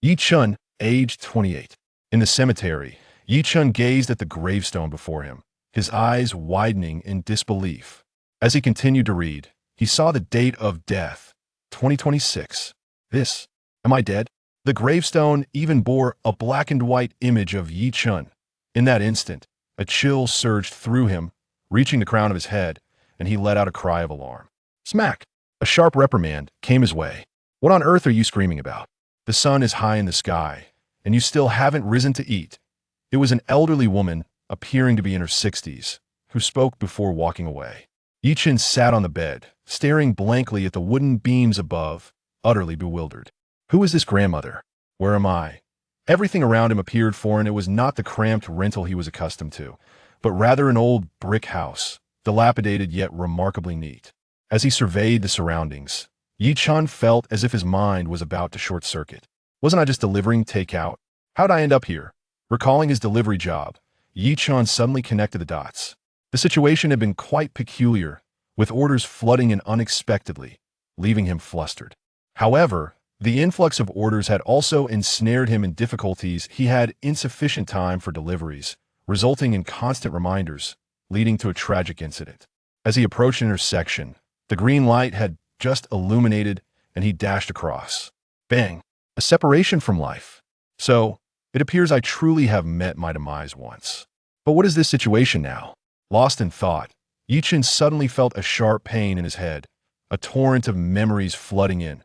Yi Chun, aged 28. In the cemetery, Yi Chun gazed at the gravestone before him, his eyes widening in disbelief. As he continued to read, he saw the date of death, 2026. This, am I dead? The gravestone even bore a black and white image of Yi Chun. In that instant, a chill surged through him, reaching the crown of his head, and he let out a cry of alarm. Smack! A sharp reprimand came his way. What on earth are you screaming about? The sun is high in the sky, and you still haven't risen to eat. It was an elderly woman, appearing to be in her 60s, who spoke before walking away. Yi Chun sat on the bed, staring blankly at the wooden beams above, utterly bewildered. Who is this grandmother? Where am I? Everything around him appeared foreign. It was not the cramped rental he was accustomed to, but rather an old brick house, dilapidated yet remarkably neat. As he surveyed the surroundings, Yi Chun felt as if his mind was about to short-circuit. Wasn't I just delivering takeout? How'd I end up here? Recalling his delivery job, Yi Chun suddenly connected the dots. The situation had been quite peculiar, with orders flooding in unexpectedly, leaving him flustered. However, the influx of orders had also ensnared him in difficulties. He had insufficient time for deliveries, resulting in constant reminders, leading to a tragic incident. As he approached an intersection, the green light had just illuminated, and he dashed across. Bang! A separation from life. So, it appears I truly have met my demise once. But what is this situation now? Lost in thought, Yi Chun suddenly felt a sharp pain in his head, a torrent of memories flooding in.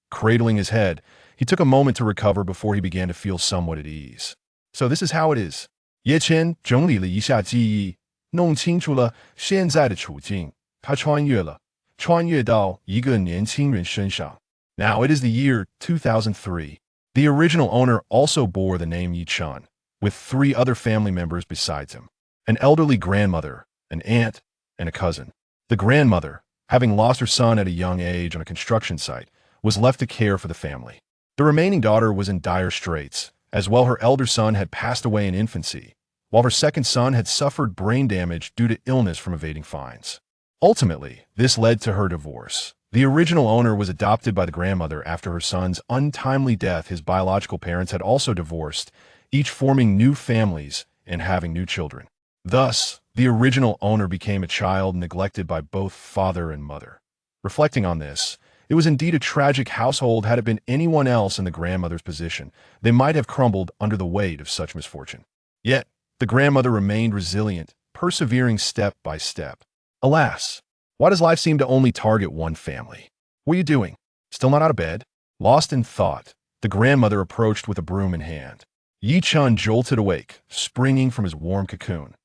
Cradling his head, he took a moment to recover before he began to feel somewhat at ease. So this is how it is. Ye Chen 整理了一下记忆，弄清楚了现在的处境。他穿越了，穿越到一个年轻人身上。Now it is the year 2003. The original owner also bore the name Yi Chun, with 3 other family members besides him. An elderly grandmother, an aunt, and a cousin. The grandmother, having lost her son at a young age on a construction site, was left to care for the family. The remaining daughter was in dire straits, as well her elder son had passed away in infancy, while her second son had suffered brain damage due to illness from evading fines. Ultimately, this led to her divorce. The original owner was adopted by the grandmother after her son's untimely death. His biological parents had also divorced, each forming new families and having new children. Thus, the original owner became a child neglected by both father and mother. Reflecting on this, it was indeed a tragic household. Had it been anyone else in the grandmother's position, they might have crumbled under the weight of such misfortune. Yet, the grandmother remained resilient, persevering step by step. Alas, why does life seem to only target one family? What are you doing? Still not out of bed? Lost in thought, the grandmother approached with a broom in hand. Yi Chun jolted awake, springing from his warm cocoon.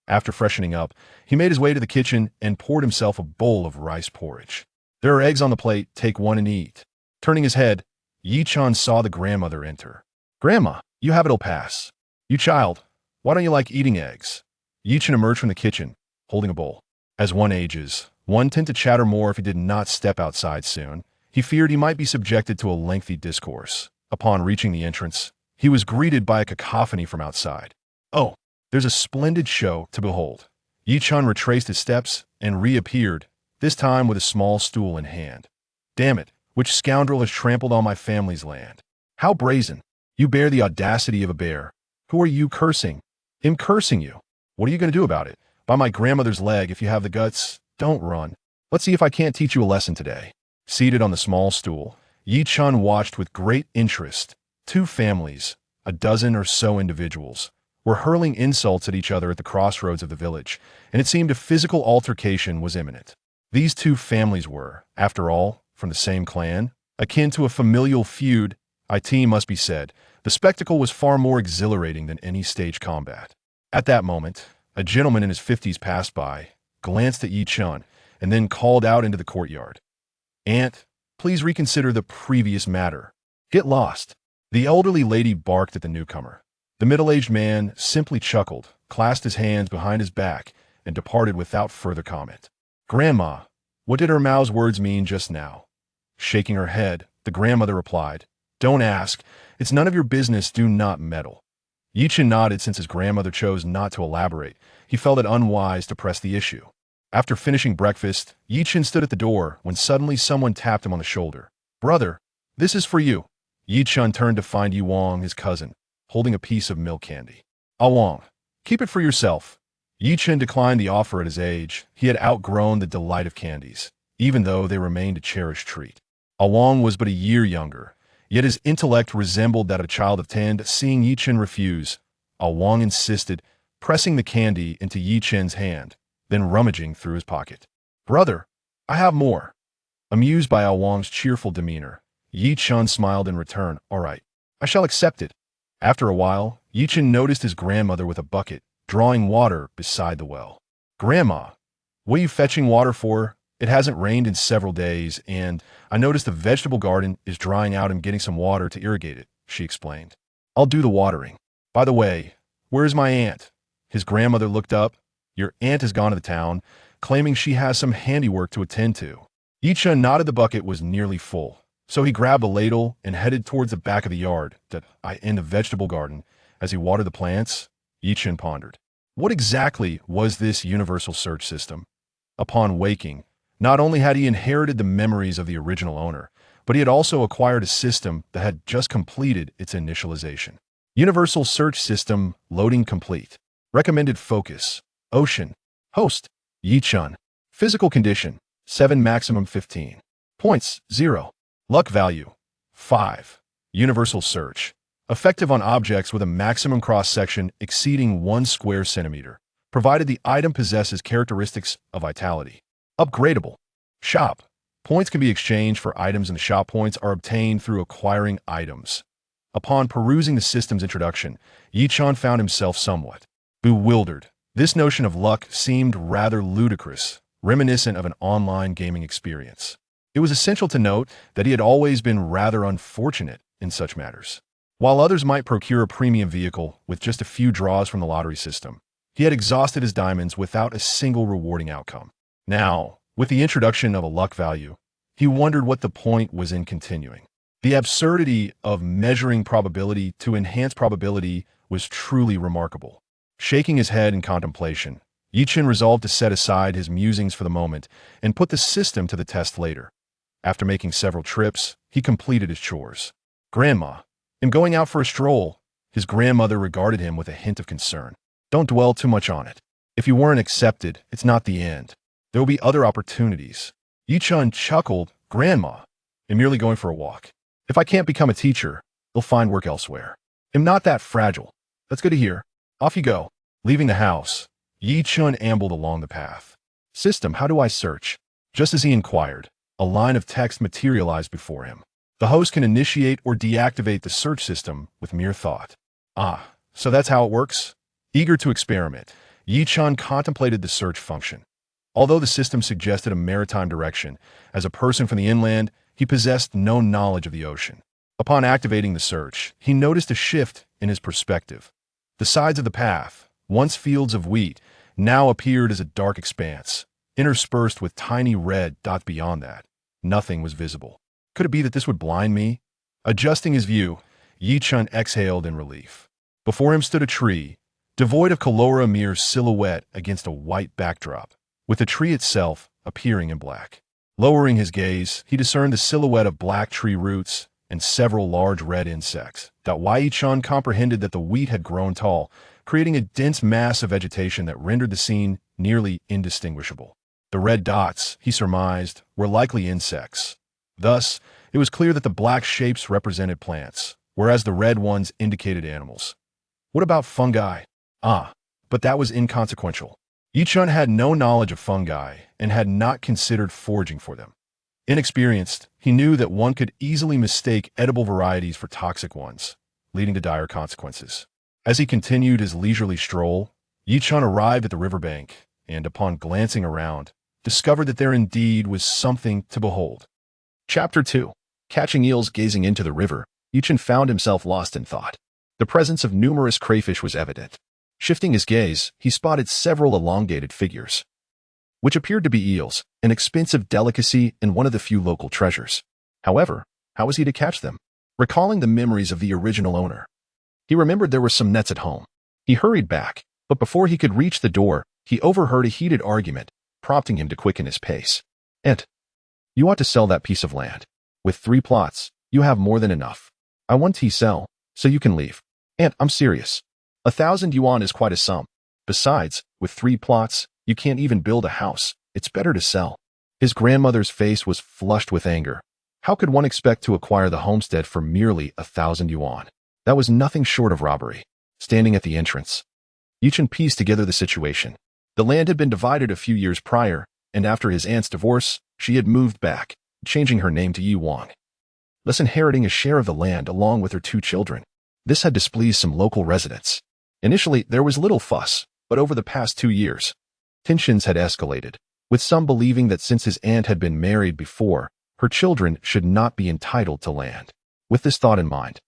After freshening up, he made his way to the kitchen and poured himself a bowl of rice porridge. There are eggs on the plate, take one and eat. Turning his head, Yi Chun saw the grandmother enter. Grandma, you have it'll pass. You child, why don't you like eating eggs? Yi Chun emerged from the kitchen, holding a bowl. As one ages, one tend to chatter more if he did not step outside soon. He feared he might be subjected to a lengthy discourse. Upon reaching the entrance, he was greeted by a cacophony from outside. Oh, there's a splendid show to behold. Yi Chun retraced his steps and reappeared, this time with a small stool in hand. Damn it, which scoundrel has trampled on my family's land? How brazen! You bear the audacity of a bear. Who are you cursing? I'm cursing you. What are you going to do about it? By my grandmother's leg, if you have the guts, don't run. Let's see if I can't teach you a lesson today. Seated on the small stool, Yi Chun watched with great interest. 2 families, a dozen or so individuals, were hurling insults at each other at the crossroads of the village, and it seemed a physical altercation was imminent. These 2 families were, after all, from the same clan, akin to a familial feud. It must be said, the spectacle was far more exhilarating than any stage combat. At that moment, a gentleman in his 50s passed by, glanced at Yi Chun, and then called out into the courtyard. Aunt, please reconsider the previous matter. Get lost. The elderly lady barked at the newcomer. The middle-aged man simply chuckled, clasped his hands behind his back, and departed without further comment. Grandma, what did her mouth's words mean just now? Shaking her head, the grandmother replied, Don't ask. It's none of your business. Do not meddle. Yi Chun nodded since his grandmother chose not to elaborate. He felt it unwise to press the issue. After finishing breakfast, Yi Chun stood at the door when suddenly someone tapped him on the shoulder. Brother, this is for you. Yi Chun turned to find Yu Wang, his cousin, holding a piece of milk candy. Ah Wang, keep it for yourself. Yi Chun declined the offer at his age. He had outgrown the delight of candies, even though they remained a cherished treat. Ah Wang was but a year younger, yet his intellect resembled that of a child of 10. Seeing Yi Chun refuse, Ah Wang insisted, pressing the candy into Yi Chun's hand, then rummaging through his pocket. Brother, I have more. Amused by Ah Wang's cheerful demeanor, Yi Chun smiled in return. All right, I shall accept it. After a while, Yi Chun noticed his grandmother with a bucket, drawing water beside the well. Grandma, what are you fetching water for? It hasn't rained in several days, and I noticed the vegetable garden is drying out and getting some water to irrigate it, she explained. I'll do the watering. By the way, where is my aunt? His grandmother looked up. Your aunt has gone to the town, claiming she has some handiwork to attend to. Yi Chun nodded. The bucket was nearly full, so he grabbed a ladle and headed towards the back of the yard, in the vegetable garden. As he watered the plants, Yi Chun pondered. What exactly was this universal search system? Upon waking, not only had he inherited the memories of the original owner, but he had also acquired a system that had just completed its initialization. Universal search system loading complete. Recommended focus. Ocean. Host. Yi Chun. Physical condition. 7 maximum 15. Points. 0. Luck value. 5. Universal search. Effective on objects with a maximum cross-section exceeding 1 square centimeter, provided the item possesses characteristics of vitality. Upgradable. Shop. Points can be exchanged for items, and the shop points are obtained through acquiring items. Upon perusing the system's introduction, Yi Chun found himself somewhat bewildered. This notion of luck seemed rather ludicrous, reminiscent of an online gaming experience. It was essential to note that he had always been rather unfortunate in such matters. While others might procure a premium vehicle with just a few draws from the lottery system, he had exhausted his diamonds without a single rewarding outcome. Now, with the introduction of a luck value, he wondered what the point was in continuing. The absurdity of measuring probability to enhance probability was truly remarkable. Shaking his head in contemplation, Yi Chun resolved to set aside his musings for the moment and put the system to the test later. After making several trips, he completed his chores. Grandma, I'm going out for a stroll. His grandmother regarded him with a hint of concern. Don't dwell too much on it. If you weren't accepted, it's not the end. There will be other opportunities. Yi Chun chuckled. Grandma, I'm merely going for a walk. If I can't become a teacher, you'll find work elsewhere. I'm not that fragile. That's good to hear. Off you go. Leaving the house, Yi Chun ambled along the path. System, how do I search? Just as he inquired, a line of text materialized before him. The host can initiate or deactivate the search system with mere thought. Ah, so that's how it works? Eager to experiment, Yi Chun contemplated the search function. Although the system suggested a maritime direction, as a person from the inland, he possessed no knowledge of the ocean. Upon activating the search, he noticed a shift in his perspective. The sides of the path, once fields of wheat, now appeared as a dark expanse, interspersed with tiny red dots. Beyond that, nothing was visible. Could it be that this would blind me? Adjusting his view, Yi Chun exhaled in relief. Before him stood a tree, devoid of color, a mere silhouette against a white backdrop, with the tree itself appearing in black. Lowering his gaze, he discerned the silhouette of black tree roots and several large red insects. Yi Chun comprehended that the wheat had grown tall, creating a dense mass of vegetation that rendered the scene nearly indistinguishable. The red dots, he surmised, were likely insects. Thus, it was clear that the black shapes represented plants, whereas the red ones indicated animals. What about fungi? But that was inconsequential. Yi Chun had no knowledge of fungi and had not considered foraging for them. Inexperienced, he knew that one could easily mistake edible varieties for toxic ones, leading to dire consequences. As he continued his leisurely stroll, Yi Chun arrived at the riverbank and, upon glancing around, discovered that there indeed was something to behold. Chapter 2. Catching eels. Gazing into the river, Yi Chun found himself lost in thought. The presence of numerous crayfish was evident. Shifting his gaze, he spotted several elongated figures, which appeared to be eels, an expensive delicacy and one of the few local treasures. However, how was he to catch them? Recalling the memories of the original owner, he remembered there were some nets at home. He hurried back, but before he could reach the door, he overheard a heated argument, prompting him to quicken his pace. "And you ought to sell that piece of land. With 3 plots, you have more than enough. I want to sell, so you can leave. And I'm serious. 1,000 yuan is quite a sum. Besides, with 3 plots, you can't even build a house. It's better to sell. His grandmother's face was flushed with anger. How could one expect to acquire the homestead for merely 1,000 yuan? That was nothing short of robbery. Standing at the entrance, Yichen pieced together the situation. The land had been divided a few years prior, and after his aunt's divorce, she had moved back, changing her name to Yi Wang, thus inheriting a share of the land along with her 2 children. This had displeased some local residents. Initially, there was little fuss, but over the past 2 years, tensions had escalated, with some believing that since his aunt had been married before, her children should not be entitled to land. With this thought in mind,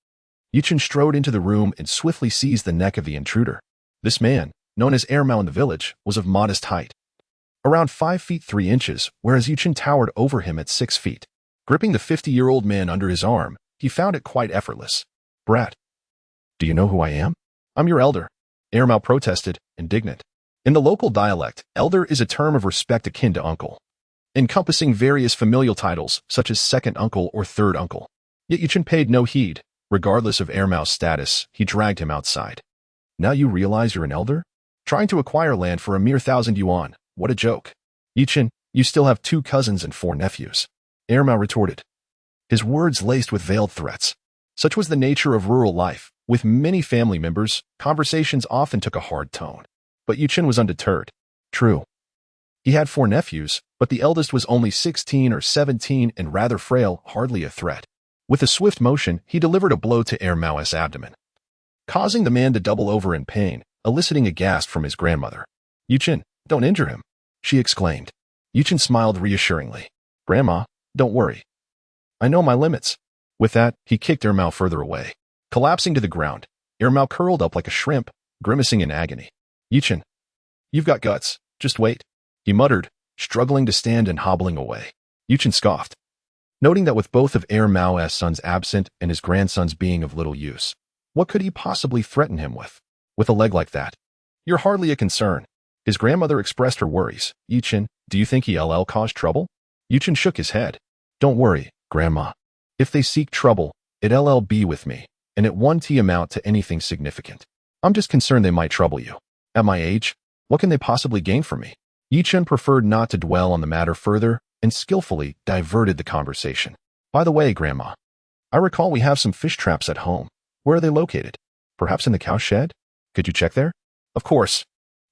Yichen strode into the room and swiftly seized the neck of the intruder. This man, known as Heir Mao in the village, was of modest height, around 5 feet 3 inches, whereas Yichen towered over him at 6 feet. Gripping the 50-year-old man under his arm, he found it quite effortless. "Brat, do you know who I am?" "I'm your elder," Heir Mao protested, indignant. In the local dialect, elder is a term of respect akin to uncle, encompassing various familial titles such as second uncle or third uncle. Yet Yichen paid no heed. Regardless of Heir Mao's status, he dragged him outside. "Now you realize you're an elder? Trying to acquire land for a mere 1,000 yuan. What a joke. Yichen, you still have 2 cousins and 4 nephews. Heir Mao retorted, his words laced with veiled threats. Such was the nature of rural life. With many family members, conversations often took a hard tone. But Yichen was undeterred. True, he had 4 nephews, but the eldest was only 16 or 17 and rather frail, hardly a threat. With a swift motion, he delivered a blow to Heir Mao's abdomen, causing the man to double over in pain, eliciting a gasp from his grandmother. "Yichen, don't injure him," she exclaimed. Yichen smiled reassuringly. "Grandma, don't worry. I know my limits." With that, he kicked Heir Mao further away. Collapsing to the ground, Heir Mao curled up like a shrimp, grimacing in agony. "Yichen, you've got guts. Just wait," he muttered, struggling to stand and hobbling away. Yichen scoffed, noting that with both of Heir Mao's sons absent and his grandsons being of little use, what could he possibly threaten him with? With a leg like that? "You're hardly a concern." His grandmother expressed her worries. "Yichen, do you think he'll cause trouble?" Yichen shook his head. "Don't worry, Grandma. If they seek trouble, it'll be with me, and it won't amount to anything significant. I'm just concerned they might trouble you. At my age, what can they possibly gain from me?" Yichen preferred not to dwell on the matter further and skillfully diverted the conversation. "By the way, Grandma, I recall we have some fish traps at home. Where are they located? Perhaps in the cow shed? Could you check there?" Of course.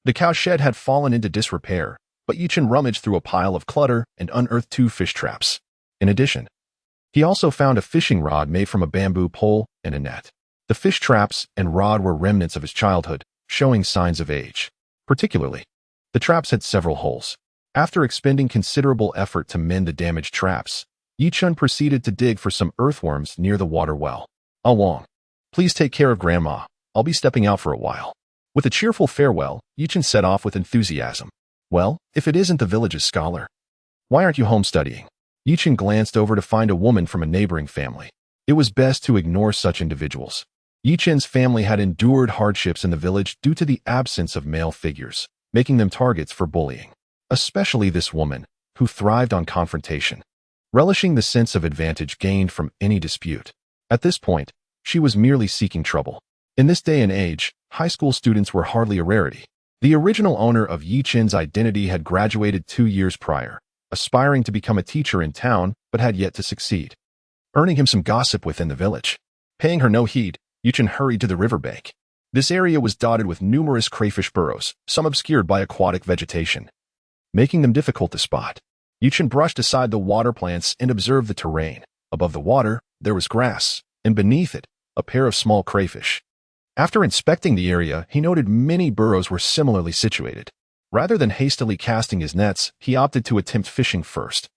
The cow shed had fallen into disrepair, but Yichen rummaged through a pile of clutter and unearthed 2 fish traps. In addition, he also found a fishing rod made from a bamboo pole and a net. The fish traps and rod were remnants of his childhood, showing signs of age. Particularly, the traps had several holes. After expending considerable effort to mend the damaged traps, Yichen proceeded to dig for some earthworms near the water well. "Wang, please take care of Grandma. I'll be stepping out for a while." With a cheerful farewell, Yichen set off with enthusiasm. "Well, if it isn't the village's scholar. Why aren't you home studying?" Yichen glanced over to find a woman from a neighboring family. It was best to ignore such individuals. Yichen's family had endured hardships in the village due to the absence of male figures, making them targets for bullying. Especially this woman, who thrived on confrontation, relishing the sense of advantage gained from any dispute. At this point, she was merely seeking trouble. In this day and age, high school students were hardly a rarity. The original owner of Yichen's identity had graduated 2 years prior, aspiring to become a teacher in town, but had yet to succeed, earning him some gossip within the village. Paying her no heed, Yichen hurried to the riverbank. This area was dotted with numerous crayfish burrows, some obscured by aquatic vegetation, making them difficult to spot. Yichen brushed aside the water plants and observed the terrain. Above the water, there was grass, and beneath it, a pair of small crayfish. After inspecting the area, he noted many burrows were similarly situated. Rather than hastily casting his nets, he opted to attempt fishing first,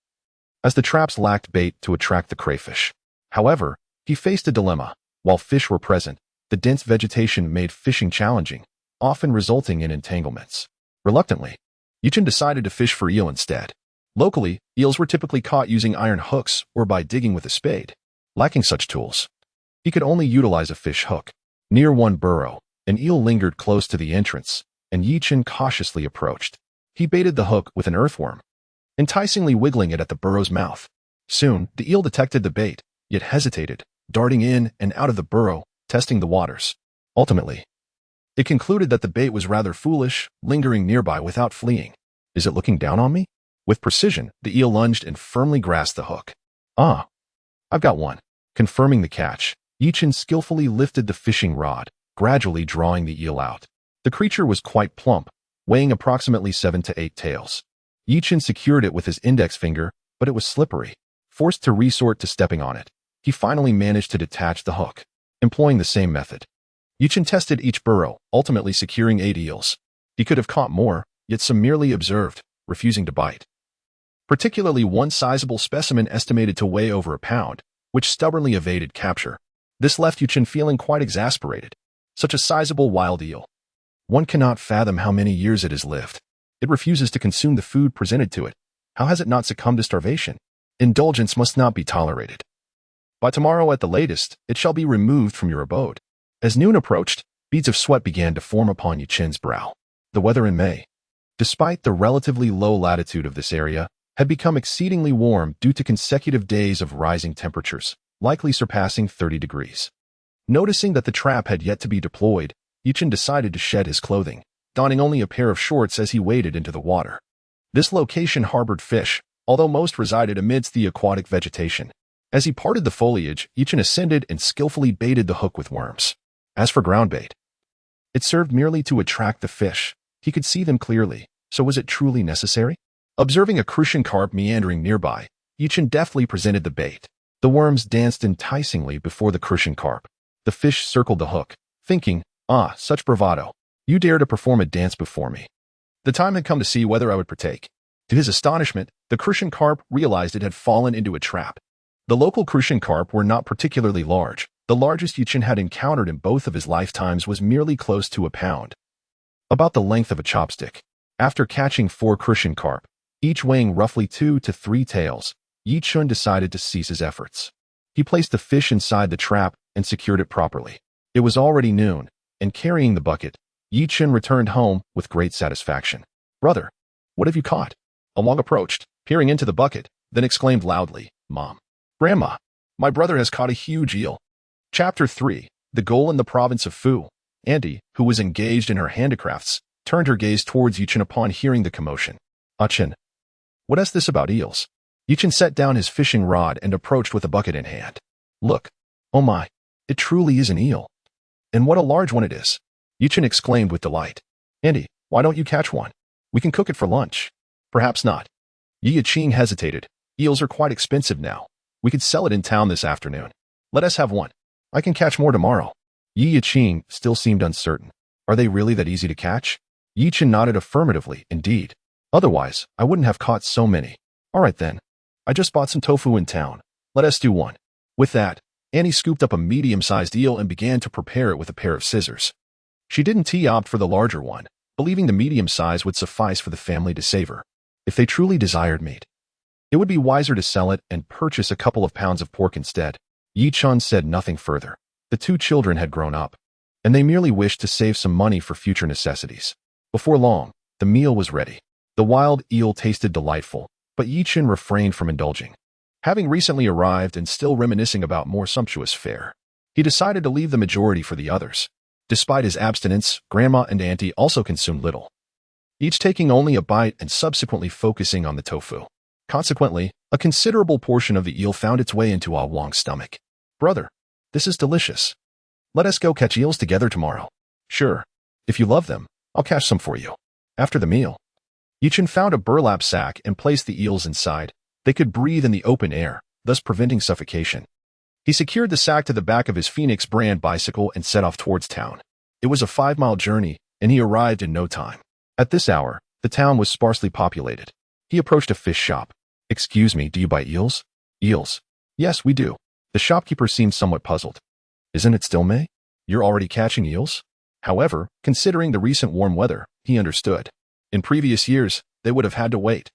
as the traps lacked bait to attract the crayfish. However, he faced a dilemma. While fish were present, the dense vegetation made fishing challenging, often resulting in entanglements. Reluctantly, Yichen decided to fish for eel instead. Locally, eels were typically caught using iron hooks or by digging with a spade. Lacking such tools, he could only utilize a fish hook. Near one burrow, an eel lingered close to the entrance, and Yichen cautiously approached. He baited the hook with an earthworm, enticingly wiggling it at the burrow's mouth. Soon, the eel detected the bait, yet hesitated, darting in and out of the burrow, testing the waters. Ultimately, it concluded that the bait was rather foolish, lingering nearby without fleeing. Is it looking down on me? With precision, the eel lunged and firmly grasped the hook. Ah, I've got one. Confirming the catch, Yichin skillfully lifted the fishing rod, gradually drawing the eel out. The creature was quite plump, weighing approximately 7 to 8 tails. Yichin secured it with his index finger, but it was slippery. Forced to resort to stepping on it, he finally managed to detach the hook. Employing the same method, Yichin tested each burrow, ultimately securing 8 eels. He could have caught more, yet some merely observed, refusing to bite. Particularly one sizable specimen estimated to weigh over a pound, which stubbornly evaded capture. This left Yichin feeling quite exasperated. Such a sizable wild eel. One cannot fathom how many years it has lived. It refuses to consume the food presented to it. How has it not succumbed to starvation? Indulgence must not be tolerated. By tomorrow at the latest, it shall be removed from your abode. As noon approached, beads of sweat began to form upon Yichin's brow. The weather in May, despite the relatively low latitude of this area, had become exceedingly warm due to consecutive days of rising temperatures, likely surpassing 30 degrees. Noticing that the trap had yet to be deployed, Yichin decided to shed his clothing, donning only a pair of shorts as he waded into the water. This location harbored fish, although most resided amidst the aquatic vegetation. As he parted the foliage, Yichin ascended and skillfully baited the hook with worms. As for ground bait, it served merely to attract the fish. He could see them clearly, so was it truly necessary? Observing a crucian carp meandering nearby, Yichin deftly presented the bait. The worms danced enticingly before the crucian carp. The fish circled the hook, thinking, "Ah, such bravado. You dare to perform a dance before me." The time had come to see whether I would partake. To his astonishment, the crucian carp realized it had fallen into a trap. The local crucian carp were not particularly large. The largest Yichin had encountered in both of his lifetimes was merely close to a pound, about the length of a chopstick. After catching 4 crucian carp, each weighing roughly 2 to 3 tails, Yichin decided to cease his efforts. He placed the fish inside the trap and secured it properly. It was already noon, and carrying the bucket, Yichin returned home with great satisfaction. "Brother, what have you caught?" Along approached, peering into the bucket, then exclaimed loudly, "Mom! Grandma! My brother has caught a huge eel." Chapter 3. The Goal in the Province of Fu. Auntie, who was engaged in her handicrafts, turned her gaze towards Yichin upon hearing the commotion. "Achin, what is this about eels?" Yichin set down his fishing rod and approached with a bucket in hand. "Look, oh my, it truly is an eel. And what a large one it is," Yichin exclaimed with delight. "Auntie, why don't you catch one? We can cook it for lunch." "Perhaps not." Yi Yiching hesitated. "Eels are quite expensive now. We could sell it in town this afternoon. Let us have one. I can catch more tomorrow." Yi Yiching still seemed uncertain. "Are they really that easy to catch?" Yichin nodded affirmatively. "Indeed. Otherwise, I wouldn't have caught so many." "All right then. I just bought some tofu in town. Let us do one." With that, Annie scooped up a medium-sized eel and began to prepare it with a pair of scissors. She didn't opt for the larger one, believing the medium size would suffice for the family to savor. If they truly desired meat, it would be wiser to sell it and purchase a couple of pounds of pork instead. Yi-chun said nothing further. The 2 children had grown up, and they merely wished to save some money for future necessities. Before long, the meal was ready. The wild eel tasted delightful, but Yi-chun refrained from indulging. Having recently arrived and still reminiscing about more sumptuous fare, he decided to leave the majority for the others. Despite his abstinence, Grandma and Auntie also consumed little, each taking only a bite and subsequently focusing on the tofu. Consequently, a considerable portion of the eel found its way into Ah Wong's stomach. "Brother, this is delicious. Let us go catch eels together tomorrow." "Sure. If you love them, I'll catch some for you." After the meal, Yichin found a burlap sack and placed the eels inside. They could breathe in the open air, thus preventing suffocation. He secured the sack to the back of his Phoenix brand bicycle and set off towards town. It was a 5-mile journey, and he arrived in no time. At this hour, the town was sparsely populated. He approached a fish shop. "Excuse me, do you buy eels?" "Eels? Yes, we do." The shopkeeper seemed somewhat puzzled. "Isn't it still May? You're already catching eels?" However, considering the recent warm weather, he understood. In previous years, they would have had to wait.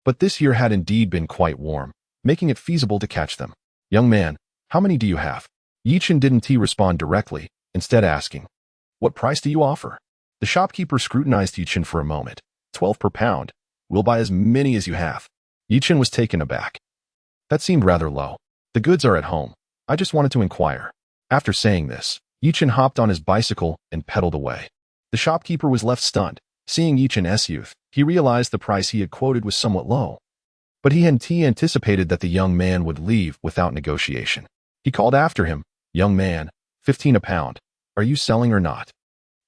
But this year had indeed been quite warm, making it feasible to catch them. "Young man, how many do you have?" Yichin didn't respond directly, instead asking, "What price do you offer?" The shopkeeper scrutinized Yichin for a moment. 12 per pound. We'll buy as many as you have." Yichin was taken aback. That seemed rather low. "The goods are at home. I just wanted to inquire. After saying this, Yichen hopped on his bicycle and pedaled away. The shopkeeper was left stunned. Seeing Yichen's youth, he realized the price he had quoted was somewhat low. But he anticipated that the young man would leave without negotiation. He called after him, "Young man, 15 a pound. Are you selling or not?"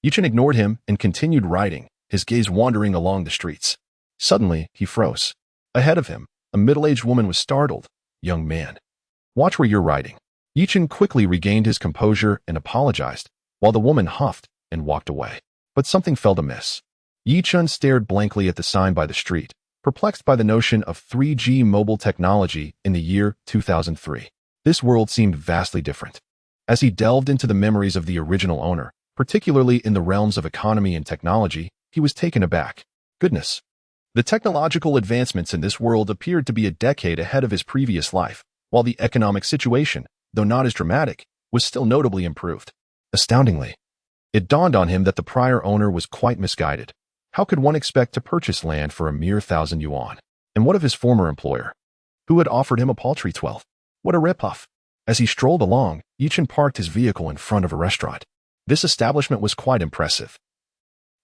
Yichen ignored him and continued riding, his gaze wandering along the streets. Suddenly, he froze. Ahead of him, a middle-aged woman was startled. "Young man, watch where you're riding." Yichen quickly regained his composure and apologized, while the woman huffed and walked away. But something felt amiss. Yichen stared blankly at the sign by the street, perplexed by the notion of 3G mobile technology in the year 2003. This world seemed vastly different. As he delved into the memories of the original owner, particularly in the realms of economy and technology, he was taken aback. Goodness! The technological advancements in this world appeared to be a decade ahead of his previous life, while the economic situation, though not as dramatic, was still notably improved. Astoundingly, it dawned on him that the prior owner was quite misguided. How could one expect to purchase land for a mere 1,000 yuan? And what of his former employer, who had offered him a paltry 12? What a ripoff! As he strolled along, Yichen parked his vehicle in front of a restaurant. This establishment was quite impressive.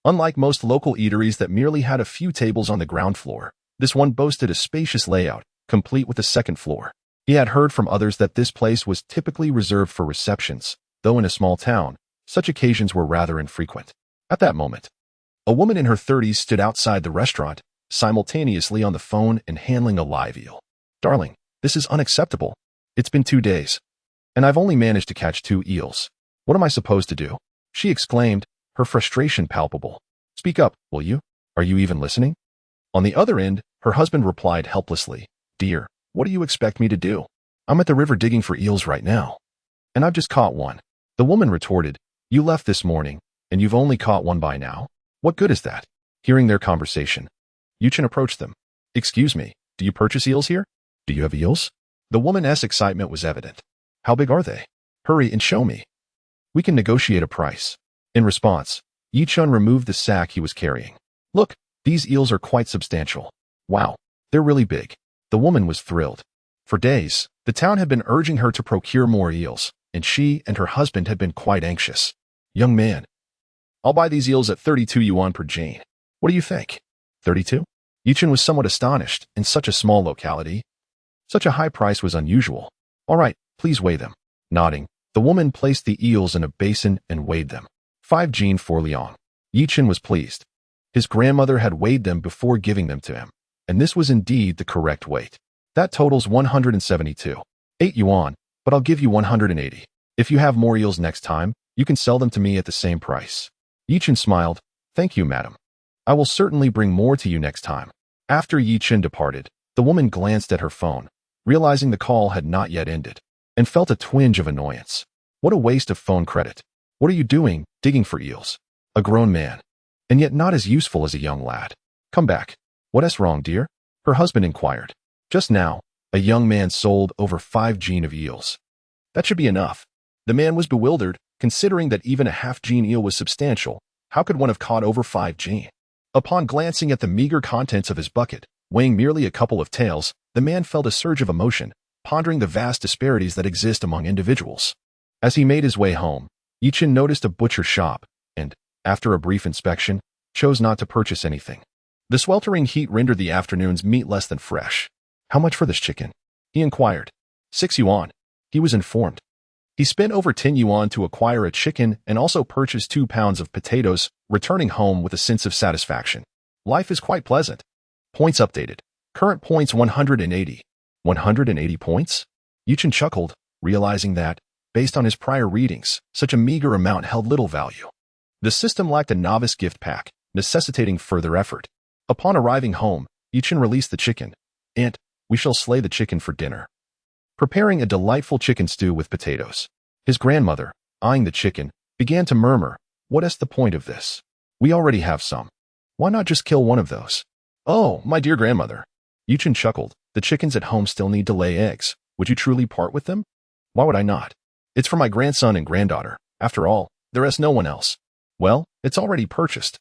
Unlike most local eateries that merely had a few tables on the ground floor, this one boasted a spacious layout, complete with a second floor. He had heard from others that this place was typically reserved for receptions, though in a small town, such occasions were rather infrequent. At that moment, a woman in her 30s stood outside the restaurant, simultaneously on the phone and handling a live eel. "Darling, this is unacceptable. It's been 2 days, and I've only managed to catch 2 eels. What am I supposed to do?" she exclaimed, her frustration palpable. "Speak up, will you? Are you even listening?" On the other end, her husband replied helplessly, "Dear, what do you expect me to do? I'm at the river digging for eels right now, and I've just caught one." The woman retorted, "You left this morning, and you've only caught one by now? What good is that?" Hearing their conversation, Yichen approached them. "Excuse me, do you purchase eels here? Do you have eels?" The woman's excitement was evident. "How big are they? Hurry and show me. We can negotiate a price." In response, Yichen removed the sack he was carrying. "Look, these eels are quite substantial. Wow, they're really big." The woman was thrilled. For days, the town had been urging her to procure more eels, and she and her husband had been quite anxious. "Young man, I'll buy these eels at 32 yuan per Jane. What do you think?" 32? Yichen was somewhat astonished. In such a small locality, such a high price was unusual. "All right, please weigh them." Nodding, the woman placed the eels in a basin and weighed them. 5 Jane for Liang. Yichen was pleased. His grandmother had weighed them before giving them to him, and this was indeed the correct weight. "That totals 172. 8 yuan, but I'll give you 180. If you have more eels next time, you can sell them to me at the same price." Yichen smiled. "Thank you, madam. I will certainly bring more to you next time." After Yichen departed, the woman glanced at her phone, realizing the call had not yet ended, and felt a twinge of annoyance. What a waste of phone credit. What are you doing, digging for eels? A grown man, and yet not as useful as a young lad. "Come back. What's wrong, dear?" her husband inquired. Just now, a young man sold over 5 Jane of eels. That should be enough. The man was bewildered, considering that even a half-Jane eel was substantial. How could one have caught over 5 Jane? Upon glancing at the meager contents of his bucket, weighing merely a couple of taels, the man felt a surge of emotion, pondering the vast disparities that exist among individuals. As he made his way home, Yichen noticed a butcher shop, and, after a brief inspection, chose not to purchase anything. The sweltering heat rendered the afternoon's meat less than fresh. "How much for this chicken?" he inquired. 6 yuan, he was informed. He spent over 10 yuan to acquire a chicken and also purchased 2 pounds of potatoes, returning home with a sense of satisfaction. Life is quite pleasant. Points updated. Current points 180. 180 points? Yichen chuckled, realizing that, based on his prior readings, such a meager amount held little value. The system lacked a novice gift pack, necessitating further effort. Upon arriving home, Yichen released the chicken. "Aunt, we shall slay the chicken for dinner." Preparing a delightful chicken stew with potatoes. His grandmother, eyeing the chicken, began to murmur, "What's the point of this? We already have some. Why not just kill one of those?" "Oh, my dear grandmother." Yichen chuckled. "The chickens at home still need to lay eggs. Would you truly part with them?" "Why would I not? It's for my grandson and granddaughter. After all, there is no one else." "Well, it's already purchased."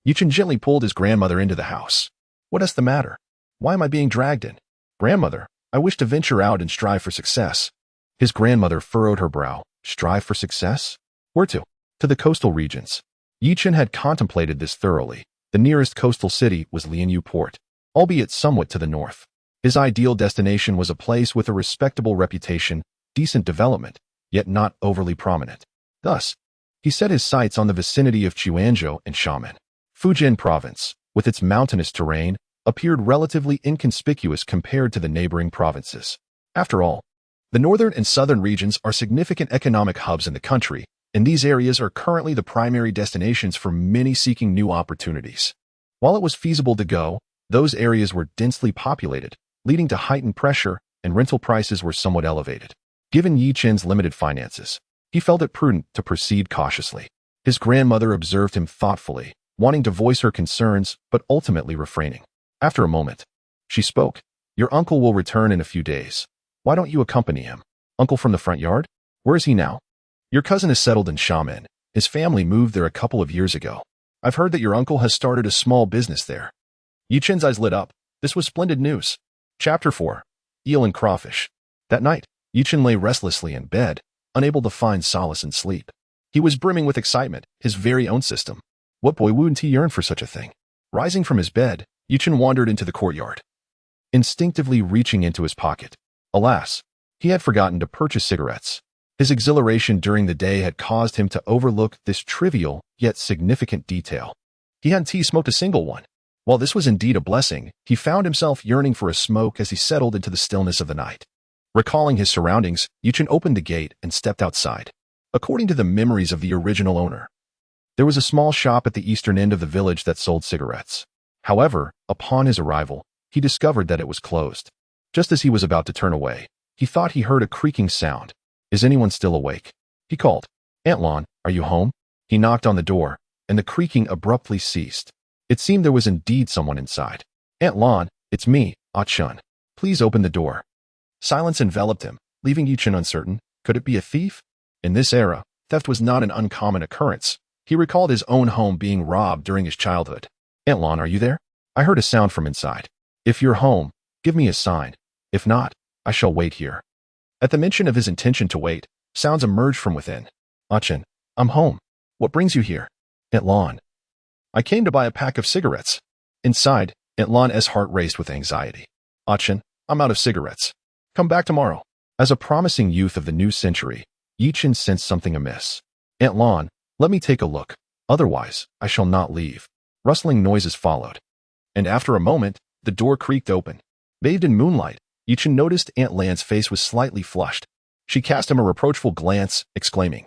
Yichen gently pulled his grandmother into the house. "What's the matter? Why am I being dragged in?" "Grandmother, I wish to venture out and strive for success. His grandmother furrowed her brow. Strive for success? Where to? To the coastal regions. Yichen had contemplated this thoroughly. The nearest coastal city was Lianyu Port, albeit somewhat to the north. His ideal destination was a place with a respectable reputation, decent development, yet not overly prominent. Thus, he set his sights on the vicinity of Chuanzhou and Xiamen. Fujian province, with its mountainous terrain, appeared relatively inconspicuous compared to the neighboring provinces. After all, the northern and southern regions are significant economic hubs in the country, and these areas are currently the primary destinations for many seeking new opportunities. While it was feasible to go, those areas were densely populated, leading to heightened pressure, and rental prices were somewhat elevated. Given Yichen's limited finances, he felt it prudent to proceed cautiously. His grandmother observed him thoughtfully, wanting to voice her concerns, but ultimately refraining. After a moment, she spoke. Your uncle will return in a few days. Why don't you accompany him? Uncle from the front yard? Where is he now? Your cousin is settled in Xiamen. His family moved there a couple of years ago. I've heard that your uncle has started a small business there. Yichen's eyes lit up. This was splendid news. Chapter 4. Eel and Crawfish. That night, Yichen lay restlessly in bed, unable to find solace in sleep. He was brimming with excitement, his very own system. What boy wouldn't he yearn for such a thing? Rising from his bed, Yichen wandered into the courtyard, instinctively reaching into his pocket. Alas, he had forgotten to purchase cigarettes. His exhilaration during the day had caused him to overlook this trivial yet significant detail. He hadn't smoked a single one. While this was indeed a blessing, he found himself yearning for a smoke as he settled into the stillness of the night. Recalling his surroundings, Yichen opened the gate and stepped outside. According to the memories of the original owner, there was a small shop at the eastern end of the village that sold cigarettes. However, upon his arrival, he discovered that it was closed. Just as he was about to turn away, he thought he heard a creaking sound. Is anyone still awake? He called. Aunt Lon, are you home? He knocked on the door, and the creaking abruptly ceased. It seemed there was indeed someone inside. Aunt Lon, it's me, Ah Chun. Please open the door. Silence enveloped him, leaving Yichen uncertain. Could it be a thief? In this era, theft was not an uncommon occurrence. He recalled his own home being robbed during his childhood. Aunt Lon, are you there? I heard a sound from inside. If you're home, give me a sign. If not, I shall wait here. At the mention of his intention to wait, sounds emerged from within. Achin, I'm home. What brings you here? Aunt Lon. I came to buy a pack of cigarettes. Inside, Aunt Lon's heart raced with anxiety. Achin, I'm out of cigarettes. Come back tomorrow. As a promising youth of the new century, Yichen sensed something amiss. Aunt Lon, let me take a look. Otherwise, I shall not leave. Rustling noises followed. And after a moment, the door creaked open. Bathed in moonlight, Yichen noticed Aunt Lan's face was slightly flushed. She cast him a reproachful glance, exclaiming,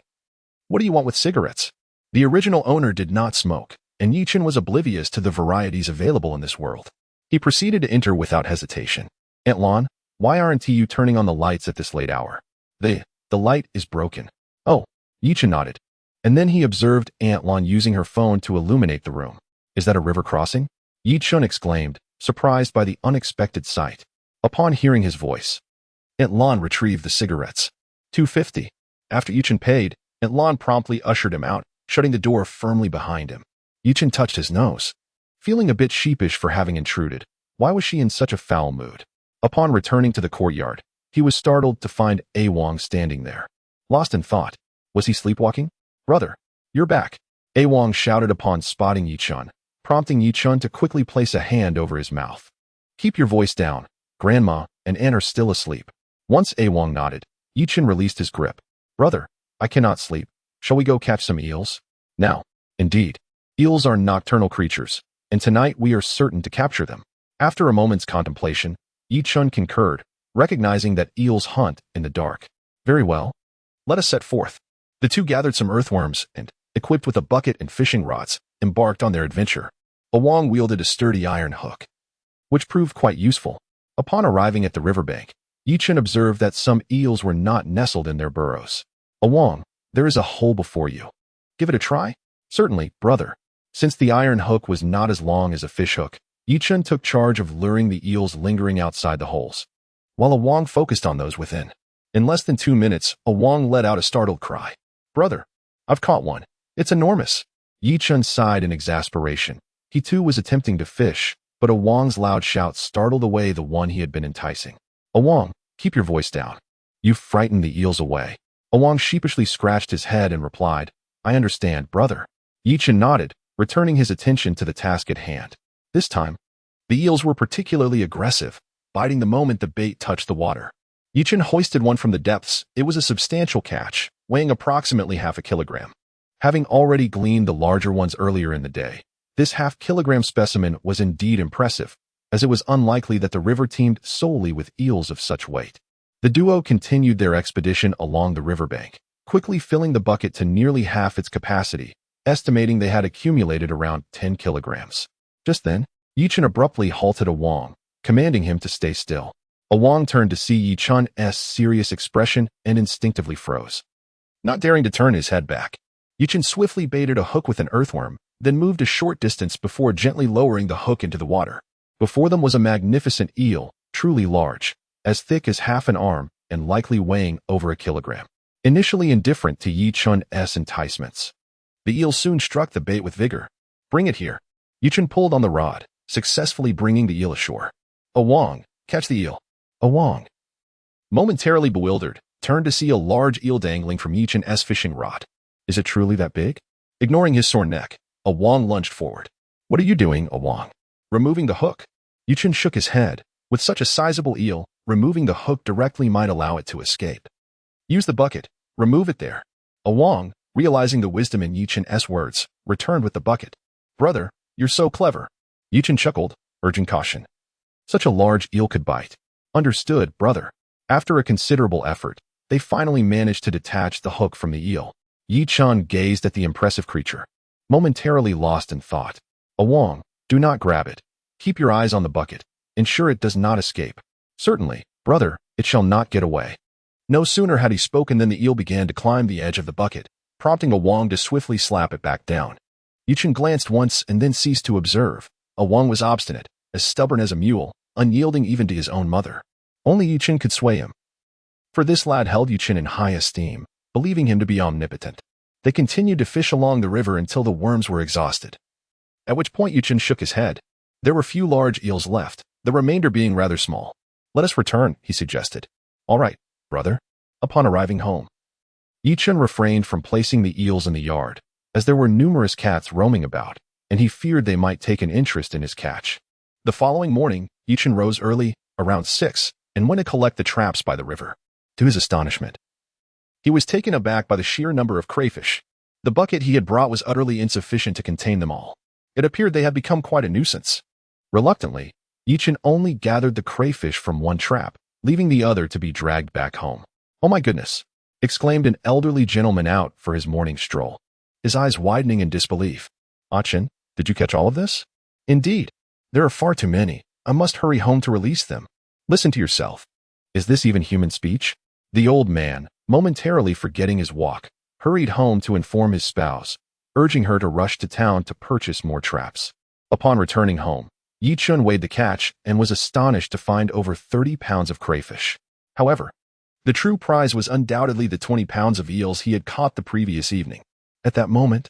What do you want with cigarettes? The original owner did not smoke, and Yichen was oblivious to the varieties available in this world. He proceeded to enter without hesitation. Aunt Lon, why aren't you turning on the lights at this late hour? The light is broken. Oh, Yichen nodded. And then he observed Aunt Lon using her phone to illuminate the room. Is that a river crossing? Yichen exclaimed, surprised by the unexpected sight. Upon hearing his voice, Aunt Lon retrieved the cigarettes. $2.50. After Yichen paid, Aunt Lon promptly ushered him out, shutting the door firmly behind him. Yichen touched his nose. Feeling a bit sheepish for having intruded, why was she in such a foul mood? Upon returning to the courtyard, he was startled to find A Wong standing there. Lost in thought. Was he sleepwalking? Brother, you're back. A Wong shouted upon spotting Yichen, prompting Yichen to quickly place a hand over his mouth. Keep your voice down. Grandma and Aunt are still asleep. Once A Wong nodded, Yichen released his grip. Brother, I cannot sleep. Shall we go catch some eels? Now, indeed, eels are nocturnal creatures, and tonight we are certain to capture them. After a moment's contemplation, Yichen concurred, recognizing that eels hunt in the dark. Very well. Let us set forth. The two gathered some earthworms and, equipped with a bucket and fishing rods, embarked on their adventure. A Wong wielded a sturdy iron hook, which proved quite useful. Upon arriving at the riverbank, Yichen observed that some eels were not nestled in their burrows. A Wong, there is a hole before you. Give it a try? Certainly, brother. Since the iron hook was not as long as a fish hook, Yichen took charge of luring the eels lingering outside the holes, while A Wong focused on those within. In less than 2 minutes, A Wong let out a startled cry. Brother, I've caught one. It's enormous. Yichen sighed in exasperation. He too was attempting to fish, but A Wong's loud shout startled away the one he had been enticing. A Wong, keep your voice down. You frightened the eels away. Awang sheepishly scratched his head and replied, I understand, brother. Yichen nodded, returning his attention to the task at hand. This time, the eels were particularly aggressive, biting the moment the bait touched the water. Yichen hoisted one from the depths. It was a substantial catch, weighing approximately half a kilogram. Having already gleaned the larger ones earlier in the day, this half-kilogram specimen was indeed impressive, as it was unlikely that the river teemed solely with eels of such weight. The duo continued their expedition along the riverbank, quickly filling the bucket to nearly half its capacity, estimating they had accumulated around 10 kilograms. Just then, Yichen abruptly halted Awang, commanding him to stay still. Awang turned to see Yichen's serious expression and instinctively froze. Not daring to turn his head back, Yichen swiftly baited a hook with an earthworm, then moved a short distance before gently lowering the hook into the water. Before them was a magnificent eel, truly large, as thick as half an arm and likely weighing over a kilogram. Initially indifferent to Yichen's enticements, the eel soon struck the bait with vigor. Bring it here. Yichen pulled on the rod, successfully bringing the eel ashore. Awang, catch the eel. Awang, momentarily bewildered, turned to see a large eel dangling from Yichen's fishing rod. Is it truly that big? Ignoring his sore neck, Awang lunged forward. What are you doing, Awang? Removing the hook. Yichen shook his head. With such a sizable eel, removing the hook directly might allow it to escape. Use the bucket. Remove it there. Awang, realizing the wisdom in Yichen's words, returned with the bucket. Brother, you're so clever. Yichen chuckled, urging caution. Such a large eel could bite. Understood, brother. After a considerable effort, they finally managed to detach the hook from the eel. Yichen gazed at the impressive creature, momentarily lost in thought. Awang, do not grab it. Keep your eyes on the bucket. Ensure it does not escape. Certainly, brother, it shall not get away. No sooner had he spoken than the eel began to climb the edge of the bucket, prompting Awang to swiftly slap it back down. Yichen glanced once and then ceased to observe. Awang was obstinate, as stubborn as a mule, unyielding even to his own mother. Only Yichen could sway him. For this lad held Yichen in high esteem, believing him to be omnipotent. They continued to fish along the river until the worms were exhausted, at which point Yichen shook his head. There were few large eels left, the remainder being rather small. Let us return, he suggested. All right, brother. Upon arriving home, Yichen refrained from placing the eels in the yard, as there were numerous cats roaming about, and he feared they might take an interest in his catch. The following morning, Yichen rose early, around 6, and went to collect the traps by the river. To his astonishment, he was taken aback by the sheer number of crayfish. The bucket he had brought was utterly insufficient to contain them all. It appeared they had become quite a nuisance. Reluctantly, Yichen only gathered the crayfish from one trap, leaving the other to be dragged back home. Oh my goodness! Exclaimed an elderly gentleman out for his morning stroll, his eyes widening in disbelief. Yichen, did you catch all of this? Indeed. There are far too many. I must hurry home to release them. Listen to yourself. Is this even human speech? The old man, momentarily forgetting his walk, hurried home to inform his spouse, urging her to rush to town to purchase more traps. Upon returning home, Yichen weighed the catch and was astonished to find over 30 pounds of crayfish. However, the true prize was undoubtedly the 20 pounds of eels he had caught the previous evening. At that moment,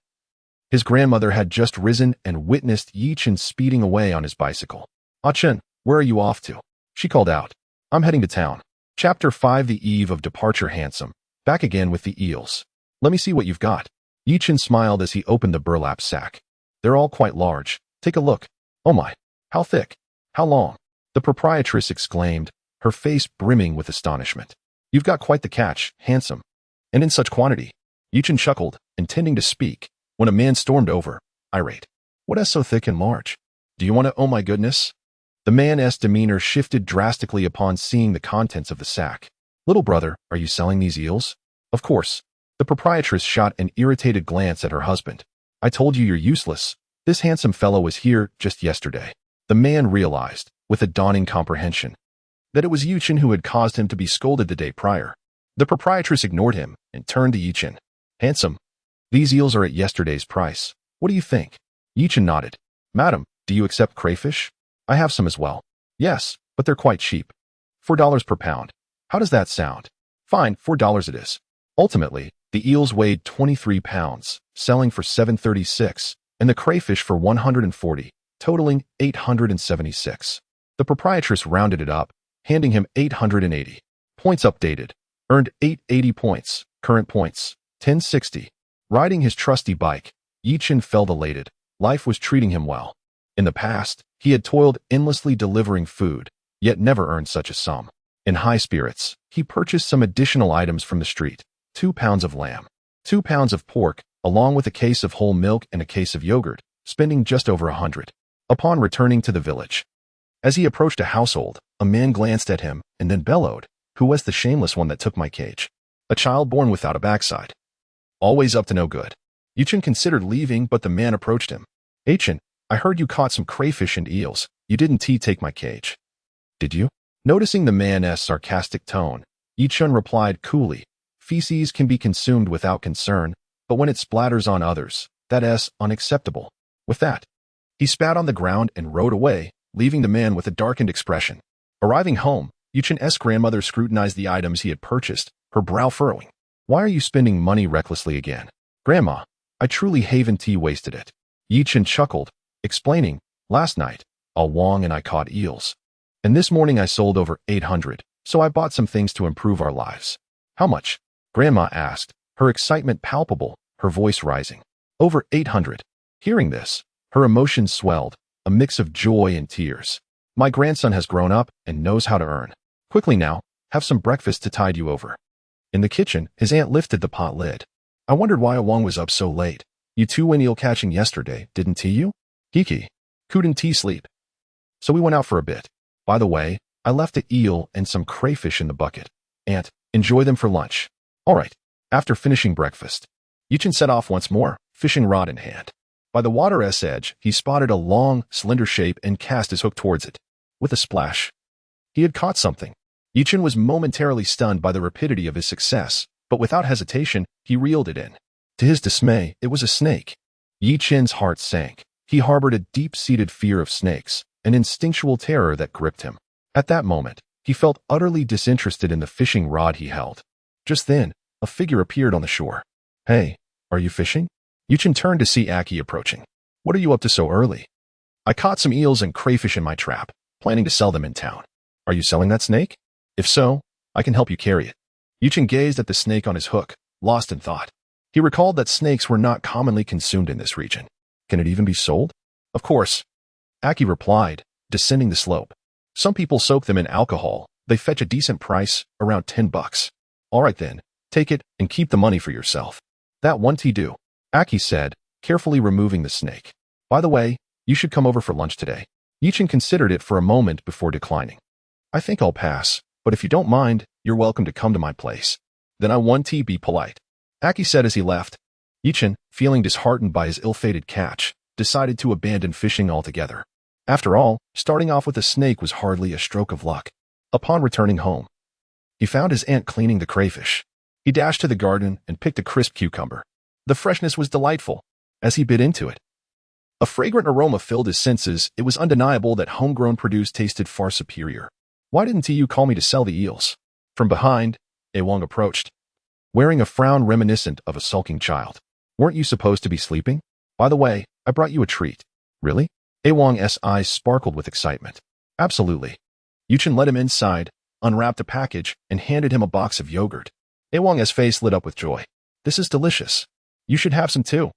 his grandmother had just risen and witnessed Yichen speeding away on his bicycle. Yichen, where are you off to? She called out. I'm heading to town. Chapter 5 The Eve of Departure. Handsome. Back again with the eels. Let me see what you've got. Yichen smiled as he opened the burlap sack. They're all quite large. Take a look. Oh my. How thick? How long? The proprietress exclaimed, her face brimming with astonishment. You've got quite the catch, handsome. And in such quantity. Yichen chuckled, intending to speak, when a man stormed over, irate. What is so thick and large? Do you want to? Oh my goodness? The man's demeanor shifted drastically upon seeing the contents of the sack. Little brother, are you selling these eels? Of course. The proprietress shot an irritated glance at her husband. I told you you're useless. This handsome fellow was here just yesterday. The man realized, with a dawning comprehension, that it was Yichen who had caused him to be scolded the day prior. The proprietress ignored him and turned to Yichen. Handsome, these eels are at yesterday's price. What do you think? Yichen nodded. Madam, do you accept crayfish? I have some as well. Yes, but they're quite cheap. $4 per pound. How does that sound? Fine, $4 it is. Ultimately, the eels weighed 23 pounds, selling for $7.36, and the crayfish for $140, totaling $876. The proprietress rounded it up, handing him $880. Points updated. Earned 880 points. Current points, 1060. Riding his trusty bike, Yichen felt elated. Life was treating him well. In the past, he had toiled endlessly delivering food, yet never earned such a sum. In high spirits, he purchased some additional items from the street. 2 pounds of lamb, 2 pounds of pork, along with a case of whole milk and a case of yogurt, spending just over 100. Upon returning to the village, as he approached a household, a man glanced at him and then bellowed, "Who was the shameless one that took my cage?" "A child born without a backside. Always up to no good." Yichen considered leaving, but the man approached him. "Yichen, I heard you caught some crayfish and eels. You didn't take my cage, did you?" Noticing the man's sarcastic tone, Yichen replied coolly, "Feces can be consumed without concern, but when it splatters on others, that's unacceptable." With that, he spat on the ground and rode away, leaving the man with a darkened expression. Arriving home, Yichen's grandmother scrutinized the items he had purchased, her brow furrowing. "Why are you spending money recklessly again?" "Grandma, I truly haven't wasted it." Yichen chuckled, explaining, "Last night, Wang and I caught eels. And this morning I sold over 800, so I bought some things to improve our lives." "How much?" Grandma asked, her excitement palpable, her voice rising. "Over 800. Hearing this, her emotions swelled, a mix of joy and tears. "My grandson has grown up and knows how to earn. Quickly now, have some breakfast to tide you over." In the kitchen, his aunt lifted the pot lid. "I wondered why Wang was up so late. You two went eel catching yesterday, didn't you?" "Kiki. Couldn't sleep. So we went out for a bit. By the way, I left an eel and some crayfish in the bucket. Aunt, enjoy them for lunch." "All right." After finishing breakfast, Yichen set off once more, fishing rod in hand. By the water's edge, he spotted a long, slender shape and cast his hook towards it. With a splash, he had caught something. Yichen was momentarily stunned by the rapidity of his success, but without hesitation, he reeled it in. To his dismay, it was a snake. Yichen's heart sank. He harbored a deep-seated fear of snakes, an instinctual terror that gripped him. At that moment, he felt utterly disinterested in the fishing rod he held. Just then, a figure appeared on the shore. "Hey, are you fishing?" Yichen turned to see Aki approaching. "What are you up to so early?" "I caught some eels and crayfish in my trap, planning to sell them in town." "Are you selling that snake? If so, I can help you carry it." Yichen gazed at the snake on his hook, lost in thought. He recalled that snakes were not commonly consumed in this region. "Can it even be sold?" "Of course," Aki replied, descending the slope. "Some people soak them in alcohol. They fetch a decent price, around $10. "All right then, take it and keep the money for yourself." "That won't do," Aki said, carefully removing the snake. "By the way, you should come over for lunch today." Yichen considered it for a moment before declining. "I think I'll pass, but if you don't mind, you're welcome to come to my place." "Then I won't be polite," Aki said as he left. Yichen, feeling disheartened by his ill-fated catch, decided to abandon fishing altogether. After all, starting off with a snake was hardly a stroke of luck. Upon returning home, he found his aunt cleaning the crayfish. He dashed to the garden and picked a crisp cucumber. The freshness was delightful. As he bit into it, a fragrant aroma filled his senses. It was undeniable that homegrown produce tasted far superior. "Why didn't you call me to sell the eels?" From behind, Wang approached, wearing a frown reminiscent of a sulking child. "Weren't you supposed to be sleeping? By the way, I brought you a treat." "Really?" Wang's eyes sparkled with excitement. "Absolutely." Yichen led him inside, unwrapped a package, and handed him a box of yogurt. Wang's face lit up with joy. "This is delicious. You should have some too."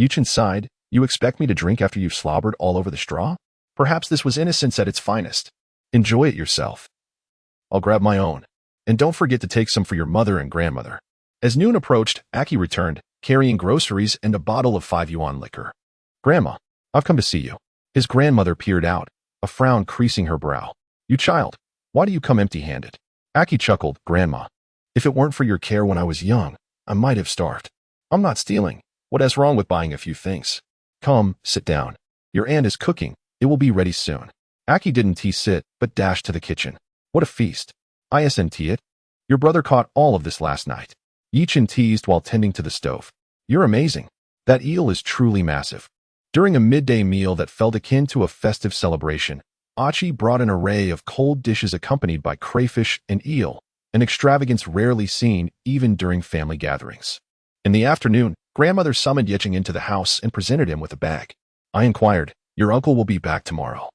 Yichen sighed. "You expect me to drink after you've slobbered all over the straw?" Perhaps this was innocence at its finest. "Enjoy it yourself. I'll grab my own. And don't forget to take some for your mother and grandmother." As noon approached, Aki returned, carrying groceries and a bottle of 5 yuan liquor. "Grandma, I've come to see you." His grandmother peered out, a frown creasing her brow. "You child, why do you come empty-handed?" Aki chuckled. "Grandma, if it weren't for your care when I was young, I might have starved." "I'm not stealing. What is wrong with buying a few things?" "Come, sit down. Your aunt is cooking. It will be ready soon." Aki didn't sit, but dashed to the kitchen. "What a feast. Isn't it? Your brother caught all of this last night." Yichen teased while tending to the stove. "You're amazing. That eel is truly massive." During a midday meal that felt akin to a festive celebration, Achi brought an array of cold dishes accompanied by crayfish and eel, an extravagance rarely seen even during family gatherings. In the afternoon, grandmother summoned Yichen into the house and presented him with a bag. "I inquired, your uncle will be back tomorrow.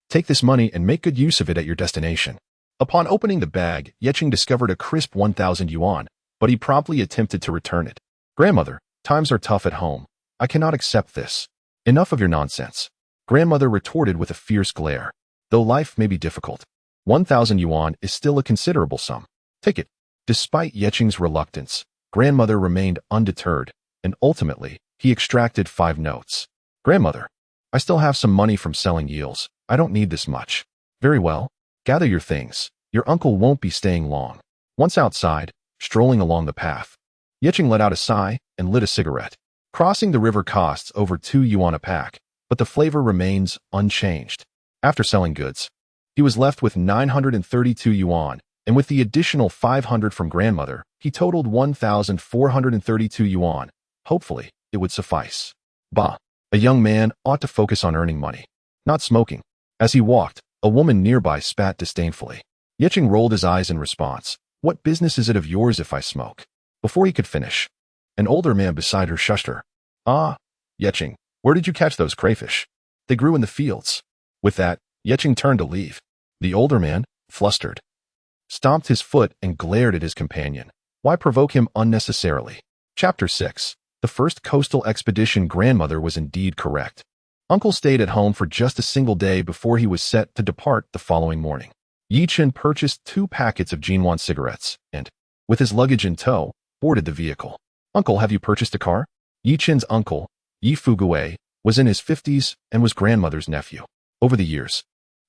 Take this money and make good use of it at your destination." Upon opening the bag, Yecheng discovered a crisp 1,000 yuan, but he promptly attempted to return it. Grandmother, times are tough at home. I cannot accept this. Enough of your nonsense. Grandmother retorted with a fierce glare. Though life may be difficult, 1,000 yuan is still a considerable sum. Take it. Despite Yecheng's reluctance, grandmother remained undeterred, and ultimately, he extracted 5 notes. Grandmother, I still have some money from selling eels. I don't need this much. Very well. Gather your things. Your uncle won't be staying long. Once outside, strolling along the path, Yecheng let out a sigh and lit a cigarette. Crossing the river costs over 2 yuan a pack, but the flavor remains unchanged. After selling goods, he was left with 932 yuan, and with the additional 500 from grandmother, he totaled 1,432 yuan. Hopefully, it would suffice. Bah, a young man ought to focus on earning money, not smoking. As he walked, a woman nearby spat disdainfully. Yecheng rolled his eyes in response. What business is it of yours if I smoke? Before he could finish, an older man beside her shushed her. Ah, Yecheng, where did you catch those crayfish? They grew in the fields. With that, Yecheng turned to leave. The older man, flustered, stomped his foot and glared at his companion. Why provoke him unnecessarily? Chapter 6. The first coastal expedition. Grandmother was indeed correct. Uncle stayed at home for just a single day before he was set to depart the following morning. Yichen purchased 2 packets of Jinwan cigarettes and, with his luggage in tow, boarded the vehicle. Uncle, have you purchased a car? Yichen's uncle, Yi Fuguwei, was in his 50s and was grandmother's nephew. Over the years,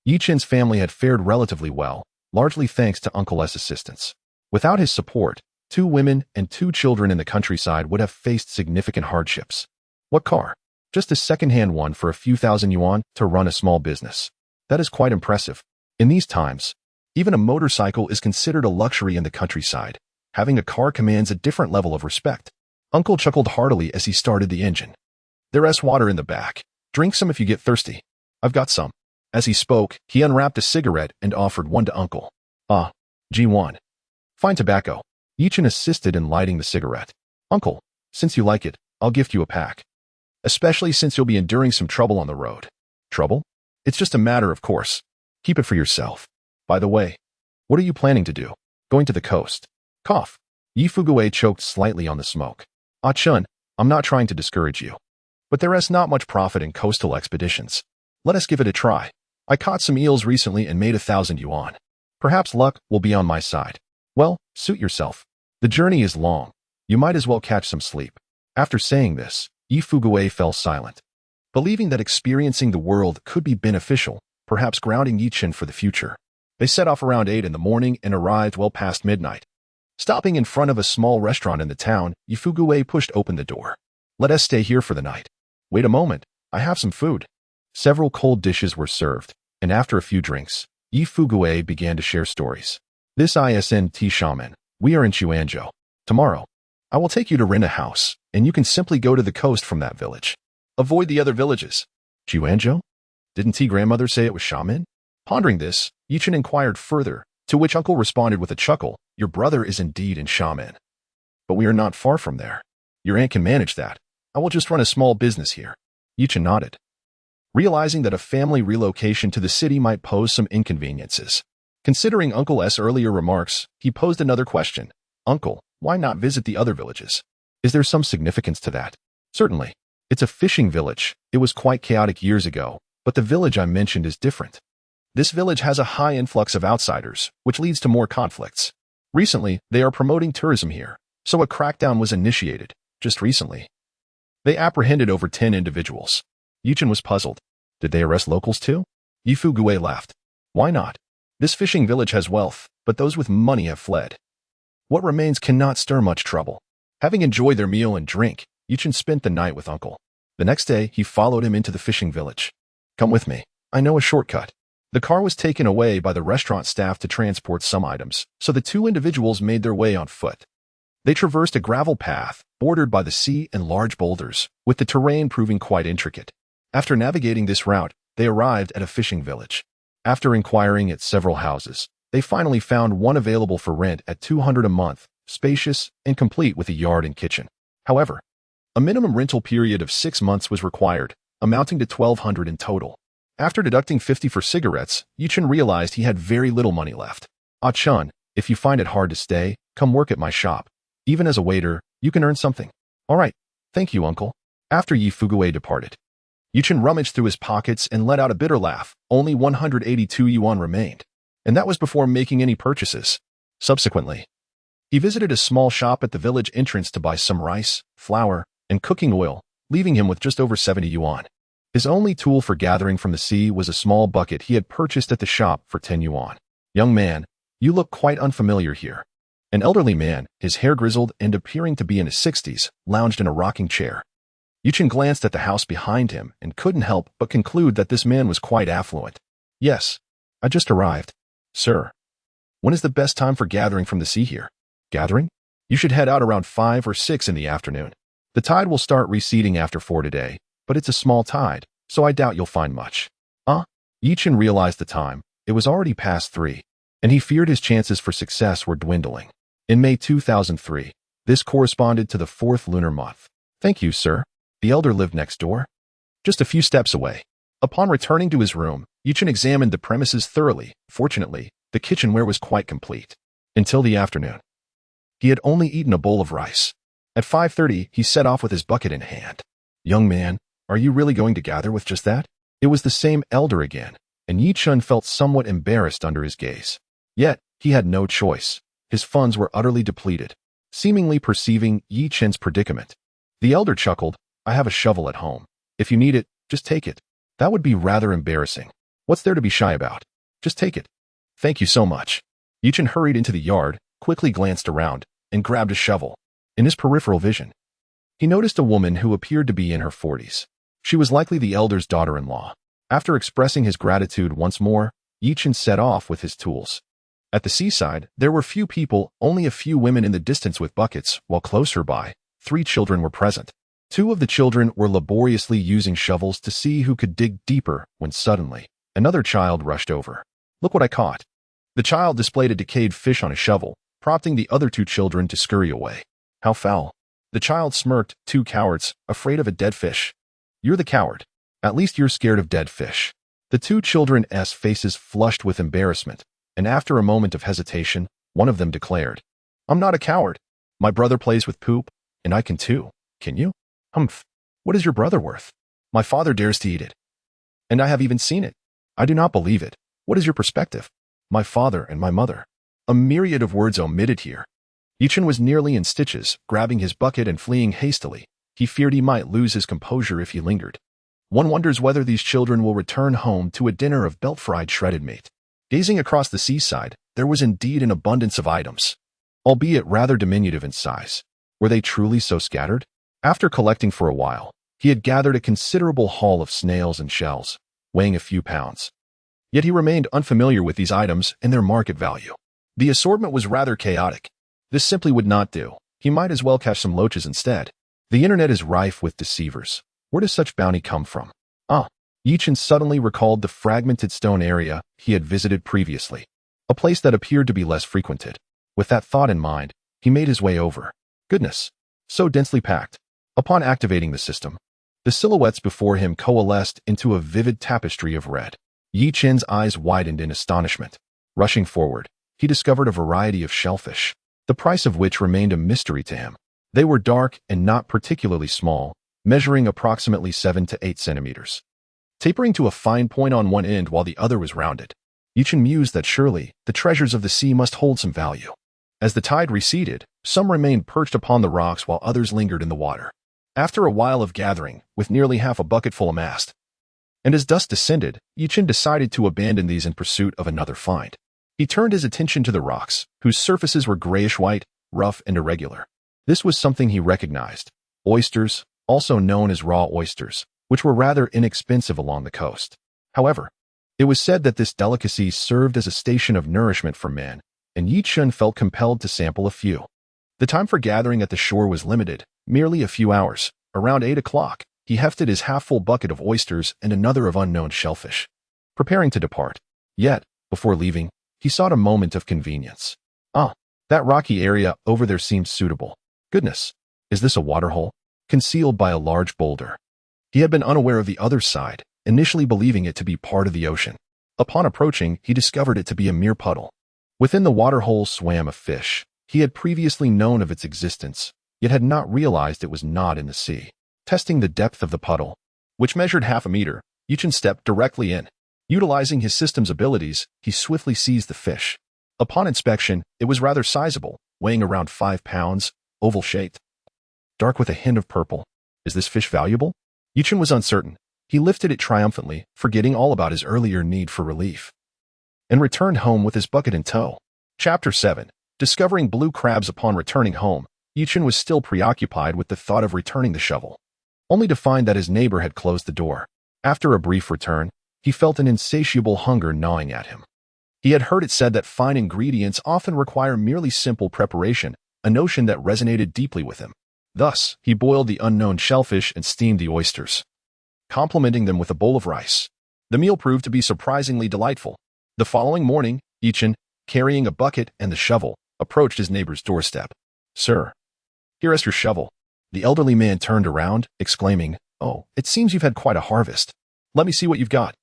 Yichen's family had fared relatively well, largely thanks to Uncle's assistance. Without his support, 2 women and 2 children in the countryside would have faced significant hardships. What car? Just a second-hand one for a few thousand yuan to run a small business. That is quite impressive. In these times, even a motorcycle is considered a luxury in the countryside. Having a car commands a different level of respect. Uncle chuckled heartily as he started the engine. There's water in the back. Drink some if you get thirsty. I've got some. As he spoke, he unwrapped a cigarette and offered one to Uncle. Ah, G1. Fine tobacco. Yichen assisted in lighting the cigarette. Uncle, since you like it, I'll gift you a pack. Especially since you'll be enduring some trouble on the road. Trouble? It's just a matter of course. Keep it for yourself. By the way, what are you planning to do? Going to the coast. Cough. Yi Fuguwei choked slightly on the smoke. Ah Chun, I'm not trying to discourage you. But there is not much profit in coastal expeditions. Let us give it a try. I caught some eels recently and made 1,000 yuan. Perhaps luck will be on my side. Well, suit yourself. The journey is long. You might as well catch some sleep. After saying this, Yi Fuguwei fell silent. Believing that experiencing the world could be beneficial, perhaps grounding Yichen for the future. They set off around 8 in the morning and arrived well past midnight. Stopping in front of a small restaurant in the town, Yi Fuguwei pushed open the door. Let us stay here for the night. Wait a moment, I have some food. Several cold dishes were served, and after a few drinks, Yi Fuguwei began to share stories. This isn't shaman. We are in Chuanzhou. Tomorrow, I will take you to rent a house, and you can simply go to the coast from that village. Avoid the other villages. Chuanzhou? Didn't grandmother say it was shaman? Pondering this, Yichen inquired further, to which Uncle responded with a chuckle, your brother is indeed in shaman. But we are not far from there. Your aunt can manage that. I will just run a small business here. Yichen nodded, realizing that a family relocation to the city might pose some inconveniences. Considering Uncle's earlier remarks, he posed another question. Uncle, why not visit the other villages? Is there some significance to that? Certainly. It's a fishing village. It was quite chaotic years ago, but the village I mentioned is different. This village has a high influx of outsiders, which leads to more conflicts. Recently, they are promoting tourism here, so a crackdown was initiated, just recently. They apprehended over 10 individuals. Yichen was puzzled. Did they arrest locals too? Yi Fuguwei laughed. Why not? This fishing village has wealth, but those with money have fled. What remains cannot stir much trouble. Having enjoyed their meal and drink, Yichen spent the night with Uncle. The next day, he followed him into the fishing village. Come with me. I know a shortcut. The car was taken away by the restaurant staff to transport some items, so the 2 individuals made their way on foot. They traversed a gravel path, bordered by the sea and large boulders, with the terrain proving quite intricate. After navigating this route, they arrived at a fishing village. After inquiring at several houses, they finally found one available for rent at 200 a month, spacious and complete with a yard and kitchen. However, a minimum rental period of 6 months was required, amounting to 1,200 in total. After deducting 50 for cigarettes, Yichen realized he had very little money left. "Ah Chun, if you find it hard to stay, come work at my shop. Even as a waiter, you can earn something." "All right, thank you, uncle." After Yi Fuguwei departed, Yichen rummaged through his pockets and let out a bitter laugh. Only 182 yuan remained, and that was before making any purchases. Subsequently, he visited a small shop at the village entrance to buy some rice, flour, and cooking oil, leaving him with just over 70 yuan. His only tool for gathering from the sea was a small bucket he had purchased at the shop for 10 yuan. "Young man, you look quite unfamiliar here." An elderly man, his hair grizzled and appearing to be in his 60s, lounged in a rocking chair. Yichen glanced at the house behind him and couldn't help but conclude that this man was quite affluent. "Yes, I just arrived. Sir, when is the best time for gathering from the sea here?" "Gathering? You should head out around 5 or 6 in the afternoon. The tide will start receding after 4 today, but it's a small tide, so I doubt you'll find much." Yichen realized the time. It was already past 3, and he feared his chances for success were dwindling. In May 2003, this corresponded to the 4th lunar month. "Thank you, sir." The elder lived next door, just a few steps away. Upon returning to his room, Yichen examined the premises thoroughly. Fortunately, the kitchenware was quite complete. Until the afternoon, he had only eaten a bowl of rice. At 5:30, he set off with his bucket in hand. "Young man, are you really going to gather with just that?" It was the same elder again, and Yichen felt somewhat embarrassed under his gaze. Yet, he had no choice. His funds were utterly depleted. Seemingly perceiving Yichen's predicament, the elder chuckled, "I have a shovel at home. If you need it, just take it." "That would be rather embarrassing. What's there to be shy about? Just take it." "Thank you so much." Yichen hurried into the yard, quickly glanced around, and grabbed a shovel. In his peripheral vision, he noticed a woman who appeared to be in her 40s. She was likely the elder's daughter-in-law. After expressing his gratitude once more, Yichen set off with his tools. At the seaside, there were few people, only a few women in the distance with buckets, while closer by, 3 children were present. 2 of the children were laboriously using shovels to see who could dig deeper when suddenly, another child rushed over. "Look what I caught." The child displayed a decayed fish on a shovel, prompting the other 2 children to scurry away. "How foul." The child smirked. 2 cowards, afraid of a dead fish. "You're the coward. At least you're scared of dead fish." The 2 children's faces flushed with embarrassment, and after a moment of hesitation, one of them declared, "I'm not a coward. My brother plays with poop, and I can too. Can you?" "Humph. What is your brother worth?" "My father dares to eat it. And I have even seen it." "I do not believe it. What is your perspective?" "My father and my mother." A myriad of words omitted here. Yichen was nearly in stitches, grabbing his bucket and fleeing hastily. He feared he might lose his composure if he lingered. One wonders whether these children will return home to a dinner of belt-fried shredded meat. Gazing across the seaside, there was indeed an abundance of items, albeit rather diminutive in size. Were they truly so scattered? After collecting for a while, he had gathered a considerable haul of snails and shells, weighing a few pounds. Yet he remained unfamiliar with these items and their market value. The assortment was rather chaotic. This simply would not do. He might as well catch some loaches instead. The internet is rife with deceivers. Where does such bounty come from? Yichen suddenly recalled the fragmented stone area he had visited previously, a place that appeared to be less frequented. With that thought in mind, he made his way over. Goodness, so densely packed. Upon activating the system, the silhouettes before him coalesced into a vivid tapestry of red. Yichen's eyes widened in astonishment. Rushing forward, he discovered a variety of shellfish, the price of which remained a mystery to him. They were dark and not particularly small, measuring approximately 7 to 8 centimeters, tapering to a fine point on one end while the other was rounded. Yichen mused that surely the treasures of the sea must hold some value. As the tide receded, some remained perched upon the rocks while others lingered in the water. After a while of gathering, with nearly half a bucketful amassed, and as dusk descended, Yichen decided to abandon these in pursuit of another find. He turned his attention to the rocks, whose surfaces were grayish-white, rough and irregular. This was something he recognized: oysters, also known as raw oysters, which were rather inexpensive along the coast. However, it was said that this delicacy served as a station of nourishment for men, and Yichen felt compelled to sample a few. The time for gathering at the shore was limited, merely a few hours. Around 8 o'clock, he hefted his half-full bucket of oysters and another of unknown shellfish, preparing to depart. Yet, before leaving, he sought a moment of convenience. That rocky area over there seemed suitable. Goodness, is this a waterhole? Concealed by a large boulder. He had been unaware of the other side, initially believing it to be part of the ocean. Upon approaching, he discovered it to be a mere puddle. Within the waterhole swam a fish. He had previously known of its existence, yet had not realized it was not in the sea. Testing the depth of the puddle, which measured half a meter, Yichen stepped directly in. Utilizing his system's abilities, he swiftly seized the fish. Upon inspection, it was rather sizable, weighing around 5 pounds, oval-shaped, dark with a hint of purple. Is this fish valuable? Yichen was uncertain. He lifted it triumphantly, forgetting all about his earlier need for relief, and returned home with his bucket in tow. Chapter 7. Discovering blue crabs. Upon returning home, Yichen was still preoccupied with the thought of returning the shovel, only to find that his neighbor had closed the door. After a brief return, he felt an insatiable hunger gnawing at him. He had heard it said that fine ingredients often require merely simple preparation, a notion that resonated deeply with him. Thus, he boiled the unknown shellfish and steamed the oysters, complementing them with a bowl of rice. The meal proved to be surprisingly delightful. The following morning, Yichen, carrying a bucket and the shovel, approached his neighbor's doorstep. "Sir, here is your shovel." The elderly man turned around, exclaiming, "Oh, it seems you've had quite a harvest. Let me see what you've got."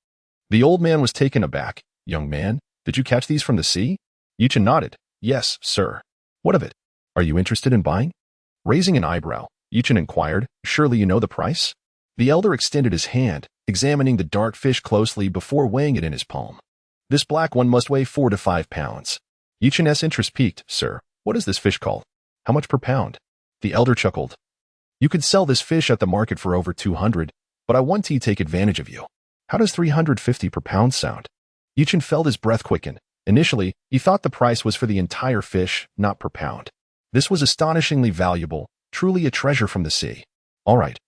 The old man was taken aback. "Young man, did you catch these from the sea?" Yichen nodded. "Yes, sir." "What of it? Are you interested in buying?" Raising an eyebrow, Yichen inquired, "Surely you know the price?" The elder extended his hand, examining the dark fish closely before weighing it in his palm. "This black one must weigh 4 to 5 pounds. Yichen's interest piqued. "Sir, what is this fish called? How much per pound?" The elder chuckled. "You could sell this fish at the market for over 200, but I want to take advantage of you. How does 350 per pound sound?" Yichen felt his breath quicken. Initially, he thought the price was for the entire fish, not per pound. This was astonishingly valuable, truly a treasure from the sea. "All right.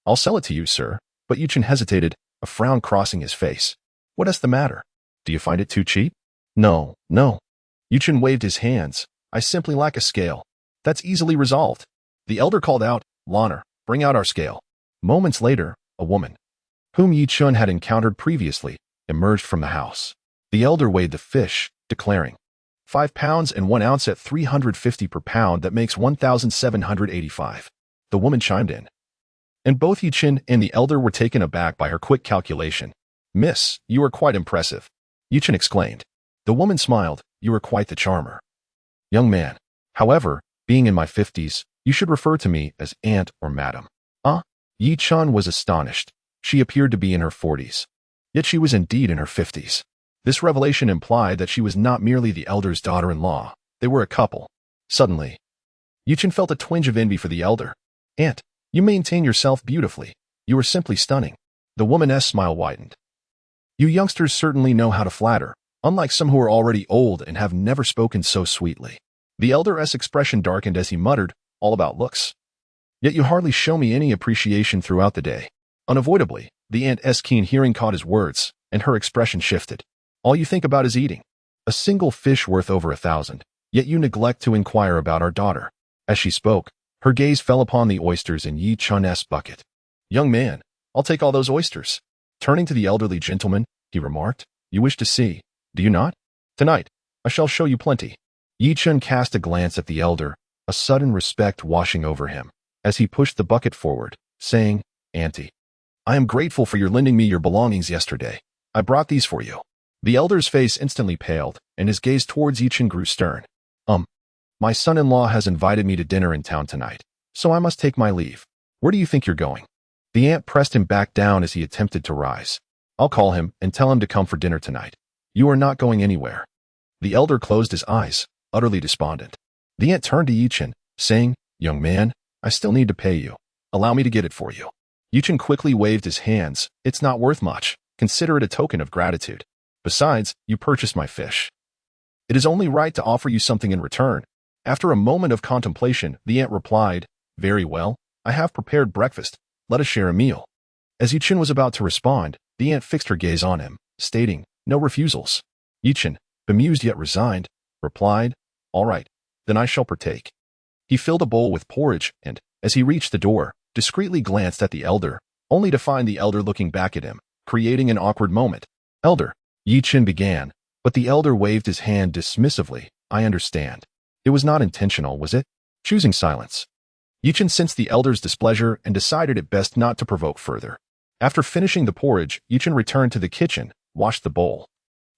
I'll sell it to you, sir." But Yichen hesitated, a frown crossing his face. "What is the matter? Do you find it too cheap?" No. Yichen waved his hands. "I simply lack a scale." "That's easily resolved." The elder called out, "Lanner, bring out our scale." Moments later, a woman, whom Yichen had encountered previously, emerged from the house. The elder weighed the fish, declaring, 5 pounds and 1 ounce at 350 per pound. That makes 1,785. The woman chimed in, and both Yichen and the elder were taken aback by her quick calculation. "Miss, you are quite impressive," Yichen exclaimed. The woman smiled. "You are quite the charmer, young man. However, being in my 50s, you should refer to me as aunt or madam." Yichen was astonished. She appeared to be in her 40s. Yet she was indeed in her 50s. This revelation implied that she was not merely the elder's daughter-in-law. They were a couple. Suddenly, Yichen felt a twinge of envy for the elder. "Aunt, you maintain yourself beautifully. You are simply stunning." The woman's smile widened. "You youngsters certainly know how to flatter, unlike some who are already old and have never spoken so sweetly." The elder's expression darkened as he muttered, "All about looks. Yet you hardly show me any appreciation throughout the day." Unavoidably, the aunt's keen hearing caught his words, and her expression shifted. "All you think about is eating. A single fish worth over 1,000, yet you neglect to inquire about our daughter." As she spoke, her gaze fell upon the oysters in Yichen's bucket. "Young man, I'll take all those oysters." Turning to the elderly gentleman, he remarked, "You wish to see, do you not? Tonight, I shall show you plenty." Yichen cast a glance at the elder, a sudden respect washing over him, as he pushed the bucket forward, saying, "Auntie, I am grateful for your lending me your belongings yesterday. I brought these for you." The elder's face instantly paled, and his gaze towards Yichen grew stern. My son-in-law has invited me to dinner in town tonight, so I must take my leave. Where do you think you're going?" The aunt pressed him back down as he attempted to rise. "I'll call him and tell him to come for dinner tonight. You are not going anywhere." The elder closed his eyes, utterly despondent. The aunt turned to Yichen, saying, "Young man, I still need to pay you. Allow me to get it for you." Yichen quickly waved his hands. "It's not worth much. Consider it a token of gratitude. Besides, you purchased my fish. It is only right to offer you something in return." After a moment of contemplation, the aunt replied, "Very well, I have prepared breakfast. Let us share a meal." As Yichen was about to respond, the aunt fixed her gaze on him, stating, "No refusals." Yichen, bemused yet resigned, replied, "All right, then I shall partake." He filled a bowl with porridge and, as he reached the door, discreetly glanced at the elder, only to find the elder looking back at him, creating an awkward moment. "Elder," Yichen began, but the elder waved his hand dismissively. "I understand. It was not intentional, was it?" Choosing silence, Yichen sensed the elder's displeasure and decided it best not to provoke further. After finishing the porridge, Yichen returned to the kitchen, washed the bowl,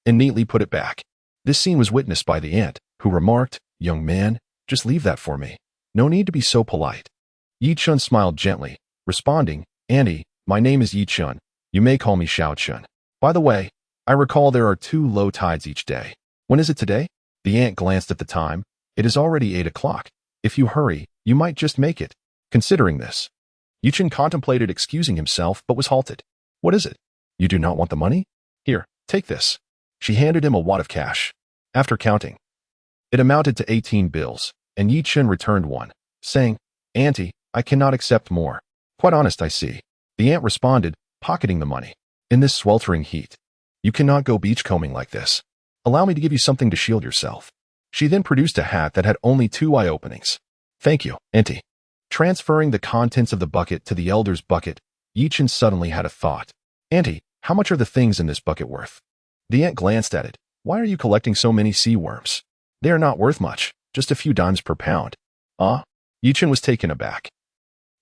and neatly put it back. This scene was witnessed by the ant, who remarked, "Young man, just leave that for me. No need to be so polite." Yi Chun smiled gently, responding, "Auntie, my name is Yi Chun. You may call me Xiao Chun. By the way, I recall there are 2 low tides each day. When is it today?" The ant glanced at the time. "It is already 8 o'clock. If you hurry, you might just make it." Considering this, Yi Chun contemplated excusing himself but was halted. "What is it? You do not want the money? Here, take this." She handed him a wad of cash. After counting, it amounted to 18 bills, and Yi Chun returned one, saying, "Auntie, I cannot accept more. Quite honest, I see." The ant responded, pocketing the money. "In this sweltering heat, you cannot go beachcombing like this. Allow me to give you something to shield yourself." She then produced a hat that had only 2 eye openings. "Thank you, Auntie." Transferring the contents of the bucket to the elder's bucket, Yi Chun suddenly had a thought. "Auntie, how much are the things in this bucket worth?" The ant glanced at it. "Why are you collecting so many sea worms? They are not worth much, just a few dimes per pound." "Ah?" Yi Chun was taken aback,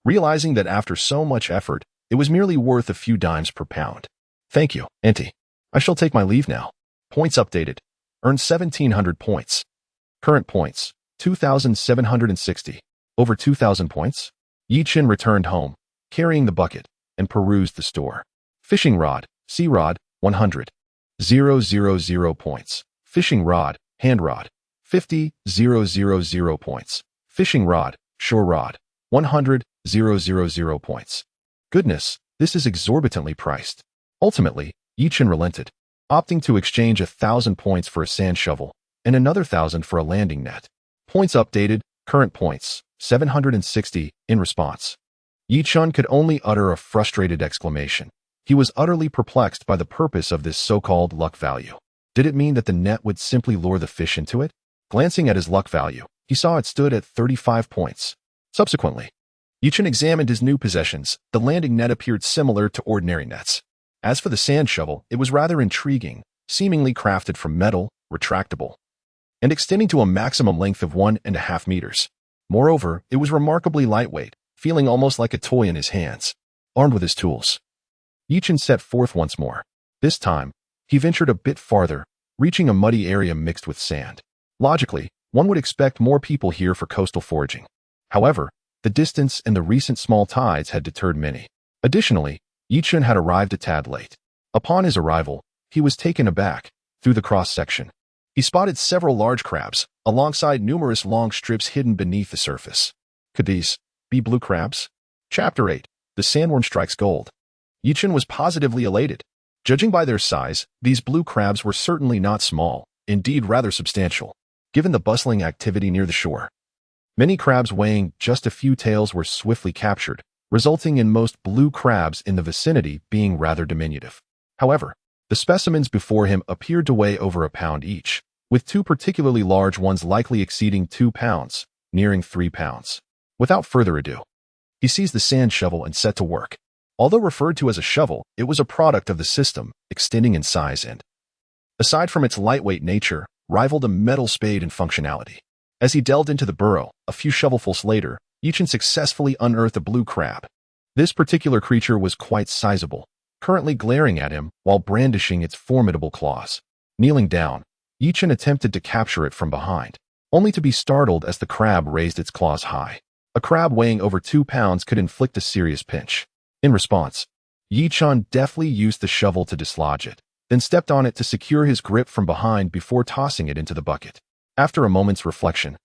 realizing that after so much effort, it was merely worth a few dimes per pound. "Thank you, Auntie. I shall take my leave now." Points updated. Earned 1,700 points. Current points, 2,760. Over 2,000 points? Yi Chun returned home, carrying the bucket, and perused the store. Fishing rod, sea rod, 100. 000 points. Fishing rod, hand rod, 50. 000 points. Fishing rod, shore rod, 100. 000 points. Goodness, this is exorbitantly priced. Ultimately, Yi Chun relented, opting to exchange 1,000 points for a sand shovel and another 1,000 for a landing net. Points updated, current points, 760. In response, Yi Chun could only utter a frustrated exclamation. He was utterly perplexed by the purpose of this so-called luck value. Did it mean that the net would simply lure the fish into it? Glancing at his luck value, he saw it stood at 35 points. Subsequently, Yi Chun examined his new possessions. The landing net appeared similar to ordinary nets. As for the sand shovel, it was rather intriguing, seemingly crafted from metal, retractable, and extending to a maximum length of 1.5 meters. Moreover, it was remarkably lightweight, feeling almost like a toy in his hands. Armed with his tools, Yi Chun set forth once more. This time, he ventured a bit farther, reaching a muddy area mixed with sand. Logically, one would expect more people here for coastal foraging. However, the distance and the recent small tides had deterred many. Additionally, Yi Chun had arrived a tad late. Upon his arrival, he was taken aback. Through the cross-section, he spotted several large crabs, alongside numerous long strips hidden beneath the surface. Could these be blue crabs? Chapter 8. The Sandworm Strikes Gold. Yi Chun was positively elated. Judging by their size, these blue crabs were certainly not small, indeed rather substantial, given the bustling activity near the shore. Many crabs weighing just a few taels were swiftly captured, resulting in most blue crabs in the vicinity being rather diminutive. However, the specimens before him appeared to weigh over a pound each, with 2 particularly large ones likely exceeding 2 pounds, nearing 3 pounds. Without further ado, he seized the sand shovel and set to work. Although referred to as a shovel, it was a product of the system, extending in size and, aside from its lightweight nature, rivaled a metal spade in functionality. As he delved into the burrow, a few shovelfuls later, Yi Chun successfully unearthed a blue crab. This particular creature was quite sizable, currently glaring at him while brandishing its formidable claws. Kneeling down, Yi Chun attempted to capture it from behind, only to be startled as the crab raised its claws high. A crab weighing over 2 pounds could inflict a serious pinch. In response, Yi Chun deftly used the shovel to dislodge it, then stepped on it to secure his grip from behind before tossing it into the bucket. After a moment's reflection,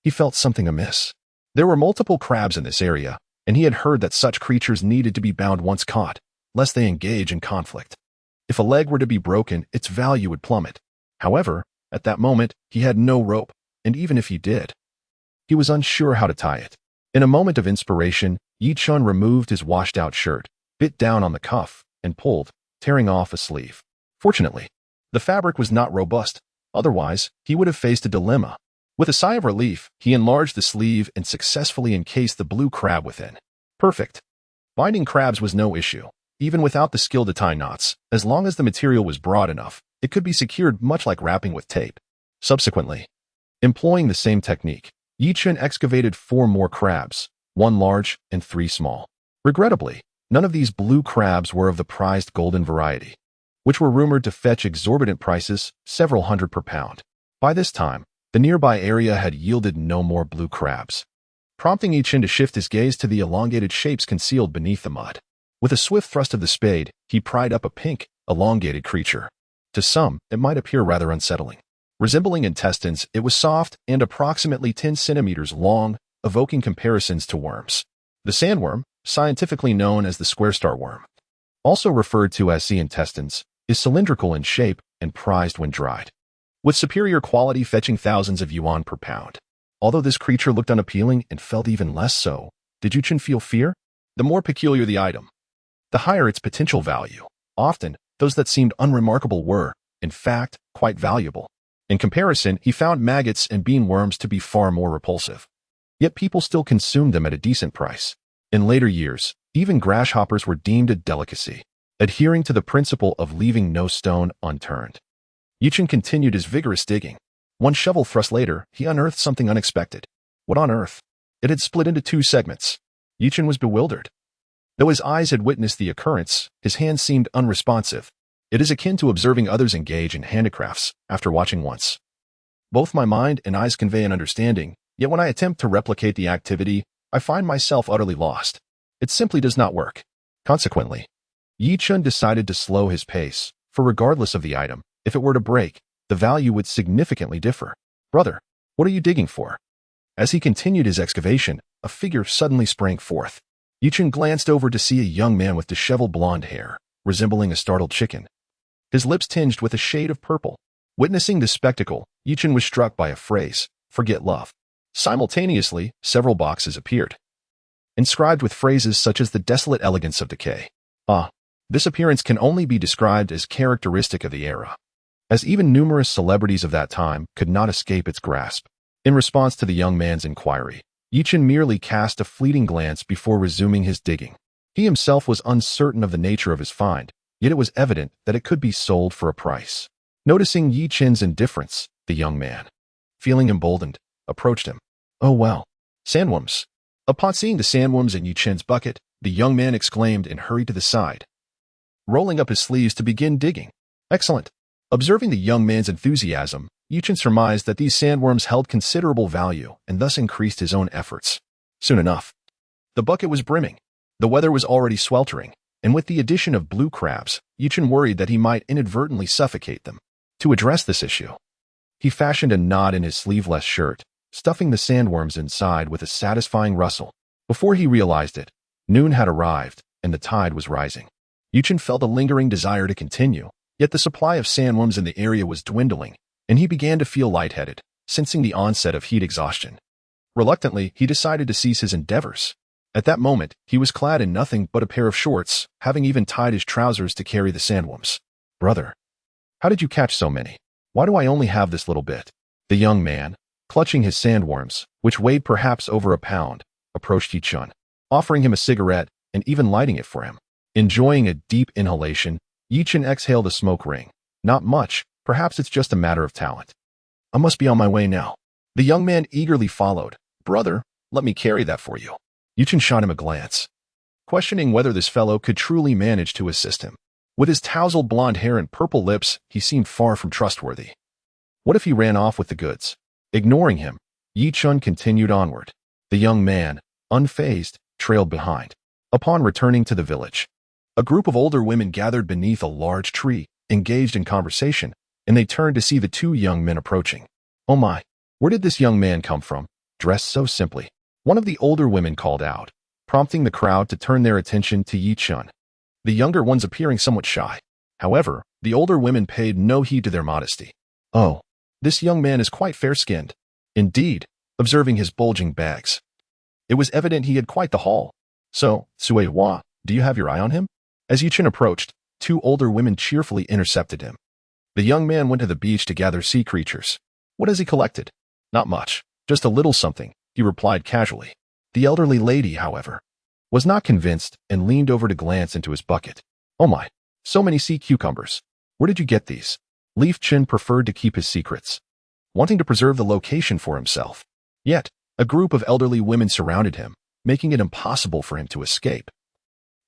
he felt something amiss. There were multiple crabs in this area, and he had heard that such creatures needed to be bound once caught, lest they engage in conflict. If a leg were to be broken, its value would plummet. However, at that moment, he had no rope, and even if he did, he was unsure how to tie it. In a moment of inspiration, Yi Chun removed his washed-out shirt, bit down on the cuff, and pulled, tearing off a sleeve. Fortunately, the fabric was not robust. Otherwise, he would have faced a dilemma. With a sigh of relief, he enlarged the sleeve and successfully encased the blue crab within. Perfect. Binding crabs was no issue, even without the skill to tie knots. As long as the material was broad enough, it could be secured much like wrapping with tape. Subsequently, employing the same technique, Yi Chun excavated 4 more crabs, 1 large and 3 small. Regrettably, none of these blue crabs were of the prized golden variety, which were rumored to fetch exorbitant prices, several hundred per pound. By this time, the nearby area had yielded no more blue crabs, prompting Yichin to shift his gaze to the elongated shapes concealed beneath the mud. With a swift thrust of the spade, he pried up a pink, elongated creature. To some, it might appear rather unsettling. Resembling intestines, it was soft and approximately 10 centimeters long, evoking comparisons to worms. The sandworm, scientifically known as the square star worm, also referred to as sea intestines, is cylindrical in shape and prized when dried, with superior quality fetching thousands of yuan per pound. Although this creature looked unappealing and felt even less so, did Yichin feel fear? The more peculiar the item, the higher its potential value. Often, those that seemed unremarkable were, in fact, quite valuable. In comparison, he found maggots and bean worms to be far more repulsive. Yet people still consumed them at a decent price. In later years, even grasshoppers were deemed a delicacy, adhering to the principle of leaving no stone unturned. Yichin continued his vigorous digging. One shovel thrust later, he unearthed something unexpected. What on earth? It had split into 2 segments. Yichin was bewildered. Though his eyes had witnessed the occurrence, his hands seemed unresponsive. It is akin to observing others engage in handicrafts after watching once. Both my mind and eyes convey an understanding, yet when I attempt to replicate the activity, I find myself utterly lost. It simply does not work. Consequently, Yichin decided to slow his pace, for regardless of the item, if it were to break, the value would significantly differ. Brother, what are you digging for? As he continued his excavation, a figure suddenly sprang forth. Yichin glanced over to see a young man with disheveled blonde hair, resembling a startled chicken, his lips tinged with a shade of purple. Witnessing this spectacle, Yichin was struck by a phrase, "Forget love." Simultaneously, several boxes appeared, inscribed with phrases such as "the desolate elegance of decay." This appearance can only be described as characteristic of the era, as even numerous celebrities of that time could not escape its grasp. In response to the young man's inquiry, Yichin merely cast a fleeting glance before resuming his digging. He himself was uncertain of the nature of his find, yet it was evident that it could be sold for a price. Noticing Yichin's indifference, the young man, feeling emboldened, approached him. "Oh well, sandworms." Upon seeing the sandworms in Yichin's bucket, the young man exclaimed and hurried to the side, rolling up his sleeves to begin digging. Excellent. Observing the young man's enthusiasm, Yichin surmised that these sandworms held considerable value and thus increased his own efforts. Soon enough, the bucket was brimming. The weather was already sweltering, and with the addition of blue crabs, Yichin worried that he might inadvertently suffocate them. To address this issue, he fashioned a knot in his sleeveless shirt, stuffing the sandworms inside with a satisfying rustle. Before he realized it, noon had arrived, and the tide was rising. Yichin felt a lingering desire to continue, yet the supply of sandworms in the area was dwindling, and he began to feel lightheaded, sensing the onset of heat exhaustion. Reluctantly, he decided to cease his endeavors. At that moment, he was clad in nothing but a pair of shorts, having even tied his trousers to carry the sandworms. "Brother, how did you catch so many? Why do I only have this little bit?" The young man, clutching his sandworms, which weighed perhaps over a pound, approached Yichin, offering him a cigarette and even lighting it for him. Enjoying a deep inhalation, Yichin exhaled a smoke ring. "Not much, perhaps it's just a matter of talent. I must be on my way now." The young man eagerly followed. "Brother, let me carry that for you." Yichin shot him a glance, questioning whether this fellow could truly manage to assist him. With his tousled blonde hair and purple lips, he seemed far from trustworthy. What if he ran off with the goods? Ignoring him, Yichin continued onward. The young man, unfazed, trailed behind. Upon returning to the village, a group of older women gathered beneath a large tree, engaged in conversation, and they turned to see the 2 young men approaching. "Oh my, where did this young man come from, dressed so simply?" One of the older women called out, prompting the crowd to turn their attention to Yichin, the younger ones appearing somewhat shy. However, the older women paid no heed to their modesty. "Oh, this young man is quite fair-skinned." Indeed, observing his bulging bags, it was evident he had quite the haul. "So, Sui Hua, do you have your eye on him?" As Yichin approached, 2 older women cheerfully intercepted him. The young man went to the beach to gather sea creatures. "What has he collected?" "Not much, just a little something," he replied casually. The elderly lady, however, was not convinced and leaned over to glance into his bucket. "Oh my, so many sea cucumbers. Where did you get these?" Leaf Chin preferred to keep his secrets, wanting to preserve the location for himself. Yet, a group of elderly women surrounded him, making it impossible for him to escape.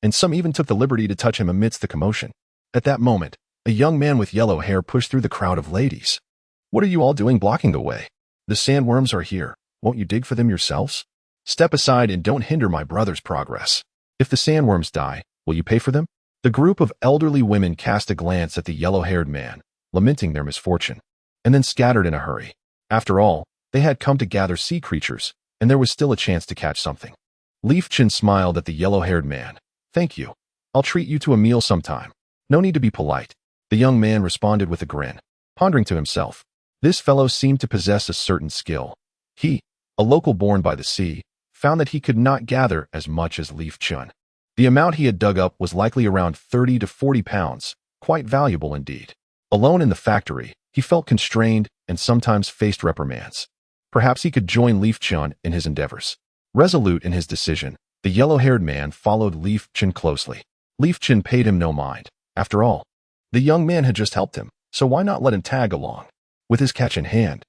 And some even took the liberty to touch him amidst the commotion. At that moment, a young man with yellow hair pushed through the crowd of ladies. What are you all doing blocking the way? The sandworms are here. Won't you dig for them yourselves? Step aside and don't hinder my brother's progress. If the sandworms die, will you pay for them? The group of elderly women cast a glance at the yellow-haired man, lamenting their misfortune, and then scattered in a hurry. After all, they had come to gather sea creatures, and there was still a chance to catch something. Leaf Chin smiled at the yellow-haired man. Thank you. I'll treat you to a meal sometime. No need to be polite. The young man responded with a grin, pondering to himself. This fellow seemed to possess a certain skill. He, a local born by the sea, found that he could not gather as much as Leaf Chun. The amount he had dug up was likely around 30 to 40 pounds, quite valuable indeed. Alone in the factory, he felt constrained and sometimes faced reprimands. Perhaps he could join Leaf Chun in his endeavors. Resolute in his decision, the yellow-haired man followed Leaf Chin closely. Leaf Chin paid him no mind. After all, the young man had just helped him, so why not let him tag along? With his catch in hand,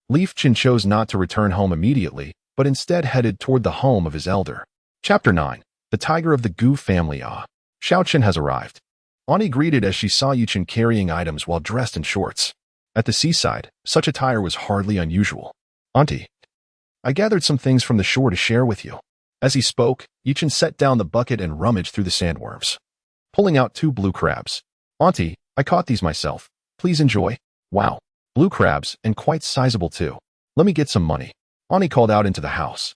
Leaf Chin chose not to return home immediately, but instead headed toward the home of his elder. Chapter 9. The Tiger of the Gu Family. Xiao Chen has arrived. Ani greeted as she saw Yu Chen carrying items while dressed in shorts. At the seaside, such attire was hardly unusual. Auntie, I gathered some things from the shore to share with you. As he spoke, Yu Chen set down the bucket and rummaged through the sandworms, pulling out 2 blue crabs. Auntie, I caught these myself. Please enjoy. Wow. Blue crabs, and quite sizable too. Let me get some money. Ani called out into the house.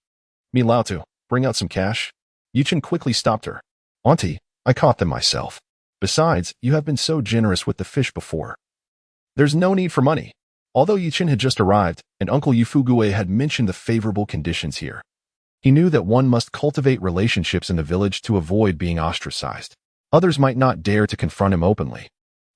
Me Lao Tu, bring out some cash. Yu Chen quickly stopped her. Auntie, I caught them myself. Besides, you have been so generous with the fish before. There's no need for money. Although Yu Chen had just arrived, and Uncle Yufugue had mentioned the favorable conditions here, he knew that one must cultivate relationships in the village to avoid being ostracized. Others might not dare to confront him openly.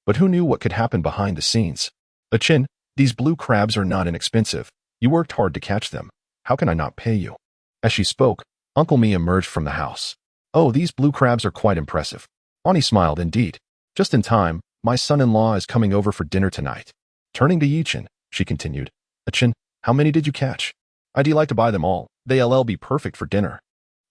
But who knew what could happen behind the scenes? Chin, these blue crabs are not inexpensive. You worked hard to catch them. How can I not pay you? As she spoke, Uncle Mi emerged from the house. Oh, these blue crabs are quite impressive. Ani smiled indeed. Just in time, my son-in-law is coming over for dinner tonight. Turning to Yi-Chin, she continued. Chin, how many did you catch? I'd like to buy them all. They'll be perfect for dinner.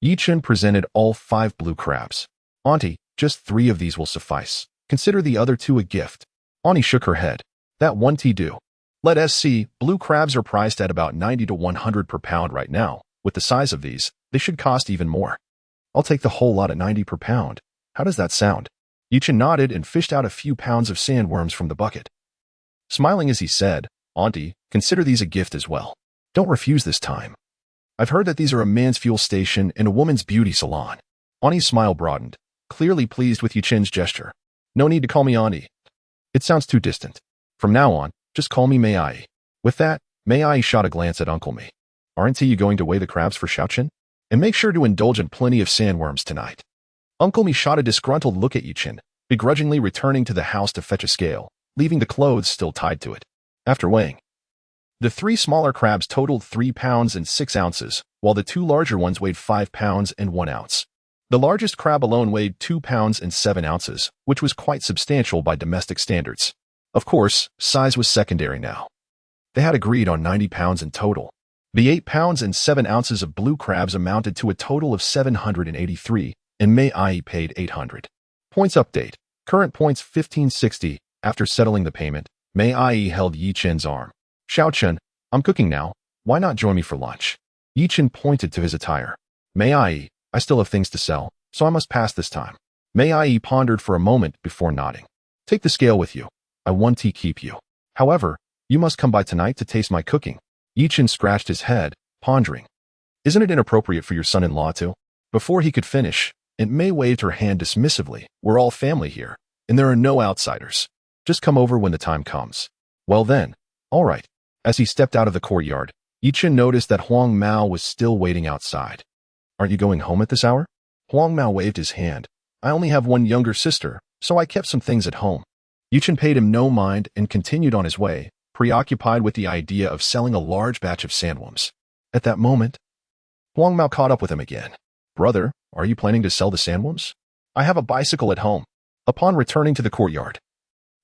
Yi-Chin presented all 5 blue crabs. Auntie, just 3 of these will suffice. Consider the other 2 a gift. Ani shook her head. That won't do. Let us see, blue crabs are priced at about 90 to 100 per pound right now. With the size of these, they should cost even more. I'll take the whole lot at 90 per pound. How does that sound? Yi-Chin nodded and fished out a few pounds of sandworms from the bucket. Smiling as he said, Auntie, consider these a gift as well. Don't refuse this time. I've heard that these are a man's fuel station and a woman's beauty salon. Ani's smile broadened, clearly pleased with Yi-Chin's gesture. No need to call me Ani. It sounds too distant. From now on, just call me Mei Ai. With that, Mei Ai shot a glance at Uncle Mi. Aren't you going to weigh the crabs for Xiao Chen? And make sure to indulge in plenty of sandworms tonight. Uncle Mi shot a disgruntled look at Yi-Chin, begrudgingly returning to the house to fetch a scale, leaving the clothes still tied to it. After weighing, the 3 smaller crabs totaled 3 pounds and 6 ounces, while the 2 larger ones weighed 5 pounds and 1 ounce. The largest crab alone weighed 2 pounds and 7 ounces, which was quite substantial by domestic standards. Of course, size was secondary now. They had agreed on 90 pounds in total. The 8 pounds and 7 ounces of blue crabs amounted to a total of 783, and Mei Ai paid 800. Points update. Current points 1560. After settling the payment, Mei Ai held Yi-Chin's arm. Xiao Chen, I'm cooking now. Why not join me for lunch? Yi-Chin pointed to his attire. Mei Ai, I still have things to sell, so I must pass this time. Mei Ai pondered for a moment before nodding. Take the scale with you. I want to keep you. However, you must come by tonight to taste my cooking. Yi-Chin scratched his head, pondering. Isn't it inappropriate for your son-in-law to? Before he could finish, Aunt May waved her hand dismissively. We're all family here, and there are no outsiders. Just come over when the time comes. Well then, all right. As he stepped out of the courtyard, Yi-Chin noticed that Huang Mao was still waiting outside. Aren't you going home at this hour? Huang Mao waved his hand. I only have one younger sister, so I kept some things at home. Yi-Chin paid him no mind and continued on his way, preoccupied with the idea of selling a large batch of sandworms. At that moment, Huang Mao caught up with him again. Brother, are you planning to sell the sandworms? I have a bicycle at home. Upon returning to the courtyard,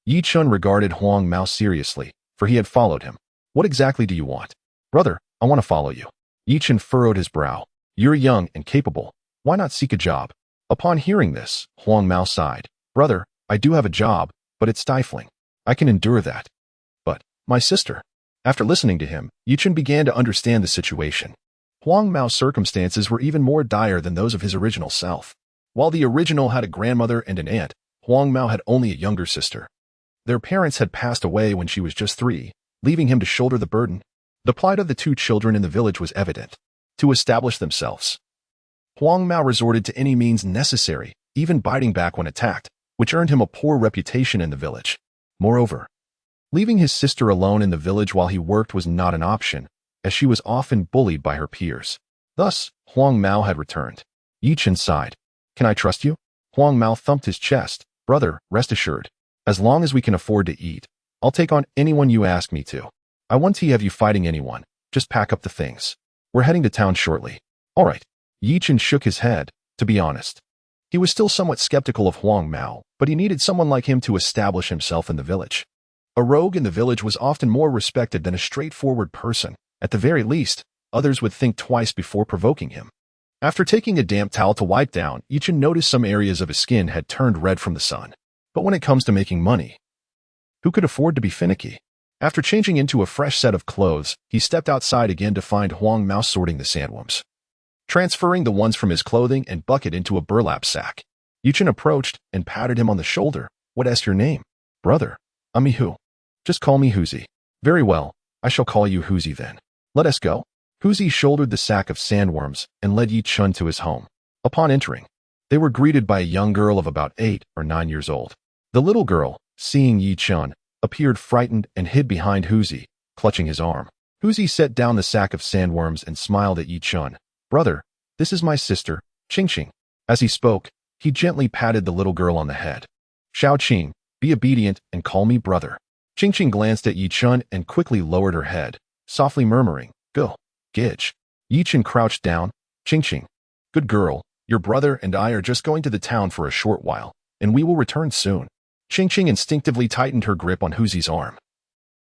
Yi-Chun regarded Huang Mao seriously, for he had followed him. What exactly do you want? Brother, I want to follow you. Yi-Chun furrowed his brow. You're young and capable. Why not seek a job? Upon hearing this, Huang Mao sighed. Brother, I do have a job, but it's stifling. I can endure that. But My sister. After listening to him, Yichen began to understand the situation. Huang Mao's circumstances were even more dire than those of his original self. While the original had a grandmother and an aunt, Huang Mao had only a younger sister. Their parents had passed away when she was just 3, leaving him to shoulder the burden. The plight of the 2 children in the village was evident. To establish themselves, Huang Mao resorted to any means necessary, even biting back when attacked, which earned him a poor reputation in the village. Moreover, leaving his sister alone in the village while he worked was not an option, as she was often bullied by her peers. Thus, Huang Mao had returned. Yichen sighed. Can I trust you? Huang Mao thumped his chest. Brother, rest assured. As long as we can afford to eat, I'll take on anyone you ask me to. I won't have you fighting anyone. Just pack up the things. We're heading to town shortly. All right. Yichen shook his head, to be honest. He was still somewhat skeptical of Huang Mao, but he needed someone like him to establish himself in the village. A rogue in the village was often more respected than a straightforward person. At the very least, others would think twice before provoking him. After taking a damp towel to wipe down, Yichen noticed some areas of his skin had turned red from the sun. But when it comes to making money, who could afford to be finicky? After changing into a fresh set of clothes, he stepped outside again to find Huang Mao sorting the sandworms, transferring the ones from his clothing and bucket into a burlap sack. Yichen approached and patted him on the shoulder. What's your name? Brother. Amihu. Just call me Huzi. Very well, I shall call you Huzi then. Let us go. Huzi shouldered the sack of sandworms and led Yichen to his home. Upon entering, they were greeted by a young girl of about 8 or 9 years old. The little girl, seeing Yichen, appeared frightened and hid behind Huzi, clutching his arm. Huzi set down the sack of sandworms and smiled at Yichen. Brother, this is my sister, Qingqing. As he spoke, he gently patted the little girl on the head. Xiao Qing, be obedient and call me brother. Qingqing glanced at Yichen and quickly lowered her head, softly murmuring, Go, Gidge. Yichen crouched down. Qingqing. Good girl, your brother and I are just going to the town for a short while, and we will return soon. Qingqing instinctively tightened her grip on Huzi's arm,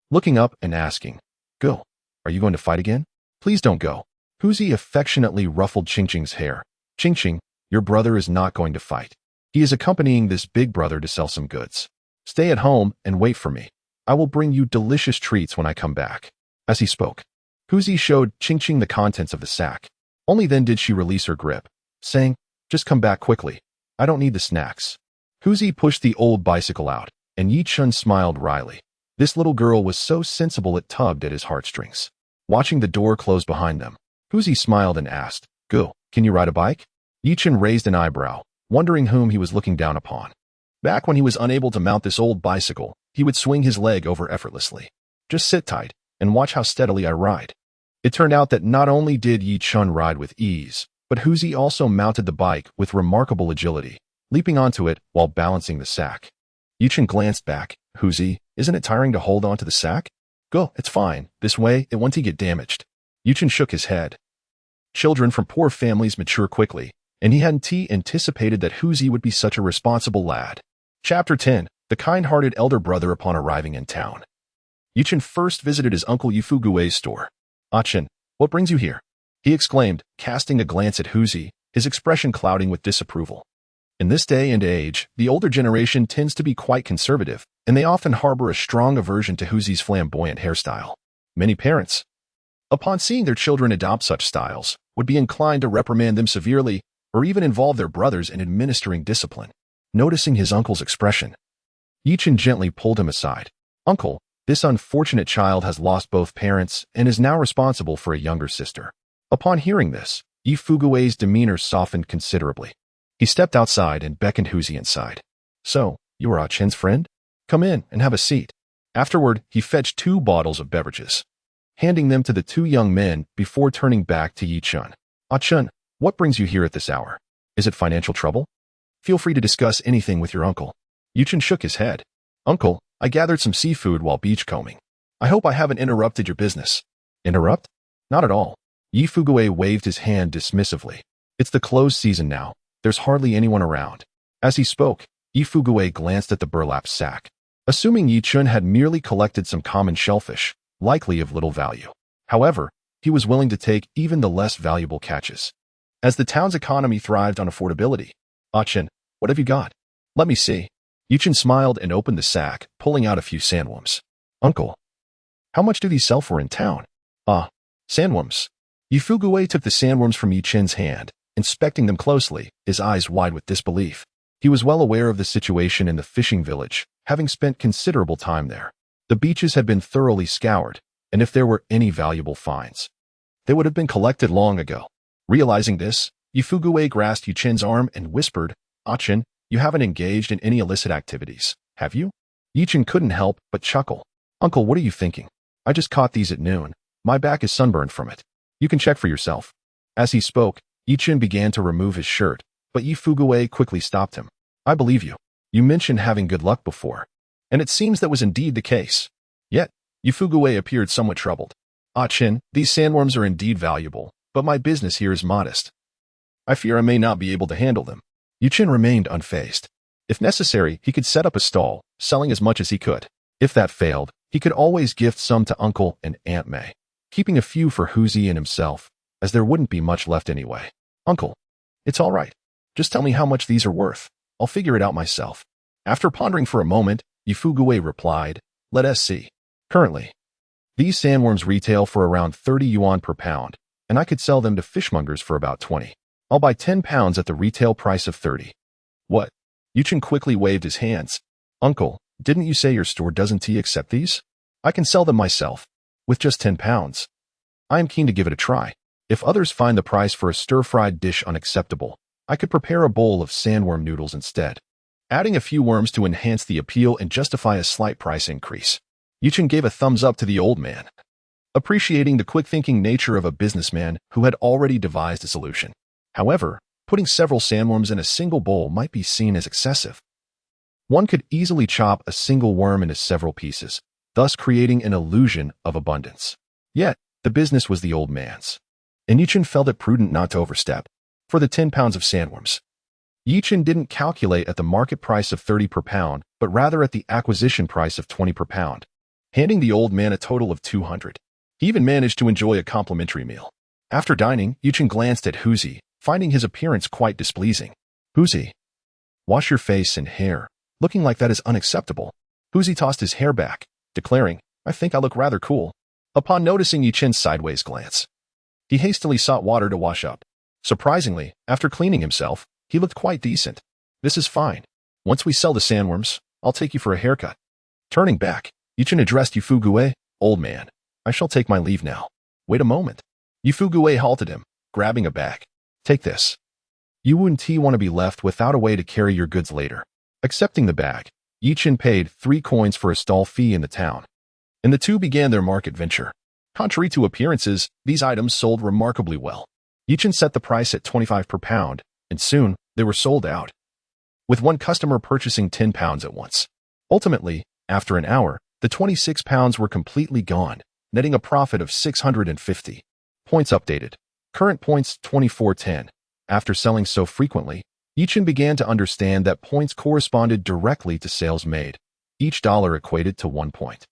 looking up and asking, Go, are you going to fight again? Please don't go. Huzi affectionately ruffled Qingqing's hair. Qingqing, your brother is not going to fight. He is accompanying this big brother to sell some goods. Stay at home and wait for me. I will bring you delicious treats when I come back. As he spoke, Huzi showed Qingqing the contents of the sack. Only then did she release her grip, saying, Just come back quickly. I don't need the snacks. Huzi pushed the old bicycle out, and Yichen smiled wryly. This little girl was so sensible it tugged at his heartstrings. Watching the door close behind them, Huzi smiled and asked, Go, can you ride a bike? Yichen raised an eyebrow, wondering whom he was looking down upon. Back when he was unable to mount this old bicycle, he would swing his leg over effortlessly. Just sit tight and watch how steadily I ride. It turned out that not only did Yichen ride with ease, but Huzi also mounted the bike with remarkable agility, leaping onto it while balancing the sack. Yichen glanced back. Huzi, isn't it tiring to hold onto the sack? Go, it's fine. This way, it won't get damaged. Yichen shook his head. Children from poor families mature quickly, and he hadn't anticipated that Huzi would be such a responsible lad. Chapter 10. The kind-hearted elder brother upon arriving in town. Yichen first visited his uncle Yifugui's store. Chen, what brings you here? He exclaimed, casting a glance at Huzi, his expression clouding with disapproval. In this day and age, the older generation tends to be quite conservative, and they often harbor a strong aversion to Huzi's flamboyant hairstyle. Many parents, upon seeing their children adopt such styles, would be inclined to reprimand them severely or even involve their brothers in administering discipline. Noticing his uncle's expression, Yichen gently pulled him aside. Uncle, this unfortunate child has lost both parents and is now responsible for a younger sister. Upon hearing this, Yifugui's demeanor softened considerably. He stepped outside and beckoned Huzi inside. So, you are Chen's friend? Come in and have a seat. Afterward, he fetched 2 bottles of beverages, handing them to the 2 young men before turning back to Yichen. Chen, what brings you here at this hour? Is it financial trouble? Feel free to discuss anything with your uncle. Yichen shook his head. Uncle, I gathered some seafood while beachcombing. I hope I haven't interrupted your business. Interrupt? Not at all. Yifugui waved his hand dismissively. It's the close season now. There's hardly anyone around. As he spoke, Yifugui glanced at the burlap sack, assuming Yichen had merely collected some common shellfish, likely of little value. However, he was willing to take even the less valuable catches, as the town's economy thrived on affordability. Chen, what have you got? Let me see. Yichen smiled and opened the sack, pulling out a few sandworms. Uncle, How much do these sell for in town? Ah, sandworms. Yifugue took the sandworms from Yi-Chen's hand, inspecting them closely, his eyes wide with disbelief. He was well aware of the situation in the fishing village, having spent considerable time there. The beaches had been thoroughly scoured, and if there were any valuable finds, they would have been collected long ago. Realizing this, Yifugue grasped Yi-Chen's arm and whispered, "Ah-Chen, you haven't engaged in any illicit activities, have you?" Yi-Chen couldn't help but chuckle. "Uncle, what are you thinking? I just caught these at noon. My back is sunburned from it. You can check for yourself." As he spoke, Yi-Chen began to remove his shirt, but Yifugue quickly stopped him. "I believe you. You mentioned having good luck before, and it seems that was indeed the case." Yet, Yifugue appeared somewhat troubled. "Ah-Chen, these sandworms are indeed valuable, but my business here is modest. I fear I may not be able to handle them." Yi-Chen remained unfazed. If necessary, he could set up a stall, selling as much as he could. If that failed, he could always gift some to Uncle and Aunt May, keeping a few for Huzi and himself, as there wouldn't be much left anyway. "Uncle, it's all right. Just tell me how much these are worth. I'll figure it out myself." After pondering for a moment, Yifugue replied, "Let us see. Currently, these sandworms retail for around 30 yuan per pound, and I could sell them to fishmongers for about 20. I'll buy 10 pounds at the retail price of 30. "What?" Yi-Chen quickly waved his hands. "Uncle, didn't you say your store doesn't accept these? I can sell them myself, with just 10 pounds. I am keen to give it a try. If others find the price for a stir-fried dish unacceptable, I could prepare a bowl of sandworm noodles instead, adding a few worms to enhance the appeal and justify a slight price increase." Yi-Chen gave a thumbs up to the old man, appreciating the quick-thinking nature of a businessman who had already devised a solution. However, putting several sandworms in a single bowl might be seen as excessive. One could easily chop a single worm into several pieces, thus creating an illusion of abundance. Yet, the business was the old man's, and Yi-Chen felt it prudent not to overstep. For the 10 pounds of sandworms, Yi-Chen didn't calculate at the market price of 30 per pound, but rather at the acquisition price of 20 per pound, handing the old man a total of 200. He even managed to enjoy a complimentary meal. After dining, Yi-Chen glanced at Huzi, finding his appearance quite displeasing. "Huzi, wash your face and hair. Looking like that is unacceptable." Huzi tossed his hair back, declaring, "I think I look rather cool." Upon noticing Yi-Chen's sideways glance, he hastily sought water to wash up. Surprisingly, after cleaning himself, he looked quite decent. "This is fine. Once we sell the sandworms, I'll take you for a haircut." Turning back, Yi-Chen addressed Yifugue, "Old man, I shall take my leave now." "Wait a moment." Yifugue halted him, grabbing a bag. "Take this. You wouldn't want to be left without a way to carry your goods later." Accepting the bag, Yi-Chen paid 3 coins for a stall fee in the town, and the two began their market venture. Contrary to appearances, these items sold remarkably well. Yi-Chen set the price at 25 per pound, and soon they were sold out, with one customer purchasing 10 pounds at once. Ultimately, after an hour, the 26 pounds were completely gone, netting a profit of 650. Points updated. Current points 2410. After selling so frequently, Yi-Chen began to understand that points corresponded directly to sales made. Each dollar equated to 1 point.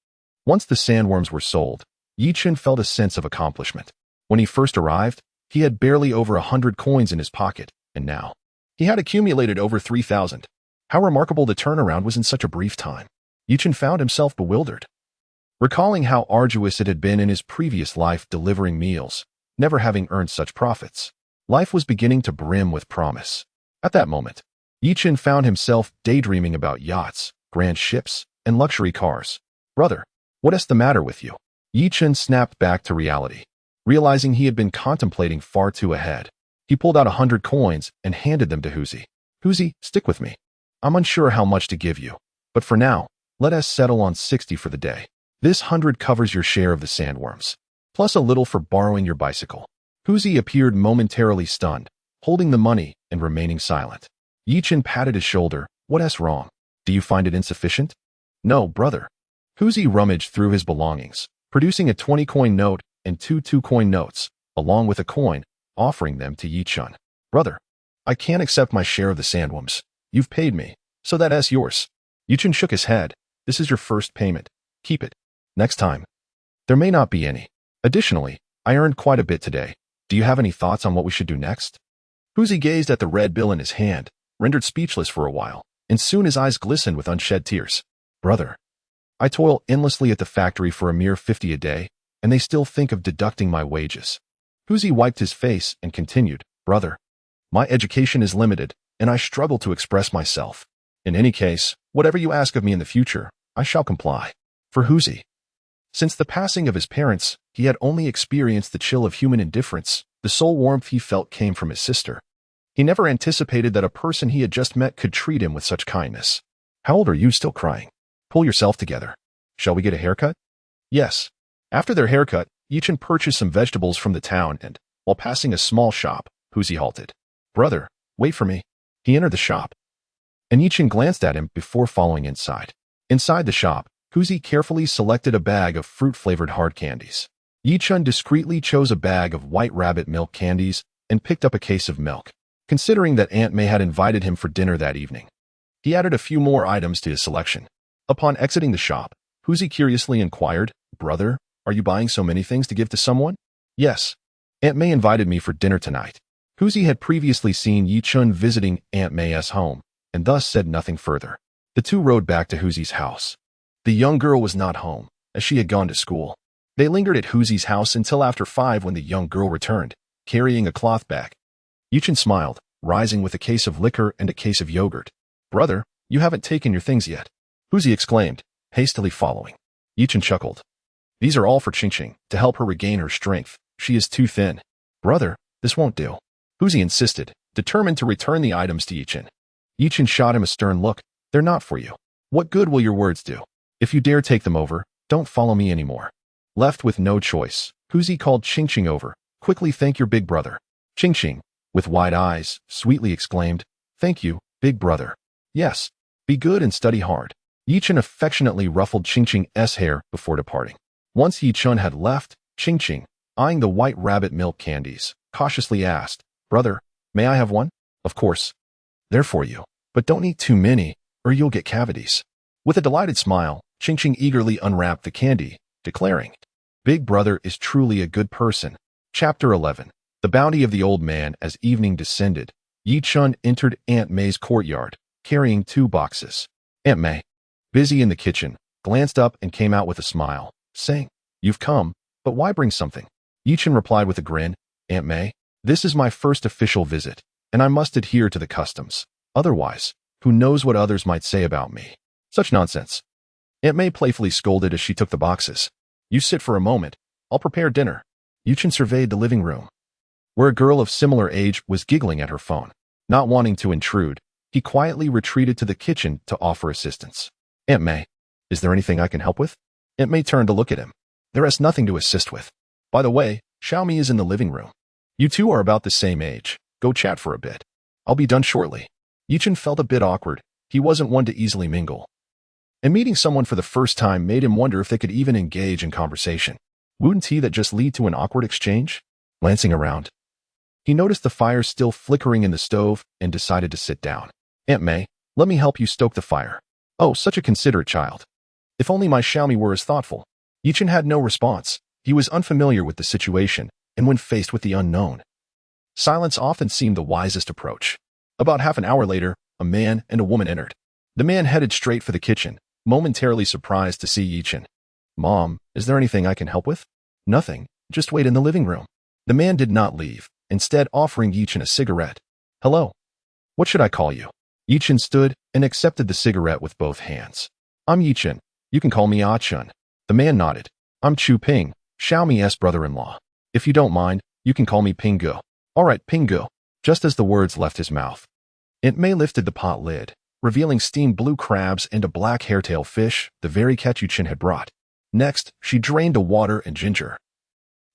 Once the sandworms were sold, Yi-Chen felt a sense of accomplishment. When he first arrived, he had barely over 100 coins in his pocket, and now he had accumulated over 3,000. How remarkable the turnaround was in such a brief time. Yi-Chen found himself bewildered, recalling how arduous it had been in his previous life delivering meals, never having earned such profits. Life was beginning to brim with promise. At that moment, Yi-Chen found himself daydreaming about yachts, grand ships, and luxury cars. "Brother, what is the matter with you?" Yi-Chen snapped back to reality, realizing he had been contemplating far too ahead. He pulled out 100 coins and handed them to Huzi. "Huzi, stick with me. I'm unsure how much to give you, but for now, let us settle on 60 for the day. This 100 covers your share of the sandworms, plus a little for borrowing your bicycle." Huzi appeared momentarily stunned, holding the money and remaining silent. Yi-Chen patted his shoulder. "What's wrong? Do you find it insufficient?" "No, brother." Huzi rummaged through his belongings, producing a 20-coin note and 2 2-coin notes, along with a coin, offering them to Yi-Chen. "Brother, I can't accept my share of the sandworms. You've paid me, so that's yours." Yi-Chen shook his head. "This is your first payment. Keep it. Next time, there may not be any. Additionally, I earned quite a bit today. Do you have any thoughts on what we should do next?" Huzi gazed at the red bill in his hand, rendered speechless for a while, and soon his eyes glistened with unshed tears. "Brother, I toil endlessly at the factory for a mere 50 a day, and they still think of deducting my wages. Huzi wiped his face and continued, Brother, my education is limited, and I struggle to express myself. In any case, whatever you ask of me in the future, I shall comply. For Huzi, since the passing of his parents, he had only experienced the chill of human indifference. The sole warmth he felt came from his sister. He never anticipated that a person he had just met could treat him with such kindness. How old are you, still crying? Pull yourself together. Shall we get a haircut? Yes. After their haircut, Yichin purchased some vegetables from the town and, while passing a small shop, Huzi halted. Brother, wait for me. He entered the shop, and Yichin glanced at him before following inside. Inside the shop, Huzi carefully selected a bag of fruit-flavored hard candies. Yichin discreetly chose a bag of white rabbit milk candies and picked up a case of milk. Considering that Aunt May had invited him for dinner that evening, he added a few more items to his selection. Upon exiting the shop, Huzi curiously inquired, Brother, are you buying so many things to give to someone? Yes. Aunt May invited me for dinner tonight. Huzi had previously seen Yichin visiting Aunt May's home, and thus said nothing further. The two rode back to Huzi's house. The young girl was not home, as she had gone to school. They lingered at Huzi's house until after 5 when the young girl returned, carrying a cloth bag. Yichin smiled, rising with a case of liquor and a case of yogurt. Brother, you haven't taken your things yet, Huzi exclaimed, hastily following. Yichin chuckled. These are all for Qingqing, to help her regain her strength. She is too thin. Brother, this won't do, Huzi insisted, determined to return the items to Yichin. Yichin shot him a stern look. They're not for you. What good will your words do? If you dare take them over, don't follow me anymore. Left with no choice, Huzi called Qingqing over. Quickly thank your big brother. Qingqing, with wide eyes, sweetly exclaimed, Thank you, big brother. Yes. Be good and study hard. Yichin affectionately ruffled Qingqing's hair before departing. Once Yichin had left, Qingqing, eyeing the white rabbit milk candies, cautiously asked, Brother, may I have one? Of course. They're for you. But don't eat too many, or you'll get cavities. With a delighted smile, Qingqing eagerly unwrapped the candy, declaring, Big brother is truly a good person. Chapter 11. The Bounty of the Old Man. As evening descended, Yichin entered Aunt May's courtyard, carrying 2 boxes. Aunt May, busy in the kitchen, glanced up and came out with a smile, saying, You've come, but why bring something? Yichin replied with a grin, Aunt May, this is my first official visit, and I must adhere to the customs. Otherwise, who knows what others might say about me? Such nonsense. Aunt May playfully scolded as she took the boxes. You sit for a moment. I'll prepare dinner. Yichin surveyed the living room, where a girl of similar age was giggling at her phone. Not wanting to intrude, he quietly retreated to the kitchen to offer assistance. Aunt May, is there anything I can help with? Aunt May turned to look at him. There is nothing to assist with. By the way, Xiaomi is in the living room. You two are about the same age. Go chat for a bit. I'll be done shortly. Yichin felt a bit awkward. He wasn't one to easily mingle, and meeting someone for the first time made him wonder if they could even engage in conversation. Wouldn't that just lead to an awkward exchange? Glancing around, he noticed the fire still flickering in the stove and decided to sit down. Aunt May, let me help you stoke the fire. Oh, such a considerate child. If only my Xiaomi were as thoughtful. Yichin had no response. He was unfamiliar with the situation, and when faced with the unknown, silence often seemed the wisest approach. About half an hour later, a man and a woman entered. The man headed straight for the kitchen, momentarily surprised to see Yichin. Mom, is there anything I can help with? Nothing, just wait in the living room. The man did not leave, instead offering Yichin a cigarette. Hello. What should I call you? Yichin stood and accepted the cigarette with both hands. I'm Yichin. You can call me Ah-chun. The man nodded. I'm Chu Ping, Xiaomi's brother-in-law. If you don't mind, you can call me Pingu. All right, Pingu. Just as the words left his mouth, Aunt May lifted the pot lid, revealing steamed blue crabs and a black hairtail fish, the very catch Yichin had brought. Next, she drained the water and ginger,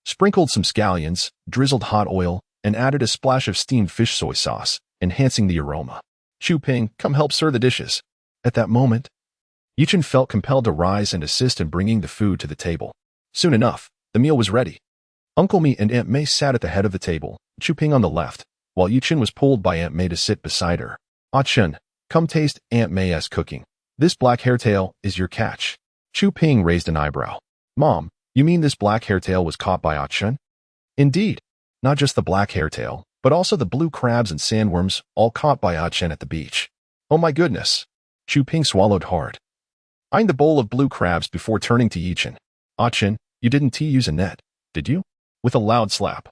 sprinkled some scallions, drizzled hot oil, and added a splash of steamed fish soy sauce, enhancing the aroma. Chu Ping, come help serve the dishes. At that moment, Yichin felt compelled to rise and assist in bringing the food to the table. Soon enough, the meal was ready. Uncle Me and Aunt May sat at the head of the table, Chu Ping on the left, while Yichin was pulled by Aunt May to sit beside her. Ah-chun, come taste Aunt May's cooking. This black hairtail is your catch. Chu Ping raised an eyebrow. Mom, you mean this black hairtail was caught by Ah-chun? Indeed. Not just the black hairtail, but also the blue crabs and sandworms, all caught by Ah-chun at the beach. Oh my goodness. Chu Ping swallowed hard. eyeing the bowl of blue crabs before turning to Yichin. Ah-chin, you didn't use a net, did you? With a loud slap.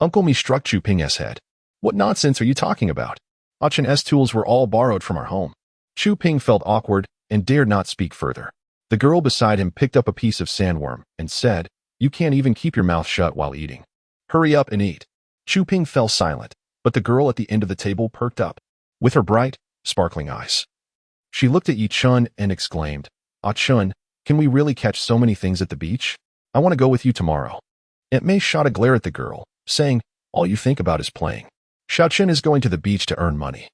Uncle Mi struck Chu Ping's head. What nonsense are you talking about? Ah-chin's tools were all borrowed from our home. Chu Ping felt awkward and dared not speak further. The girl beside him picked up a piece of sandworm and said, you can't even keep your mouth shut while eating. Hurry up and eat. Chu Ping fell silent, but the girl at the end of the table perked up, with her bright, sparkling eyes. She looked at Yi-chun and exclaimed, Ah-chun, can we really catch so many things at the beach? I want to go with you tomorrow. Aunt May shot a glare at the girl, saying, all you think about is playing. Xiaoqin is going to the beach to earn money.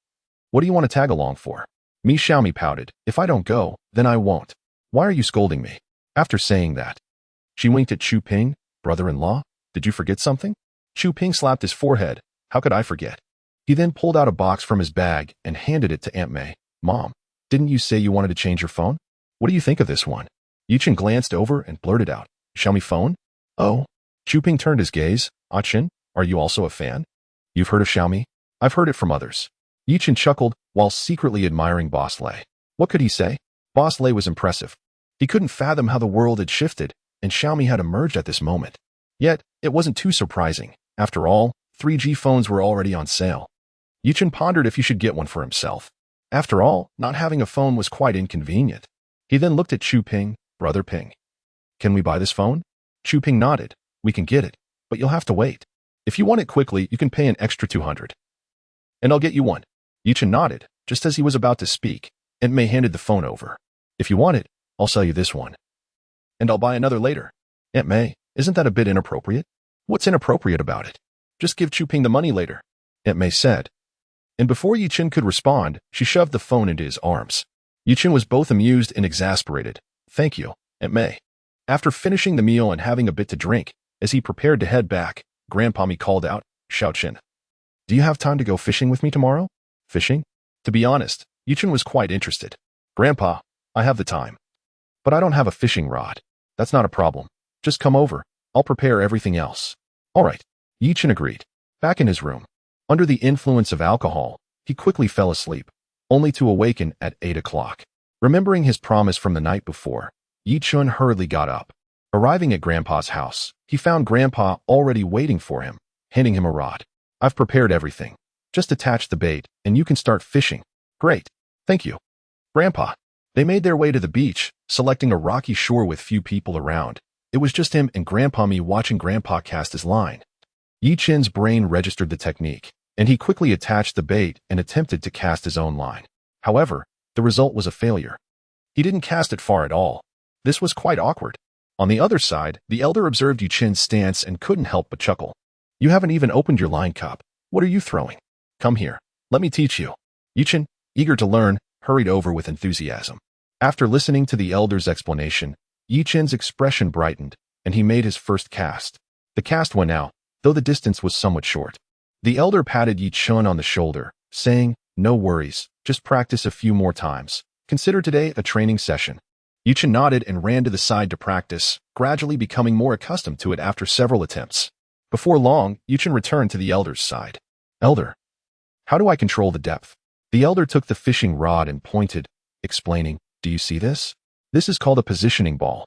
What do you want to tag along for? Mi Xiaomi pouted, if I don't go, then I won't. Why are you scolding me? After saying that, she winked at Chu Ping, brother-in-law, did you forget something? Chu Ping slapped his forehead, how could I forget? He then pulled out a box from his bag and handed it to Aunt May. Mom, didn't you say you wanted to change your phone? What do you think of this one? Yichin glanced over and blurted out, Xiaomi phone? Oh. Chu Ping turned his gaze, Ah-chin, are you also a fan? You've heard of Xiaomi? I've heard it from others. Yichin chuckled while secretly admiring Boss Lei. What could he say? Boss Lei was impressive. He couldn't fathom how the world had shifted, and Xiaomi had emerged at this moment. Yet, it wasn't too surprising. After all, 3G phones were already on sale. Yichin pondered if he should get one for himself. After all, not having a phone was quite inconvenient. He then looked at Chu Ping, brother Ping. Can we buy this phone? Chu Ping nodded. We can get it, but you'll have to wait. If you want it quickly, you can pay an extra 200. And I'll get you one. Yichin nodded, just as he was about to speak, and May handed the phone over. If you want it, I'll sell you this one. And I'll buy another later. Aunt May, isn't that a bit inappropriate? What's inappropriate about it? Just give Chu Ping the money later, Aunt May said. And before Yichin could respond, she shoved the phone into his arms. Yichin was both amused and exasperated. Thank you, Aunt May. After finishing the meal and having a bit to drink, as he prepared to head back, Grandpa Mi called out, Xiaoqin, do you have time to go fishing with me tomorrow? Fishing? To be honest, Yichin was quite interested. Grandpa, I have the time. But I don't have a fishing rod. That's not a problem. Just come over. I'll prepare everything else. All right. Yichin agreed. Back in his room, under the influence of alcohol, he quickly fell asleep, only to awaken at 8 o'clock. Remembering his promise from the night before, Yichin hurriedly got up. Arriving at Grandpa's house, he found Grandpa already waiting for him, handing him a rod. I've prepared everything. Just attach the bait, and you can start fishing. Great. Thank you. Grandpa. They made their way to the beach, selecting a rocky shore with few people around. It was just him and Grandpa Mi watching Grandpa cast his line. Yichin's brain registered the technique, and he quickly attached the bait and attempted to cast his own line. However, the result was a failure. He didn't cast it far at all. This was quite awkward. On the other side, the elder observed Yichin's stance and couldn't help but chuckle. You haven't even opened your line cup. What are you throwing? Come here. Let me teach you. Yichin, eager to learn, hurried over with enthusiasm. After listening to the elder's explanation, Yichin's expression brightened, and he made his first cast. The cast went out, though the distance was somewhat short. The elder patted Yichin on the shoulder, saying, no worries, just practice a few more times. Consider today a training session. Yichin nodded and ran to the side to practice, gradually becoming more accustomed to it after several attempts. Before long, Yichin returned to the elder's side. Elder, how do I control the depth? The elder took the fishing rod and pointed, explaining, do you see this? This is called a positioning ball.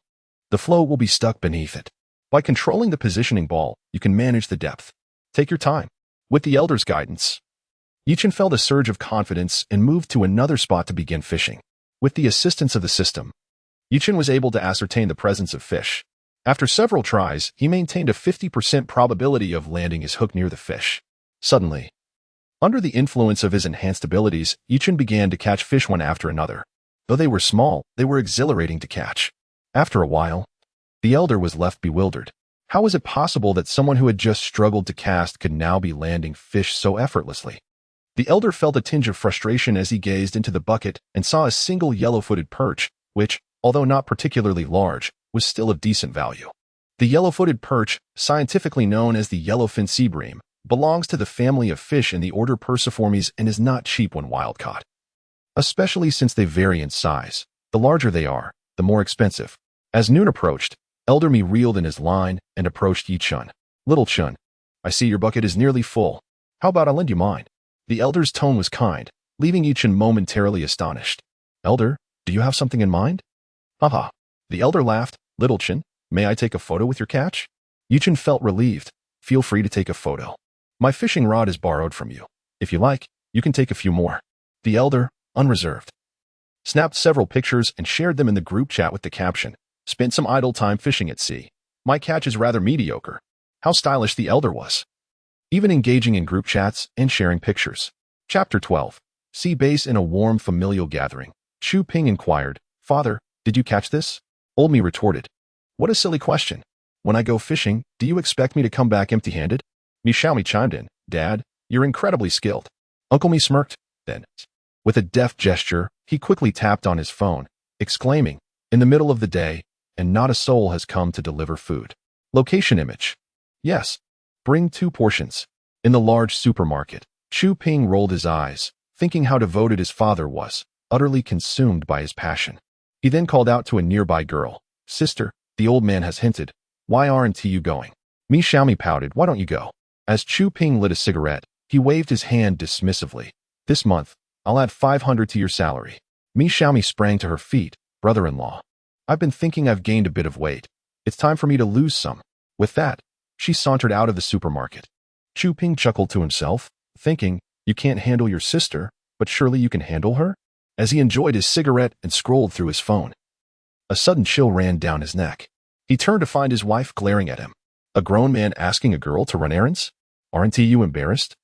The float will be stuck beneath it. By controlling the positioning ball, you can manage the depth. Take your time. With the elder's guidance, Yichin felt a surge of confidence and moved to another spot to begin fishing. With the assistance of the system, Yichin was able to ascertain the presence of fish. After several tries, he maintained a 50% probability of landing his hook near the fish. Suddenly, under the influence of his enhanced abilities, Yichin began to catch fish one after another. Though they were small, they were exhilarating to catch. After a while, the elder was left bewildered. How was it possible that someone who had just struggled to cast could now be landing fish so effortlessly? The elder felt a tinge of frustration as he gazed into the bucket and saw a single yellow-footed perch, which, although not particularly large, was still of decent value. The yellow-footed perch, scientifically known as the yellowfin sea bream, belongs to the family of fish in the order Perciformes and is not cheap when wild-caught. Especially since they vary in size. The larger they are, the more expensive. As noon approached, Elder Mi reeled in his line and approached Yi-chun. Little Chun, I see your bucket is nearly full. How about I lend you mine? The elder's tone was kind, leaving Yi-chun momentarily astonished. Elder, do you have something in mind? Haha. The elder laughed. Little Chen, may I take a photo with your catch? Yichen felt relieved. Feel free to take a photo. My fishing rod is borrowed from you. If you like, you can take a few more. The elder, unreserved, snapped several pictures and shared them in the group chat with the caption, spent some idle time fishing at sea. My catch is rather mediocre. How stylish the elder was. Even engaging in group chats and sharing pictures. Chapter 12. Sea base in a warm familial gathering. Chu Ping inquired, Father, did you catch this? Old me retorted, what a silly question. When I go fishing, do you expect me to come back empty-handed? Mi Xiaomi chimed in, Dad, you're incredibly skilled. Uncle Mi smirked, then. With a deft gesture, he quickly tapped on his phone, exclaiming, in the middle of the day, and not a soul has come to deliver food. Location image. Yes. Bring 2 portions. In the large supermarket, Chu Ping rolled his eyes, thinking how devoted his father was, utterly consumed by his passion. He then called out to a nearby girl, Sister, the old man has hinted. Why aren't you going? Mi Xiaomi pouted, why don't you go? As Chu Ping lit a cigarette, he waved his hand dismissively. This month, I'll add 500 to your salary. Mi Xiaomi sprang to her feet, brother-in-law. I've been thinking I've gained a bit of weight. It's time for me to lose some. With that, she sauntered out of the supermarket. Chu Ping chuckled to himself, thinking, you can't handle your sister, but surely you can handle her? As he enjoyed his cigarette and scrolled through his phone. A sudden chill ran down his neck. He turned to find his wife glaring at him. A grown man asking a girl to run errands? Aren't you embarrassed?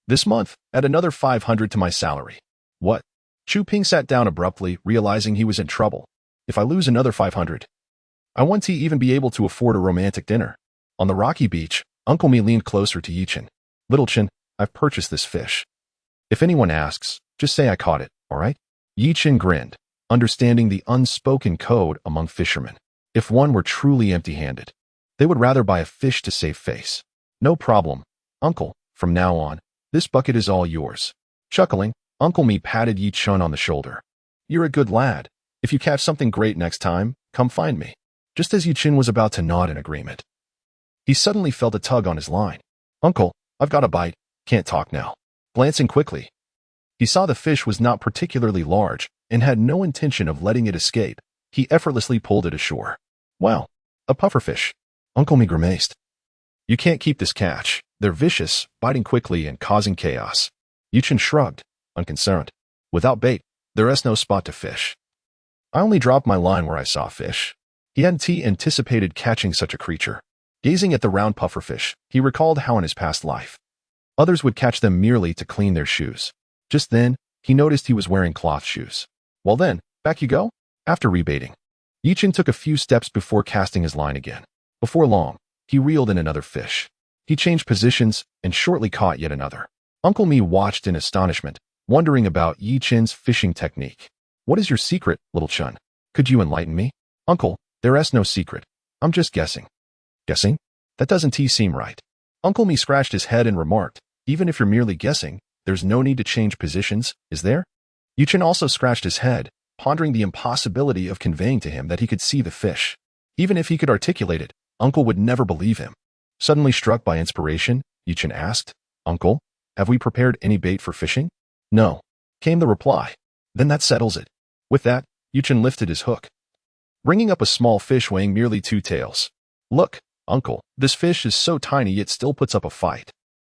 This month, add another 500 to my salary. What? Chu Ping sat down abruptly, realizing he was in trouble. If I lose another 500, I want to even be able to afford a romantic dinner. On the rocky beach, Uncle Mi leaned closer to Yichen. Little Chen, I've purchased this fish. If anyone asks, just say I caught it, all right? Yichen grinned, understanding the unspoken code among fishermen. If one were truly empty-handed, they would rather buy a fish to save face. No problem, Uncle. From now on, this bucket is all yours. Chuckling, Uncle Mi patted Yichen on the shoulder. You're a good lad. If you catch something great next time, come find me. Just as Yichen was about to nod in agreement, he suddenly felt a tug on his line. Uncle, I've got a bite. Can't talk now. Glancing quickly, he saw the fish was not particularly large and had no intention of letting it escape. He effortlessly pulled it ashore. Wow, a pufferfish. Uncle Mi grimaced. You can't keep this catch. They're vicious, biting quickly and causing chaos. Yichen shrugged, unconcerned. Without bait, there is no spot to fish. I only dropped my line where I saw fish. He hadn't anticipated catching such a creature. Gazing at the round pufferfish, he recalled how in his past life, others would catch them merely to clean their shoes. Just then, he noticed he was wearing cloth shoes. Well then, back you go? After rebaiting, Yichen took a few steps before casting his line again. Before long, he reeled in another fish. He changed positions and shortly caught yet another. Uncle Mi watched in astonishment, wondering about Yichen's fishing technique. What is your secret, little Chun? Could you enlighten me? Uncle, there is no secret. I'm just guessing. Guessing? That doesn't seem right. Uncle Mi scratched his head and remarked, even if you're merely guessing, there's no need to change positions, is there? Yichen also scratched his head, pondering the impossibility of conveying to him that he could see the fish. Even if he could articulate it, Uncle would never believe him. Suddenly struck by inspiration, Yichen asked, Uncle, have we prepared any bait for fishing? No, came the reply. Then that settles it. With that, Yichen lifted his hook, bringing up a small fish weighing merely 2 taels. Look, Uncle, this fish is so tiny it still puts up a fight.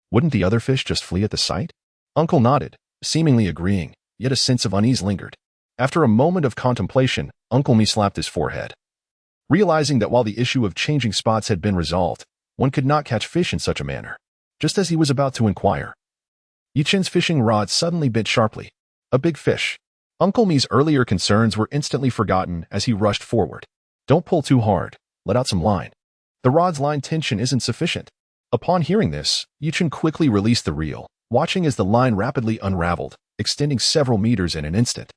Wouldn't the other fish just flee at the sight? Uncle nodded, seemingly agreeing, yet a sense of unease lingered. After a moment of contemplation, Uncle Mi slapped his forehead, realizing that while the issue of changing spots had been resolved, one could not catch fish in such a manner. Just as he was about to inquire, Yichen's fishing rod suddenly bit sharply. A big fish. Uncle Mi's earlier concerns were instantly forgotten as he rushed forward. Don't pull too hard. Let out some line. The rod's line tension isn't sufficient. Upon hearing this, Yichen quickly released the reel, watching as the line rapidly unraveled, extending several meters in an instant.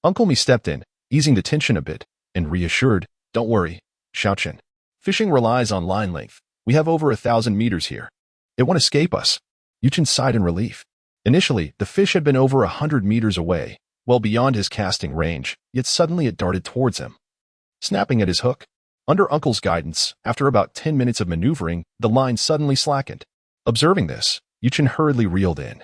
Uncle Mi stepped in, easing the tension a bit, and reassured, Don't worry, Xiaochen. Fishing relies on line length. We have over 1,000 meters here. It won't escape us. Yichen sighed in relief. Initially, the fish had been over 100 meters away, well beyond his casting range, yet suddenly it darted towards him, snapping at his hook. Under Uncle's guidance, after about 10 minutes of maneuvering, the line suddenly slackened. Observing this, Yichen hurriedly reeled in,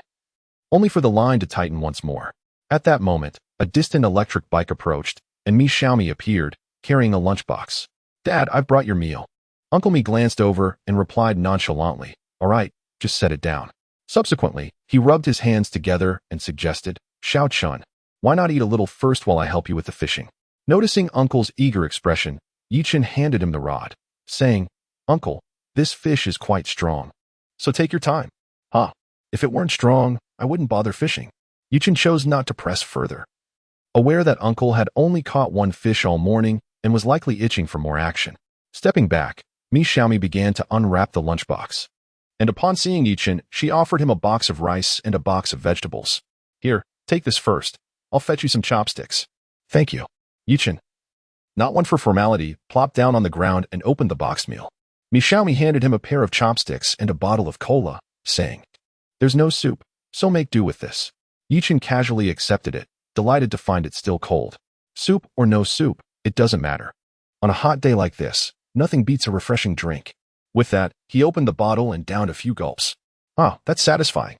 only for the line to tighten once more. At that moment, a distant electric bike approached, and Mi Xiaomi appeared, carrying a lunchbox. "Dad, I've brought your meal." Uncle Mi glanced over and replied nonchalantly, "All right, just set it down." Subsequently, he rubbed his hands together and suggested, "Xiao Chun, why not eat a little first while I help you with the fishing?" Noticing Uncle's eager expression, Yichen handed him the rod, saying, "Uncle, this fish is quite strong, so take your time." "Huh, if it weren't strong, I wouldn't bother fishing." Yichen chose not to press further. Aware that Uncle had only caught one fish all morning and was likely itching for more action. Stepping back, Mi Xiaomi began to unwrap the lunchbox. And upon seeing Yichen, she offered him a box of rice and a box of vegetables. "Here, take this first. I'll fetch you some chopsticks." "Thank you." Yichen, not one for formality, plopped down on the ground and opened the box meal. Mi Xiaomi handed him a pair of chopsticks and a bottle of cola, saying, "There's no soup, so make do with this." Yichen casually accepted it, delighted to find it still cold. Soup or no soup, it doesn't matter. On a hot day like this, nothing beats a refreshing drink. With that, he opened the bottle and downed a few gulps. "Ah, that's satisfying.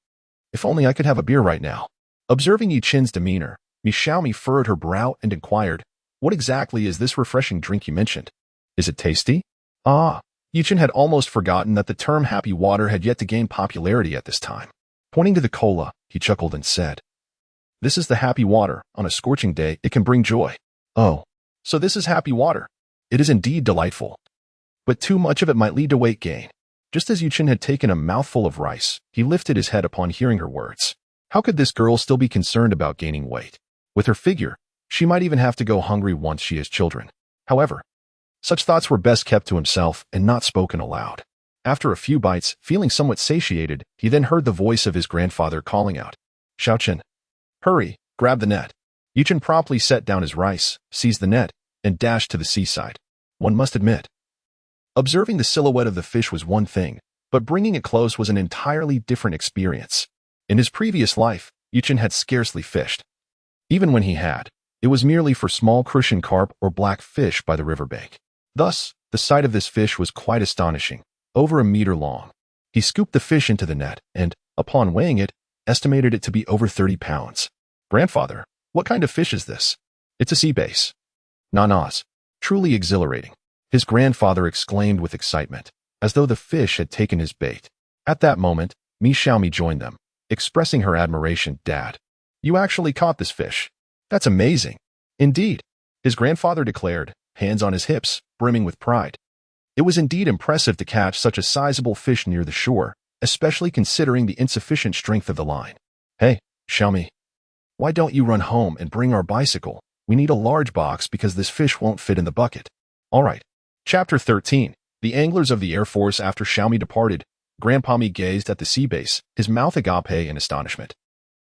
If only I could have a beer right now." Observing Yichen's demeanor, Mi Xiaomi furrowed her brow and inquired, "What exactly is this refreshing drink you mentioned? Is it tasty?" Ah, Yichen had almost forgotten that the term happy water had yet to gain popularity at this time. Pointing to the cola, he chuckled and said, "This is the happy water. On a scorching day, it can bring joy." "Oh, so this is happy water. It is indeed delightful. But too much of it might lead to weight gain." Just as Yichen had taken a mouthful of rice, he lifted his head upon hearing her words. How could this girl still be concerned about gaining weight? With her figure, she might even have to go hungry once she has children. However, such thoughts were best kept to himself and not spoken aloud. After a few bites, feeling somewhat satiated, he then heard the voice of his grandfather calling out, "Xiaochen, hurry, grab the net." Yichen promptly set down his rice, seized the net, and dashed to the seaside. One must admit, observing the silhouette of the fish was one thing, but bringing it close was an entirely different experience. In his previous life, Yichen had scarcely fished. Even when he had, it was merely for small crucian carp or black fish by the riverbank. Thus, the sight of this fish was quite astonishing, over a meter long. He scooped the fish into the net and, upon weighing it, estimated it to be over 30 pounds. "Grandfather, what kind of fish is this?" "It's a sea bass." "Nanas, truly exhilarating," his grandfather exclaimed with excitement, as though the fish had taken his bait. At that moment, Mi Xiaomi joined them, expressing her admiration. "Dad, you actually caught this fish. That's amazing." "Indeed," his grandfather declared, hands on his hips, brimming with pride. It was indeed impressive to catch such a sizable fish near the shore, especially considering the insufficient strength of the line. "Hey, Xiaomi, why don't you run home and bring our bicycle? We need a large box because this fish won't fit in the bucket." "All right." Chapter 13. The Anglers of the Air Force. After Xiaomi departed, Grandpa Mi gazed at the sea bass, his mouth agape in astonishment.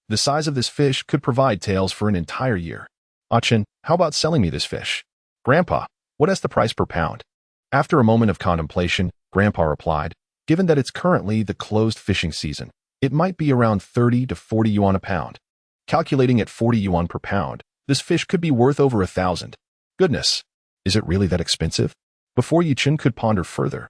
The size of this fish could provide tails for an entire year. "Achin, how about selling me this fish?" "Grandpa, what is the price per pound?" After a moment of contemplation, Grandpa replied, "Given that it's currently the closed fishing season, it might be around 30 to 40 yuan a pound. Calculating at 40 yuan per pound, this fish could be worth over 1,000. Goodness, is it really that expensive?" Before Yichen could ponder further,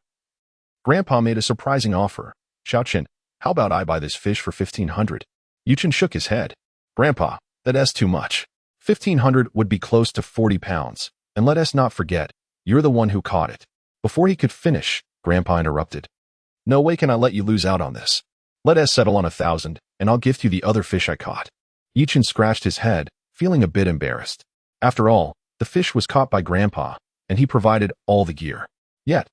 Grandpa made a surprising offer. "Xiaochen, how about I buy this fish for 1,500? Yichen shook his head. "Grandpa, that's too much. 1,500 would be close to 40 pounds. And let us not forget, you're the one who caught it." Before he could finish, Grandpa interrupted. "No way can I let you lose out on this. Let us settle on 1,000, and I'll gift you the other fish I caught." Yichen scratched his head, feeling a bit embarrassed. After all, the fish was caught by Grandpa, and he provided all the gear. Yet,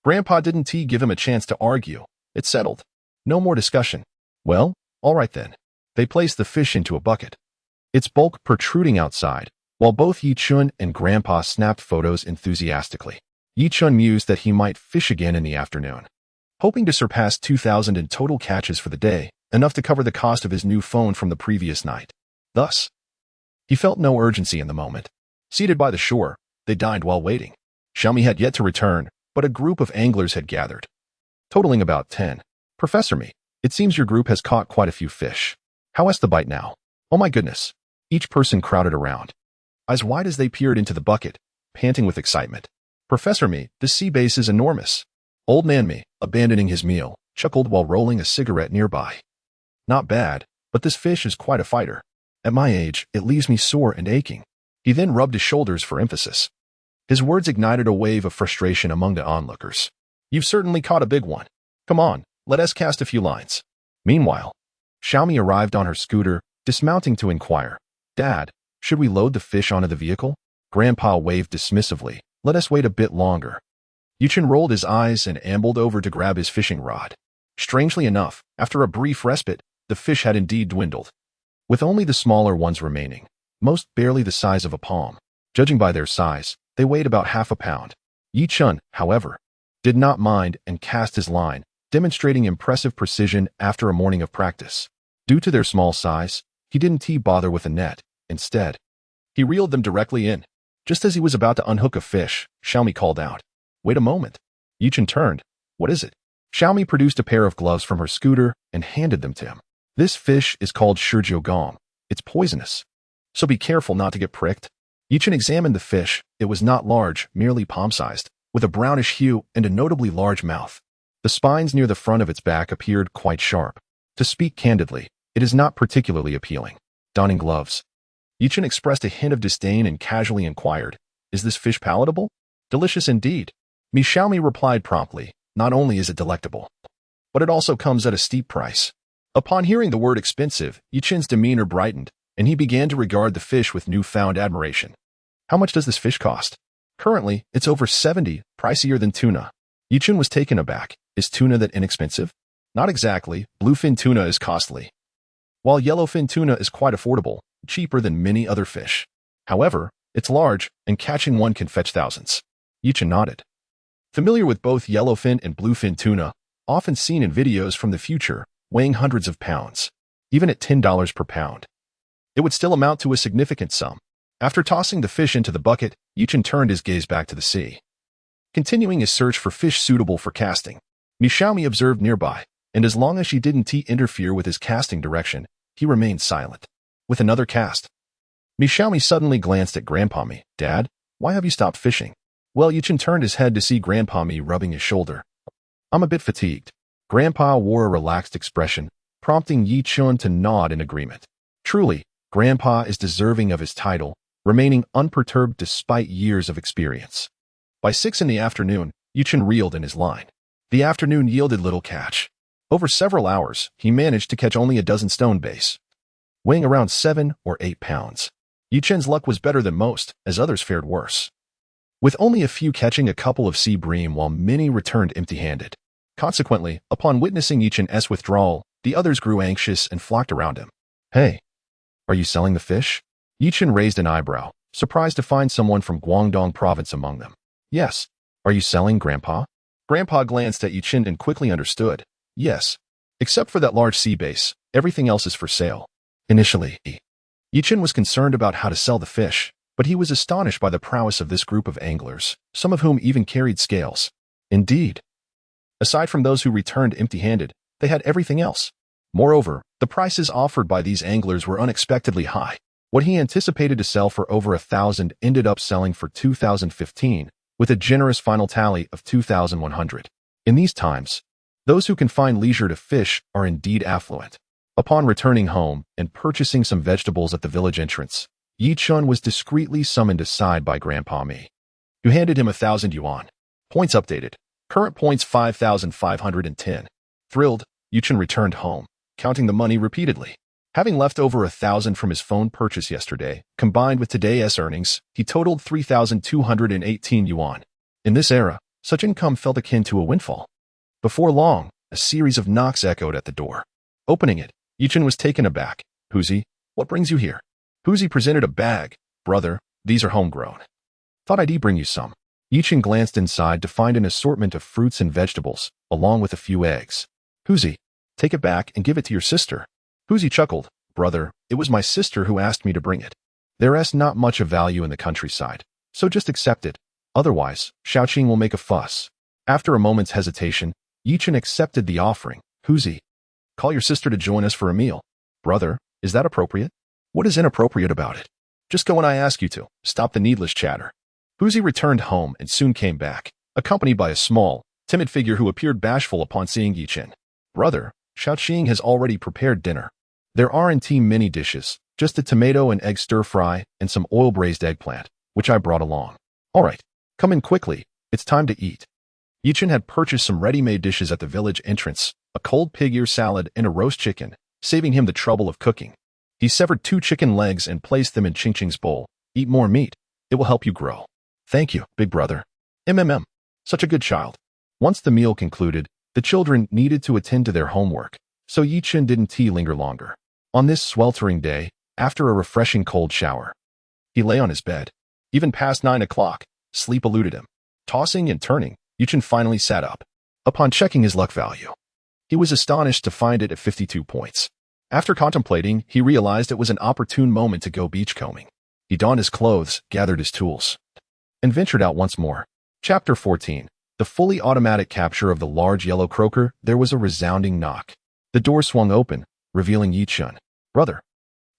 Grandpa didn't give him a chance to argue. It's settled. No more discussion. "Well, all right then." They placed the fish into a bucket, its bulk protruding outside, while both Yichun and Grandpa snapped photos enthusiastically. Yichun mused that he might fish again in the afternoon, hoping to surpass 2,000 in total catches for the day, enough to cover the cost of his new phone from the previous night. Thus, he felt no urgency in the moment. Seated by the shore, they dined while waiting. Xiaomi had yet to return, but a group of anglers had gathered, totaling about 10. "Professor Mi, it seems your group has caught quite a few fish. How is the bite now?" "Oh my goodness." Each person crowded around, eyes wide as they peered into the bucket, panting with excitement. "Professor Mi, the sea bass is enormous." Old Man Mi, abandoning his meal, chuckled while rolling a cigarette nearby. "Not bad, but this fish is quite a fighter. At my age, it leaves me sore and aching." He then rubbed his shoulders for emphasis. His words ignited a wave of frustration among the onlookers. You've certainly caught a big one. Come on, let us cast a few lines. Meanwhile, Xiaomi arrived on her scooter, dismounting to inquire, Dad, should we load the fish onto the vehicle? Grandpa waved dismissively. Let us wait a bit longer. Yuchen rolled his eyes and ambled over to grab his fishing rod. Strangely enough, after a brief respite, the fish had indeed dwindled, with only the smaller ones remaining, most barely the size of a palm. Judging by their size, they weighed about half a pound. Yi Chun, however, did not mind and cast his line, demonstrating impressive precision after a morning of practice. Due to their small size, he didn't bother with a net. Instead, he reeled them directly in. Just as he was about to unhook a fish, Xiaomi called out, Wait a moment. Yi Chun turned. What is it? Xiaomi produced a pair of gloves from her scooter and handed them to him. This fish is called Shijiao Gong. It's poisonous, so be careful not to get pricked. Yi Chun examined the fish. It was not large, merely palm-sized, with a brownish hue and a notably large mouth. The spines near the front of its back appeared quite sharp. To speak candidly, it is not particularly appealing. Donning gloves, Yi Chun expressed a hint of disdain and casually inquired, Is this fish palatable? Delicious indeed. Xiaomi replied promptly, Not only is it delectable, but it also comes at a steep price. Upon hearing the word expensive, Yi Chun's demeanor brightened, and he began to regard the fish with newfound admiration. How much does this fish cost? Currently, it's over 70, pricier than tuna. Yi Chun was taken aback. Is tuna that inexpensive? Not exactly. Bluefin tuna is costly, while yellowfin tuna is quite affordable, cheaper than many other fish. However, it's large, and catching one can fetch thousands. Yi Chun nodded. Familiar with both yellowfin and bluefin tuna, often seen in videos from the future, weighing hundreds of pounds, even at $10 per pound, it would still amount to a significant sum. After tossing the fish into the bucket, Yi Chun turned his gaze back to the sea, continuing his search for fish suitable for casting. Xiaomi observed nearby, and as long as she didn't interfere with his casting direction, he remained silent. With another cast, Xiaomi suddenly glanced at Grandpa Mi. Dad, why have you stopped fishing? Well, Yi Chun turned his head to see Grandpa Mi rubbing his shoulder. I'm a bit fatigued. Grandpa wore a relaxed expression, prompting Yi Chun to nod in agreement. Truly, Grandpa is deserving of his title, remaining unperturbed despite years of experience. By 6 in the afternoon, Yi Chun reeled in his line. The afternoon yielded little catch. Over several hours, he managed to catch only a dozen stone bass, weighing around 7 or 8 pounds. Yi Chun's luck was better than most, as others fared worse, with only a few catching a couple of sea bream while many returned empty-handed. Consequently, upon witnessing Yi Chun's withdrawal, the others grew anxious and flocked around him. Hey, are you selling the fish? Yi Chun raised an eyebrow, surprised to find someone from Guangdong province among them. Yes. Are you selling, Grandpa? Grandpa glanced at Yi Chun and quickly understood. Yes. Except for that large sea bass, everything else is for sale. Initially, Yi Chun was concerned about how to sell the fish, but he was astonished by the prowess of this group of anglers, some of whom even carried scales. Indeed, aside from those who returned empty-handed, they had everything else. Moreover, the prices offered by these anglers were unexpectedly high. What he anticipated to sell for over 1,000 ended up selling for 2,015, with a generous final tally of 2,100. In these times, those who can find leisure to fish are indeed affluent. Upon returning home and purchasing some vegetables at the village entrance, Yi Chun was discreetly summoned aside by Grandpa Mi, who handed him 1,000 yuan. Points updated. Current points 5,510. Thrilled, Yi Chun returned home, counting the money repeatedly. Having left over 1,000 from his phone purchase yesterday, combined with today's earnings, he totaled 3,218 yuan. In this era, such income felt akin to a windfall. Before long, a series of knocks echoed at the door. Opening it, Yi Chun was taken aback. Huzi, what brings you here? Huzi presented a bag. Brother, these are homegrown. Thought I'd bring you some. Yi Chun glanced inside to find an assortment of fruits and vegetables, along with a few eggs. Huzi, take it back and give it to your sister. Huzi chuckled. Brother, it was my sister who asked me to bring it. There's not much of value in the countryside, so just accept it. Otherwise, Xiaoqing will make a fuss. After a moment's hesitation, Yi Chun accepted the offering. Huzi, call your sister to join us for a meal. Brother, is that appropriate? What is inappropriate about it? Just go when I ask you to. Stop the needless chatter. Huzi returned home and soon came back, accompanied by a small, timid figure who appeared bashful upon seeing Yi Chun. Brother, Xiaoqing has already prepared dinner. There aren't many dishes, just a tomato and egg stir-fry and some oil-braised eggplant, which I brought along. All right, Come in quickly. It's time to eat. Yichen had purchased some ready-made dishes at the village entrance, a cold pig ear salad and a roast chicken, saving him the trouble of cooking. He severed 2 chicken legs and placed them in Ching's bowl. Eat more meat. It will help you grow. Thank you, big brother. Such a good child. Once the meal concluded, the children needed to attend to their homework, so Yichen didn't linger longer. On this sweltering day, after a refreshing cold shower, he lay on his bed. Even past 9 o'clock, sleep eluded him. Tossing and turning, Yichen finally sat up. Upon checking his luck value, he was astonished to find it at 52 points. After contemplating, he realized it was an opportune moment to go beachcombing. He donned his clothes, gathered his tools, and ventured out once more. Chapter 14. The fully automatic capture of the large yellow croaker. There was a resounding knock. The door swung open, revealing Yichen. Brother,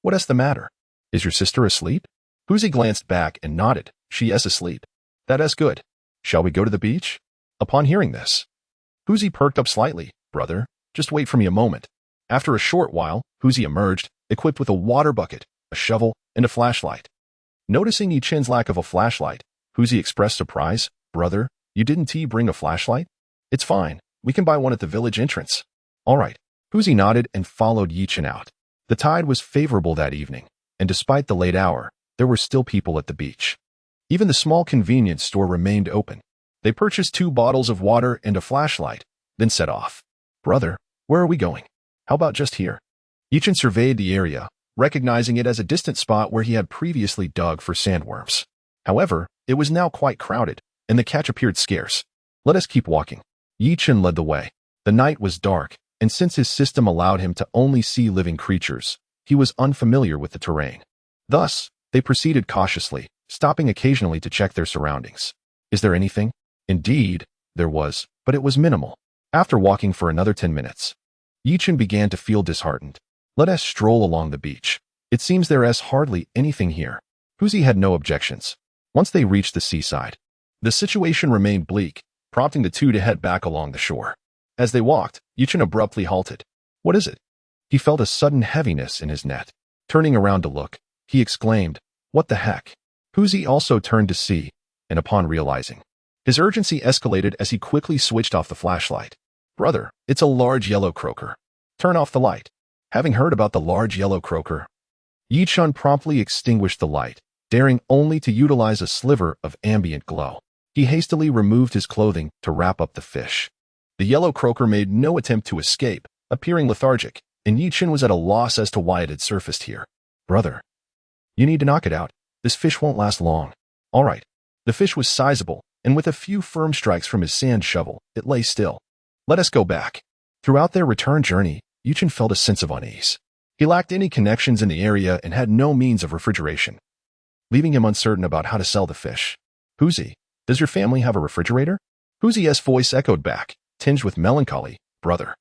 what's the matter? Is your sister asleep? Huzi glanced back and nodded. She is asleep. That is good. Shall we go to the beach? Upon hearing this, Huzi perked up slightly. Brother, just wait for me a moment. After a short while, Huzi emerged, equipped with a water bucket, a shovel, and a flashlight. Noticing Yichen's lack of a flashlight, Huzi expressed surprise. Brother, you didn't bring a flashlight? It's fine. We can buy one at the village entrance. All right. Huzi nodded and followed Yichen out. The tide was favorable that evening, and despite the late hour, there were still people at the beach. Even the small convenience store remained open. They purchased 2 bottles of water and a flashlight, then set off. Brother, where are we going? How about just here? Yichen surveyed the area, recognizing it as a distant spot where he had previously dug for sandworms. However, it was now quite crowded, and the catch appeared scarce. Let us keep walking. Yichen led the way. The night was dark, and since his system allowed him to only see living creatures, he was unfamiliar with the terrain. Thus, they proceeded cautiously, stopping occasionally to check their surroundings. Is there anything? Indeed, there was, but it was minimal. After walking for another 10 minutes, Yichen began to feel disheartened. Let us stroll along the beach. It seems there is hardly anything here. Huzi had no objections. Once they reached the seaside, the situation remained bleak, prompting the two to head back along the shore. As they walked, Yichen abruptly halted. What is it? He felt a sudden heaviness in his net. Turning around to look, he exclaimed, What the heck? Huzi also turned to see, and upon realizing, his urgency escalated as he quickly switched off the flashlight. Brother, it's a large yellow croaker. Turn off the light. Having heard about the large yellow croaker, Yichen promptly extinguished the light, daring only to utilize a sliver of ambient glow. He hastily removed his clothing to wrap up the fish. The yellow croaker made no attempt to escape, appearing lethargic, and Yichen was at a loss as to why it had surfaced here. Brother, you need to knock it out. This fish won't last long. All right. The fish was sizable, and with a few firm strikes from his sand shovel, it lay still. Let us go back. Throughout their return journey, Yichen felt a sense of unease. He lacked any connections in the area and had no means of refrigeration, leaving him uncertain about how to sell the fish. Huzi, does your family have a refrigerator? Huzi's voice echoed back, tinged with melancholy. Brother,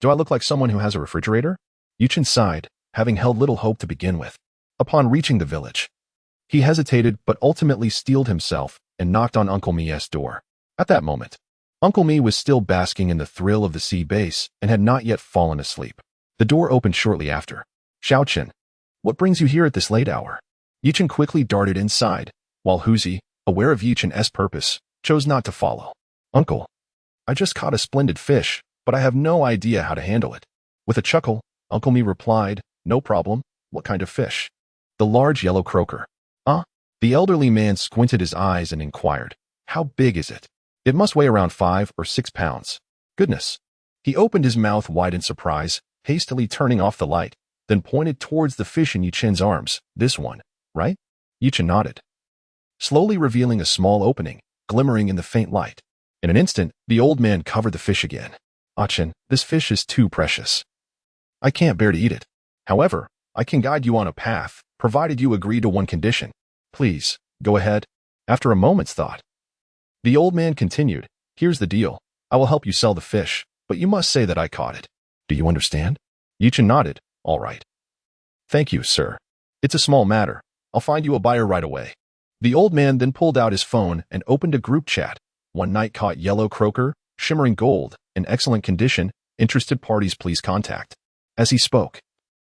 do I look like someone who has a refrigerator? Yichen sighed, having held little hope to begin with. Upon reaching the village, he hesitated but ultimately steeled himself and knocked on Uncle Mi's door. At that moment, Uncle Mi was still basking in the thrill of the sea bass and had not yet fallen asleep. The door opened shortly after. Xiaochen, what brings you here at this late hour? Yichen quickly darted inside, while Huzi, aware of Yichen's purpose, chose not to follow. Uncle, I just caught a splendid fish, but I have no idea how to handle it. With a chuckle, Uncle Mi replied, No problem. What kind of fish? The large yellow croaker. The elderly man squinted his eyes and inquired, How big is it? It must weigh around 5 or 6 pounds. Goodness. He opened his mouth wide in surprise, hastily turning off the light, then pointed towards the fish in Yichen's arms. This one, right? Yichen nodded, slowly revealing a small opening, glimmering in the faint light. In an instant, the old man covered the fish again. Chen, this fish is too precious. I can't bear to eat it. However, I can guide you on a path, provided you agree to one condition. Please, go ahead. After a moment's thought, the old man continued, Here's the deal. I will help you sell the fish, but you must say that I caught it. Do you understand? Yichen nodded. All right. Thank you, sir. It's a small matter. I'll find you a buyer right away. The old man then pulled out his phone and opened a group chat. One night caught yellow croaker, shimmering gold, in excellent condition. Interested parties please contact. As he spoke,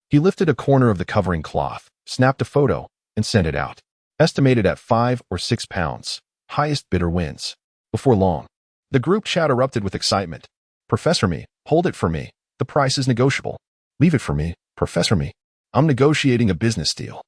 he lifted a corner of the covering cloth, snapped a photo, and sent it out. Estimated at 5 or 6 pounds. Highest bidder wins. Before long, the group chat erupted with excitement. Professor Me, hold it for me. The price is negotiable. Leave it for me, Professor Me. I'm negotiating a business deal.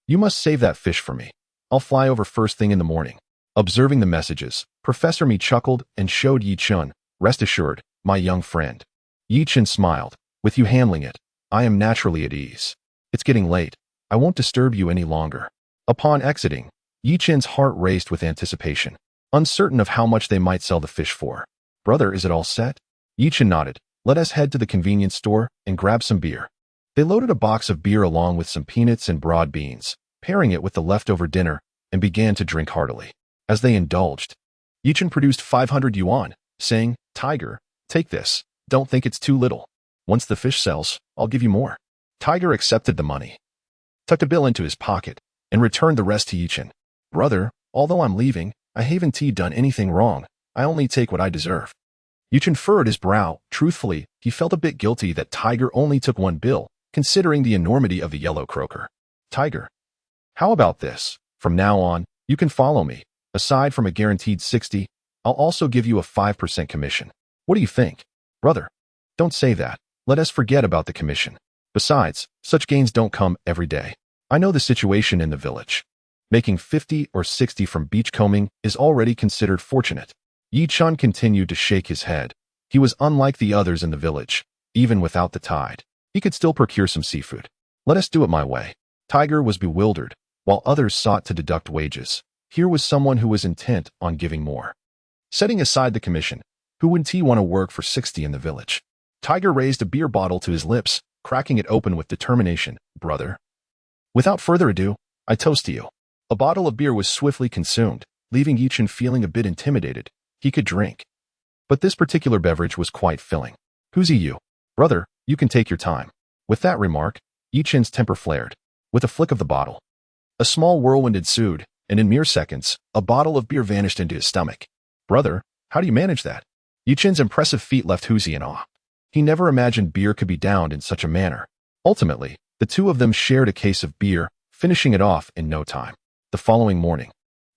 You must save that fish for me. I'll fly over first thing in the morning. Observing the messages, Professor Me chuckled and showed Yi Chun, rest assured, my young friend. Yi Chun smiled. With you handling it, I am naturally at ease. It's getting late. I won't disturb you any longer. Upon exiting, Yi Chun's heart raced with anticipation, uncertain of how much they might sell the fish for. Brother, is it all set? Yi Chun nodded. Let us head to the convenience store and grab some beer. They loaded a box of beer along with some peanuts and broad beans, pairing it with the leftover dinner, and began to drink heartily. As they indulged, Yi Chun produced 500 yuan, saying, Tiger, take this. Don't think it's too little. Once the fish sells, I'll give you more. Tiger accepted the money, tucked a bill into his pocket, and returned the rest to Yi Chun. Brother, although I'm leaving, I haven't done anything wrong. I only take what I deserve. Yi Chun furrowed his brow. Truthfully, he felt a bit guilty that Tiger only took one bill, considering the enormity of the yellow croaker. Tiger, how about this? From now on, you can follow me. Aside from a guaranteed 60, I'll also give you a 5% commission. What do you think? Brother, don't say that. Let us forget about the commission. Besides, such gains don't come every day. I know the situation in the village. Making 50 or 60 from beachcombing is already considered fortunate. Yi Chun continued to shake his head. He was unlike the others in the village. Even without the tide, he could still procure some seafood. Let us do it my way. Tiger was bewildered, while others sought to deduct wages. Here was someone who was intent on giving more. Setting aside the commission, who wouldn't he want to work for 60 in the village? Tiger raised a beer bottle to his lips, cracking it open with determination. Brother, without further ado, I toast to you. A bottle of beer was swiftly consumed, leaving Yi Chun feeling a bit intimidated. He could drink, but this particular beverage was quite filling. Who's you? Brother, you can take your time. With that remark, Yi Chun's temper flared. With a flick of the bottle, a small whirlwind ensued, and in mere seconds, a bottle of beer vanished into his stomach. Brother, how do you manage that? Yi Chun's impressive feat left Huzi in awe. He never imagined beer could be downed in such a manner. Ultimately, the two of them shared a case of beer, finishing it off in no time. The following morning,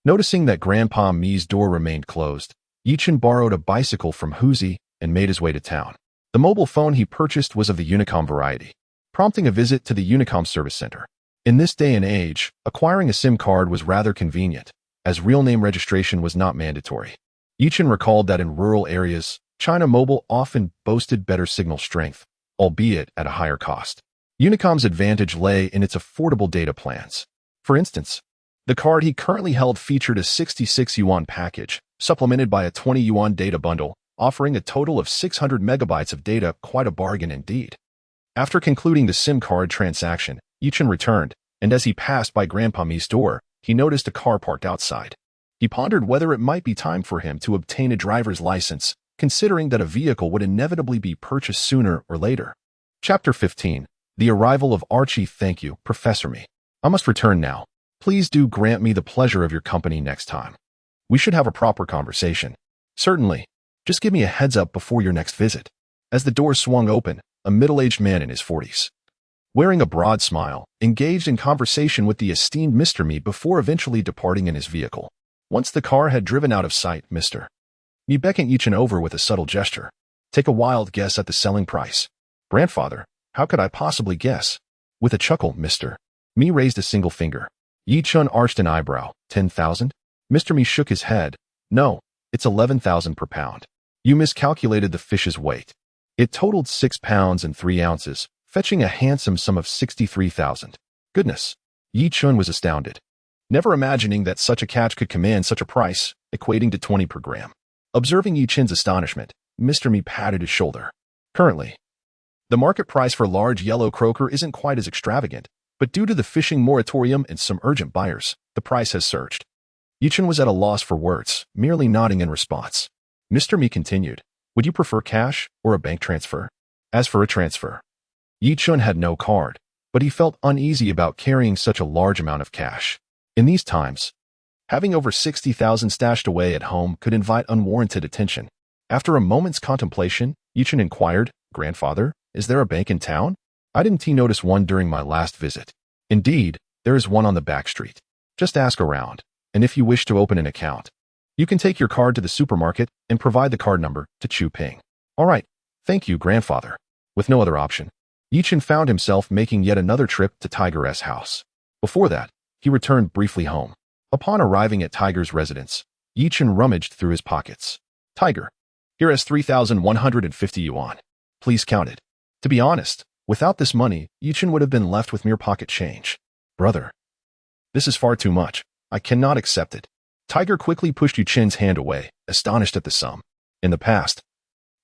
noticing that Grandpa Mi's door remained closed, Yi Chun borrowed a bicycle from Huzi and made his way to town. The mobile phone he purchased was of the Unicom variety, prompting a visit to the Unicom service center. In this day and age, acquiring a SIM card was rather convenient, as real name registration was not mandatory. Yi Chun recalled that in rural areas, China Mobile often boasted better signal strength, albeit at a higher cost. Unicom's advantage lay in its affordable data plans. For instance, the card he currently held featured a 66 yuan package, supplemented by a 20 yuan data bundle, offering a total of 600 megabytes of data, quite a bargain indeed. After concluding the SIM card transaction, Yi Chun returned, and as he passed by Grandpa Mi's door, he noticed a car parked outside. He pondered whether it might be time for him to obtain a driver's license, considering that a vehicle would inevitably be purchased sooner or later. Chapter 15. The Arrival of Archie. Thank you, Professor Me. I must return now. Please do grant me the pleasure of your company next time. We should have a proper conversation. Certainly. Just give me a heads up before your next visit. As the door swung open, a middle-aged man in his 40s, wearing a broad smile, engaged in conversation with the esteemed Mr. Me before eventually departing in his vehicle. Once the car had driven out of sight, Mr. Me beckoned Yi Chun over with a subtle gesture. Take a wild guess at the selling price. Grandfather, how could I possibly guess? With a chuckle, Mr. Me raised a single finger. Yi Chun arched an eyebrow. 10,000? Mr. Me shook his head. No, it's 11,000 per pound. You miscalculated the fish's weight. It totaled 6 pounds and 3 ounces, fetching a handsome sum of 63,000. Goodness. Yi Chun was astounded, never imagining that such a catch could command such a price, equating to 20 per gram. Observing Yi Chun's astonishment, Mr. Me patted his shoulder. Currently, the market price for large yellow croaker isn't quite as extravagant, but due to the fishing moratorium and some urgent buyers, the price has surged. Yi Chun was at a loss for words, merely nodding in response. Mr. Me continued, would you prefer cash or a bank transfer? As for a transfer, Yi Chun had no card, but he felt uneasy about carrying such a large amount of cash. In these times, having over 60,000 stashed away at home could invite unwarranted attention. After a moment's contemplation, Yi Chun inquired, Grandfather, is there a bank in town? I didn't notice one during my last visit. Indeed, there is one on the back street. Just ask around. and if you wish to open an account, you can take your card to the supermarket and provide the card number to Chu Ping. All right, thank you, grandfather. With no other option, Yichen found himself making yet another trip to Tiger's house. Before that, he returned briefly home. Upon arriving at Tiger's residence, Yichen rummaged through his pockets. Tiger, here is 3,150 yuan. Please count it. To be honest, without this money, Yichen would have been left with mere pocket change. Brother, this is far too much. I cannot accept it. Tiger quickly pushed Yichen's hand away, astonished at the sum. In the past,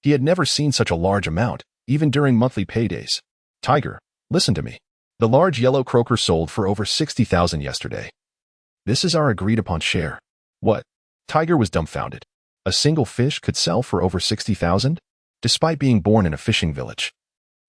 he had never seen such a large amount, even during monthly paydays. Tiger, listen to me. The large yellow croaker sold for over 60,000 yesterday. This is our agreed-upon share. What? Tiger was dumbfounded. A single fish could sell for over 60,000? Despite being born in a fishing village,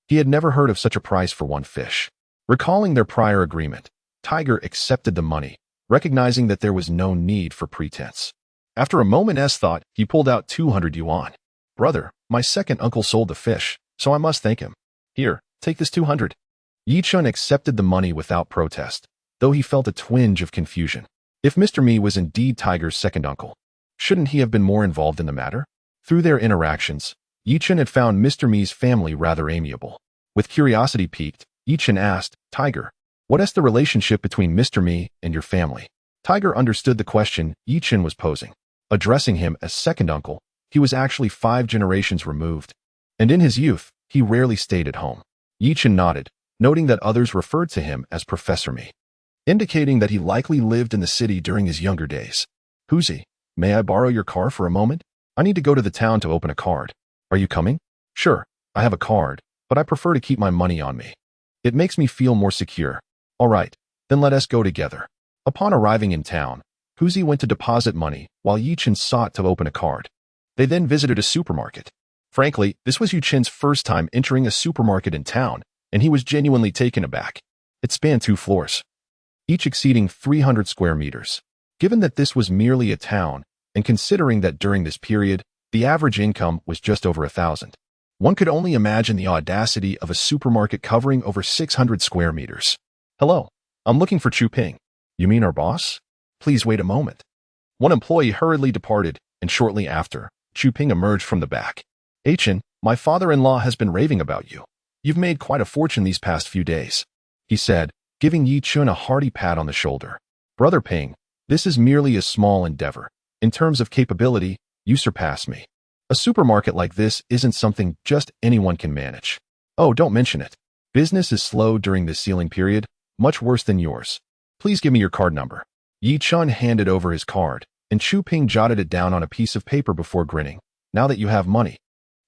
he had never heard of such a price for one fish. Recalling their prior agreement, Tiger accepted the money, recognizing that there was no need for pretense. After a moment's thought, he pulled out 200 yuan. Brother, my second uncle sold the fish, so I must thank him. Here, take this 200. Yichen accepted the money without protest, though he felt a twinge of confusion. If Mr. Mi was indeed Tiger's second uncle, shouldn't he have been more involved in the matter? Through their interactions, Yichen had found Mr. Mi's family rather amiable. With curiosity piqued, Yichen asked, Tiger, what is the relationship between Mr. Mi and your family? Tiger understood the question Yichen was posing. Addressing him as second uncle, he was actually 5 generations removed, and in his youth, he rarely stayed at home. Yichen nodded, noting that others referred to him as Professor Mi, indicating that he likely lived in the city during his younger days. Huzi, may I borrow your car for a moment? I need to go to the town to open a card. Are you coming? Sure, I have a card, but I prefer to keep my money on me. It makes me feel more secure. All right, then let us go together. Upon arriving in town, Huzi went to deposit money while Yichen sought to open a card. They then visited a supermarket. Frankly, this was Yichen's first time entering a supermarket in town, and he was genuinely taken aback. It spanned 2 floors, each exceeding 300 square meters. Given that this was merely a town, and considering that during this period, the average income was just over 1,000, one could only imagine the audacity of a supermarket covering over 600 square meters. Hello, I'm looking for Chu Ping. You mean our boss? Please wait a moment. One employee hurriedly departed, and shortly after, Chu Ping emerged from the back. Yichen, my father-in-law has been raving about you. You've made quite a fortune these past few days, he said, giving Yichen a hearty pat on the shoulder. Brother Ping, this is merely a small endeavor. In terms of capability, you surpass me. A supermarket like this isn't something just anyone can manage. Oh, don't mention it. Business is slow during this sealing period, much worse than yours. Please give me your card number. Yichen handed over his card, and Chu Ping jotted it down on a piece of paper before grinning. Now that you have money,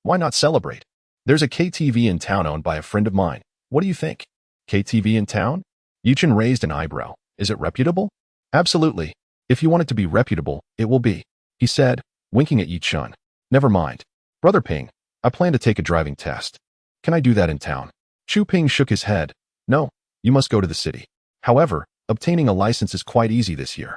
why not celebrate? There's a KTV in town owned by a friend of mine. What do you think? KTV in town? Yichen raised an eyebrow. Is it reputable? Absolutely. If you want it to be reputable, it will be, he said, winking at Yichen. Never mind. Brother Ping, I plan to take a driving test. Can I do that in town? Chu Ping shook his head. No, you must go to the city. However, obtaining a license is quite easy this year.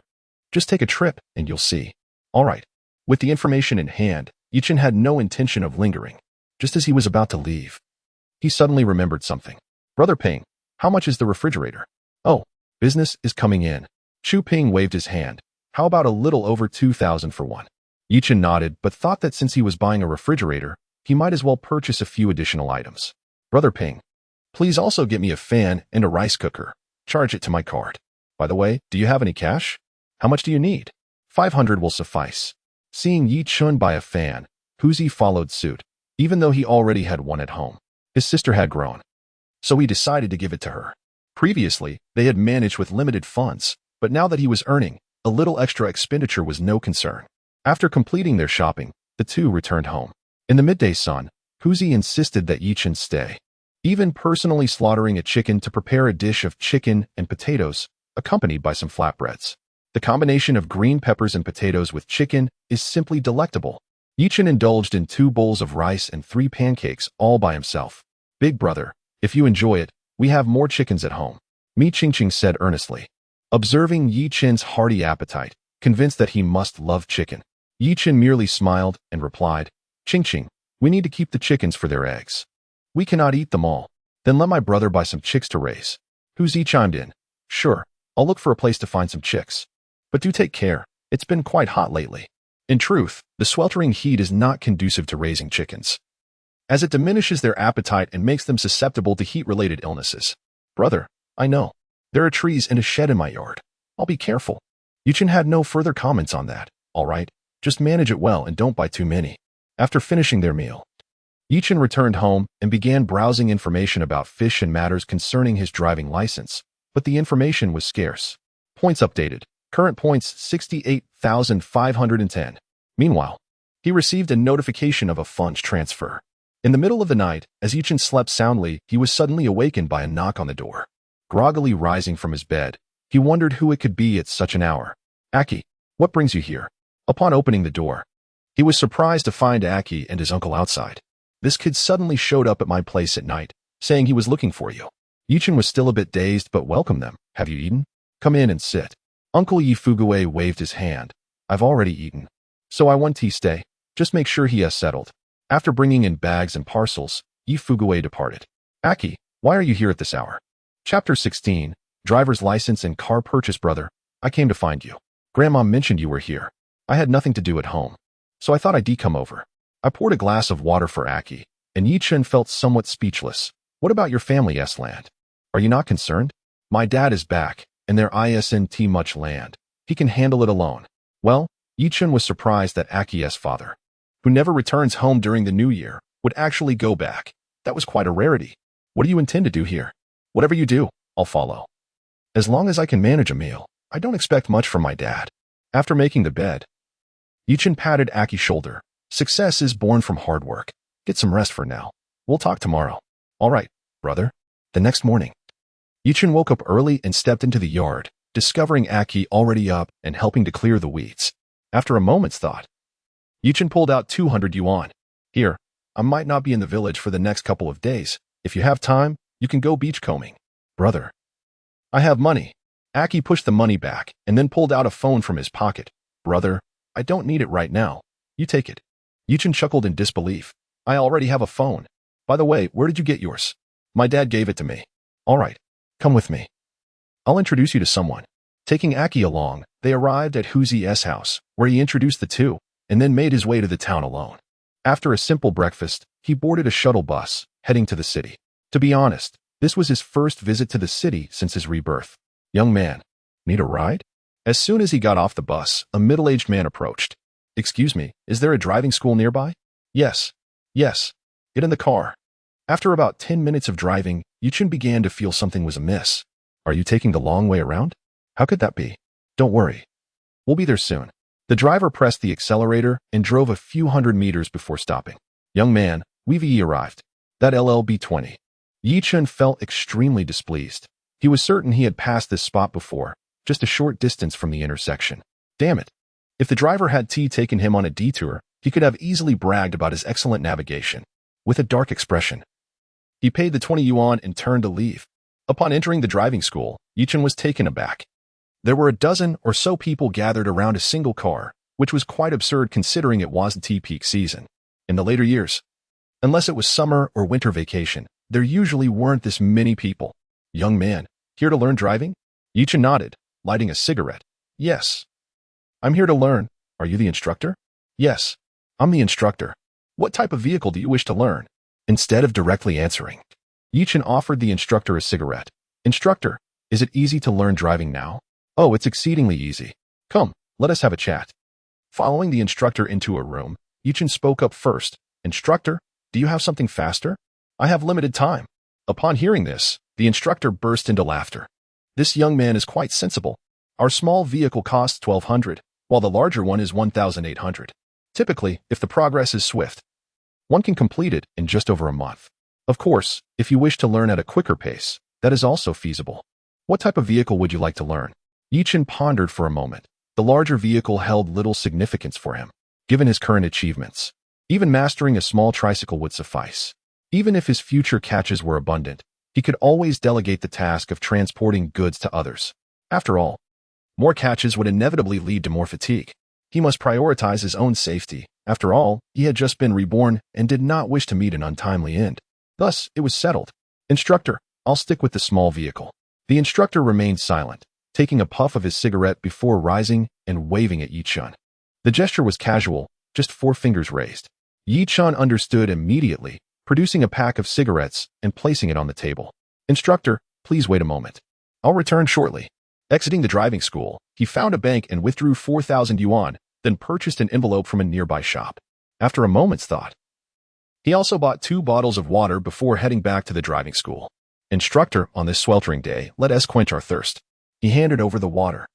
Just take a trip and you'll see. All right. With the information in hand, Yichen had no intention of lingering. Just as he was about to leave, he suddenly remembered something. Brother Ping, how much is the refrigerator? Oh, business is coming in. Chu Ping waved his hand. How about a little over 2,000 for one? Yichen nodded, but thought that since he was buying a refrigerator, he might as well purchase a few additional items. Brother Ping, please also get me a fan and a rice cooker. Charge it to my card. By the way, do you have any cash? How much do you need? 500 will suffice. Seeing Yichen buy a fan, Huzi followed suit. Even though he already had one at home, his sister had grown, so he decided to give it to her. Previously, they had managed with limited funds, but now that he was earning, a little extra expenditure was no concern. After completing their shopping, the two returned home. In the midday sun, Huzi insisted that Yichen stay, even personally slaughtering a chicken to prepare a dish of chicken and potatoes, accompanied by some flatbreads. The combination of green peppers and potatoes with chicken is simply delectable. Yichen indulged in 2 bowls of rice and 3 pancakes all by himself. Big brother, if you enjoy it, we have more chickens at home, Mi Qingqing said earnestly. Observing Yichen's hearty appetite, convinced that he must love chicken, Yichen merely smiled and replied, Qingqing, we need to keep the chickens for their eggs. We cannot eat them all. Then let my brother buy some chicks to raise. Huzi chimed in. Sure, I'll look for a place to find some chicks. But do take care. It's been quite hot lately. In truth, the sweltering heat is not conducive to raising chickens, as it diminishes their appetite and makes them susceptible to heat-related illnesses. Brother, I know. There are trees and a shed in my yard. I'll be careful. Yuchen had no further comments on that. All right, just manage it well and don't buy too many. After finishing their meal, Yuchen returned home and began browsing information about fish and matters concerning his driving license, but the information was scarce. Points updated. Current points 68,510. Meanwhile, he received a notification of a funds transfer. In the middle of the night, as Yuchen slept soundly, he was suddenly awakened by a knock on the door. Groggily rising from his bed, he wondered who it could be at such an hour. Aki, what brings you here? Upon opening the door, he was surprised to find Aki and his uncle outside. This kid suddenly showed up at my place at night, saying he was looking for you. Yuchen was still a bit dazed but welcomed them. Have you eaten? Come in and sit. Uncle Yifugue waved his hand. I've already eaten. So I want tea stay. Just make sure he has settled. After bringing in bags and parcels, Yifugue departed. Aki, why are you here at this hour? Chapter 16, Driver's License and Car Purchase. Brother, I came to find you. Grandma mentioned you were here. I had nothing to do at home, so I thought I'd come over. I poured a glass of water for Aki, and Yichen felt somewhat speechless. What about your family, S-Land? Are you not concerned? My dad is back, and there isn't much land. He can handle it alone. Well, Yichen was surprised that Aki's father, who never returns home during the new year, would actually go back. That was quite a rarity. What do you intend to do here? Whatever you do, I'll follow. As long as I can manage a meal, I don't expect much from my dad. After making the bed, Yichen patted Aki's shoulder. Success is born from hard work. Get some rest for now. We'll talk tomorrow. All right, brother. The next morning, Yichen woke up early and stepped into the yard, discovering Aki already up and helping to clear the weeds. After a moment's thought, Yichen pulled out 200 yuan. Here, I might not be in the village for the next couple of days. If you have time, you can go beachcombing. Brother, I have money. Aki pushed the money back and then pulled out a phone from his pocket. Brother, I don't need it right now. You take it. Yichen chuckled in disbelief. I already have a phone. By the way, where did you get yours? My dad gave it to me. All right, come with me. I'll introduce you to someone. Taking Aki along, they arrived at Huzi's house, where he introduced the two, and then made his way to the town alone. After a simple breakfast, he boarded a shuttle bus, heading to the city. To be honest, this was his first visit to the city since his rebirth. Young man, need a ride? As soon as he got off the bus, a middle-aged man approached. Excuse me, is there a driving school nearby? Yes. Yes. Get in the car. After about 10 minutes of driving, Yichen began to feel something was amiss. Are you taking the long way around? How could that be? Don't worry. We'll be there soon. The driver pressed the accelerator and drove a few hundred meters before stopping. Young man, we've arrived. That LLB 20. Yichen felt extremely displeased. He was certain he had passed this spot before, just a short distance from the intersection. Damn it. If the driver had taken him on a detour, he could have easily bragged about his excellent navigation. With a dark expression, he paid the 20 yuan and turned to leave. Upon entering the driving school, Yichen was taken aback. There were a dozen or so people gathered around a single car, which was quite absurd considering it wasn't peak season. In the later years, unless it was summer or winter vacation, there usually weren't this many people. Young man, here to learn driving? Yichen nodded, lighting a cigarette. Yes. I'm here to learn. Are you the instructor? Yes. I'm the instructor. What type of vehicle do you wish to learn? Instead of directly answering, Yichen offered the instructor a cigarette. Instructor, is it easy to learn driving now? Oh, it's exceedingly easy. Come, let us have a chat. Following the instructor into a room, Yichen spoke up first. Instructor, do you have something faster? I have limited time. Upon hearing this, the instructor burst into laughter. This young man is quite sensible. Our small vehicle costs 1,200, while the larger one is 1,800. Typically, if the progress is swift, one can complete it in just over a month. Of course, if you wish to learn at a quicker pace, that is also feasible. What type of vehicle would you like to learn? Yichen pondered for a moment. The larger vehicle held little significance for him, given his current achievements. Even mastering a small tricycle would suffice. Even if his future catches were abundant, he could always delegate the task of transporting goods to others. After all, more catches would inevitably lead to more fatigue. He must prioritize his own safety. After all, he had just been reborn and did not wish to meet an untimely end. Thus, it was settled. Instructor, I'll stick with the small vehicle. The instructor remained silent, taking a puff of his cigarette before rising and waving at Yi-chun. The gesture was casual, just 4 fingers raised. Yi-chun understood immediately, producing a pack of cigarettes and placing it on the table. "Instructor, please wait a moment. I'll return shortly." Exiting the driving school, he found a bank and withdrew 4,000 yuan, then purchased an envelope from a nearby shop. After a moment's thought, he also bought 2 bottles of water before heading back to the driving school. "Instructor, on this sweltering day, let us quench our thirst." He handed over the water,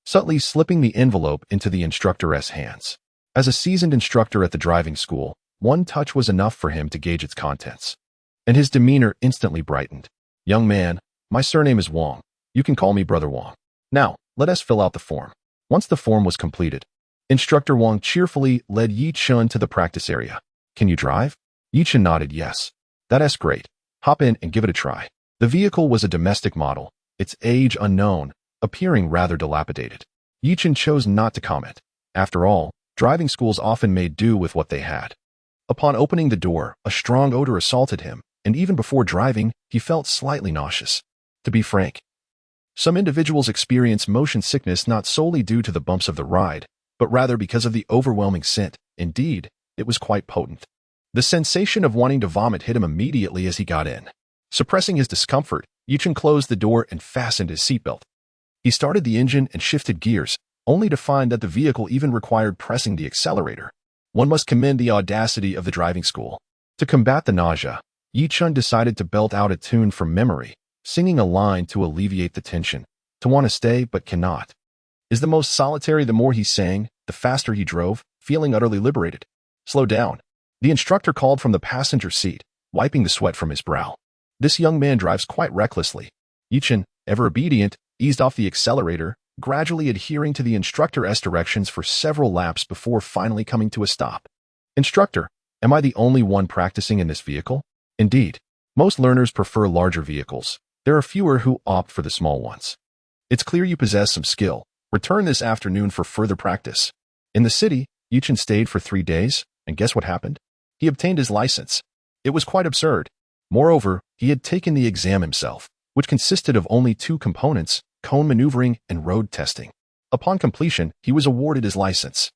subtly slipping the envelope into the instructor's hands. As a seasoned instructor at the driving school, one touch was enough for him to gauge its contents. And his demeanor instantly brightened. "Young man, my surname is Wong. You can call me Brother Wong. Now, let us fill out the form." Once the form was completed, Instructor Wong cheerfully led Yi-chun to the practice area. "Can you drive?" Yi-chun nodded yes. "That's great. Hop in and give it a try." The vehicle was a domestic model, its age unknown, appearing rather dilapidated. Yi-chun chose not to comment. After all, driving schools often made do with what they had. Upon opening the door, a strong odor assaulted him, and even before driving, he felt slightly nauseous. To be frank, some individuals experience motion sickness not solely due to the bumps of the ride, but rather because of the overwhelming scent. Indeed, it was quite potent. The sensation of wanting to vomit hit him immediately as he got in. Suppressing his discomfort, Yi-chun closed the door and fastened his seatbelt. He started the engine and shifted gears, only to find that the vehicle even required pressing the accelerator. One must commend the audacity of the driving school. To combat the nausea, Yi-chun decided to belt out a tune from memory, singing a line to alleviate the tension. "To want to stay but cannot" is the most solitary. The more he sang, the faster he drove, feeling utterly liberated. "Slow down." The instructor called from the passenger seat, wiping the sweat from his brow. "This young man drives quite recklessly." Yi-chun, ever obedient, eased off the accelerator, gradually adhering to the instructor's directions for several laps before finally coming to a stop. "Instructor, am I the only one practicing in this vehicle?" "Indeed. Most learners prefer larger vehicles. There are fewer who opt for the small ones. It's clear you possess some skill. Return this afternoon for further practice." In the city, Yi-chun stayed for 3 days, and guess what happened? He obtained his license. It was quite absurd. Moreover, he had taken the exam himself, which consisted of only 2 components, cone maneuvering and road testing. Upon completion, he was awarded his license.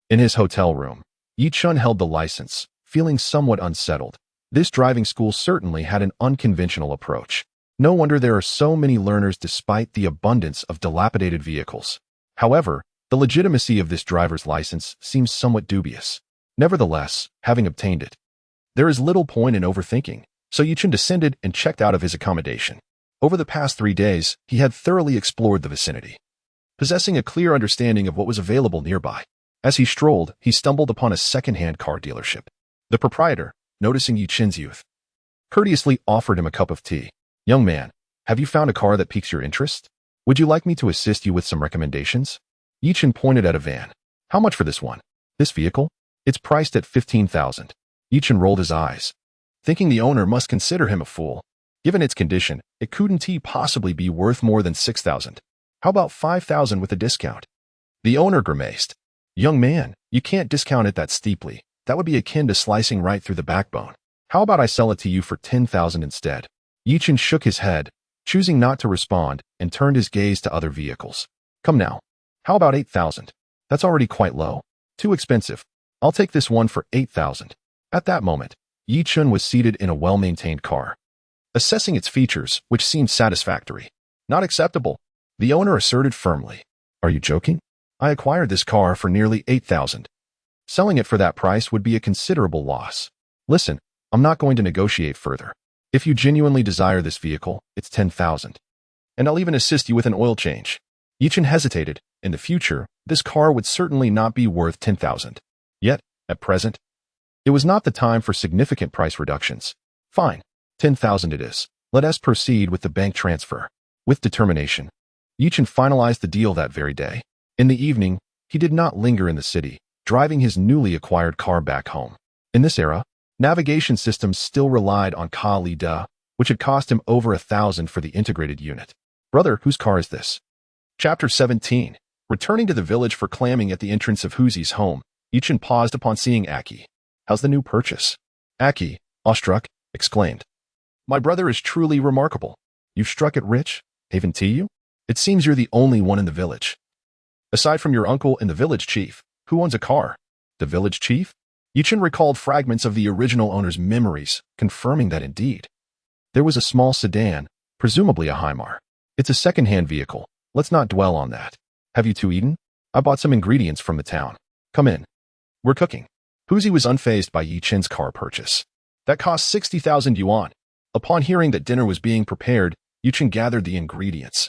In his hotel room, Yi-chun held the license, feeling somewhat unsettled. This driving school certainly had an unconventional approach. No wonder there are so many learners despite the abundance of dilapidated vehicles. However, the legitimacy of this driver's license seems somewhat dubious. Nevertheless, having obtained it, there is little point in overthinking, so Yi-chun descended and checked out of his accommodation. Over the past 3 days, he had thoroughly explored the vicinity, possessing a clear understanding of what was available nearby. As he strolled, he stumbled upon a second-hand car dealership. The proprietor, noticing Yi-chun's youth, courteously offered him a cup of tea. "Young man, have you found a car that piques your interest? Would you like me to assist you with some recommendations?" Yi-chun pointed at a van. "How much for this one?" "This vehicle? It's priced at 15,000. Yi-chun rolled his eyes, thinking the owner must consider him a fool. Given its condition, it couldn't possibly be worth more than 6,000. "How about 5,000 with a discount?" The owner grimaced. "Young man, you can't discount it that steeply. That would be akin to slicing right through the backbone. How about I sell it to you for 10,000 instead?" Yi-chun shook his head, choosing not to respond, and turned his gaze to other vehicles. "Come now. How about 8,000? That's already quite low. Too expensive. I'll take this one for 8,000. At that moment, Yi-chun was seated in a well-maintained car, assessing its features, which seemed satisfactory. "Not acceptable," the owner asserted firmly. "Are you joking? I acquired this car for nearly 8,000. Selling it for that price would be a considerable loss. Listen, I'm not going to negotiate further. If you genuinely desire this vehicle, it's 10,000. And I'll even assist you with an oil change." Yi-chun hesitated. In the future, this car would certainly not be worth 10,000. Yet, at present, it was not the time for significant price reductions. "Fine, 10,000 it is. Let us proceed with the bank transfer." With determination, Yi-chun finalized the deal that very day. In the evening, he did not linger in the city, driving his newly acquired car back home. In this era, navigation systems still relied on Ka-li-da, which had cost him over 1,000 for the integrated unit. "Brother, whose car is this?" Chapter 17. Returning to the village for clamming at the entrance of Huzi's home, Yi-chun paused upon seeing Aki. "How's the new purchase?" Aki, awestruck, exclaimed. "My brother is truly remarkable. You've struck it rich, haven't you?" It seems you're the only one in the village. Aside from your uncle and the village chief, who owns a car? The village chief? Yichen recalled fragments of the original owner's memories, confirming that indeed. There was a small sedan, presumably a Himar. It's a second-hand vehicle. Let's not dwell on that. Have you two eaten? I bought some ingredients from the town. Come in. We're cooking. Huzi was unfazed by Yichen's car purchase. That cost 60,000 yuan. Upon hearing that dinner was being prepared, Yichen gathered the ingredients,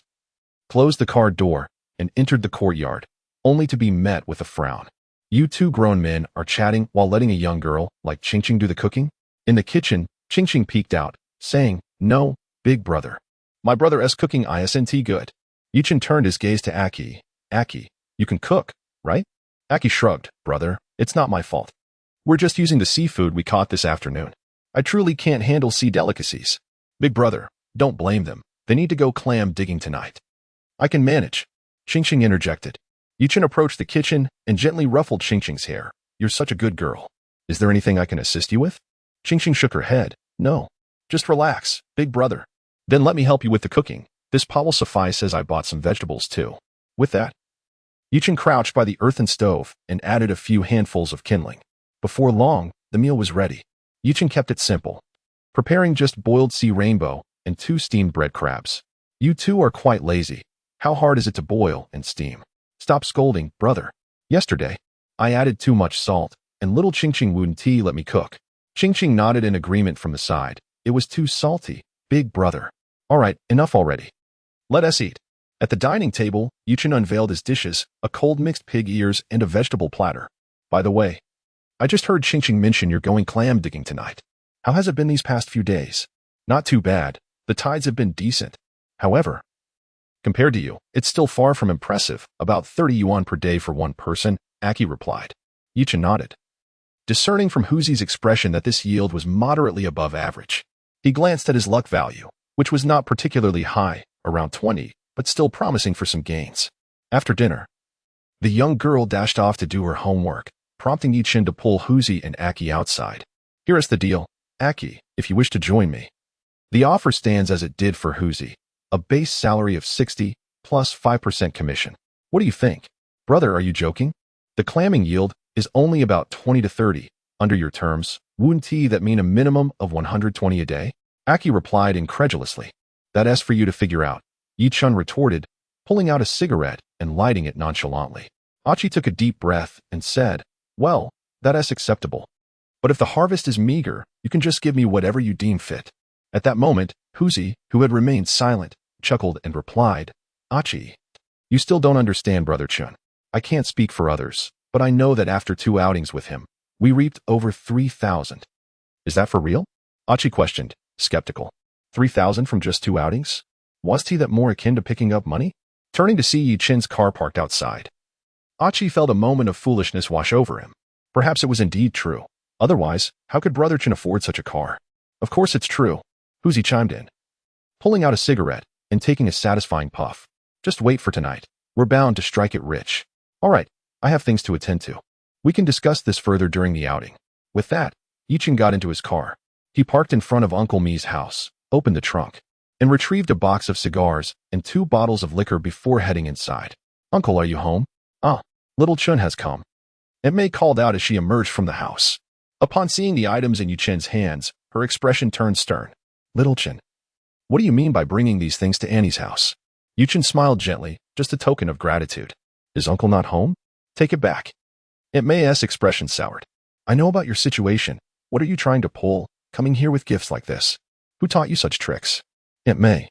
closed the car door, and entered the courtyard, only to be met with a frown. You two grown men are chatting while letting a young girl like Qingqing do the cooking? In the kitchen, Qingqing peeked out, saying, "No, big brother. My brother is cooking isn't good." Yichen turned his gaze to Aki. Aki, you can cook, right? Aki shrugged. Brother, it's not my fault. We're just using the seafood we caught this afternoon. I truly can't handle sea delicacies. Big brother, don't blame them. They need to go clam digging tonight. I can manage. Qingqing interjected. Yichen approached the kitchen and gently ruffled Qingqing's hair. You're such a good girl. Is there anything I can assist you with? Qingqing shook her head. No. Just relax, big brother. Then let me help you with the cooking. This pot will suffice as I bought some vegetables too. With that, Yichen crouched by the earthen stove and added a few handfuls of kindling. Before long, the meal was ready. Yichen kept it simple, preparing just boiled sea rainbow and 2 steamed bread crabs. You two are quite lazy. How hard is it to boil and steam? Stop scolding, brother. Yesterday, I added too much salt, and little Qingqing wouldn't let me cook. Qingqing nodded in agreement from the side. It was too salty, big brother. All right, enough already. Let us eat. At the dining table, Yichen unveiled his dishes, a cold mixed pig ears and a vegetable platter. By the way, I just heard Qingqing mention you're going clam digging tonight. How has it been these past few days? Not too bad. The tides have been decent. However, compared to you, it's still far from impressive. About 30 yuan per day for one person, Aki replied. Yichen nodded, discerning from Huzi's expression that this yield was moderately above average. He glanced at his luck value, which was not particularly high, around 20, but still promising for some gains. After dinner, the young girl dashed off to do her homework, prompting Yichen to pull Huzi and Aki outside. Here is the deal, Aki, if you wish to join me. The offer stands as it did for Huzi, a base salary of 60 plus 5% commission. What do you think? Brother, are you joking? The clamming yield is only about 20 to 30. Under your terms, wouldn't that mean a minimum of 120 a day? Aki replied incredulously. That's for you to figure out, Yichen retorted, pulling out a cigarette and lighting it nonchalantly. Achi took a deep breath and said, well, that's acceptable. But if the harvest is meager, you can just give me whatever you deem fit. At that moment, Huzi, who had remained silent, chuckled and replied, Achi, you still don't understand, Brother Chun. I can't speak for others, but I know that after 2 outings with him, we reaped over 3,000. Is that for real? Achi questioned, skeptical. 3,000 from just 2 outings? Was that more akin to picking up money? Turning to see Yichen's car parked outside, Achi felt a moment of foolishness wash over him. Perhaps it was indeed true. Otherwise, how could Brother Chen afford such a car? Of course it's true. Huzi chimed in, pulling out a cigarette and taking a satisfying puff. Just wait for tonight. We're bound to strike it rich. All right, I have things to attend to. We can discuss this further during the outing. With that, Yichen got into his car. He parked in front of Uncle Mi's house, opened the trunk, and retrieved a box of cigars and 2 bottles of liquor before heading inside. Uncle, are you home? Ah, little Chun has come. Aunt May called out as she emerged from the house. Upon seeing the items in Yichen's hands, her expression turned stern. Little Chun, what do you mean by bringing these things to Annie's house? Yichen smiled gently, just a token of gratitude. Is Uncle not home? Take it back. Aunt May's expression soured. I know about your situation. What are you trying to pull, coming here with gifts like this? Who taught you such tricks? Aunt May,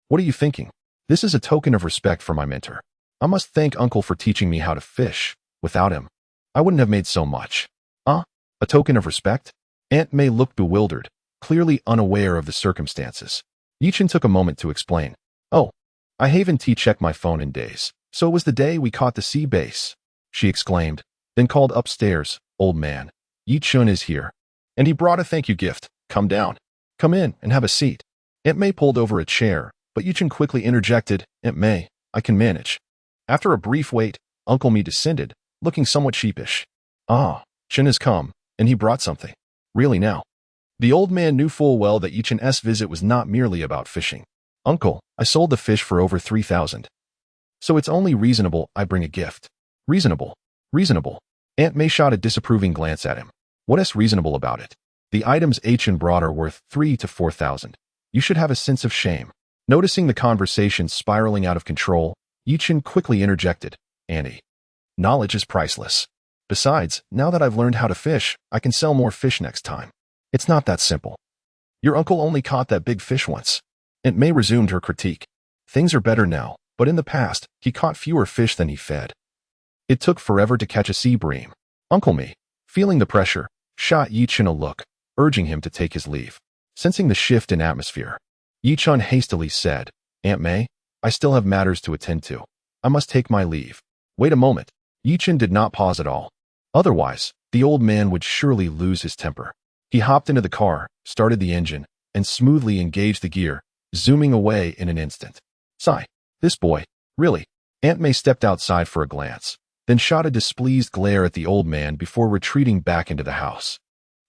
what are you thinking? This is a token of respect for my mentor. I must thank Uncle for teaching me how to fish. Without him, I wouldn't have made so much. A token of respect? Aunt May looked bewildered, clearly unaware of the circumstances. Yichen took a moment to explain. Oh, I haven't checked my phone in days, so it was the day we caught the sea bass, she exclaimed, then called upstairs. Old man, Yichen is here, and he brought a thank you gift. Come down. Come in and have a seat. Aunt May pulled over a chair, but Yichen quickly interjected, Aunt May, I can manage. After a brief wait, Uncle Mi descended, looking somewhat sheepish. Ah, Chen has come, and he brought something. Really now? The old man knew full well that Yichen's visit was not merely about fishing. Uncle, I sold the fish for over 3,000. So it's only reasonable I bring a gift. Reasonable. Reasonable. Aunt May shot a disapproving glance at him. What's reasonable about it? The items H&M brought are worth 3,000 to 4,000. You should have a sense of shame. Noticing the conversation spiraling out of control, Yi-Chen quickly interjected, Annie, knowledge is priceless. Besides, now that I've learned how to fish, I can sell more fish next time. It's not that simple. Your uncle only caught that big fish once. Aunt May resumed her critique. Things are better now, but in the past, he caught fewer fish than he fed. It took forever to catch a sea bream. Uncle Me, feeling the pressure, shot Yi-Chen a look, urging him to take his leave. Sensing the shift in atmosphere, Yi-Chen hastily said, Aunt May, I still have matters to attend to. I must take my leave. Wait a moment. Yi-Chen did not pause at all. Otherwise, the old man would surely lose his temper. He hopped into the car, started the engine, and smoothly engaged the gear, zooming away in an instant. Sigh. This boy, really. Aunt May stepped outside for a glance, then shot a displeased glare at the old man before retreating back into the house.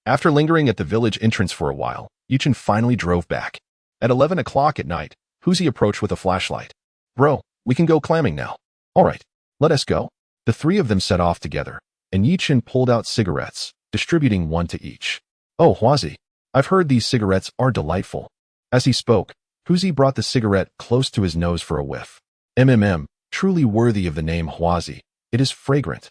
After lingering at the village entrance for a while, Yi-Chen finally drove back. At 11 o'clock at night, Huzi approached with a flashlight. Bro, we can go clamming now. All right, let us go. The three of them set off together, and Yi-Chen pulled out cigarettes, distributing one to each. Oh, Huzi, I've heard these cigarettes are delightful. As he spoke, Huzi brought the cigarette close to his nose for a whiff. Truly worthy of the name Huzi. It is fragrant.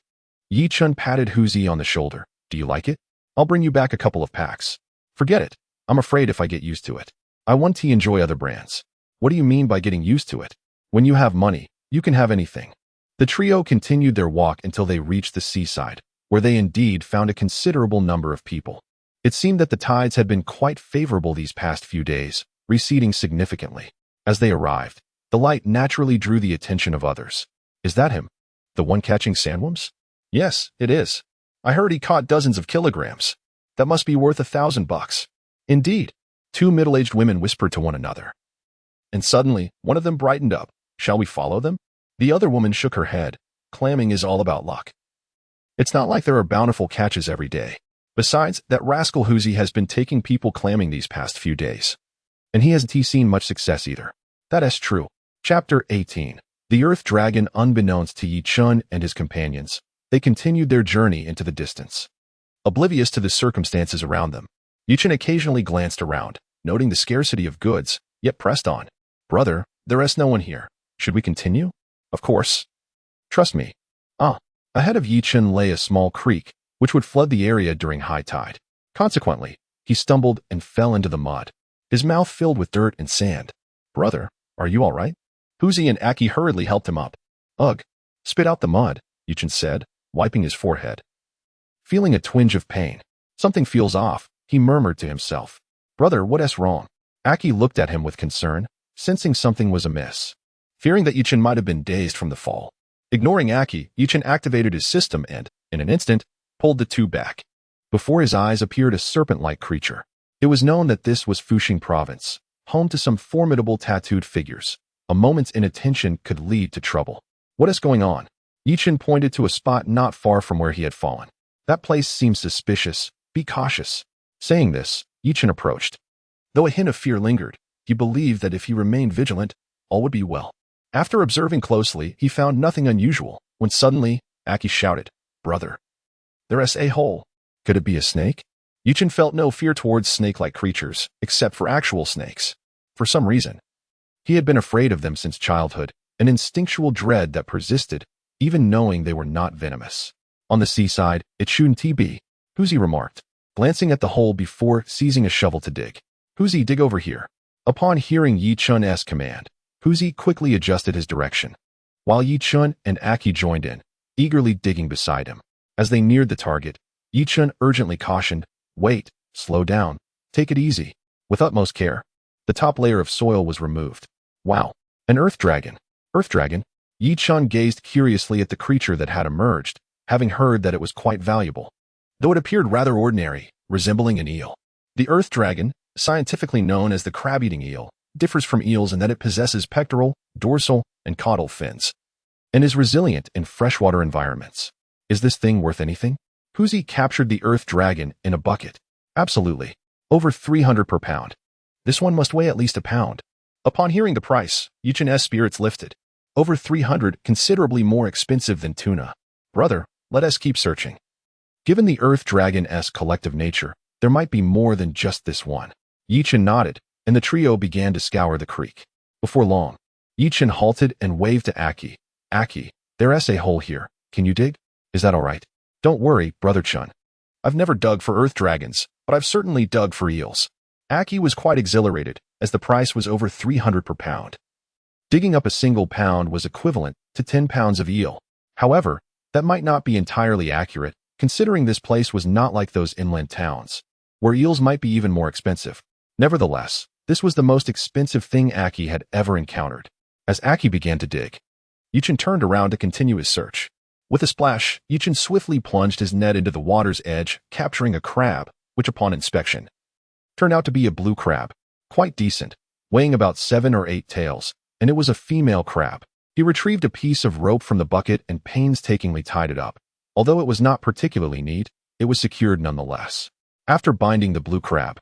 Yi-Chen patted Huzi on the shoulder. Do you like it? I'll bring you back a couple of packs. Forget it. I'm afraid if I get used to it. I want to enjoy other brands. What do you mean by getting used to it? When you have money, you can have anything. The trio continued their walk until they reached the seaside, where they indeed found a considerable number of people. It seemed that the tides had been quite favorable these past few days, receding significantly. As they arrived, the light naturally drew the attention of others. Is that him? The one catching sandworms? Yes, it is. I heard he caught dozens of kilograms. That must be worth $1,000. Indeed. Two middle-aged women whispered to one another. And suddenly, one of them brightened up. Shall we follow them? The other woman shook her head. Clamming is all about luck. It's not like there are bountiful catches every day. Besides, that rascal Huzi has been taking people clamming these past few days. And he hasn't seen much success either. That is true. Chapter 18. The Earth Dragon. Unbeknownst to Yi-Chen and his companions, they continued their journey into the distance. Oblivious to the circumstances around them, Yi-Chen occasionally glanced around, noting the scarcity of goods, yet pressed on. Brother, there is no one here. Should we continue? Of course. Trust me. Ahead of Yi-Chen lay a small creek, which would flood the area during high tide. Consequently, he stumbled and fell into the mud, his mouth filled with dirt and sand. Brother, are you all right? Huzi and Aki hurriedly helped him up. Ugh. Spit out the mud, Yi-Chen said, wiping his forehead. Feeling a twinge of pain. Something feels off, he murmured to himself. Brother, what's wrong? Aki looked at him with concern, sensing something was amiss. Fearing that Yi-Chen might have been dazed from the fall. Ignoring Aki, Yi-Chen activated his system and, in an instant, pulled the tube back. Before his eyes appeared a serpent-like creature. It was known that this was Fuxing Province, home to some formidable tattooed figures. A moment's inattention could lead to trouble. What is going on? Yi-Chen pointed to a spot not far from where he had fallen. That place seems suspicious. Be cautious. Saying this, Yi-Chen approached. Though a hint of fear lingered, he believed that if he remained vigilant, all would be well. After observing closely, he found nothing unusual, when suddenly, Aki shouted, Brother, there is a hole. Could it be a snake? Yi-Chen felt no fear towards snake-like creatures, except for actual snakes. For some reason, he had been afraid of them since childhood, an instinctual dread that persisted, even knowing they were not venomous. On the seaside, it shouldn't be, Huzi remarked, glancing at the hole before seizing a shovel to dig. Huzi, dig over here. Upon hearing Yi-Chun's command, Huzi quickly adjusted his direction, while Yi-Chen and Aki joined in, eagerly digging beside him. As they neared the target, Yi-Chen urgently cautioned, Wait, slow down, take it easy. With utmost care, the top layer of soil was removed. Wow, an earth dragon. Earth dragon? Yi-Chen gazed curiously at the creature that had emerged, having heard that it was quite valuable. Though it appeared rather ordinary, resembling an eel. The earth dragon, scientifically known as the crab-eating eel, differs from eels in that it possesses pectoral, dorsal, and caudal fins, and is resilient in freshwater environments. Is this thing worth anything? Huzi captured the earth dragon in a bucket. Absolutely. Over 300 per pound. This one must weigh at least a pound. Upon hearing the price, Yi-Chen's spirits lifted. Over 300, considerably more expensive than tuna. Brother, let us keep searching. Given the Earth Dragon-esque collective nature, there might be more than just this one. Yichen nodded, and the trio began to scour the creek. Before long, Yichen halted and waved to Aki. Aki, there's a hole here. Can you dig? Is that all right? Don't worry, Brother Chun. I've never dug for earth dragons, but I've certainly dug for eels. Aki was quite exhilarated, as the price was over 300 per pound. Digging up a single pound was equivalent to 10 pounds of eel. However, that might not be entirely accurate, considering this place was not like those inland towns, where eels might be even more expensive. Nevertheless, this was the most expensive thing Aki had ever encountered. As Aki began to dig, Yichen turned around to continue his search. With a splash, Yichen swiftly plunged his net into the water's edge, capturing a crab, which upon inspection turned out to be a blue crab, quite decent, weighing about 7 or 8 tails, and it was a female crab. He retrieved a piece of rope from the bucket and painstakingly tied it up. Although it was not particularly neat, it was secured nonetheless. After binding the blue crab,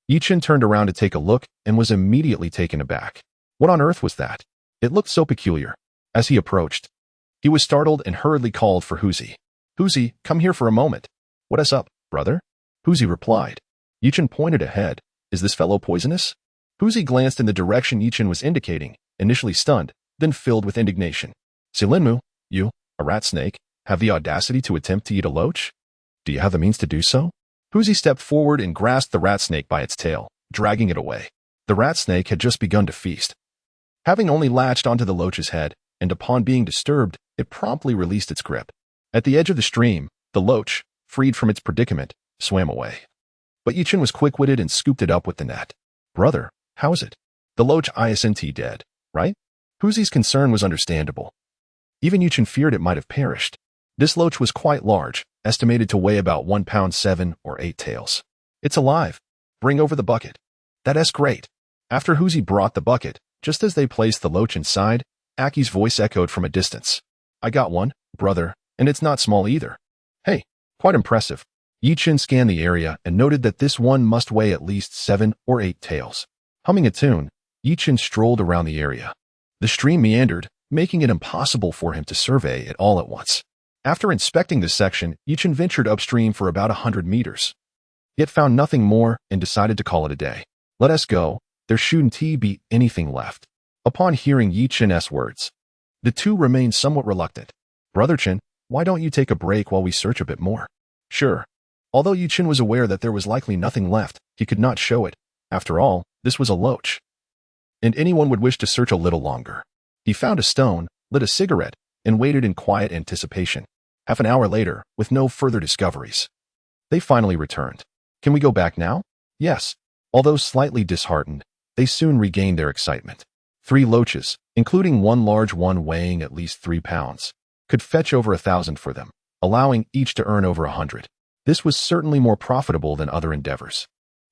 Yichen turned around to take a look and was immediately taken aback. What on earth was that? It looked so peculiar. As he approached, he was startled and hurriedly called for Huzi. Huzi, come here for a moment. What is up, brother? Huzi replied. Yichen pointed ahead. Is this fellow poisonous? Huzi glanced in the direction Yichen was indicating, initially stunned, then filled with indignation. Silinmu, you, a rat snake, have the audacity to attempt to eat a loach? Do you have the means to do so? Huzi stepped forward and grasped the rat snake by its tail, dragging it away. The rat snake had just begun to feast. Having only latched onto the loach's head, and upon being disturbed, it promptly released its grip. At the edge of the stream, the loach, freed from its predicament, swam away. But Yichen was quick-witted and scooped it up with the net. Brother, how is it? The loach isn't dead, right? Huzi's concern was understandable. Even Yichen feared it might have perished. This loach was quite large, estimated to weigh about 1 pound 7 or 8 tails. It's alive. Bring over the bucket. That's great. After Huzi brought the bucket, just as they placed the loach inside, Aki's voice echoed from a distance. I got one, brother, and it's not small either. Hey, quite impressive. Yichen scanned the area and noted that this one must weigh at least 7 or 8 tails. Humming a tune, Yichen strolled around the area. The stream meandered, making it impossible for him to survey it all at once. After inspecting this section, Yichen ventured upstream for about 100 meters. Yet found nothing more and decided to call it a day. Let us go, there shouldn't be anything left. Upon hearing Yichen's words, the two remained somewhat reluctant. Brother Chen, why don't you take a break while we search a bit more? Sure. Although Yichen was aware that there was likely nothing left, he could not show it. After all, this was a loach, and anyone would wish to search a little longer. He found a stone, lit a cigarette, and waited in quiet anticipation. Half an hour later, with no further discoveries, they finally returned. Can we go back now? Yes. Although slightly disheartened, they soon regained their excitement. 3 loaches, including one large one weighing at least 3 pounds, could fetch over 1,000 for them, allowing each to earn over 100. This was certainly more profitable than other endeavors.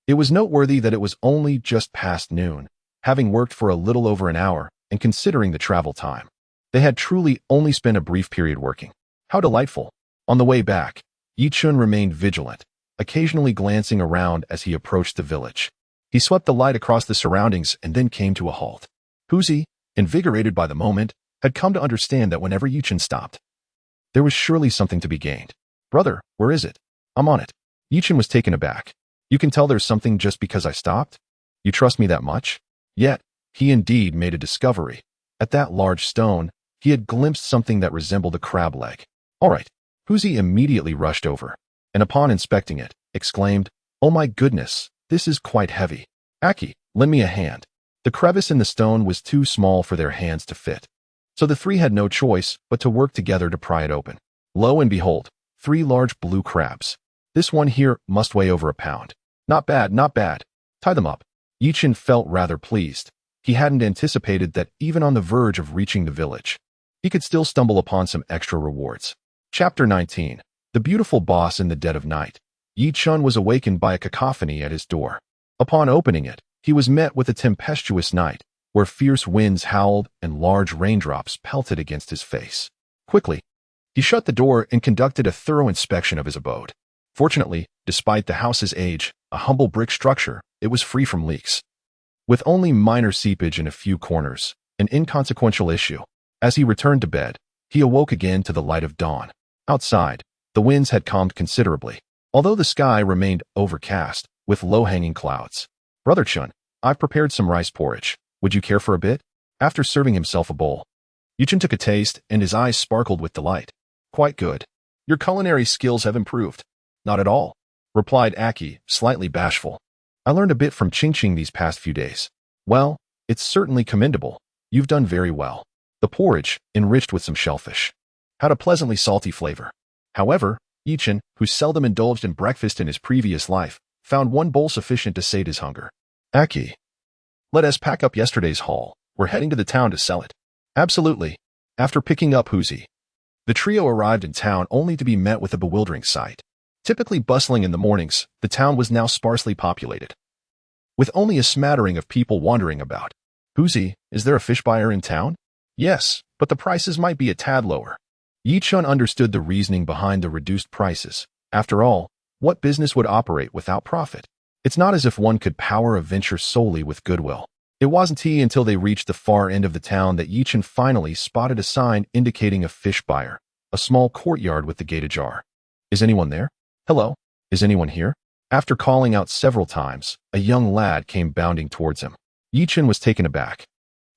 It was noteworthy that it was only just past noon, having worked for a little over an hour, and considering the travel time. They had truly only spent a brief period working. How delightful. On the way back, Yichen remained vigilant, occasionally glancing around as he approached the village. He swept the light across the surroundings and then came to a halt. Huzi, invigorated by the moment, had come to understand that whenever Yichen stopped, there was surely something to be gained. Brother, where is it? I'm on it. Yichen was taken aback. You can tell there's something just because I stopped? You trust me that much? Yet, he indeed made a discovery. At that large stone, he had glimpsed something that resembled a crab leg. All right. Huzi immediately rushed over, and upon inspecting it, exclaimed, Oh my goodness, this is quite heavy. Aki, lend me a hand. The crevice in the stone was too small for their hands to fit, so the 3 had no choice but to work together to pry it open. Lo and behold, 3 large blue crabs. This one here must weigh over 1 pound. Not bad, not bad. Tie them up. Yichen felt rather pleased. He hadn't anticipated that even on the verge of reaching the village, he could still stumble upon some extra rewards. Chapter 19. The Beautiful Boss in the Dead of Night. Yichen was awakened by a cacophony at his door. Upon opening it, he was met with a tempestuous night, where fierce winds howled and large raindrops pelted against his face. Quickly, he shut the door and conducted a thorough inspection of his abode. Fortunately, despite the house's age, a humble brick structure, it was free from leaks. With only minor seepage in a few corners, an inconsequential issue. As he returned to bed, he awoke again to the light of dawn. Outside, the winds had calmed considerably, although the sky remained overcast with low-hanging clouds. "Brother Chun, I've prepared some rice porridge. Would you care for a bit?" After serving himself a bowl, Yichun took a taste and his eyes sparkled with delight. "Quite good. Your culinary skills have improved." "Not at all," replied Aki, slightly bashful. "I learned a bit from Ching Ching these past few days." "Well, it's certainly commendable. You've done very well." The porridge, enriched with some shellfish, had a pleasantly salty flavor. However, Yichun, who seldom indulged in breakfast in his previous life, found one bowl sufficient to sate his hunger. "Aki, let us pack up yesterday's haul. We're heading to the town to sell it." "Absolutely." After picking up Huzi, the trio arrived in town only to be met with a bewildering sight. Typically bustling in the mornings, the town was now sparsely populated, with only a smattering of people wandering about. "Huzi, is there a fish buyer in town?" "Yes, but the prices might be a tad lower." Yichun understood the reasoning behind the reduced prices. After all, what business would operate without profit? It's not as if one could power a venture solely with goodwill. It wasn't until they reached the far end of the town that Yichun finally spotted a sign indicating a fish buyer, a small courtyard with the gate ajar. "Is anyone there? Hello? Is anyone here?" After calling out several times, a young lad came bounding towards him. Yichun was taken aback.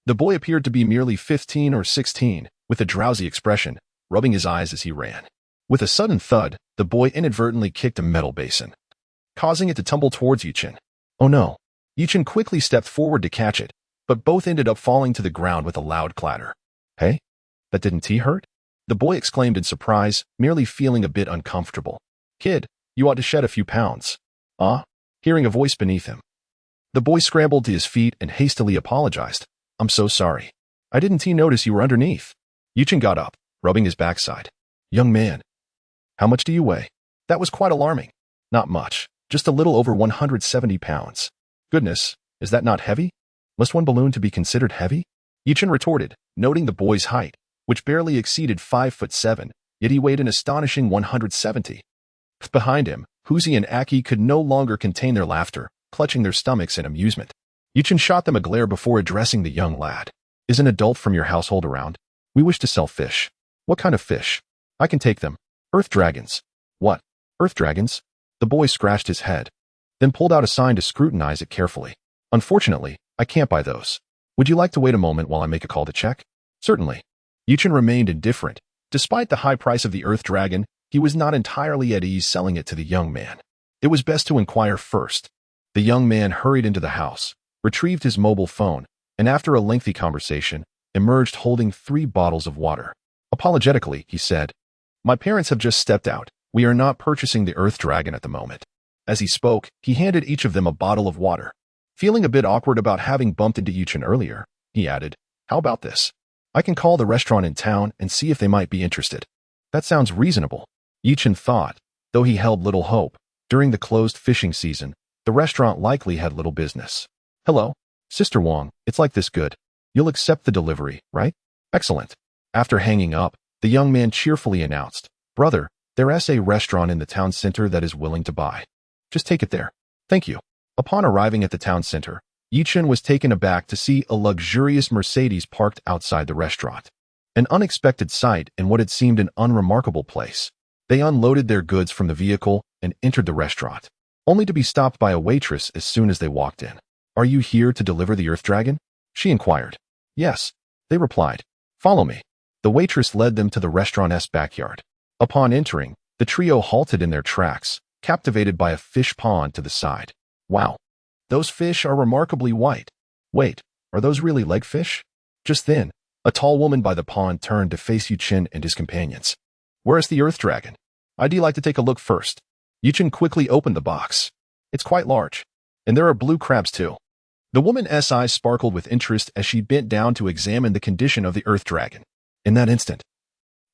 The boy appeared to be merely 15 or 16, with a drowsy expression, rubbing his eyes as he ran. With a sudden thud, the boy inadvertently kicked a metal basin, causing it to tumble towards Yichun. "Oh no." Yichun quickly stepped forward to catch it, but both ended up falling to the ground with a loud clatter. "Hey? That didn't hurt?" the boy exclaimed in surprise, merely feeling a bit uncomfortable. "Kid, you ought to shed a few pounds." Hearing a voice beneath him, the boy scrambled to his feet and hastily apologized. "I'm so sorry. I didn't notice you were underneath." Yichun got up, rubbing his backside. "Young man, how much do you weigh?" That was quite alarming. "Not much, just a little over 170 pounds. "Goodness, is that not heavy? Must one balloon to be considered heavy?" Yichun retorted, noting the boy's height, which barely exceeded 5'7", yet he weighed an astonishing 170. Behind him, Huzi and Aki could no longer contain their laughter, clutching their stomachs in amusement. Yichun shot them a glare before addressing the young lad. "Is an adult from your household around? We wish to sell fish." "What kind of fish?" "I can take them. Earth dragons." "What? Earth dragons?" The boy scratched his head, then pulled out a sign to scrutinize it carefully. "Unfortunately, I can't buy those. Would you like to wait a moment while I make a call to check?" "Certainly." Yichun remained indifferent. Despite the high price of the Earth Dragon, he was not entirely at ease selling it to the young man. It was best to inquire first. The young man hurried into the house, retrieved his mobile phone, and after a lengthy conversation, emerged holding 3 bottles of water. Apologetically, he said, "My parents have just stepped out. We are not purchasing the Earth Dragon at the moment." As he spoke, he handed each of them a bottle of water. Feeling a bit awkward about having bumped into Yichun earlier, he added, "How about this? I can call the restaurant in town and see if they might be interested." "That sounds reasonable," Yichun thought, though he held little hope. During the closed fishing season, the restaurant likely had little business. "Hello, Sister Wong, it's like this good. You'll accept the delivery, right?" "Excellent." After hanging up, the young man cheerfully announced, "Brother, there's a restaurant in the town center that is willing to buy. Just take it there." "Thank you." Upon arriving at the town center, Yichun was taken aback to see a luxurious Mercedes parked outside the restaurant. An unexpected sight in what had seemed an unremarkable place. They unloaded their goods from the vehicle and entered the restaurant, only to be stopped by a waitress as soon as they walked in. "Are you here to deliver the Earth Dragon?" she inquired. "Yes," they replied. "Follow me." The waitress led them to the restaurant's backyard. Upon entering, the trio halted in their tracks, captivated by a fish pond to the side. "Wow, those fish are remarkably white. Wait, are those really leg fish?" Just then, a tall woman by the pond turned to face Yichun and his companions. "Where's the Earth Dragon? I'd like to take a look first." Yichun quickly opened the box. "It's quite large, and there are blue crabs too." The woman's eyes sparkled with interest as she bent down to examine the condition of the Earth Dragon. In that instant,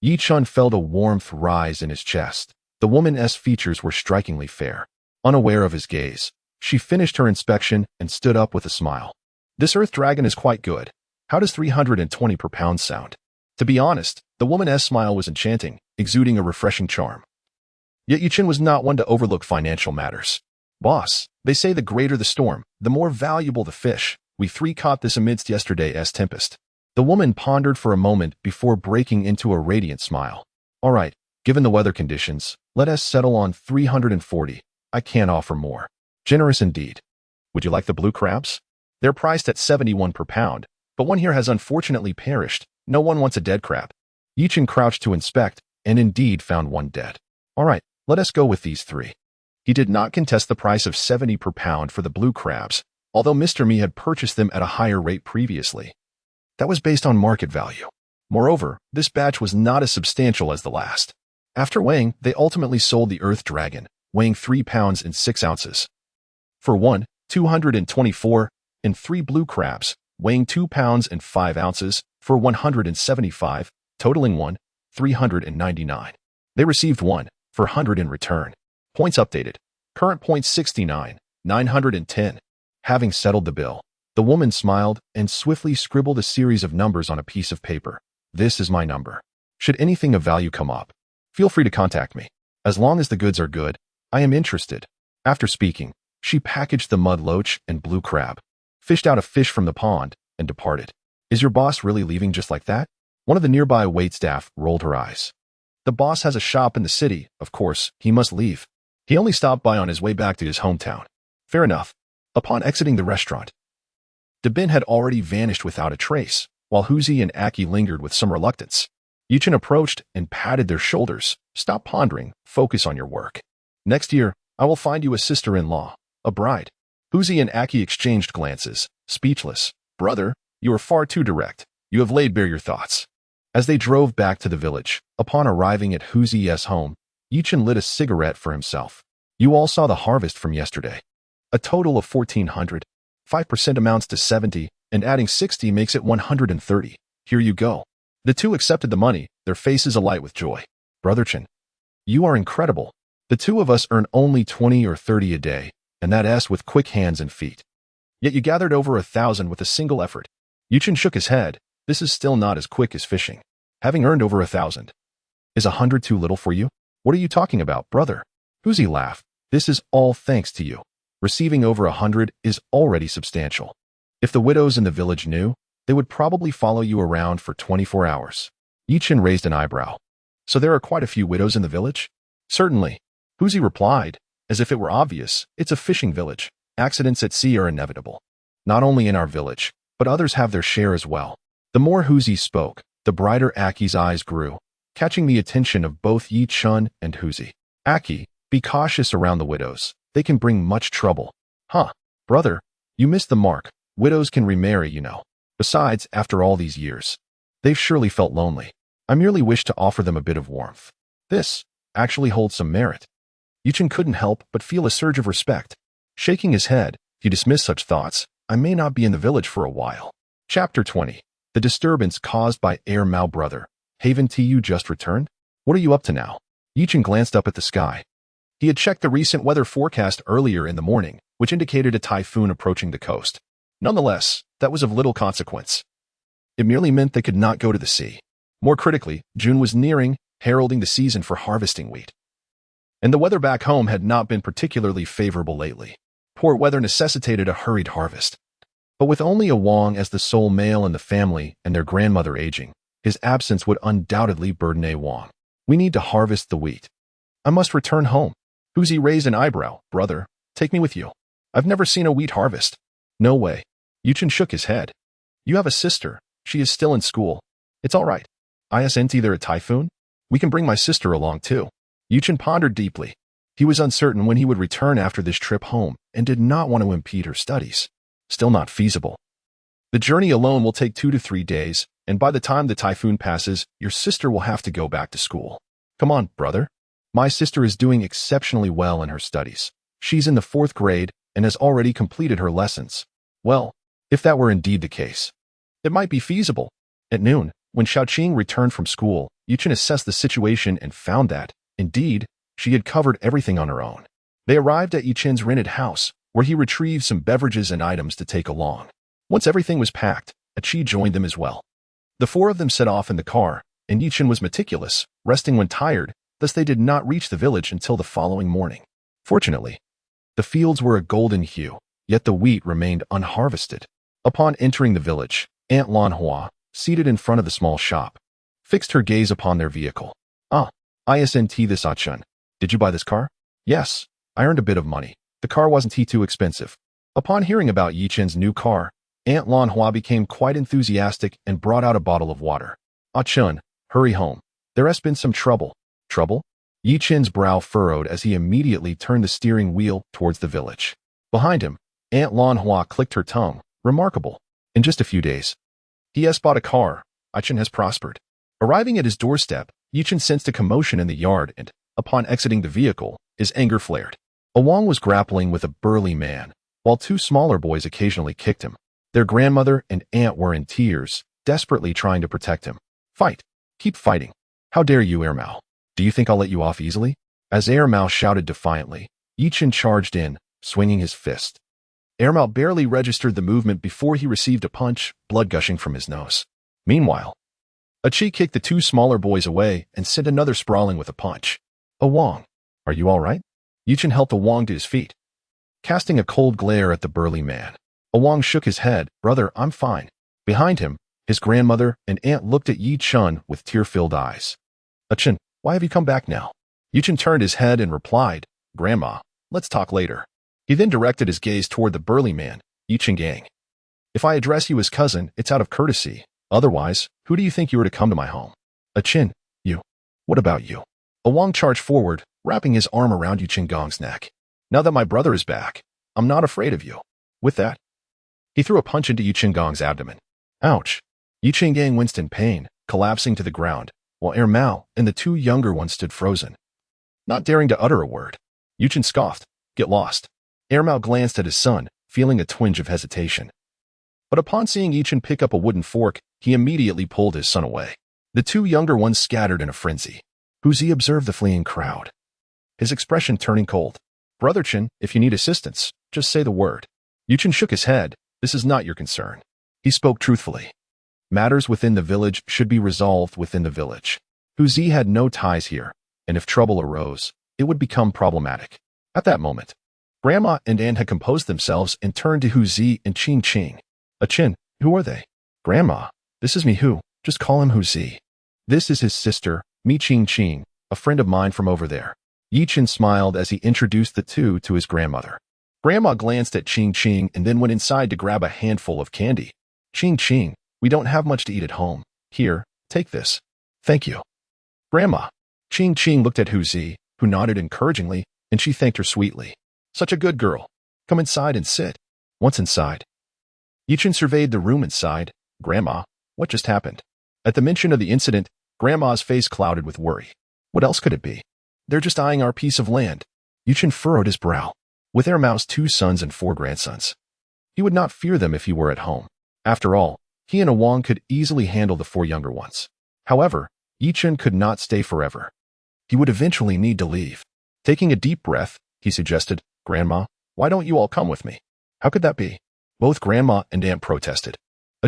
Yichun felt a warmth rise in his chest. The woman's features were strikingly fair. Unaware of his gaze, she finished her inspection and stood up with a smile. "This Earth Dragon is quite good. How does 320 per pound sound?" To be honest, the woman's smile was enchanting, exuding a refreshing charm. Yet Yichun was not one to overlook financial matters. "Boss, they say the greater the storm, the more valuable the fish. We 3 caught this amidst yesterday's tempest." The woman pondered for a moment before breaking into a radiant smile. All right, given the weather conditions, let us settle on 340. I can't offer more. Generous indeed. Would you like the blue crabs? They're priced at 71 per pound, but one here has unfortunately perished. No one wants a dead crab. Yichin crouched to inspect, and indeed found one dead. All right, let us go with these 3. He did not contest the price of 70 per pound for the blue crabs, although Mr. Mi had purchased them at a higher rate previously. That was based on market value. Moreover, this batch was not as substantial as the last. After weighing, they ultimately sold the Earth Dragon, weighing 3 pounds and 6 ounces. For 224, and 3 blue crabs, weighing 2 pounds and 5 ounces, for 175, totaling 399. They received 400 in return. Points updated. Current points 69, 910. Having settled the bill, the woman smiled and swiftly scribbled a series of numbers on a piece of paper. This is my number. Should anything of value come up, feel free to contact me. As long as the goods are good, I am interested. After speaking, she packaged the mud loach and blue crab, fished out a fish from the pond, and departed. Is your boss really leaving just like that? One of the nearby waitstaff rolled her eyes. The boss has a shop in the city, of course, he must leave. He only stopped by on his way back to his hometown. Fair enough. Upon exiting the restaurant, Dabin had already vanished without a trace, while Huzi and Aki lingered with some reluctance. Yichin approached and patted their shoulders. Stop pondering, focus on your work. Next year, I will find you a sister-in-law, a bride. Huzi and Aki exchanged glances, speechless. Brother, you are far too direct. You have laid bare your thoughts. As they drove back to the village, upon arriving at Huzi's home, Yichin lit a cigarette for himself. You all saw the harvest from yesterday. A total of 1,400. 5% amounts to 70, and adding 60 makes it 130. Here you go. The two accepted the money, their faces alight with joy. Brotherchin, you are incredible. The two of us earn only 20 or 30 a day, and that with quick hands and feet. Yet you gathered over 1,000 with a single effort. Yichin shook his head. This is still not as quick as fishing. Having earned over 1,000. Is 100 too little for you? What are you talking about, brother? Huzi laughed. This is all thanks to you. Receiving over 100 is already substantial. If the widows in the village knew, they would probably follow you around for 24 hours. Yichin raised an eyebrow. So there are quite a few widows in the village? Certainly. Huzi replied, as if it were obvious, it's a fishing village. Accidents at sea are inevitable. Not only in our village, but others have their share as well. The more Huzi spoke, the brighter Aki's eyes grew, catching the attention of both Yichin and Huzi. Aki, be cautious around the widows. They can bring much trouble. Huh, brother, you missed the mark. Widows can remarry, you know. Besides, after all these years, they've surely felt lonely. I merely wish to offer them a bit of warmth. This actually holds some merit. Yichin couldn't help but feel a surge of respect. Shaking his head, he dismissed such thoughts. I may not be in the village for a while. Chapter 20. The disturbance caused by Air Mao brother. Haven TU just returned? What are you up to now? Yichin glanced up at the sky. He had checked the recent weather forecast earlier in the morning, which indicated a typhoon approaching the coast. Nonetheless, that was of little consequence. It merely meant they could not go to the sea. More critically, June was nearing, heralding the season for harvesting wheat. And the weather back home had not been particularly favorable lately. Poor weather necessitated a hurried harvest. But with only a Wang as the sole male in the family and their grandmother aging, his absence would undoubtedly burden a Wang. We need to harvest the wheat. I must return home. Huzi raised an eyebrow. Brother, take me with you. I've never seen a wheat harvest. No way. Yichin shook his head. You have a sister. She is still in school. It's all right. Isn't there a typhoon? We can bring my sister along too. Yichin pondered deeply. He was uncertain when he would return after this trip home and did not want to impede her studies. Still not feasible. The journey alone will take 2 to 3 days, and by the time the typhoon passes, your sister will have to go back to school. Come on, brother. My sister is doing exceptionally well in her studies. She's in the 4th grade and has already completed her lessons. Well, if that were indeed the case, it might be feasible. At noon, when Xiaoqing returned from school, Yichin assessed the situation and found that, indeed, she had covered everything on her own. They arrived at Yichin's rented house, where he retrieved some beverages and items to take along. Once everything was packed, Achi joined them as well. The 4 of them set off in the car, and Yichin was meticulous, resting when tired, thus they did not reach the village until the following morning. Fortunately, the fields were a golden hue, yet the wheat remained unharvested. Upon entering the village, Aunt Lanhua, seated in front of the small shop, fixed her gaze upon their vehicle. "Ah, isn't this Chun? Did you buy this car?" "Yes, I earned a bit of money. The car wasn't too expensive." Upon hearing about Yi Chen's new car, Aunt Lan Hua became quite enthusiastic and brought out a bottle of water. "Ah Chun, hurry home. There has been some trouble." "Trouble?" Yi Chen's brow furrowed as he immediately turned the steering wheel towards the village. Behind him, Aunt Lan Hua clicked her tongue. Remarkable. In just a few days, he has bought a car. Yi Chen has prospered. Arriving at his doorstep, Yi Chen sensed a commotion in the yard and, upon exiting the vehicle, his anger flared. Awang was grappling with a burly man, while two smaller boys occasionally kicked him. Their grandmother and aunt were in tears, desperately trying to protect him. "Fight! Keep fighting! How dare you, Air Mao? Do you think I'll let you off easily?" As Air Mao shouted defiantly, Yi Chen charged in, swinging his fist. Air Mao barely registered the movement before he received a punch, blood gushing from his nose. Meanwhile, Achi kicked the two smaller boys away and sent another sprawling with a punch. "Awang, are you all right?" Yi Chen helped Awang to his feet, casting a cold glare at the burly man. Awang shook his head. "Brother, I'm fine." Behind him, his grandmother and aunt looked at Yi Chen with tear-filled eyes. "Chen, why have you come back now?" Yi Chen turned his head and replied, "Grandma, let's talk later." He then directed his gaze toward the burly man. "Yi Chen gang. If I address you as cousin, it's out of courtesy. Otherwise, who do you think you are to come to my home?" "Chen, you. What about you?" Awang charged forward, wrapping his arm around Yi Chen Gong's neck. "Now that my brother is back, I'm not afraid of you." With that, he threw a punch into Yi Chen Gong's abdomen. Ouch! Yi Chen Gang winced in pain, collapsing to the ground, while Air Mao and the two younger ones stood frozen, not daring to utter a word. Yi Chen scoffed. "Get lost." Air Mao glanced at his son, feeling a twinge of hesitation. But upon seeing Yi Chen pick up a wooden fork, he immediately pulled his son away. The two younger ones scattered in a frenzy. Huzi observed the fleeing crowd, his expression turning cold. "Brother Chen, if you need assistance, just say the word." Yi Chen shook his head. "This is not your concern." He spoke truthfully. Matters within the village should be resolved within the village. Huzi had no ties here, and if trouble arose, it would become problematic. At that moment, Grandma and Aunt had composed themselves and turned to Huzi and Ching Ching. "Chen, who are they?" "Grandma, this is Mihu. Just call him Huzi. This is his sister, Mi Ching Ching, a friend of mine from over there." Yi Chen smiled as he introduced the two to his grandmother. Grandma glanced at Ching Ching and then went inside to grab a handful of candy. "Ching Ching, we don't have much to eat at home. Here, take this." "Thank you." "Grandma." Ching Ching looked at Huzi, who nodded encouragingly, and she thanked her sweetly. "Such a good girl. Come inside and sit." Once inside, Yi Chen surveyed the room inside. "Grandma, what just happened?" At the mention of the incident, Grandma's face clouded with worry. "What else could it be?" "They're just eyeing our piece of land." Yi Chen furrowed his brow. With Air Mao's 2 sons and 4 grandsons, he would not fear them if he were at home. After all, he and Awang could easily handle the 4 younger ones. However, Yi Chen could not stay forever. He would eventually need to leave. Taking a deep breath, he suggested, "Grandma, why don't you all come with me?" "How could that be?" Both Grandma and Aunt protested.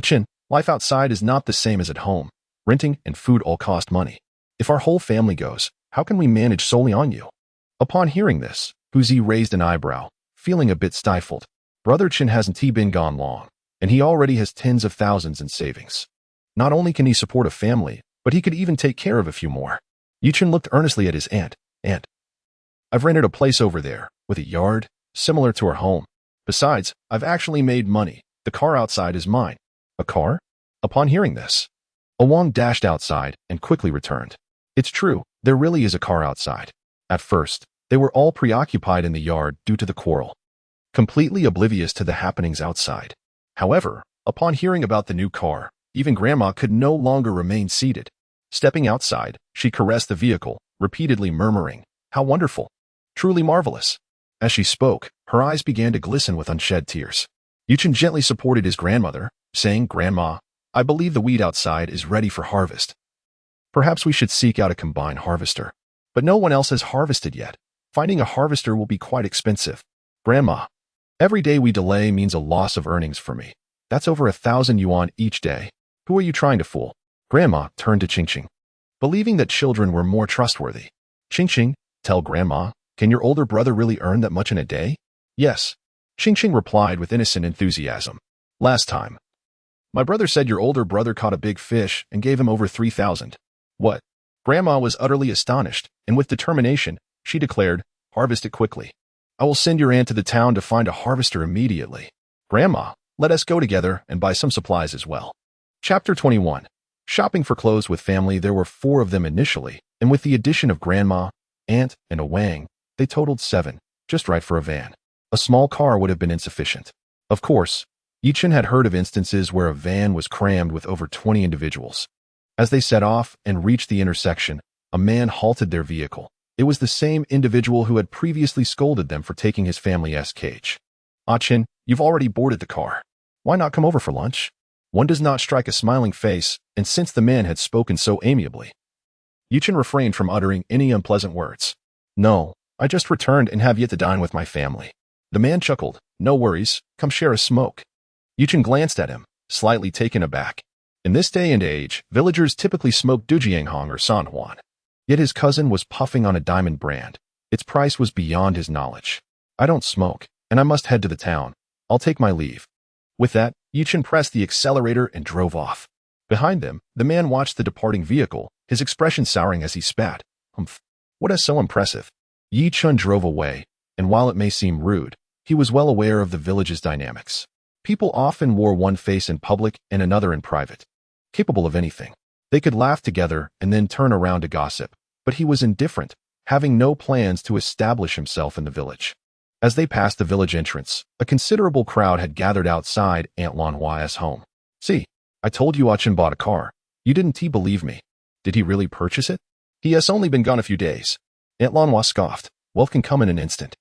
"Chen, life outside is not the same as at home. Renting and food all cost money. If our whole family goes, how can we manage solely on you?" Upon hearing this, Huzi raised an eyebrow, feeling a bit stifled. Brother Chen hasn't been gone long, and he already has tens of thousands in savings. Not only can he support a family, but he could even take care of a few more. Yi Chen looked earnestly at his aunt. "Aunt, I've rented a place over there, with a yard, similar to our home. Besides, I've actually made money. The car outside is mine." "A car?" Upon hearing this, Awang dashed outside and quickly returned. It's true, there really is a car outside. At first, they were all preoccupied in the yard due to the quarrel, completely oblivious to the happenings outside. However, upon hearing about the new car, even Grandma could no longer remain seated. Stepping outside, she caressed the vehicle, repeatedly murmuring, "How wonderful! Truly marvelous." As she spoke, her eyes began to glisten with unshed tears. Yi Chen gently supported his grandmother, saying, "Grandma, I believe the wheat outside is ready for harvest. Perhaps we should seek out a combined harvester. But no one else has harvested yet. Finding a harvester will be quite expensive." "Grandma, every day we delay means a loss of earnings for me. That's over 1,000 yuan each day. Who are you trying to fool?" Grandma turned to Ching Ching, believing that children were more trustworthy. "Ching Ching, tell Grandma, can your older brother really earn that much in a day?" "Yes," Ching Ching replied with innocent enthusiasm. "Last time, My brother said your older brother caught a big fish and gave him over 3,000. What? Grandma was utterly astonished, and with determination, she declared, harvest it quickly. I will send your aunt to the town to find a harvester immediately. Grandma, let us go together and buy some supplies as well. Chapter 21. Shopping for clothes with family. There were 4 of them initially, and with the addition of Grandma, Aunt, and a Wang, they totaled 7, just right for a van. A small car would have been insufficient. Of course, Yichin had heard of instances where a van was crammed with over 20 individuals. As they set off and reached the intersection, a man halted their vehicle. It was the same individual who had previously scolded them for taking his family's cage. Chin, you've already boarded the car. Why not come over for lunch? One does not strike a smiling face, and since the man had spoken so amiably, Yichin refrained from uttering any unpleasant words. No, I just returned and have yet to dine with my family. The man chuckled. No worries, come share a smoke. Yichin glanced at him, slightly taken aback. In this day and age, villagers typically smoke Dujianghong or San Juan. Yet his cousin was puffing on a diamond brand. Its price was beyond his knowledge. I don't smoke, and I must head to the town. I'll take my leave. With that, Yichin pressed the accelerator and drove off. Behind them, the man watched the departing vehicle, his expression souring as he spat. Humph. What is so impressive? Yichin drove away, and while it may seem rude, he was well aware of the village's dynamics. People often wore one face in public and another in private. Capable of anything. They could laugh together and then turn around to gossip, but he was indifferent, having no plans to establish himself in the village. As they passed the village entrance, a considerable crowd had gathered outside Aunt Lanhua's home. See, I told you Achin bought a car. You didn't believe me. Did he really purchase it? He has only been gone a few days. Aunt Lanhua scoffed. Wealth can come in an instant.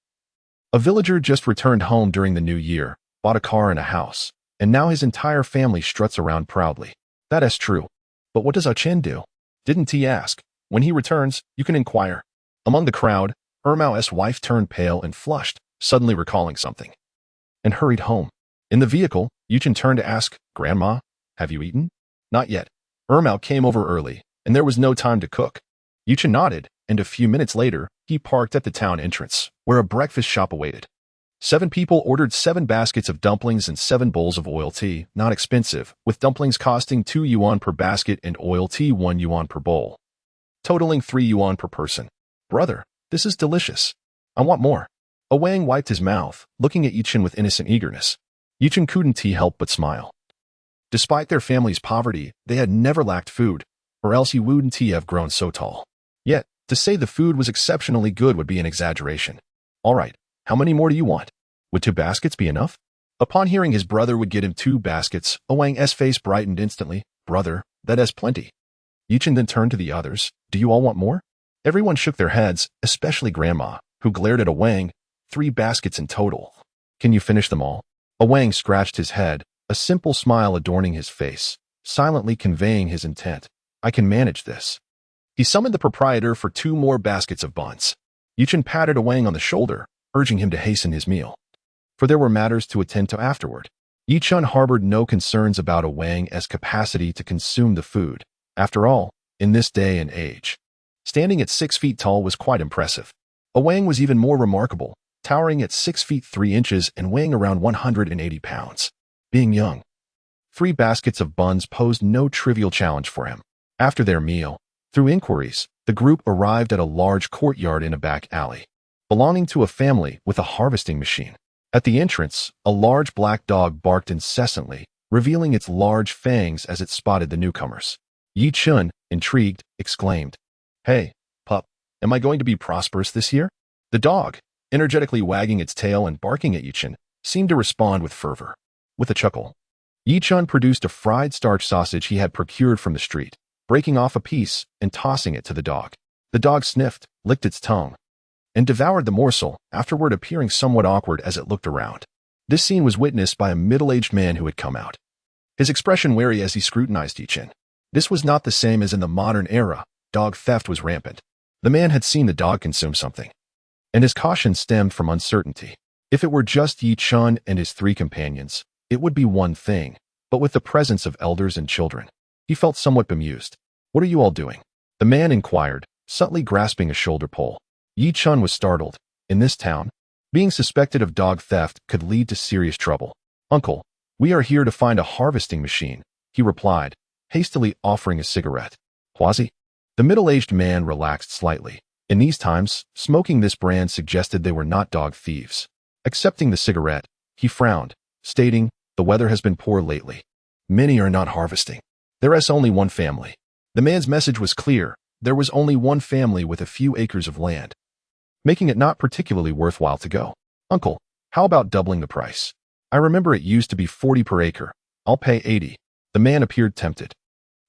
A villager just returned home during the new year, bought a car and a house, and now his entire family struts around proudly. That is true. But what does Achin do? Didn't he ask? When he returns, you can inquire. Among the crowd, Ermao's wife turned pale and flushed, suddenly recalling something, and hurried home. In the vehicle, Yichin turned to ask, Grandma, have you eaten? Not yet. Ermao came over early, and there was no time to cook. Yichin nodded, and a few minutes later, he parked at the town entrance, where a breakfast shop awaited. 7 people ordered 7 baskets of dumplings and 7 bowls of oil tea, not expensive, with dumplings costing 2 yuan per basket and oil tea 1 yuan per bowl, totaling 3 yuan per person. Brother, this is delicious. I want more. A Wang wiped his mouth, looking at Yichin with innocent eagerness. Yichin couldn't help but smile. Despite their family's poverty, they had never lacked food, or else he wouldn't have grown so tall. Yet, to say the food was exceptionally good would be an exaggeration. All right, how many more do you want? Would 2 baskets be enough? Upon hearing his brother would get him 2 baskets, Wang's face brightened instantly. Brother, that is plenty. Yichin then turned to the others. Do you all want more? Everyone shook their heads, especially Grandma, who glared at Wang. 3 baskets in total. Can you finish them all? Wang scratched his head, a simple smile adorning his face, silently conveying his intent. I can manage this. He summoned the proprietor for 2 more baskets of buns. Yichin patted Wang on the shoulder, urging him to hasten his meal. For there were matters to attend to afterward. Yichin harbored no concerns about Wang's capacity to consume the food. After all, in this day and age, standing at 6 feet tall was quite impressive. Wang was even more remarkable, towering at 6 feet 3 inches and weighing around 180 pounds. Being young, 3 baskets of buns posed no trivial challenge for him. After their meal, through inquiries, the group arrived at a large courtyard in a back alley, belonging to a family with a harvesting machine. At the entrance, a large black dog barked incessantly, revealing its large fangs as it spotted the newcomers. Yichin, intrigued, exclaimed, Hey, pup, am I going to be prosperous this year? The dog, energetically wagging its tail and barking at Yichin, seemed to respond with fervor. With a chuckle, Yichin produced a fried starch sausage he had procured from the street, breaking off a piece and tossing it to the dog. The dog sniffed, licked its tongue, and devoured the morsel, afterward appearing somewhat awkward as it looked around. This scene was witnessed by a middle-aged man who had come out, his expression wary as he scrutinized Yichin. This was not the same as in the modern era. Dog theft was rampant. The man had seen the dog consume something, and his caution stemmed from uncertainty. If it were just Yichin and his 3 companions, it would be one thing, but with the presence of elders and children, he felt somewhat bemused. What are you all doing? The man inquired, subtly grasping a shoulder pole. Yichin was startled. In this town, being suspected of dog theft could lead to serious trouble. Uncle, "We are here to find a harvesting machine," he replied, hastily offering a cigarette. "Quasi?" The middle-aged man relaxed slightly. In these times, smoking this brand suggested they were not dog thieves. Accepting the cigarette, he frowned, stating, "The weather has been poor lately. Many are not harvesting. There is only one family." The man's message was clear. There was only one family with a few acres of land, making it not particularly worthwhile to go. "Uncle, how about doubling the price? I remember it used to be 40 per acre. I'll pay 80. The man appeared tempted.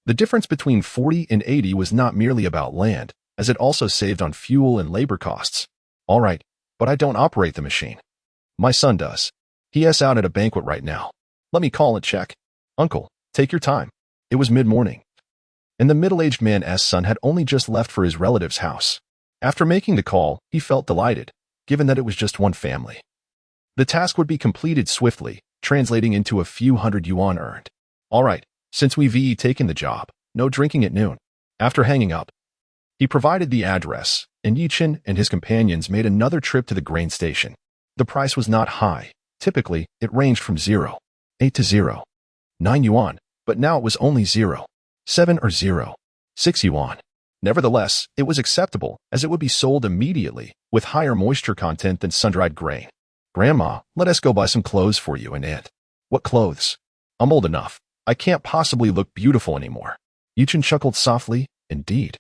The difference between 40 and 80 was not merely about land, as it also saved on fuel and labor costs. "All right, but I don't operate the machine. My son does. He is out at a banquet right now. Let me call and check." "Uncle, take your time." It was mid-morning, and the middle-aged man's son had only just left for his relative's house. After making the call, he felt delighted, given that it was just one family. The task would be completed swiftly, translating into a few hundred yuan earned. "All right, since we've taken the job, no drinking at noon." After hanging up, he provided the address, and Yichen and his companions made another trip to the grain station. The price was not high. Typically, it ranged from 0.8 to 0.9 yuan, but now it was only 0.7 or 0.6 yuan. Nevertheless, it was acceptable, as it would be sold immediately, with higher moisture content than sun-dried grain. "Grandma, let us go buy some clothes for you and Aunt." "What clothes? I'm old enough. I can't possibly look beautiful anymore." Yichen chuckled softly. "Indeed.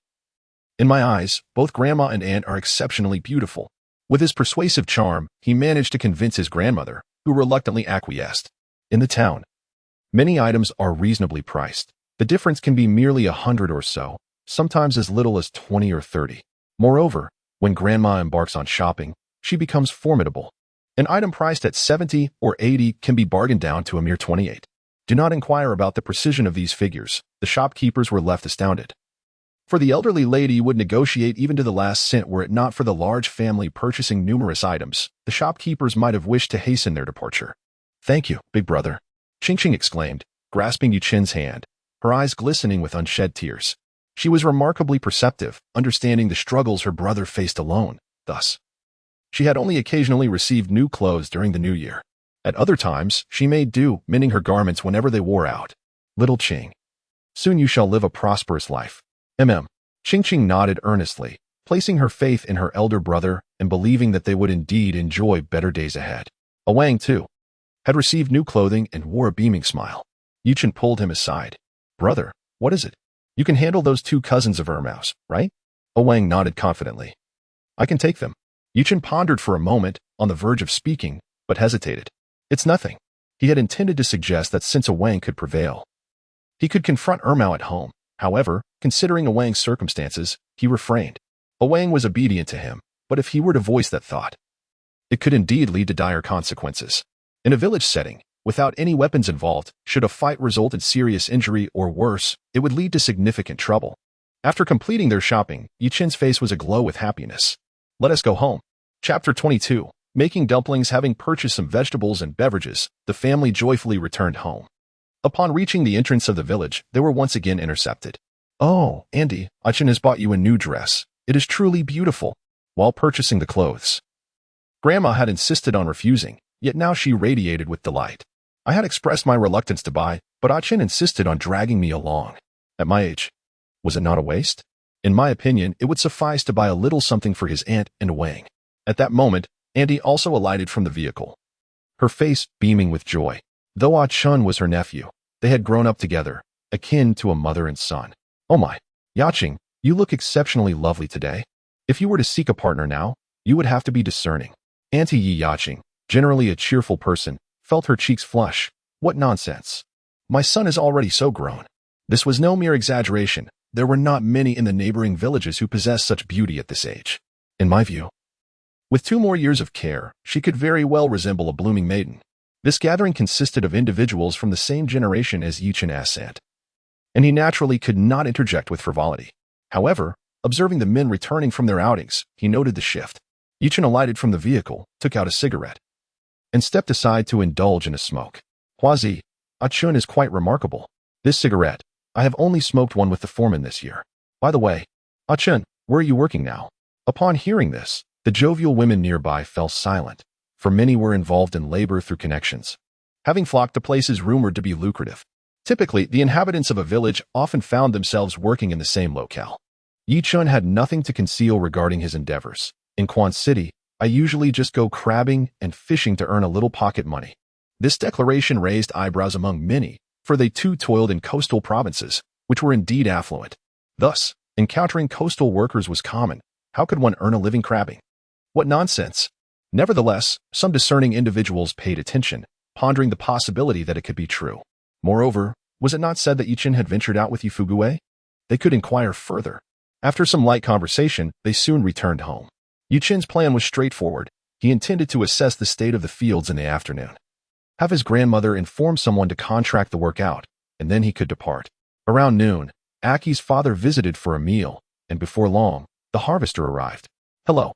In my eyes, both Grandma and Aunt are exceptionally beautiful." With his persuasive charm, he managed to convince his grandmother, who reluctantly acquiesced. In the town, many items are reasonably priced. The difference can be merely 100 or so, sometimes as little as 20 or 30. Moreover, when Grandma embarks on shopping, she becomes formidable. An item priced at 70 or 80 can be bargained down to a mere 28. Do not inquire about the precision of these figures. The shopkeepers were left astounded. For the elderly lady would negotiate even to the last cent were it not for the large family purchasing numerous items. The shopkeepers might have wished to hasten their departure. "Thank you, big brother," Ching exclaimed, grasping Yuchen's hand, her eyes glistening with unshed tears. She was remarkably perceptive, understanding the struggles her brother faced alone. Thus, she had only occasionally received new clothes during the new year. At other times, she made do, mending her garments whenever they wore out. "Little Ching, soon you shall live a prosperous life." Ching nodded earnestly, placing her faith in her elder brother and believing that they would indeed enjoy better days ahead. Wang, too, had received new clothing and wore a beaming smile. Yichen pulled him aside. "Brother, what is it? You can handle those two cousins of Ermao's, right?" Wang nodded confidently. "I can take them." Yichen pondered for a moment, on the verge of speaking, but hesitated. "It's nothing." He had intended to suggest that since Wang could prevail, he could confront Ermao at home. However, considering Wang's circumstances, he refrained. Wang was obedient to him, but if he were to voice that thought, it could indeed lead to dire consequences. In a village setting, without any weapons involved, should a fight result in serious injury or worse, it would lead to significant trouble. After completing their shopping, Yichen's face was aglow with happiness. "Let us go home." Chapter 22. Making dumplings. Having purchased some vegetables and beverages, the family joyfully returned home. Upon reaching the entrance of the village, they were once again intercepted. "Oh, Andy, Yichen has bought you a new dress. It is truly beautiful." While purchasing the clothes, Grandma had insisted on refusing, yet now she radiated with delight. "I had expressed my reluctance to buy, but Yichen insisted on dragging me along. At my age, was it not a waste? In my opinion, it would suffice to buy a little something for his aunt and Wang." At that moment, Andy also alighted from the vehicle, her face beaming with joy. Though Yichen was her nephew, they had grown up together, akin to a mother and son. "Oh my, Yaching, you look exceptionally lovely today. If you were to seek a partner now, you would have to be discerning." Auntie Yi Yaching, generally a cheerful person, felt her cheeks flush. "What nonsense. My son is already so grown." This was no mere exaggeration. There were not many in the neighboring villages who possessed such beauty at this age. In my view, with 2 more years of care, she could very well resemble a blooming maiden. This gathering consisted of individuals from the same generation as Yichen Asant, and he naturally could not interject with frivolity. However, observing the men returning from their outings, he noted the shift. Yichen alighted from the vehicle, took out a cigarette, and stepped aside to indulge in a smoke. "Huazi, Yichen is quite remarkable. This cigarette, I have only smoked one with the foreman this year. By the way, Yichen, where are you working now?" Upon hearing this, the jovial women nearby fell silent, for many were involved in labor through connections. having flocked to places rumored to be lucrative. Typically, the inhabitants of a village often found themselves working in the same locale. Yi Chun had nothing to conceal regarding his endeavors. In Quan City, I usually just go crabbing and fishing to earn a little pocket money. This declaration raised eyebrows among many, for they too toiled in coastal provinces, which were indeed affluent. Thus, encountering coastal workers was common. How could one earn a living crabbing? What nonsense! Nevertheless, some discerning individuals paid attention, pondering the possibility that it could be true. Moreover, was it not said that Yichin had ventured out with Yifugue? They could inquire further. After some light conversation, they soon returned home. Yichin's plan was straightforward. He intended to assess the state of the fields in the afternoon. Have his grandmother inform someone to contract the work out, and then he could depart. Around noon, Aki's father visited for a meal, and before long, the harvester arrived. Hello.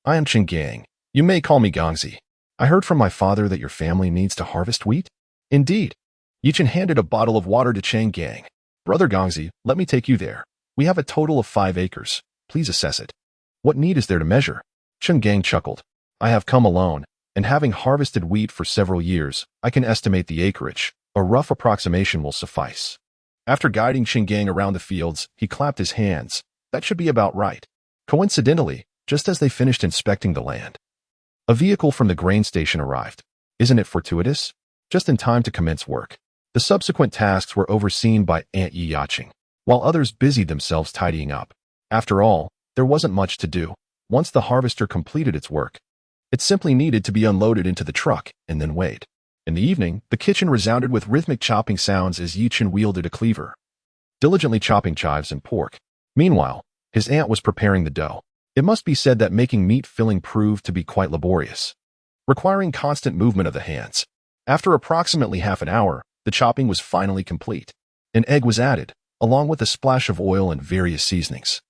I am Gang. You may call me Gangzi. I heard from my father that your family needs to harvest wheat? Indeed. Yichin handed a bottle of water to Chang Gang. Brother Gangzi, let me take you there. We have a total of 5 acres. Please assess it. What need is there to measure? Chang Gang chuckled. I have come alone, and having harvested wheat for several years, I can estimate the acreage. A rough approximation will suffice. After guiding Chang Gang around the fields, he clapped his hands. That should be about right. Coincidentally, just as they finished inspecting the land, a vehicle from the grain station arrived. Isn't it fortuitous? Just in time to commence work. The subsequent tasks were overseen by Aunt Yi Yaching, while others busied themselves tidying up. After all, there wasn't much to do. Once the harvester completed its work, it simply needed to be unloaded into the truck and then weighed. In the evening, the kitchen resounded with rhythmic chopping sounds as Yichin wielded a cleaver, diligently chopping chives and pork. Meanwhile, his aunt was preparing the dough. It must be said that making meat filling proved to be quite laborious, requiring constant movement of the hands. After approximately half an hour, the chopping was finally complete. An egg was added, along with a splash of oil and various seasonings,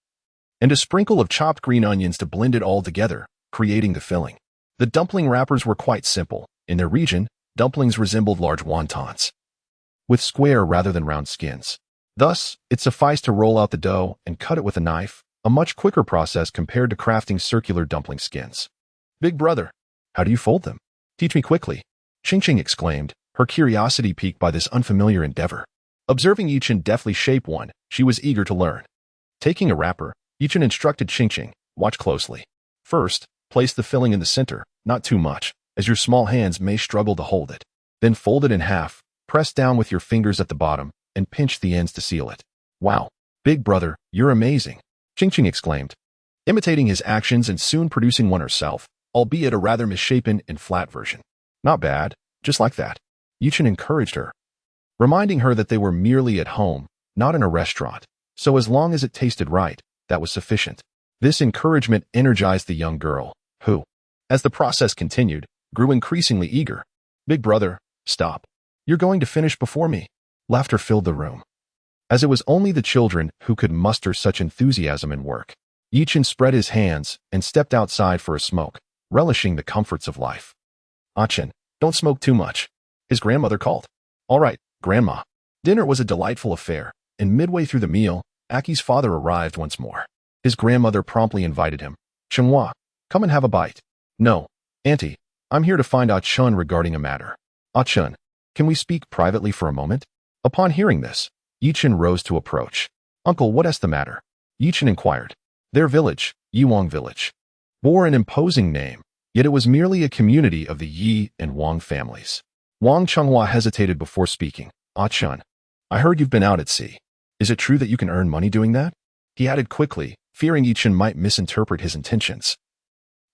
and a sprinkle of chopped green onions to blend it all together, creating the filling. The dumpling wrappers were quite simple. In their region, dumplings resembled large wontons, with square rather than round skins. Thus, it sufficed to roll out the dough and cut it with a knife, a much quicker process compared to crafting circular dumpling skins. Big brother, how do you fold them? Teach me quickly, Ching exclaimed, her curiosity piqued by this unfamiliar endeavor. Observing Yichin deftly shape one, she was eager to learn. Taking a wrapper, Yichin instructed Ching, watch closely. First, place the filling in the center, not too much, as your small hands may struggle to hold it. Then fold it in half, press down with your fingers at the bottom, and pinch the ends to seal it. Wow, big brother, you're amazing, Ching exclaimed, imitating his actions and soon producing one herself, albeit a rather misshapen and flat version. Not bad, just like that. Yichin encouraged her, reminding her that they were merely at home, not in a restaurant, so as long as it tasted right, that was sufficient. This encouragement energized the young girl, who, as the process continued, grew increasingly eager. Big brother, stop. You're going to finish before me. Laughter filled the room, as it was only the children who could muster such enthusiasm in work. Yichin spread his hands and stepped outside for a smoke, relishing the comforts of life. Achin, don't smoke too much, his grandmother called. All right, Grandma. Dinner was a delightful affair, and midway through the meal, Aki's father arrived once more. His grandmother promptly invited him. Chenghua, come and have a bite. No, Auntie, I'm here to find Ah Chun regarding a matter. Ah Chun, can we speak privately for a moment? Upon hearing this, Yichin rose to approach. Uncle, what is the matter? Yichin inquired. Their village, Yiwang Village, bore an imposing name, yet it was merely a community of the Yi and Wang families. Wang Chenghua hesitated before speaking. Ah Chun, I heard you've been out at sea. Is it true that you can earn money doing that? He added quickly, fearing Yichin might misinterpret his intentions.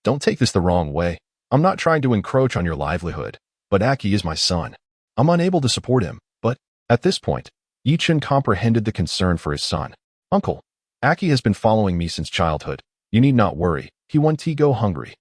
Don't take this the wrong way. I'm not trying to encroach on your livelihood, but Aki is my son. I'm unable to support him, but, at this point, Yichin comprehended the concern for his son. Uncle, Aki has been following me since childhood. You need not worry. He won't go hungry.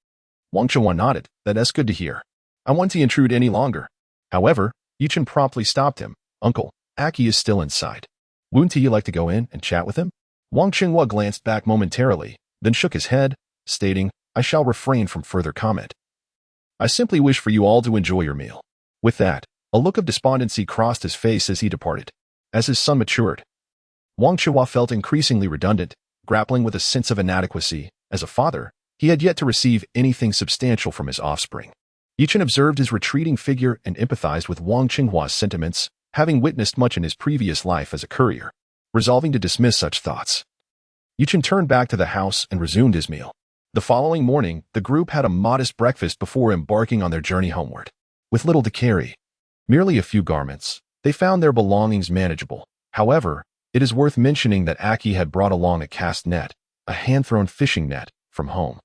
Wang Chengwa nodded. That's good to hear. I won't intrude any longer. However, Yichin promptly stopped him. Uncle, Aki is still inside. Wouldn't you like to go in and chat with him? Wang Chenghua glanced back momentarily, then shook his head, stating, I shall refrain from further comment. I simply wish for you all to enjoy your meal. With that, a look of despondency crossed his face as he departed. As his son matured, Wang Chenghua felt increasingly redundant, grappling with a sense of inadequacy. As a father, he had yet to receive anything substantial from his offspring. Yichen observed his retreating figure and empathized with Wang Qinghua's sentiments, having witnessed much in his previous life as a courier. Resolving to dismiss such thoughts, Yichen turned back to the house and resumed his meal. The following morning, the group had a modest breakfast before embarking on their journey homeward. With little to carry, merely a few garments, they found their belongings manageable. However, it is worth mentioning that Aki had brought along a cast net, a hand-thrown fishing net, from home.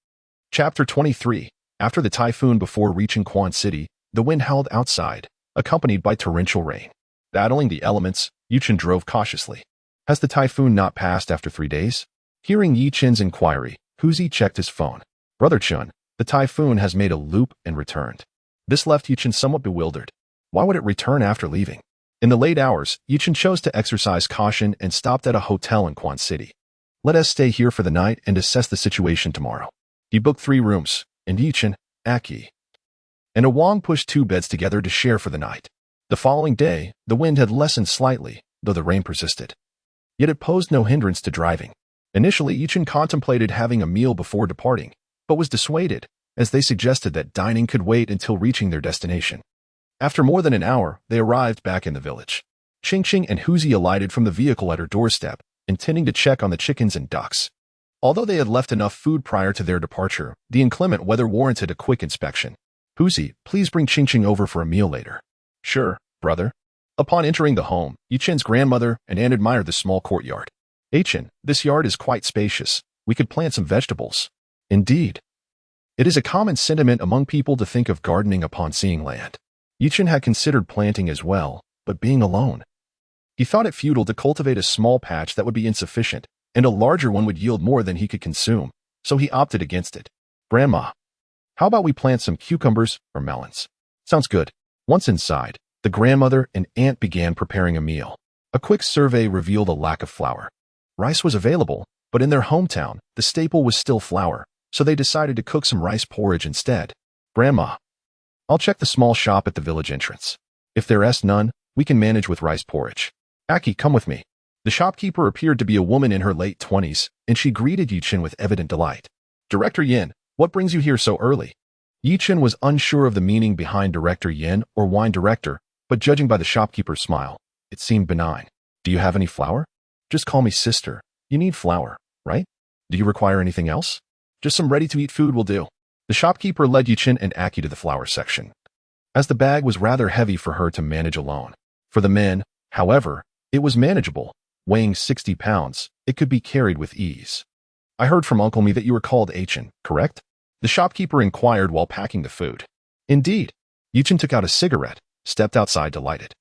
Chapter 23. After the typhoon, before reaching Quan City, the wind howled outside, accompanied by torrential rain. Battling the elements, Yichen drove cautiously. Has the typhoon not passed after 3 days? Hearing Yichen's inquiry, Huzi checked his phone. Brother Chun, the typhoon has made a loop and returned. This left Yichen somewhat bewildered. Why would it return after leaving? In the late hours, Yichen chose to exercise caution and stopped at a hotel in Quan City. Let us stay here for the night and assess the situation tomorrow. He booked 3 rooms, and Yichen, Aki, and Wang pushed 2 beds together to share for the night. The following day, the wind had lessened slightly, though the rain persisted. Yet it posed no hindrance to driving. Initially, Yichen contemplated having a meal before departing, but was dissuaded, as they suggested that dining could wait until reaching their destination. After more than an hour, they arrived back in the village. Qingqing and Huzi alighted from the vehicle at her doorstep, intending to check on the chickens and ducks. Although they had left enough food prior to their departure, the inclement weather warranted a quick inspection. Huzi, please bring Qingqing over for a meal later. Sure, brother. Upon entering the home, Yichen's grandmother and aunt admired the small courtyard. Yichen, this yard is quite spacious. We could plant some vegetables. Indeed. It is a common sentiment among people to think of gardening upon seeing land. Yichen had considered planting as well, but being alone, he thought it futile to cultivate a small patch that would be insufficient, and a larger one would yield more than he could consume, so he opted against it. Grandma, how about we plant some cucumbers or melons? Sounds good. Once inside, the grandmother and aunt began preparing a meal. A quick survey revealed a lack of flour. Rice was available, but in their hometown, the staple was still flour, so they decided to cook some rice porridge instead. Grandma, I'll check the small shop at the village entrance. If there's none, we can manage with rice porridge. Aki, come with me. The shopkeeper appeared to be a woman in her late 20s, and she greeted Yichen with evident delight. Director Yin, what brings you here so early? Yichen was unsure of the meaning behind Director Yin or wine director, but judging by the shopkeeper's smile, it seemed benign. Do you have any flour? Just call me sister. You need flour, right? Do you require anything else? Just some ready-to-eat food will do. The shopkeeper led Yichen and Aki to the flour section, as the bag was rather heavy for her to manage alone. For the men, however, it was manageable. Weighing 60 pounds, it could be carried with ease. I heard from Uncle Me that you were called Yichen, correct? The shopkeeper inquired while packing the food. Indeed. Yichen took out a cigarette, stepped outside delighted.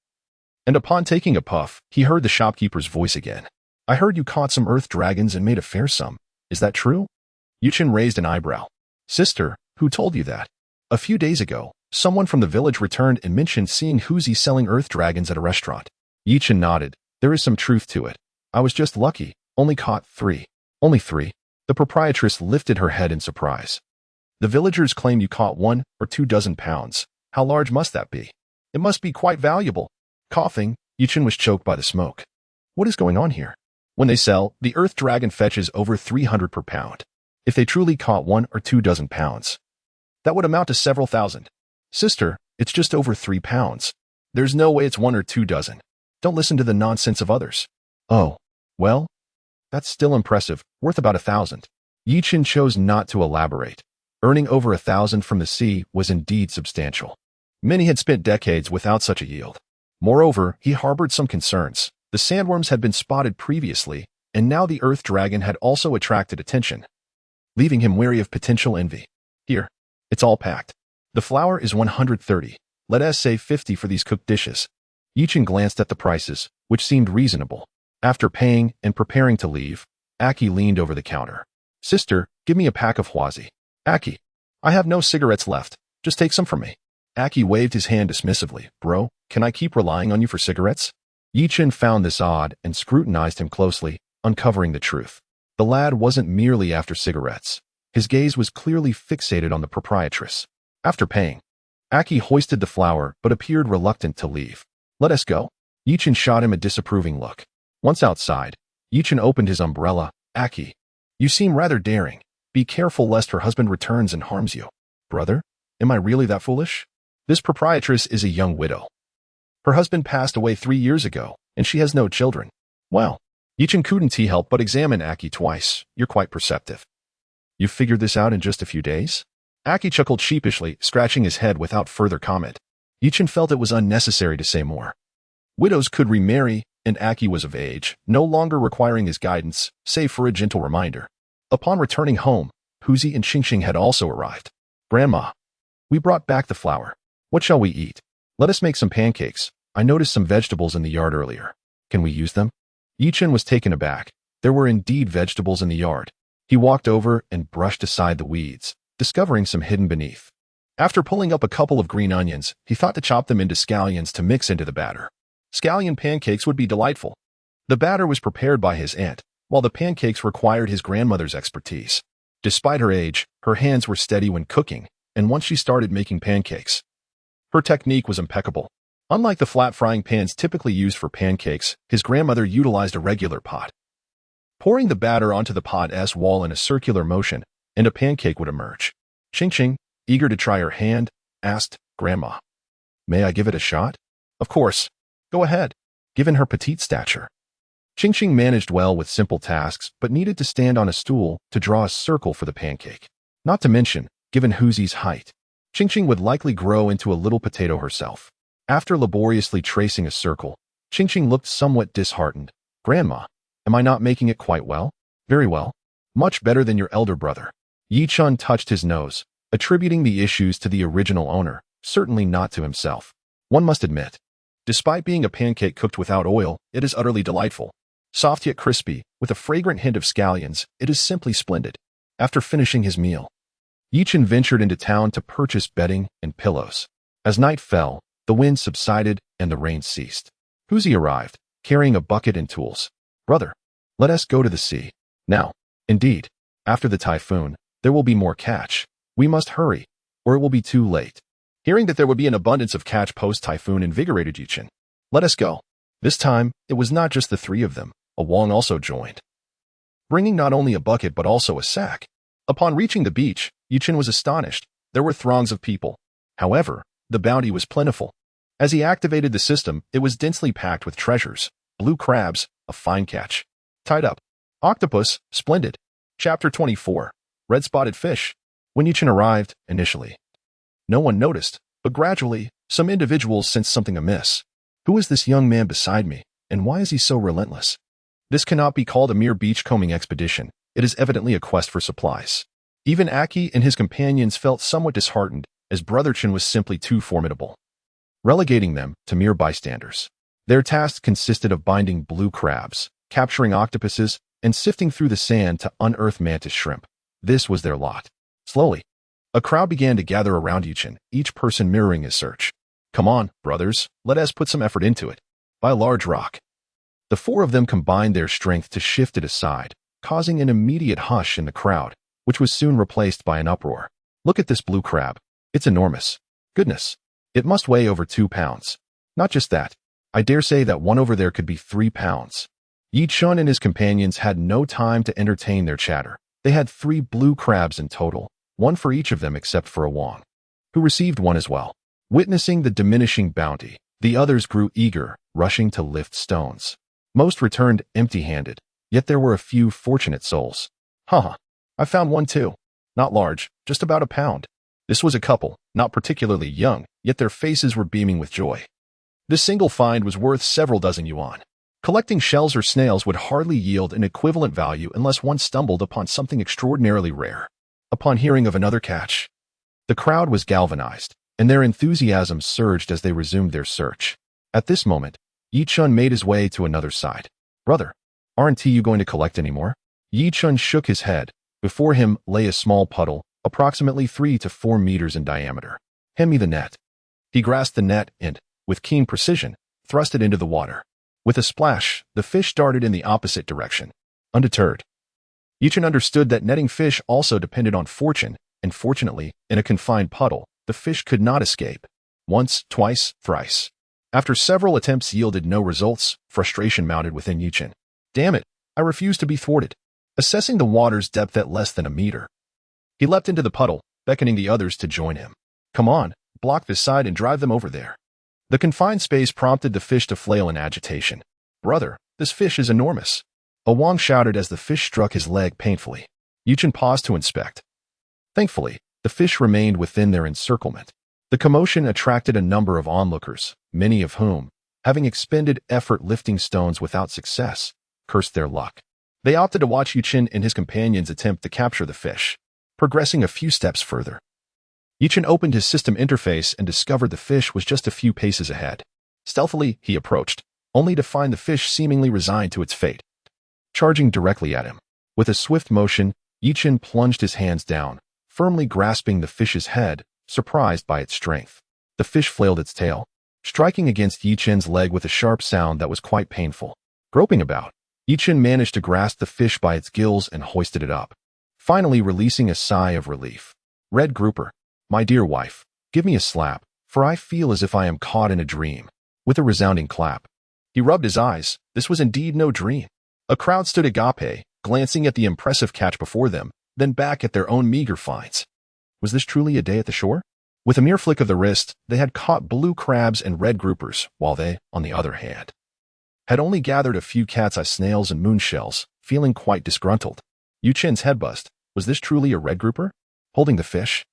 And upon taking a puff, he heard the shopkeeper's voice again. I heard you caught some earth dragons and made a fair sum. Is that true? Yichen raised an eyebrow. Sister, who told you that? A few days ago, someone from the village returned and mentioned seeing Huzi selling earth dragons at a restaurant. Yichen nodded. There is some truth to it. I was just lucky, only caught 3. Only 3? The proprietress lifted her head in surprise. The villagers claim you caught 1 or 2 dozen pounds. How large must that be? It must be quite valuable. Coughing, Yichen was choked by the smoke. What is going on here? When they sell, the earth dragon fetches over 300 per pound. If they truly caught 1 or 2 dozen pounds, that would amount to several thousand. Sister, it's just over 3 pounds. There's no way it's 1 or 2 dozen. Don't listen to the nonsense of others. Oh, well, that's still impressive, worth about 1,000. Yichen chose not to elaborate. Earning over 1,000 from the sea was indeed substantial. Many had spent decades without such a yield. Moreover, he harbored some concerns. The sandworms had been spotted previously, and now the earth dragon had also attracted attention, leaving him wary of potential envy. Here, it's all packed. The flour is 130. Let us say 50 for these cooked dishes. Yichen glanced at the prices, which seemed reasonable. After paying and preparing to leave, Aki leaned over the counter. Sister, give me a pack of Huazi. Aki, I have no cigarettes left. Just take some from me. Aki waved his hand dismissively. Bro, can I keep relying on you for cigarettes? Yichen found this odd and scrutinized him closely, uncovering the truth. The lad wasn't merely after cigarettes. His gaze was clearly fixated on the proprietress. After paying, Aki hoisted the flour but appeared reluctant to leave. Let us go. Yichen shot him a disapproving look. Once outside, Yichen opened his umbrella. Aki, you seem rather daring. Be careful lest her husband returns and harms you. Brother? Am I really that foolish? This proprietress is a young widow. Her husband passed away 3 years ago, and she has no children. Well, Yichin couldn't help but examine Aki twice. You're quite perceptive. You figured this out in just a few days? Aki chuckled sheepishly, scratching his head without further comment. Yichin felt it was unnecessary to say more. Widows could remarry, and Aki was of age, no longer requiring his guidance, save for a gentle reminder. Upon returning home, Huzi and Xingxing had also arrived. Grandma, we brought back the flour. What shall we eat? Let us make some pancakes. I noticed some vegetables in the yard earlier. Can we use them? Yichin was taken aback. There were indeed vegetables in the yard. He walked over and brushed aside the weeds, discovering some hidden beneath. After pulling up a couple of green onions, he thought to chop them into scallions to mix into the batter. Scallion pancakes would be delightful. The batter was prepared by his aunt, while the pancakes required his grandmother's expertise. Despite her age, her hands were steady when cooking, and once she started making pancakes, her technique was impeccable. Unlike the flat frying pans typically used for pancakes, his grandmother utilized a regular pot. Pouring the batter onto the pot's wall in a circular motion, and a pancake would emerge. Xingxing, eager to try her hand, asked, Grandma, may I give it a shot? Of course. Go ahead. Given her petite stature, Xingxing managed well with simple tasks but needed to stand on a stool to draw a circle for the pancake. Not to mention, given Huzi's height, Xingxing would likely grow into a little potato herself. After laboriously tracing a circle, Xingxing looked somewhat disheartened. Grandma, am I not making it quite well? Very well. Much better than your elder brother. Yichun touched his nose, attributing the issues to the original owner, certainly not to himself. One must admit, despite being a pancake cooked without oil, it is utterly delightful. Soft yet crispy, with a fragrant hint of scallions, it is simply splendid. After finishing his meal, Yichin ventured into town to purchase bedding and pillows. As night fell, the wind subsided and the rain ceased. Huzi arrived, carrying a bucket and tools. Brother, let us go to the sea. Now, indeed, after the typhoon, there will be more catch. We must hurry, or it will be too late. Hearing that there would be an abundance of catch post-typhoon invigorated Yichin. Let us go. This time, it was not just the three of them. A Wong also joined, bringing not only a bucket but also a sack. Upon reaching the beach, Yichin was astonished. There were throngs of people. However, the bounty was plentiful. As he activated the system, it was densely packed with treasures. Blue crabs, a fine catch. Tied up. Octopus, splendid. Chapter 24. Red-spotted fish. When Yichin arrived, initially, no one noticed, but gradually, some individuals sensed something amiss. Who is this young man beside me, and why is he so relentless? This cannot be called a mere beachcombing expedition. It is evidently a quest for supplies. Even Aki and his companions felt somewhat disheartened, as Brother Chen was simply too formidable, relegating them to mere bystanders. Their tasks consisted of binding blue crabs, capturing octopuses, and sifting through the sand to unearth mantis shrimp. This was their lot. Slowly, a crowd began to gather around Yichin, each person mirroring his search. Come on, brothers, let us put some effort into it. By a large rock. The four of them combined their strength to shift it aside, causing an immediate hush in the crowd, which was soon replaced by an uproar. Look at this blue crab. It's enormous. Goodness. It must weigh over 2 pounds. Not just that. I dare say that one over there could be 3 pounds. Yi Chun and his companions had no time to entertain their chatter. They had 3 blue crabs in total, one for each of them except for a Wong, who received one as well. Witnessing the diminishing bounty, the others grew eager, rushing to lift stones. Most returned empty-handed, yet there were a few fortunate souls. Haha, I found one too. Not large, just about a pound. This was a couple, not particularly young, yet their faces were beaming with joy. This single find was worth several dozen yuan. Collecting shells or snails would hardly yield an equivalent value unless one stumbled upon something extraordinarily rare. Upon hearing of another catch, the crowd was galvanized, and their enthusiasm surged as they resumed their search. At this moment, Yi Chun made his way to another side. Brother, aren't you going to collect any more? Yi Chun shook his head. Before him lay a small puddle, approximately 3 to 4 meters in diameter. Hand me the net. He grasped the net and, with keen precision, thrust it into the water. With a splash, the fish darted in the opposite direction. Undeterred, Yi Chun understood that netting fish also depended on fortune, and fortunately, in a confined puddle, the fish could not escape. Once, twice, thrice. After several attempts yielded no results, frustration mounted within Yichin. Damn it, I refuse to be thwarted. Assessing the water's depth at less than a meter, he leapt into the puddle, beckoning the others to join him. Come on, block this side and drive them over there. The confined space prompted the fish to flail in agitation. Brother, this fish is enormous. Wang shouted as the fish struck his leg painfully. Yichen paused to inspect. Thankfully, the fish remained within their encirclement. The commotion attracted a number of onlookers, many of whom, having expended effort lifting stones without success, cursed their luck. They opted to watch Yichen and his companions attempt to capture the fish. Progressing a few steps further, Yichen opened his system interface and discovered the fish was just a few paces ahead. Stealthily, he approached, only to find the fish seemingly resigned to its fate. Charging directly at him. With a swift motion, Yichen plunged his hands down, firmly grasping the fish's head, surprised by its strength. The fish flailed its tail, striking against Yichen's leg with a sharp sound that was quite painful. Groping about, Yichen managed to grasp the fish by its gills and hoisted it up, finally releasing a sigh of relief. Red grouper, my dear wife, give me a slap, for I feel as if I am caught in a dream. With a resounding clap, he rubbed his eyes. This was indeed no dream. A crowd stood agape, glancing at the impressive catch before them, then back at their own meager finds. Was this truly a day at the shore? With a mere flick of the wrist, they had caught blue crabs and red groupers, while they, on the other hand, had only gathered a few cat's-eye snails and moonshells, feeling quite disgruntled. Yichen's head buzzed. Was this truly a red grouper? Holding the fish?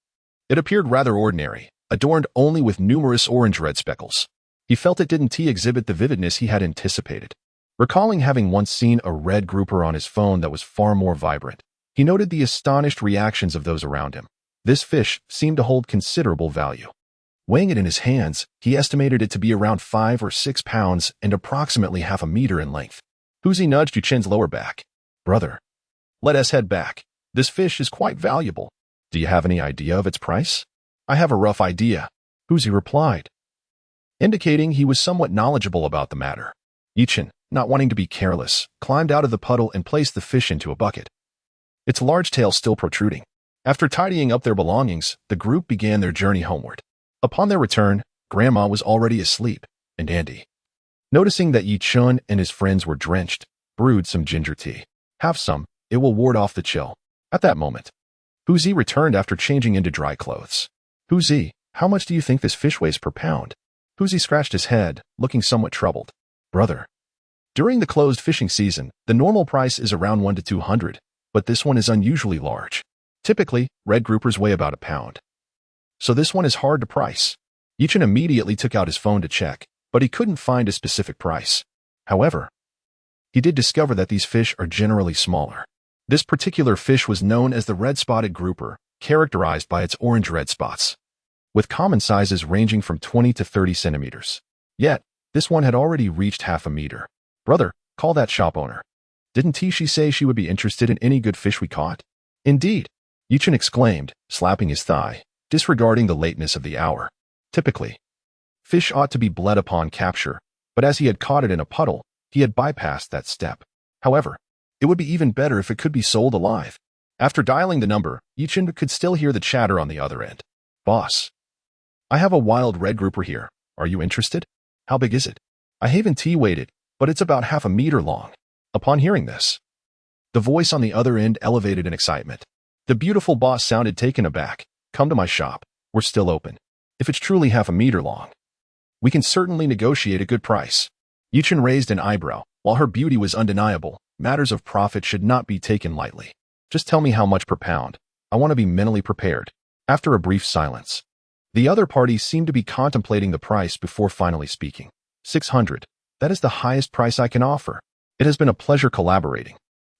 It appeared rather ordinary, adorned only with numerous orange-red speckles. He felt it didn't exhibit the vividness he had anticipated. Recalling having once seen a red grouper on his phone that was far more vibrant, he noted the astonished reactions of those around him. This fish seemed to hold considerable value. Weighing it in his hands, he estimated it to be around 5 or 6 pounds and approximately half a meter in length. Huzi nudged Yichen's lower back. Brother, let us head back. This fish is quite valuable. Do you have any idea of its price? I have a rough idea, Huzi replied, indicating he was somewhat knowledgeable about the matter. Yichen, not wanting to be careless, climbed out of the puddle and placed the fish into a bucket, its large tail still protruding. After tidying up their belongings, the group began their journey homeward. Upon their return, Grandma was already asleep, and Andy, noticing that Yichen and his friends were drenched, brewed some ginger tea. Have some, it will ward off the chill. At that moment, Huzi returned after changing into dry clothes. Huzi, how much do you think this fish weighs per pound? Huzi scratched his head, looking somewhat troubled. Brother, during the closed fishing season, the normal price is around 1 to 200, but this one is unusually large. Typically, red groupers weigh about a pound. So this one is hard to price. Yichen immediately took out his phone to check, but he couldn't find a specific price. However, he did discover that these fish are generally smaller. This particular fish was known as the red-spotted grouper, characterized by its orange-red spots, with common sizes ranging from 20 to 30 centimeters. Yet, this one had already reached half a meter. Brother, call that shop owner. Didn't she say she would be interested in any good fish we caught? Indeed, Yichen exclaimed, slapping his thigh, disregarding the lateness of the hour. Typically, fish ought to be bled upon capture, but as he had caught it in a puddle, he had bypassed that step. However, it would be even better if it could be sold alive. After dialing the number, Yichen could still hear the chatter on the other end. Boss, I have a wild red grouper here. Are you interested? How big is it? I haven't weighed it, but it's about half a meter long. Upon hearing this, the voice on the other end elevated in excitement. The beautiful boss sounded taken aback. Come to my shop. We're still open. If it's truly half a meter long, we can certainly negotiate a good price. Yichen raised an eyebrow. While her beauty was undeniable, matters of profit should not be taken lightly. Just tell me how much per pound. I want to be mentally prepared. After a brief silence, the other party seemed to be contemplating the price before finally speaking. 600. That is the highest price I can offer. It has been a pleasure collaborating.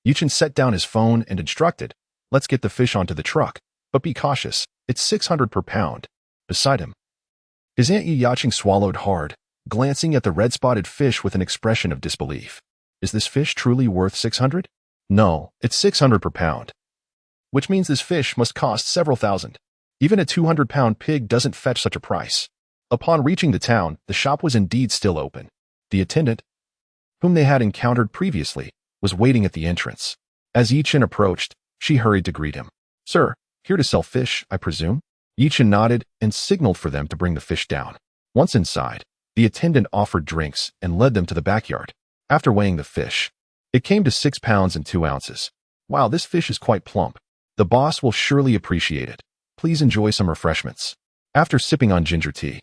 Yichen set down his phone and instructed, let's get the fish onto the truck, but be cautious. It's 600 per pound. Beside him, his Aunt Yaching swallowed hard, glancing at the red-spotted fish with an expression of disbelief. Is this fish truly worth 600? No, it's 600 per pound. Which means this fish must cost several thousand. Even a 200-pound pig doesn't fetch such a price. Upon reaching the town, the shop was indeed still open. The attendant, whom they had encountered previously, was waiting at the entrance. As Yichen approached, she hurried to greet him. Sir, here to sell fish, I presume? Yichen nodded and signaled for them to bring the fish down. Once inside, the attendant offered drinks and led them to the backyard. After weighing the fish, it came to 6 pounds and 2 ounces. Wow, this fish is quite plump. The boss will surely appreciate it. Please enjoy some refreshments. After sipping on ginger tea,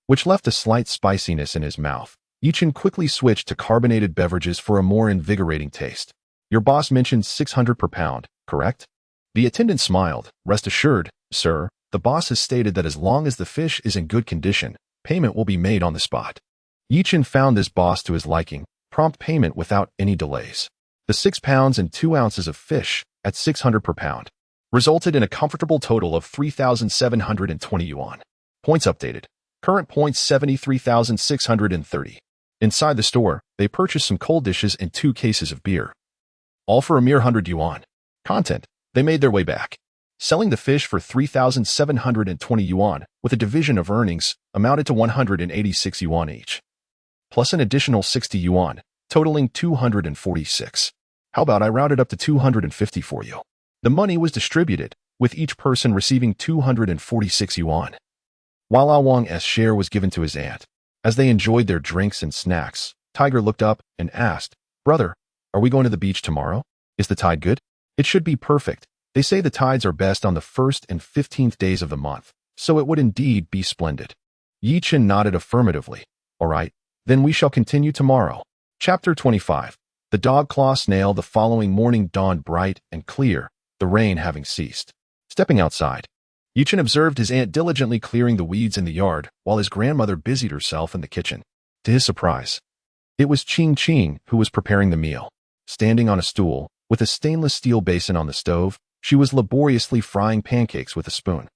which left a slight spiciness in his mouth, Yichen quickly switched to carbonated beverages for a more invigorating taste. Your boss mentioned 600 per pound, correct? The attendant smiled. Rest assured, sir, the boss has stated that as long as the fish is in good condition, payment will be made on the spot. Yichen found this boss to his liking, prompt payment without any delays. The 6 pounds and 2 ounces of fish, at 600 per pound, resulted in a comfortable total of 3,720 yuan. Points updated. Current points 73,630. Inside the store, they purchased some cold dishes and 2 cases of beer. All for a mere 100 yuan. Content. They made their way back. Selling the fish for 3,720 yuan, with a division of earnings, amounted to 186 yuan each. Plus an additional 60 yuan, totaling 246. How about I round it up to 250 for you? The money was distributed, with each person receiving 246 yuan. While Ao Wang's share was given to his aunt. As they enjoyed their drinks and snacks, Tiger looked up and asked, "Brother, are we going to the beach tomorrow? Is the tide good?" "It should be perfect. They say the tides are best on the 1st and 15th days of the month, so it would indeed be splendid." Yichen nodded affirmatively. "All right, then we shall continue tomorrow." Chapter 25. The dog claw snail. The following morning dawned bright and clear, the rain having ceased. Stepping outside, Yichen observed his aunt diligently clearing the weeds in the yard while his grandmother busied herself in the kitchen. To his surprise, it was Ching who was preparing the meal. Standing on a stool, with a stainless steel basin on the stove, she was laboriously frying pancakes with a spoon.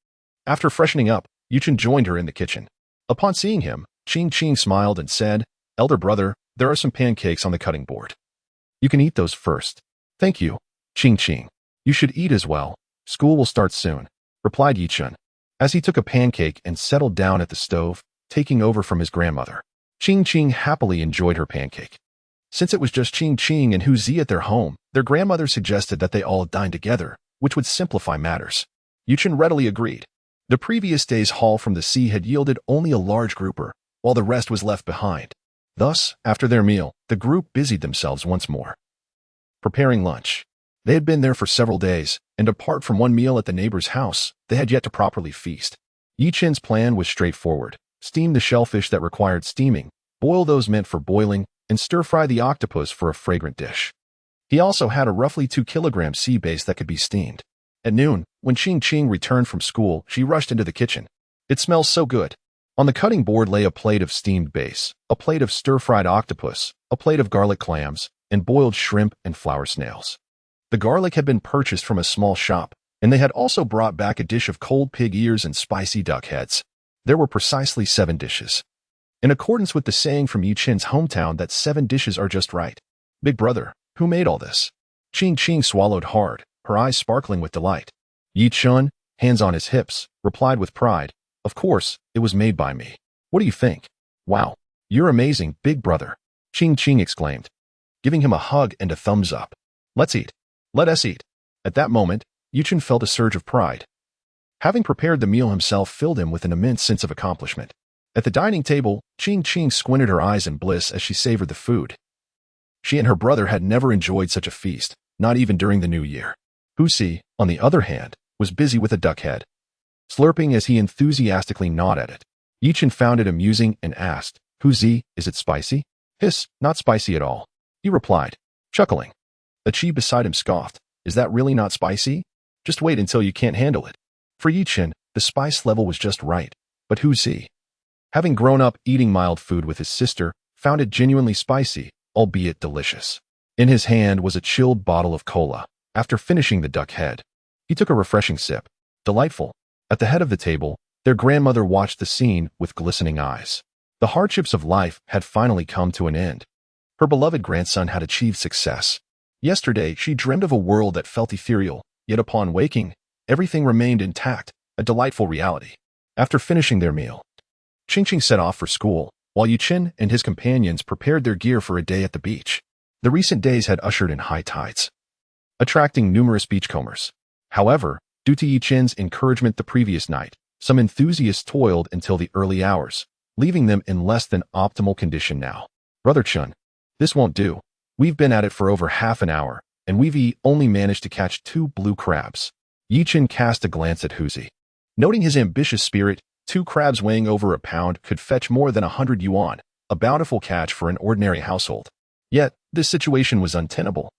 After freshening up, Yichen joined her in the kitchen. Upon seeing him, Ching smiled and said, "Elder brother, there are some pancakes on the cutting board. You can eat those first." "Thank you, Ching. You should eat as well. School will start soon," replied Yichen, as he took a pancake and settled down at the stove, taking over from his grandmother. Ching happily enjoyed her pancake. Since it was just Ching and Hu Zi at their home, their grandmother suggested that they all dine together, which would simplify matters. Yichen readily agreed. The previous day's haul from the sea had yielded only a large grouper, while the rest was left behind. Thus, after their meal, the group busied themselves once more, preparing lunch. They had been there for several days, and apart from one meal at the neighbor's house, they had yet to properly feast. Yichen's plan was straightforward. Steam the shellfish that required steaming, boil those meant for boiling, and stir-fry the octopus for a fragrant dish. He also had a roughly 2-kilogram sea bass that could be steamed. At noon, when Ching returned from school, she rushed into the kitchen. "It smells so good." On the cutting board lay a plate of steamed bass, a plate of stir-fried octopus, a plate of garlic clams, and boiled shrimp and flour snails. The garlic had been purchased from a small shop, and they had also brought back a dish of cold pig ears and spicy duck heads. There were precisely 7 dishes. In accordance with the saying from Yichen's hometown that 7 dishes are just right. "Big brother, who made all this?" Ching swallowed hard, her eyes sparkling with delight. Yichen, hands on his hips, replied with pride, "Of course, it was made by me. What do you think?" "Wow, you're amazing, big brother," Ching exclaimed, giving him a hug and a thumbs up. "Let's eat. Let us eat." At that moment, Yichen felt a surge of pride. Having prepared the meal himself filled him with an immense sense of accomplishment. At the dining table, Ching squinted her eyes in bliss as she savored the food. She and her brother had never enjoyed such a feast, not even during the New Year. Hu Zi, on the other hand, was busy with a duck head, slurping as he enthusiastically gnawed at it. Yichen found it amusing and asked, "Hu Zi, is it spicy?" "Hiss, not spicy at all," he replied, chuckling. The chi beside him scoffed, "Is that really not spicy? Just wait until you can't handle it." For Yichen, the spice level was just right, but Hu Zi, having grown up eating mild food with his sister, found it genuinely spicy, albeit delicious. In his hand was a chilled bottle of cola. After finishing the duck head, he took a refreshing sip. Delightful. At the head of the table, their grandmother watched the scene with glistening eyes. The hardships of life had finally come to an end. Her beloved grandson had achieved success. Yesterday, she dreamed of a world that felt ethereal, yet upon waking, everything remained intact, a delightful reality. After finishing their meal, Ching set off for school, while Yichen and his companions prepared their gear for a day at the beach. The recent days had ushered in high tides, attracting numerous beachcombers. However, due to Yichen's encouragement the previous night, some enthusiasts toiled until the early hours, leaving them in less than optimal condition now. "Brother Chun, this won't do. We've been at it for over half an hour, and we've only managed to catch 2 blue crabs." Yichen cast a glance at Hu Zi. Noting his ambitious spirit, 2 crabs weighing over a pound could fetch more than 100 yuan, a bountiful catch for an ordinary household. Yet, this situation was untenable.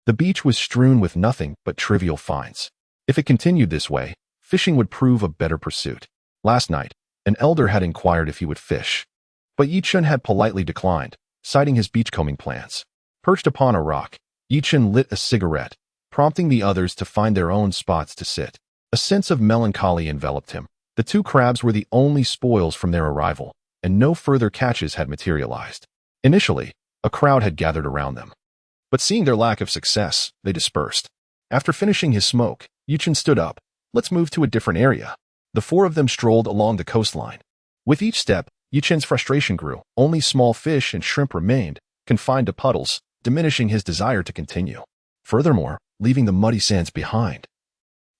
The beach was strewn with nothing but trivial finds. If it continued this way, fishing would prove a better pursuit. Last night, an elder had inquired if he would fish. But Yichun had politely declined, citing his beachcombing plans. Perched upon a rock, Yichun lit a cigarette, prompting the others to find their own spots to sit. A sense of melancholy enveloped him. The 2 crabs were the only spoils from their arrival, and no further catches had materialized. Initially, a crowd had gathered around them. But seeing their lack of success, they dispersed. After finishing his smoke, Yichun stood up. Let's move to a different area. The 4 of them strolled along the coastline. With each step, Yichun's frustration grew. Only small fish and shrimp remained, confined to puddles, diminishing his desire to continue. Furthermore, leaving the muddy sands behind.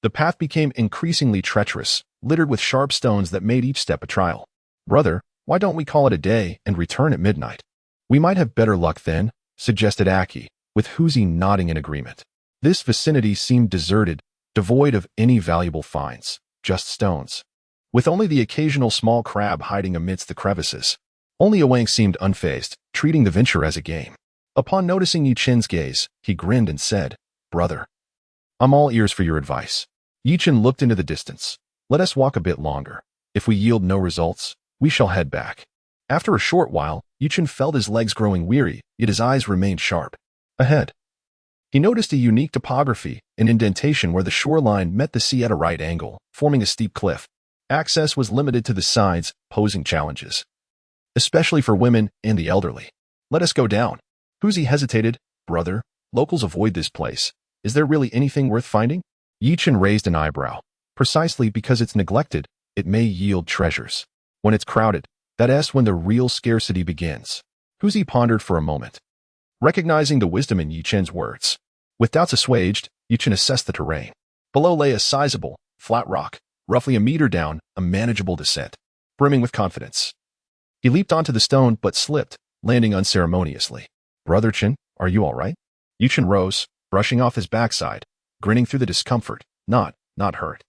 The path became increasingly treacherous, littered with sharp stones that made each step a trial. Brother, why don't we call it a day and return at midnight? We might have better luck then, suggested Aki, with Huzi nodding in agreement. This vicinity seemed deserted, devoid of any valuable finds, just stones. With only the occasional small crab hiding amidst the crevices. Only Wang seemed unfazed, treating the venture as a game. Upon noticing Yichun's gaze, he grinned and said, Brother, I'm all ears for your advice. Yichun looked into the distance. Let us walk a bit longer. If we yield no results, we shall head back. After a short while, Yichun felt his legs growing weary, yet his eyes remained sharp. Ahead, he noticed a unique topography, an indentation where the shoreline met the sea at a right angle, forming a steep cliff. Access was limited to the sides, posing challenges, especially for women and the elderly. Let us go down. Huzi hesitated. Brother, locals avoid this place. Is there really anything worth finding? Yichun raised an eyebrow. Precisely because it's neglected, it may yield treasures. When it's crowded, that's when the real scarcity begins. Huzi pondered for a moment, recognizing the wisdom in Yichun's words. With doubts assuaged, Yichun assessed the terrain. Below lay a sizable, flat rock, roughly a meter down, a manageable descent, brimming with confidence. He leaped onto the stone but slipped, landing unceremoniously. Brother Chen, are you all right? Yichun rose, brushing off his backside, grinning through the discomfort. Not hurt.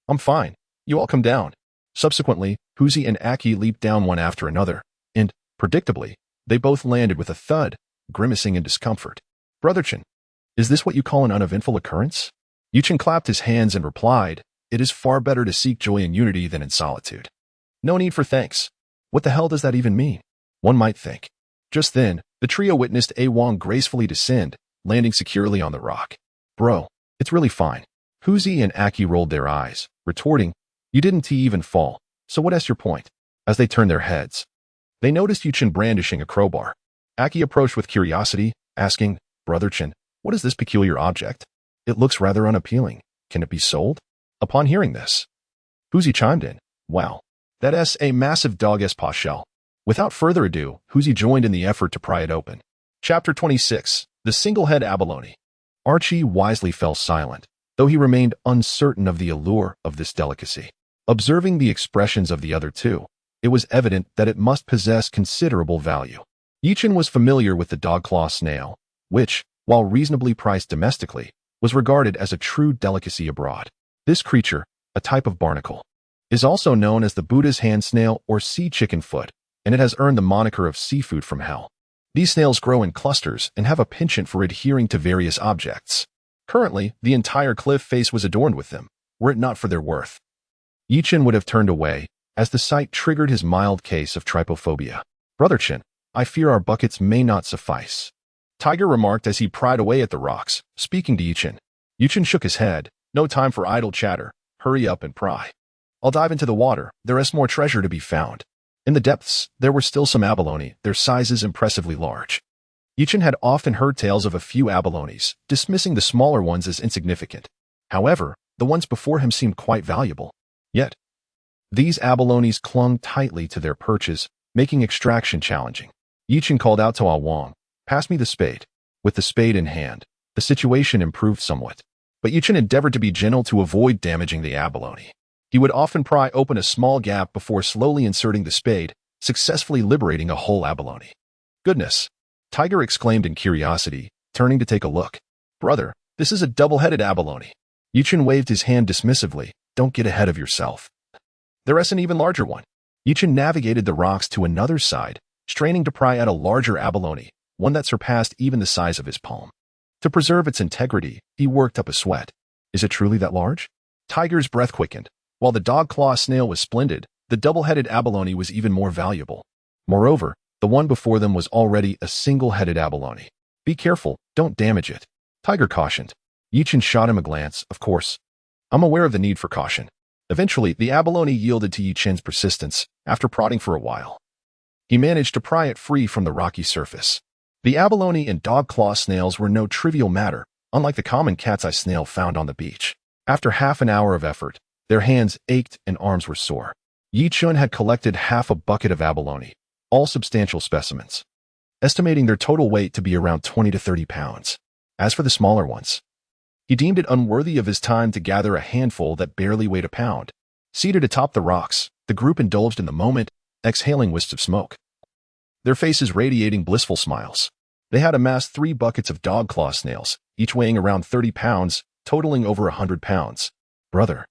I'm fine. You all come down. Subsequently, Huzi and Aki leaped down one after another, and, predictably, they both landed with a thud, grimacing in discomfort. Brother Chen, is this what you call an uneventful occurrence? Yichun clapped his hands and replied, It is far better to seek joy in unity than in solitude. No need for thanks. What the hell does that even mean? One might think. Just then, the trio witnessed A Wang gracefully descend, landing securely on the rock. Bro, it's really fine. Huzi and Aki rolled their eyes, retorting, You didn't even fall, so what's your point? As they turned their heads, they noticed Yichun brandishing a crowbar. Aki approached with curiosity, asking, Brother Chen, what is this peculiar object? It looks rather unappealing. Can it be sold? Upon hearing this, Huzi chimed in, Wow, that's a massive dog-esque paw shell. Without further ado, Huzi joined in the effort to pry it open. Chapter 26, The Single-Head Abalone. Archie wisely fell silent, though he remained uncertain of the allure of this delicacy. Observing the expressions of the other 2, it was evident that it must possess considerable value. Yichun was familiar with the dog-claw snail, which, while reasonably priced domestically, was regarded as a true delicacy abroad. This creature, a type of barnacle, is also known as the Buddha's hand snail or sea chicken foot, and it has earned the moniker of seafood from hell. These snails grow in clusters and have a penchant for adhering to various objects. Currently, the entire cliff face was adorned with them, were it not for their worth. Yichun would have turned away, as the sight triggered his mild case of trypophobia. Brother Chen, I fear our buckets may not suffice. Tiger remarked as he pried away at the rocks, speaking to Yichun. Yichun shook his head. No time for idle chatter. Hurry up and pry. I'll dive into the water. There is more treasure to be found. In the depths, there were still some abalone, their sizes impressively large. Yichun had often heard tales of a few abalones, dismissing the smaller ones as insignificant. However, the ones before him seemed quite valuable. Yet, these abalones clung tightly to their perches, making extraction challenging. Yichun called out to Ah Wang, Pass me the spade. With the spade in hand, the situation improved somewhat. But Yichun endeavored to be gentle to avoid damaging the abalone. He would often pry open a small gap before slowly inserting the spade, successfully liberating a whole abalone. Goodness! Tiger exclaimed in curiosity, turning to take a look. Brother, this is a double-headed abalone. Yichun waved his hand dismissively. Don't get ahead of yourself. There is an even larger one. Yichen navigated the rocks to another side, straining to pry at a larger abalone, one that surpassed even the size of his palm. To preserve its integrity, he worked up a sweat. Is it truly that large? Tiger's breath quickened. While the dog-claw snail was splendid, the double-headed abalone was even more valuable. Moreover, the one before them was already a single-headed abalone. Be careful, don't damage it. Tiger cautioned. Yichen shot him a glance, of course. I'm aware of the need for caution. Eventually, the abalone yielded to Yichen's persistence, after prodding for a while. He managed to pry it free from the rocky surface. The abalone and dog-claw snails were no trivial matter, unlike the common cat's eye snail found on the beach. After half an hour of effort, their hands ached and arms were sore. Yichen had collected half a bucket of abalone, all substantial specimens, estimating their total weight to be around 20 to 30 pounds. As for the smaller ones, he deemed it unworthy of his time to gather a handful that barely weighed a pound. Seated atop the rocks, the group indulged in the moment, exhaling wisps of smoke, their faces radiating blissful smiles. They had amassed 3 buckets of dog-claw snails, each weighing around 30 pounds, totaling over 100 pounds. Brother,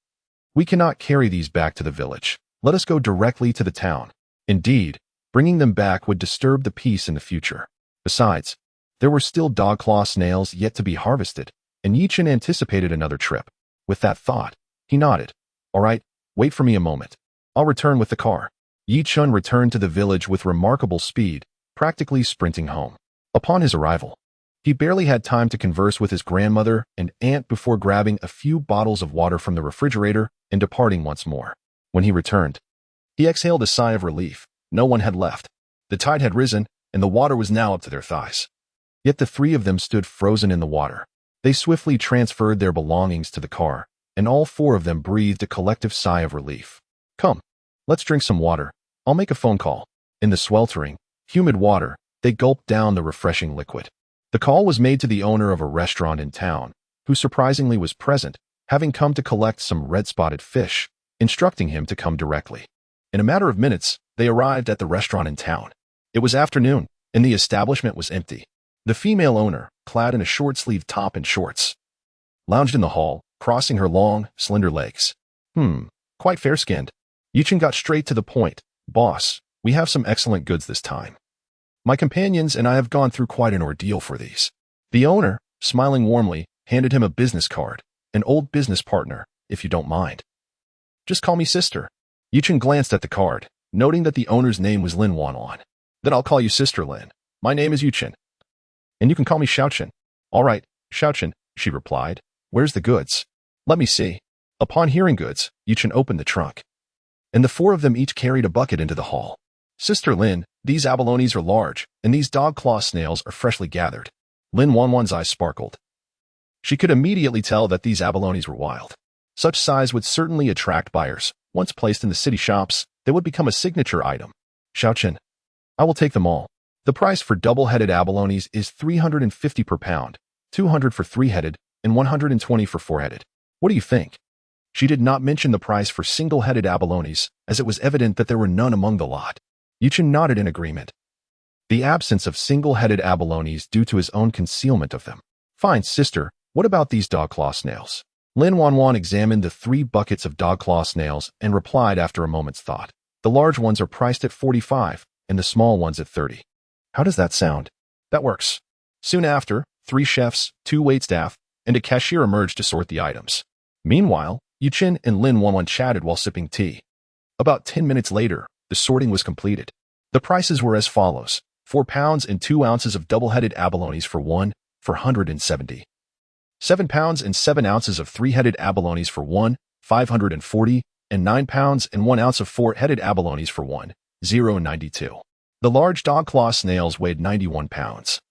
we cannot carry these back to the village. Let us go directly to the town. Indeed, bringing them back would disturb the peace in the future. Besides, there were still dog-claw snails yet to be harvested, and Yichen anticipated another trip. With that thought, he nodded. All right, wait for me a moment. I'll return with the car. Yichen returned to the village with remarkable speed, practically sprinting home. Upon his arrival, he barely had time to converse with his grandmother and aunt before grabbing a few bottles of water from the refrigerator and departing once more. When he returned, he exhaled a sigh of relief. No one had left. The tide had risen, and the water was now up to their thighs. Yet the 3 of them stood frozen in the water. They swiftly transferred their belongings to the car, and all 4 of them breathed a collective sigh of relief. Come, let's drink some water. I'll make a phone call. In the sweltering, humid water, they gulped down the refreshing liquid. The call was made to the owner of a restaurant in town, who surprisingly was present, having come to collect some red-spotted fish, instructing him to come directly. In a matter of minutes, they arrived at the restaurant in town. It was afternoon, and the establishment was empty. The female owner, clad in a short-sleeved top and shorts, lounged in the hall, crossing her long, slender legs. Quite fair-skinned. Yichen got straight to the point. Boss, we have some excellent goods this time. My companions and I have gone through quite an ordeal for these. The owner, smiling warmly, handed him a business card. An old business partner, if you don't mind. Just call me sister. Yichen glanced at the card, noting that the owner's name was Lin Wanwan. Then I'll call you Sister Lin. My name is Yichen. And you can call me Xiaochen. All right, Xiaochen, she replied. Where's the goods? Let me see. Upon hearing goods, Yichen opened the trunk, and the 4 of them each carried a bucket into the hall. Sister Lin, these abalones are large, and these dog-claw snails are freshly gathered. Lin Wanwan's eyes sparkled. She could immediately tell that these abalones were wild. Such size would certainly attract buyers. Once placed in the city shops, they would become a signature item. Xiaochen, I will take them all. The price for double-headed abalones is 350 per pound, 200 for 3-headed, and 120 for 4-headed. What do you think? She did not mention the price for single-headed abalones, as it was evident that there were none among the lot. Yichen nodded in agreement. The absence of single-headed abalones due to his own concealment of them. Fine, sister, what about these dog-claw snails? Lin Wanwan examined the 3 buckets of dog-claw snails and replied after a moment's thought. The large ones are priced at 45, and the small ones at 30. How does that sound? That works. Soon after, 3 chefs, 2 waitstaff, and a cashier emerged to sort the items. Meanwhile, Yichen and Lin Wanwan chatted while sipping tea. About 10 minutes later, the sorting was completed. The prices were as follows: 4 pounds and 2 ounces of double-headed abalones for 1, for 170. 7 pounds and 7 ounces of 3-headed abalones for 1, 540, and 9 pounds and 1 ounce of 4-headed abalones for 1, 092. The large dog-claw snails weighed 91 pounds,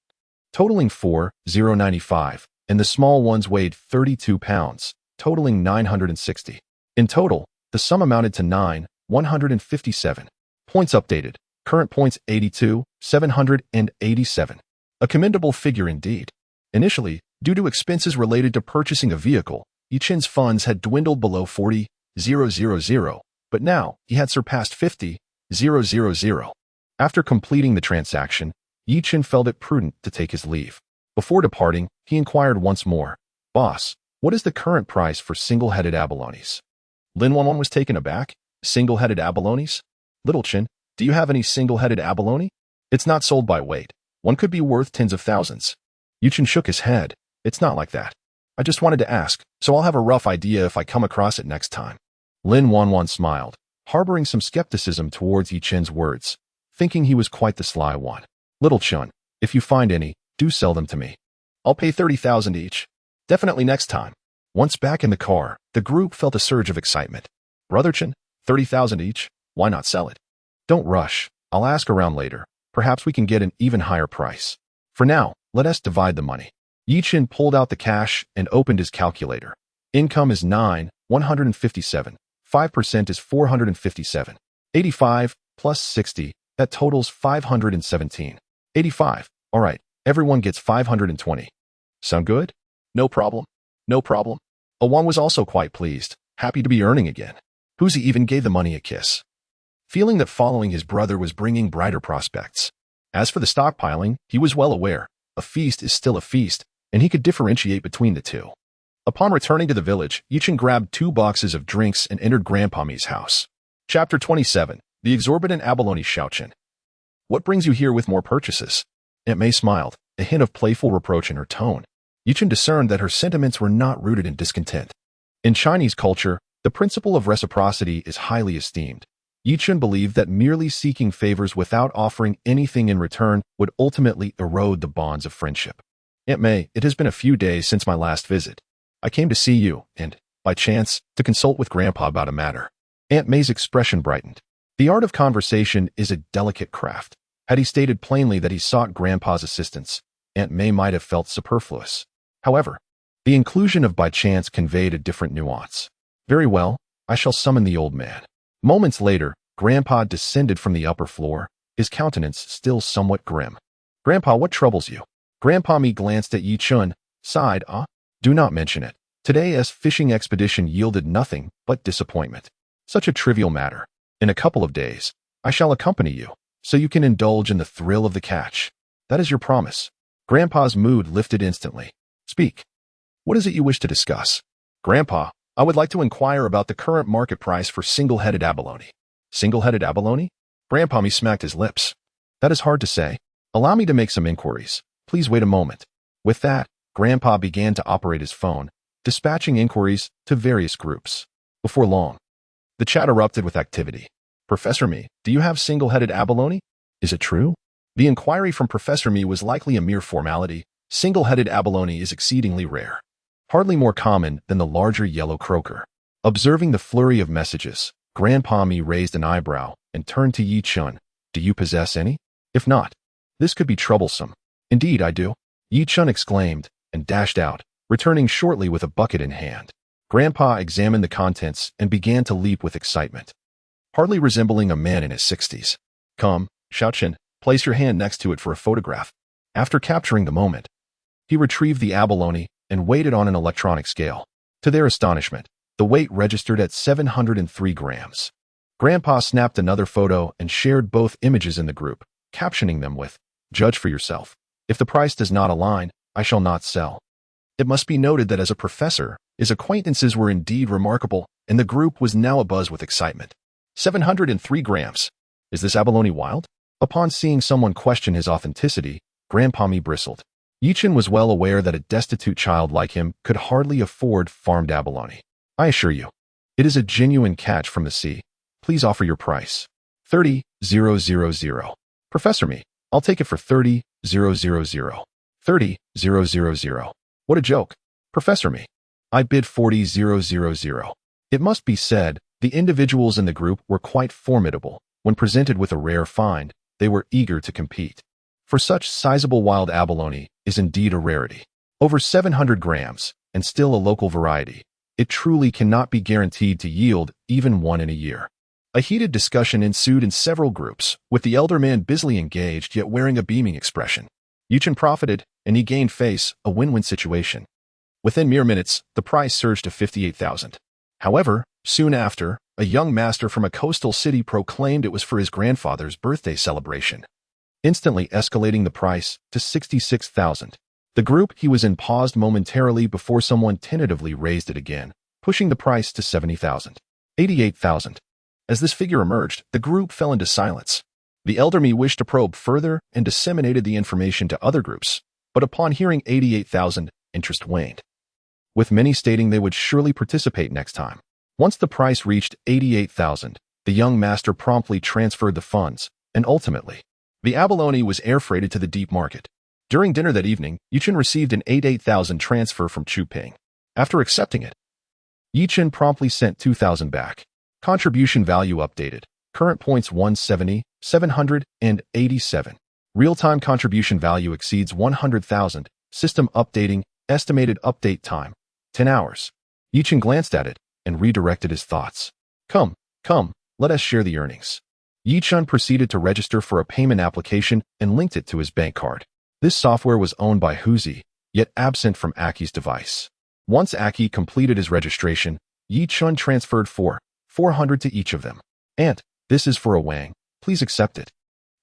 totaling 4, 095, and the small ones weighed 32 pounds, totaling 960. In total, the sum amounted to 9, 157. Points updated. Current points 82, 787. A commendable figure indeed. Initially, due to expenses related to purchasing a vehicle, Yichen's funds had dwindled below 40,000, but now he had surpassed 50,000. After completing the transaction, Yichen felt it prudent to take his leave. Before departing, he inquired once more, "Boss, what is the current price for single-headed abalones?" Lin Wanwan was taken aback. Single-headed abalones? Little Chin, do you have any single-headed abalone? It's not sold by weight. One could be worth tens of thousands. Yuchen shook his head. It's not like that. I just wanted to ask, so I'll have a rough idea if I come across it next time. Lin Wanwan smiled, harboring some skepticism towards Yi Chen's words, thinking he was quite the sly one. Little Chun, if you find any, do sell them to me. I'll pay 30,000 each. Definitely next time. Once back in the car, the group felt a surge of excitement. Brother Chen, 30,000 each? Why not sell it? Don't rush. I'll ask around later. Perhaps we can get an even higher price. For now, let us divide the money. Yi Chen pulled out the cash and opened his calculator. Income is 157. 5% is 457. 85 plus 60, that totals 517. 85. All right, everyone gets 520. Sound good? No problem. No problem. Awang was also quite pleased, happy to be earning again. Huzi even gave the money a kiss, feeling that following his brother was bringing brighter prospects. As for the stockpiling, he was well aware, a feast is still a feast, and he could differentiate between the two. Upon returning to the village, Yichen grabbed 2 boxes of drinks and entered Grandpa Mi's house. Chapter 27. The Exorbitant Abalone Xiaochen. What brings you here with more purchases? Aunt May smiled, a hint of playful reproach in her tone. Yichen discerned that her sentiments were not rooted in discontent. In Chinese culture, the principle of reciprocity is highly esteemed. Yichen believed that merely seeking favors without offering anything in return would ultimately erode the bonds of friendship. Aunt May, it has been a few days since my last visit. I came to see you and, by chance, to consult with Grandpa about a matter. Aunt May's expression brightened. The art of conversation is a delicate craft. Had he stated plainly that he sought Grandpa's assistance, Aunt May might have felt superfluous. However, the inclusion of by chance conveyed a different nuance. Very well, I shall summon the old man. Moments later, Grandpa descended from the upper floor, his countenance still somewhat grim. Grandpa, what troubles you? Grandpa Mi glanced at Yi Chun, sighed, Do not mention it. Today's fishing expedition yielded nothing but disappointment. Such a trivial matter. In a couple of days, I shall accompany you, so you can indulge in the thrill of the catch. That is your promise. Grandpa's mood lifted instantly. Speak. What is it you wish to discuss? Grandpa, I would like to inquire about the current market price for single-headed abalone. Single-headed abalone? Grandpa Mi smacked his lips. That is hard to say. Allow me to make some inquiries. Please wait a moment. With that, Grandpa began to operate his phone, dispatching inquiries to various groups. Before long, the chat erupted with activity. Professor Mi, do you have single-headed abalone? Is it true? The inquiry from Professor Mi was likely a mere formality. Single-headed abalone is exceedingly rare, hardly more common than the larger yellow croaker. Observing the flurry of messages, Grandpa Mi raised an eyebrow and turned to Yi Chun. Do you possess any? If not, this could be troublesome. Indeed, I do, Yi Chun exclaimed and dashed out, returning shortly with a bucket in hand. Grandpa examined the contents and began to leap with excitement, hardly resembling a man in his 60s. Come, Xiaochen, place your hand next to it for a photograph. After capturing the moment, he retrieved the abalone and weighed it on an electronic scale. To their astonishment, the weight registered at 703 grams. Grandpa snapped another photo and shared both images in the group, captioning them with, Judge for yourself. If the price does not align, I shall not sell. It must be noted that as a professor, his acquaintances were indeed remarkable, and the group was now abuzz with excitement. 703 grams. Is this abalone wild? Upon seeing someone question his authenticity, Grandpa Mi bristled. Yichen was well aware that a destitute child like him could hardly afford farmed abalone. I assure you, it is a genuine catch from the sea. Please offer your price. 30,000. Professor Mi, I'll take it for 30,000. 30,000. What a joke. Professor Mi, I bid 40,000. It must be said, the individuals in the group were quite formidable. When presented with a rare find, they were eager to compete. For such sizable wild abalone is indeed a rarity. Over 700 grams, and still a local variety. It truly cannot be guaranteed to yield even one in a year. A heated discussion ensued in several groups, with the elder man busily engaged yet wearing a beaming expression. Yichen profited, and he gained face, a win-win situation. Within mere minutes, the price surged to 58,000. However, soon after, a young master from a coastal city proclaimed it was for his grandfather's birthday celebration, instantly escalating the price to 66,000. The group he was in paused momentarily before someone tentatively raised it again, pushing the price to 70,000. 88,000. As this figure emerged, the group fell into silence. The elder me wished to probe further and disseminated the information to other groups, but upon hearing 88,000, interest waned, with many stating they would surely participate next time. Once the price reached 88,000, the young master promptly transferred the funds, and ultimately, the abalone was air freighted to the deep market. During dinner that evening, Yichen received an 88,000 transfer from Chu Ping. After accepting it, Yichen promptly sent 2,000 back. Contribution value updated. Current points 170, 787. Real-time contribution value exceeds 100,000. System updating. Estimated update time, 10 hours. Yichen glanced at it and redirected his thoughts. Come, let us share the earnings. Yichen proceeded to register for a payment application and linked it to his bank card. This software was owned by Huzi, yet absent from Aki's device. Once Aki completed his registration, Yichen transferred 400 to each of them. Aunt, this is for a Wang. Please accept it.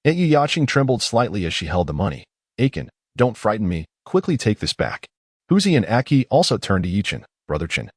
Aunt Yaching trembled slightly as she held the money. Aiken, don't frighten me. Quickly take this back. Huzi and Aki also turned to Yichen. Brother Chen.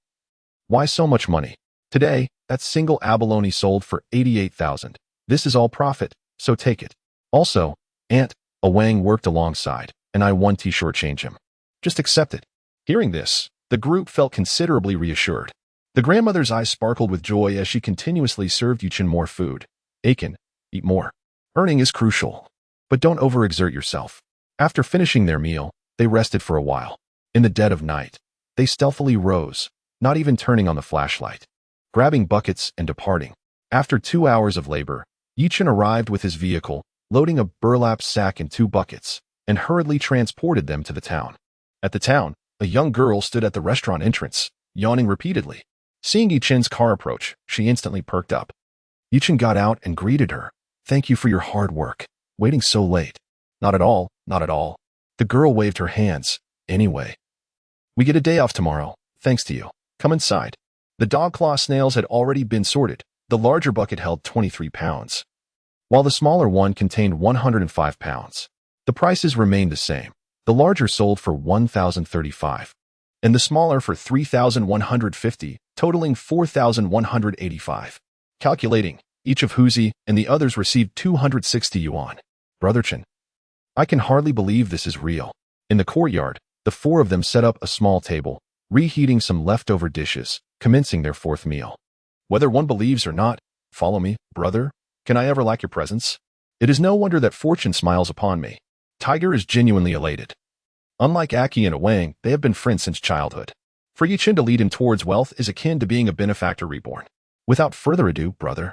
Why so much money? Today, that single abalone sold for 88,000. This is all profit, so take it. Also, Aunt, a Wang worked alongside, and I want to shortchange him. Just accept it. Hearing this, the group felt considerably reassured. The grandmother's eyes sparkled with joy as she continuously served Yichen more food. Aiken, eat more. Earning is crucial, but don't overexert yourself. After finishing their meal, they rested for a while. In the dead of night, they stealthily rose, not even turning on the flashlight, grabbing buckets and departing. After 2 hours of labor, Yichen arrived with his vehicle, loading a burlap sack and 2 buckets, and hurriedly transported them to the town. At the town, a young girl stood at the restaurant entrance, yawning repeatedly. Seeing Yichen's car approach, she instantly perked up. Yichen got out and greeted her. Thank you for your hard work. Waiting so late. Not at all, not at all. The girl waved her hands. Anyway, we get a day off tomorrow, thanks to you. Come inside. The dog claw snails had already been sorted. The larger bucket held 23 pounds, while the smaller one contained 105 pounds. The prices remained the same. The larger sold for 1,035, and the smaller for 3,150, totaling 4,185. Calculating, each of Huzi and the others received 260 yuan. Brother Chen, I can hardly believe this is real. In the courtyard, the 4 of them set up a small table, reheating some leftover dishes, commencing their 4th meal. Whether one believes or not, follow me, brother. Can I ever lack your presence? It is no wonder that fortune smiles upon me. Tiger is genuinely elated. Unlike Aki and Wang, they have been friends since childhood. For Yichen to lead him towards wealth is akin to being a benefactor reborn. Without further ado, brother,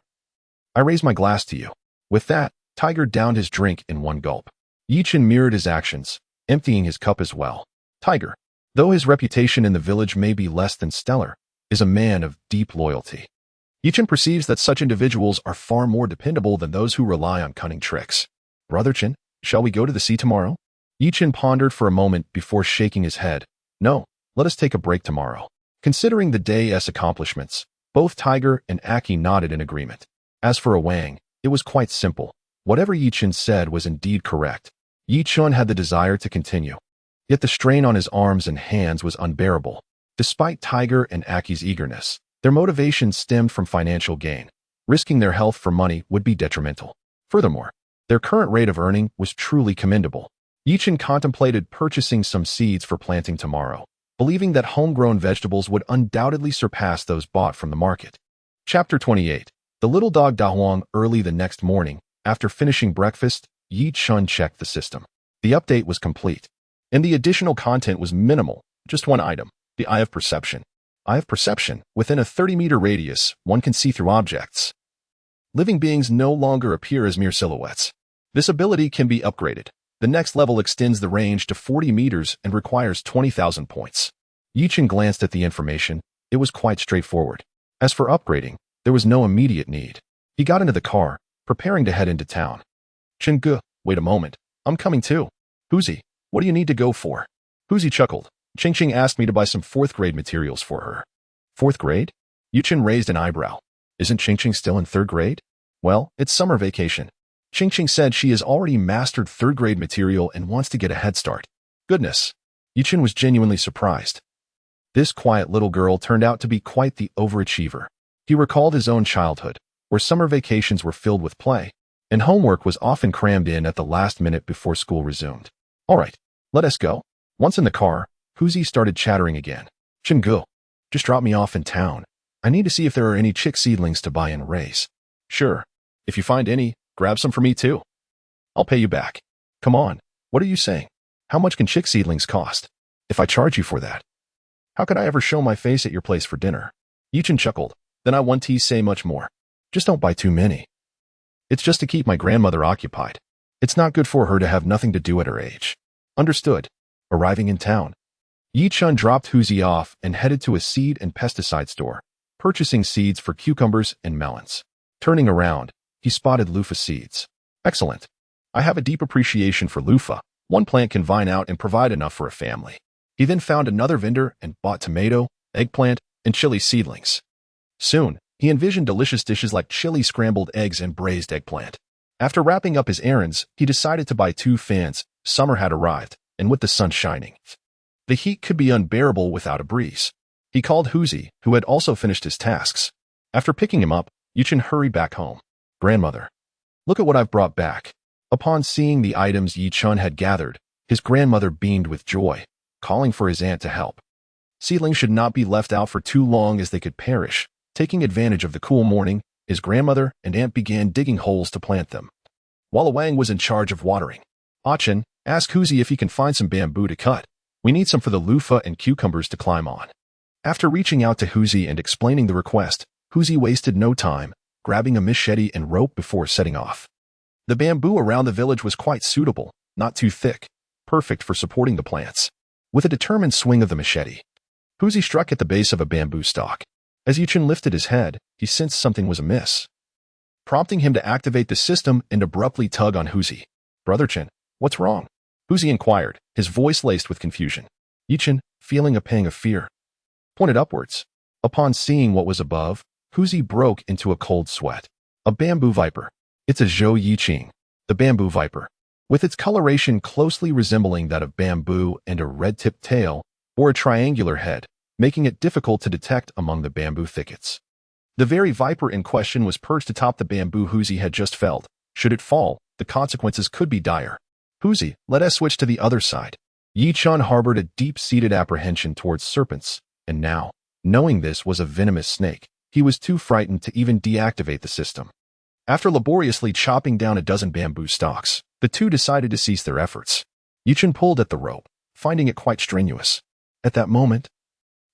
I raise my glass to you. With that, Tiger downed his drink in one gulp. Yichen mirrored his actions, emptying his cup as well. Tiger, though his reputation in the village may be less than stellar, is a man of deep loyalty. Yichen perceives that such individuals are far more dependable than those who rely on cunning tricks. Brother Chen, shall we go to the sea tomorrow? Yichen pondered for a moment before shaking his head. No, let us take a break tomorrow. Considering the day's accomplishments, both Tiger and Aki nodded in agreement. As for Wang, it was quite simple. Whatever Yichen said was indeed correct. Yichen had the desire to continue. Yet the strain on his arms and hands was unbearable. Despite Tiger and Aki's eagerness, their motivation stemmed from financial gain. Risking their health for money would be detrimental. Furthermore, their current rate of earning was truly commendable. Yichen contemplated purchasing some seeds for planting tomorrow, believing that homegrown vegetables would undoubtedly surpass those bought from the market. Chapter 28. The little dog Dahuang. Early the next morning, after finishing breakfast, Yichen checked the system. The update was complete, and the additional content was minimal, just one item, the Eye of Perception. Eye of Perception. Within a 30-meter radius, one can see through objects. Living beings no longer appear as mere silhouettes. This ability can be upgraded. The next level extends the range to 40 meters and requires 20,000 points. Yichen glanced at the information. It was quite straightforward. As for upgrading, there was no immediate need. He got into the car, preparing to head into town. Chengge, wait a moment. I'm coming too. Huzi, what do you need to go for? Huzi chuckled. Qingqing asked me to buy some 4th grade materials for her. 4th grade? Yichen raised an eyebrow. Isn't Qingqing still in 3rd grade? Well, it's summer vacation. Qingqing said she has already mastered 3rd grade material and wants to get a head start. Goodness. Yichen was genuinely surprised. This quiet little girl turned out to be quite the overachiever. He recalled his own childhood. where summer vacations were filled with play, and homework was often crammed in at the last minute before school resumed. All right, let us go. Once in the car, Huzi started chattering again. Chingu, just drop me off in town. I need to see if there are any chick seedlings to buy and raise. Sure. If you find any, grab some for me too. I'll pay you back. Come on, what are you saying? How much can chick seedlings cost? If I charge you for that, how could I ever show my face at your place for dinner? Yichin chuckled. Then I won't say much more. Just don't buy too many. It's just to keep my grandmother occupied. It's not good for her to have nothing to do at her age. Understood. Arriving in town, Yi-chun dropped Huzi off and headed to a seed and pesticide store, purchasing seeds for cucumbers and melons. Turning around, he spotted loofah seeds. Excellent. I have a deep appreciation for loofah. One plant can vine out and provide enough for a family. He then found another vendor and bought tomato, eggplant, and chili seedlings. Soon, he envisioned delicious dishes like chili scrambled eggs and braised eggplant. After wrapping up his errands, he decided to buy 2 fans. Summer had arrived, and with the sun shining, the heat could be unbearable without a breeze. He called Huzi, who had also finished his tasks. After picking him up, Yuchen hurried back home. Grandmother, look at what I've brought back. Upon seeing the items Yi-chun had gathered, his grandmother beamed with joy, calling for his aunt to help. Seedlings should not be left out for too long as they could perish. Taking advantage of the cool morning, his grandmother and aunt began digging holes to plant them, while Wang was in charge of watering. Achin, ask Huzi if he can find some bamboo to cut. We need some for the loofah and cucumbers to climb on. After reaching out to Huzi and explaining the request, Huzi wasted no time, grabbing a machete and rope before setting off. The bamboo around the village was quite suitable, not too thick, perfect for supporting the plants. With a determined swing of the machete, Huzi struck at the base of a bamboo stalk. As Yuchen lifted his head, he sensed something was amiss, prompting him to activate the system and abruptly tug on Huzi. Brother Chen, what's wrong? Huzi inquired, his voice laced with confusion. Yuchen, feeling a pang of fear, pointed upwards. Upon seeing what was above, Huzi broke into a cold sweat. A bamboo viper. It's a Zhou Yiqing, the bamboo viper. With its coloration closely resembling that of bamboo and a red-tipped tail, or a triangular head, making it difficult to detect among the bamboo thickets. The very viper in question was perched atop the bamboo Huzi had just felled. Should it fall, the consequences could be dire. Huzi, let us switch to the other side. Yi-chun harbored a deep-seated apprehension towards serpents, and now, knowing this was a venomous snake, he was too frightened to even deactivate the system. After laboriously chopping down a dozen bamboo stalks, the two decided to cease their efforts. Yi-chun pulled at the rope, finding it quite strenuous. At that moment,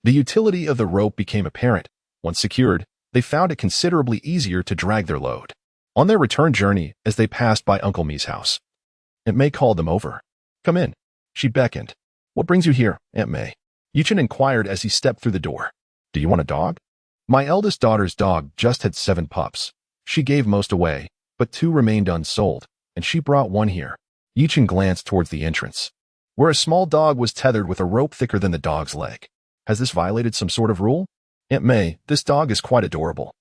the utility of the rope became apparent. Once secured, they found it considerably easier to drag their load. On their return journey, as they passed by Uncle Mi's house, Aunt May called them over. Come in. She beckoned. What brings you here, Aunt May? Yuchen inquired as he stepped through the door. Do you want a dog? My eldest daughter's dog just had 7 pups. She gave most away, but 2 remained unsold, and she brought 1 here. Yuchen glanced towards the entrance, where a small dog was tethered with a rope thicker than the dog's leg. Has this violated some sort of rule? Aunt May, this dog is quite adorable.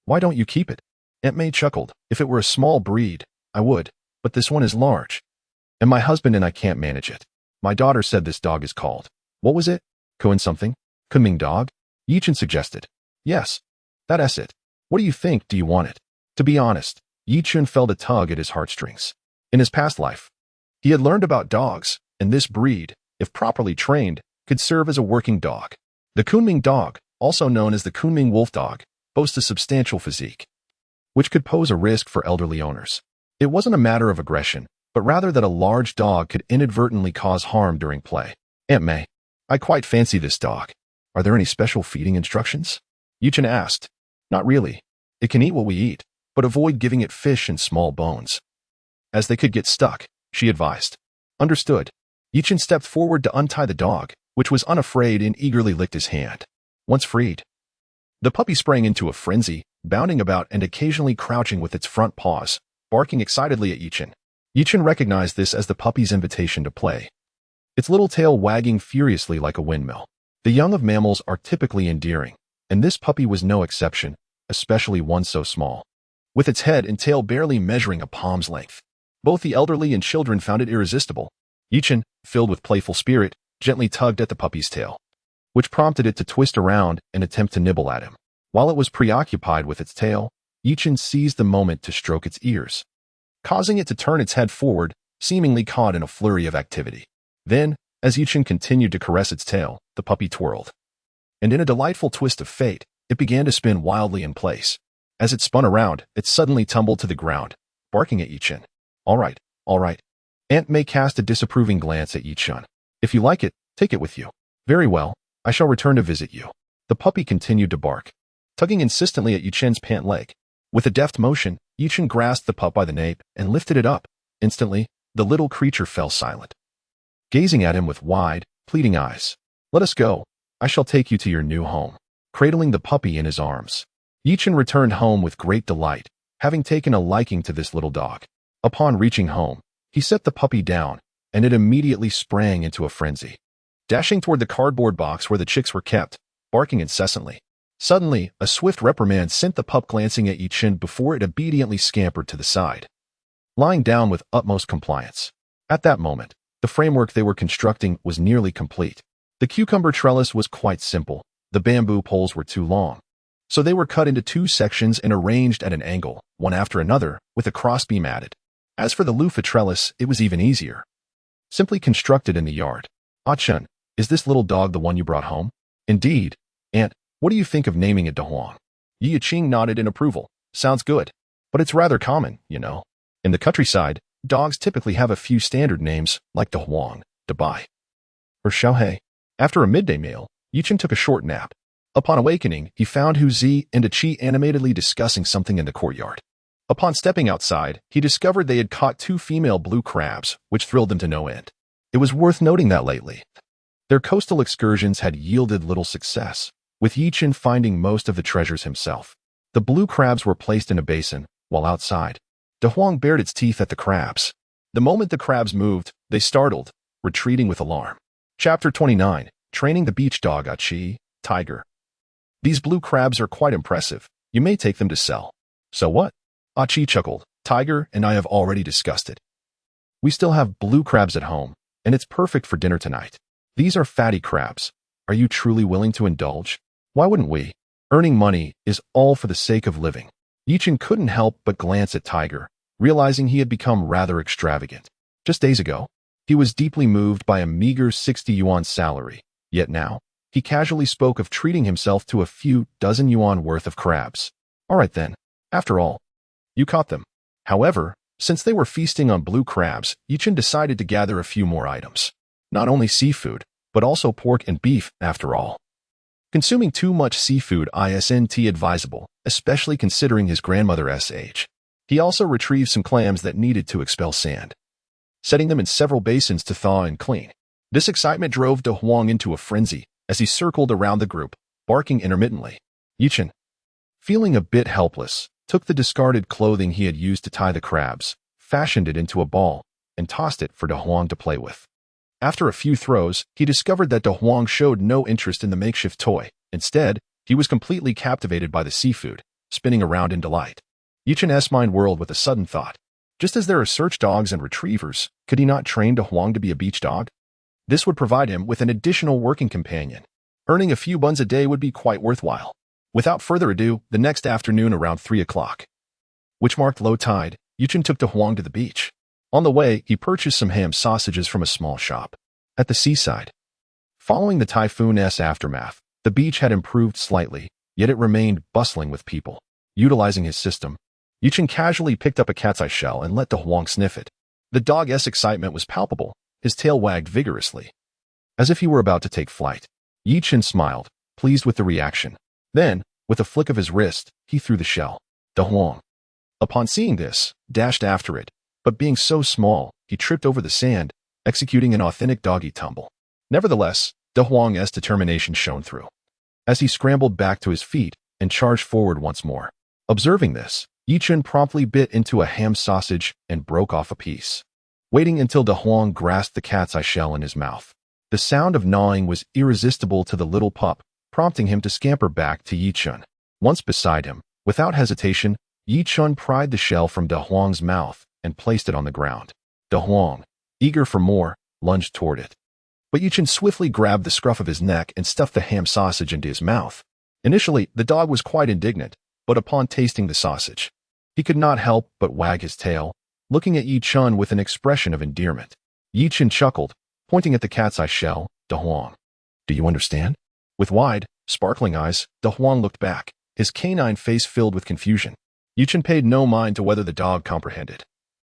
Why don't you keep it? Aunt May chuckled. If it were a small breed, I would, but this one is large, and my husband and I can't manage it. My daughter said this dog is called, what was it? Kun something? Kunming dog? Yichen suggested. Yes, that's it. What do you think? Do you want it? To be honest, Yichen felt a tug at his heartstrings. In his past life, he had learned about dogs, and this breed, if properly trained, could serve as a working dog. The Kunming dog, also known as the Kunming wolf dog, boasts a substantial physique, which could pose a risk for elderly owners. It wasn't a matter of aggression, but rather that a large dog could inadvertently cause harm during play. Aunt May, I quite fancy this dog. Are there any special feeding instructions? Yuchen asked. Not really. It can eat what we eat, but avoid giving it fish and small bones, as they could get stuck, she advised. Understood. Yichen stepped forward to untie the dog, which was unafraid and eagerly licked his hand. Once freed, the puppy sprang into a frenzy, bounding about and occasionally crouching with its front paws, barking excitedly at Yichen. Yichen recognized this as the puppy's invitation to play, its little tail wagging furiously like a windmill. The young of mammals are typically endearing, and this puppy was no exception, especially one so small, with its head and tail barely measuring a palm's length. Both the elderly and children found it irresistible. Yichen, filled with playful spirit, gently tugged at the puppy's tail, which prompted it to twist around and attempt to nibble at him. While it was preoccupied with its tail, Yichen seized the moment to stroke its ears, causing it to turn its head forward, seemingly caught in a flurry of activity. Then, as Yichen continued to caress its tail, the puppy twirled. And in a delightful twist of fate, it began to spin wildly in place. As it spun around, it suddenly tumbled to the ground, barking at Yichen. All right, all right. Aunt May cast a disapproving glance at Yichen. If you like it, take it with you. Very well, I shall return to visit you. The puppy continued to bark, tugging insistently at Yichen's pant leg. With a deft motion, Yichen grasped the pup by the nape and lifted it up. Instantly, the little creature fell silent, gazing at him with wide, pleading eyes. Let us go. I shall take you to your new home. Cradling the puppy in his arms, Yichen returned home with great delight, having taken a liking to this little dog. Upon reaching home, he set the puppy down, and it immediately sprang into a frenzy, dashing toward the cardboard box where the chicks were kept, barking incessantly. Suddenly, a swift reprimand sent the pup glancing at Yichen before it obediently scampered to the side, lying down with utmost compliance. At that moment, the framework they were constructing was nearly complete. The cucumber trellis was quite simple. The bamboo poles were too long, so they were cut into 2 sections and arranged at an angle, one after another, with a crossbeam added. As for the loofah trellis, it was even easier. Simply constructed in the yard. Ah-chun, is this little dog the one you brought home? Indeed. Aunt, what do you think of naming it Dahuang? Yi Ching nodded in approval. Sounds good. But it's rather common, you know. In the countryside, dogs typically have a few standard names, like Dahuang, Dabai, or Xiaohei. After a midday meal, Yichen took a short nap. Upon awakening, he found Hu Zi and Chi animatedly discussing something in the courtyard. Upon stepping outside, he discovered they had caught 2 female blue crabs, which thrilled them to no end. It was worth noting that lately, their coastal excursions had yielded little success, with Yichen finding most of the treasures himself. The blue crabs were placed in a basin, while outside, Dahuang bared its teeth at the crabs. The moment the crabs moved, they startled, retreating with alarm. Chapter 29, Training the Beach Dog Achi, Tiger. These blue crabs are quite impressive. You may take them to sell. So what? Achi chuckled. Tiger and I have already discussed it. We still have blue crabs at home, and it's perfect for dinner tonight. These are fatty crabs. Are you truly willing to indulge? Why wouldn't we? Earning money is all for the sake of living. Yichen couldn't help but glance at Tiger, realizing he had become rather extravagant. Just days ago, he was deeply moved by a meager 60 yuan salary, yet now, he casually spoke of treating himself to a few dozen yuan worth of crabs. All right then, after all, you caught them. However, since they were feasting on blue crabs, Yichen decided to gather a few more items. Not only seafood, but also pork and beef, after all. Consuming too much seafood isn't advisable, especially considering his grandmother's age. He also retrieved some clams that needed to expel sand, setting them in several basins to thaw and clean. This excitement drove Dahuang into a frenzy as he circled around the group, barking intermittently. Yichen, feeling a bit helpless, took the discarded clothing he had used to tie the crabs, fashioned it into a ball, and tossed it for Dahuang to play with. After a few throws, he discovered that Dahuang showed no interest in the makeshift toy. Instead, he was completely captivated by the seafood, spinning around in delight. Yichen's mind whirled with a sudden thought. Just as there are search dogs and retrievers, could he not train Dahuang to be a beach dog? This would provide him with an additional working companion. Earning a few buns a day would be quite worthwhile. Without further ado, the next afternoon around 3 o'clock, which marked low tide, Yichen took Dahuang to the beach. On the way, he purchased some ham sausages from a small shop at the seaside. Following the typhoon's aftermath, the beach had improved slightly, yet it remained bustling with people. Utilizing his system, Yichen casually picked up a cat's eye shell and let Dahuang sniff it. The dog's excitement was palpable. His tail wagged vigorously, as if he were about to take flight. Yichen smiled, pleased with the reaction. Then, with a flick of his wrist, he threw the shell. Dahuang, upon seeing this, dashed after it, but being so small, he tripped over the sand, executing an authentic doggy tumble. Nevertheless, Dahuang's determination shone through, as he scrambled back to his feet and charged forward once more. Observing this, Yichen promptly bit into a ham sausage and broke off a piece, waiting until Dahuang grasped the cat's eye shell in his mouth. The sound of gnawing was irresistible to the little pup, prompting him to scamper back to Yichen. Once beside him, without hesitation, Yichen pried the shell from Dahuang's mouth and placed it on the ground. Dahuang, eager for more, lunged toward it. But Yichen swiftly grabbed the scruff of his neck and stuffed the ham sausage into his mouth. Initially, the dog was quite indignant, but upon tasting the sausage, he could not help but wag his tail, looking at Yi Chun with an expression of endearment. Yi Chun chuckled, pointing at the cat's eye shell. De Huang, do you understand? With wide, sparkling eyes, De Huang looked back, his canine face filled with confusion. Yi Chun paid no mind to whether the dog comprehended.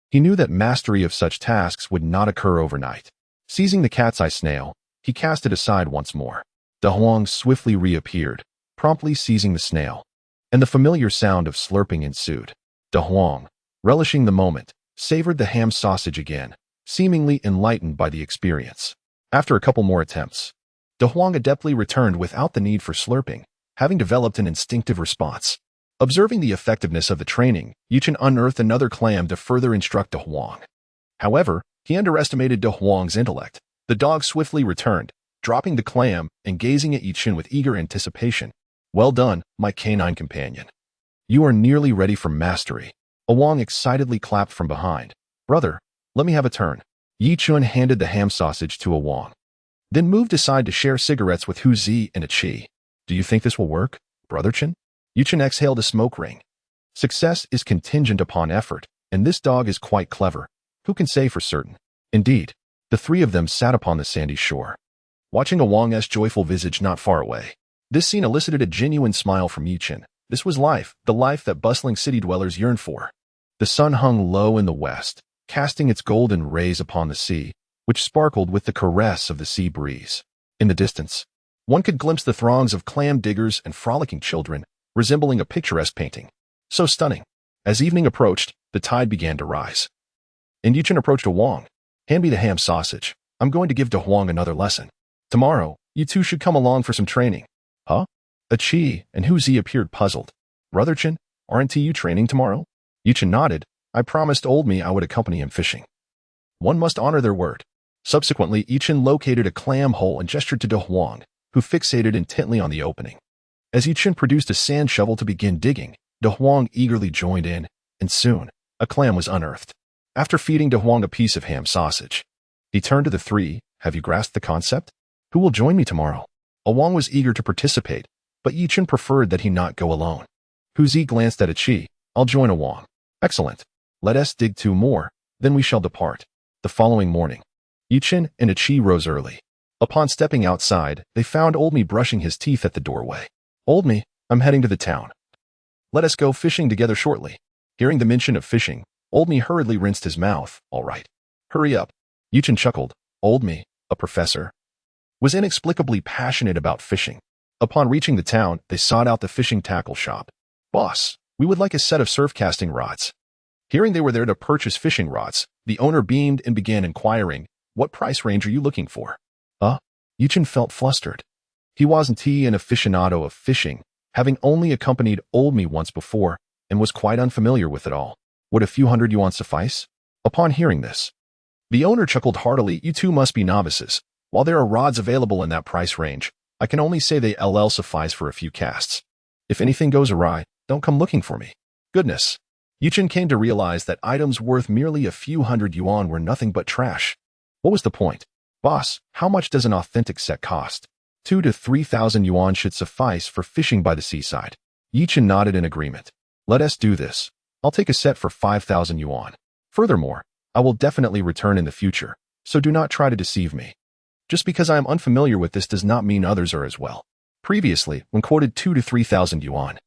He knew that mastery of such tasks would not occur overnight. Seizing the cat's eye snail, he cast it aside once more. De Huang swiftly reappeared, promptly seizing the snail, and the familiar sound of slurping ensued. De Huang, relishing the moment, savored the ham sausage again, seemingly enlightened by the experience. After a couple more attempts, De Huang adeptly returned without the need for slurping, having developed an instinctive response. Observing the effectiveness of the training, Yi Chun unearthed another clam to further instruct De Huang. However, he underestimated De Huang's intellect. The dog swiftly returned, dropping the clam and gazing at Yi Chun with eager anticipation. Well done, my canine companion. You are nearly ready for mastery. Huang excitedly clapped from behind. Brother, let me have a turn. Yi Chun handed the ham sausage to Huang, then moved aside to share cigarettes with Hu Zi and Chi. Do you think this will work, Brother Chen? Yi Chun exhaled a smoke ring. Success is contingent upon effort, and this dog is quite clever. Who can say for certain? Indeed, the three of them sat upon the sandy shore, watching Huang's joyful visage not far away. This scene elicited a genuine smile from Yi Chun. This was life, the life that bustling city dwellers yearned for. The sun hung low in the west, casting its golden rays upon the sea, which sparkled with the caress of the sea breeze. In the distance, one could glimpse the throngs of clam diggers and frolicking children, resembling a picturesque painting. So stunning. As evening approached, the tide began to rise. And Yi Chun approached Huang. Hand me the ham sausage. I'm going to give De Huang another lesson. Tomorrow, you two should come along for some training. Huh? Chi and Hu Zi appeared puzzled. Brother Chen, aren't you training tomorrow? Yi Chun nodded. I promised old me I would accompany him fishing. One must honor their word. Subsequently, Yi Chun located a clam hole and gestured to De Huang, who fixated intently on the opening. As Yi Chun produced a sand shovel to begin digging, De Huang eagerly joined in, and soon, a clam was unearthed. After feeding De Huang a piece of ham sausage, he turned to the three. Have you grasped the concept? Who will join me tomorrow? Huang was eager to participate, but Yi Chun preferred that he not go alone. Hu Zi glanced at Chi. I'll join Huang. Excellent. Let us dig 2 more, then we shall depart. The following morning, Yi Chun and Chi rose early. Upon stepping outside, they found Old Me brushing his teeth at the doorway. Old Me, I'm heading to the town. Let us go fishing together shortly. Hearing the mention of fishing, Old Me hurriedly rinsed his mouth. All right. Hurry up. Yi Chun chuckled. Old Me, a professor, was inexplicably passionate about fishing. Upon reaching the town, they sought out the fishing tackle shop. Boss, we would like a set of surf casting rods. Hearing they were there to purchase fishing rods, the owner beamed and began inquiring, what price range are you looking for? Yi Chun felt flustered. He wasn't an aficionado of fishing, having only accompanied Old Me once before, and was quite unfamiliar with it all. Would a few hundred yuan suffice? Upon hearing this, the owner chuckled heartily. You two must be novices. While there are rods available in that price range, I can only say they suffice for a few casts. If anything goes awry, don't come looking for me. Goodness. Yi Chun came to realize that items worth merely a few hundred yuan were nothing but trash. What was the point? Boss, how much does an authentic set cost? 2,000 to 3,000 yuan should suffice for fishing by the seaside. Yi Chun nodded in agreement. Let us do this. I'll take a set for 5,000 yuan. Furthermore, I will definitely return in the future, so do not try to deceive me. Just because I am unfamiliar with this does not mean others are as well. Previously, when quoted 2,000 to 3,000 yuan,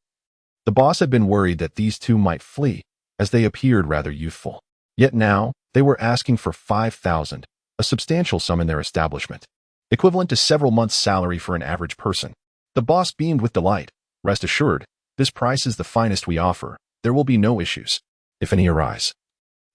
the boss had been worried that these two might flee, as they appeared rather youthful. Yet now, they were asking for 5,000, a substantial sum in their establishment, equivalent to several months' salary for an average person. The boss beamed with delight. Rest assured, this price is the finest we offer. There will be no issues, if any arise.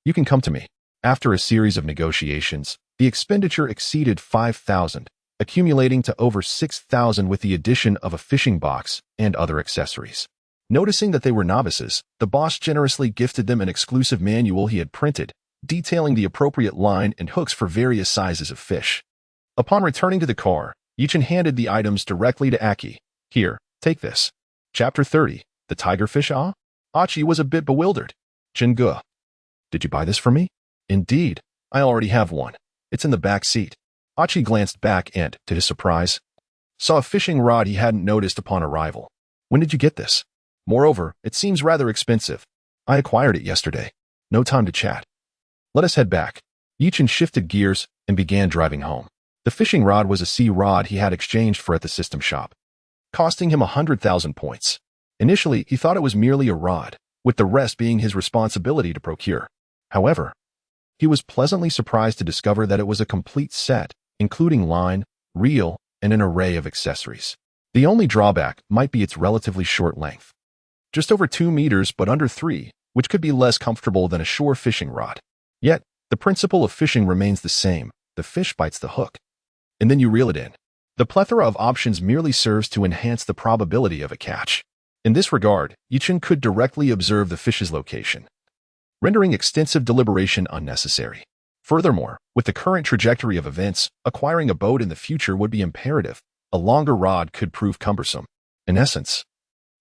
You can come to me. After a series of negotiations, the expenditure exceeded 5,000, accumulating to over 6,000 with the addition of a fishing box and other accessories. Noticing that they were novices, the boss generously gifted them an exclusive manual he had printed, detailing the appropriate line and hooks for various sizes of fish. Upon returning to the car, Yi Chun handed the items directly to Aki. Here, take this. Chapter 30, The Tigerfish Ah? Achi was a bit bewildered. Jingu. Did you buy this for me? Indeed, I already have one. It's in the back seat. Achi glanced back and, to his surprise, saw a fishing rod he hadn't noticed upon arrival. When did you get this? Moreover, it seems rather expensive. I acquired it yesterday. No time to chat. Let us head back. Yichen shifted gears and began driving home. The fishing rod was a sea rod he had exchanged for at the system shop, costing him 100,000 points. Initially, he thought it was merely a rod, with the rest being his responsibility to procure. However, he was pleasantly surprised to discover that it was a complete set, including line, reel, and an array of accessories. The only drawback might be its relatively short length. Just over 2 meters but under 3, which could be less comfortable than a shore fishing rod. Yet, the principle of fishing remains the same. The fish bites the hook, and then you reel it in. The plethora of options merely serves to enhance the probability of a catch. In this regard, Yichen could directly observe the fish's location, rendering extensive deliberation unnecessary. Furthermore, with the current trajectory of events, acquiring a boat in the future would be imperative. A longer rod could prove cumbersome. In essence,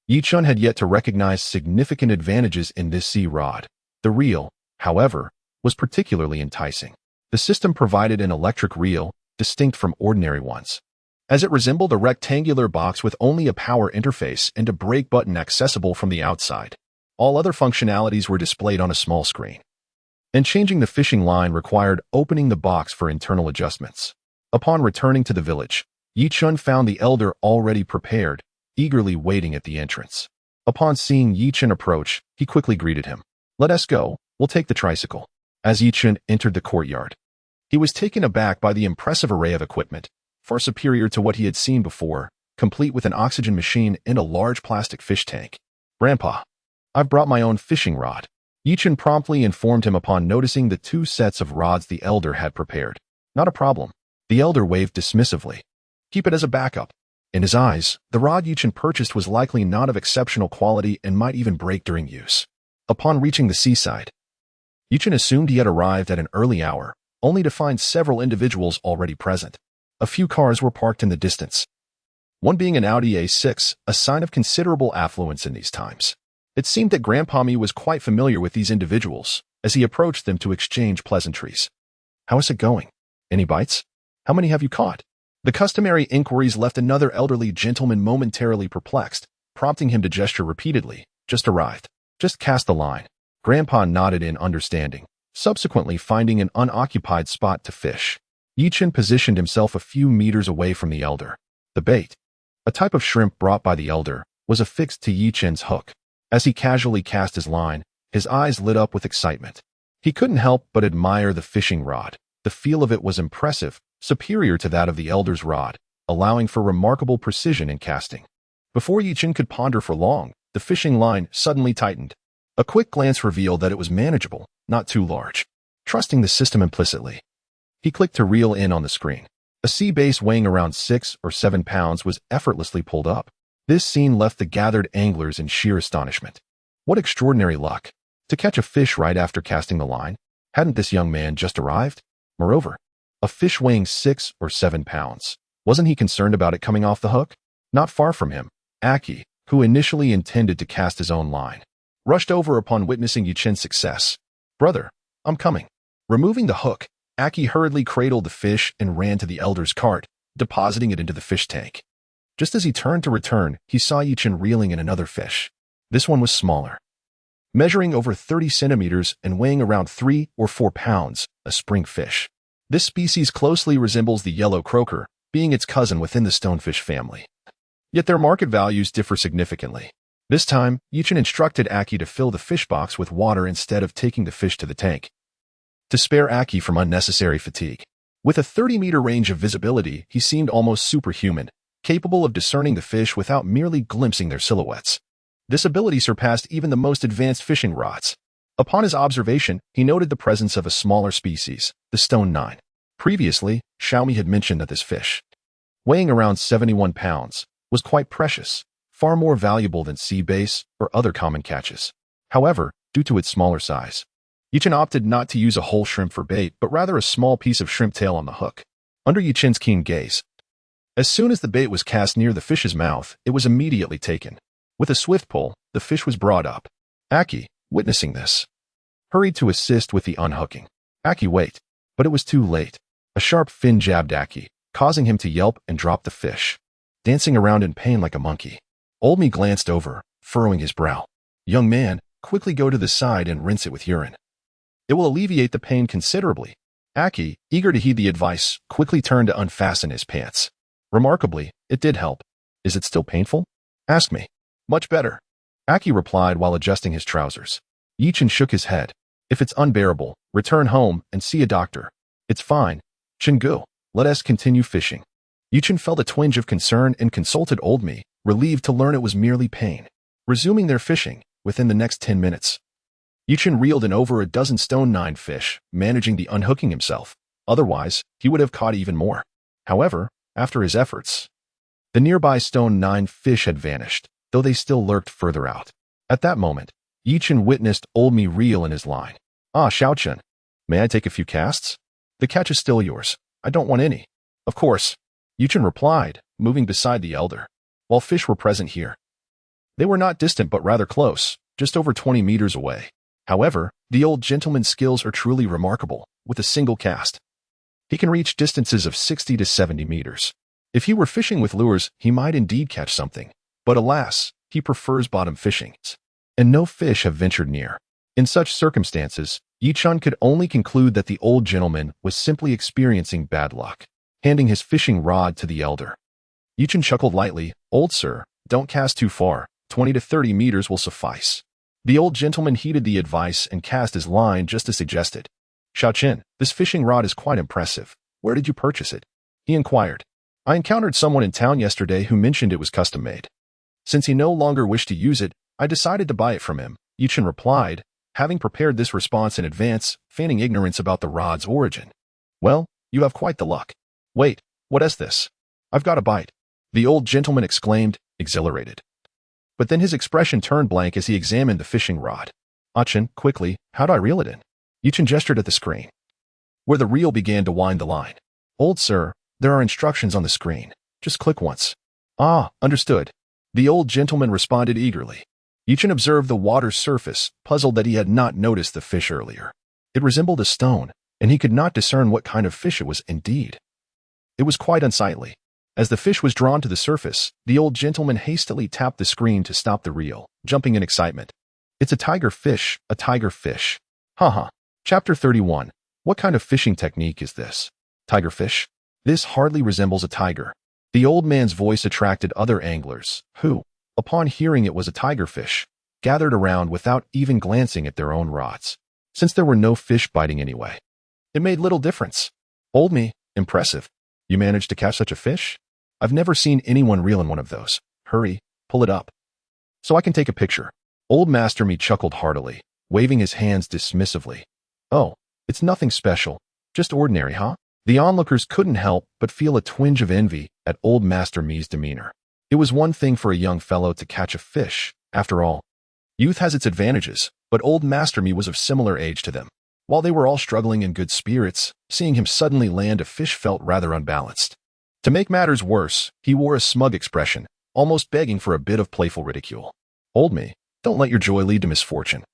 Yichen had yet to recognize significant advantages in this sea rod. The reel, however, was particularly enticing. The system provided an electric reel, distinct from ordinary ones, as it resembled a rectangular box with only a power interface and a brake button accessible from the outside. All other functionalities were displayed on a small screen. And changing the fishing line required opening the box for internal adjustments. Upon returning to the village, Yichen found the elder already prepared, eagerly waiting at the entrance. Upon seeing Yichen approach, he quickly greeted him. "Let us go, we'll take the tricycle." As Yichen entered the courtyard, he was taken aback by the impressive array of equipment, far superior to what he had seen before, complete with an oxygen machine and a large plastic fish tank. "Grandpa, I've brought my own fishing rod." Yichen promptly informed him upon noticing the 2 sets of rods the elder had prepared. "Not a problem." The elder waved dismissively. "Keep it as a backup." In his eyes, the rod Yichen purchased was likely not of exceptional quality and might even break during use. Upon reaching the seaside, Yichen assumed he had arrived at an early hour, only to find several individuals already present. A few cars were parked in the distance, one being an Audi A6, a sign of considerable affluence in these times. It seemed that Grandpa Mi was quite familiar with these individuals, as he approached them to exchange pleasantries. "How is it going? Any bites? How many have you caught?" The customary inquiries left another elderly gentleman momentarily perplexed, prompting him to gesture repeatedly. "Just arrived. Just cast the line." Grandpa nodded in understanding, subsequently finding an unoccupied spot to fish. Yichen positioned himself a few meters away from the elder. The bait, a type of shrimp brought by the elder, was affixed to Yichen's hook. As he casually cast his line, his eyes lit up with excitement. He couldn't help but admire the fishing rod. The feel of it was impressive, superior to that of the elder's rod, allowing for remarkable precision in casting. Before Yichen could ponder for long, the fishing line suddenly tightened. A quick glance revealed that it was manageable, not too large. Trusting the system implicitly, he clicked to reel in on the screen. A sea bass weighing around 6 or 7 pounds was effortlessly pulled up. This scene left the gathered anglers in sheer astonishment. What extraordinary luck! To catch a fish right after casting the line? Hadn't this young man just arrived? Moreover, a fish weighing 6 or 7 pounds. Wasn't he concerned about it coming off the hook? Not far from him, Aki, who initially intended to cast his own line, rushed over upon witnessing Yichen's success. "Brother, I'm coming." Removing the hook, Aki hurriedly cradled the fish and ran to the elder's cart, depositing it into the fish tank. Just as he turned to return, he saw Yichen reeling in another fish. This one was smaller, measuring over 30 centimeters and weighing around 3 or 4 pounds, a spring fish. This species closely resembles the yellow croaker, being its cousin within the stonefish family. Yet their market values differ significantly. This time, Yichen instructed Aki to fill the fish box with water instead of taking the fish to the tank, to spare Aki from unnecessary fatigue. With a 30-meter range of visibility, he seemed almost superhuman, capable of discerning the fish without merely glimpsing their silhouettes. This ability surpassed even the most advanced fishing rods. Upon his observation, he noted the presence of a smaller species, the stone 9. Previously, Xiaomi had mentioned that this fish, weighing around 71 pounds, was quite precious, far more valuable than sea bass or other common catches. However, due to its smaller size, Yichen opted not to use a whole shrimp for bait, but rather a small piece of shrimp tail on the hook. Under Yichen's keen gaze, as soon as the bait was cast near the fish's mouth, it was immediately taken. With a swift pull, the fish was brought up. Aki, witnessing this, hurried to assist with the unhooking. Aki wait, but it was too late. A sharp fin jabbed Aki, causing him to yelp and drop the fish, dancing around in pain like a monkey. Old Me glanced over, furrowing his brow. Young man, quickly go to the side and rinse it with urine. It will alleviate the pain considerably. Aki, eager to heed the advice, quickly turned to unfasten his pants. Remarkably, it did help. Is it still painful? Ask me. Much better. Aki replied while adjusting his trousers. Yichen shook his head. If it's unbearable, return home and see a doctor. It's fine. Chingu, let us continue fishing. Yichen felt a twinge of concern and consulted Old Me, relieved to learn it was merely pain. Resuming their fishing, within the next 10 minutes. Yichen reeled in over a dozen stone 9 fish, managing the unhooking himself. Otherwise, he would have caught even more. However, after his efforts, the nearby stone 9 fish had vanished, though they still lurked further out. At that moment, Yichen witnessed Old Me reel in his line. Ah, Xiaochen, may I take a few casts? The catch is still yours. I don't want any. Of course, Yichen replied, moving beside the elder. While fish were present here, they were not distant but rather close, just over 20 meters away. However, the old gentleman's skills are truly remarkable. With a single cast, he can reach distances of 60 to 70 meters. If he were fishing with lures, he might indeed catch something. But alas, he prefers bottom fishing, and no fish have ventured near. In such circumstances, Yichun could only conclude that the old gentleman was simply experiencing bad luck. Handing his fishing rod to the elder, Yichun chuckled lightly. Old sir, don't cast too far. 20 to 30 meters will suffice. The old gentleman heeded the advice and cast his line just as suggested. Xiaochen, this fishing rod is quite impressive. Where did you purchase it? He inquired. I encountered someone in town yesterday who mentioned it was custom-made. Since he no longer wished to use it, I decided to buy it from him, Yichun replied, having prepared this response in advance, feigning ignorance about the rod's origin. Well, you have quite the luck. Wait, what is this? I've got a bite. The old gentleman exclaimed, exhilarated. But then his expression turned blank as he examined the fishing rod. Achin, quickly, how do I reel it in? Yichun gestured at the screen, where the reel began to wind the line. Old sir, there are instructions on the screen. Just click once. Ah, understood. The old gentleman responded eagerly. Yichun observed the water's surface, puzzled that he had not noticed the fish earlier. It resembled a stone, and he could not discern what kind of fish it was indeed. It was quite unsightly. As the fish was drawn to the surface, the old gentleman hastily tapped the screen to stop the reel, jumping in excitement. It's a tiger fish, a tiger fish. Haha. Chapter 31. What kind of fishing technique is this? Tiger fish? This hardly resembles a tiger. The old man's voice attracted other anglers, who, upon hearing it was a tiger fish, gathered around without even glancing at their own rods. Since there were no fish biting anyway, it made little difference. Old Me, impressive. You managed to catch such a fish? I've never seen anyone reel in one of those. Hurry, pull it up, so I can take a picture. Old Master Me chuckled heartily, waving his hands dismissively. Oh, it's nothing special, just ordinary, huh? The onlookers couldn't help but feel a twinge of envy at Old Master Me's demeanor. It was one thing for a young fellow to catch a fish. After all, youth has its advantages, but Old Master Me was of similar age to them. While they were all struggling in good spirits, seeing him suddenly land a fish felt rather unbalanced. To make matters worse, he wore a smug expression, almost begging for a bit of playful ridicule. Old Me, don't let your joy lead to misfortune.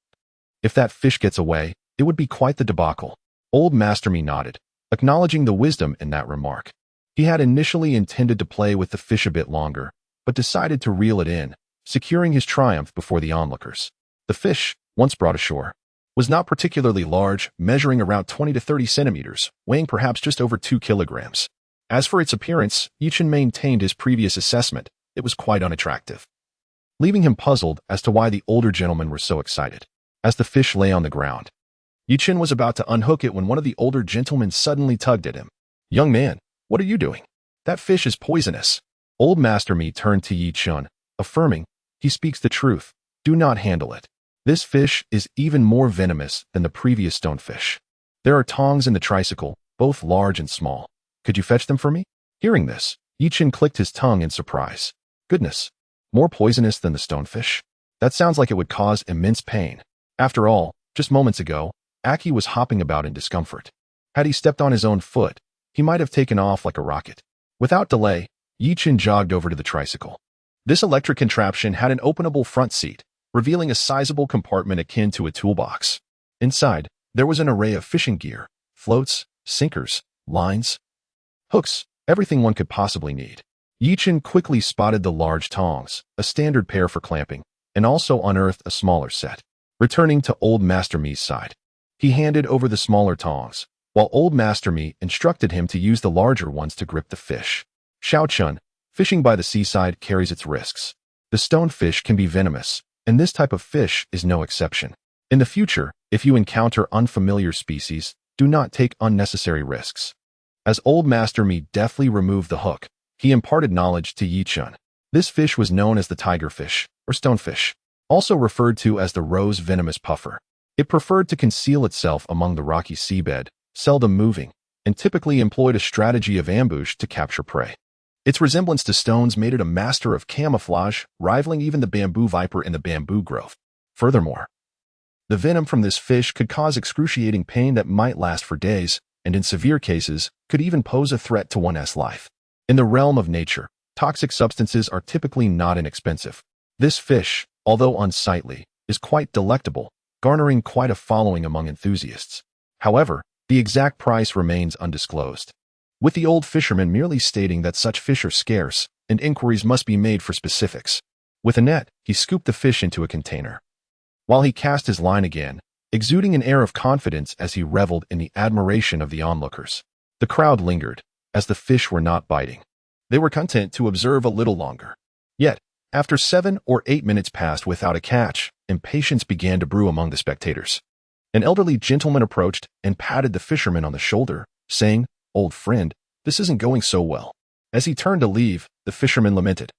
If that fish gets away, it would be quite the debacle. Old Master Me nodded, acknowledging the wisdom in that remark. He had initially intended to play with the fish a bit longer, but decided to reel it in, securing his triumph before the onlookers. The fish, once brought ashore, was not particularly large, measuring around 20 to 30 centimeters, weighing perhaps just over 2 kilograms. As for its appearance, Yichun maintained his previous assessment. It was quite unattractive, leaving him puzzled as to why the older gentlemen were so excited. As the fish lay on the ground, Yichun was about to unhook it when one of the older gentlemen suddenly tugged at him. Young man, what are you doing? That fish is poisonous. Old Master Me turned to Yichun, affirming, he speaks the truth. Do not handle it. This fish is even more venomous than the previous stonefish. There are tongs in the tricycle, both large and small. Could you fetch them for me? Hearing this, Yichun clicked his tongue in surprise. Goodness, more poisonous than the stonefish? That sounds like it would cause immense pain. After all, just moments ago, Aki was hopping about in discomfort. Had he stepped on his own foot, he might have taken off like a rocket. Without delay, Yichun jogged over to the tricycle. This electric contraption had an openable front seat, revealing a sizable compartment akin to a toolbox. Inside, there was an array of fishing gear, floats, sinkers, lines, hooks, everything one could possibly need. Yichun quickly spotted the large tongs, a standard pair for clamping, and also unearthed a smaller set. Returning to Old Master Me's side, he handed over the smaller tongs, while Old Master Me instructed him to use the larger ones to grip the fish. Xiaochun, fishing by the seaside carries its risks. The stonefish can be venomous, and this type of fish is no exception. In the future, if you encounter unfamiliar species, do not take unnecessary risks. As Old Master Me deftly removed the hook, he imparted knowledge to Yichun. This fish was known as the tigerfish, or stonefish, also referred to as the rose venomous puffer. It preferred to conceal itself among the rocky seabed, seldom moving, and typically employed a strategy of ambush to capture prey. Its resemblance to stones made it a master of camouflage, rivaling even the bamboo viper in the bamboo grove. Furthermore, the venom from this fish could cause excruciating pain that might last for days, and in severe cases, could even pose a threat to one's life. In the realm of nature, toxic substances are typically not inexpensive. This fish, although unsightly, is quite delectable, garnering quite a following among enthusiasts. However, the exact price remains undisclosed, with the old fisherman merely stating that such fish are scarce and inquiries must be made for specifics. With a net, he scooped the fish into a container. While he cast his line again, exuding an air of confidence as he reveled in the admiration of the onlookers. The crowd lingered, as the fish were not biting. They were content to observe a little longer. Yet, after 7 or 8 minutes passed without a catch, impatience began to brew among the spectators. An elderly gentleman approached and patted the fisherman on the shoulder, saying, "Old friend, this isn't going so well." As he turned to leave, the fisherman lamented,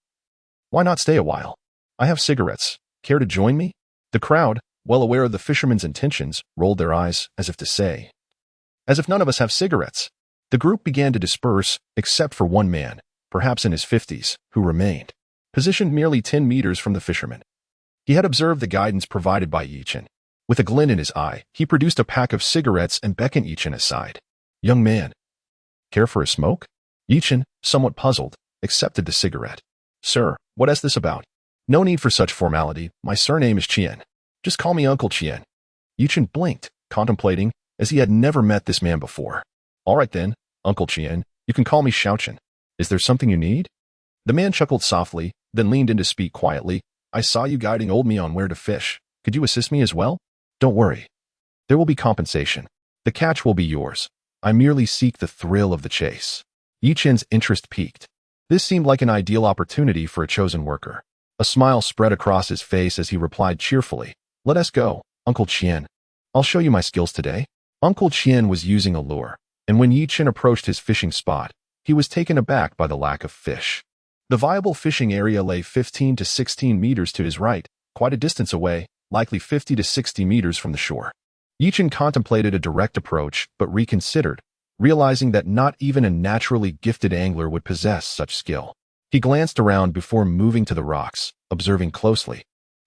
"Why not stay a while? I have cigarettes. Care to join me?" The crowd, well aware of the fisherman's intentions, rolled their eyes as if to say, "As if none of us have cigarettes." The group began to disperse, except for one man, perhaps in his 50s, who remained, positioned merely 10 meters from the fisherman. He had observed the guidance provided by Yichun. With a glint in his eye, he produced a pack of cigarettes and beckoned Yichun aside. "Young man, care for a smoke?" Yichun, somewhat puzzled, accepted the cigarette. "Sir, what is this about?" "No need for such formality. My surname is Chien. Just call me Uncle Chien." Yichun blinked, contemplating, as he had never met this man before. "All right then, Uncle Chien, you can call me Xiaochun. Is there something you need?" The man chuckled softly, then leaned in to speak quietly. "I saw you guiding old me on where to fish. Could you assist me as well?" "Don't worry. There will be compensation. The catch will be yours. I merely seek the thrill of the chase." Yichun's interest piqued. This seemed like an ideal opportunity for a chosen worker. A smile spread across his face as he replied cheerfully, "Let us go, Uncle Chien. I'll show you my skills today." Uncle Chien was using a lure, and when Yichun approached his fishing spot, he was taken aback by the lack of fish. The viable fishing area lay 15 to 16 meters to his right, quite a distance away, likely 50 to 60 meters from the shore. Yichun contemplated a direct approach, but reconsidered, realizing that not even a naturally gifted angler would possess such skill. He glanced around before moving to the rocks, observing closely,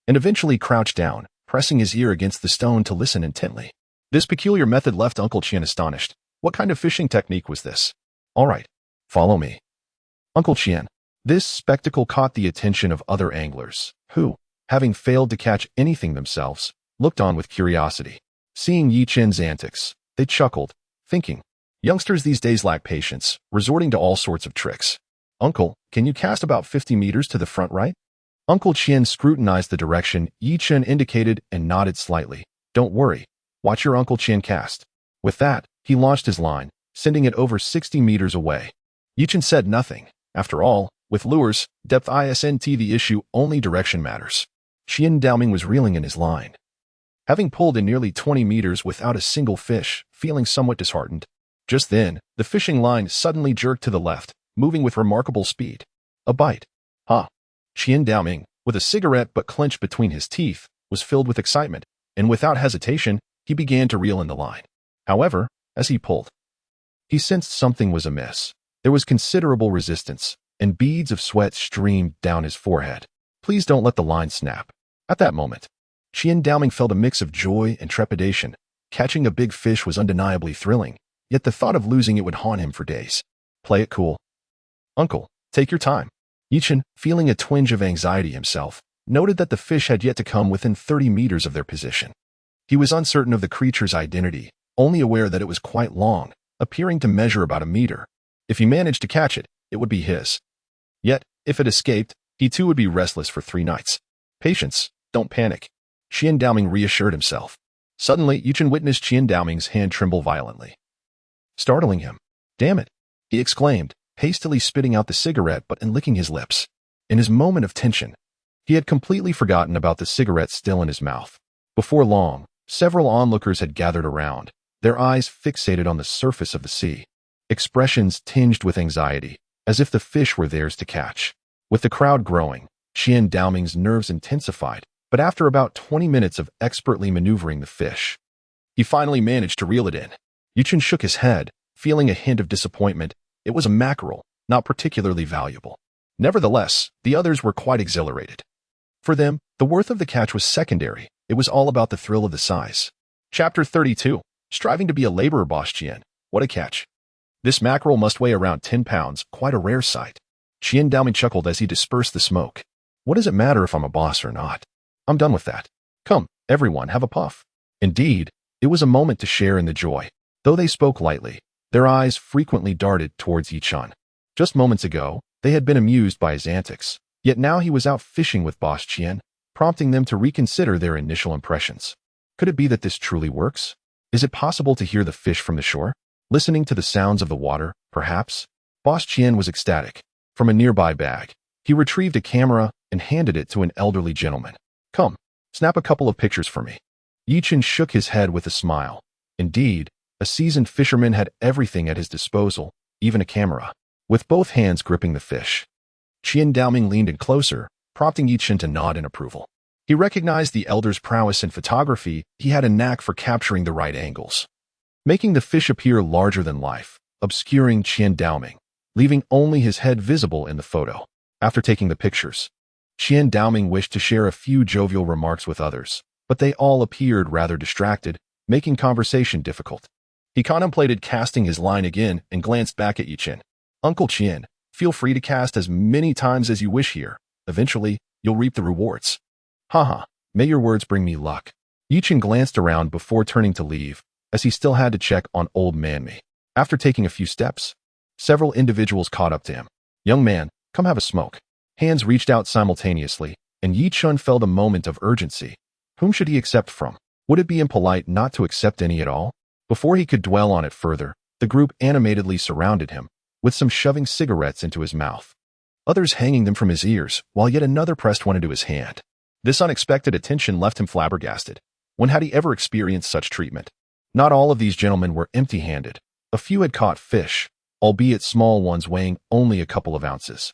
and eventually crouched down, pressing his ear against the stone to listen intently. This peculiar method left Uncle Chien astonished. What kind of fishing technique was this? "All right, follow me." Uncle Chien. This spectacle caught the attention of other anglers, who, having failed to catch anything themselves, looked on with curiosity. Seeing Yichun's antics, they chuckled, thinking, "Youngsters these days lack patience, resorting to all sorts of tricks." "Uncle, can you cast about 50 meters to the front right?" Uncle Chien scrutinized the direction Yichun indicated and nodded slightly. "Don't worry. Watch your Uncle Chien cast." With that, he launched his line, sending it over 60 meters away. Yichun said nothing. After all, with lures, depth isn't the issue, only direction matters. Chien Daoming was reeling in his line. Having pulled in nearly 20 meters without a single fish, feeling somewhat disheartened. Just then, the fishing line suddenly jerked to the left, moving with remarkable speed. A bite. Ha! Chien Daoming, with a cigarette but clenched between his teeth, was filled with excitement, and without hesitation, he began to reel in the line. However, as he pulled, he sensed something was amiss. There was considerable resistance, and beads of sweat streamed down his forehead. "Please don't let the line snap." At that moment, Chien Daoming felt a mix of joy and trepidation. Catching a big fish was undeniably thrilling, yet the thought of losing it would haunt him for days. "Play it cool. Uncle, take your time." Yichun, feeling a twinge of anxiety himself, noted that the fish had yet to come within 30 meters of their position. He was uncertain of the creature's identity, only aware that it was quite long, appearing to measure about a meter. If he managed to catch it, it would be his. Yet, if it escaped, he too would be restless for 3 nights. Patience, don't panic. Qian Daoming reassured himself. Suddenly, Yichen witnessed Qian Daoming's hand tremble violently, startling him. Damn it, he exclaimed, hastily spitting out the cigarette but licking his lips. In his moment of tension, he had completely forgotten about the cigarette still in his mouth. Before long, several onlookers had gathered around, their eyes fixated on the surface of the sea, expressions tinged with anxiety, as if the fish were theirs to catch. With the crowd growing, Qian Daoming's nerves intensified, but after about 20 minutes of expertly maneuvering the fish, he finally managed to reel it in. Yichen shook his head, feeling a hint of disappointment. It was a mackerel, not particularly valuable. Nevertheless, the others were quite exhilarated. For them, the worth of the catch was secondary. It was all about the thrill of the size. Chapter 32. Striving to be a laborer, Boss Qian. What a catch. This mackerel must weigh around 10 pounds, quite a rare sight. Qian Daoming chuckled as he dispersed the smoke. What does it matter if I'm a boss or not? I'm done with that. Come, everyone, have a puff. Indeed, it was a moment to share in the joy. Though they spoke lightly, their eyes frequently darted towards Yichen. Just moments ago, they had been amused by his antics, yet now he was out fishing with Boss Qian, prompting them to reconsider their initial impressions. Could it be that this truly works? Is it possible to hear the fish from the shore? Listening to the sounds of the water, perhaps? Boss Qian was ecstatic. From a nearby bag, he retrieved a camera and handed it to an elderly gentleman. Come, snap a couple of pictures for me. Yichen shook his head with a smile. Indeed, a seasoned fisherman had everything at his disposal, even a camera. With both hands gripping the fish, Qian Daoming leaned in closer, prompting Yichen to nod in approval. He recognized the elder's prowess in photography. He had a knack for capturing the right angles, making the fish appear larger than life, obscuring Qian Daoming, leaving only his head visible in the photo. After taking the pictures, Qian Daoming wished to share a few jovial remarks with others, but they all appeared rather distracted, making conversation difficult. He contemplated casting his line again and glanced back at Yichen. Uncle Qian, feel free to cast as many times as you wish here. Eventually, you'll reap the rewards. Haha, may your words bring me luck. Yichen glanced around before turning to leave, as he still had to check on Old Man Me. After taking a few steps, several individuals caught up to him. Young man, come have a smoke. Hands reached out simultaneously, and Yichen felt a moment of urgency. Whom should he accept from? Would it be impolite not to accept any at all? Before he could dwell on it further, the group animatedly surrounded him, with some shoving cigarettes into his mouth, others hanging them from his ears, while yet another pressed one into his hand. This unexpected attention left him flabbergasted. When had he ever experienced such treatment? Not all of these gentlemen were empty-handed. A few had caught fish, albeit small ones weighing only a couple of ounces.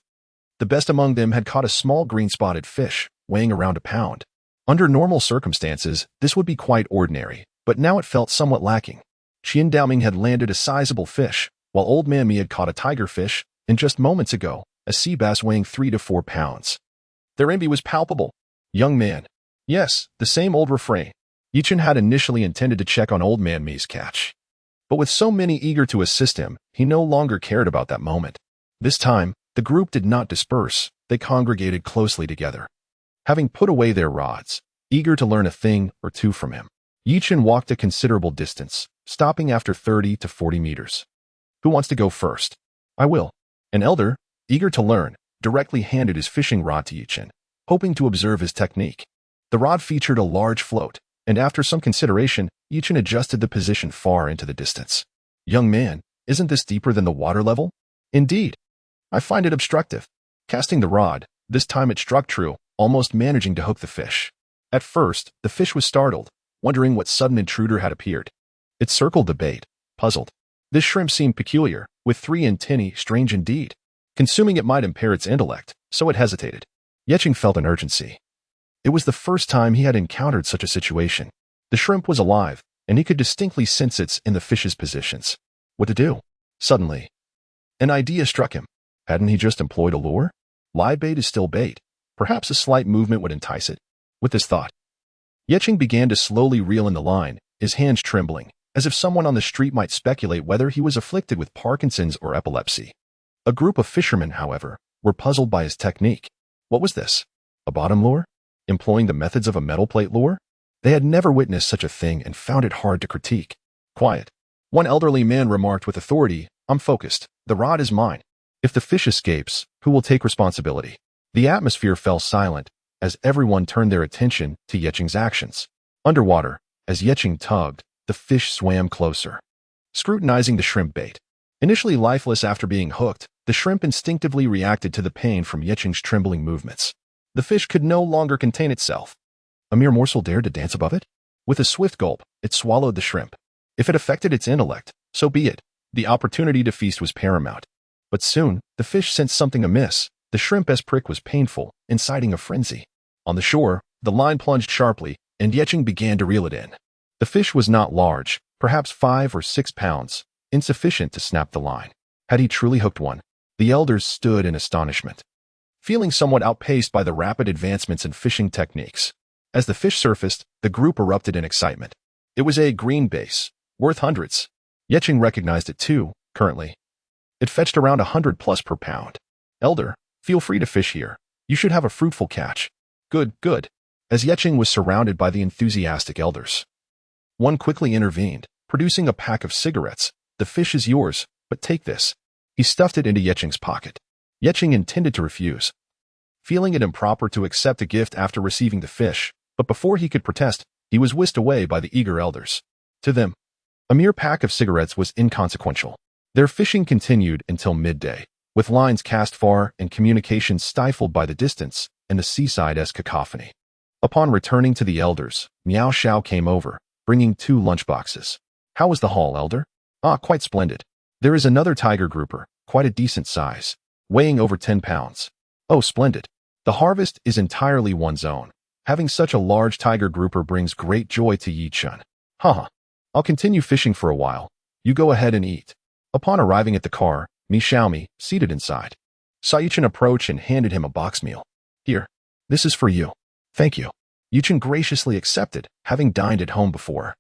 The best among them had caught a small green-spotted fish, weighing around a pound. Under normal circumstances, this would be quite ordinary, but now it felt somewhat lacking. Qian Daoming had landed a sizable fish, while Old Man Me had caught a tigerfish, and just moments ago, a sea bass weighing 3 to 4 pounds. Their envy was palpable. Young man. Yes, the same old refrain. Yichen had initially intended to check on Old Man Me's catch, but with so many eager to assist him, he no longer cared about that moment. This time, the group did not disperse. They congregated closely together, having put away their rods, eager to learn a thing or two from him. Yichen walked a considerable distance, stopping after 30 to 40 meters. Who wants to go first? I will. An elder, eager to learn, directly handed his fishing rod to Yichen, hoping to observe his technique. The rod featured a large float, and after some consideration, Yichen adjusted the position far into the distance. Young man, isn't this deeper than the water level? Indeed. I find it obstructive. Casting the rod, this time it struck true, almost managing to hook the fish. At first, the fish was startled, wondering what sudden intruder had appeared. It circled the bait, puzzled. This shrimp seemed peculiar, with 3 antennae, strange indeed. Consuming it might impair its intellect, so it hesitated. Yichen felt an urgency. It was the first time he had encountered such a situation. The shrimp was alive, and he could distinctly sense it in the fish's positions. What to do? Suddenly, an idea struck him. Hadn't he just employed a lure? Live bait is still bait. Perhaps a slight movement would entice it. With this thought, Yichen began to slowly reel in the line, his hands trembling, as if someone on the street might speculate whether he was afflicted with Parkinson's or epilepsy. A group of fishermen, however, were puzzled by his technique. What was this? A bottom lure? Employing the methods of a metal plate lure? They had never witnessed such a thing and found it hard to critique. Quiet. One elderly man remarked with authority, I'm focused. The rod is mine. If the fish escapes, who will take responsibility? The atmosphere fell silent, as everyone turned their attention to Yecheng's actions. Underwater, as Yecheng tugged, the fish swam closer, scrutinizing the shrimp bait. Initially lifeless after being hooked, the shrimp instinctively reacted to the pain from Yecheng's trembling movements. The fish could no longer contain itself. A mere morsel dared to dance above it? With a swift gulp, it swallowed the shrimp. If it affected its intellect, so be it. The opportunity to feast was paramount. But soon, the fish sensed something amiss. The shrimp's prick was painful, inciting a frenzy. On the shore, the line plunged sharply, and Yecheng began to reel it in. The fish was not large, perhaps 5 or 6 pounds, insufficient to snap the line. Had he truly hooked one? The elders stood in astonishment, feeling somewhat outpaced by the rapid advancements in fishing techniques. As the fish surfaced, the group erupted in excitement. It was a green bass, worth hundreds. Yecheng recognized it too, currently. It fetched around 100 plus per pound. Elder, feel free to fish here. You should have a fruitful catch. Good, good. As Yecheng was surrounded by the enthusiastic elders, one quickly intervened, producing a pack of cigarettes. The fish is yours, but take this. He stuffed it into Yecheng's pocket. Yecheng intended to refuse, feeling it improper to accept a gift after receiving the fish, but before he could protest, he was whisked away by the eager elders. To them, a mere pack of cigarettes was inconsequential. Their fishing continued until midday, with lines cast far and communications stifled by the distance and the seaside-esque cacophony. Upon returning to the elders, Miao Shao came over, bringing 2 lunchboxes. How was the haul, elder? Ah, quite splendid. There is another tiger grouper, quite a decent size, weighing over 10 pounds. Oh, splendid. The harvest is entirely one's own. Having such a large tiger grouper brings great joy to Yichun. Haha. I'll continue fishing for a while. You go ahead and eat. Upon arriving at the car, Mi Xiaomi, seated inside, saw Yichun approach and handed him a box meal. Here. This is for you. Thank you. Yichun graciously accepted, having dined at home before.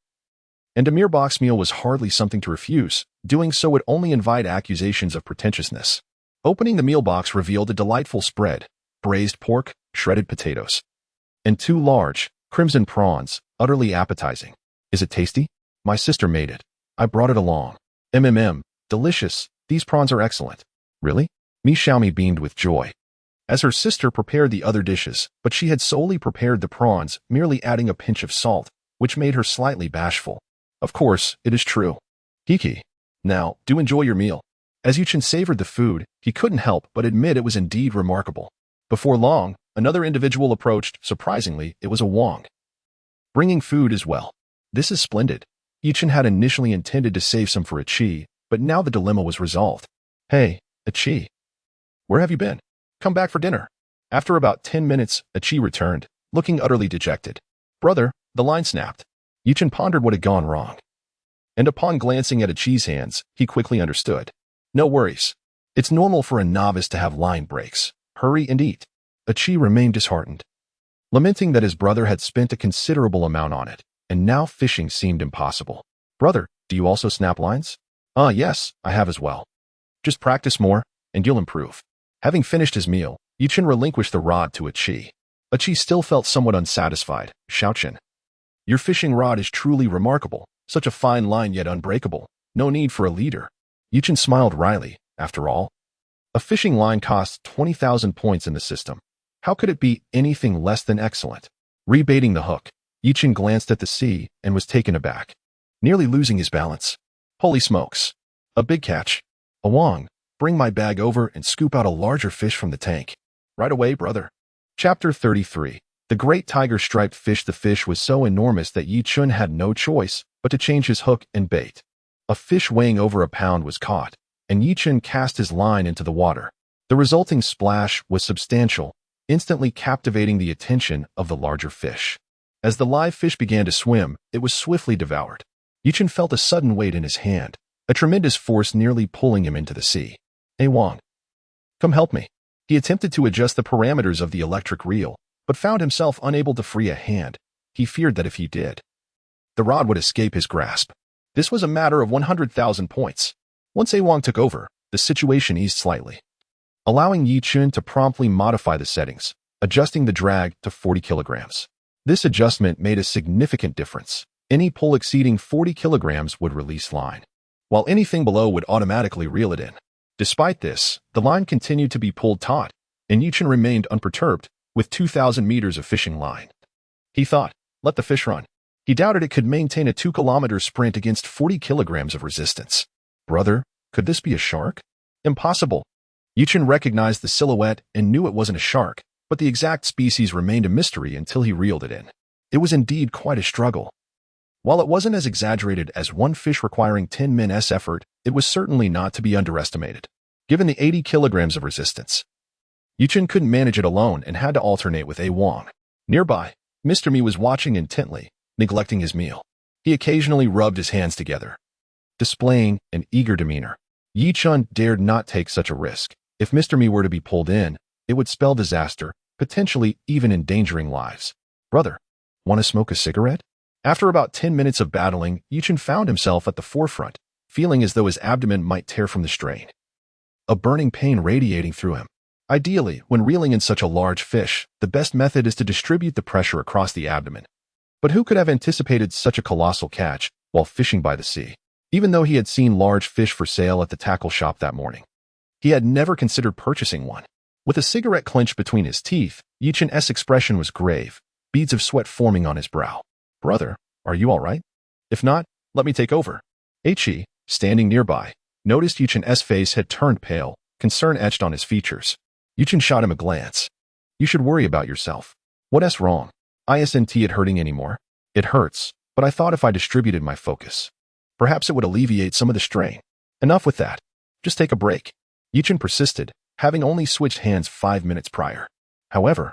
And a mere box meal was hardly something to refuse. Doing so would only invite accusations of pretentiousness. Opening the meal box revealed a delightful spread: braised pork, shredded potatoes, and 2 large, crimson prawns, utterly appetizing. Is it tasty? My sister made it. I brought it along. Delicious. These prawns are excellent. Really? Mi Xiaomi beamed with joy, as her sister prepared the other dishes, but she had solely prepared the prawns, merely adding a pinch of salt, which made her slightly bashful. Of course, it is true. Kiki. Now, do enjoy your meal. As Yichun savored the food, he couldn't help but admit it was indeed remarkable. Before long, another individual approached. Surprisingly, it was a Wang, bringing food as well. This is splendid. Yichun had initially intended to save some for Achi, but now the dilemma was resolved. Hey, Achi. Where have you been? Come back for dinner. After about 10 minutes, Achi returned, looking utterly dejected. Brother, the line snapped. Yichun pondered what had gone wrong, and upon glancing at Achi's hands, he quickly understood. No worries. It's normal for a novice to have line breaks. Hurry and eat. Achi remained disheartened, lamenting that his brother had spent a considerable amount on it, and now fishing seemed impossible. Brother, do you also snap lines? Ah, yes, I have as well. Just practice more, and you'll improve. Having finished his meal, Yichun relinquished the rod to Achi. Achi still felt somewhat unsatisfied. Shaochen, your fishing rod is truly remarkable. Such a fine line yet unbreakable. No need for a leader. Yichun smiled wryly. After all, a fishing line costs 20,000 points in the system. How could it be anything less than excellent? Rebaiting the hook, Yichun glanced at the sea and was taken aback, nearly losing his balance. Holy smokes. A big catch. A Wang, bring my bag over and scoop out a larger fish from the tank. Right away, brother. Chapter 33. The great tiger striped fish. The fish was so enormous that Yichun had no choice but to change his hook and bait. A fish weighing over a pound was caught, and Yichun cast his line into the water. The resulting splash was substantial, instantly captivating the attention of the larger fish. As the live fish began to swim, it was swiftly devoured. Yichun felt a sudden weight in his hand, a tremendous force nearly pulling him into the sea. Hey Wang, come help me. He attempted to adjust the parameters of the electric reel, but found himself unable to free a hand. He feared that if he did, the rod would escape his grasp. This was a matter of 100,000 points. Once Wang took over, the situation eased slightly, allowing Yichun to promptly modify the settings, adjusting the drag to 40 kilograms. This adjustment made a significant difference. Any pull exceeding 40 kilograms would release line, while anything below would automatically reel it in. Despite this, the line continued to be pulled taut, and Yichun remained unperturbed. with 2,000 meters of fishing line. He thought, let the fish run. He doubted it could maintain a 2-kilometer sprint against 40 kilograms of resistance. Brother, could this be a shark? Impossible. Yichen recognized the silhouette and knew it wasn't a shark, but the exact species remained a mystery until he reeled it in. It was indeed quite a struggle. While it wasn't as exaggerated as one fish requiring 10 minutes effort, it was certainly not to be underestimated. Given the 80 kilograms of resistance, Yichen couldn't manage it alone and had to alternate with A Wang. Nearby, Mr. Mi was watching intently, neglecting his meal. He occasionally rubbed his hands together, displaying an eager demeanor. Yichen dared not take such a risk. If Mr. Mi were to be pulled in, it would spell disaster, potentially even endangering lives. Brother, want to smoke a cigarette? After about 10 minutes of battling, Yichen found himself at the forefront, feeling as though his abdomen might tear from the strain. A burning pain radiating through him. Ideally, when reeling in such a large fish, the best method is to distribute the pressure across the abdomen. But who could have anticipated such a colossal catch while fishing by the sea? Even though he had seen large fish for sale at the tackle shop that morning, he had never considered purchasing one. With a cigarette clenched between his teeth, Yichen's expression was grave, beads of sweat forming on his brow. Brother, are you all right? If not, let me take over. He, standing nearby, noticed Yichen's face had turned pale, concern etched on his features. Yichen shot him a glance. You should worry about yourself. What's wrong? Isn't it hurting anymore? It hurts, but I thought if I distributed my focus, perhaps it would alleviate some of the strain. Enough with that. Just take a break. Yichen persisted, having only switched hands 5 minutes prior. However,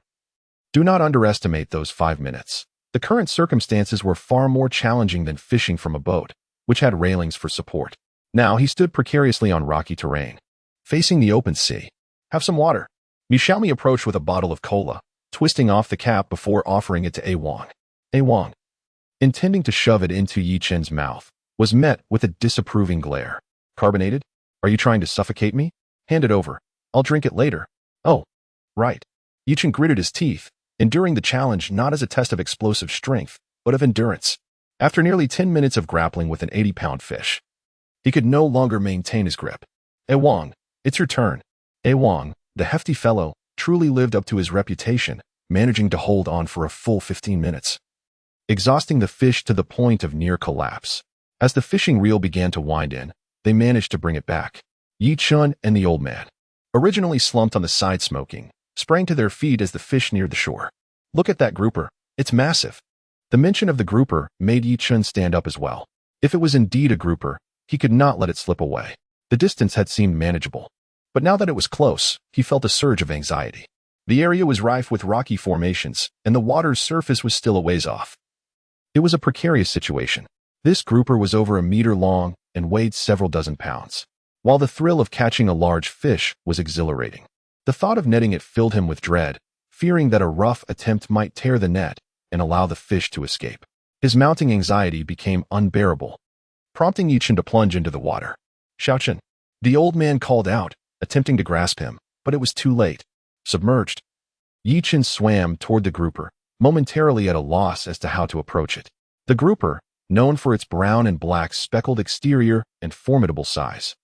do not underestimate those 5 minutes. The current circumstances were far more challenging than fishing from a boat, which had railings for support. Now he stood precariously on rocky terrain, facing the open sea. Have some water. Xiaomi approached with a bottle of cola, twisting off the cap before offering it to A Wang. A Wang, intending to shove it into Yichen's mouth, was met with a disapproving glare. Carbonated? Are you trying to suffocate me? Hand it over. I'll drink it later. Oh, right. Yichen gritted his teeth, enduring the challenge not as a test of explosive strength, but of endurance. After nearly 10 minutes of grappling with an 80-pound fish, he could no longer maintain his grip. A Wang, it's your turn. A Wang, the hefty fellow, truly lived up to his reputation, managing to hold on for a full 15 minutes, exhausting the fish to the point of near collapse. As the fishing reel began to wind in, they managed to bring it back. Yichen and the old man, originally slumped on the side smoking, sprang to their feet as the fish neared the shore. Look at that grouper. It's massive. The mention of the grouper made Yichen stand up as well. If it was indeed a grouper, he could not let it slip away. The distance had seemed manageable. But now that it was close, he felt a surge of anxiety. The area was rife with rocky formations, and the water's surface was still a ways off. It was a precarious situation. This grouper was over a meter long and weighed several dozen pounds. While the thrill of catching a large fish was exhilarating, the thought of netting it filled him with dread, fearing that a rough attempt might tear the net and allow the fish to escape. His mounting anxiety became unbearable, prompting Yichen to plunge into the water. Xiaochen, the old man called out, attempting to grasp him, but it was too late. Submerged, Yichen swam toward the grouper, momentarily at a loss as to how to approach it. The grouper, known for its brown and black speckled exterior and formidable size,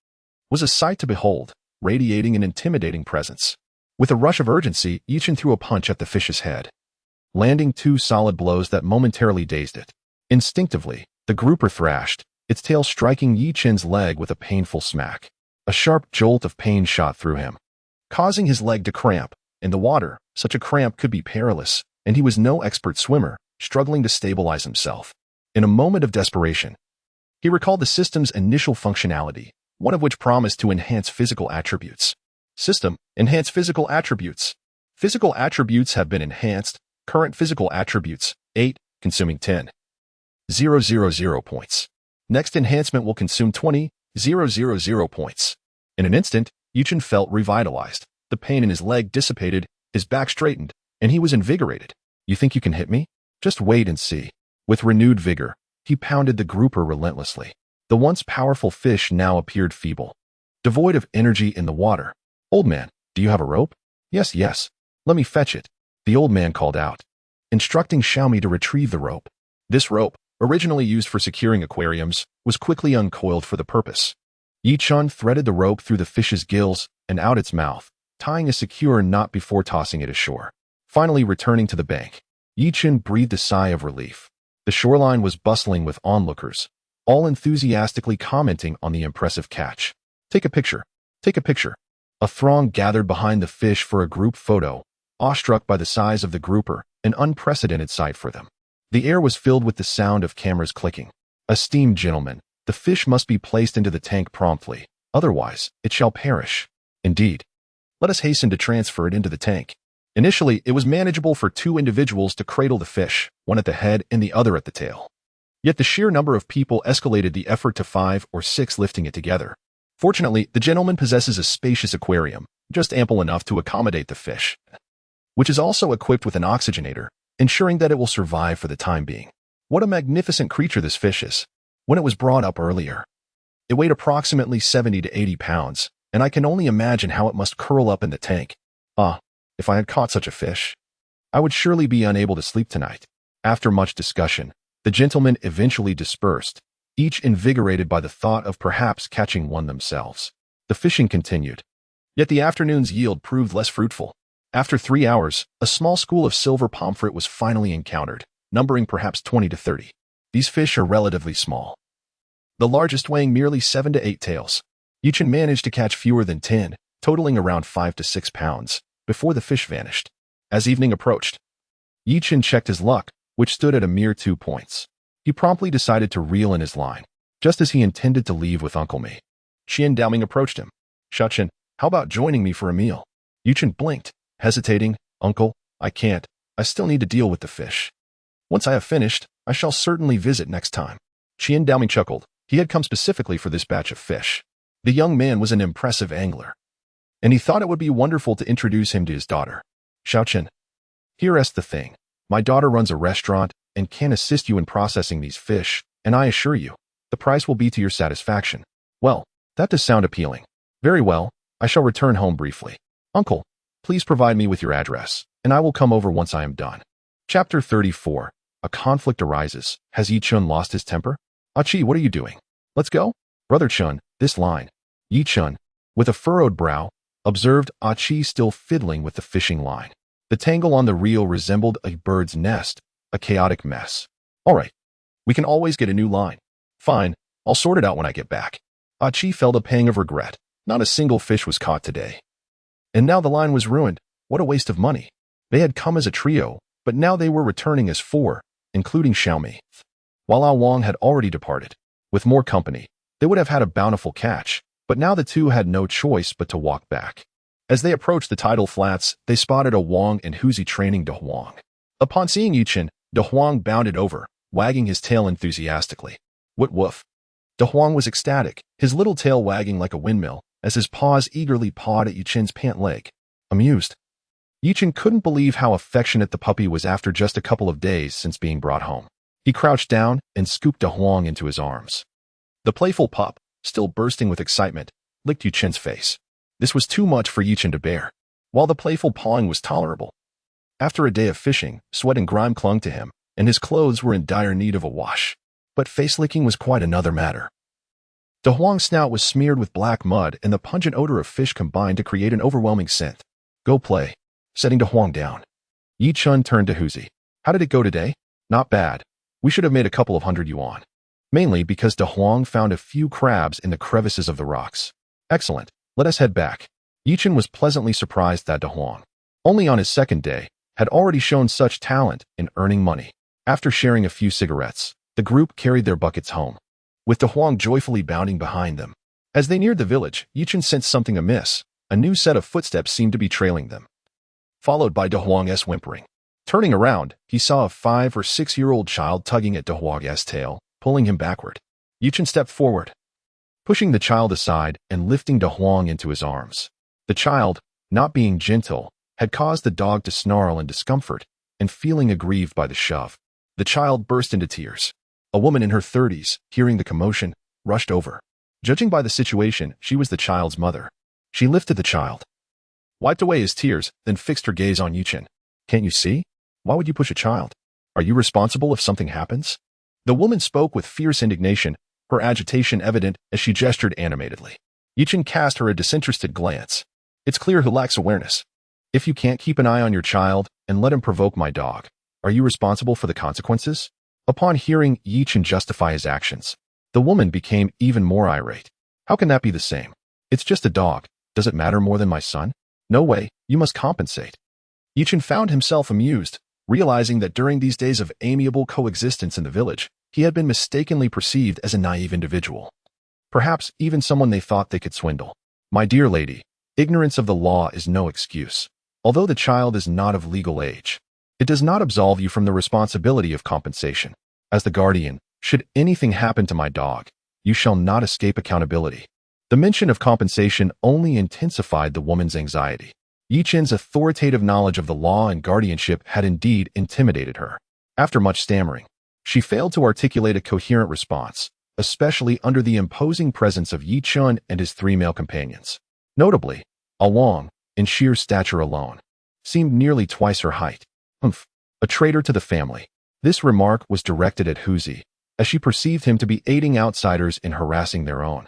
was a sight to behold, radiating an intimidating presence. With a rush of urgency, Yichen threw a punch at the fish's head, landing 2 solid blows that momentarily dazed it. Instinctively, the grouper thrashed, its tail striking Yichen's leg with a painful smack. A sharp jolt of pain shot through him, causing his leg to cramp. In the water, such a cramp could be perilous, and he was no expert swimmer, struggling to stabilize himself. In a moment of desperation, he recalled the system's initial functionality, one of which promised to enhance physical attributes. System, enhance physical attributes. Physical attributes have been enhanced. Current physical attributes, 8, consuming 10,000 points. Next enhancement will consume 20,000 points. In an instant, Yichen felt revitalized. The pain in his leg dissipated, his back straightened, and he was invigorated. You think you can hit me? Just wait and see. With renewed vigor, he pounded the grouper relentlessly. The once powerful fish now appeared feeble, devoid of energy in the water. Old man, do you have a rope? Yes, yes. Let me fetch it. The old man called out, instructing Xiaomi to retrieve the rope. This rope, originally used for securing aquariums, was quickly uncoiled for the purpose. Yichen threaded the rope through the fish's gills and out its mouth, tying a secure knot before tossing it ashore. Finally returning to the bank, Yi-Chen breathed a sigh of relief. The shoreline was bustling with onlookers, all enthusiastically commenting on the impressive catch. Take a picture. Take a picture. A throng gathered behind the fish for a group photo, awestruck by the size of the grouper, an unprecedented sight for them. The air was filled with the sound of cameras clicking. Esteemed gentlemen, the fish must be placed into the tank promptly, otherwise it shall perish. Indeed. Let us hasten to transfer it into the tank. Initially, it was manageable for 2 individuals to cradle the fish, one at the head and the other at the tail. Yet the sheer number of people escalated the effort to 5 or 6 lifting it together. Fortunately, the gentleman possesses a spacious aquarium, just ample enough to accommodate the fish, which is also equipped with an oxygenator, ensuring that it will survive for the time being. What a magnificent creature this fish is. When it was brought up earlier, it weighed approximately 70 to 80 pounds, and I can only imagine how it must curl up in the tank. If I had caught such a fish, I would surely be unable to sleep tonight. After much discussion, the gentlemen eventually dispersed, each invigorated by the thought of perhaps catching one themselves. The fishing continued. Yet the afternoon's yield proved less fruitful. After 3 hours, a small school of silver pomfret was finally encountered, numbering perhaps 20 to 30. These fish are relatively small, the largest weighing merely 7 to 8 tails. Yi-Chen managed to catch fewer than 10, totaling around 5 to 6 pounds, before the fish vanished. As evening approached, Yi-Chen checked his luck, which stood at a mere 2 points. He promptly decided to reel in his line, just as he intended to leave with Uncle Mi. Qian Daoming approached him. "Shuchen, how about joining me for a meal?" Yi-Chen blinked, hesitating. "Uncle, I can't. I still need to deal with the fish. Once I have finished, I shall certainly visit next time." Qian Daoming chuckled. He had come specifically for this batch of fish. The young man was an impressive angler, and he thought it would be wonderful to introduce him to his daughter. "Xiaochen, here's the thing. My daughter runs a restaurant and can assist you in processing these fish, and I assure you, the price will be to your satisfaction." "Well, that does sound appealing. Very well, I shall return home briefly. Uncle, please provide me with your address, and I will come over once I am done." Chapter 34. A conflict arises. Has Yi-Chun lost his temper? "Achi, what are you doing? Let's go." "Brother Chun, this line." Yi-Chun, with a furrowed brow, observed Achi still fiddling with the fishing line. The tangle on the reel resembled a bird's nest, a chaotic mess. "All right, we can always get a new line." "Fine, I'll sort it out when I get back." Achi felt a pang of regret. Not a single fish was caught today. And now the line was ruined. What a waste of money. They had come as a trio, but now they were returning as 4, including Xiaomi. While Ao Wang had already departed. With more company, they would have had a bountiful catch, but now the two had no choice but to walk back. As they approached the tidal flats, they spotted a Wang and Huzi training De Huang. Upon seeing Yi-Chen, De Huang bounded over, wagging his tail enthusiastically. "What woof!" De Huang was ecstatic, his little tail wagging like a windmill, as his paws eagerly pawed at Yi-Chen's pant leg. Amused, Yi-Chen couldn't believe how affectionate the puppy was after just a couple of days since being brought home. He crouched down and scooped De Huang into his arms. The playful pup, still bursting with excitement, licked Yi-Chen's face. This was too much for Yi-Chen to bear, while the playful pawing was tolerable. After a day of fishing, sweat and grime clung to him, and his clothes were in dire need of a wash. But face-licking was quite another matter. De Huang's snout was smeared with black mud, and the pungent odor of fish combined to create an overwhelming scent. "Go play." Setting De Huang down, Yi-Chen turned to Huzi. "How did it go today?" "Not bad. We should have made a couple of 100 yuan. Mainly because De Huang found a few crabs in the crevices of the rocks." "Excellent. Let us head back." Yi-Chen was pleasantly surprised that De Huang, only on his second day, had already shown such talent in earning money. After sharing a few cigarettes, the group carried their buckets home, with De Huang joyfully bounding behind them. As they neared the village, Yi-Chen sensed something amiss. A new set of footsteps seemed to be trailing them, followed by De Huang's whimpering. Turning around, he saw a 5 or 6-year-old child tugging at De Huang's tail, pulling him backward. Yi-Chen stepped forward, pushing the child aside and lifting De Huang into his arms. The child, not being gentle, had caused the dog to snarl in discomfort, and feeling aggrieved by the shove, the child burst into tears. A woman in her 30s, hearing the commotion, rushed over. Judging by the situation, she was the child's mother. She lifted the child, wiped away his tears, then fixed her gaze on Yi-Chen. "Can't you see? Why would you push a child? Are you responsible if something happens?" The woman spoke with fierce indignation, her agitation evident as she gestured animatedly. Yi-Chen cast her a disinterested glance. It's clear he lacks awareness. If you can't keep an eye on your child and let him provoke my dog, are you responsible for the consequences? Upon hearing Yichen justify his actions, the woman became even more irate. How can that be the same? It's just a dog. Does it matter more than my son? No way, you must compensate. Yichen found himself amused, realizing that during these days of amiable coexistence in the village, he had been mistakenly perceived as a naive individual. Perhaps even someone they thought they could swindle. My dear lady, ignorance of the law is no excuse. Although the child is not of legal age, it does not absolve you from the responsibility of compensation. As the guardian, should anything happen to my dog, you shall not escape accountability. The mention of compensation only intensified the woman's anxiety. Yichen's authoritative knowledge of the law and guardianship had indeed intimidated her. After much stammering, she failed to articulate a coherent response, especially under the imposing presence of Yichen and his 3 male companions. Notably, Along, in sheer stature alone, seemed nearly twice her height. A traitor to the family. This remark was directed at Huzi, as she perceived him to be aiding outsiders in harassing their own.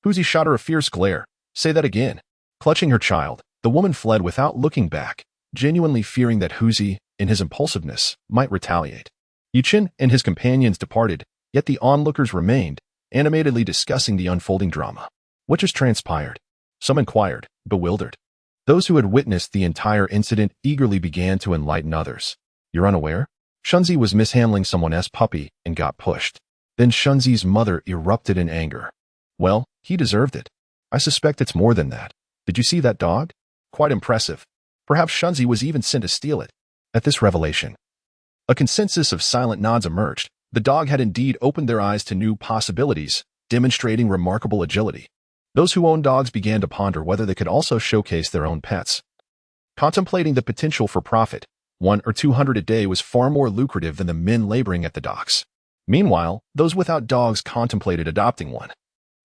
Huzi shot her a fierce glare. Say that again. Clutching her child, the woman fled without looking back, genuinely fearing that Huzi, in his impulsiveness, might retaliate. Yichen and his companions departed, yet the onlookers remained, animatedly discussing the unfolding drama. What just transpired? Some inquired, bewildered. Those who had witnessed the entire incident eagerly began to enlighten others. You're unaware? Shunzi was mishandling someone's puppy and got pushed. Then Shunzi's mother erupted in anger. Well, he deserved it. I suspect it's more than that. Did you see that dog? Quite impressive. Perhaps Shunzi was even sent to steal it. At this revelation, a consensus of silent nods emerged. The dog had indeed opened their eyes to new possibilities, demonstrating remarkable agility. Those who owned dogs began to ponder whether they could also showcase their own pets. Contemplating the potential for profit, 100 or 200 a day was far more lucrative than the men laboring at the docks. Meanwhile, those without dogs contemplated adopting one,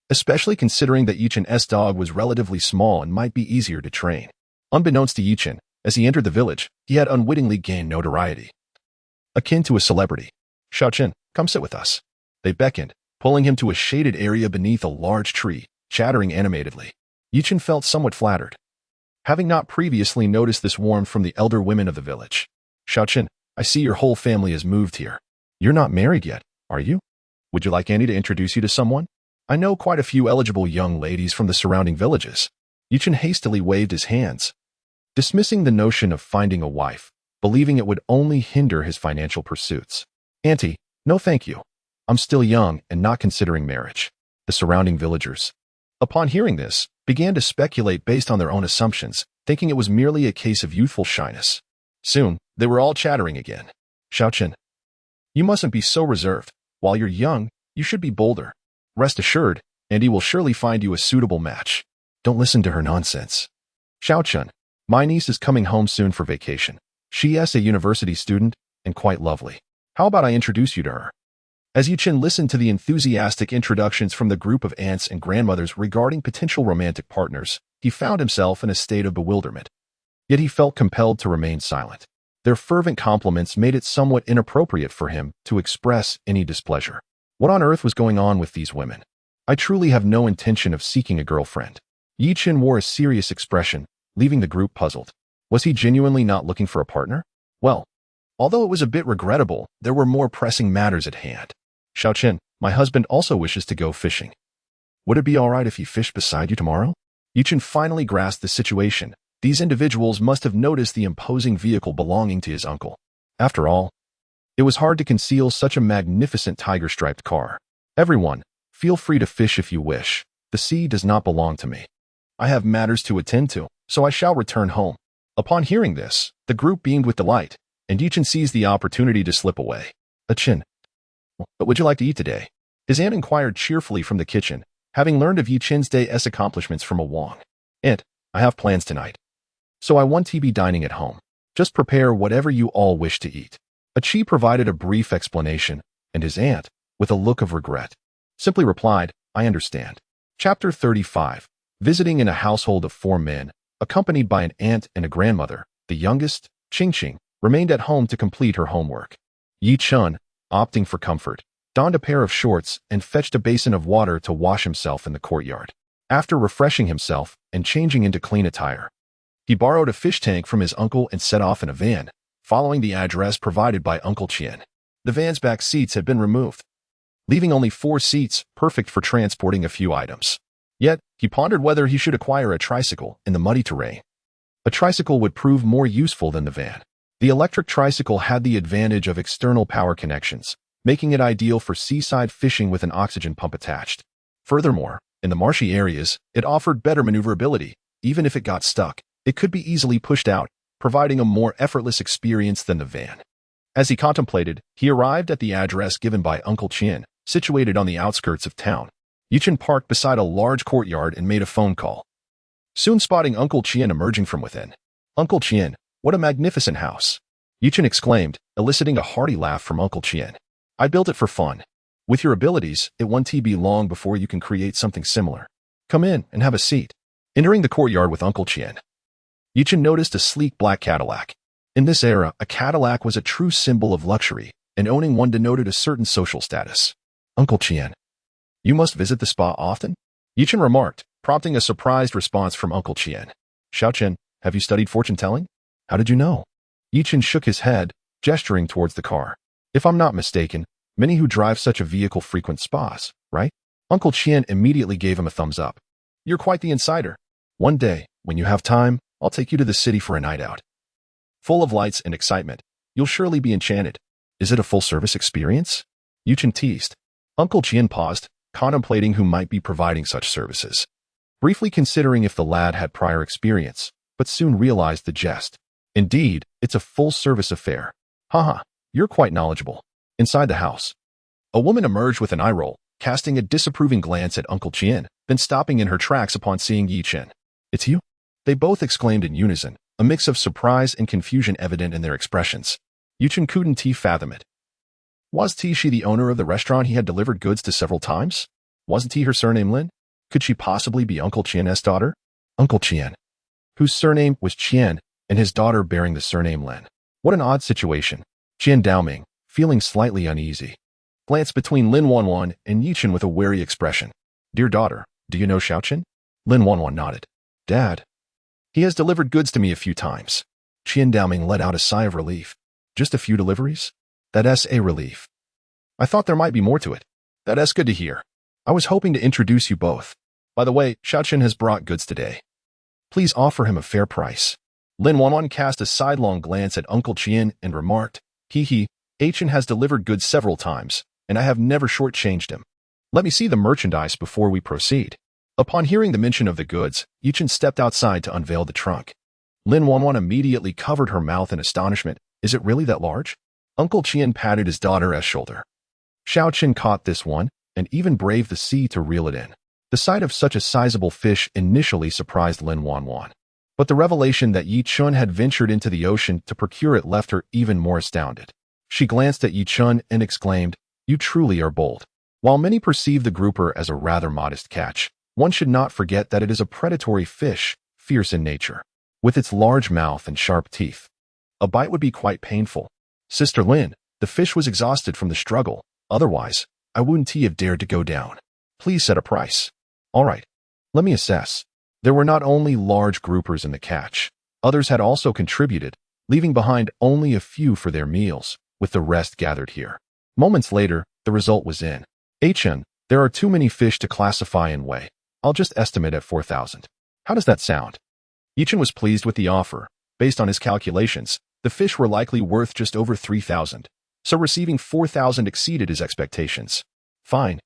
especially considering that Yichen's dog was relatively small and might be easier to train. Unbeknownst to Yichen, as he entered the village, he had unwittingly gained notoriety, akin to a celebrity. Xiaochen, come sit with us. They beckoned, pulling him to a shaded area beneath a large tree, chattering animatedly. Yichen felt somewhat flattered, having not previously noticed this warmth from the elder women of the village. Xiaochen, I see your whole family has moved here. You're not married yet, are you? Would you like Annie to introduce you to someone? I know quite a few eligible young ladies from the surrounding villages. Yichen hastily waved his hands, dismissing the notion of finding a wife, believing it would only hinder his financial pursuits. Auntie, no thank you. I'm still young and not considering marriage. The surrounding villagers, upon hearing this, began to speculate based on their own assumptions, thinking it was merely a case of youthful shyness. Soon, they were all chattering again. Xiaochen, you mustn't be so reserved. While you're young, you should be bolder. Rest assured, Andy will surely find you a suitable match. Don't listen to her nonsense. Xiaochen, my niece is coming home soon for vacation. She is a university student and quite lovely. How about I introduce you to her? As Yichen listened to the enthusiastic introductions from the group of aunts and grandmothers regarding potential romantic partners, he found himself in a state of bewilderment. Yet he felt compelled to remain silent. Their fervent compliments made it somewhat inappropriate for him to express any displeasure. What on earth was going on with these women? I truly have no intention of seeking a girlfriend. Yichen wore a serious expression, leaving the group puzzled. Was he genuinely not looking for a partner? Well, although it was a bit regrettable, there were more pressing matters at hand. Xiaochen, my husband also wishes to go fishing. Would it be all right if he fished beside you tomorrow? Yichen finally grasped the situation. These individuals must have noticed the imposing vehicle belonging to his uncle. After all, it was hard to conceal such a magnificent tiger-striped car. Everyone, feel free to fish if you wish. The sea does not belong to me. I have matters to attend to, so I shall return home. Upon hearing this, the group beamed with delight, and Yichen seized the opportunity to slip away. Achin, what would you like to eat today? His aunt inquired cheerfully from the kitchen, having learned of Yichen's day's accomplishments from a Wang. Aunt, I have plans tonight, so I want to be dining at home. Just prepare whatever you all wish to eat. Achi provided a brief explanation, and his aunt, with a look of regret, simply replied, I understand. Chapter 35. Visiting in a household of 4 men, accompanied by an aunt and a grandmother, the youngest, Qingqing, remained at home to complete her homework. Yichen, opting for comfort, donned a pair of shorts and fetched a basin of water to wash himself in the courtyard. After refreshing himself and changing into clean attire, He borrowed a fish tank from his uncle and set off in a van, following the address provided by Uncle Chien. The van's back seats had been removed, leaving only 4 seats, perfect for transporting a few items. Yet, he pondered whether he should acquire a tricycle in the muddy terrain. A tricycle would prove more useful than the van. The electric tricycle had the advantage of external power connections, making it ideal for seaside fishing with an oxygen pump attached. Furthermore, in the marshy areas, it offered better maneuverability. Even if it got stuck, it could be easily pushed out, providing a more effortless experience than the van. As he contemplated, he arrived at the address given by Uncle Chien, situated on the outskirts of town. Yichen parked beside a large courtyard and made a phone call, soon spotting Uncle Chien emerging from within. "Uncle Chien, what a magnificent house!" Yichen exclaimed, eliciting a hearty laugh from Uncle Chien. "I built it for fun. With your abilities, it won't be long before you can create something similar. Come in and have a seat." Entering the courtyard with Uncle Chien, Yichen noticed a sleek black Cadillac. In this era, a Cadillac was a true symbol of luxury, and owning one denoted a certain social status. "Uncle Chien, you must visit the spa often?" Yichen remarked, prompting a surprised response from Uncle Chien. "Xiaochen, have you studied fortune-telling? How did you know?" Yichen shook his head, gesturing towards the car. "If I'm not mistaken, many who drive such a vehicle frequent spas, right?" Uncle Chien immediately gave him a thumbs up. "You're quite the insider. One day, when you have time, I'll take you to the city for a night out. Full of lights and excitement, you'll surely be enchanted. Is it a full-service experience?" Yichen teased. Uncle Chien paused, contemplating who might be providing such services, briefly considering if the lad had prior experience, but soon realized the jest. "Indeed, it's a full-service affair. Haha, you're quite knowledgeable." Inside the house, a woman emerged with an eye roll, casting a disapproving glance at Uncle Chien, then stopping in her tracks upon seeing Yichen. "It's you?" They both exclaimed in unison, a mix of surprise and confusion evident in their expressions. Yichen couldn't fathom it. Was she the owner of the restaurant he had delivered goods to several times? Wasn't her surname Lin? Could she possibly be Uncle Chien's daughter? Uncle Chien, whose surname was Chien, and his daughter bearing the surname Lin. What an odd situation. Chien Daoming, feeling slightly uneasy, glanced between Lin Wanwan and Yichen with a wary expression. "Dear daughter, do you know Xiaochen?" Lin Wanwan nodded. "Dad, he has delivered goods to me a few times." Chien Daoming let out a sigh of relief. "Just a few deliveries? That's a relief. I thought there might be more to it." "That's good to hear. I was hoping to introduce you both. By the way, Xiaochen has brought goods today. Please offer him a fair price." Lin Wanwan cast a sidelong glance at Uncle Chien and remarked, Chen has delivered goods several times, and I have never shortchanged him. Let me see the merchandise before we proceed." Upon hearing the mention of the goods, Yichen stepped outside to unveil the trunk. Lin Wanwan immediately covered her mouth in astonishment. "Is it really that large?" Uncle Chien patted his daughter's shoulder. Xiaochen caught this one, and even braved the sea to reel it in. The sight of such a sizable fish initially surprised Lin Wanwan, but the revelation that Yichun had ventured into the ocean to procure it left her even more astounded. She glanced at Yichun and exclaimed, "You truly are bold." While many perceive the grouper as a rather modest catch, one should not forget that it is a predatory fish, fierce in nature. With its large mouth and sharp teeth, a bite would be quite painful. "Sister Lin, the fish was exhausted from the struggle. Otherwise, I wouldn't have dared to go down. Please set a price." "All right, let me assess." There were not only large groupers in the catch, others had also contributed, leaving behind only a few for their meals, with the rest gathered here. Moments later, the result was in. "Chen, there are too many fish to classify and weigh. I'll just estimate at 4,000. How does that sound?" Yichen was pleased with the offer. Based on his calculations, the fish were likely worth just over 3,000, so receiving 4,000 exceeded his expectations. "Fine.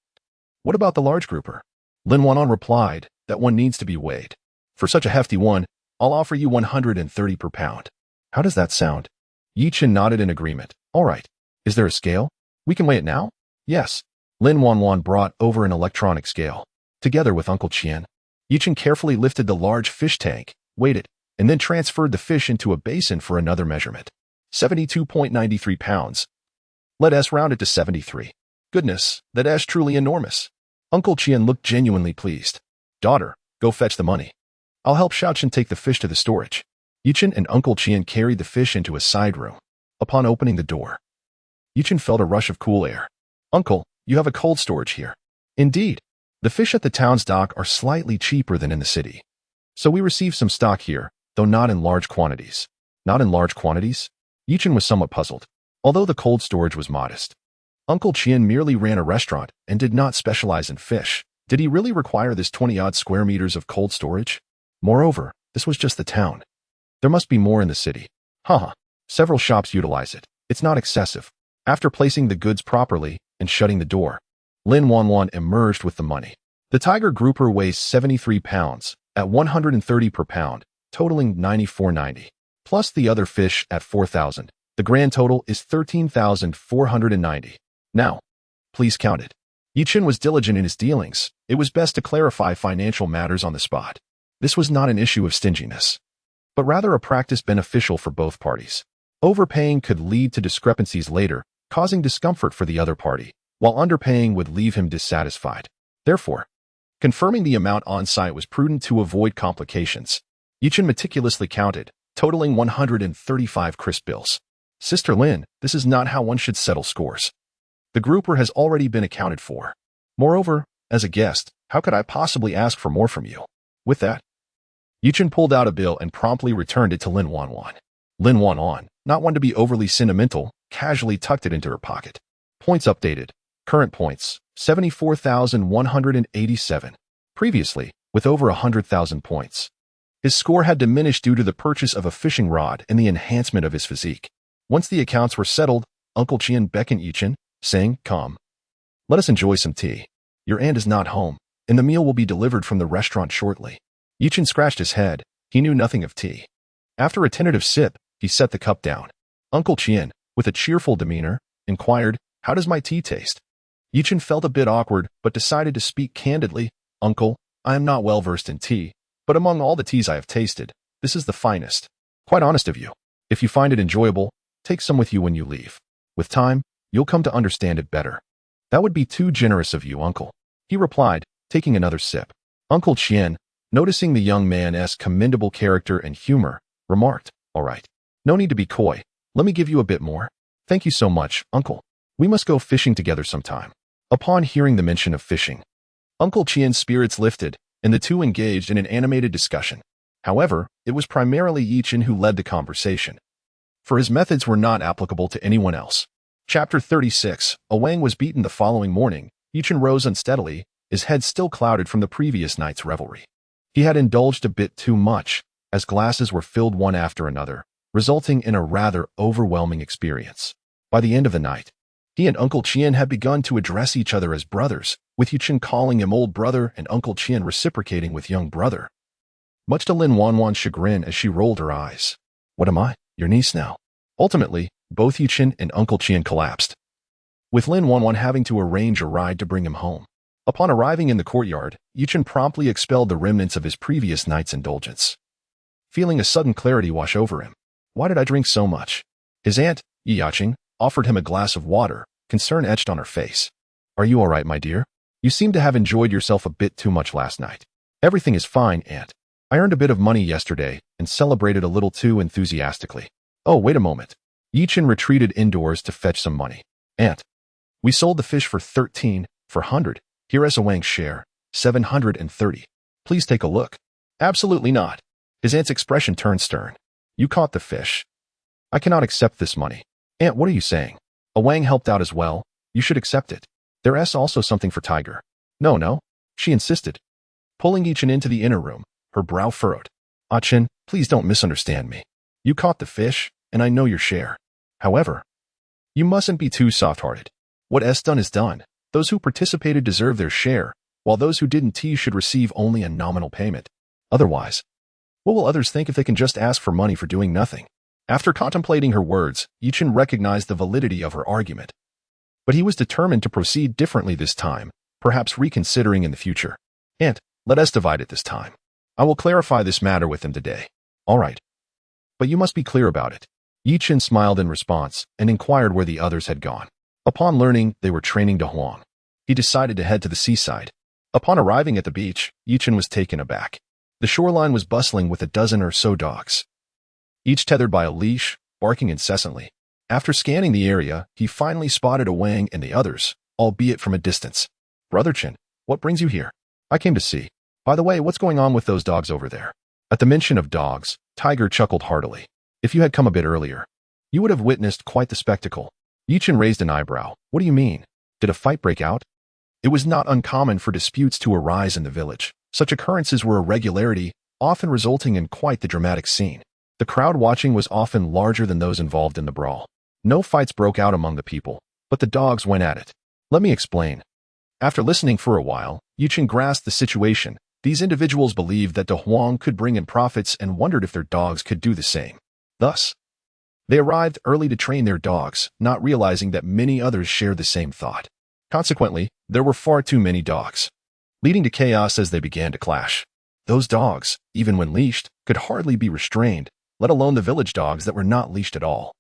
What about the large grouper?" Lin Wanwan replied, "That one needs to be weighed. For such a hefty one, I'll offer you 130 per pound. How does that sound?" Yichen nodded in agreement. "All right. Is there a scale? We can weigh it now?" "Yes." Lin Wanwan brought over an electronic scale. Together with Uncle Chien, Yichen carefully lifted the large fish tank, weighed it, and then transferred the fish into a basin for another measurement. 72.93 pounds. Let us round it to 73. Goodness, that's truly enormous. Uncle Chien looked genuinely pleased. "Daughter, go fetch the money. I'll help Xiaochen take the fish to the storage." Yichen and Uncle Chien carried the fish into a side room. Upon opening the door, Yichen felt a rush of cool air. "Uncle, you have a cold storage here." "Indeed. The fish at the town's dock are slightly cheaper than in the city, so we receive some stock here, though not in large quantities. Not in large quantities? Yichen was somewhat puzzled. Although the cold storage was modest, Uncle Qian merely ran a restaurant and did not specialize in fish. Did he really require this 20-odd square meters of cold storage? Moreover, this was just the town. There must be more in the city. Haha. Several shops utilize it. It's not excessive. After placing the goods properly and shutting the door, Lin Wanwan emerged with the money. The tiger grouper weighs 73 pounds at 130 per pound, totaling 94.90, plus the other fish at 4,000. The grand total is 13,490. Now, please count it. Yichen was diligent in his dealings. It was best to clarify financial matters on the spot. This was not an issue of stinginess, but rather a practice beneficial for both parties. Overpaying could lead to discrepancies later, causing discomfort for the other party, while underpaying would leave him dissatisfied. Therefore, confirming the amount on site was prudent to avoid complications. Yichen meticulously counted, totaling 135 crisp bills. Sister Lin, this is not how one should settle scores. The grouper has already been accounted for. Moreover, as a guest, how could I possibly ask for more from you? With that, Yichen pulled out a bill and promptly returned it to Lin Wanwan. Lin Wanwan, not one to be overly sentimental, casually tucked it into her pocket. Points updated. Current points, 74,187. Previously, with over 100,000 points. His score had diminished due to the purchase of a fishing rod and the enhancement of his physique. Once the accounts were settled, Uncle Qian beckoned Yichen, saying, "Come. Let us enjoy some tea. Your aunt is not home, and the meal will be delivered from the restaurant shortly." Yichen scratched his head. He knew nothing of tea. After a tentative sip, he set the cup down. Uncle Qian, with a cheerful demeanor, inquired, "How does my tea taste?" Yichen felt a bit awkward, but decided to speak candidly. "Uncle, I am not well versed in tea, but among all the teas I have tasted, this is the finest. Quite honest of you. If you find it enjoyable, take some with you when you leave. With time, you'll come to understand it better." "That would be too generous of you, uncle," he replied, taking another sip. Uncle Qian, noticing the young man's commendable character and humor, remarked, "All right. No need to be coy. Let me give you a bit more." "Thank you so much, uncle. We must go fishing together sometime." Upon hearing the mention of fishing, Uncle Qian's spirits lifted, and the two engaged in an animated discussion. However, it was primarily Yichen who led the conversation, for his methods were not applicable to anyone else. Chapter 36. Wang was beaten the following morning. Yichen rose unsteadily, his head still clouded from the previous night's revelry. He had indulged a bit too much, as glasses were filled one after another, resulting in a rather overwhelming experience. By the end of the night, he and Uncle Qian had begun to address each other as brothers, with Yichen calling him old brother and Uncle Qian reciprocating with young brother. Much to Lin Wanwan's chagrin as she rolled her eyes. "What am I? Your niece now?" Ultimately, both Yichen and Uncle Qian collapsed, with Lin Wanwan having to arrange a ride to bring him home. Upon arriving in the courtyard, Yichen promptly expelled the remnants of his previous night's indulgence, feeling a sudden clarity wash over him. Why did I drink so much? His aunt, Yiyaching, offered him a glass of water, concern etched on her face. "Are you all right, my dear? You seem to have enjoyed yourself a bit too much last night." "Everything is fine, aunt. I earned a bit of money yesterday and celebrated a little too enthusiastically." "Oh, wait a moment." Yichen retreated indoors to fetch some money. "Aunt, we sold the fish for 13,400. Here is Wang's share, 730. Please take a look." "Absolutely not." His aunt's expression turned stern. "You caught the fish. I cannot accept this money." "Aunt, what are you saying? Wang helped out as well. You should accept it. There's also something for Tiger." No, she insisted, pulling Yichen into the inner room, her brow furrowed. "Chen, please don't misunderstand me. You caught the fish, and I know your share. However, you mustn't be too soft-hearted. What's done is done. Those who participated deserve their share, while those who didn't tease should receive only a nominal payment. Otherwise, what will others think if they can just ask for money for doing nothing?" After contemplating her words, Yichen recognized the validity of her argument. But he was determined to proceed differently this time, perhaps reconsidering in the future. "Aunt, let us divide it this time. I will clarify this matter with him today." "All right. But you must be clear about it." Yichen smiled in response and inquired where the others had gone. Upon learning they were training to Huang, he decided to head to the seaside. Upon arriving at the beach, Yichen was taken aback. The shoreline was bustling with a dozen or so dogs, each tethered by a leash, barking incessantly. After scanning the area, he finally spotted Wang and the others, albeit from a distance. "Brother Chen, what brings you here?" "I came to see. By the way, what's going on with those dogs over there?" At the mention of dogs, Tiger chuckled heartily. If you had come a bit earlier, you would have witnessed quite the spectacle. Yichen raised an eyebrow. What do you mean? Did a fight break out? It was not uncommon for disputes to arise in the village. Such occurrences were a regularity, often resulting in quite the dramatic scene. The crowd watching was often larger than those involved in the brawl. No fights broke out among the people, but the dogs went at it. Let me explain. After listening for a while, Yichen grasped the situation. These individuals believed that De Huang could bring in profits and wondered if their dogs could do the same. Thus, they arrived early to train their dogs, not realizing that many others shared the same thought. Consequently, there were far too many dogs, leading to chaos as they began to clash. Those dogs, even when leashed, could hardly be restrained, let alone the village dogs that were not leashed at all.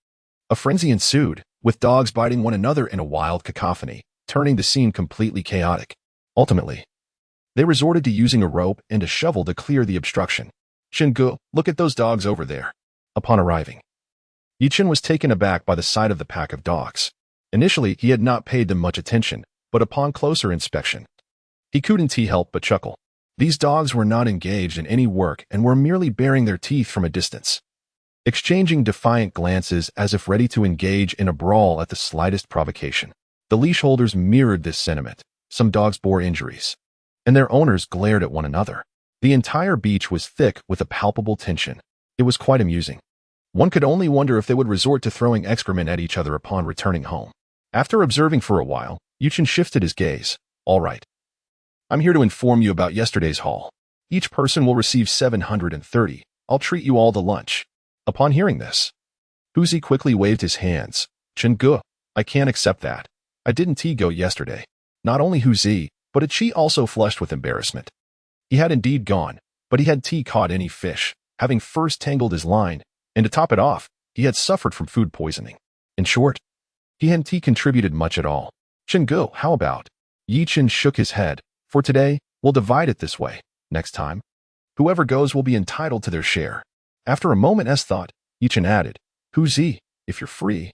A frenzy ensued, with dogs biting one another in a wild cacophony, turning the scene completely chaotic. Ultimately, they resorted to using a rope and a shovel to clear the obstruction. Xingu, look at those dogs over there. Upon arriving, Yichen was taken aback by the sight of the pack of dogs. Initially, he had not paid them much attention, but upon closer inspection, he couldn't help but chuckle. These dogs were not engaged in any work and were merely baring their teeth from a distance, exchanging defiant glances as if ready to engage in a brawl at the slightest provocation. The leash holders mirrored this sentiment. Some dogs bore injuries, and their owners glared at one another. The entire beach was thick with a palpable tension. It was quite amusing. One could only wonder if they would resort to throwing excrement at each other upon returning home. After observing for a while, Yichen shifted his gaze. All right. I'm here to inform you about yesterday's haul. Each person will receive 730. I'll treat you all to lunch. Upon hearing this, Huzi quickly waved his hands. Chenggu, I can't accept that. I didn't go yesterday. Not only Huzi, but Achi also flushed with embarrassment. He had indeed gone, but he had caught any fish, having first tangled his line, and to top it off, he had suffered from food poisoning. In short, he hadn't contributed much at all. Chenggu, how about? Yichen shook his head. For today, we'll divide it this way. Next time, whoever goes will be entitled to their share. After a moment's thought, Yichen added, Huzi, if you're free,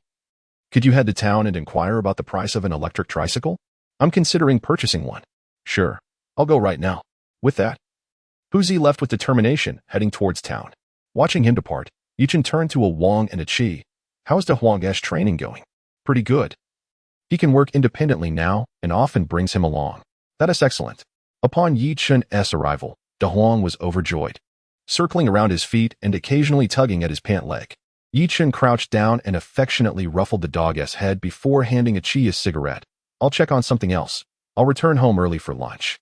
could you head to town and inquire about the price of an electric tricycle? I'm considering purchasing one. Sure, I'll go right now. With that, Huzi left with determination, heading towards town. Watching him depart, Yichen turned to a Wang and a Qi. How's De Huang's training going? Pretty good. He can work independently now and often brings him along. That is excellent. Upon Yichen's arrival, De Huang was overjoyed, circling around his feet and occasionally tugging at his pant leg. Yichen crouched down and affectionately ruffled the dog's head before handing Qi a cigarette. I'll check on something else. I'll return home early for lunch.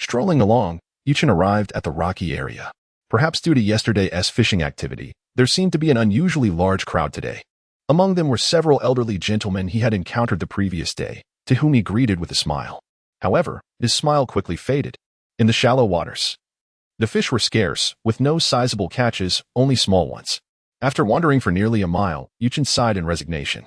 Strolling along, Yichen arrived at the rocky area. Perhaps due to yesterday's fishing activity, there seemed to be an unusually large crowd today. Among them were several elderly gentlemen he had encountered the previous day, to whom he greeted with a smile. However, his smile quickly faded. In the shallow waters, the fish were scarce, with no sizable catches, only small ones. After wandering for nearly a mile, Yichen sighed in resignation.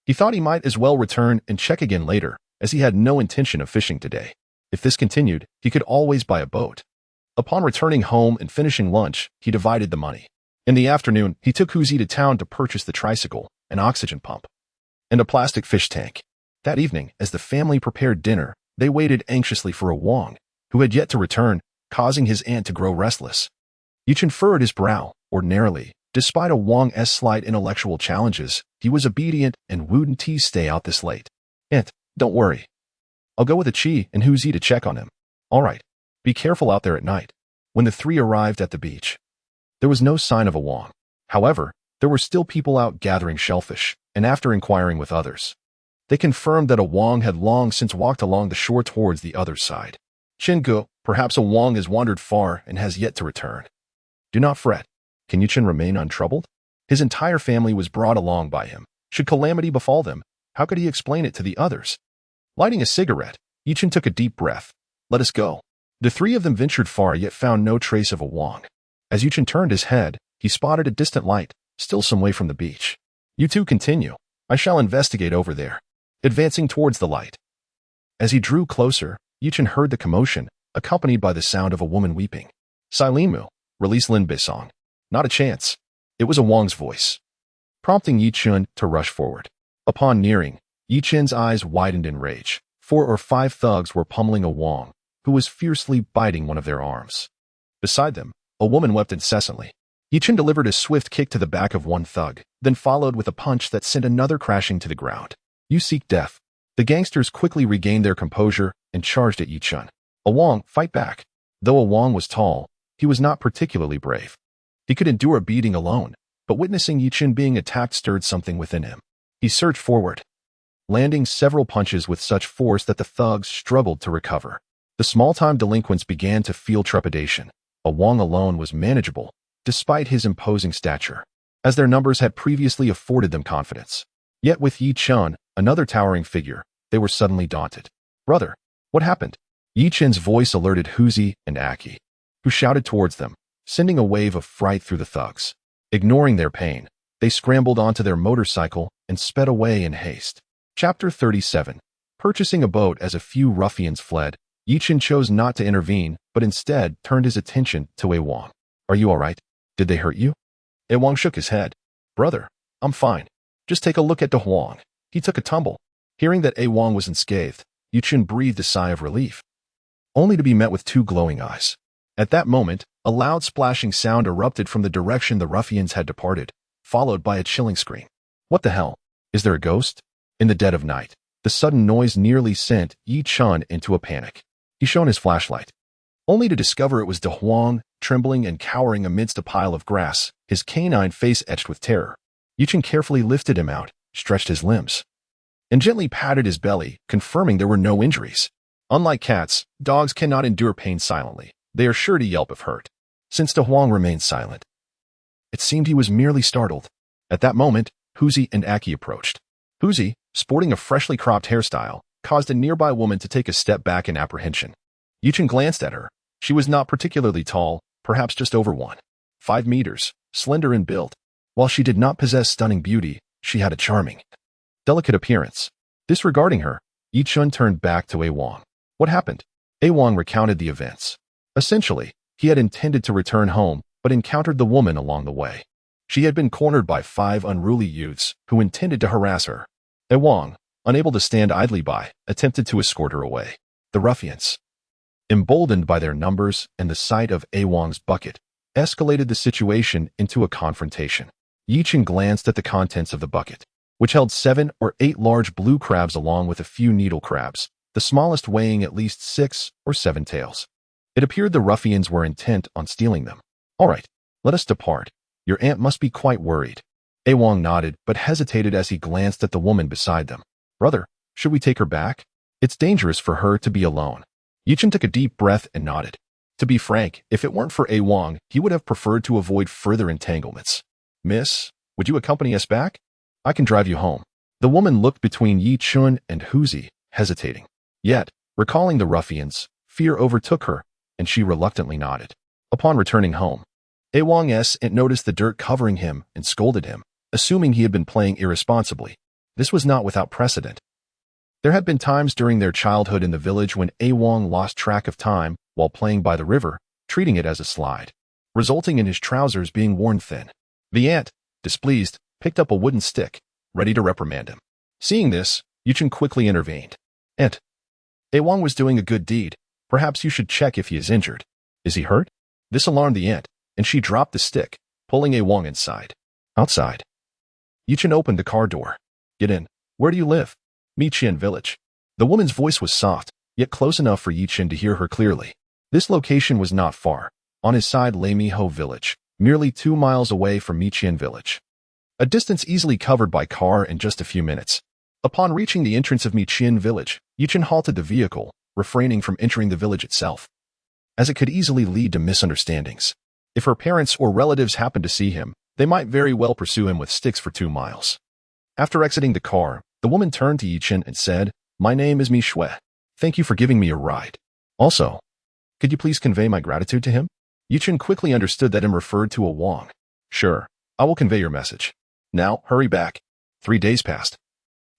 He thought he might as well return and check again later, as he had no intention of fishing today. If this continued, he could always buy a boat. Upon returning home and finishing lunch, he divided the money. In the afternoon, he took Huzi to town to purchase the tricycle, an oxygen pump, and a plastic fish tank. That evening, as the family prepared dinner, they waited anxiously for a Wang, who had yet to return, causing his aunt to grow restless. Yichen furrowed his brow. Ordinarily, despite a Wang's slight intellectual challenges, he was obedient and wouldn't stay out this late. Aunt, don't worry. I'll go with Qi and Huzi to check on him. All right. Be careful out there at night. When the three arrived at the beach, there was no sign of a Wang. However, there were still people out gathering shellfish, and after inquiring with others, they confirmed that a Wang had long since walked along the shore towards the other side. Chenggu, perhaps a Wang has wandered far and has yet to return. Do not fret. Can Yichen remain untroubled? His entire family was brought along by him. Should calamity befall them, how could he explain it to the others? Lighting a cigarette, Yichen took a deep breath. Let us go. The three of them ventured far yet found no trace of a Wang. As Yichen turned his head, he spotted a distant light, still some way from the beach. You two continue. I shall investigate over there. Advancing towards the light. As he drew closer, Yichen heard the commotion, accompanied by the sound of a woman weeping. Silimu, release Lin Bisong. Not a chance. It was a Wang's voice, prompting Yichen to rush forward. Upon nearing, Yichen's eyes widened in rage. 4 or 5 thugs were pummeling a Wang, who was fiercely biting one of their arms. Beside them, A woman wept incessantly. Yichen delivered a swift kick to the back of one thug, then followed with a punch that sent another crashing to the ground. You seek death. The gangsters quickly regained their composure and charged at Yichen. Wang, fight back. Though Wang was tall, he was not particularly brave. He could endure a beating alone, but witnessing Yichen being attacked stirred something within him. He surged forward, landing several punches with such force that the thugs struggled to recover. The small-time delinquents began to feel trepidation. Wang alone was manageable, despite his imposing stature, as their numbers had previously afforded them confidence. Yet with Yichen, another towering figure, they were suddenly daunted. Brother, what happened? Yichen's voice alerted Huzi and Aki, who shouted towards them, sending a wave of fright through the thugs. Ignoring their pain, they scrambled onto their motorcycle and sped away in haste. Chapter 37. Purchasing a boat. As a few ruffians fled, Yichen chose not to intervene, but instead turned his attention to Wang. Are you all right? Did they hurt you? Wang shook his head. Brother, I'm fine. Just take a look at Huang. He took a tumble. Hearing that Wang was unscathed, Yichen breathed a sigh of relief, only to be met with two glowing eyes. At that moment, a loud splashing sound erupted from the direction the ruffians had departed, followed by a chilling scream. What the hell? Is there a ghost? In the dead of night, the sudden noise nearly sent Yichen into a panic. He shone his flashlight, only to discover it was De Huang, trembling and cowering amidst a pile of grass, his canine face etched with terror. Yichen carefully lifted him out, stretched his limbs, and gently patted his belly, confirming there were no injuries. Unlike cats, dogs cannot endure pain silently. They are sure to yelp if hurt. Since De Huang remained silent, it seemed he was merely startled. At that moment, Huzi and Aki approached. Huzi, sporting a freshly cropped hairstyle, caused a nearby woman to take a step back in apprehension. Yichen glanced at her. She was not particularly tall, perhaps just over 1.5 meters, slender in build. While she did not possess stunning beauty, she had a charming, delicate appearance. Disregarding her, Yichen turned back to Wang. What happened? Wang recounted the events. Essentially, he had intended to return home, but encountered the woman along the way. She had been cornered by 5 unruly youths who intended to harass her. Wang, unable to stand idly by, attempted to escort her away. The ruffians, emboldened by their numbers and the sight of Wang's bucket, escalated the situation into a confrontation. Yichen glanced at the contents of the bucket, which held 7 or 8 large blue crabs along with a few needle crabs, the smallest weighing at least 6 or 7 tails. It appeared the ruffians were intent on stealing them. All right, let us depart. Your aunt must be quite worried. Wang nodded, but hesitated as he glanced at the woman beside them. Brother, should we take her back? It's dangerous for her to be alone. Yichen took a deep breath and nodded. To be frank, if it weren't for Wang, he would have preferred to avoid further entanglements. Miss, would you accompany us back? I can drive you home. The woman looked between Yichen and Huzi, hesitating. Yet, recalling the ruffians, fear overtook her, and she reluctantly nodded. Upon returning home, Wang's aunt noticed the dirt covering him and scolded him, assuming he had been playing irresponsibly. This was not without precedent. There had been times during their childhood in the village when Wang lost track of time while playing by the river, treating it as a slide, resulting in his trousers being worn thin. The aunt, displeased, picked up a wooden stick, ready to reprimand him. Seeing this, Yichen quickly intervened. Aunt, Wang was doing a good deed. Perhaps you should check if he is injured. Is he hurt? This alarmed the aunt, and she dropped the stick, pulling Wang inside. Outside, Yichen opened the car door. Get in. Where do you live? Miqian village. The woman's voice was soft, yet close enough for Yichen to hear her clearly. This location was not far. On his side lay Miho village, merely 2 miles away from Miqian village. A distance easily covered by car in just a few minutes. Upon reaching the entrance of Miqian village, Yichen halted the vehicle, refraining from entering the village itself, as it could easily lead to misunderstandings. If her parents or relatives happened to see him, they might very well pursue him with sticks for 2 miles. After exiting the car, the woman turned to Yichen and said, My name is Mi Shui. Thank you for giving me a ride. Also, could you please convey my gratitude to him? Yichen quickly understood that him referred to Wang. Sure, I will convey your message. Now, hurry back. 3 days passed,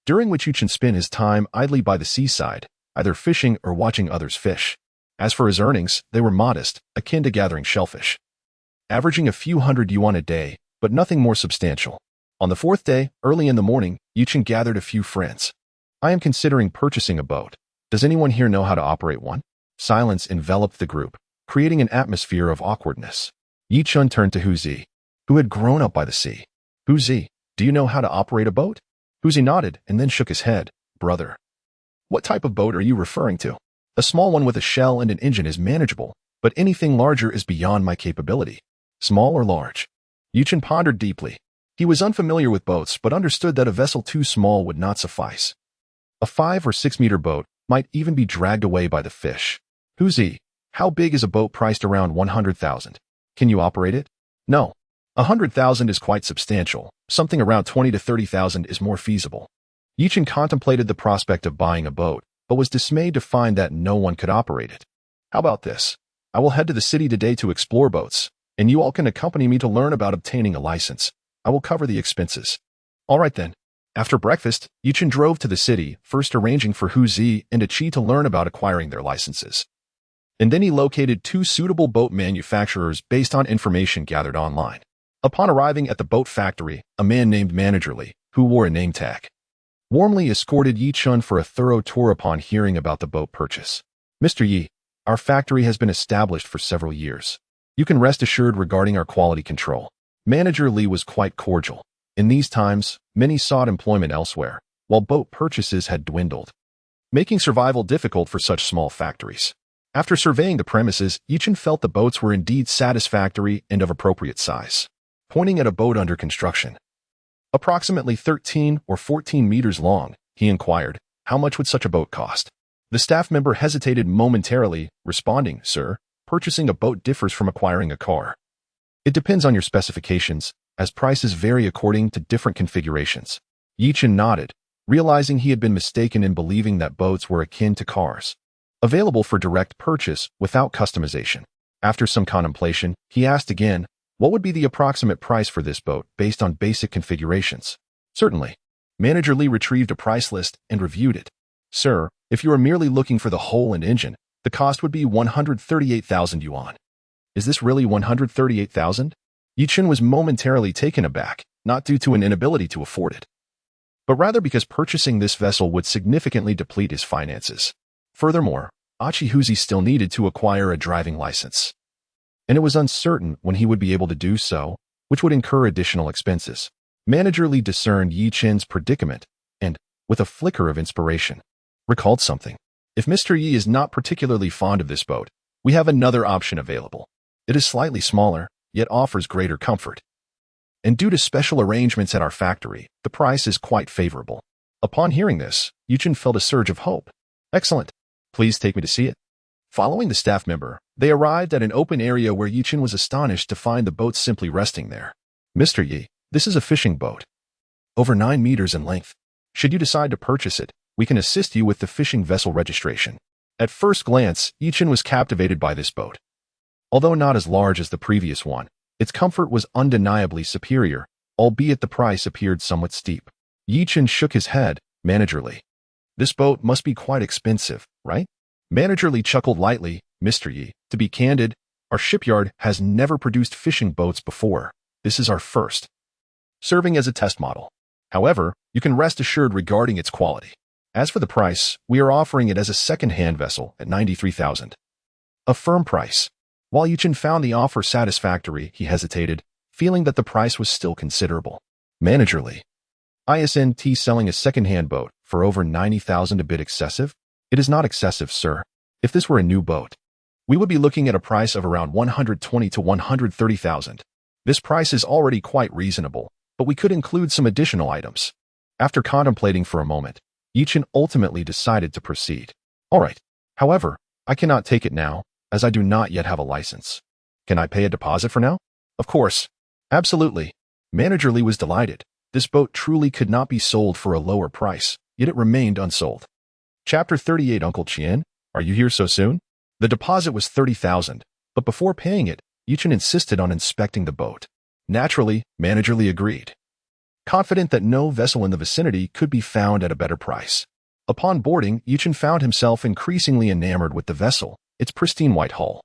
during which Yichen spent his time idly by the seaside, either fishing or watching others fish. As for his earnings, they were modest, akin to gathering shellfish, averaging a few hundred yuan a day, but nothing more substantial. On the 4th day, early in the morning, Yichen gathered a few friends. I am considering purchasing a boat. Does anyone here know how to operate one? Silence enveloped the group, creating an atmosphere of awkwardness. Yi Chun turned to Hu Zi, who had grown up by the sea. Hu Zi, do you know how to operate a boat? Hu Zi nodded and then shook his head. Brother, what type of boat are you referring to? A small one with a shell and an engine is manageable, but anything larger is beyond my capability. Small or large? Yi Chun pondered deeply. He was unfamiliar with boats, but understood that a vessel too small would not suffice. A 5 or 6 meter boat might even be dragged away by the fish. Hu Zi, how big is a boat priced around 100,000? Can you operate it? No. 100,000 is quite substantial. Something around 20 to 30,000 is more feasible. Yi Chun contemplated the prospect of buying a boat, but was dismayed to find that no one could operate it. How about this? I will head to the city today to explore boats, and you all can accompany me to learn about obtaining a license. I will cover the expenses. All right then. After breakfast, Yi Chun drove to the city, first arranging for Hu Zi and Chi to learn about acquiring their licenses. And then he located 2 suitable boat manufacturers based on information gathered online. Upon arriving at the boat factory, a man named Manager Lee, who wore a name tag, warmly escorted Yi Chun for a thorough tour upon hearing about the boat purchase. Mr. Yi, our factory has been established for several years. You can rest assured regarding our quality control. Manager Lee was quite cordial. In these times, many sought employment elsewhere, while boat purchases had dwindled, making survival difficult for such small factories. After surveying the premises, Yi Chun felt the boats were indeed satisfactory and of appropriate size. Pointing at a boat under construction, approximately 13 or 14 meters long, he inquired, how much would such a boat cost? The staff member hesitated momentarily, responding, Sir, purchasing a boat differs from acquiring a car. It depends on your specifications, as prices vary according to different configurations. Yi Chun nodded, realizing he had been mistaken in believing that boats were akin to cars, available for direct purchase without customization. After some contemplation, he asked again, what would be the approximate price for this boat based on basic configurations? Certainly. Manager Lee retrieved a price list and reviewed it. Sir, if you are merely looking for the hull and engine, the cost would be 138,000 yuan. Is this really 138,000? Yi Chun was momentarily taken aback, not due to an inability to afford it, but rather because purchasing this vessel would significantly deplete his finances. Furthermore, Hu Zi still needed to acquire a driving license, and it was uncertain when he would be able to do so, which would incur additional expenses. Manager Lee discerned Yi Chun's predicament and, with a flicker of inspiration, recalled something. If Mr. Yi is not particularly fond of this boat, we have another option available. It is slightly smaller, yet offers greater comfort. And due to special arrangements at our factory, the price is quite favorable. Upon hearing this, Yi Chun felt a surge of hope. Excellent. Please take me to see it. Following the staff member, they arrived at an open area where Yi Chun was astonished to find the boat simply resting there. Mr. Yi, this is a fishing boat, over 9 meters in length. Should you decide to purchase it, we can assist you with the fishing vessel registration. At first glance, Yi Chun was captivated by this boat. Although not as large as the previous one, its comfort was undeniably superior, albeit the price appeared somewhat steep. Yi Chun shook his head, Manager Lee. This boat must be quite expensive, right? Manager Lee chuckled lightly, Mr. Yi, to be candid, our shipyard has never produced fishing boats before. This is our first, serving as a test model. However, you can rest assured regarding its quality. As for the price, we are offering it as a second-hand vessel at 93,000. A firm price. While Yi Chun found the offer satisfactory, he hesitated, feeling that the price was still considerable. Manager Lee, ISNT selling a second-hand boat for over 90,000 a bit excessive? It is not excessive, sir. If this were a new boat, we would be looking at a price of around 120 to 130,000. This price is already quite reasonable, but we could include some additional items. After contemplating for a moment, Yi Chun ultimately decided to proceed. All right. However, I cannot take it now, as I do not yet have a license. Can I pay a deposit for now? Of course. Absolutely. Manager Lee was delighted. This boat truly could not be sold for a lower price, yet it remained unsold. Chapter 38 Uncle Chien, are you here so soon? The deposit was 30,000, but before paying it, Yi Chun insisted on inspecting the boat. Naturally, Manager Lee agreed, confident that no vessel in the vicinity could be found at a better price. Upon boarding, Yi Chun found himself increasingly enamored with the vessel, its pristine white hull,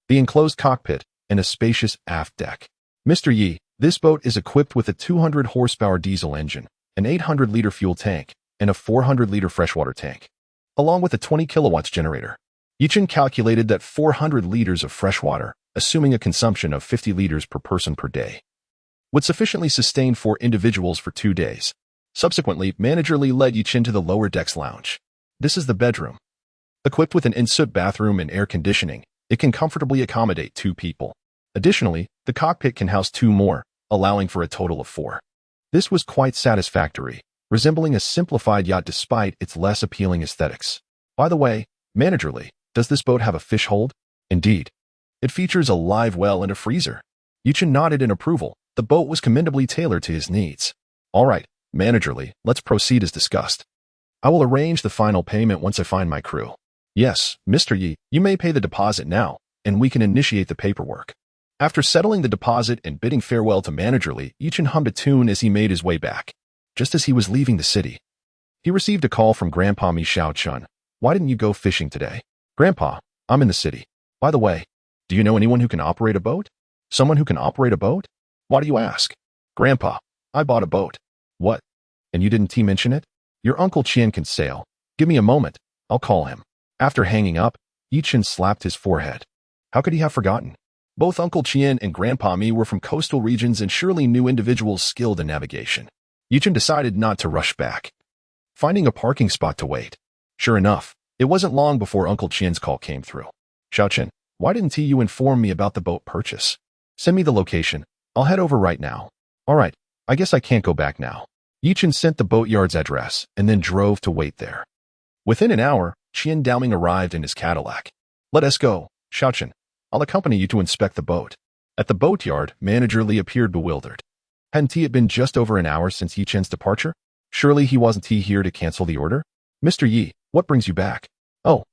the enclosed cockpit, and a spacious aft deck. Mr. Yi, this boat is equipped with a 200 horsepower diesel engine, an 800-liter fuel tank, and a 400-liter freshwater tank, along with a 20 kilowatts generator. Yichen calculated that 400 liters of fresh water, assuming a consumption of 50 liters per person per day, would sufficiently sustain 4 individuals for 2 days. Subsequently, Manager Lee led Yichen to the lower deck's lounge. This is the bedroom. Equipped with an ensuite bathroom and air conditioning, it can comfortably accommodate 2 people. Additionally, the cockpit can house 2 more, allowing for a total of 4. This was quite satisfactory, resembling a simplified yacht despite its less appealing aesthetics. By the way, Manager Lee, does this boat have a fish hold? Indeed. It features a live well and a freezer. Yichen nodded in approval. The boat was commendably tailored to his needs. All right, Manager Lee, let's proceed as discussed. I will arrange the final payment once I find my crew. Yes, Mr. Yi, you may pay the deposit now, and we can initiate the paperwork. After settling the deposit and bidding farewell to Manager Lee, Yichen hummed a tune as he made his way back. Just as he was leaving the city, he received a call from Grandpa Mi Xiao-chun. Why didn't you go fishing today? Grandpa, I'm in the city. By the way, do you know anyone who can operate a boat? Someone who can operate a boat? Why do you ask? Grandpa, I bought a boat. What? And you didn't mention it? Your Uncle Qian can sail. Give me a moment. I'll call him. After hanging up, Yichen slapped his forehead. How could he have forgotten? Both Uncle Qian and Grandpa Mi were from coastal regions and surely knew individuals skilled in navigation. Yichen decided not to rush back, finding a parking spot to wait. Sure enough, it wasn't long before Uncle Qian's call came through. Xiaochen, why didn't you inform me about the boat purchase? Send me the location. I'll head over right now. All right, I guess I can't go back now. Yichen sent the boatyard's address and then drove to wait there. Within an hour, Qian Daoming arrived in his Cadillac. Let us go, Xiaochen. I'll accompany you to inspect the boat. At the boatyard, Manager Lee appeared bewildered. Hadn't it been just over an hour since Yichen's departure? Surely he wasn't here to cancel the order? Mr. Yi, what brings you back? Oh,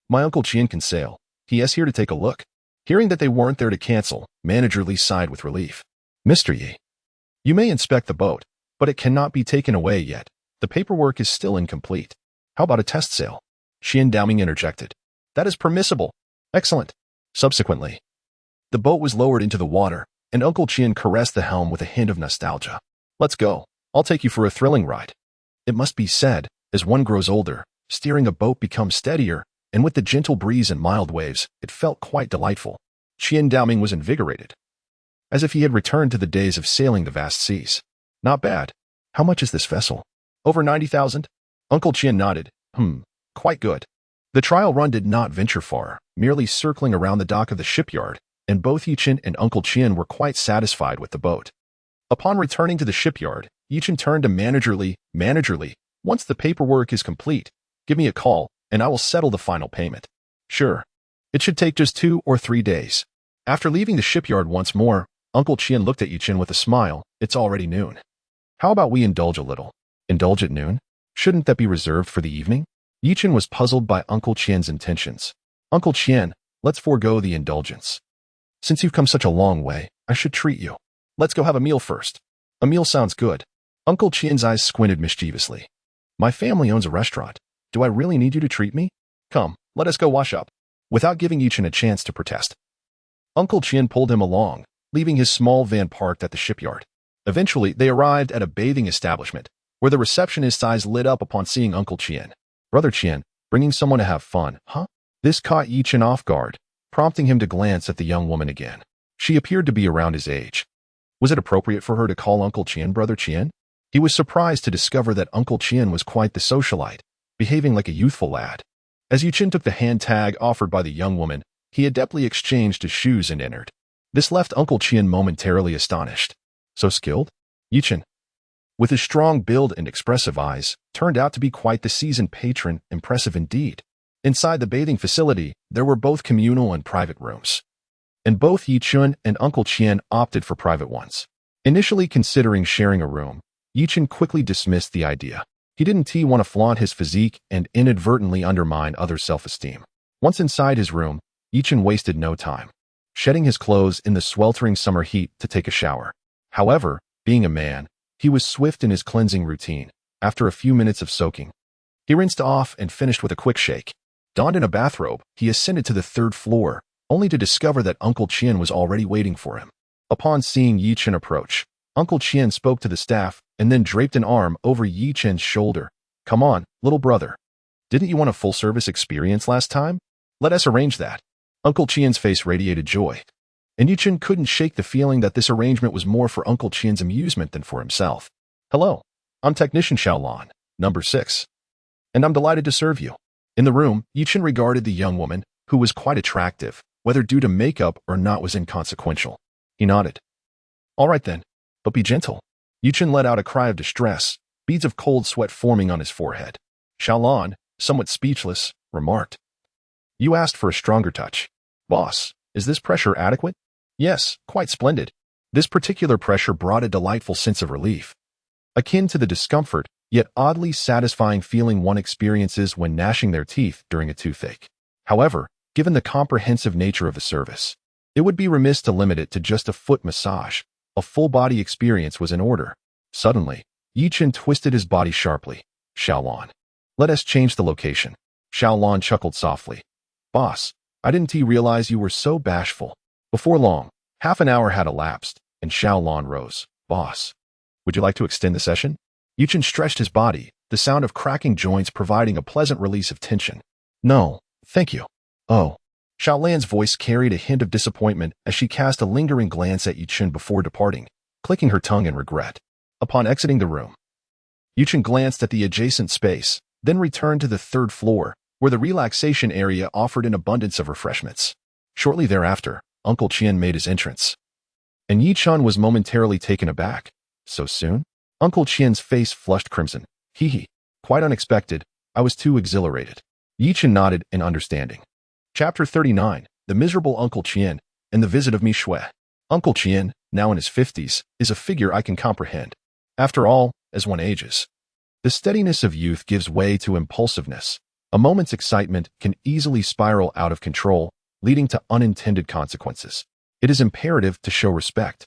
my Uncle Qian can sail. He is here to take a look. Hearing that they weren't there to cancel, Manager Lee sighed with relief. Mr. Yi, you may inspect the boat, but it cannot be taken away yet. The paperwork is still incomplete. How about a test sail? Qian Daoming interjected. That is permissible. Excellent. Subsequently, the boat was lowered into the water, and Uncle Qian caressed the helm with a hint of nostalgia. Let's go. I'll take you for a thrilling ride. It must be said, as one grows older, steering a boat becomes steadier, and with the gentle breeze and mild waves, it felt quite delightful. Qian Daoming was invigorated, as if he had returned to the days of sailing the vast seas. Not bad. How much is this vessel? Over 90,000? Uncle Qian nodded. Quite good. The trial run did not venture far, merely circling around the dock of the shipyard, and both Yichen and Uncle Qian were quite satisfied with the boat. Upon returning to the shipyard, Yichen turned to Manager Lee. Manager Lee, once the paperwork is complete, give me a call, and I will settle the final payment. Sure. It should take just 2 or 3 days. After leaving the shipyard once more, Uncle Qian looked at Yichen with a smile. It's already noon. How about we indulge a little? Indulge at noon? Shouldn't that be reserved for the evening? Yichen was puzzled by Uncle Qian's intentions. Uncle Qian, let's forego the indulgence. Since you've come such a long way, I should treat you. Let's go have a meal first. A meal sounds good. Uncle Qian's eyes squinted mischievously. My family owns a restaurant. Do I really need you to treat me? Come, let us go wash up. Without giving Yichen a chance to protest, Uncle Qian pulled him along, leaving his small van parked at the shipyard. Eventually, they arrived at a bathing establishment, where the receptionist's eyes lit up upon seeing Uncle Qian. Brother Qian, bringing someone to have fun, huh? This caught Yichen off guard, prompting him to glance at the young woman again. She appeared to be around his age. Was it appropriate for her to call Uncle Qian Brother Qian? He was surprised to discover that Uncle Qian was quite the socialite, behaving like a youthful lad. As Yichen took the hand tag offered by the young woman, he adeptly exchanged his shoes and entered. This left Uncle Qian momentarily astonished. So skilled? Yichen, with his strong build and expressive eyes, turned out to be quite the seasoned patron, impressive indeed. Inside the bathing facility, there were both communal and private rooms, and both Yichen and Uncle Qian opted for private ones. Initially considering sharing a room, Yichen quickly dismissed the idea. He didn't want to flaunt his physique and inadvertently undermine others' self-esteem. Once inside his room, Yichen wasted no time, shedding his clothes in the sweltering summer heat to take a shower. However, being a man, he was swift in his cleansing routine. After a few minutes of soaking, he rinsed off and finished with a quick shake. Donned in a bathrobe, he ascended to the 3rd floor, only to discover that Uncle Qian was already waiting for him. Upon seeing Yichen approach, Uncle Qian spoke to the staff and then draped an arm over Yichen's shoulder. Come on, little brother. Didn't you want a full-service experience last time? Let us arrange that. Uncle Qian's face radiated joy, and Yichen couldn't shake the feeling that this arrangement was more for Uncle Qian's amusement than for himself. Hello, I'm Technician Xiaolan, number 6, and I'm delighted to serve you. In the room, Yichen regarded the young woman, who was quite attractive, whether due to makeup or not was inconsequential. He nodded. All right then, but be gentle. Yichen let out a cry of distress, beads of cold sweat forming on his forehead. Xiaolan, somewhat speechless, remarked, You asked for a stronger touch. Boss, is this pressure adequate? Yes, quite splendid. This particular pressure brought a delightful sense of relief, akin to the discomfort, yet oddly satisfying feeling one experiences when gnashing their teeth during a toothache. However, given the comprehensive nature of the service, it would be remiss to limit it to just a foot massage. A full-body experience was in order. Suddenly, Yichen twisted his body sharply. Xiaolan, let us change the location. Xiaolan chuckled softly. Boss, I didn't realize you were so bashful. Before long, half an hour had elapsed, and Xiaolan rose. Boss, would you like to extend the session? Yichen stretched his body, the sound of cracking joints providing a pleasant release of tension. No, thank you. Oh. Xiaolan's voice carried a hint of disappointment as she cast a lingering glance at Yichen before departing, clicking her tongue in regret. Upon exiting the room, Yichen glanced at the adjacent space, then returned to the 3rd floor, where the relaxation area offered an abundance of refreshments. Shortly thereafter, Uncle Qian made his entrance, and Yichen was momentarily taken aback. So soon? Uncle Qian's face flushed crimson. Hee. Quite unexpected. I was too exhilarated. Yichen nodded in understanding. Chapter 39, The Miserable Uncle Qian and the Visit of Mi Shui. Uncle Qian, now in his 50s, is a figure I can comprehend. After all, as one ages, the steadiness of youth gives way to impulsiveness. A moment's excitement can easily spiral out of control, leading to unintended consequences. It is imperative to show respect.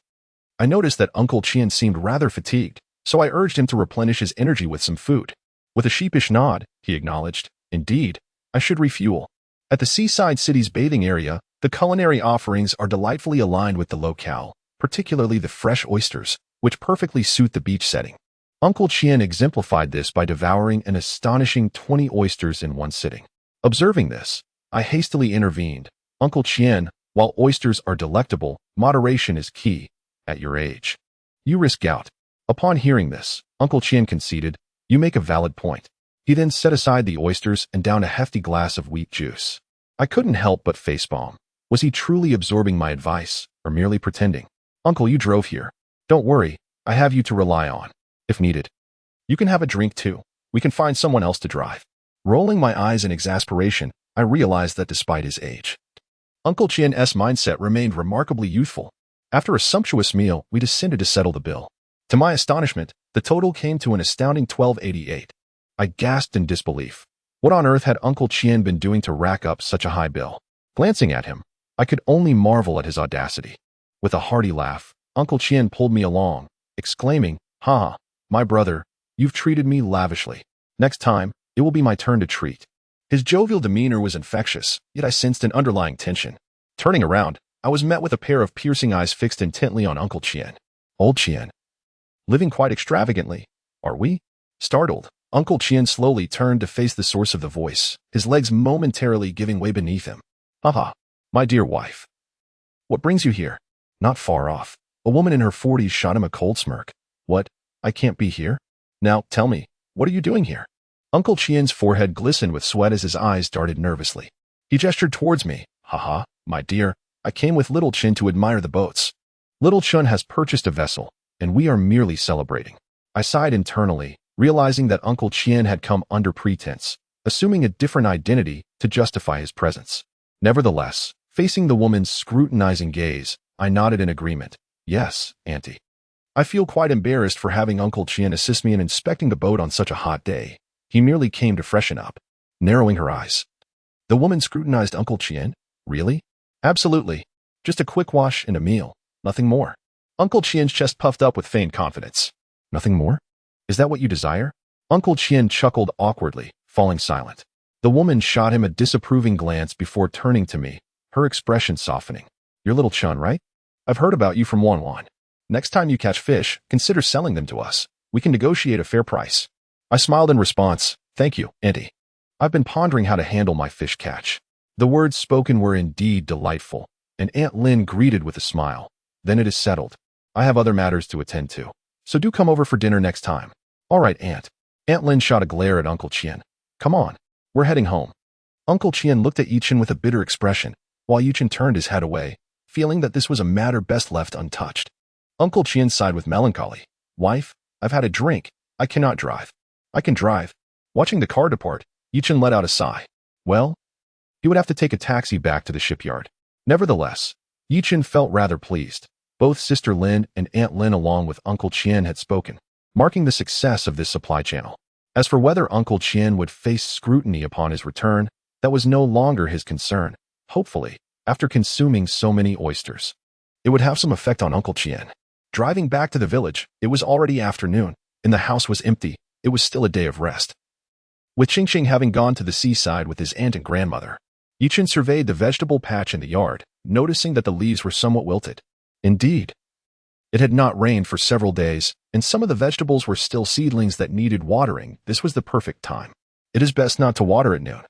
I noticed that Uncle Qian seemed rather fatigued, so I urged him to replenish his energy with some food. With a sheepish nod, he acknowledged, Indeed, I should refuel. At the Seaside city's bathing area, the culinary offerings are delightfully aligned with the locale, particularly the fresh oysters, which perfectly suit the beach setting. Uncle Qian exemplified this by devouring an astonishing 20 oysters in one sitting. Observing this, I hastily intervened. Uncle Qian, while oysters are delectable, moderation is key. At your age, you risk gout. Upon hearing this, Uncle Qian conceded, You make a valid point. He then set aside the oysters and downed a hefty glass of wheat juice. I couldn't help but facepalm. Was he truly absorbing my advice, or merely pretending? Uncle, you drove here. Don't worry, I have you to rely on, if needed. You can have a drink too. We can find someone else to drive. Rolling my eyes in exasperation, I realized that despite his age, Uncle Qian's mindset remained remarkably youthful. After a sumptuous meal, we descended to settle the bill. To my astonishment, the total came to an astounding $12.88. I gasped in disbelief. What on earth had Uncle Qian been doing to rack up such a high bill? Glancing at him, I could only marvel at his audacity. With a hearty laugh, Uncle Qian pulled me along, exclaiming, Ha, my brother, you've treated me lavishly. Next time, it will be my turn to treat. His jovial demeanor was infectious, yet I sensed an underlying tension. Turning around, I was met with a pair of piercing eyes fixed intently on Uncle Qian. Old Qian. Living quite extravagantly, are we? Startled, Uncle Qian slowly turned to face the source of the voice, his legs momentarily giving way beneath him. Haha, my dear wife. What brings you here? Not far off, a woman in her 40s shot him a cold smirk. What? I can't be here? Now, tell me, what are you doing here? Uncle Qian's forehead glistened with sweat as his eyes darted nervously. He gestured towards me. Haha, my dear, I came with Little Chen to admire the boats. Little Chen has purchased a vessel, and we are merely celebrating. I sighed internally, realizing that Uncle Qian had come under pretense, assuming a different identity to justify his presence. Nevertheless, facing the woman's scrutinizing gaze, I nodded in agreement. Yes, Auntie. I feel quite embarrassed for having Uncle Qian assist me in inspecting the boat on such a hot day. He merely came to freshen up. Narrowing her eyes, the woman scrutinized Uncle Qian. Really? Absolutely. Just a quick wash and a meal. Nothing more. Uncle Qian's chest puffed up with feigned confidence. Nothing more? Is that what you desire? Uncle Qian chuckled awkwardly, falling silent. The woman shot him a disapproving glance before turning to me, her expression softening. You're Little Chen, right? I've heard about you from Wanwan. Next time you catch fish, consider selling them to us. We can negotiate a fair price. I smiled in response. Thank you, Auntie. I've been pondering how to handle my fish catch. The words spoken were indeed delightful, and Aunt Lin greeted with a smile. Then it is settled. I have other matters to attend to, so do come over for dinner next time. All right, Aunt. Aunt Lin shot a glare at Uncle Qian. Come on, we're heading home. Uncle Qian looked at Yichen with a bitter expression, while Yichen turned his head away, feeling that this was a matter best left untouched. Uncle Qian sighed with melancholy. Wife, I've had a drink. I cannot drive. I can drive. Watching the car depart, Yichen let out a sigh. Well, he would have to take a taxi back to the shipyard. Nevertheless, Yichen felt rather pleased. Both Sister Lin and Aunt Lin along with Uncle Qian had spoken, marking the success of this supply channel. As for whether Uncle Qian would face scrutiny upon his return, that was no longer his concern. Hopefully, after consuming so many oysters, it would have some effect on Uncle Qian. Driving back to the village, it was already afternoon, and the house was empty. It was still a day of rest. With Qingqing having gone to the seaside with his aunt and grandmother, Yichen surveyed the vegetable patch in the yard, noticing that the leaves were somewhat wilted. Indeed, it had not rained for several days, and some of the vegetables were still seedlings that needed watering. This was the perfect time. It is best not to water at noon.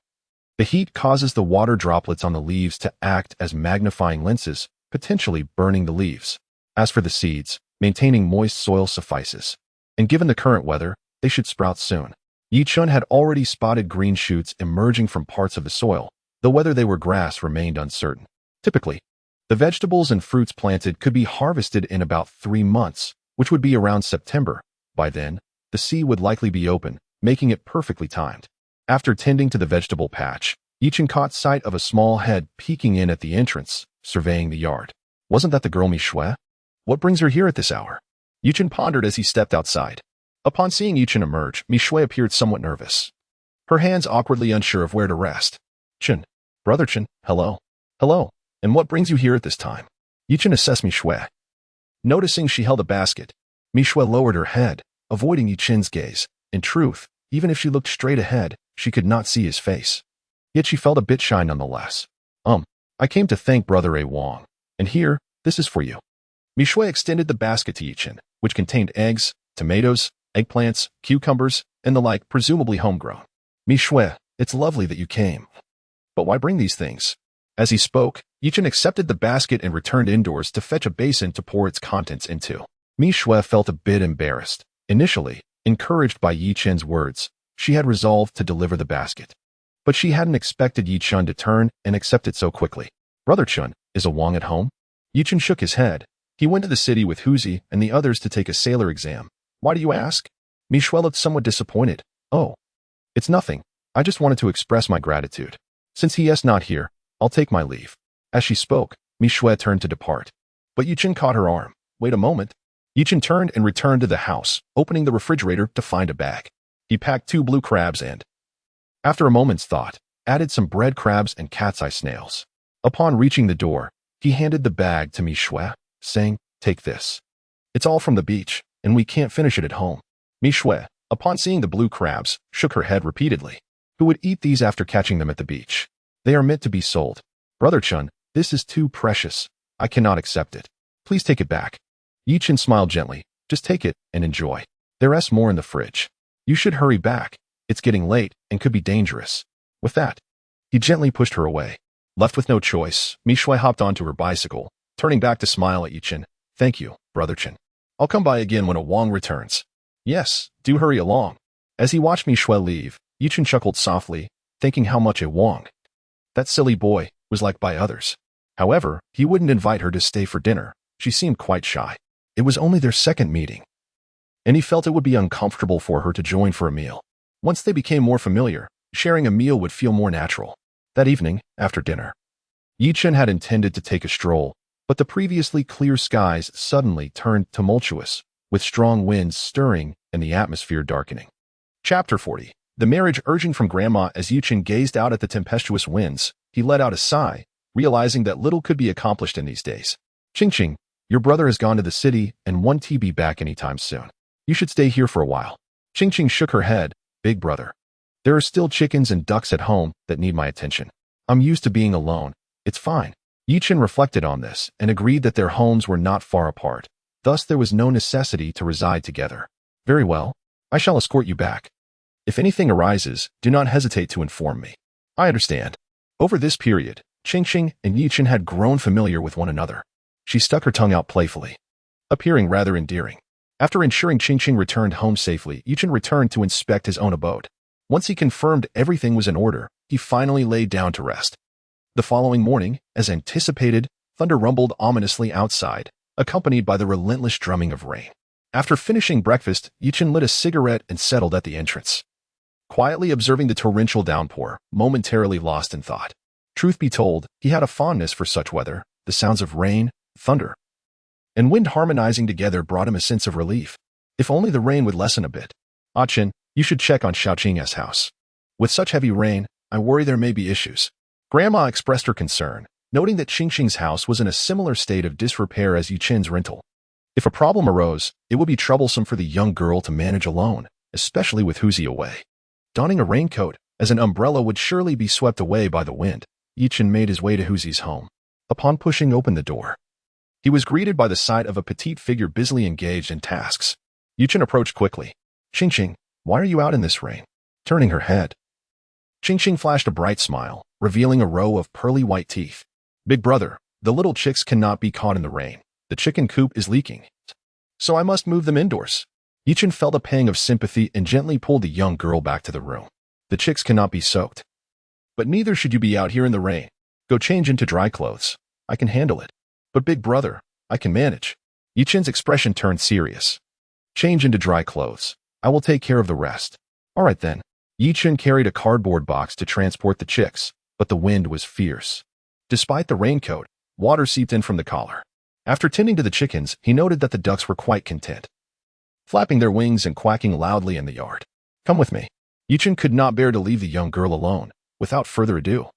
The heat causes the water droplets on the leaves to act as magnifying lenses, potentially burning the leaves. As for the seeds, maintaining moist soil suffices. And given the current weather, they should sprout soon. Yichun had already spotted green shoots emerging from parts of the soil, though whether they were grass remained uncertain. Typically, the vegetables and fruits planted could be harvested in about 3 months, which would be around September. By then, the sea would likely be open, making it perfectly timed. After tending to the vegetable patch, Yichen caught sight of a small head peeking in at the entrance, surveying the yard. Wasn't that the girl Mi Shui? What brings her here at this hour? Yichen pondered as he stepped outside. Upon seeing Yichen emerge, Mi Shui appeared somewhat nervous, her hands awkwardly unsure of where to rest. Chen, brother Chen, hello. Hello, and what brings you here at this time? Yichen assessed Mi Shui. Noticing she held a basket, Mi Shui lowered her head, avoiding Yichen's gaze. In truth, even if she looked straight ahead, she could not see his face. Yet she felt a bit shy nonetheless. I came to thank Brother A. Wong, and here, this is for you. Mi Shui extended the basket to Yichen, which contained eggs, tomatoes, eggplants, cucumbers, and the like, presumably homegrown. Mi Shui, it's lovely that you came. But why bring these things? As he spoke, Yichen accepted the basket and returned indoors to fetch a basin to pour its contents into. Mi Shui felt a bit embarrassed. Initially, encouraged by Yichen's words, she had resolved to deliver the basket. But she hadn't expected Yichen to turn and accept it so quickly. Brother Chun, is a Wong at home? Yichen shook his head. He went to the city with Huzi and the others to take a sailor exam. Why do you ask? Mi Shui looked somewhat disappointed. Oh, it's nothing. I just wanted to express my gratitude. Since he is not here, I'll take my leave. As she spoke, Mi Shui turned to depart. But Yichen caught her arm. Wait a moment. Yichen turned and returned to the house, opening the refrigerator to find a bag. He packed 2 blue crabs and, after a moment's thought, added some bread crabs and cat's eye snails. Upon reaching the door, he handed the bag to Mi Shui, saying, take this. It's all from the beach, and we can't finish it at home. Mi Shui, upon seeing the blue crabs, shook her head repeatedly. Who would eat these after catching them at the beach? They are meant to be sold. Brother Chun, this is too precious. I cannot accept it. Please take it back. Yichen smiled gently. Just take it and enjoy. There's more in the fridge. You should hurry back. It's getting late and could be dangerous. With that, he gently pushed her away. Left with no choice, Mi Shui hopped onto her bicycle, turning back to smile at Yichen. Thank you, Brother Chen. I'll come by again when a Wong returns. Yes, do hurry along. As he watched Mi Shui leave, Yichen chuckled softly, thinking how much a Wong, that silly boy, was liked by others. However, he wouldn't invite her to stay for dinner. She seemed quite shy. It was only their second meeting, and he felt it would be uncomfortable for her to join for a meal. Once they became more familiar, sharing a meal would feel more natural. That evening, after dinner, Yichen had intended to take a stroll, but the previously clear skies suddenly turned tumultuous, with strong winds stirring and the atmosphere darkening. Chapter 40. The marriage urging from Grandma. As Yichen gazed out at the tempestuous winds, he let out a sigh, realizing that little could be accomplished in these days. Qingqing, your brother has gone to the city and won't be back anytime soon. You should stay here for a while. Qingqing shook her head. Big brother, there are still chickens and ducks at home that need my attention. I'm used to being alone. It's fine. Yichen reflected on this and agreed that their homes were not far apart. Thus, there was no necessity to reside together. Very well. I shall escort you back. If anything arises, do not hesitate to inform me. I understand. Over this period, Qingqing and Yichen had grown familiar with one another. She stuck her tongue out playfully, appearing rather endearing. After ensuring Qingqing returned home safely, Yichen returned to inspect his own abode. Once he confirmed everything was in order, he finally laid down to rest. The following morning, as anticipated, thunder rumbled ominously outside, accompanied by the relentless drumming of rain. After finishing breakfast, Yichen lit a cigarette and settled at the entrance, quietly observing the torrential downpour, momentarily lost in thought. Truth be told, he had a fondness for such weather. The sounds of rain, thunder, and wind harmonizing together brought him a sense of relief. If only the rain would lessen a bit. Chen, you should check on Xiaoqing's house. With such heavy rain, I worry there may be issues. Grandma expressed her concern, noting that Qingqing's house was in a similar state of disrepair as Yichen's rental. If a problem arose, it would be troublesome for the young girl to manage alone, especially with Huzi away. Donning a raincoat, as an umbrella would surely be swept away by the wind, Yichen made his way to Huzi's home. Upon pushing open the door, he was greeted by the sight of a petite figure busily engaged in tasks. Yichen approached quickly. Qingqing, why are you out in this rain? Turning her head, Qingqing flashed a bright smile, revealing a row of pearly white teeth. Big brother, the little chicks cannot be caught in the rain. The chicken coop is leaking, so I must move them indoors. Yichen felt a pang of sympathy and gently pulled the young girl back to the room. The chicks cannot be soaked, but neither should you be out here in the rain. Go change into dry clothes. I can handle it. But big brother, I can manage. Yichen's expression turned serious. Change into dry clothes. I will take care of the rest. All right then. Yichen carried a cardboard box to transport the chicks, but the wind was fierce. Despite the raincoat, water seeped in from the collar. After tending to the chickens, he noted that the ducks were quite content, flapping their wings and quacking loudly in the yard. Come with me. Yichen could not bear to leave the young girl alone. Without further ado,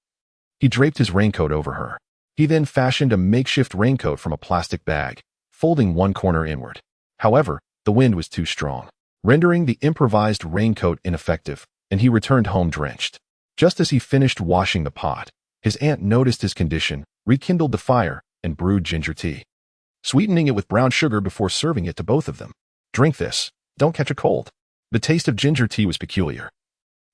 he draped his raincoat over her. He then fashioned a makeshift raincoat from a plastic bag, folding one corner inward. However, the wind was too strong, rendering the improvised raincoat ineffective, and he returned home drenched. Just as he finished washing the pot, his aunt noticed his condition, rekindled the fire, and brewed ginger tea, sweetening it with brown sugar before serving it to both of them. Drink this. Don't catch a cold. The taste of ginger tea was peculiar,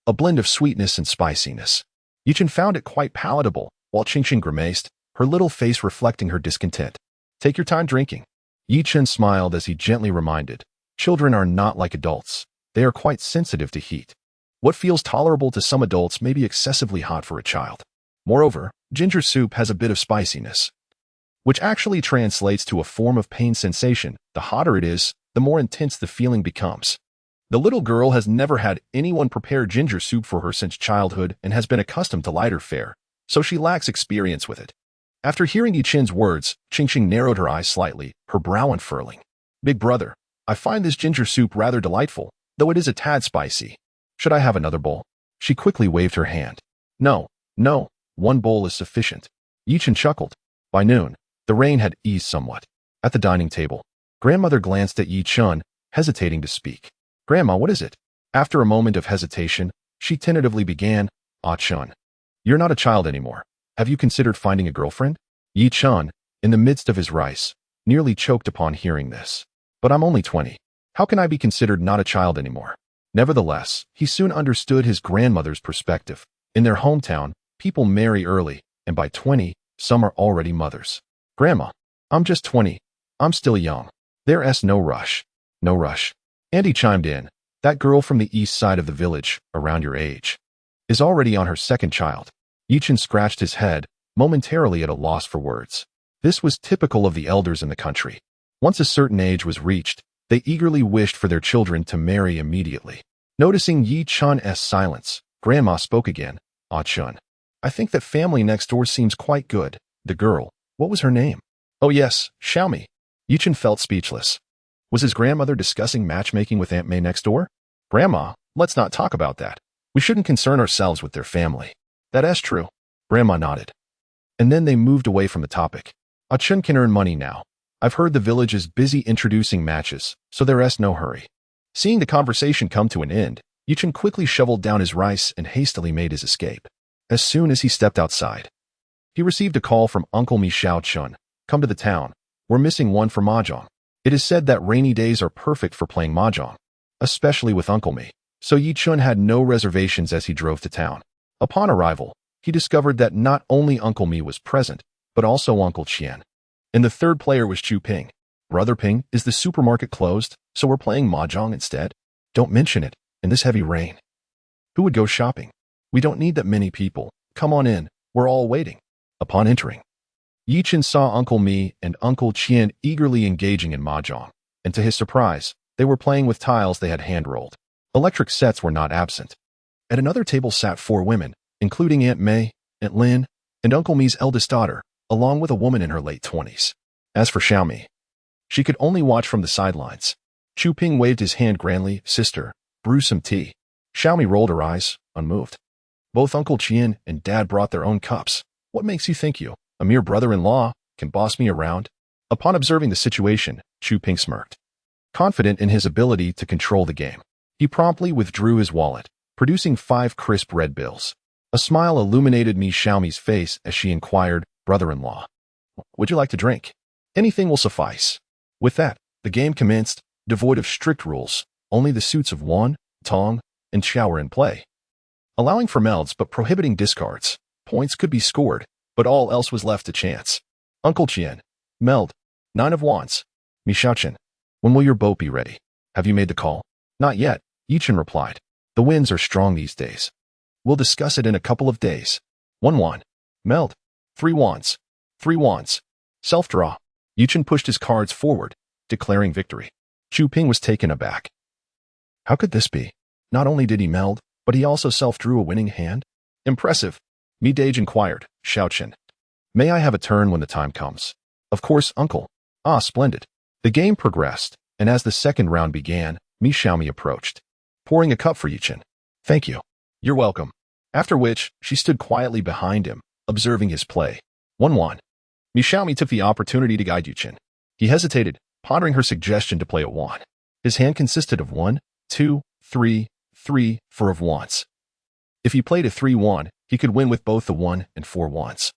a blend of sweetness and spiciness. Yichen found it quite palatable, while Qingqing grimaced, her little face reflecting her discontent. Take your time drinking. Yichen smiled as he gently reminded, children are not like adults. They are quite sensitive to heat. What feels tolerable to some adults may be excessively hot for a child. Moreover, ginger soup has a bit of spiciness, which actually translates to a form of pain sensation. The hotter it is, the more intense the feeling becomes. The little girl has never had anyone prepare ginger soup for her since childhood and has been accustomed to lighter fare, so she lacks experience with it. After hearing Yichen's words, Qingqing narrowed her eyes slightly, her brow unfurling. Big brother, I find this ginger soup rather delightful, though it is a tad spicy. Should I have another bowl? She quickly waved her hand. No, one bowl is sufficient. Yichen chuckled. By noon, the rain had eased somewhat. At the dining table, grandmother glanced at Yichen, hesitating to speak. Grandma, what is it? After a moment of hesitation, she tentatively began, Chen, you're not a child anymore. Have you considered finding a girlfriend? Yichen, in the midst of his rice, nearly choked upon hearing this. But I'm only 20. How can I be considered not a child anymore? Nevertheless, he soon understood his grandmother's perspective. In their hometown, people marry early, and by 20, some are already mothers. Grandma, I'm just 20. I'm still young. There's no rush. No rush. Andy chimed in. That girl from the east side of the village, around your age, is already on her second child. Yichen scratched his head, momentarily at a loss for words. This was typical of the elders in the country. Once a certain age was reached, they eagerly wished for their children to marry immediately. Noticing Yichen's silence, Grandma spoke again. Chen, I think that family next door seems quite good. The girl, what was her name? Oh yes, Xiaomi. Yichen felt speechless. Was his grandmother discussing matchmaking with Aunt May next door? Grandma, let's not talk about that. We shouldn't concern ourselves with their family. That's true. Grandma nodded. And then they moved away from the topic. Chen can earn money now. I've heard the village is busy introducing matches, so there's no hurry. Seeing the conversation come to an end, Yichen quickly shoveled down his rice and hastily made his escape. As soon as he stepped outside, he received a call from Uncle Mi Xiao-chun. Come to the town. We're missing one for mahjong. It is said that rainy days are perfect for playing mahjong, especially with Uncle Mi. So Yichen had no reservations as he drove to town. Upon arrival, he discovered that not only Uncle Mi was present, but also Uncle Qian. And the third player was Chu Ping. Brother Ping, is the supermarket closed, so we're playing mahjong instead? Don't mention it, in this heavy rain. Who would go shopping? We don't need that many people. Come on in, we're all waiting. Upon entering, Yichen saw Uncle Mi and Uncle Qian eagerly engaging in mahjong, and to his surprise, they were playing with tiles they had hand-rolled. Electric sets were not absent. At another table sat 4 women, including Aunt May, Aunt Lin, and Uncle Mi's eldest daughter, along with a woman in her late 20s. As for Xiaomi, she could only watch from the sidelines. Chu Ping waved his hand grandly. Sister, brew some tea. Xiaomi rolled her eyes, unmoved. Both Uncle Qian and Dad brought their own cups. What makes you think you, a mere brother-in-law, can boss me around? Upon observing the situation, Chu Ping smirked. Confident in his ability to control the game, he promptly withdrew his wallet, producing 5 crisp red bills. A smile illuminated Xiaomi's face as she inquired, brother-in-law, would you like to drink? Anything will suffice. With that, the game commenced, devoid of strict rules, only the suits of Wan, Tong, and Xiao were in play. Allowing for melds but prohibiting discards, points could be scored, but all else was left to chance. Uncle Qian, meld, 9 of wands. Mi Xiaochen, when will your boat be ready? Have you made the call? Not yet, Yichen replied. The winds are strong these days. We'll discuss it in a couple of days. 1 wand. Meld. 3 wands. 3 wands. Self-draw. Yichen pushed his cards forward, declaring victory. Chu Ping was taken aback. How could this be? Not only did he meld, but he also self-drew a winning hand? Impressive. Mi Dage inquired, Xiaochen. May I have a turn when the time comes? Of course, uncle. Ah, splendid. The game progressed, and as the second round began, Mi Xiaomi approached, pouring a cup for Yichen. Thank you. You're welcome. After which, she stood quietly behind him, observing his play. 1 wand. Mi Xiaomi took the opportunity to guide Yichen. He hesitated, pondering her suggestion to play a wand. His hand consisted of 1, 2, 3, 4 of wands. If he played a 3 wand, he could win with both the 1 and 4 wands.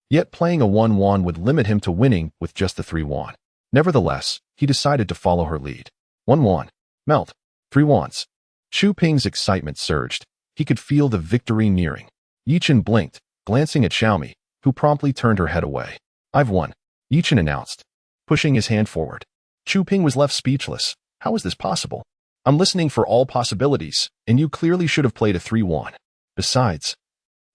Yet playing a 1 wand would limit him to winning with just the 3 wand. Nevertheless, he decided to follow her lead. 1 wand. Melt. 3 wands. Chu Ping's excitement surged. He could feel the victory nearing. Yichen blinked, glancing at Xiaomi, who promptly turned her head away. I've won, Yichen announced, pushing his hand forward. Chu Ping was left speechless. How is this possible? I'm listening for all possibilities, and you clearly should have played a 3 wand. Besides,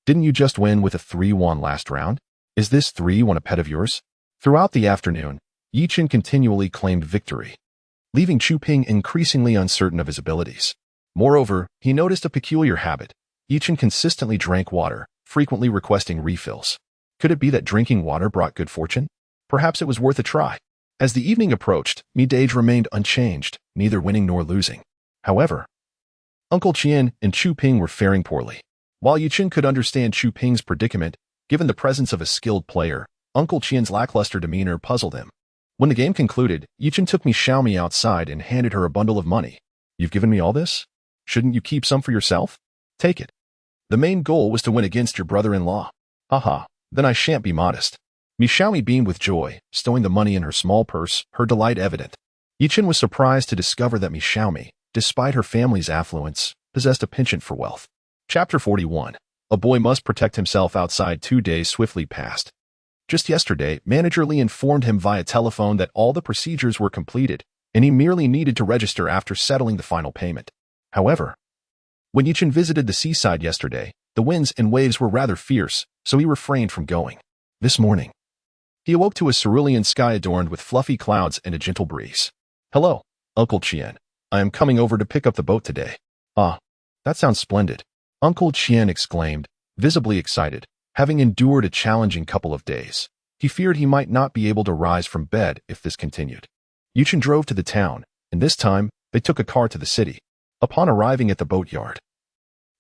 didn't you just win with a 3 wand last round? Is this 3 wand a pet of yours? Throughout the afternoon, Yichen continually claimed victory, leaving Chu Ping increasingly uncertain of his abilities. Moreover, he noticed a peculiar habit. Yichen consistently drank water, frequently requesting refills. Could it be that drinking water brought good fortune? Perhaps it was worth a try. As the evening approached, Mi Dage remained unchanged, neither winning nor losing. However, Uncle Qian and Chu Ping were faring poorly. While Yichen could understand Chu Ping's predicament, given the presence of a skilled player, Uncle Qian's lackluster demeanor puzzled him. When the game concluded, Yichen took Mi Xiaomi outside and handed her a bundle of money. You've given me all this? Shouldn't you keep some for yourself? Take it. The main goal was to win against your brother-in-law. Haha, then I shan't be modest. Mi Xiaomi beamed with joy, stowing the money in her small purse, her delight evident. Yichen was surprised to discover that Mi Xiaomi, despite her family's affluence, possessed a penchant for wealth. Chapter 41. A boy must protect himself outside. 2 days swiftly passed. Just yesterday, Manager Li informed him via telephone that all the procedures were completed, and he merely needed to register after settling the final payment. However, when Yichen visited the seaside yesterday, the winds and waves were rather fierce, so he refrained from going. This morning, he awoke to a cerulean sky adorned with fluffy clouds and a gentle breeze. Hello, Uncle Qian. I am coming over to pick up the boat today. Ah, that sounds splendid. Uncle Qian exclaimed, visibly excited. Having endured a challenging couple of days, he feared he might not be able to rise from bed if this continued. Yichen drove to the town, and this time, they took a car to the city. Upon arriving at the boatyard,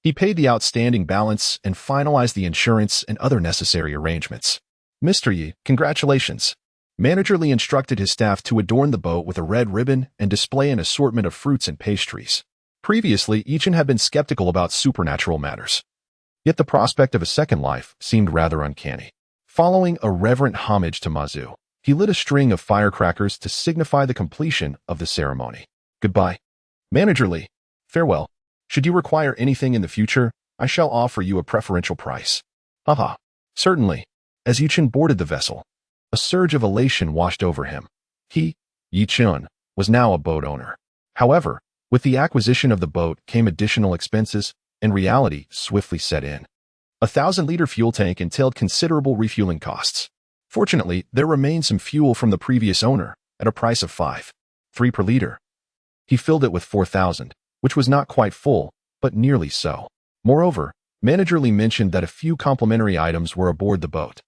he paid the outstanding balance and finalized the insurance and other necessary arrangements. Mr. Yi, congratulations. Manager Li instructed his staff to adorn the boat with a red ribbon and display an assortment of fruits and pastries. Previously, Yichen had been skeptical about supernatural matters. Yet the prospect of a second life seemed rather uncanny. Following a reverent homage to Mazu, he lit a string of firecrackers to signify the completion of the ceremony. Goodbye. Manager Li, farewell. Should you require anything in the future, I shall offer you a preferential price. Haha. Certainly. As Yichun boarded the vessel, a surge of elation washed over him. He, Yichun, was now a boat owner. However, with the acquisition of the boat came additional expenses, and reality swiftly set in. A 1,000-liter fuel tank entailed considerable refueling costs. Fortunately, there remained some fuel from the previous owner, at a price of 5.3 per liter. He filled it with 4,000, which was not quite full, but nearly so. Moreover, Manager Lee mentioned that a few complimentary items were aboard the boat.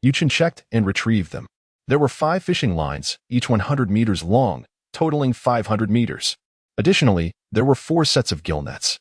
Yichun checked and retrieved them. There were 5 fishing lines, each 100 meters long, totaling 500 meters. Additionally, there were 4 sets of gill nets,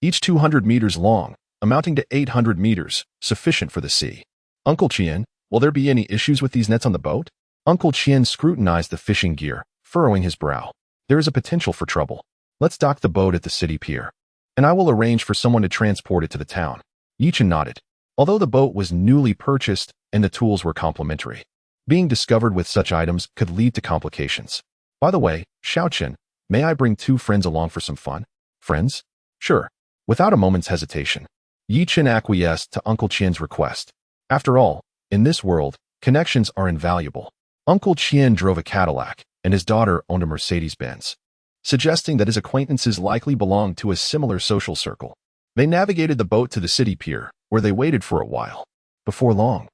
each 200 meters long, amounting to 800 meters, sufficient for the sea. Uncle Chien, will there be any issues with these nets on the boat? Uncle Chien scrutinized the fishing gear, furrowing his brow. There is a potential for trouble. Let's dock the boat at the city pier, and I will arrange for someone to transport it to the town. Yichun nodded. Although the boat was newly purchased and the tools were complimentary, being discovered with such items could lead to complications. By the way, Xiaochen, may I bring 2 friends along for some fun? Friends? Sure. Without a moment's hesitation, Yichun acquiesced to Uncle Qian's request. After all, in this world, connections are invaluable. Uncle Qian drove a Cadillac, and his daughter owned a Mercedes-Benz, suggesting that his acquaintances likely belonged to a similar social circle. They navigated the boat to the city pier, where they waited for a while. Before long,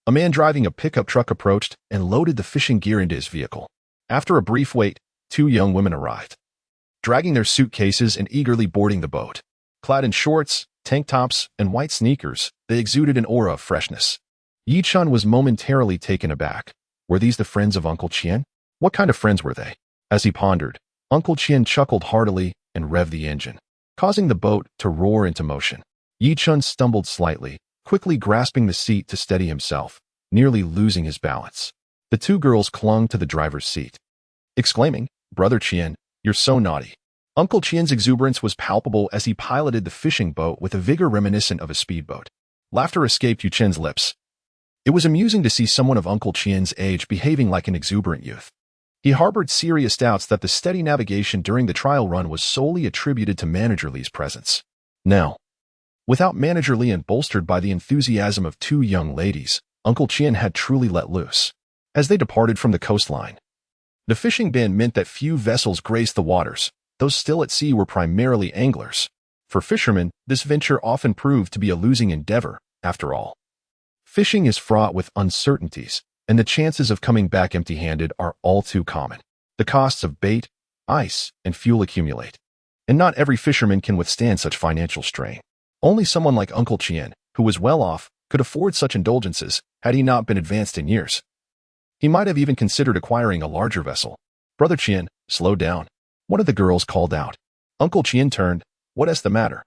a man driving a pickup truck approached and loaded the fishing gear into his vehicle. After a brief wait, 2 young women arrived, dragging their suitcases and eagerly boarding the boat. Clad in shorts, tank tops, and white sneakers, they exuded an aura of freshness. Yichun was momentarily taken aback. Were these the friends of Uncle Qian? What kind of friends were they? As he pondered, Uncle Qian chuckled heartily and revved the engine, causing the boat to roar into motion. Yichun stumbled slightly, quickly grasping the seat to steady himself, nearly losing his balance. The 2 girls clung to the driver's seat, exclaiming, "Brother Qian, you're so naughty." Uncle Qian's exuberance was palpable as he piloted the fishing boat with a vigor reminiscent of a speedboat. Laughter escaped Yuchen's lips. It was amusing to see someone of Uncle Qian's age behaving like an exuberant youth. He harbored serious doubts that the steady navigation during the trial run was solely attributed to Manager Lee's presence. Now, without Manager Lee and bolstered by the enthusiasm of 2 young ladies, Uncle Qian had truly let loose. As they departed from the coastline, the fishing ban meant that few vessels graced the waters. Those still at sea were primarily anglers. For fishermen, this venture often proved to be a losing endeavor, after all. Fishing is fraught with uncertainties, and the chances of coming back empty-handed are all too common. The costs of bait, ice, and fuel accumulate, and not every fisherman can withstand such financial strain. Only someone like Uncle Qian, who was well off, could afford such indulgences had he not been advanced in years. He might have even considered acquiring a larger vessel. "Brother Qian, slow down," one of the girls called out. Uncle Qian turned. "What is the matter?"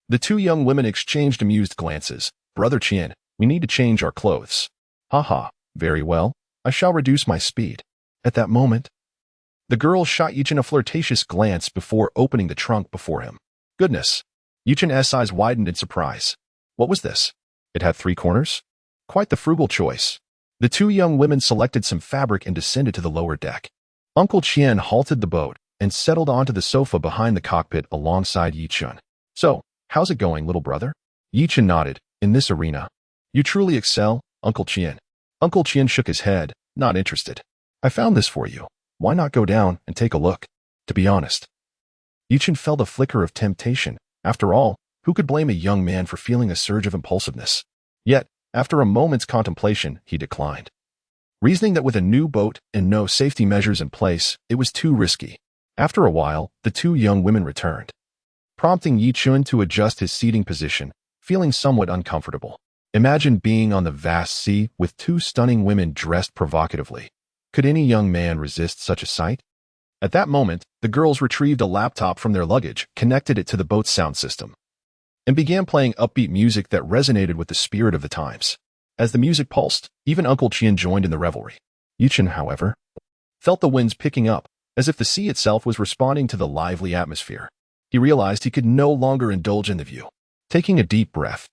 The 2 young women exchanged amused glances. "Brother Qian, we need to change our clothes." "Haha, very well. I shall reduce my speed." At that moment, the girl shot Yichun a flirtatious glance before opening the trunk before him. Goodness! Yichun's eyes widened in surprise. What was this? It had 3 corners? Quite the frugal choice. The 2 young women selected some fabric and descended to the lower deck. Uncle Qian halted the boat and settled onto the sofa behind the cockpit alongside Yichun. "So, how's it going, little brother?" Yichun nodded. "In this arena, you truly excel, Uncle Qian." Uncle Qian shook his head, not interested. "I found this for you. Why not go down and take a look?" To be honest, Yichun felt a flicker of temptation. After all, who could blame a young man for feeling a surge of impulsiveness? Yet, after a moment's contemplation, he declined, reasoning that with a new boat and no safety measures in place, it was too risky. After a while, the 2 young women returned, prompting Yichun to adjust his seating position, feeling somewhat uncomfortable. Imagine being on the vast sea with 2 stunning women dressed provocatively. Could any young man resist such a sight? At that moment, the girls retrieved a laptop from their luggage, connected it to the boat's sound system, and began playing upbeat music that resonated with the spirit of the times. As the music pulsed, even Uncle Qian joined in the revelry. Yichun, however, felt the winds picking up, as if the sea itself was responding to the lively atmosphere. He realized he could no longer indulge in the view. Taking a deep breath,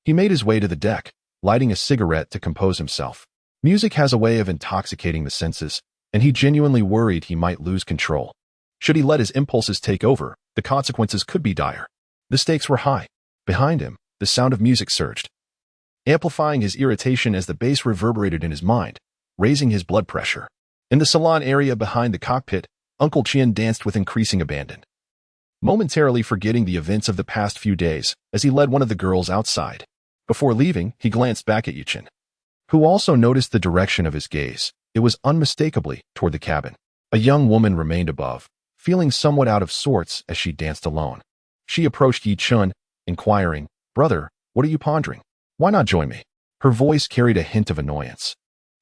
he made his way to the deck, lighting a cigarette to compose himself. Music has a way of intoxicating the senses, and he genuinely worried he might lose control. Should he let his impulses take over, the consequences could be dire. The stakes were high. Behind him, the sound of music surged, amplifying his irritation as the bass reverberated in his mind, raising his blood pressure. In the salon area behind the cockpit, Uncle Chien danced with increasing abandon, momentarily forgetting the events of the past few days as he led one of the girls outside. Before leaving, he glanced back at Yuchen, who also noticed the direction of his gaze. It was unmistakably toward the cabin. A young woman remained above, feeling somewhat out of sorts as she danced alone. She approached Yuchen, inquiring, "Brother, what are you pondering? Why not join me?" Her voice carried a hint of annoyance,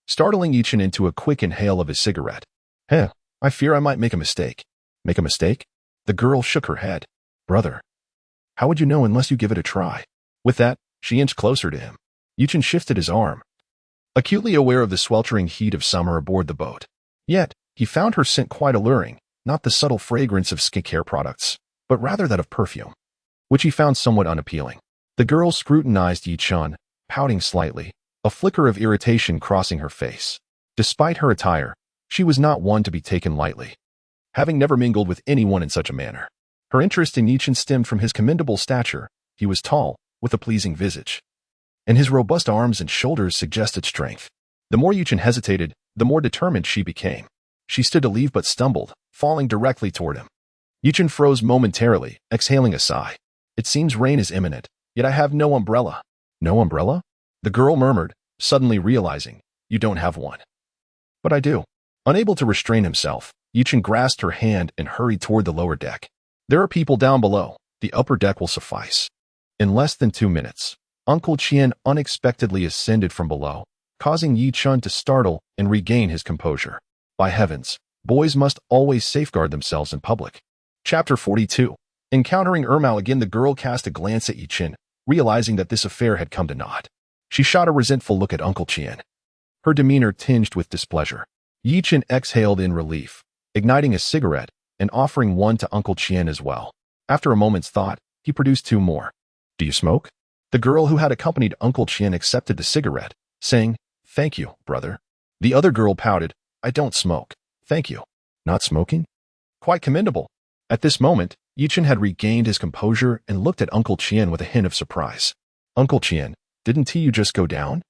startling Yuchen into a quick inhale of his cigarette. I fear I might make a mistake." "Make a mistake?" The girl shook her head. "Brother, how would you know unless you give it a try?" With that, she inched closer to him. Yuchen shifted his arm, acutely aware of the sweltering heat of summer aboard the boat. Yet, he found her scent quite alluring, not the subtle fragrance of skincare products, but rather that of perfume, which he found somewhat unappealing. The girl scrutinized Yuchen, pouting slightly, a flicker of irritation crossing her face. Despite her attire, she was not one to be taken lightly, having never mingled with anyone in such a manner. Her interest in Yuchen stemmed from his commendable stature. He was tall, with a pleasing visage, and his robust arms and shoulders suggested strength. The more Yuchen hesitated, the more determined she became. She stood to leave but stumbled, falling directly toward him. Yuchen froze momentarily, exhaling a sigh. "It seems rain is imminent, yet I have no umbrella." "No umbrella?" The girl murmured, suddenly realizing, "You don't have one." "But I do." Unable to restrain himself, Yuchen grasped her hand and hurried toward the lower deck. "There are people down below. The upper deck will suffice." In less than 2 minutes, Uncle Chien unexpectedly ascended from below, causing Yuchen to startle and regain his composure. By heavens, boys must always safeguard themselves in public. Chapter 42. Encountering Ermal again, the girl cast a glance at Yuchen, realizing that this affair had come to naught. She shot a resentful look at Uncle Chien, her demeanor tinged with displeasure. Yuchen exhaled in relief, igniting a cigarette and offering one to Uncle Chien as well. After a moment's thought, he produced 2 more. "Do you smoke?" The girl who had accompanied Uncle Chien accepted the cigarette, saying, "Thank you, brother." The other girl pouted, "I don't smoke. Thank you." "Not smoking? Quite commendable." At this moment, Yuchen had regained his composure and looked at Uncle Chien with a hint of surprise. "Uncle Chien, didn't you just go down?"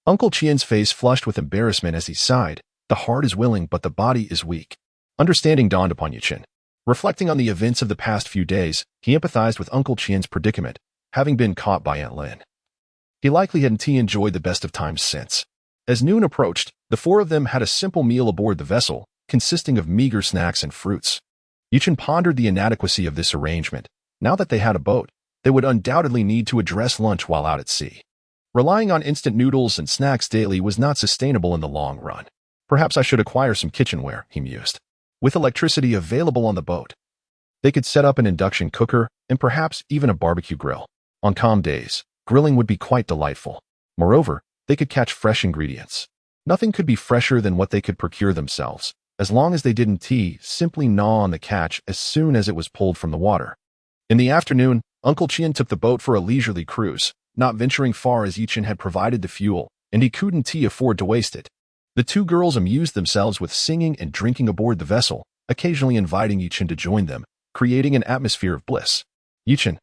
Uncle Chien's face flushed with embarrassment as he sighed. "The heart is willing, but the body is weak." Understanding dawned upon Yuchen. Reflecting on the events of the past few days, he empathized with Uncle Chien's predicament, having been caught by Aunt Lin. He likely hadn't enjoyed the best of times since. As noon approached, the 4 of them had a simple meal aboard the vessel, consisting of meager snacks and fruits. Yuchen pondered the inadequacy of this arrangement. Now that they had a boat, they would undoubtedly need to address lunch while out at sea. Relying on instant noodles and snacks daily was not sustainable in the long run. "Perhaps I should acquire some kitchenware," he mused. With electricity available on the boat, they could set up an induction cooker and perhaps even a barbecue grill. On calm days, grilling would be quite delightful. Moreover, they could catch fresh ingredients. Nothing could be fresher than what they could procure themselves, as long as they didn't simply gnaw on the catch as soon as it was pulled from the water. In the afternoon, Uncle Chien took the boat for a leisurely cruise, not venturing far as Yuchen had provided the fuel, and he couldn't afford to waste it. The 2 girls amused themselves with singing and drinking aboard the vessel, occasionally inviting Yuchen to join them, creating an atmosphere of bliss. Yuchen,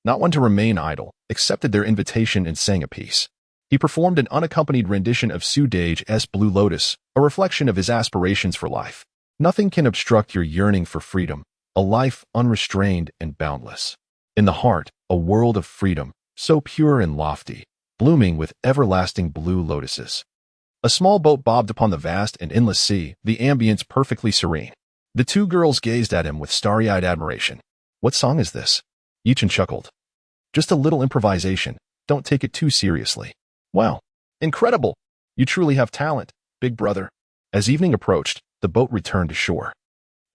not one to remain idle, accepted their invitation and sang a piece. He performed an unaccompanied rendition of Sudage's Blue Lotus, a reflection of his aspirations for life. Nothing can obstruct your yearning for freedom, a life unrestrained and boundless. In the heart, a world of freedom, so pure and lofty, blooming with everlasting blue lotuses. A small boat bobbed upon the vast and endless sea, the ambience perfectly serene. The 2 girls gazed at him with starry-eyed admiration. "What song is this?" Yuchen chuckled. "Just a little improvisation. Don't take it too seriously." "Wow. Incredible. You truly have talent, big brother." As evening approached, the boat returned to shore.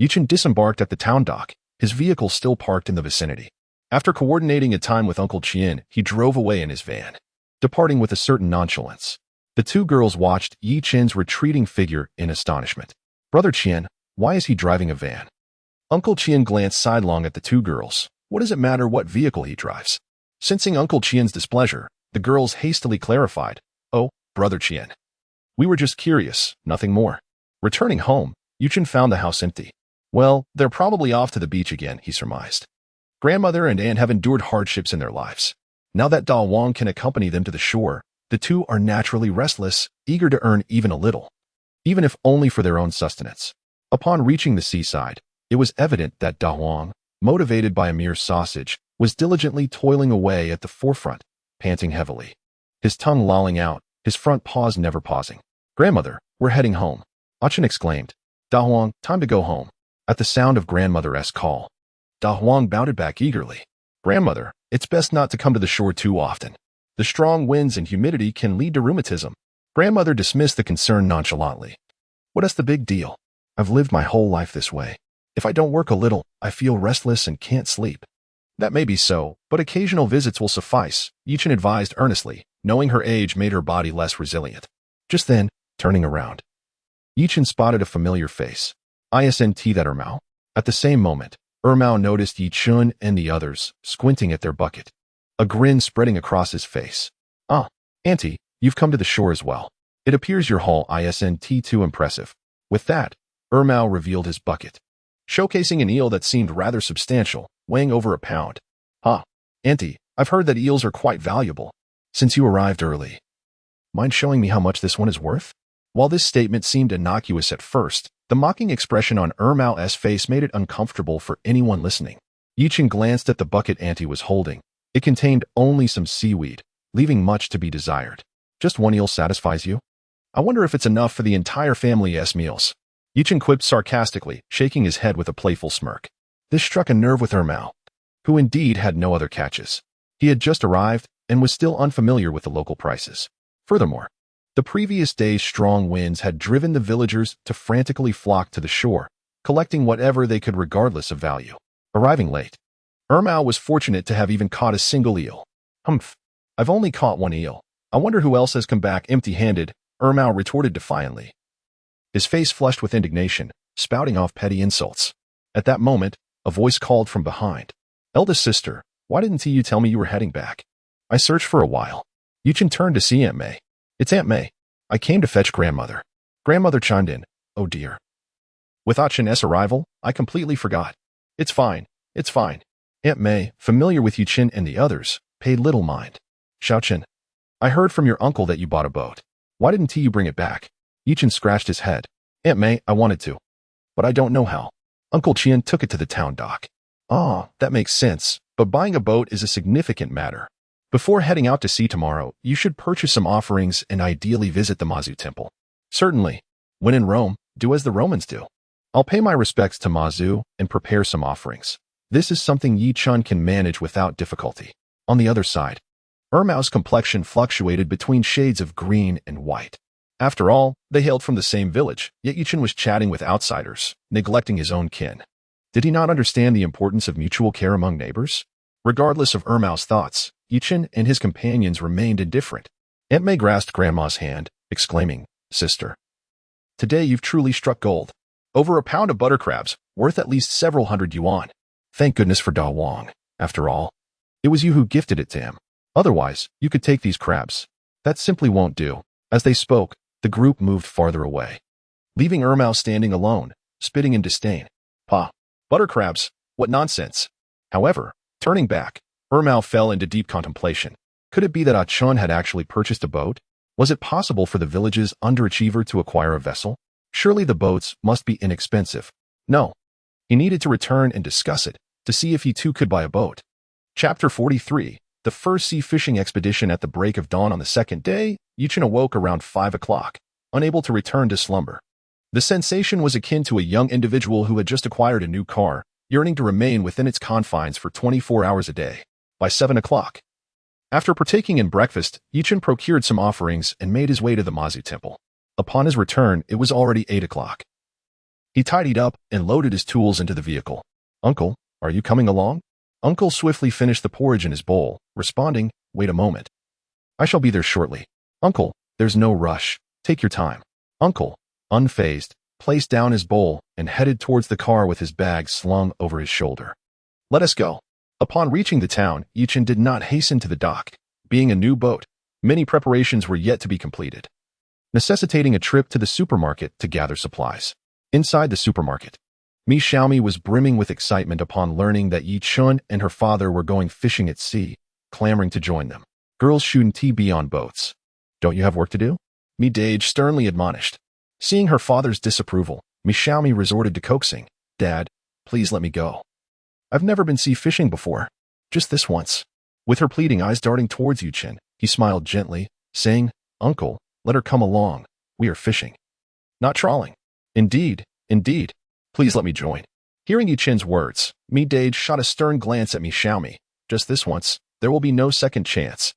Yuchen disembarked at the town dock, his vehicle still parked in the vicinity. After coordinating a time with Uncle Chien, he drove away in his van, departing with a certain nonchalance. The 2 girls watched Yuchen's retreating figure in astonishment. "Brother Chien, why is he driving a van?" Uncle Chien glanced sidelong at the 2 girls. What does it matter what vehicle he drives? Sensing Uncle Chien's displeasure, the girls hastily clarified, "Oh, Brother Chien. We were just curious, nothing more." Returning home, Yuchen found the house empty. "Well, they're probably off to the beach again," he surmised. "Grandmother and aunt have endured hardships in their lives. Now that Da Wang can accompany them to the shore, the two are naturally restless, eager to earn even a little, even if only for their own sustenance. Upon reaching the seaside, it was evident that Da Wang, motivated by a mere sausage, was diligently toiling away at the forefront, panting heavily. His tongue lolling out, his front paws never pausing. "Grandmother, we're heading home," Achin exclaimed. "Da Huang, time to go home." At the sound of grandmother's call, Da Huang bounded back eagerly. "Grandmother, it's best not to come to the shore too often. The strong winds and humidity can lead to rheumatism." Grandmother dismissed the concern nonchalantly. "What's the big deal? I've lived my whole life this way. If I don't work a little, I feel restless and can't sleep." "That may be so, but occasional visits will suffice," Yichin advised earnestly, knowing her age made her body less resilient. Just then, turning around, Yichin spotted a familiar face. Isn't that Ermao? At the same moment, Ermao noticed Yichun and the others squinting at their bucket, a grin spreading across his face. "Ah, Auntie, you've come to the shore as well. It appears your haul isn't too impressive." With that, Ermao revealed his bucket, showcasing an eel that seemed rather substantial, weighing over a pound. "Ah, Auntie, I've heard that eels are quite valuable. Since you arrived early, mind showing me how much this one is worth?" While this statement seemed innocuous at first, the mocking expression on Ermao's face made it uncomfortable for anyone listening. Yichin glanced at the bucket Auntie was holding. It contained only some seaweed, leaving much to be desired. "Just one eel satisfies you? I wonder if it's enough for the entire family's meals." Yichin quipped sarcastically, shaking his head with a playful smirk. This struck a nerve with Ermao, who indeed had no other catches. He had just arrived and was still unfamiliar with the local prices. Furthermore, the previous day's strong winds had driven the villagers to frantically flock to the shore, collecting whatever they could regardless of value. Arriving late, Ermao was fortunate to have even caught a single eel. "Humph, I've only caught one eel. I wonder who else has come back empty-handed," Ermao retorted defiantly, his face flushed with indignation, spouting off petty insults. At that moment, a voice called from behind. "Eldest sister, why didn't you tell me you were heading back? I searched for a while." Yichin turned to see Aunt May. "It's Aunt May. I came to fetch grandmother." Grandmother chimed in. "Oh dear. With Achin's arrival, I completely forgot." It's fine. Aunt May, familiar with Yichin and the others, paid little mind. "Xiaochen, I heard from your uncle that you bought a boat. Why didn't you bring it back?" Yichin scratched his head. "Aunt May, I wanted to, but I don't know how. Uncle Qian took it to the town dock." "Ah, that makes sense, but buying a boat is a significant matter. Before heading out to sea tomorrow, you should purchase some offerings and ideally visit the Mazu temple." "Certainly. When in Rome, do as the Romans do. I'll pay my respects to Mazu and prepare some offerings. This is something Yi Chun can manage without difficulty." On the other side, Ermao's complexion fluctuated between shades of green and white. After all, they hailed from the same village, yet Yichin was chatting with outsiders, neglecting his own kin. Did he not understand the importance of mutual care among neighbors? Regardless of Ermao's thoughts, Yichin and his companions remained indifferent. Aunt May grasped Grandma's hand, exclaiming, "Sister, today you've truly struck gold. Over a pound of butter crabs, worth at least several hundred yuan. Thank goodness for Da Wang. After all, it was you who gifted it to him. Otherwise, you could take these crabs. That simply won't do." As they spoke, the group moved farther away, leaving Ermao standing alone, spitting in disdain. "Pa, butter crabs, what nonsense." However, turning back, Ermao fell into deep contemplation. Could it be that Achin had actually purchased a boat? Was it possible for the village's underachiever to acquire a vessel? Surely the boats must be inexpensive. No, he needed to return and discuss it, to see if he too could buy a boat. Chapter 43. The first sea fishing expedition. At the break of dawn on the second day, Yichin awoke around 5 o'clock, unable to return to slumber. The sensation was akin to a young individual who had just acquired a new car, yearning to remain within its confines for 24 hours a day. By 7 o'clock, after partaking in breakfast, Yichin procured some offerings and made his way to the Mazu temple. Upon his return, it was already 8 o'clock. He tidied up and loaded his tools into the vehicle. "Uncle, are you coming along?" Uncle swiftly finished the porridge in his bowl, responding, "Wait a moment. I shall be there shortly." "Uncle, there's no rush. Take your time." Uncle, unfazed, placed down his bowl and headed towards the car with his bag slung over his shoulder. "Let us go." Upon reaching the town, Yichin did not hasten to the dock. Being a new boat, many preparations were yet to be completed, necessitating a trip to the supermarket to gather supplies. Inside the supermarket, Mi Xiaomi was brimming with excitement upon learning that Yi Chun and her father were going fishing at sea, clamoring to join them. Girls shouldn't be on boats. Don't you have work to do? Dage sternly admonished. Seeing her father's disapproval, Xiaomi resorted to coaxing. Dad, please let me go. I've never been sea fishing before. Just this once. With her pleading eyes darting towards Yuchen, he smiled gently, saying, Uncle, let her come along. We are fishing, not trawling. Indeed, indeed. Please let me join. Hearing Yuchen's words, Dage shot a stern glance at Xiaomi. Just this once, there will be no second chance.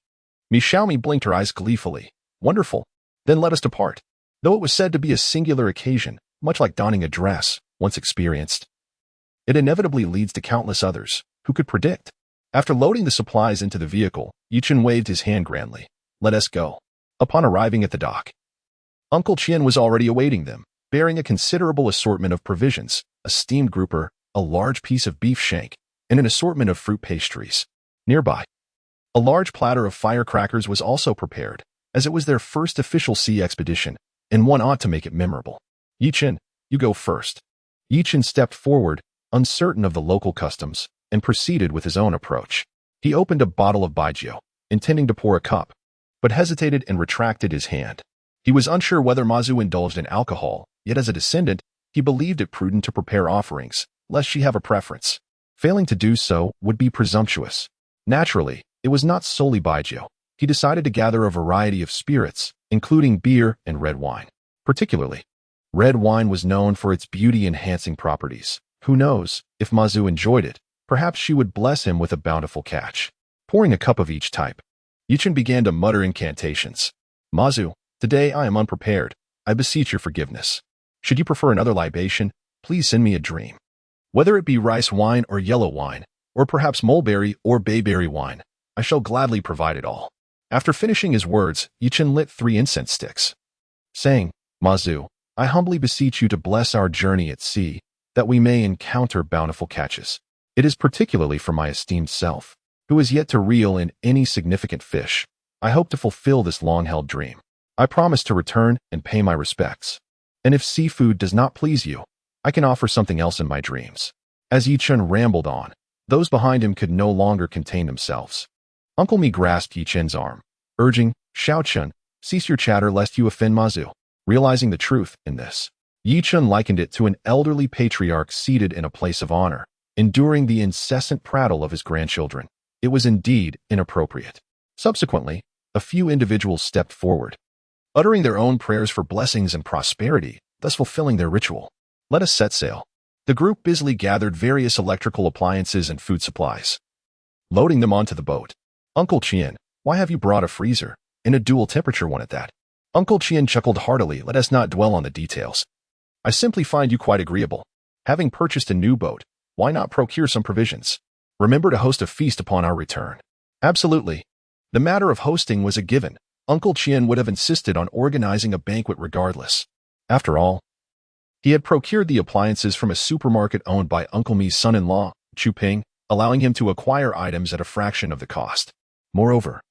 Xiaomi blinked her eyes gleefully. Wonderful. Then let us depart. Though it was said to be a singular occasion, much like donning a dress, once experienced, it inevitably leads to countless others. Who could predict? After loading the supplies into the vehicle, Yuchen waved his hand grandly. Let us go. Upon arriving at the dock, Uncle Qian was already awaiting them, bearing a considerable assortment of provisions, a steamed grouper, a large piece of beef shank, and an assortment of fruit pastries. Nearby, a large platter of firecrackers was also prepared, as it was their first official sea expedition, and one ought to make it memorable. Yuchen, you go first. Yuchen stepped forward, uncertain of the local customs, and proceeded with his own approach. He opened a bottle of baijiu, intending to pour a cup, but hesitated and retracted his hand. He was unsure whether Mazu indulged in alcohol, yet as a descendant, he believed it prudent to prepare offerings, lest she have a preference. Failing to do so would be presumptuous. Naturally, it was not solely baijiu. He decided to gather a variety of spirits, including beer and red wine. Particularly, red wine was known for its beauty-enhancing properties. Who knows, if Mazu enjoyed it, perhaps she would bless him with a bountiful catch. Pouring a cup of each type, Yuchen began to mutter incantations. Mazu, today I am unprepared. I beseech your forgiveness. Should you prefer another libation, please send me a dream. Whether it be rice wine or yellow wine, or perhaps mulberry or bayberry wine, I shall gladly provide it all. After finishing his words, Yuchen lit 3 incense sticks, saying, Mazu, I humbly beseech you to bless our journey at sea, that we may encounter bountiful catches. It is particularly for my esteemed self, who is yet to reel in any significant fish. I hope to fulfill this long-held dream. I promise to return and pay my respects. And if seafood does not please you, I can offer something else in my dreams. As Yuchen rambled on, those behind him could no longer contain themselves. Uncle Mi grasped Yuchen's arm, urging, Xiaochun, cease your chatter lest you offend Mazu. Realizing the truth in this, Yuchen likened it to an elderly patriarch seated in a place of honor, enduring the incessant prattle of his grandchildren. It was indeed inappropriate. Subsequently, a few individuals stepped forward, uttering their own prayers for blessings and prosperity, thus fulfilling their ritual. Let us set sail. The group busily gathered various electrical appliances and food supplies, loading them onto the boat. Uncle Qian, why have you brought a freezer, and a dual-temperature one at that? Uncle Qian chuckled heartily. Let us not dwell on the details. I simply find you quite agreeable. Having purchased a new boat, why not procure some provisions? Remember to host a feast upon our return. Absolutely. The matter of hosting was a given. Uncle Qian would have insisted on organizing a banquet regardless. After all, he had procured the appliances from a supermarket owned by Uncle Mi's son-in-law, Chu Ping, allowing him to acquire items at a fraction of the cost. Moreover,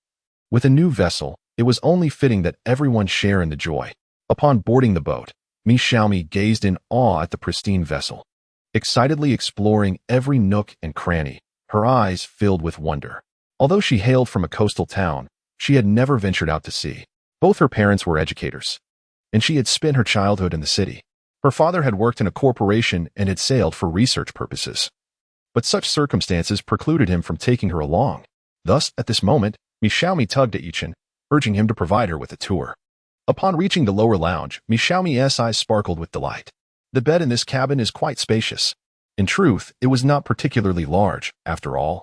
with a new vessel, it was only fitting that everyone share in the joy. Upon boarding the boat, Xiaomi gazed in awe at the pristine vessel, excitedly exploring every nook and cranny, her eyes filled with wonder. Although she hailed from a coastal town, she had never ventured out to sea. Both her parents were educators, and she had spent her childhood in the city. Her father had worked in a corporation and had sailed for research purposes. But such circumstances precluded him from taking her along. Thus, at this moment, Xiaomi tugged at Yuchen, urging him to provide her with a tour. Upon reaching the lower lounge, Xiaomi's eyes sparkled with delight. The bed in this cabin is quite spacious. In truth, it was not particularly large, after all.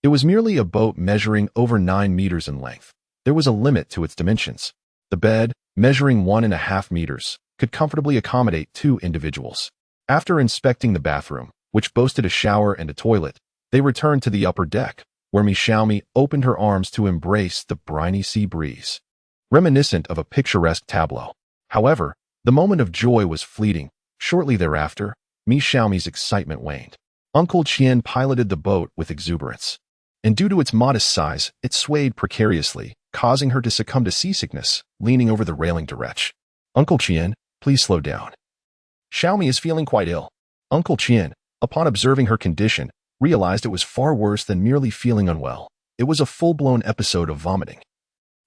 It was merely a boat measuring over 9 meters in length. There was a limit to its dimensions. The bed, measuring 1.5 meters, could comfortably accommodate 2 individuals. After inspecting the bathroom, which boasted a shower and a toilet, they returned to the upper deck, where Xiaomi opened her arms to embrace the briny sea breeze, reminiscent of a picturesque tableau. However, the moment of joy was fleeting. Shortly thereafter, Xiaomi's excitement waned. Uncle Qian piloted the boat with exuberance, and due to its modest size, it swayed precariously, causing her to succumb to seasickness, leaning over the railing to retch. Uncle Qian, please slow down. Xiaomi is feeling quite ill. Uncle Qian, upon observing her condition, realized it was far worse than merely feeling unwell. it was a full-blown episode of vomiting,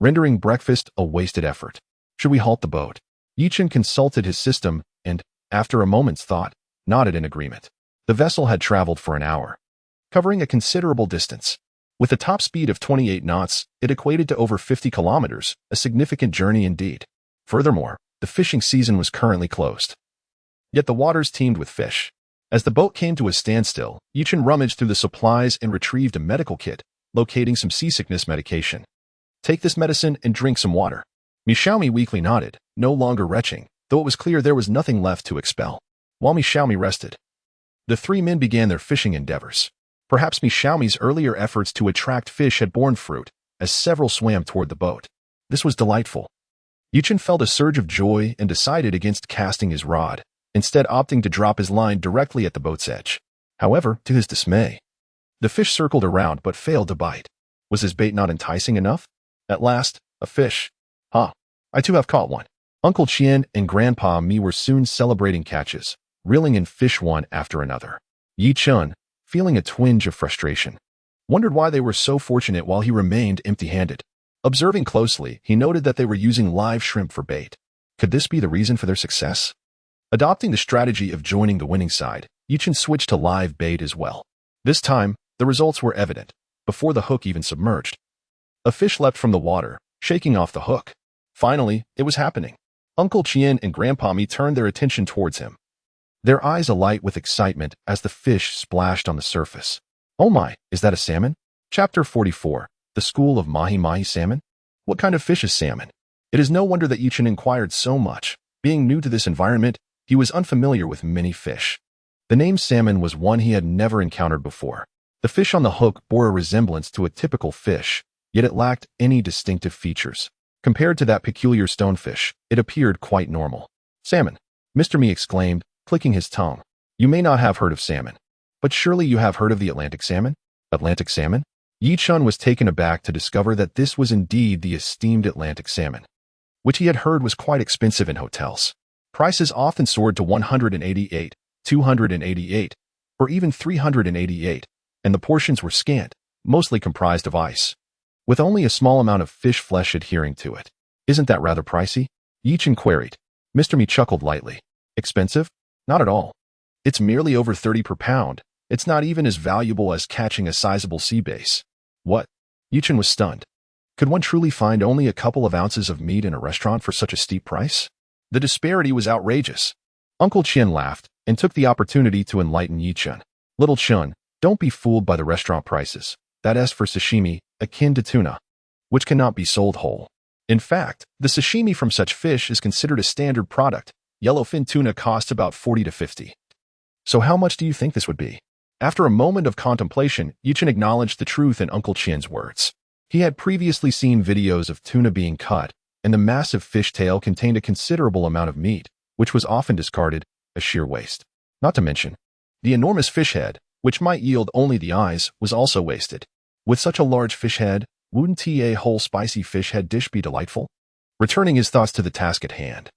rendering breakfast a wasted effort. Should we halt the boat? Yichen consulted his system and, after a moment's thought, nodded in agreement. The vessel had traveled for an hour, covering a considerable distance. With a top speed of 28 knots, it equated to over 50 kilometers, a significant journey indeed. Furthermore, the fishing season was currently closed. Yet the waters teemed with fish. As the boat came to a standstill, Yichen rummaged through the supplies and retrieved a medical kit, locating some seasickness medication. Take this medicine and drink some water. Xiaomi weakly nodded, no longer retching, though it was clear there was nothing left to expel. While Xiaomi rested, the three men began their fishing endeavors. Perhaps Xiaomi's earlier efforts to attract fish had borne fruit, as several swam toward the boat. This was delightful. Yichen felt a surge of joy and decided against casting his rod, instead opting to drop his line directly at the boat's edge. However, to his dismay, the fish circled around but failed to bite. Was his bait not enticing enough? At last, a fish. I too have caught one. Uncle Qian and Grandpa Mi were soon celebrating catches, reeling in fish one after another. Yichen, feeling a twinge of frustration, wondered why they were so fortunate while he remained empty-handed. Observing closely, he noted that they were using live shrimp for bait. Could this be the reason for their success? Adopting the strategy of joining the winning side, Yichen switched to live bait as well. This time, the results were evident, before the hook even submerged. A fish leapt from the water, shaking off the hook. Finally, it was happening. Uncle Qian and Grandpa Mi turned their attention towards him, their eyes alight with excitement as the fish splashed on the surface. Oh my, is that a salmon? Chapter 44, The School of Mahi-Mahi Salmon? What kind of fish is salmon? It is no wonder that Yichen inquired so much. Being new to this environment, he was unfamiliar with many fish. The name salmon was one he had never encountered before. The fish on the hook bore a resemblance to a typical fish, yet it lacked any distinctive features. Compared to that peculiar stonefish, it appeared quite normal. Salmon, Mr. Mi exclaimed, clicking his tongue. You may not have heard of salmon, but surely you have heard of the Atlantic salmon? Atlantic salmon? Yichen was taken aback to discover that this was indeed the esteemed Atlantic salmon, which he had heard was quite expensive in hotels. Prices often soared to 188, 288, or even 388, and the portions were scant, mostly comprised of ice, with only a small amount of fish flesh adhering to it. Isn't that rather pricey? Yichen queried. Mr. Mi chuckled lightly. Expensive? Not at all. It's merely over 30 per pound. It's not even as valuable as catching a sizable sea bass. What? Yichen was stunned. Could one truly find only a couple of ounces of meat in a restaurant for such a steep price? The disparity was outrageous. Uncle Qian laughed and took the opportunity to enlighten Yichen. Little Chun, don't be fooled by the restaurant prices. That is for sashimi, akin to tuna, which cannot be sold whole. In fact, the sashimi from such fish is considered a standard product. Yellowfin tuna costs about 40 to 50. So how much do you think this would be? After a moment of contemplation, Yichen acknowledged the truth in Uncle Qian's words. He had previously seen videos of tuna being cut, and the massive fish tail contained a considerable amount of meat, which was often discarded, a sheer waste. Not to mention, the enormous fish head, which might yield only the eyes, was also wasted. With such a large fish head, wouldn't a whole spicy fish head dish be delightful? Returning his thoughts to the task at hand,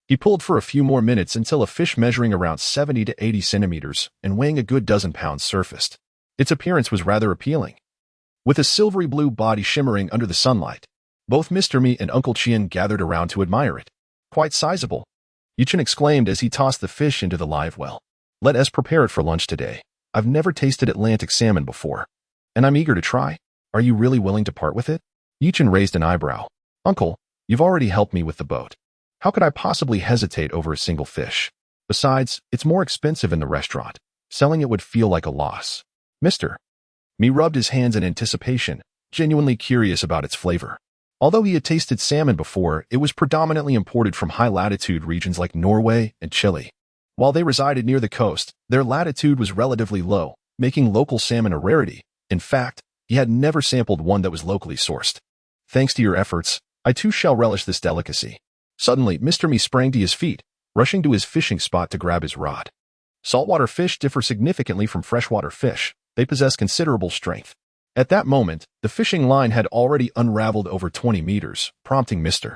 he pulled for a few more minutes until a fish measuring around 70 to 80 centimeters and weighing a good dozen pounds surfaced. Its appearance was rather appealing, with a silvery blue body shimmering under the sunlight. Both Mr. Mi and Uncle Qian gathered around to admire it. Quite sizable, Yichen exclaimed as he tossed the fish into the live well. Let us prepare it for lunch today. I've never tasted Atlantic salmon before, and I'm eager to try. Are you really willing to part with it? Yichen raised an eyebrow. Uncle, you've already helped me with the boat. How could I possibly hesitate over a single fish? Besides, it's more expensive in the restaurant. Selling it would feel like a loss. Mr. Mi rubbed his hands in anticipation, genuinely curious about its flavor. Although he had tasted salmon before, it was predominantly imported from high-latitude regions like Norway and Chile. While they resided near the coast, their latitude was relatively low, making local salmon a rarity. In fact, he had never sampled one that was locally sourced. Thanks to your efforts, I too shall relish this delicacy. Suddenly, Mr. Mi sprang to his feet, rushing to his fishing spot to grab his rod. Saltwater fish differ significantly from freshwater fish. They possess considerable strength. At that moment, the fishing line had already unraveled over 20 meters, prompting Mr.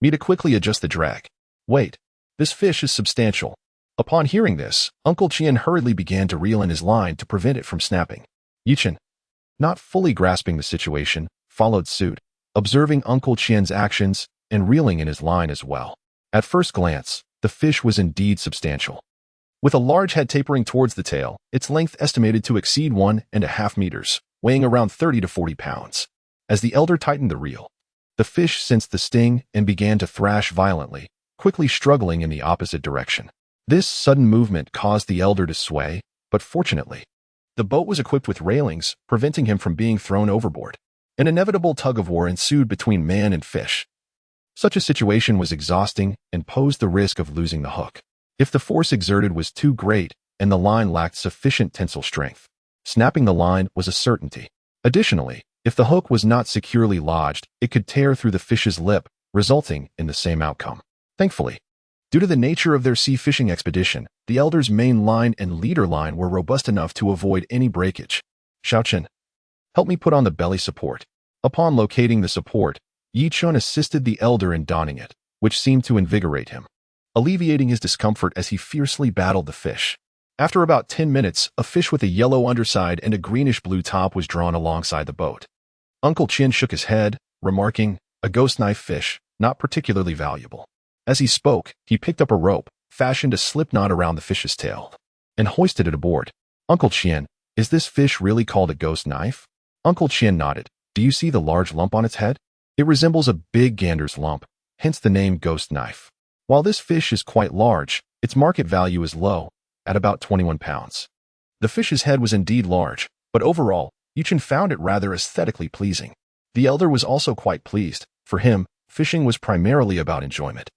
Mi to quickly adjust the drag. Wait, this fish is substantial. Upon hearing this, Uncle Qian hurriedly began to reel in his line to prevent it from snapping. Yichen, not fully grasping the situation, followed suit, observing Uncle Qian's actions and reeling in his line as well. At first glance, the fish was indeed substantial. With a large head tapering towards the tail, its length estimated to exceed 1.5 meters, weighing around 30 to 40 pounds. As the elder tightened the reel, the fish sensed the sting and began to thrash violently, quickly struggling in the opposite direction. This sudden movement caused the elder to sway, but fortunately, the boat was equipped with railings, preventing him from being thrown overboard. An inevitable tug-of-war ensued between man and fish. Such a situation was exhausting and posed the risk of losing the hook. If the force exerted was too great and the line lacked sufficient tensile strength, snapping the line was a certainty. Additionally, if the hook was not securely lodged, it could tear through the fish's lip, resulting in the same outcome. Thankfully, due to the nature of their sea fishing expedition, the elder's main line and leader line were robust enough to avoid any breakage. Xiaochen, help me put on the belly support. Upon locating the support, Yichun assisted the elder in donning it, which seemed to invigorate him, alleviating his discomfort as he fiercely battled the fish. After about 10 minutes, a fish with a yellow underside and a greenish-blue top was drawn alongside the boat. Uncle Qian shook his head, remarking, "A ghost knife fish, not particularly valuable." As he spoke, he picked up a rope, fashioned a slip knot around the fish's tail, and hoisted it aboard. "Uncle Qian, is this fish really called a ghost knife?" Uncle Qian nodded. "Do you see the large lump on its head? It resembles a big gander's lump, hence the name ghost knife. While this fish is quite large, its market value is low, at about 21 pounds. The fish's head was indeed large, but overall, Yichun found it rather aesthetically pleasing. The elder was also quite pleased. For him, fishing was primarily about enjoyment.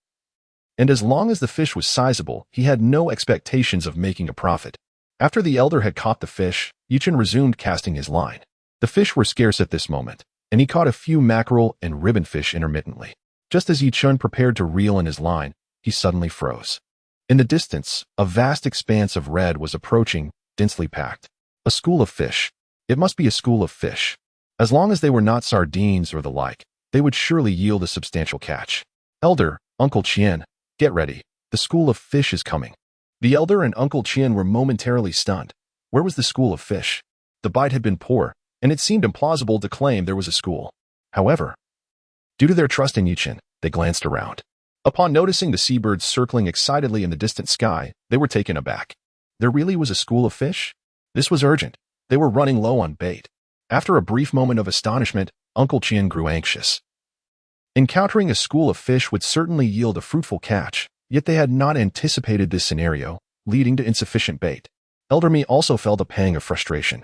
And as long as the fish was sizable, he had no expectations of making a profit. After the elder had caught the fish, Yichun resumed casting his line. The fish were scarce at this moment, and he caught a few mackerel and ribbonfish intermittently. Just as Yichun prepared to reel in his line, he suddenly froze. In the distance, a vast expanse of red was approaching, densely packed. A school of fish. It must be a school of fish. As long as they were not sardines or the like, they would surely yield a substantial catch. "Elder, Uncle Qian, get ready. The school of fish is coming." The elder and Uncle Qian were momentarily stunned. Where was the school of fish? The bite had been poor, and it seemed implausible to claim there was a school. However, due to their trust in Yichun, they glanced around. Upon noticing the seabirds circling excitedly in the distant sky, they were taken aback. There really was a school of fish? This was urgent. They were running low on bait. After a brief moment of astonishment, Uncle Qian grew anxious. Encountering a school of fish would certainly yield a fruitful catch, yet they had not anticipated this scenario, leading to insufficient bait. Elder Me also felt a pang of frustration,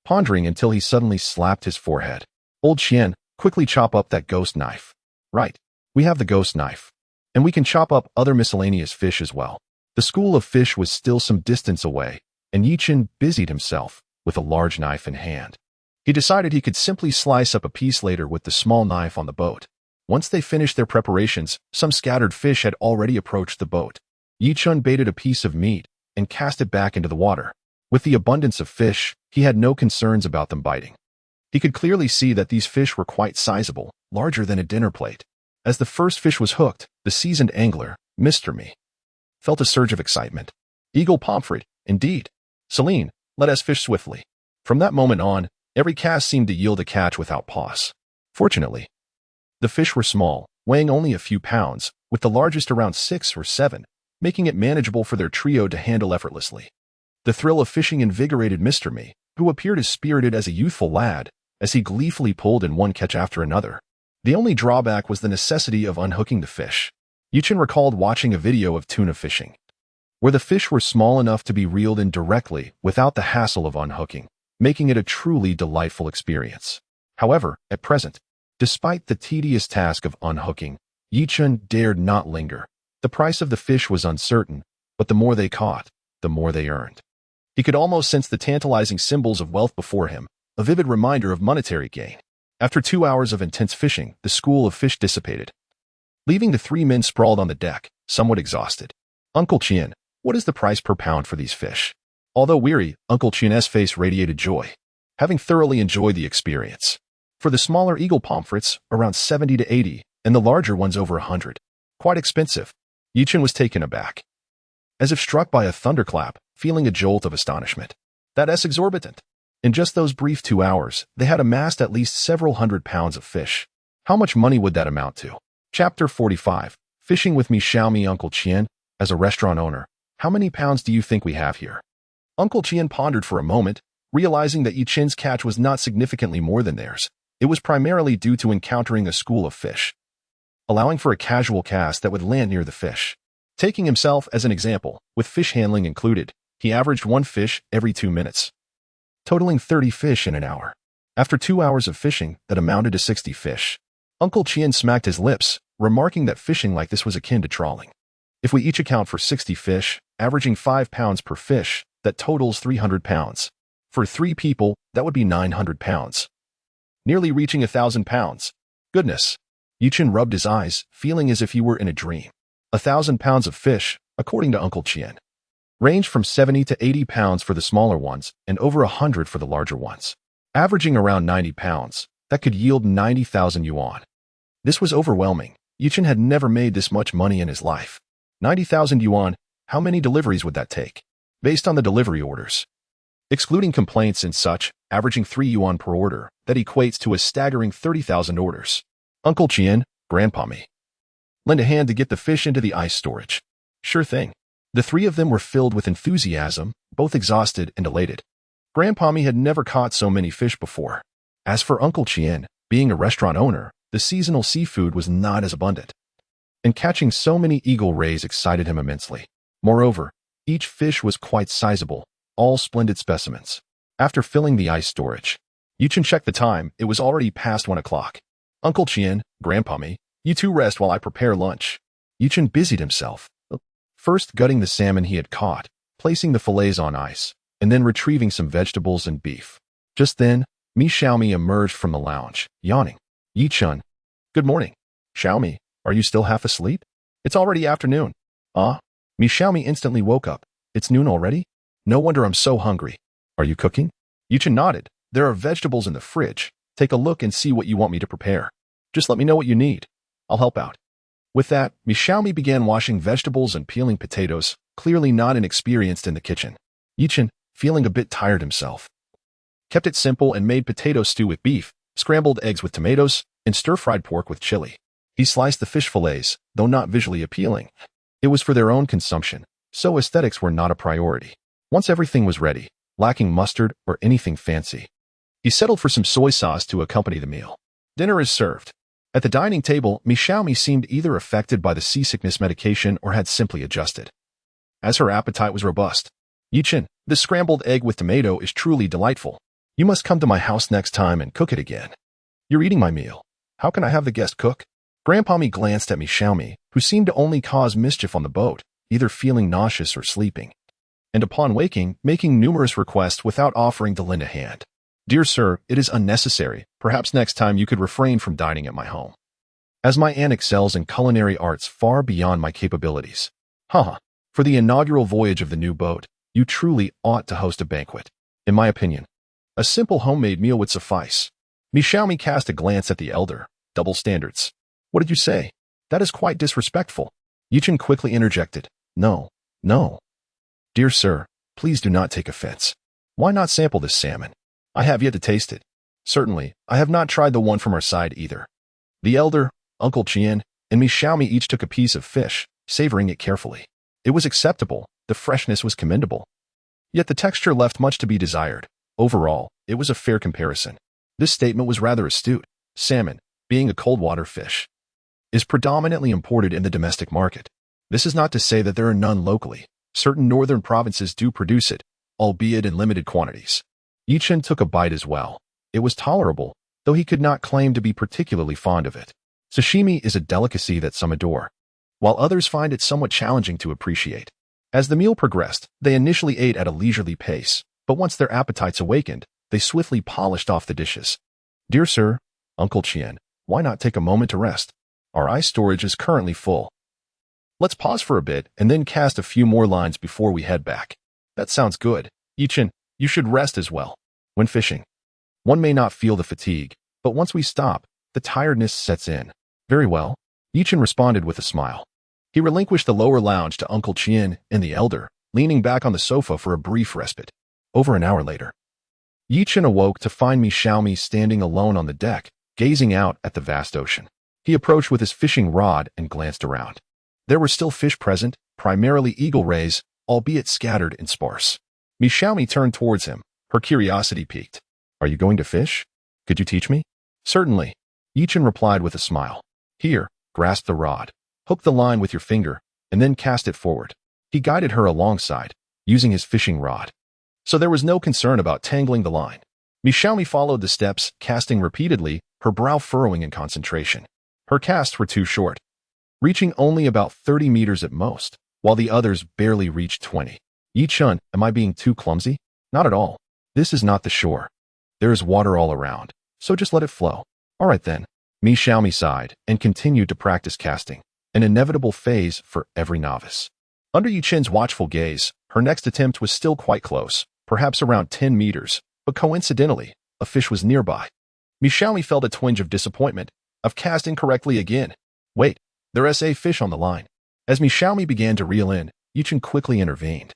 pondering until he suddenly slapped his forehead. "Old Qian, quickly chop up that ghost knife." "Right. We have the ghost knife. And we can chop up other miscellaneous fish as well." The school of fish was still some distance away, and Yichun busied himself with a large knife in hand. He decided he could simply slice up a piece later with the small knife on the boat. Once they finished their preparations, some scattered fish had already approached the boat. Yichun baited a piece of meat and cast it back into the water. With the abundance of fish, he had no concerns about them biting. He could clearly see that these fish were quite sizable, larger than a dinner plate. As the first fish was hooked, the seasoned angler, Mr. Me, felt a surge of excitement. "Eagle pomfret, indeed. Celine, let us fish swiftly." From that moment on, every cast seemed to yield a catch without pause. Fortunately, the fish were small, weighing only a few pounds, with the largest around 6 or 7, making it manageable for their trio to handle effortlessly. The thrill of fishing invigorated Mr. Me, who appeared as spirited as a youthful lad, as he gleefully pulled in one catch after another. The only drawback was the necessity of unhooking the fish. Yichun recalled watching a video of tuna fishing, where the fish were small enough to be reeled in directly without the hassle of unhooking, making it a truly delightful experience. However, at present, despite the tedious task of unhooking, Yichun dared not linger. The price of the fish was uncertain, but the more they caught, the more they earned. He could almost sense the tantalizing symbols of wealth before him, a vivid reminder of monetary gain. After 2 hours of intense fishing, the school of fish dissipated, leaving the 3 men sprawled on the deck, somewhat exhausted. "Uncle Qian, what is the price per pound for these fish?" Although weary, Uncle Qian's face radiated joy, having thoroughly enjoyed the experience. For the smaller eagle pomfrets, around 70 to 80, and the larger ones over 100. Quite expensive. Yichun was taken aback, as if struck by a thunderclap, feeling a jolt of astonishment. "That's exorbitant. In just those brief 2 hours, they had amassed at least several hundred pounds of fish. How much money would that amount to? Chapter 45. Fishing with me Xiaomi. Uncle Qian, as a restaurant owner, how many pounds do you think we have here? Uncle Qian pondered for a moment, realizing that Yi Chen's catch was not significantly more than theirs. It was primarily due to encountering a school of fish, allowing for a casual cast that would land near the fish. Taking himself as an example, with fish handling included, he averaged 1 fish every 2 minutes, totaling 30 fish in an hour. After 2 hours of fishing, that amounted to 60 fish. Uncle Qian smacked his lips, remarking that fishing like this was akin to trawling. If we each account for 60 fish, averaging 5 pounds per fish, that totals 300 pounds. For 3 people, that would be 900 pounds. Nearly reaching 1,000 pounds. Goodness. Yi Chen rubbed his eyes, feeling as if he were in a dream. 1,000 pounds of fish, according to Uncle Qian, ranged from 70 to 80 pounds for the smaller ones and over 100 for the larger ones. Averaging around 90 pounds, that could yield 90,000 yuan. This was overwhelming. Yi Chen had never made this much money in his life. 90,000 yuan, how many deliveries would that take? Based on the delivery orders, excluding complaints and such, averaging 3 yuan per order, that equates to a staggering 30,000 orders. Uncle Qian, Grandpa me, lend a hand to get the fish into the ice storage. Sure thing. The 3 of them were filled with enthusiasm, both exhausted and elated. Grandpa me had never caught so many fish before. As for Uncle Qian, being a restaurant owner, the seasonal seafood was not as abundant, and catching so many eagle rays excited him immensely. Moreover, each fish was quite sizable, all splendid specimens. After filling the ice storage, Yi Chen checked the time. It was already past 1 o'clock. Uncle Qian, Grandpa me, you two rest while I prepare lunch. Yi Chen busied himself, first gutting the salmon he had caught, placing the fillets on ice, and then retrieving some vegetables and beef. Just then, Mi Xiaomi emerged from the lounge, yawning. Yi Chen, good morning. Xiaomi, are you still half asleep? It's already afternoon. Mi Xiaomi instantly woke up. It's noon already? No wonder I'm so hungry. Are you cooking? Yi Chen nodded. There are vegetables in the fridge. Take a look and see what you want me to prepare. Just let me know what you need. I'll help out. With that, Mi Xiaomi began washing vegetables and peeling potatoes, clearly not inexperienced in the kitchen. Yi Chen, feeling a bit tired himself, kept it simple and made potato stew with beef, scrambled eggs with tomatoes, and stir-fried pork with chili. He sliced the fish fillets, though not visually appealing. It was for their own consumption, so aesthetics were not a priority. Once everything was ready, lacking mustard or anything fancy, he settled for some soy sauce to accompany the meal. Dinner is served. At the dining table, Mi Xiaomi seemed either affected by the seasickness medication or had simply adjusted, as her appetite was robust. Yi Chen, this scrambled egg with tomato is truly delightful. You must come to my house next time and cook it again. You're eating my meal. How can I have the guest cook? Grandpa me glanced at Mi Xiaomi, who seemed to only cause mischief on the boat, either feeling nauseous or sleeping, and upon waking, making numerous requests without offering to lend a hand. Dear sir, it is unnecessary. Perhaps next time you could refrain from dining at my home, as my aunt excels in culinary arts far beyond my capabilities. For the inaugural voyage of the new boat, you truly ought to host a banquet. In my opinion, a simple homemade meal would suffice. Mi Xiaomi cast a glance at the elder. Double standards. What did you say? That is quite disrespectful. Yi Chen quickly interjected. No. Dear sir, please do not take offense. Why not sample this salmon? I have yet to taste it. Certainly, I have not tried the one from our side either. The elder, Uncle Qian, and Mi Xiaomi each took a piece of fish, savoring it carefully. It was acceptable, the freshness was commendable. Yet the texture left much to be desired. Overall, it was a fair comparison. This statement was rather astute. Salmon, being a cold water fish, is predominantly imported in the domestic market. This is not to say that there are none locally. Certain northern provinces do produce it, albeit in limited quantities. Yi Chen took a bite as well. It was tolerable, though he could not claim to be particularly fond of it. Sashimi is a delicacy that some adore, while others find it somewhat challenging to appreciate. As the meal progressed, they initially ate at a leisurely pace, but once their appetites awakened, they swiftly polished off the dishes. Dear sir, Uncle Qian, why not take a moment to rest? Our ice storage is currently full. Let's pause for a bit and then cast a few more lines before we head back. That sounds good. Yi Chen, you should rest as well. When fishing, one may not feel the fatigue, but once we stop, the tiredness sets in. Very well. Yi Chen responded with a smile. He relinquished the lower lounge to Uncle Qian and the elder, leaning back on the sofa for a brief respite. Over an hour later, Yichen awoke to find Mi Xiaomi standing alone on the deck, gazing out at the vast ocean. He approached with his fishing rod and glanced around. There were still fish present, primarily eagle rays, albeit scattered and sparse. Mi Xiaomi turned towards him, her curiosity piqued. "Are you going to fish? Could you teach me?" "Certainly," Yichen replied with a smile. "Here, grasp the rod. Hook the line with your finger, and then cast it forward." He guided her alongside, using his fishing rod. So there was no concern about tangling the line. Mi Xiaomi followed the steps, casting repeatedly, her brow furrowing in concentration. Her casts were too short, reaching only about 30 meters at most, while the others barely reached 20. "Yichun, am I being too clumsy?" "Not at all. This is not the shore. There is water all around, so just let it flow." "All right then." Mi Xiaomi sighed and continued to practice casting, an inevitable phase for every novice. Under Yichun's watchful gaze, her next attempt was still quite close, perhaps around 10 meters, but coincidentally, a fish was nearby. Mi Xiaomi felt a twinge of disappointment. "I've cast incorrectly again." "Wait, there's a fish on the line." As Mi Xiaomi began to reel in, Yichun quickly intervened.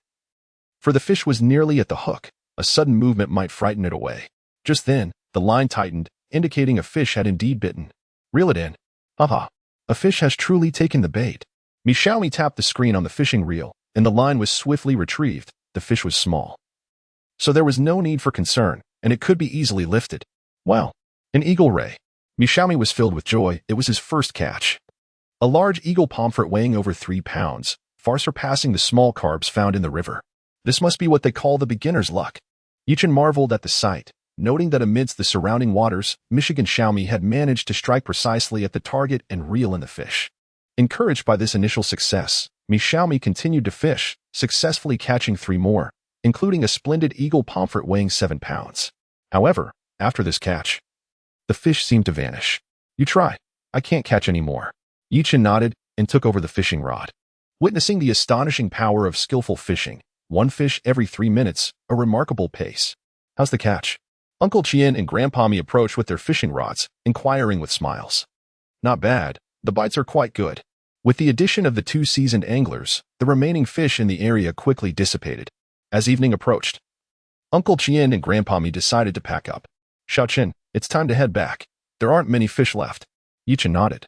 For the fish was nearly at the hook. A sudden movement might frighten it away. Just then, the line tightened, indicating a fish had indeed bitten. "Reel it in." "Aha, a fish has truly taken the bait." Mi Xiaomi tapped the screen on the fishing reel, and the line was swiftly retrieved. The fish was small, so there was no need for concern, and it could be easily lifted. Wow, an eagle ray. Mi Xiaomi was filled with joy. It was his first catch. A large eagle pomfret weighing over 3 pounds, far surpassing the small carbs found in the river. This must be what they call the beginner's luck. Yichun marveled at the sight, noting that amidst the surrounding waters, Michigan Xiaomi had managed to strike precisely at the target and reel in the fish. Encouraged by this initial success, Mi Xiaomi continued to fish, successfully catching 3 more, including a splendid eagle pomfret weighing 7 pounds. However, after this catch, the fish seemed to vanish. "You try. I can't catch any more." Yichun nodded and took over the fishing rod. Witnessing the astonishing power of skillful fishing, 1 fish every 3 minutes, a remarkable pace. "How's the catch?" Uncle Chien and Grandpa Mi approached with their fishing rods, inquiring with smiles. "Not bad. The bites are quite good." With the addition of the 2 seasoned anglers, the remaining fish in the area quickly dissipated. As evening approached, Uncle Chien and Grandpa Mi decided to pack up. "Xiaoqin, it's time to head back. There aren't many fish left." Yichun nodded,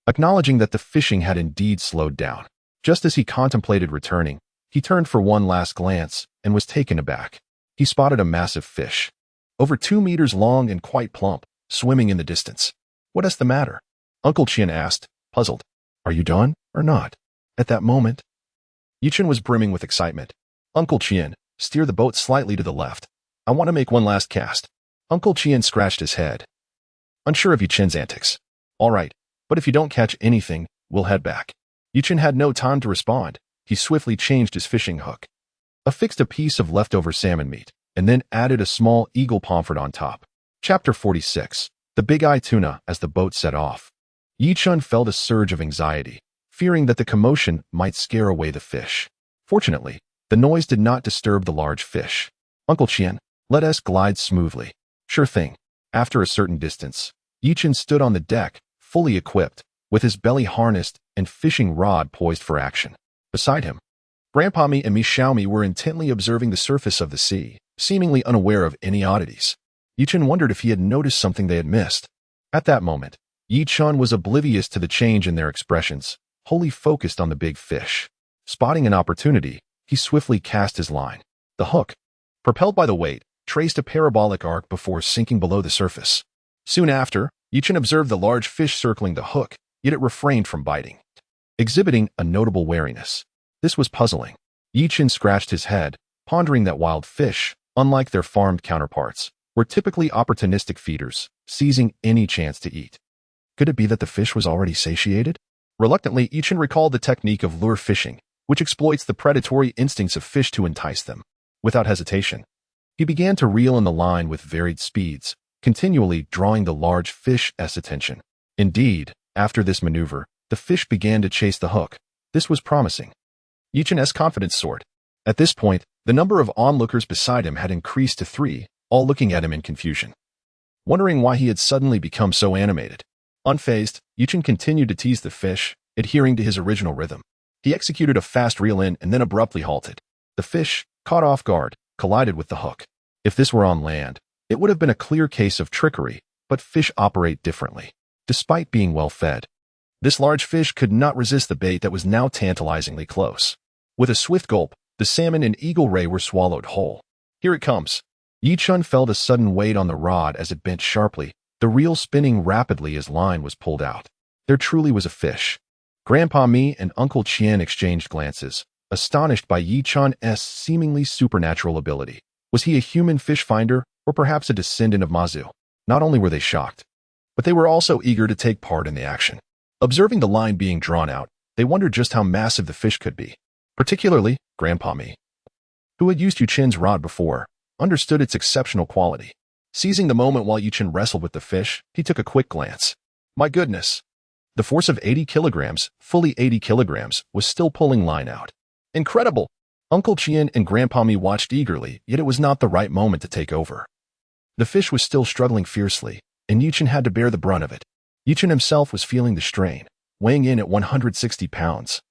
acknowledging that the fishing had indeed slowed down. Just as he contemplated returning, he turned for one last glance and was taken aback. He spotted a massive fish, over 2 meters long and quite plump, swimming in the distance. "What is the matter?" Uncle Chien asked, puzzled. "Are you done or not?" At that moment, Yichun was brimming with excitement. "Uncle Chien, steer the boat slightly to the left. I want to make one last cast." Uncle Chien scratched his head, unsure of Yichen's antics. "All right, but if you don't catch anything, we'll head back." Yichun had no time to respond. He swiftly changed his fishing hook, affixed a piece of leftover salmon meat, and then added a small eagle pomfret on top. Chapter 46. The Big Eye Tuna. As the boat set off, Yichun felt a surge of anxiety, fearing that the commotion might scare away the fish. Fortunately, the noise did not disturb the large fish. "Uncle Chien, let us glide smoothly." "Sure thing." After a certain distance, Yichun stood on the deck, fully equipped, with his belly harnessed and fishing rod poised for action. Beside him, Grandpa Mi and Mi Xiaomi were intently observing the surface of the sea, seemingly unaware of any oddities. Yichun wondered if he had noticed something they had missed. At that moment, Yichun was oblivious to the change in their expressions, wholly focused on the big fish. Spotting an opportunity, he swiftly cast his line. The hook, propelled by the weight, traced a parabolic arc before sinking below the surface. Soon after, Yichun observed the large fish circling the hook, yet it refrained from biting, exhibiting a notable wariness. This was puzzling. Yichun scratched his head, pondering that wild fish, unlike their farmed counterparts, were typically opportunistic feeders, seizing any chance to eat. Could it be that the fish was already satiated? Reluctantly, Yichun recalled the technique of lure fishing, which exploits the predatory instincts of fish to entice them. Without hesitation, he began to reel in the line with varied speeds, continually drawing the large fish's attention. Indeed, after this maneuver, the fish began to chase the hook. This was promising. Yichun's confidence soared. At this point, the number of onlookers beside him had increased to 3, all looking at him in confusion, wondering why he had suddenly become so animated. Unfazed, Yichun continued to tease the fish, adhering to his original rhythm. He executed a fast reel in and then abruptly halted. The fish, caught off guard, collided with the hook. If this were on land, It would have been a clear case of trickery, but fish operate differently, despite being well fed. This large fish could not resist the bait that was now tantalizingly close. With a swift gulp, the salmon and eagle ray were swallowed whole. Here it comes. Yi Chun felt a sudden weight on the rod as it bent sharply, the reel spinning rapidly as line was pulled out. There truly was a fish. Grandpa Mi and Uncle Qian exchanged glances, astonished by Yi Chun's seemingly supernatural ability. Was he a human fish finder, or perhaps a descendant of Mazu? Not only were they shocked, but they were also eager to take part in the action. Observing the line being drawn out, they wondered just how massive the fish could be. Particularly, Grandpa Mi, who had used Yu Chen's rod before, understood its exceptional quality. Seizing the moment while Yu Chen wrestled with the fish, he took a quick glance. My goodness! The force of 80 kilograms, fully 80 kilograms, was still pulling line out. Incredible! Uncle Qian and Grandpa Mi watched eagerly, yet it was not the right moment to take over. The fish was still struggling fiercely, and Yu Chen had to bear the brunt of it. Yu Chen himself was feeling the strain, weighing in at 160 pounds.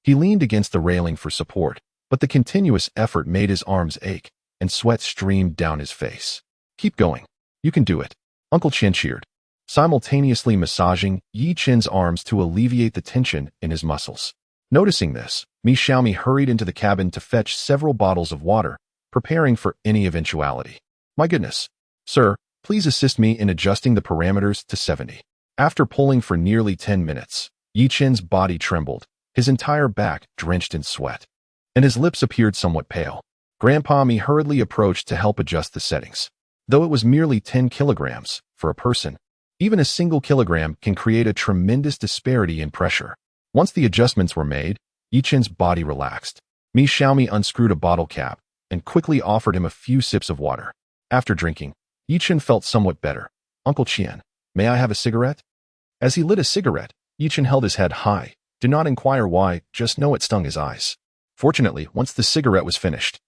He leaned against the railing for support, but the continuous effort made his arms ache, and sweat streamed down his face. Keep going. You can do it. Uncle Qian cheered, simultaneously massaging Yi Chen's arms to alleviate the tension in his muscles. Noticing this, Mi Xiaomi hurried into the cabin to fetch several bottles of water, preparing for any eventuality. My goodness. Sir, please assist me in adjusting the parameters to 70. After pulling for nearly 10 minutes, Yi Chen's body trembled, his entire back drenched in sweat, and his lips appeared somewhat pale. Grandpa Mi hurriedly approached to help adjust the settings. Though it was merely 10 kilograms, for a person, even a single kilogram can create a tremendous disparity in pressure. Once the adjustments were made, Yi Chen's body relaxed. Mi Xiaomi unscrewed a bottle cap and quickly offered him a few sips of water. After drinking, Yi Chen felt somewhat better. Uncle Qian, may I have a cigarette? As he lit a cigarette, Yi Chen held his head high. Do not inquire why, just know it stung his eyes. Fortunately, once the cigarette was finished,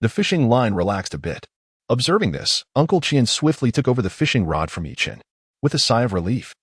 the fishing line relaxed a bit. Observing this, Uncle Qian swiftly took over the fishing rod from Yi Chen. With a sigh of relief,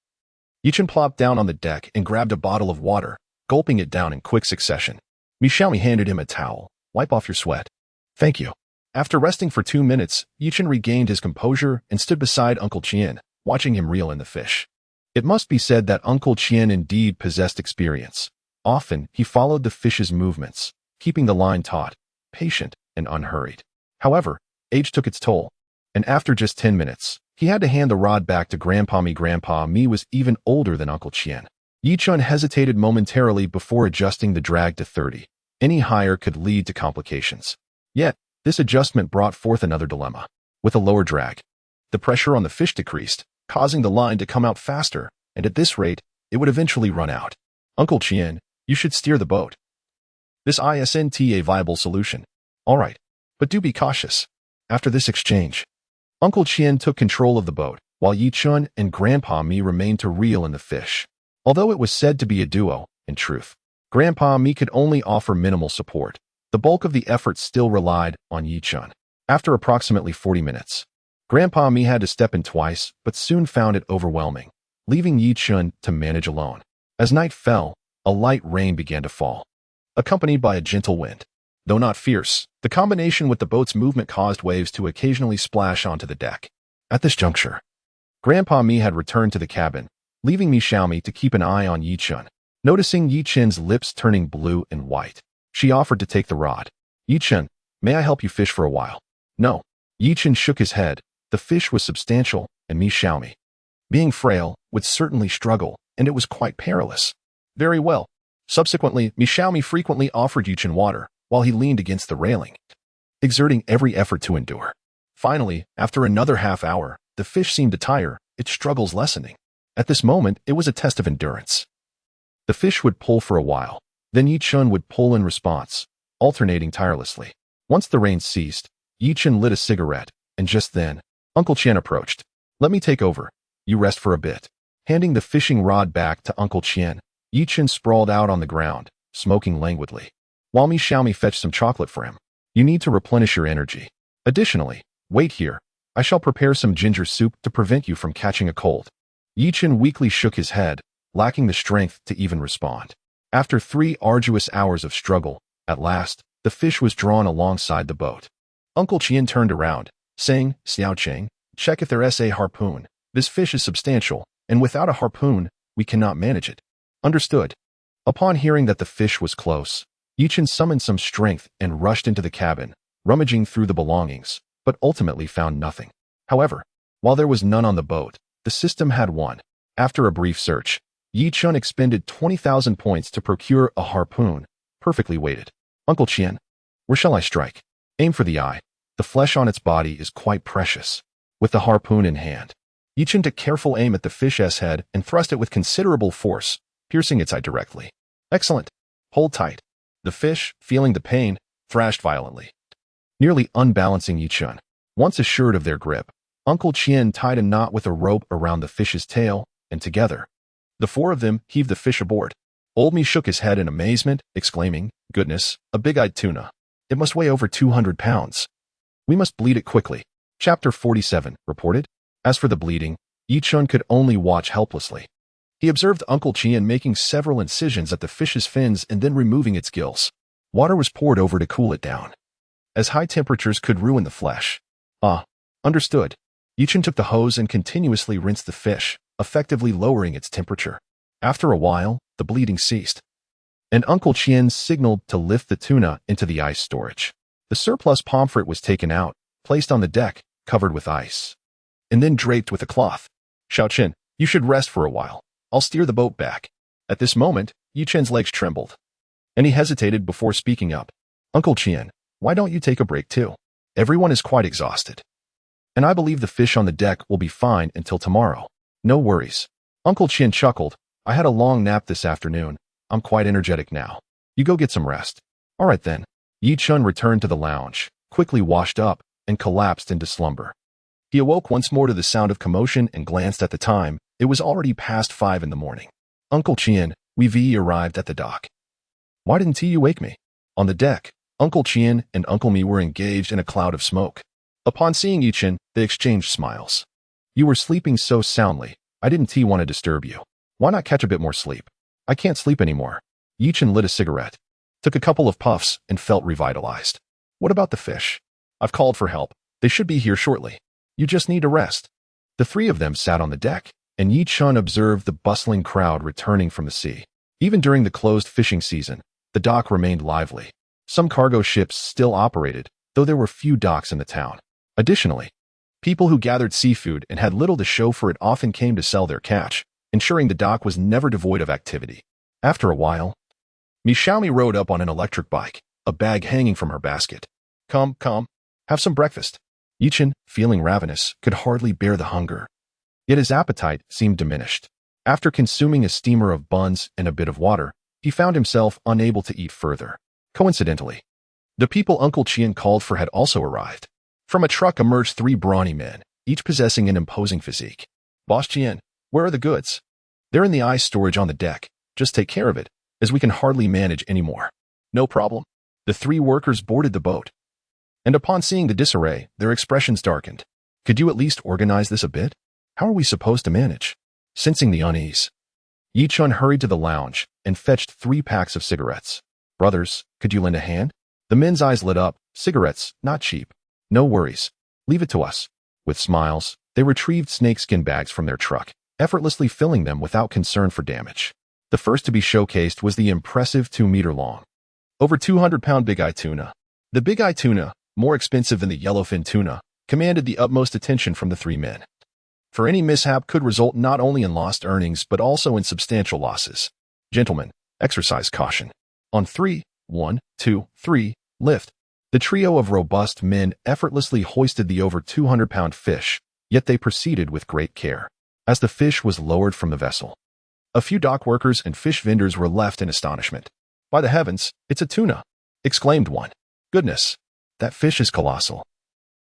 Yi Chen plopped down on the deck and grabbed a bottle of water, gulping it down in quick succession. Mi Xiaomi handed him a towel. Wipe off your sweat. Thank you. After resting for 2 minutes, Yi Chen regained his composure and stood beside Uncle Qian, watching him reel in the fish. It must be said that Uncle Qian indeed possessed experience. Often, he followed the fish's movements, keeping the line taut, patient, and unhurried. However, age took its toll, and after just 10 minutes, he had to hand the rod back to Grandpa Mi. Grandpa Mi was even older than Uncle Qian. Yi Chun hesitated momentarily before adjusting the drag to 30. Any higher could lead to complications. Yet, this adjustment brought forth another dilemma. With a lower drag, the pressure on the fish decreased, causing the line to come out faster, and at this rate, it would eventually run out. Uncle Qian, you should steer the boat. This isn't a viable solution. All right, but do be cautious. After this exchange, Uncle Qian took control of the boat, while Yi Chun and Grandpa Mi remained to reel in the fish. Although it was said to be a duo, in truth, Grandpa Mi could only offer minimal support. The bulk of the effort still relied on Yi Chun. After approximately 40 minutes, Grandpa Mi had to step in twice, but soon found it overwhelming, leaving Yi Chun to manage alone. As night fell, a light rain began to fall, accompanied by a gentle wind. Though not fierce, the combination with the boat's movement caused waves to occasionally splash onto the deck. At this juncture, Grandpa Mi had returned to the cabin, leaving Mi Xiaomi to keep an eye on Yi Chun. Noticing Yi Chen's lips turning blue and white, she offered to take the rod. Yi Chen, may I help you fish for a while? No. Yi Chen shook his head. The fish was substantial, and Mi Xiaomi, being frail, would certainly struggle, and it was quite perilous. Very well. Subsequently, Mi Xiaomi frequently offered Yi Chen water, while he leaned against the railing, exerting every effort to endure. Finally, after another half hour, the fish seemed to tire, its struggles lessening. At this moment, it was a test of endurance. The fish would pull for a while, then Yi Chun would pull in response, alternating tirelessly. Once the rain ceased, Yi Chun lit a cigarette, and just then, Uncle Qian approached. Let me take over. You rest for a bit. Handing the fishing rod back to Uncle Qian, Yi Chun sprawled out on the ground, smoking languidly, while Mi Xiaomi fetched some chocolate for him. You need to replenish your energy. Additionally, wait here. I shall prepare some ginger soup to prevent you from catching a cold. Yi Chun weakly shook his head, lacking the strength to even respond. After 3 arduous hours of struggle, at last, the fish was drawn alongside the boat. Uncle Qian turned around, saying, "Xiao Cheng, check if there is a harpoon. This fish is substantial, and without a harpoon, we cannot manage it." Understood. Upon hearing that the fish was close, Yichen summoned some strength and rushed into the cabin, rummaging through the belongings, but ultimately found nothing. However, while there was none on the boat, the system had one. After a brief search, Yichun expended 20,000 points to procure a harpoon, perfectly weighted. "Uncle Qian, where shall I strike?" "Aim for the eye. The flesh on its body is quite precious." With the harpoon in hand, Yichun took careful aim at the fish's head and thrust it with considerable force, piercing its eye directly. "Excellent. Hold tight." The fish, feeling the pain, thrashed violently, nearly unbalancing Yichun. Once assured of their grip, Uncle Qian tied a knot with a rope around the fish's tail, and together, the four of them heaved the fish aboard. Old Me shook his head in amazement, exclaiming, "Goodness, a big-eyed tuna. It must weigh over 200 pounds. We must bleed it quickly." Chapter 47 reported. As for the bleeding, Yichun could only watch helplessly. He observed Uncle Qian making several incisions at the fish's fins and then removing its gills. Water was poured over to cool it down, as high temperatures could ruin the flesh. Understood. Yichun took the hose and continuously rinsed the fish, effectively lowering its temperature. After a while, the bleeding ceased, and Uncle Qian signaled to lift the tuna into the ice storage. The surplus pomfret was taken out, placed on the deck, covered with ice, and then draped with a cloth. "Xiao Chen, you should rest for a while. I'll steer the boat back." At this moment, Yichen's legs trembled, and he hesitated before speaking up. "Uncle Qian, why don't you take a break too? Everyone is quite exhausted, and I believe the fish on the deck will be fine until tomorrow." "No worries." Uncle Qian chuckled. "I had a long nap this afternoon. I'm quite energetic now. You go get some rest." "All right then." Yichun returned to the lounge, quickly washed up, and collapsed into slumber. He awoke once more to the sound of commotion and glanced at the time. It was already past 5 in the morning. "Uncle Qian, we've arrived at the dock." "Why didn't you wake me?" On the deck, Uncle Qian and Uncle Mi were engaged in a cloud of smoke. Upon seeing Yichen, they exchanged smiles. "You were sleeping so soundly, I didn't want to disturb you. Why not catch a bit more sleep?" "I can't sleep anymore." Yichen lit a cigarette, took a couple of puffs, and felt revitalized. "What about the fish?" "I've called for help. They should be here shortly. You just need to rest." The three of them sat on the deck, and Yichun observed the bustling crowd returning from the sea. Even during the closed fishing season, the dock remained lively. Some cargo ships still operated, though there were few docks in the town. Additionally, people who gathered seafood and had little to show for it often came to sell their catch, ensuring the dock was never devoid of activity. After a while, Xiaomi rode up on an electric bike, a bag hanging from her basket. Come, have some breakfast." Yichen, feeling ravenous, could hardly bear the hunger. Yet his appetite seemed diminished. After consuming a steamer of buns and a bit of water, he found himself unable to eat further. Coincidentally, the people Uncle Qian called for had also arrived. From a truck emerged 3 brawny men, each possessing an imposing physique. "Boss Qian, where are the goods?" "They're in the ice storage on the deck. Just take care of it, as we can hardly manage anymore." "No problem." The 3 workers boarded the boat, and upon seeing the disarray, their expressions darkened. "Could you at least organize this a bit? How are we supposed to manage?" Sensing the unease, Yichun hurried to the lounge and fetched 3 packs of cigarettes. "Brothers, could you lend a hand?" The men's eyes lit up. "Cigarettes, not cheap." "No worries. Leave it to us." With smiles, they retrieved snakeskin bags from their truck, effortlessly filling them without concern for damage. The first to be showcased was the impressive 2-meter-long, over 200-pound big-eye tuna. The big-eye tuna, more expensive than the yellowfin tuna, commanded the utmost attention from the 3 men. For any mishap could result not only in lost earnings but also in substantial losses. "Gentlemen, exercise caution. On 3, 1, 2, 3, lift." The trio of robust men effortlessly hoisted the over 200-pound fish, yet they proceeded with great care. As the fish was lowered from the vessel, a few dock workers and fish vendors were left in astonishment. "By the heavens, it's a tuna!" exclaimed one. "Goodness, that fish is colossal."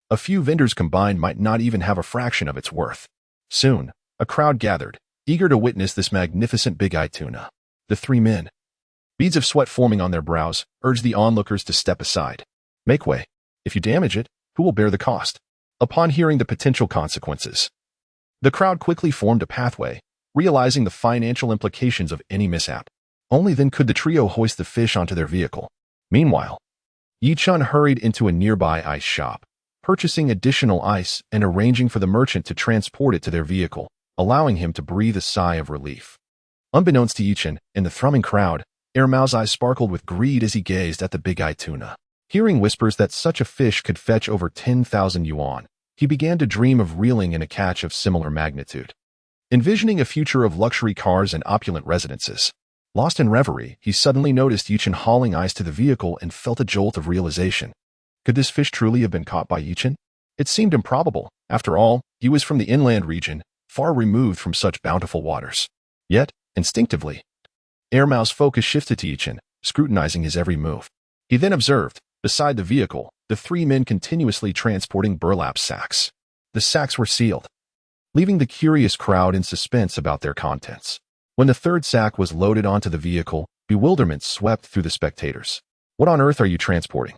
A few vendors combined might not even have a fraction of its worth. Soon, a crowd gathered, eager to witness this magnificent big-eye tuna. The 3 men, beads of sweat forming on their brows, urged the onlookers to step aside. "Make way. If you damage it, who will bear the cost?" Upon hearing the potential consequences, the crowd quickly formed a pathway, realizing the financial implications of any mishap. Only then could the trio hoist the fish onto their vehicle. Meanwhile, Yichun hurried into a nearby ice shop, purchasing additional ice and arranging for the merchant to transport it to their vehicle, allowing him to breathe a sigh of relief. Unbeknownst to Yichin, in the thrumming crowd, Mao's eyes sparkled with greed as he gazed at the big-eyed tuna. Hearing whispers that such a fish could fetch over 10,000 yuan, he began to dream of reeling in a catch of similar magnitude. Envisioning a future of luxury cars and opulent residences. Lost in reverie, he suddenly noticed Yichin hauling ice to the vehicle and felt a jolt of realization. Could this fish truly have been caught by Yichin? It seemed improbable. After all, he was from the inland region, far removed from such bountiful waters. Yet, instinctively, Mao's focus shifted to Yichin, scrutinizing his every move. He then observed, beside the vehicle, the three men continuously transporting burlap sacks. The sacks were sealed, leaving the curious crowd in suspense about their contents. When the third sack was loaded onto the vehicle, bewilderment swept through the spectators. "What on earth are you transporting?"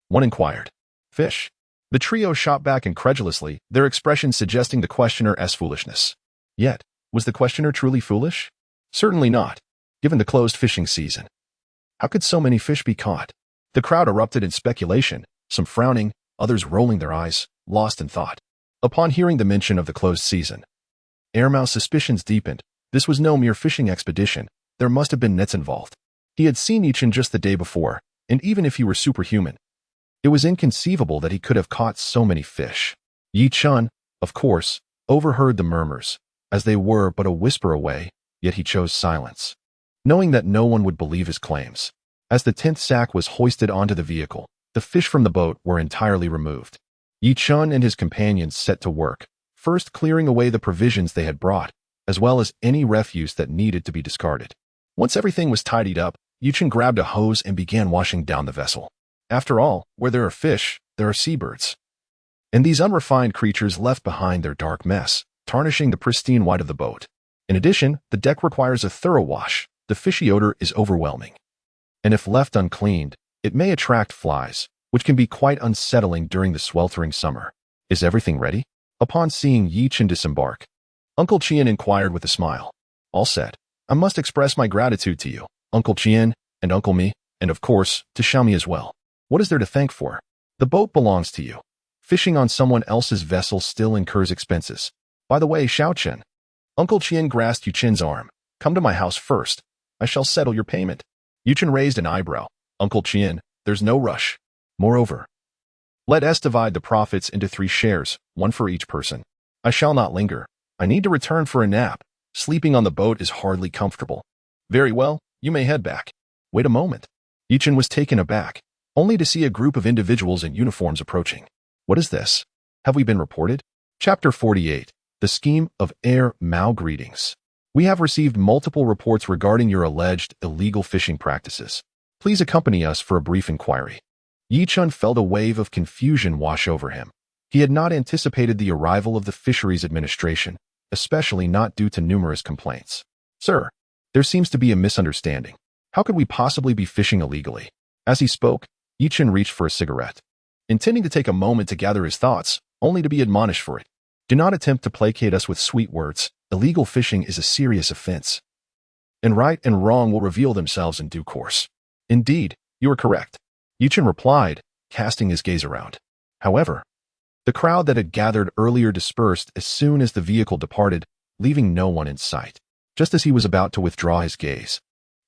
one inquired. "Fish." The trio shot back incredulously, their expressions suggesting the questioner's foolishness. Yet, was the questioner truly foolish? Certainly not, given the closed fishing season. How could so many fish be caught? The crowd erupted in speculation, some frowning, others rolling their eyes, lost in thought. Upon hearing the mention of the closed season, Mao's suspicions deepened. This was no mere fishing expedition. There must have been nets involved. He had seen Yichin just the day before, and even if he were superhuman, it was inconceivable that he could have caught so many fish. Yichin, of course, overheard the murmurs, as they were but a whisper away, yet he chose silence, knowing that no one would believe his claims. As the 10th sack was hoisted onto the vehicle, the fish from the boat were entirely removed. Yichin and his companions set to work, first clearing away the provisions they had brought, as well as any refuse that needed to be discarded. Once everything was tidied up, Yichin grabbed a hose and began washing down the vessel. After all, where there are fish, there are seabirds. And these unrefined creatures left behind their dark mess, tarnishing the pristine white of the boat. In addition, the deck requires a thorough wash. The fishy odor is overwhelming. And if left uncleaned, it may attract flies, which can be quite unsettling during the sweltering summer. Is everything ready? Upon seeing Yichin disembark, Uncle Chien inquired with a smile. All set. I must express my gratitude to you, Uncle Chien, and Uncle Mi, and of course, to Xiaomi as well. What is there to thank for? The boat belongs to you. Fishing on someone else's vessel still incurs expenses. By the way, Xiaochen. Uncle Chien grasped Yuchin's arm. Come to my house first. I shall settle your payment. Yuchin raised an eyebrow. Uncle Chien, there's no rush. Moreover, let us divide the profits into 3 shares, 1 for each person. I shall not linger. I need to return for a nap. Sleeping on the boat is hardly comfortable. Very well, you may head back. Wait a moment. Yichin was taken aback, only to see a group of individuals in uniforms approaching. What is this? Have we been reported? Chapter 48. The Scheme of Mao. Greetings. We have received multiple reports regarding your alleged illegal fishing practices. Please accompany us for a brief inquiry. Yichin felt a wave of confusion wash over him. He had not anticipated the arrival of the Fisheries Administration, especially not due to numerous complaints. Sir, there seems to be a misunderstanding. How could we possibly be fishing illegally? As he spoke, Yichin reached for a cigarette, intending to take a moment to gather his thoughts, only to be admonished for it. Do not attempt to placate us with sweet words. Illegal fishing is a serious offense, and right and wrong will reveal themselves in due course. Indeed, you are correct, Yichin replied, casting his gaze around. However, the crowd that had gathered earlier dispersed as soon as the vehicle departed, leaving no one in sight. Just as he was about to withdraw his gaze,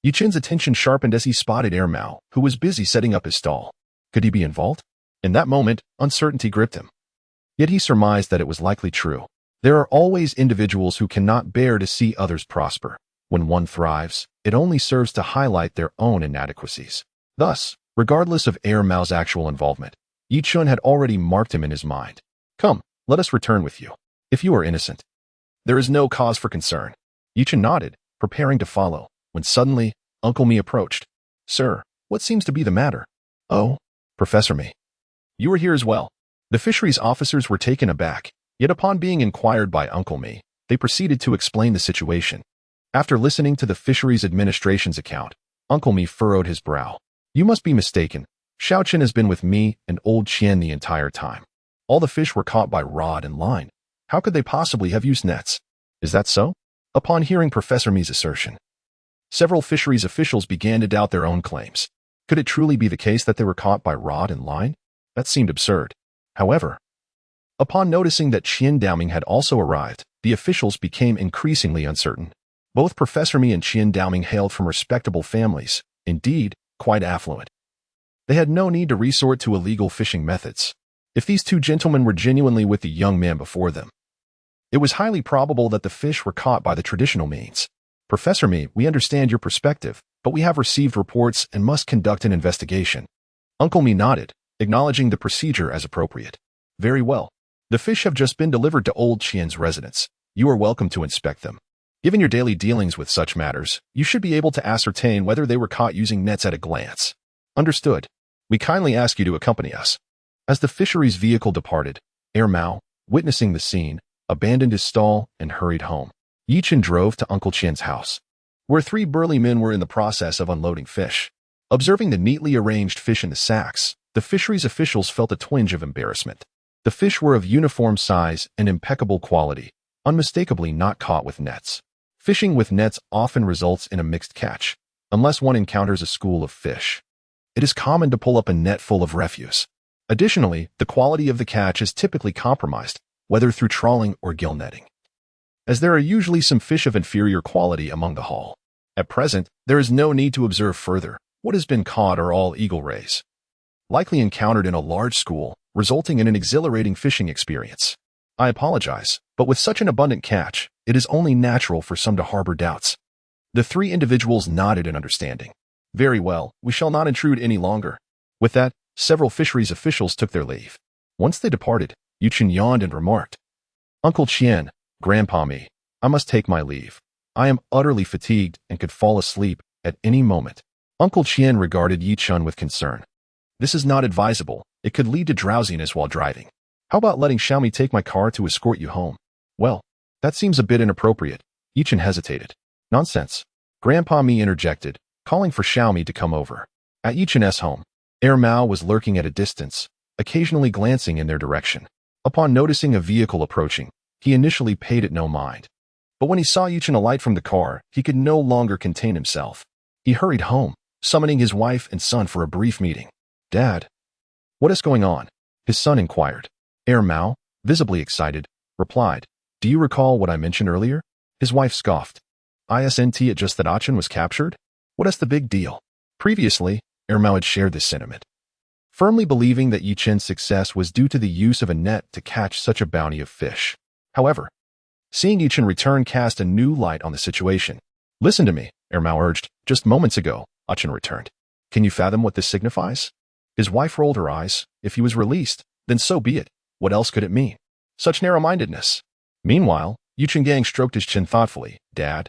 Yichin's attention sharpened as he spotted Mao, who was busy setting up his stall. Could he be involved? In that moment, uncertainty gripped him. Yet he surmised that it was likely true. There are always individuals who cannot bear to see others prosper. When one thrives, it only serves to highlight their own inadequacies. Thus, regardless of Mao's actual involvement, Yichin had already marked him in his mind. Come, let us return with you. If you are innocent, there is no cause for concern. Yichin nodded, preparing to follow, when suddenly, Uncle Mi approached. Sir, what seems to be the matter? Oh, Professor Mi. You are here as well. The fisheries officers were taken aback, yet upon being inquired by Uncle Mi, they proceeded to explain the situation. After listening to the Fisheries Administration's account, Uncle Mi furrowed his brow. You must be mistaken. Xiaochen has been with me and old Qian the entire time. All the fish were caught by rod and line. How could they possibly have used nets? Is that so? Upon hearing Professor Mi's assertion, several fisheries officials began to doubt their own claims. Could it truly be the case that they were caught by rod and line? That seemed absurd. However, Upon noticing that Qian Daoming had also arrived, the officials became increasingly uncertain. Both Professor Mi and Qian Daoming hailed from respectable families, indeed, quite affluent. They had no need to resort to illegal fishing methods. If these two gentlemen were genuinely with the young man before them, it was highly probable that the fish were caught by the traditional means. Professor Mi, we understand your perspective, but we have received reports and must conduct an investigation. Uncle Mi nodded, acknowledging the procedure as appropriate. Very well. The fish have just been delivered to Old Qian's residence. You are welcome to inspect them. Given your daily dealings with such matters, you should be able to ascertain whether they were caught using nets at a glance. Understood. We kindly ask you to accompany us. As the fisheries vehicle departed, Mao, witnessing the scene, abandoned his stall and hurried home. Yichen drove to Uncle Qian's house, where three burly men were in the process of unloading fish. Observing the neatly arranged fish in the sacks, the fisheries officials felt a twinge of embarrassment. The fish were of uniform size and impeccable quality, unmistakably not caught with nets. Fishing with nets often results in a mixed catch, unless one encounters a school of fish. It is common to pull up a net full of refuse. Additionally, the quality of the catch is typically compromised, whether through trawling or gill netting, as there are usually some fish of inferior quality among the haul. At present, there is no need to observe further. What has been caught are all eagle rays, likely encountered in a large school, resulting in an exhilarating fishing experience. I apologize, but with such an abundant catch, it is only natural for some to harbor doubts. The three individuals nodded in understanding. Very well, we shall not intrude any longer. With that, several fisheries officials took their leave. Once they departed, Yichen yawned and remarked, Uncle Qian, Grandpa Mi, I must take my leave. I am utterly fatigued and could fall asleep at any moment. Uncle Qian regarded Yichen with concern. This is not advisable. It could lead to drowsiness while driving. How about letting Xiaomi take my car to escort you home? Well, that seems a bit inappropriate. Yichen hesitated. Nonsense. Grandpa Mi interjected, calling for Xiaomi to come over. At Yichen's home, Mao was lurking at a distance, occasionally glancing in their direction. Upon noticing a vehicle approaching, he initially paid it no mind. But when he saw Yichen alight from the car, he could no longer contain himself. He hurried home, summoning his wife and son for a brief meeting. Dad, what is going on? His son inquired. Mao, visibly excited, replied, Do you recall what I mentioned earlier? His wife scoffed. Isn't it just that Achin was captured? What is the big deal? Previously, Mao had shared this sentiment, firmly believing that Yichen's success was due to the use of a net to catch such a bounty of fish. However, seeing Yichen return cast a new light on the situation. Listen to me, Mao urged. Just moments ago, Achin returned. Can you fathom what this signifies? His wife rolled her eyes. If he was released, then so be it. What else could it mean? Such narrow-mindedness. Meanwhile, Yichen Gang stroked his chin thoughtfully. Dad,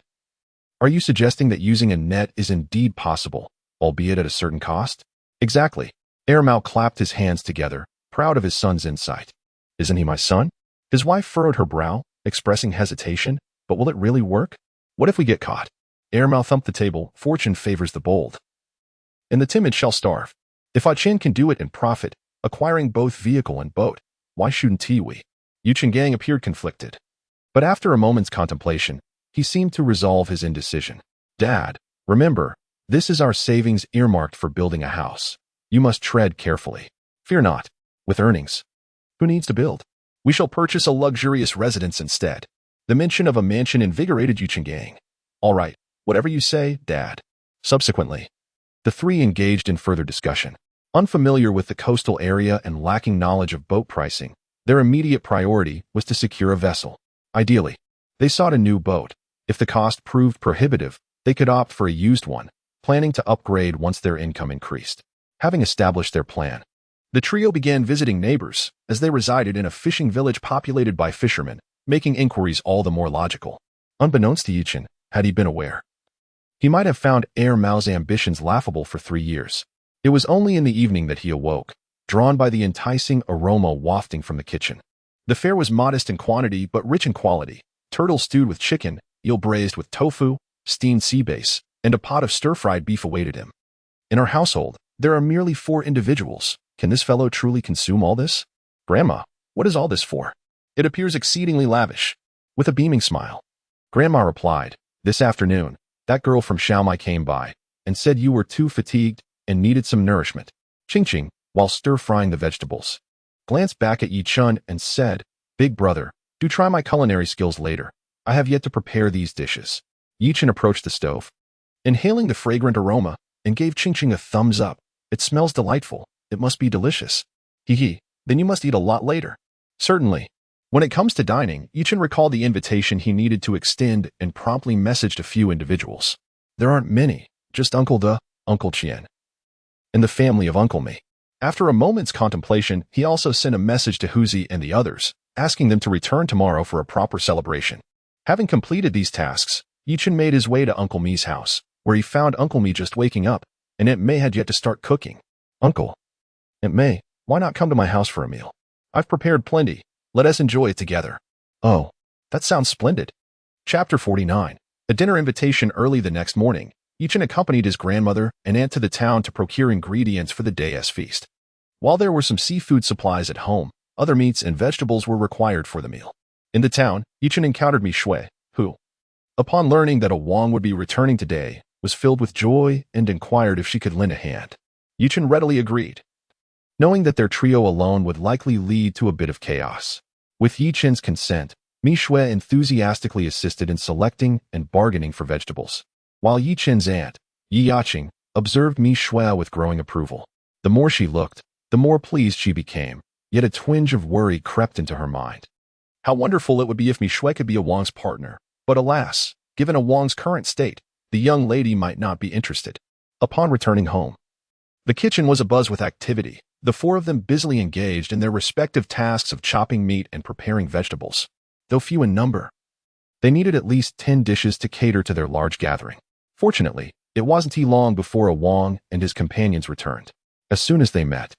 are you suggesting that using a net is indeed possible, albeit at a certain cost? Exactly. Mao clapped his hands together, proud of his son's insight. Isn't he my son? His wife furrowed her brow, expressing hesitation. But will it really work? What if we get caught? Mao thumped the table. Fortune favors the bold, and the timid shall starve. If Achin can do it and profit, acquiring both vehicle and boat, why shouldn't we? Yichen Gang appeared conflicted. But after a moment's contemplation, he seemed to resolve his indecision. Dad, remember, this is our savings earmarked for building a house. You must tread carefully. Fear not. With earnings, who needs to build? We shall purchase a luxurious residence instead. The mention of a mansion invigorated Yichen Gang. All right, whatever you say, Dad. Subsequently, the three engaged in further discussion. Unfamiliar with the coastal area and lacking knowledge of boat pricing, their immediate priority was to secure a vessel. Ideally, they sought a new boat. If the cost proved prohibitive, they could opt for a used one, planning to upgrade once their income increased. Having established their plan, the trio began visiting neighbors, as they resided in a fishing village populated by fishermen, making inquiries all the more logical. Unbeknownst to Yichen, had he been aware, he might have found Mao's ambitions laughable for 3 years. It was only in the evening that he awoke, drawn by the enticing aroma wafting from the kitchen. The fare was modest in quantity but rich in quality. Turtle stewed with chicken, eel braised with tofu, steamed sea bass, and a pot of stir-fried beef awaited him. In our household, there are merely 4 individuals. Can this fellow truly consume all this? Grandma, what is all this for? It appears exceedingly lavish. With a beaming smile, Grandma replied, This afternoon, that girl from Xiaomai came by and said you were too fatigued and needed some nourishment. Ching-ching, while stir-frying the vegetables. glanced back at Yi-chun and said, "Big brother, do try my culinary skills later. I have yet to prepare these dishes." Yi-chun approached the stove, inhaling the fragrant aroma, and gave Ching-Ching a thumbs up. "It smells delightful. It must be delicious." "Hee, then you must eat a lot later." "Certainly." When it comes to dining, Yi-chun recalled the invitation he needed to extend and promptly messaged a few individuals. "There aren't many, just Uncle De, Uncle Chien, and the family of Uncle Me." After a moment's contemplation, he also sent a message to Huzi and the others, asking them to return tomorrow for a proper celebration. Having completed these tasks, Yi-chun made his way to Uncle Me's house, where he found Uncle Me just waking up, and Aunt May had yet to start cooking. "Uncle, Aunt May, why not come to my house for a meal? I've prepared plenty. Let us enjoy it together." "Oh, that sounds splendid." Chapter 49. A dinner invitation. Early the next morning, Yi-chun accompanied his grandmother and aunt to the town to procure ingredients for the day's feast. While there were some seafood supplies at home, other meats and vegetables were required for the meal. In the town, Yi-chun encountered Mi Shui, who, upon learning that a Wang would be returning today, was filled with joy and inquired if she could lend a hand. Yi-chun readily agreed, knowing that their trio alone would likely lead to a bit of chaos. With Yi-chun's consent, Mi Shui enthusiastically assisted in selecting and bargaining for vegetables, while Yi-chun's aunt, Yi Yaching, observed Mi Shui with growing approval. The more she looked, the more pleased she became, yet a twinge of worry crept into her mind. How wonderful it would be if Mi Shui could be a Wang's partner, but alas, given a Wang's current state, the young lady might not be interested. Upon returning home, the kitchen was abuzz with activity, the four of them busily engaged in their respective tasks of chopping meat and preparing vegetables. Though few in number, they needed at least 10 dishes to cater to their large gathering. Fortunately, it wasn't long before a Wang and his companions returned. As soon as they met,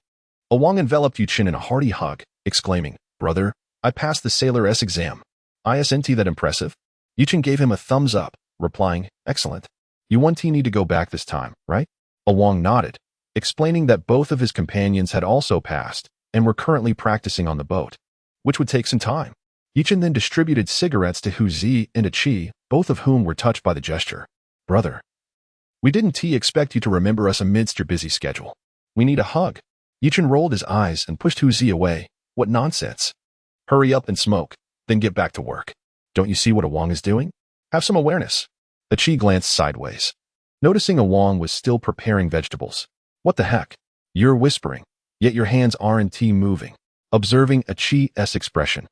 a Wang enveloped Yi-chun in a hearty hug, exclaiming, "Brother, I passed the Sailor S exam. Isn't that impressive?" Yi-chun gave him a thumbs up, replying, "Excellent. You won't need to go back this time, right?" A Wang nodded, explaining that both of his companions had also passed and were currently practicing on the boat, which would take some time. Yi-chun then distributed cigarettes to Hu Zi and Chi, both of whom were touched by the gesture. "Brother, we didn't expect you to remember us amidst your busy schedule. We need a hug." Yi-chun rolled his eyes and pushed Hu Zi away. "What nonsense. Hurry up and smoke, then get back to work. Don't you see what a Wang is doing? Have some awareness." Chi glanced sideways, noticing a Wang was still preparing vegetables. "What the heck? You're whispering, yet your hands aren't moving." Observing Chi's expression,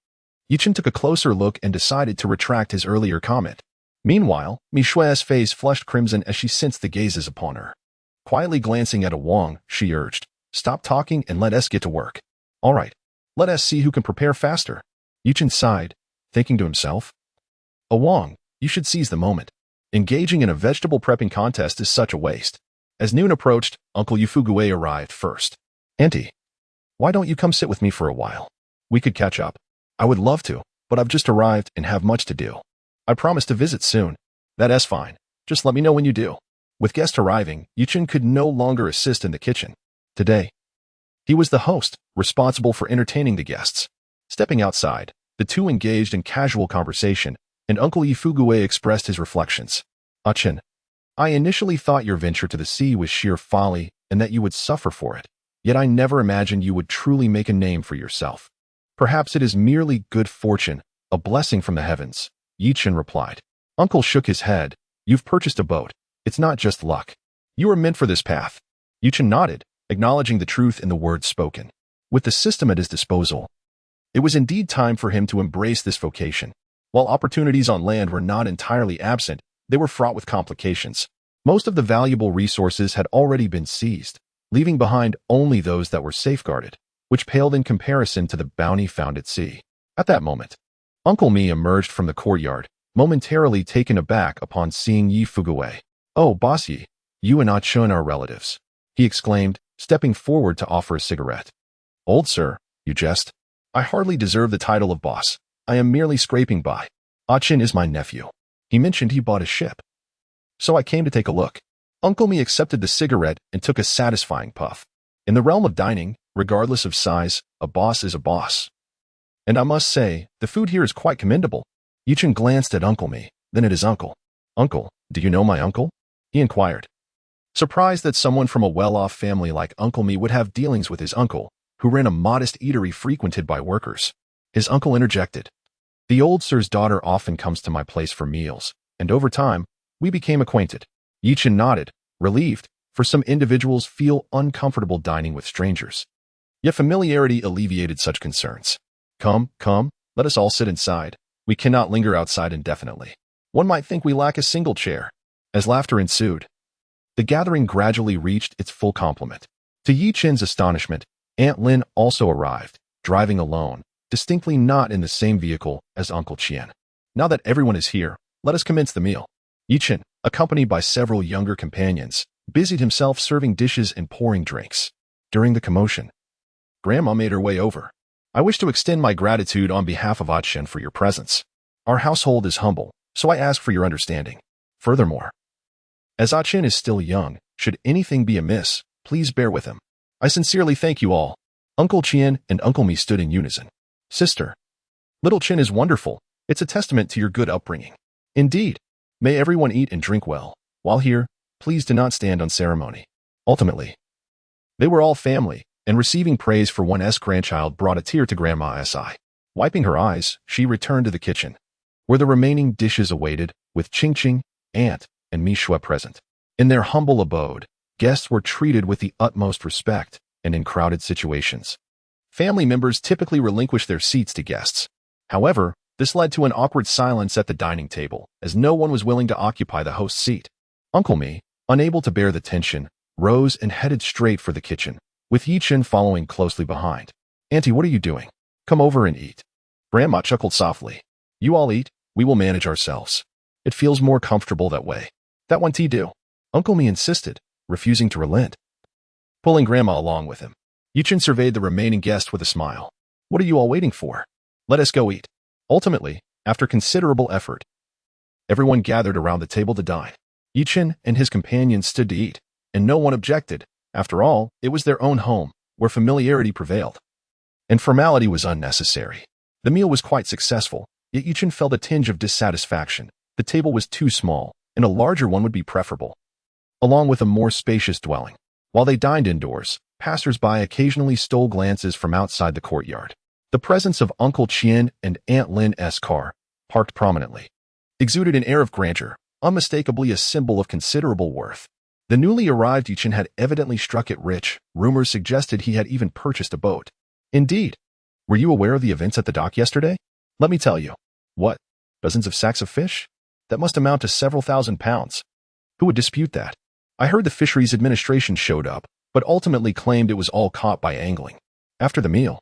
Yi-chun took a closer look and decided to retract his earlier comment. Meanwhile, Mi Shui's face flushed crimson as she sensed the gazes upon her. Quietly glancing at a Wang, she urged, "Stop talking and let us get to work." "All right, let us see who can prepare faster." Yi-chun sighed, thinking to himself, "A Wang, you should seize the moment. Engaging in a vegetable prepping contest is such a waste." As noon approached, Uncle Yufugue arrived first. "Auntie, why don't you come sit with me for a while? We could catch up." "I would love to, but I've just arrived and have much to do. I promise to visit soon." "That's fine. Just let me know when you do." With guests arriving, Yi-chun could no longer assist in the kitchen. Today, he was the host, responsible for entertaining the guests. Stepping outside, the two engaged in casual conversation, and Uncle Yufugue expressed his reflections. "Achin, I initially thought your venture to the sea was sheer folly and that you would suffer for it, yet I never imagined you would truly make a name for yourself. Perhaps it is merely good fortune, a blessing from the heavens," Yi-chun replied. Uncle shook his head. "You've purchased a boat. It's not just luck. You are meant for this path." Yi-chun nodded, acknowledging the truth in the words spoken. With the system at his disposal, it was indeed time for him to embrace this vocation. While opportunities on land were not entirely absent, they were fraught with complications. Most of the valuable resources had already been seized, leaving behind only those that were safeguarded, which paled in comparison to the bounty found at sea. At that moment, Uncle Mi emerged from the courtyard, momentarily taken aback upon seeing Yi Fugue. "Oh, Boss Yi, you and Ah-chun are relatives," he exclaimed, stepping forward to offer a cigarette. "Old sir, you jest. I hardly deserve the title of boss. I am merely scraping by. Ah-chun is my nephew. He mentioned he bought a ship, so I came to take a look." Uncle Mi accepted the cigarette and took a satisfying puff. In the realm of dining, regardless of size, a boss is a boss. "And I must say, the food here is quite commendable." Yi-chun glanced at Uncle Mi, then at his uncle. "Uncle, do you know my uncle?" he inquired. Surprised that someone from a well-off family like Uncle Mi would have dealings with his uncle, who ran a modest eatery frequented by workers. His uncle interjected. The old sir's daughter often comes to my place for meals, and over time, we became acquainted. Yichen nodded, relieved, for some individuals feel uncomfortable dining with strangers. Yet familiarity alleviated such concerns. Come, let us all sit inside. We cannot linger outside indefinitely. One might think we lack a single chair. As laughter ensued, the gathering gradually reached its full complement. To Yi Chen's astonishment, Aunt Lin also arrived, driving alone, distinctly not in the same vehicle as Uncle Qian. Now that everyone is here, let us commence the meal. Yi Chen, accompanied by several younger companions, busied himself serving dishes and pouring drinks. During the commotion, Grandma made her way over. I wish to extend my gratitude on behalf of Ah Chen for your presence. Our household is humble, so I ask for your understanding. Furthermore, as Ah Chen is still young, should anything be amiss, please bear with him. I sincerely thank you all. Uncle Qian and Uncle Mi stood in unison. Sister, little Chen is wonderful. It's a testament to your good upbringing. Indeed, may everyone eat and drink well. While here, please do not stand on ceremony. Ultimately, they were all family, and receiving praise for one's grandchild brought a tear to Grandma Si. Wiping her eyes, she returned to the kitchen, where the remaining dishes awaited, with Ching, Aunt, and Mi Shui present. In their humble abode, guests were treated with the utmost respect, and in crowded situations, family members typically relinquish their seats to guests. However, this led to an awkward silence at the dining table, as no one was willing to occupy the host's seat. Uncle Mi, unable to bear the tension, rose and headed straight for the kitchen, with Yi Chen following closely behind. Auntie, what are you doing? Come over and eat. Grandma chuckled softly. You all eat, we will manage ourselves. It feels more comfortable that way. That one tea do. Uncle Mi insisted, refusing to relent, pulling Grandma along with him. Yi Chen surveyed the remaining guests with a smile. What are you all waiting for? Let us go eat. Ultimately, after considerable effort, everyone gathered around the table to dine. Yi Chen and his companions stood to eat, and no one objected. After all, it was their own home, where familiarity prevailed, and formality was unnecessary. The meal was quite successful, yet Yi Chen felt a tinge of dissatisfaction. The table was too small, and a larger one would be preferable, along with a more spacious dwelling. While they dined indoors, passers-by occasionally stole glances from outside the courtyard. The presence of Uncle Qian and Aunt Lin's car, parked prominently, exuded an air of grandeur, unmistakably a symbol of considerable worth. The newly arrived Yi Chen had evidently struck it rich. Rumors suggested he had even purchased a boat. Indeed. Were you aware of the events at the dock yesterday? Let me tell you. What? Dozens of sacks of fish? That must amount to several £1,000s. Who would dispute that? I heard the Fisheries Administration showed up, but ultimately claimed it was all caught by angling. After the meal,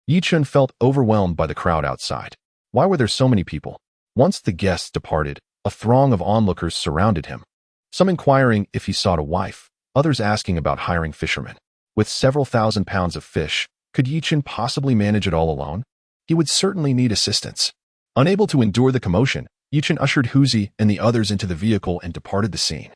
Yi Chen felt overwhelmed by the crowd outside. Why were there so many people? Once the guests departed, a throng of onlookers surrounded him, some inquiring if he sought a wife, others asking about hiring fishermen. With several £1,000s of fish, could Yi Chen possibly manage it all alone? He would certainly need assistance. Unable to endure the commotion, Yi Chen ushered Huzi and the others into the vehicle and departed the scene.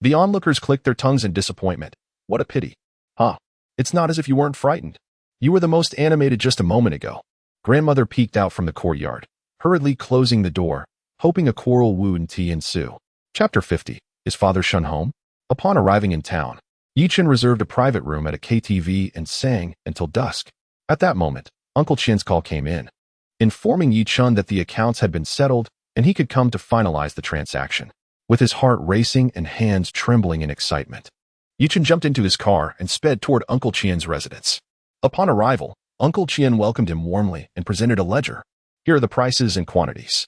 The onlookers clicked their tongues in disappointment. What a pity. Huh. It's not as if you weren't frightened. You were the most animated just a moment ago. Grandmother peeked out from the courtyard, hurriedly closing the door, hoping a quarrel wouldn't ensue. Chapter 50. Is Father Shun home? Upon arriving in town, Yi Chen reserved a private room at a KTV and sang until dusk. At that moment, Uncle Qian's call came in, informing Yi Chen that the accounts had been settled and he could come to finalize the transaction. With his heart racing and hands trembling in excitement, Yi Chen jumped into his car and sped toward Uncle Qian's residence. Upon arrival, Uncle Qian welcomed him warmly and presented a ledger. Here are the prices and quantities.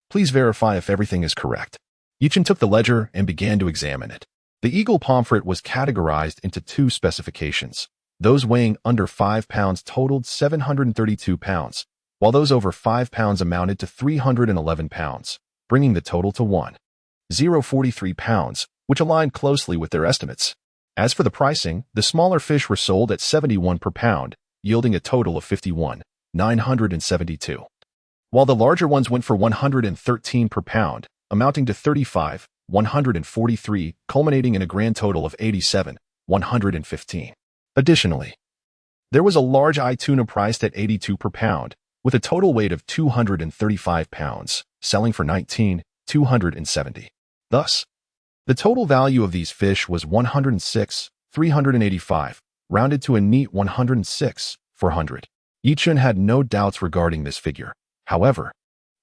Please verify if everything is correct. Yi Chen took the ledger and began to examine it. The Eagle pomfret was categorized into two specifications. Those weighing under 5 pounds totaled 732 pounds, while those over 5 pounds amounted to 311 pounds, bringing the total to 1,043 pounds, which aligned closely with their estimates. As for the pricing, the smaller fish were sold at 71 per pound, yielding a total of 51,972, while the larger ones went for 113 per pound, amounting to 35,143, culminating in a grand total of 87,115. Additionally, there was a large eye tuna priced at 82 per pound, with a total weight of 235 pounds, selling for 19,270. Thus, the total value of these fish was 106,385, rounded to a neat 106,400. Yichun had no doubts regarding this figure. However,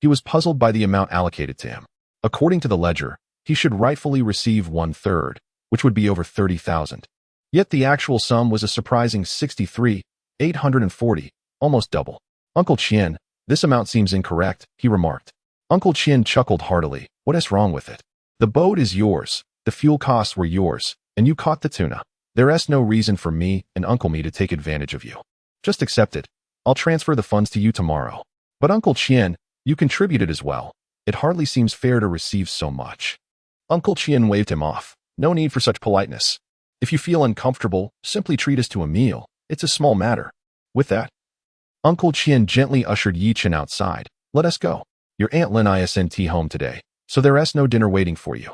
he was puzzled by the amount allocated to him. According to the ledger, he should rightfully receive 1/3, which would be over 30,000. Yet the actual sum was a surprising 63,840, almost double. Uncle Chien, this amount seems incorrect, he remarked. Uncle Chien chuckled heartily. What is wrong with it? The boat is yours, the fuel costs were yours, and you caught the tuna. There is no reason for me and Uncle Me to take advantage of you. Just accept it. I'll transfer the funds to you tomorrow. But Uncle Chien, you contributed as well. It hardly seems fair to receive so much. Uncle Chien waved him off. No need for such politeness. If you feel uncomfortable, simply treat us to a meal. It's a small matter. With that, Uncle Chien gently ushered Yichun outside. Let us go. Your Aunt Lin isn't home today, so there is no dinner waiting for you.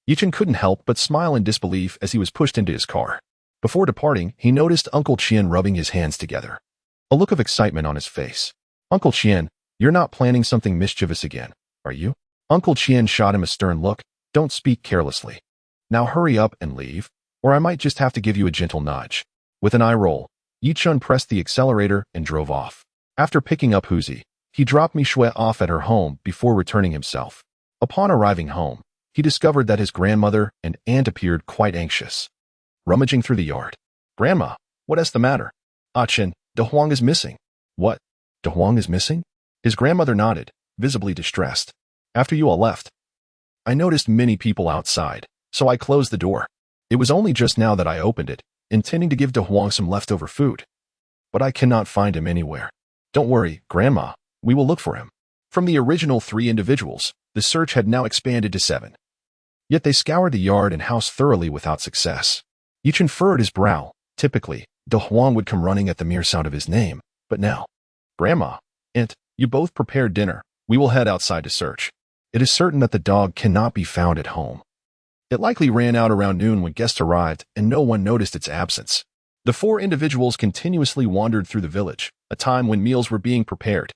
Yichun couldn't help but smile in disbelief as he was pushed into his car. Before departing, he noticed Uncle Chien rubbing his hands together. A look of excitement on his face. Uncle Chien, you're not planning something mischievous again, are you? Uncle Chien shot him a stern look. Don't speak carelessly. Now hurry up and leave, or I might just have to give you a gentle nudge. With an eye roll, Yichun pressed the accelerator and drove off. After picking up Huzi, he dropped Mishue off at her home before returning himself. Upon arriving home, he discovered that his grandmother and aunt appeared quite anxious. Rummaging through the yard. Grandma, what is the matter? Chen, De Huang is missing. What? De Huang is missing? His grandmother nodded, visibly distressed. After you all left, I noticed many people outside, so I closed the door. It was only just now that I opened it, intending to give De Huang some leftover food. But I cannot find him anywhere. Don't worry, Grandma, we will look for him. From the original 3 individuals, the search had now expanded to 7. Yet they scoured the yard and house thoroughly without success. Yichun furrowed his brow. Typically, De Huang would come running at the mere sound of his name, but now, Grandma, Aunt, you both prepared dinner. We will head outside to search. It is certain that the dog cannot be found at home. It likely ran out around noon when guests arrived, and no one noticed its absence. The 4 individuals continuously wandered through the village, a time when meals were being prepared,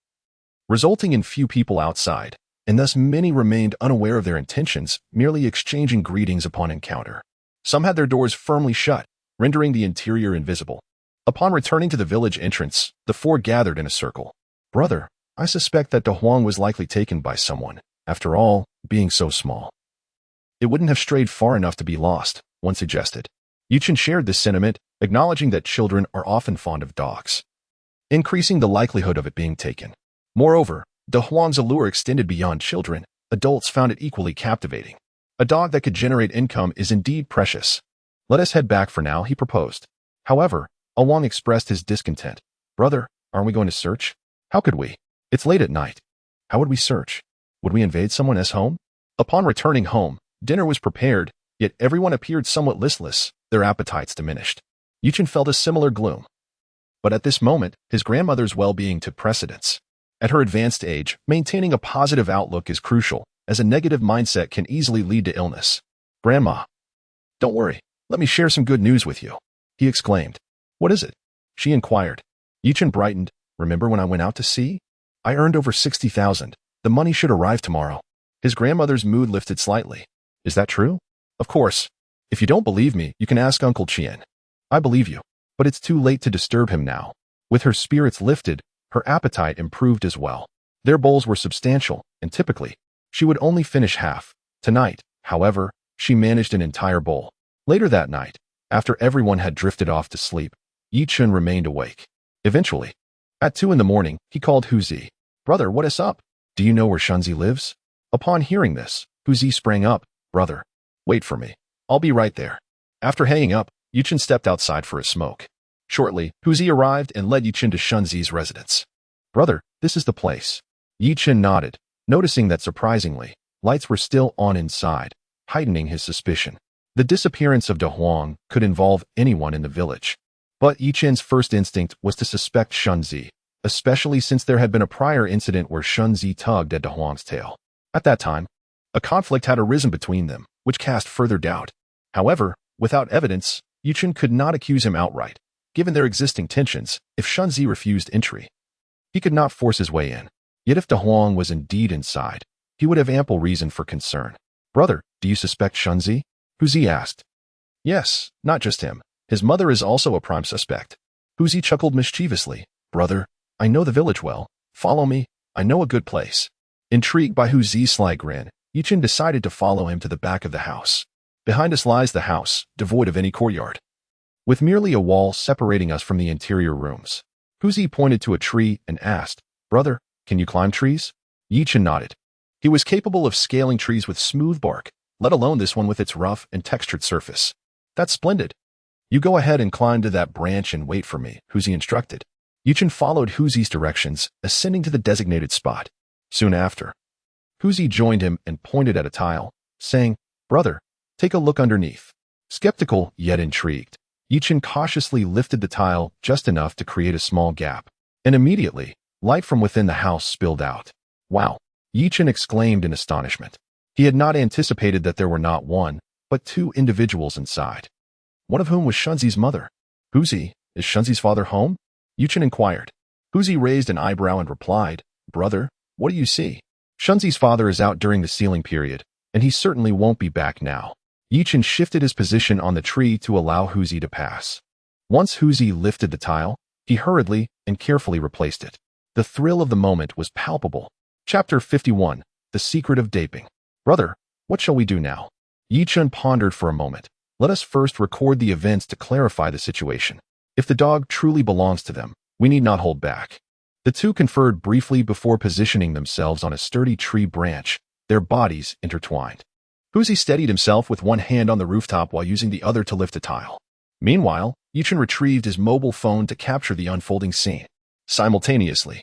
resulting in few people outside, and thus many remained unaware of their intentions, merely exchanging greetings upon encounter. Some had their doors firmly shut, rendering the interior invisible. Upon returning to the village entrance, the 4 gathered in a circle. Brother, I suspect that De Huang was likely taken by someone. After all, being so small, it wouldn't have strayed far enough to be lost, one suggested. Yichun shared this sentiment, acknowledging that children are often fond of dogs, increasing the likelihood of it being taken. Moreover, De Huang's allure extended beyond children. Adults found it equally captivating. A dog that could generate income is indeed precious. Let us head back for now, he proposed. However, Awang expressed his discontent. Brother, aren't we going to search? How could we? It's late at night. How would we search? Would we invade someone's home? Upon returning home, dinner was prepared, yet everyone appeared somewhat listless, their appetites diminished. Yichun felt a similar gloom. But at this moment, his grandmother's well-being took precedence. At her advanced age, maintaining a positive outlook is crucial, as a negative mindset can easily lead to illness. Grandma, don't worry, let me share some good news with you, he exclaimed. What is it? She inquired. Yichun brightened. Remember when I went out to sea? I earned over 60,000. The money should arrive tomorrow. His grandmother's mood lifted slightly. Is that true? Of course. If you don't believe me, you can ask Uncle Chien. I believe you, but it's too late to disturb him now. With her spirits lifted, her appetite improved as well. Their bowls were substantial, and typically, she would only finish half. Tonight, however, she managed an entire bowl. Later that night, after everyone had drifted off to sleep, Yichun remained awake. Eventually, at 2 in the morning, he called Huzi. Brother, what is up? Do you know where Shunzi lives? Upon hearing this, Huzi sprang up. Brother, wait for me. I'll be right there. After hanging up, Yichun stepped outside for a smoke. Shortly, Huzi arrived and led Yichun to Shunzi's residence. Brother, this is the place. Yichun nodded, noticing that surprisingly, lights were still on inside, heightening his suspicion. The disappearance of De Huang could involve anyone in the village. But Yichun's first instinct was to suspect Shunzi, especially since there had been a prior incident where Shunzi tugged at De Huang's tail. At that time, a conflict had arisen between them, which cast further doubt. However, without evidence, Yichun could not accuse him outright. Given their existing tensions, if Shunzi refused entry, he could not force his way in. Yet if De Huang was indeed inside, he would have ample reason for concern. Brother, do you suspect Shunzi? Huzi asked. Yes, not just him. His mother is also a prime suspect. Huzi chuckled mischievously. Brother, I know the village well. Follow me. I know a good place. Intrigued by Huzi's sly grin, Yichin decided to follow him to the back of the house. Behind us lies the house, devoid of any courtyard, with merely a wall separating us from the interior rooms. Huzi pointed to a tree and asked, Brother, can you climb trees? Yichin nodded. He was capable of scaling trees with smooth bark, let alone this one with its rough and textured surface. That's splendid. You go ahead and climb to that branch and wait for me, Huzi instructed. Yichin followed Huzi's directions, ascending to the designated spot. Soon after, Huzi joined him and pointed at a tile, saying, Brother, take a look underneath. Skeptical yet intrigued, Yichin cautiously lifted the tile just enough to create a small gap, and immediately, light from within the house spilled out. Wow! Yichin exclaimed in astonishment. He had not anticipated that there were not one, but two individuals inside, one of whom was Shunzi's mother. Huzi, is Shunzi's father home? Yichin inquired. Huzi raised an eyebrow and replied, Brother, what do you see? Shunzi's father is out during the sealing period, and he certainly won't be back now. Yichin shifted his position on the tree to allow Huzi to pass. Once Huzi lifted the tile, he hurriedly and carefully replaced it. The thrill of the moment was palpable. Chapter 51, The Secret of Daping. Brother, what shall we do now? Yichin pondered for a moment. Let us first record the events to clarify the situation. If the dog truly belongs to them, we need not hold back. The two conferred briefly before positioning themselves on a sturdy tree branch, their bodies intertwined. Huzi steadied himself with one hand on the rooftop while using the other to lift a tile. Meanwhile, Yichin retrieved his mobile phone to capture the unfolding scene. Simultaneously,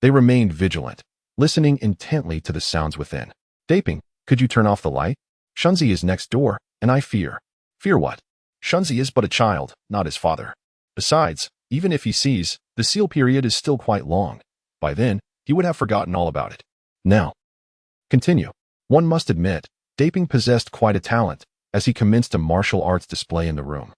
they remained vigilant, listening intently to the sounds within. Daping, could you turn off the light? Shunzi is next door, and I fear. Fear what? Shunzi is but a child, not his father. Besides, even if he sees, the seal period is still quite long. By then, he would have forgotten all about it. Now, continue. One must admit, Daping possessed quite a talent, as he commenced a martial arts display in the room,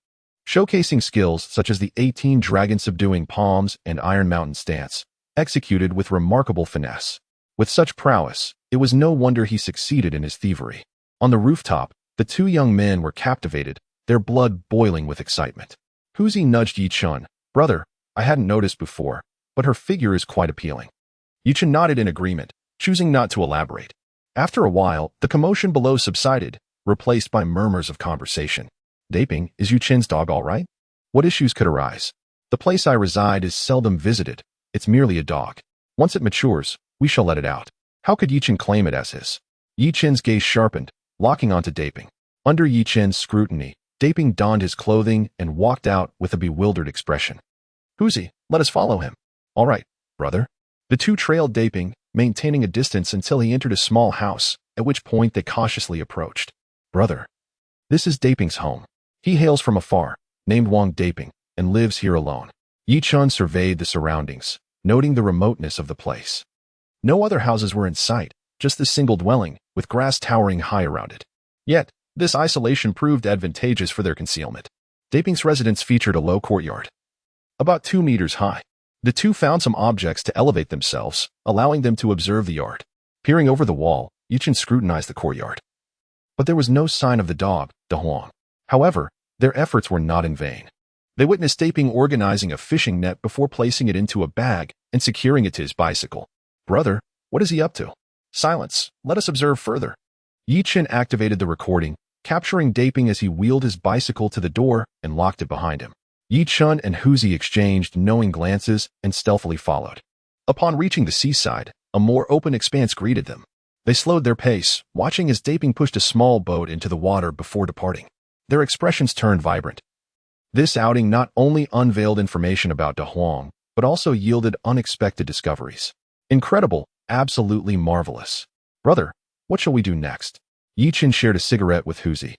showcasing skills such as the 18 dragon subduing palms and Iron Mountain stance, executed with remarkable finesse. With such prowess, it was no wonder he succeeded in his thievery. On the rooftop, the two young men were captivated, their blood boiling with excitement. Huzi nudged Yichin. Brother, I hadn't noticed before, but her figure is quite appealing. Yichin nodded in agreement, choosing not to elaborate. After a while, the commotion below subsided, replaced by murmurs of conversation. Daping, is Yichin's dog all right? What issues could arise? The place I reside is seldom visited. It's merely a dog. Once it matures, we shall let it out. How could Yichin claim it as his? Yichin's gaze sharpened, locking onto Daping. Under Yichin's scrutiny, Daping donned his clothing and walked out with a bewildered expression. Huzi, let us follow him. All right, brother. The two trailed Daping, maintaining a distance until he entered a small house, at which point they cautiously approached. Brother, this is Daping's home. He hails from afar, named Wang Daping, and lives here alone. Yichin surveyed the surroundings, noting the remoteness of the place. No other houses were in sight, just this single dwelling, with grass towering high around it. Yet, this isolation proved advantageous for their concealment. Daping's residence featured a low courtyard, about 2 meters high. The two found some objects to elevate themselves, allowing them to observe the yard. Peering over the wall, Yichin scrutinized the courtyard. But there was no sign of the dog, Dahuang. However, their efforts were not in vain. They witnessed Daping organizing a fishing net before placing it into a bag and securing it to his bicycle. Brother, what is he up to? Silence. Let us observe further. Yichin activated the recording, capturing Daping as he wheeled his bicycle to the door and locked it behind him. Yichin and Huzi exchanged knowing glances and stealthily followed. Upon reaching the seaside, a more open expanse greeted them. They slowed their pace, watching as Daping pushed a small boat into the water before departing. Their expressions turned vibrant. This outing not only unveiled information about Dahuang, but also yielded unexpected discoveries. Incredible, absolutely marvelous. Brother, what shall we do next? Yichin shared a cigarette with Huzi,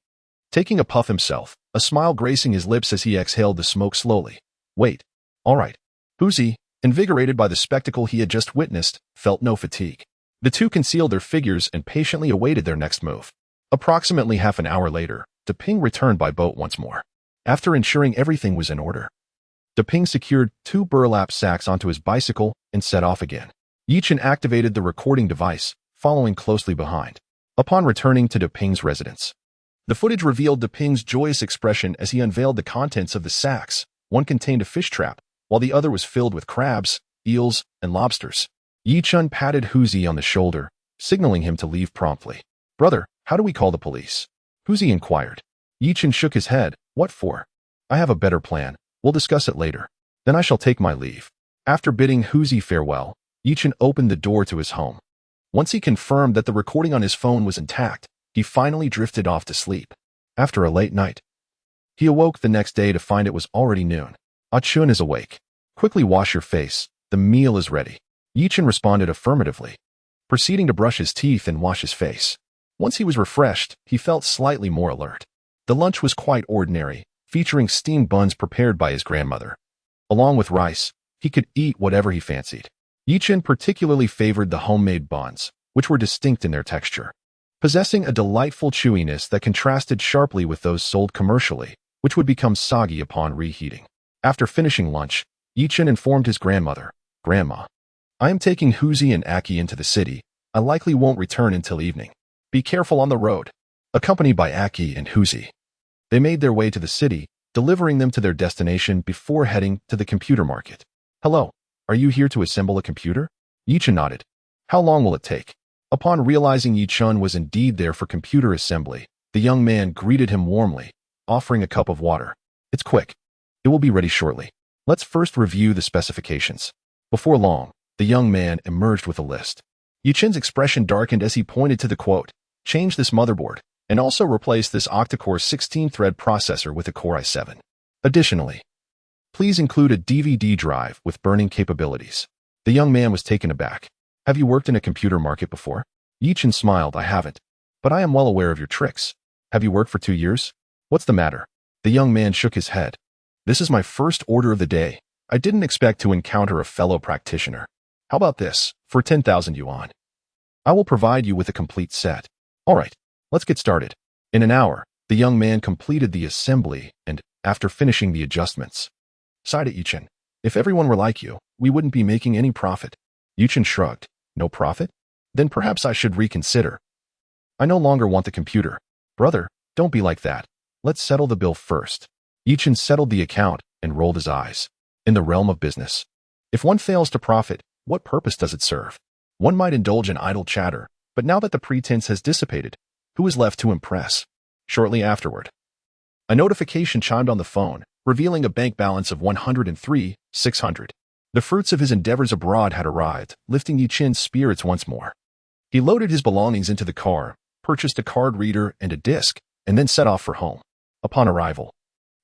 taking a puff himself, a smile gracing his lips as he exhaled the smoke slowly. Wait. All right. Huzi, invigorated by the spectacle he had just witnessed, felt no fatigue. The two concealed their figures and patiently awaited their next move. Approximately half an hour later, Daping returned by boat once more. After ensuring everything was in order, Daping secured 2 burlap sacks onto his bicycle and set off again. Yichin activated the recording device, following closely behind. Upon returning to Daping's residence, The footage revealed Deping's joyous expression as he unveiled the contents of the sacks. One contained a fish trap, while the other was filled with crabs, eels, and lobsters. Yi-chun patted Huzi on the shoulder, signaling him to leave promptly. "Brother, how do we call the police?" Huzi inquired. Yi-chun shook his head. "What for?" "I have a better plan. We'll discuss it later. Then I shall take my leave." After bidding Huzi farewell, Yi-chun opened the door to his home. Once he confirmed that the recording on his phone was intact, he finally drifted off to sleep. After a late night, he awoke the next day to find it was already noon. "Ah-chun is awake. Quickly wash your face. The meal is ready." Yi-chun responded affirmatively, proceeding to brush his teeth and wash his face. Once he was refreshed, he felt slightly more alert. The lunch was quite ordinary, featuring steamed buns prepared by his grandmother. Along with rice, he could eat whatever he fancied. Yi-chun particularly favored the homemade buns, which were distinct in their texture, possessing a delightful chewiness that contrasted sharply with those sold commercially, which would become soggy upon reheating. After finishing lunch, Yi-chun informed his grandmother, "Grandma, I am taking Huzi and Aki into the city. I likely won't return until evening. Be careful on the road." Accompanied by Aki and Huzi, they made their way to the city, delivering them to their destination before heading to the computer market. "Hello, are you here to assemble a computer?" Yi-chun nodded. "How long will it take?" Upon realizing Yi-chun was indeed there for computer assembly, the young man greeted him warmly, offering a cup of water. "It's quick. It will be ready shortly. Let's first review the specifications." Before long, the young man emerged with a list. Yi-chun's expression darkened as he pointed to the quote, "Change this motherboard, and also replace this octa-core 16-thread processor with a Core i7. Additionally, please include a DVD drive with burning capabilities." The young man was taken aback. "Have you worked in a computer market before?" Yi-chun smiled. "I haven't, but I am well aware of your tricks." "Have you worked for 2 years? What's the matter?" The young man shook his head. "This is my first order of the day. I didn't expect to encounter a fellow practitioner. How about this, for 10,000 yuan? I will provide you with a complete set." "All right, let's get started." In an hour, the young man completed the assembly and, after finishing the adjustments, sighed at Yi-chun. "If everyone were like you, we wouldn't be making any profit." Yi-chun shrugged. "No profit? Then perhaps I should reconsider. I no longer want the computer." "Brother, don't be like that. Let's settle the bill first." Yi-chun settled the account and rolled his eyes. In the realm of business, if one fails to profit, what purpose does it serve? One might indulge in idle chatter, but now that the pretense has dissipated, who is left to impress? Shortly afterward, a notification chimed on the phone, revealing a bank balance of 103,600. The fruits of his endeavors abroad had arrived, lifting Yi-chun's spirits once more. He loaded his belongings into the car, purchased a card reader and a disc, and then set off for home. Upon arrival,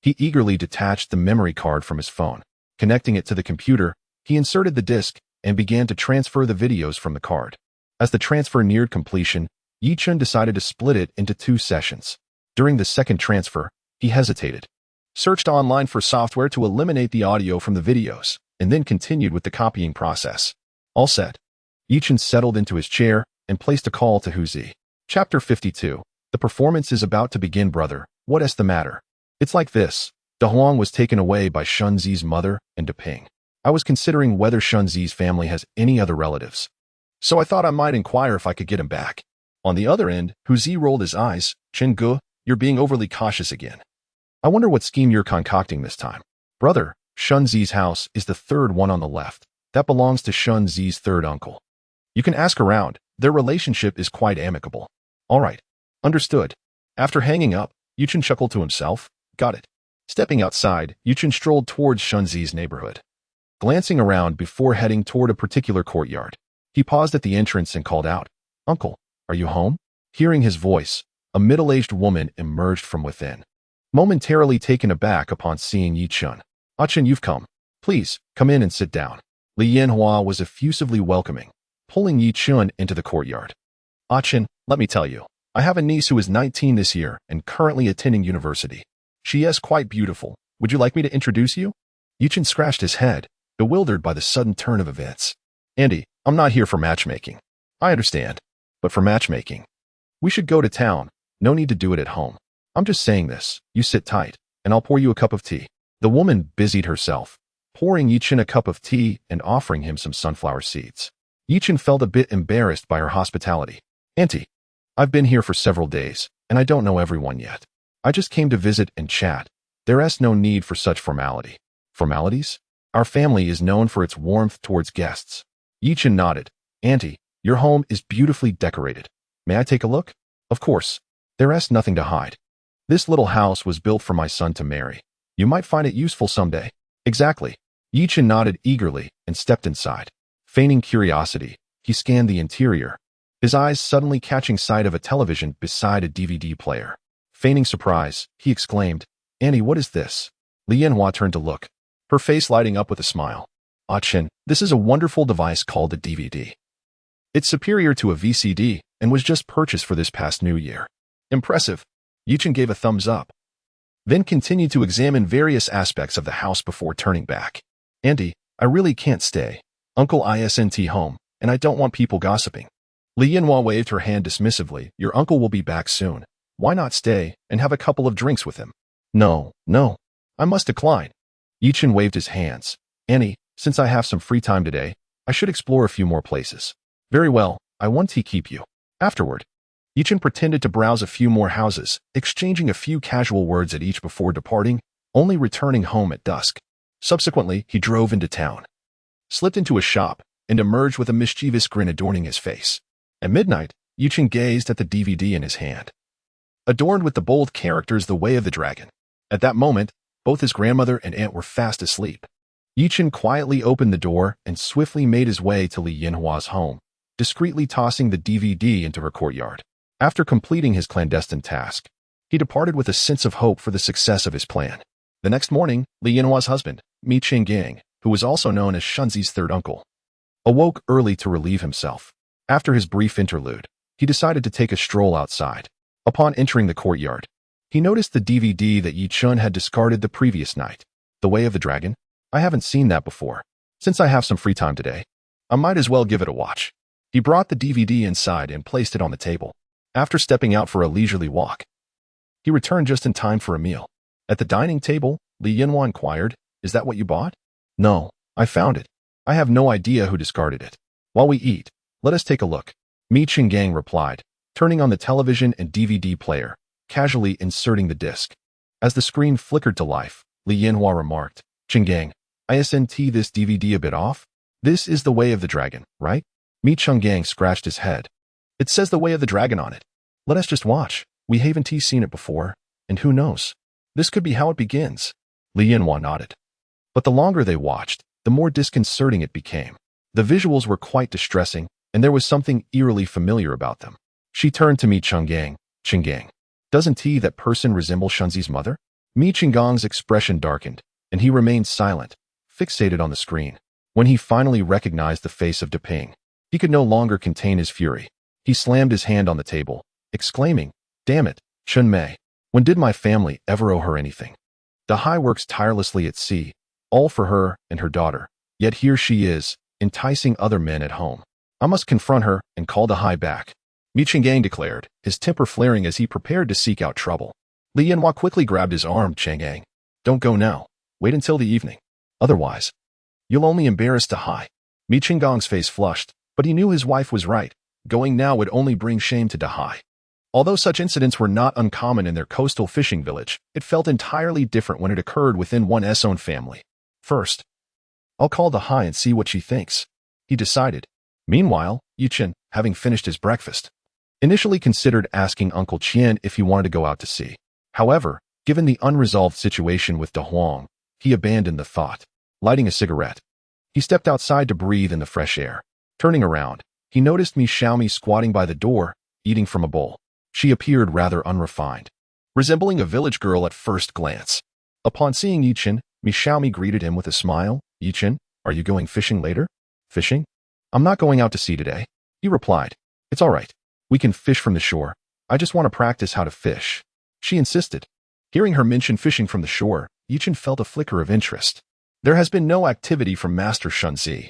he eagerly detached the memory card from his phone. Connecting it to the computer, he inserted the disc and began to transfer the videos from the card. As the transfer neared completion, Yi-chun decided to split it into 2 sessions. During the second transfer, he hesitated, searched online for software to eliminate the audio from the videos, and then continued with the copying process. All set, Yi-chun settled into his chair and placed a call to Huzi. Chapter 52. The performance is about to begin, brother. What is the matter? It's like this. De Huang was taken away by Shunzi's mother and Deping. I was considering whether Shunzi's family has any other relatives, so I thought I might inquire if I could get him back. On the other end, Huzi rolled his eyes. "Chen-gu, you're being overly cautious again. I wonder what scheme you're concocting this time." "Brother, Shunzi's house is the third one on the left. That belongs to Shunzi's third uncle. You can ask around. Their relationship is quite amicable." "All right. Understood." After hanging up, Yi-chun chuckled to himself. "Got it." Stepping outside, Yi-chun strolled towards Shunzi's neighborhood. Glancing around before heading toward a particular courtyard, he paused at the entrance and called out, "Uncle, are you home?" Hearing his voice, a middle-aged woman emerged from within. Momentarily taken aback upon seeing Yi-chun, "Ah-chun, you've come. Please, come in and sit down." Li Yanhua was effusively welcoming, pulling Yi-chun into the courtyard. "Ah-chun, let me tell you, I have a niece who is 19 this year and currently attending university. She is quite beautiful. Would you like me to introduce you?" Yi-chun scratched his head, bewildered by the sudden turn of events. "Andy, I'm not here for matchmaking." "I understand. But for matchmaking, we should go to town. No need to do it at home. I'm just saying this. You sit tight, and I'll pour you a cup of tea." The woman busied herself, pouring Yi-chun a cup of tea and offering him some sunflower seeds. Yi-chun felt a bit embarrassed by her hospitality. "Auntie, I've been here for several days, and I don't know everyone yet. I just came to visit and chat. There's no need for such formality. Formalities? Our family is known for its warmth towards guests. Yichen nodded. Auntie, your home is beautifully decorated. May I take a look? Of course. There's nothing to hide. This little house was built for my son to marry. You might find it useful someday. Exactly. Yichen nodded eagerly and stepped inside. Feigning curiosity, he scanned the interior, his eyes suddenly catching sight of a television beside a DVD player. Feigning surprise, he exclaimed, Auntie, what is this? Li Yanhua turned to look, her face lighting up with a smile. Ah Chen, this is a wonderful device called a DVD. It's superior to a VCD and was just purchased for this past New Year. Impressive. Yichen gave a thumbs up, then continued to examine various aspects of the house before turning back. Auntie, I really can't stay. Uncle isn't home, and I don't want people gossiping. Li Yanhua waved her hand dismissively. Your uncle will be back soon. Why not stay and have a couple of drinks with him? No, I must decline. Yichen waved his hands. Auntie, since I have some free time today, I should explore a few more places. Very well, I want to keep you. Afterward, Yichen pretended to browse a few more houses, exchanging a few casual words at each before departing, only returning home at dusk. Subsequently, he drove into town, slipped into a shop, and emerged with a mischievous grin adorning his face. At midnight, Yichen gazed at the DVD in his hand, adorned with the bold characters The Way of the Dragon. At that moment, both his grandmother and aunt were fast asleep. Yichen quietly opened the door and swiftly made his way to Li Yanhua's home, discreetly tossing the DVD into her courtyard. After completing his clandestine task, he departed with a sense of hope for the success of his plan. The next morning, Li Yanhua's husband, Mi Qinggang, who was also known as Shunzi's third uncle, awoke early to relieve himself. After his brief interlude, he decided to take a stroll outside. Upon entering the courtyard, he noticed the DVD that Yi Chun had discarded the previous night. The Way of the Dragon? I haven't seen that before. Since I have some free time today, I might as well give it a watch. He brought the DVD inside and placed it on the table. After stepping out for a leisurely walk, he returned just in time for a meal. At the dining table, Li Yanhua inquired, Is that what you bought? No, I found it. I have no idea who discarded it. While we eat, let us take a look. Mi Qinggang replied, turning on the television and DVD player, casually inserting the disc. As the screen flickered to life, Li Yanhua remarked, Qinggang, isn't this DVD a bit off? This is The Way of the Dragon, right? Mi Qinggang scratched his head. It says The Way of the Dragon on it. Let us just watch. We haven't seen it before, and who knows? This could be how it begins. Li Yanhua nodded. But the longer they watched, the more disconcerting it became. The visuals were quite distressing, and there was something eerily familiar about them. She turned to Mi Qinggang. Qinggang, doesn't that person resemble Shunzi's mother? Mi Qinggang's expression darkened, and he remained silent, fixated on the screen. When he finally recognized the face of Deping, he could no longer contain his fury. He slammed his hand on the table, exclaiming, Damn it, Chun Mei, when did my family ever owe her anything? Dahai works tirelessly at sea, all for her and her daughter, yet here she is, enticing other men at home. I must confront her and call Dahai back. Mi Qinggang declared, his temper flaring as he prepared to seek out trouble. Li Yanhua quickly grabbed his arm. Qinggang, don't go now. Wait until the evening. Otherwise, you'll only embarrass Dahai. Mi Qinggang's face flushed, but he knew his wife was right. Going now would only bring shame to Dahai. Although such incidents were not uncommon in their coastal fishing village, it felt entirely different when it occurred within one's own family. First, I'll call Dahai and see what she thinks, he decided. Meanwhile, Yichen, having finished his breakfast, initially considered asking Uncle Qian if he wanted to go out to sea. However, given the unresolved situation with Da Huang, he abandoned the thought. Lighting a cigarette, he stepped outside to breathe in the fresh air. Turning around, he noticed Mi Xiaomi squatting by the door, eating from a bowl. She appeared rather unrefined, resembling a village girl at first glance. Upon seeing Yichen, Mi Xiaomi greeted him with a smile. Yichen, are you going fishing later? Fishing? I'm not going out to sea today, he replied. It's all right. We can fish from the shore. I just want to practice how to fish, she insisted. Hearing her mention fishing from the shore, Yichen felt a flicker of interest. There has been no activity from Master Shunzi,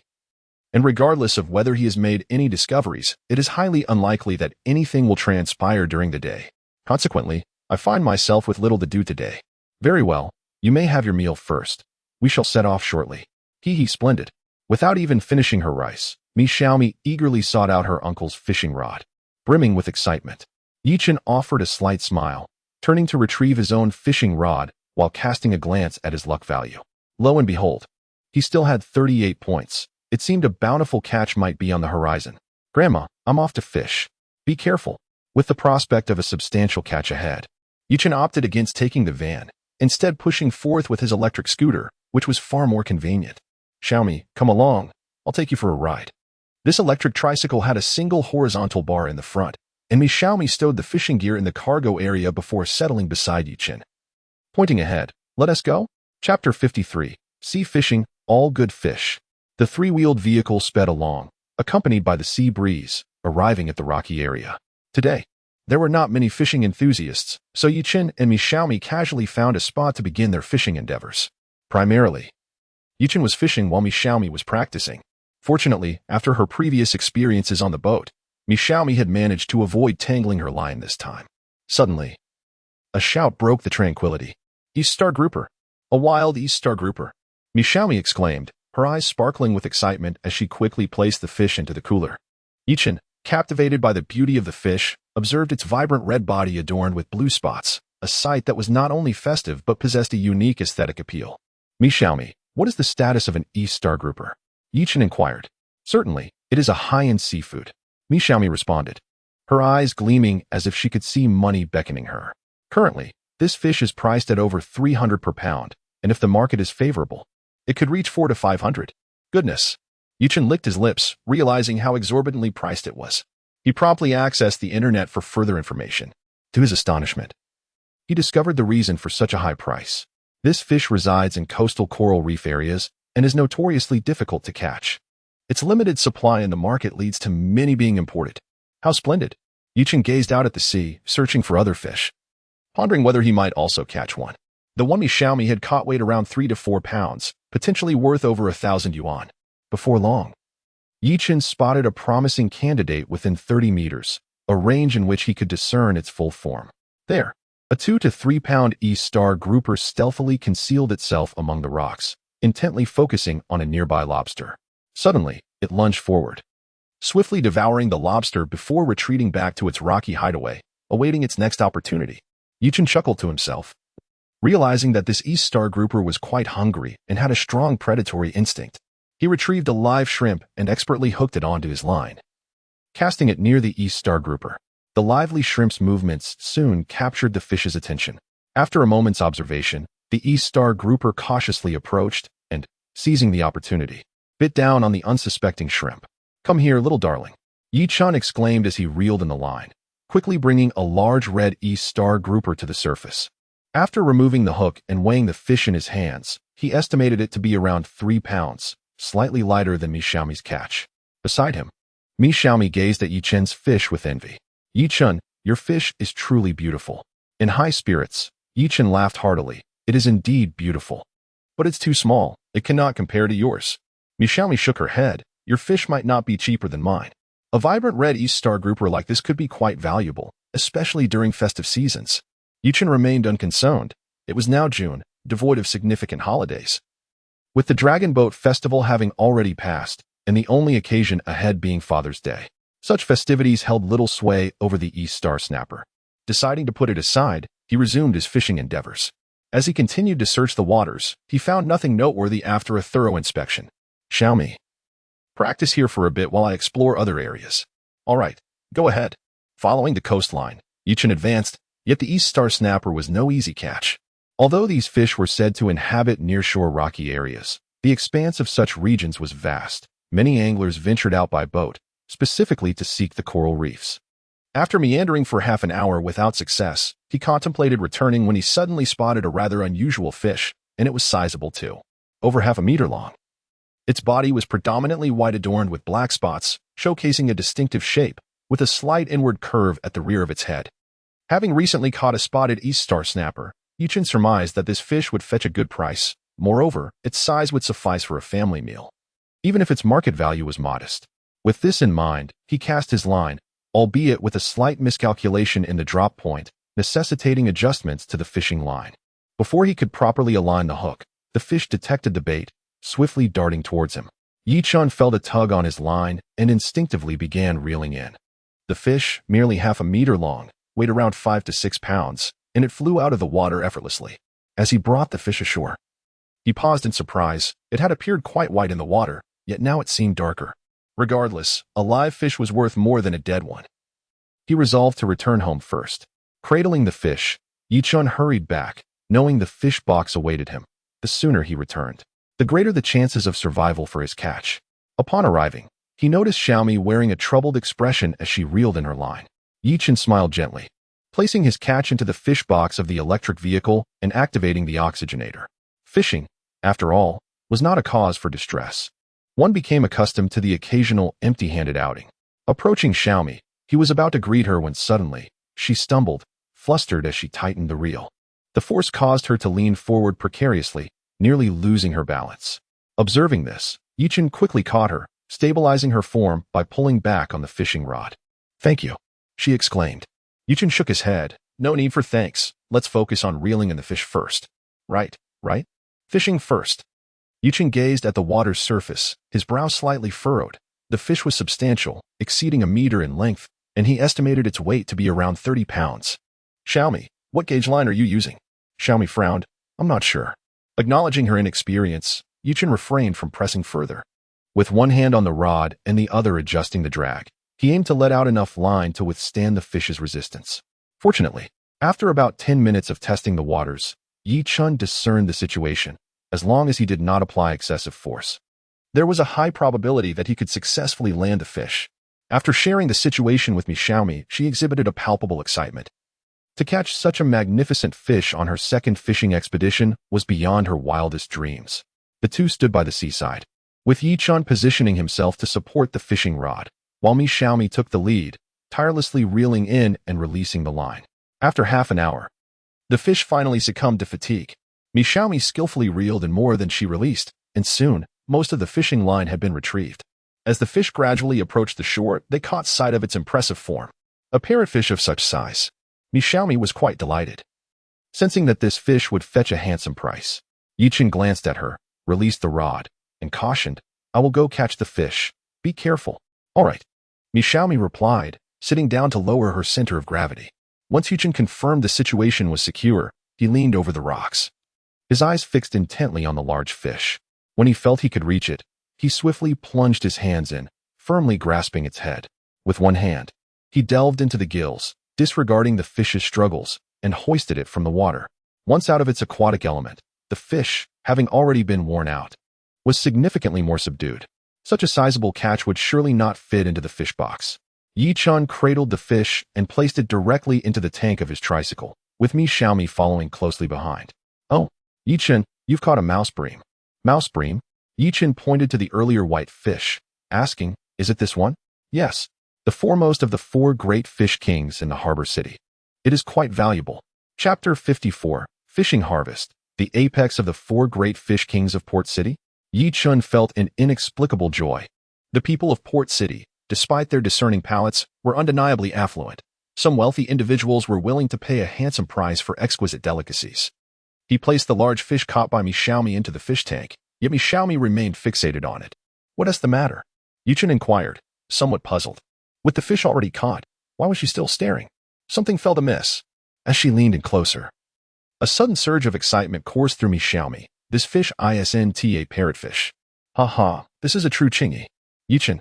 and regardless of whether he has made any discoveries, it is highly unlikely that anything will transpire during the day. Consequently, I find myself with little to do today. Very well, you may have your meal first. We shall set off shortly. Hee, splendid. Without even finishing her rice, Mi Xiaomi eagerly sought out her uncle's fishing rod, brimming with excitement. Yi-Chen offered a slight smile, turning to retrieve his own fishing rod while casting a glance at his luck value. Lo and behold, he still had 38 points. It seemed a bountiful catch might be on the horizon. "Grandma, I'm off to fish. Be careful." With the prospect of a substantial catch ahead, Yi-Chen opted against taking the van, instead pushing forth with his electric scooter, which was far more convenient. "Xiaomi, come along. I'll take you for a ride." This electric tricycle had a single horizontal bar in the front, and Xiaomi stowed the fishing gear in the cargo area before settling beside Yi-Chen. Pointing ahead, "Let us go?" Chapter 53, Sea Fishing, All Good Fish. The three-wheeled vehicle sped along, accompanied by the sea breeze, arriving at the rocky area. Today, there were not many fishing enthusiasts, so Yi-Chen and Xiaomi casually found a spot to begin their fishing endeavors. Primarily, Yi-Chen was fishing while Xiaomi was practicing. Fortunately, after her previous experiences on the boat, Xiaomi had managed to avoid tangling her line this time. Suddenly, a shout broke the tranquility. "East Star Grouper! A wild East Star Grouper!" Xiaomi exclaimed, her eyes sparkling with excitement as she quickly placed the fish into the cooler. Yi-Chen, captivated by the beauty of the fish, observed its vibrant red body adorned with blue spots, a sight that was not only festive but possessed a unique aesthetic appeal. "Xiaomi, what is the status of an East Star Grouper?" Yi-Chen inquired. "Certainly, it is a high-end seafood," Xiaomi responded, her eyes gleaming as if she could see money beckoning her. "Currently, this fish is priced at over 300 per pound, and if the market is favorable, it could reach 400 to 500. Goodness. Yi-Chen licked his lips, realizing how exorbitantly priced it was. He promptly accessed the internet for further information. To his astonishment, he discovered the reason for such a high price. This fish resides in coastal coral reef areas and is notoriously difficult to catch. Its limited supply in the market leads to many being imported. How splendid. Yi-Chen gazed out at the sea, searching for other fish, pondering whether he might also catch one. The one Xiaomi had caught weighed around 3 to 4 pounds, potentially worth over 1,000 yuan. Before long, Yi-Chen spotted a promising candidate within 30 meters, a range in which he could discern its full form. There, a 2 to 3 pound East Star Grouper stealthily concealed itself among the rocks, intently focusing on a nearby lobster. Suddenly, it lunged forward, swiftly devouring the lobster before retreating back to its rocky hideaway, awaiting its next opportunity. Yi-Chen chuckled to himself, realizing that this East Star Grouper was quite hungry and had a strong predatory instinct. He retrieved a live shrimp and expertly hooked it onto his line, casting it near the East Star Grouper. The lively shrimp's movements soon captured the fish's attention. After a moment's observation, the East Star Grouper cautiously approached and, seizing the opportunity, bit down on the unsuspecting shrimp. "Come here, little darling," Yi-Chen exclaimed as he reeled in the line, quickly bringing a large red East Star Grouper to the surface. After removing the hook and weighing the fish in his hands, he estimated it to be around 3 pounds, slightly lighter than Xiaomi's catch. Beside him, Xiaomi gazed at Yi-Chen's fish with envy. "Yi-Chen, your fish is truly beautiful." In high spirits, Yi-Chen laughed heartily. "It is indeed beautiful. But it's too small. It cannot compare to yours." Xiaomi shook her head. "Your fish might not be cheaper than mine. A vibrant red East Star Grouper like this could be quite valuable, especially during festive seasons." Yi-Chen remained unconcerned. It was now June, devoid of significant holidays, with the Dragon Boat Festival having already passed, and the only occasion ahead being Father's Day. Such festivities held little sway over the East Star Snapper. Deciding to put it aside, he resumed his fishing endeavors. As he continued to search the waters, he found nothing noteworthy after a thorough inspection. "Xiaomi, practice here for a bit while I explore other areas." "All right, go ahead." Following the coastline, Yi-Chen advanced, yet the East Star Snapper was no easy catch. Although these fish were said to inhabit nearshore rocky areas, the expanse of such regions was vast. Many anglers ventured out by boat, specifically to seek the coral reefs. After meandering for half an hour without success, he contemplated returning when he suddenly spotted a rather unusual fish, and it was sizable too, over half a meter long. Its body was predominantly white adorned with black spots, showcasing a distinctive shape, with a slight inward curve at the rear of its head. Having recently caught a spotted East Star Snapper, Yi-Chen surmised that this fish would fetch a good price. Moreover, its size would suffice for a family meal, even if its market value was modest. With this in mind, he cast his line, albeit with a slight miscalculation in the drop point, necessitating adjustments to the fishing line. Before he could properly align the hook, the fish detected the bait, swiftly darting towards him. Yi-Chen felt a tug on his line and instinctively began reeling in. The fish, merely half a meter long, weighed around 5 to 6 pounds, and it flew out of the water effortlessly. As he brought the fish ashore, he paused in surprise. It had appeared quite white in the water, yet now it seemed darker. Regardless, a live fish was worth more than a dead one. He resolved to return home first. Cradling the fish, Yichun hurried back, knowing the fish box awaited him. The sooner he returned, the greater the chances of survival for his catch. Upon arriving, he noticed Xiaomi wearing a troubled expression as she reeled in her line. Yichun smiled gently, placing his catch into the fish box of the electric vehicle and activating the oxygenator. Fishing, after all, was not a cause for distress. One became accustomed to the occasional empty-handed outing. Approaching Xiaomi, he was about to greet her when suddenly, she stumbled, flustered as she tightened the reel. The force caused her to lean forward precariously, nearly losing her balance. Observing this, Yichun quickly caught her, stabilizing her form by pulling back on the fishing rod. "Thank you," she exclaimed. Yichun shook his head. "No need for thanks. Let's focus on reeling in the fish first." Right? Fishing first." Yichun gazed at the water's surface, his brow slightly furrowed. The fish was substantial, exceeding a meter in length, and he estimated its weight to be around 30 pounds. "Xiaomi, what gauge line are you using?" Xiaomi frowned. "I'm not sure." Acknowledging her inexperience, Yichun refrained from pressing further. With one hand on the rod and the other adjusting the drag, he aimed to let out enough line to withstand the fish's resistance. Fortunately, after about 10 minutes of testing the waters, Yichun discerned the situation, as long as he did not apply excessive force. There was a high probability that he could successfully land the fish. After sharing the situation with Xiaomi, she exhibited a palpable excitement. To catch such a magnificent fish on her second fishing expedition was beyond her wildest dreams. The two stood by the seaside, with Yichun positioning himself to support the fishing rod, while Xiaomi took the lead, tirelessly reeling in and releasing the line. After half an hour, the fish finally succumbed to fatigue. Xiaomi skillfully reeled in more than she released, and soon, most of the fishing line had been retrieved. As the fish gradually approached the shore, they caught sight of its impressive form. A parrotfish of such size. Xiaomi was quite delighted. Sensing that this fish would fetch a handsome price, Yichun glanced at her, released the rod, and cautioned, "I will go catch the fish. Be careful." "All right," Xiaomi replied, sitting down to lower her center of gravity. Once Yichun confirmed the situation was secure, he leaned over the rocks, his eyes fixed intently on the large fish. When he felt he could reach it, he swiftly plunged his hands in, firmly grasping its head. With one hand, he delved into the gills, disregarding the fish's struggles, and hoisted it from the water. Once out of its aquatic element, the fish, having already been worn out, was significantly more subdued. Such a sizable catch would surely not fit into the fish box. Yichun cradled the fish and placed it directly into the tank of his tricycle, with Xiaomi following closely behind. "Oh, Yichun, you've caught a mouse bream." "Mouse bream?" Yichun pointed to the earlier white fish, asking, "Is it this one?" "Yes, the foremost of the 4 great fish kings in the harbor city. It is quite valuable." Chapter 54, Fishing Harvest, the apex of the 4 great fish kings of Port City. Yichun felt an inexplicable joy. The people of Port City, despite their discerning palates, were undeniably affluent. Some wealthy individuals were willing to pay a handsome price for exquisite delicacies. He placed the large fish caught by Xiaomi into the fish tank, yet Xiaomi remained fixated on it. "What is the matter?" Yichun inquired, somewhat puzzled. With the fish already caught, why was she still staring? Something felt amiss. As she leaned in closer, a sudden surge of excitement coursed through Xiaomi. "This fish isn't a parrotfish. Ha, this is a true chingy. Yichun,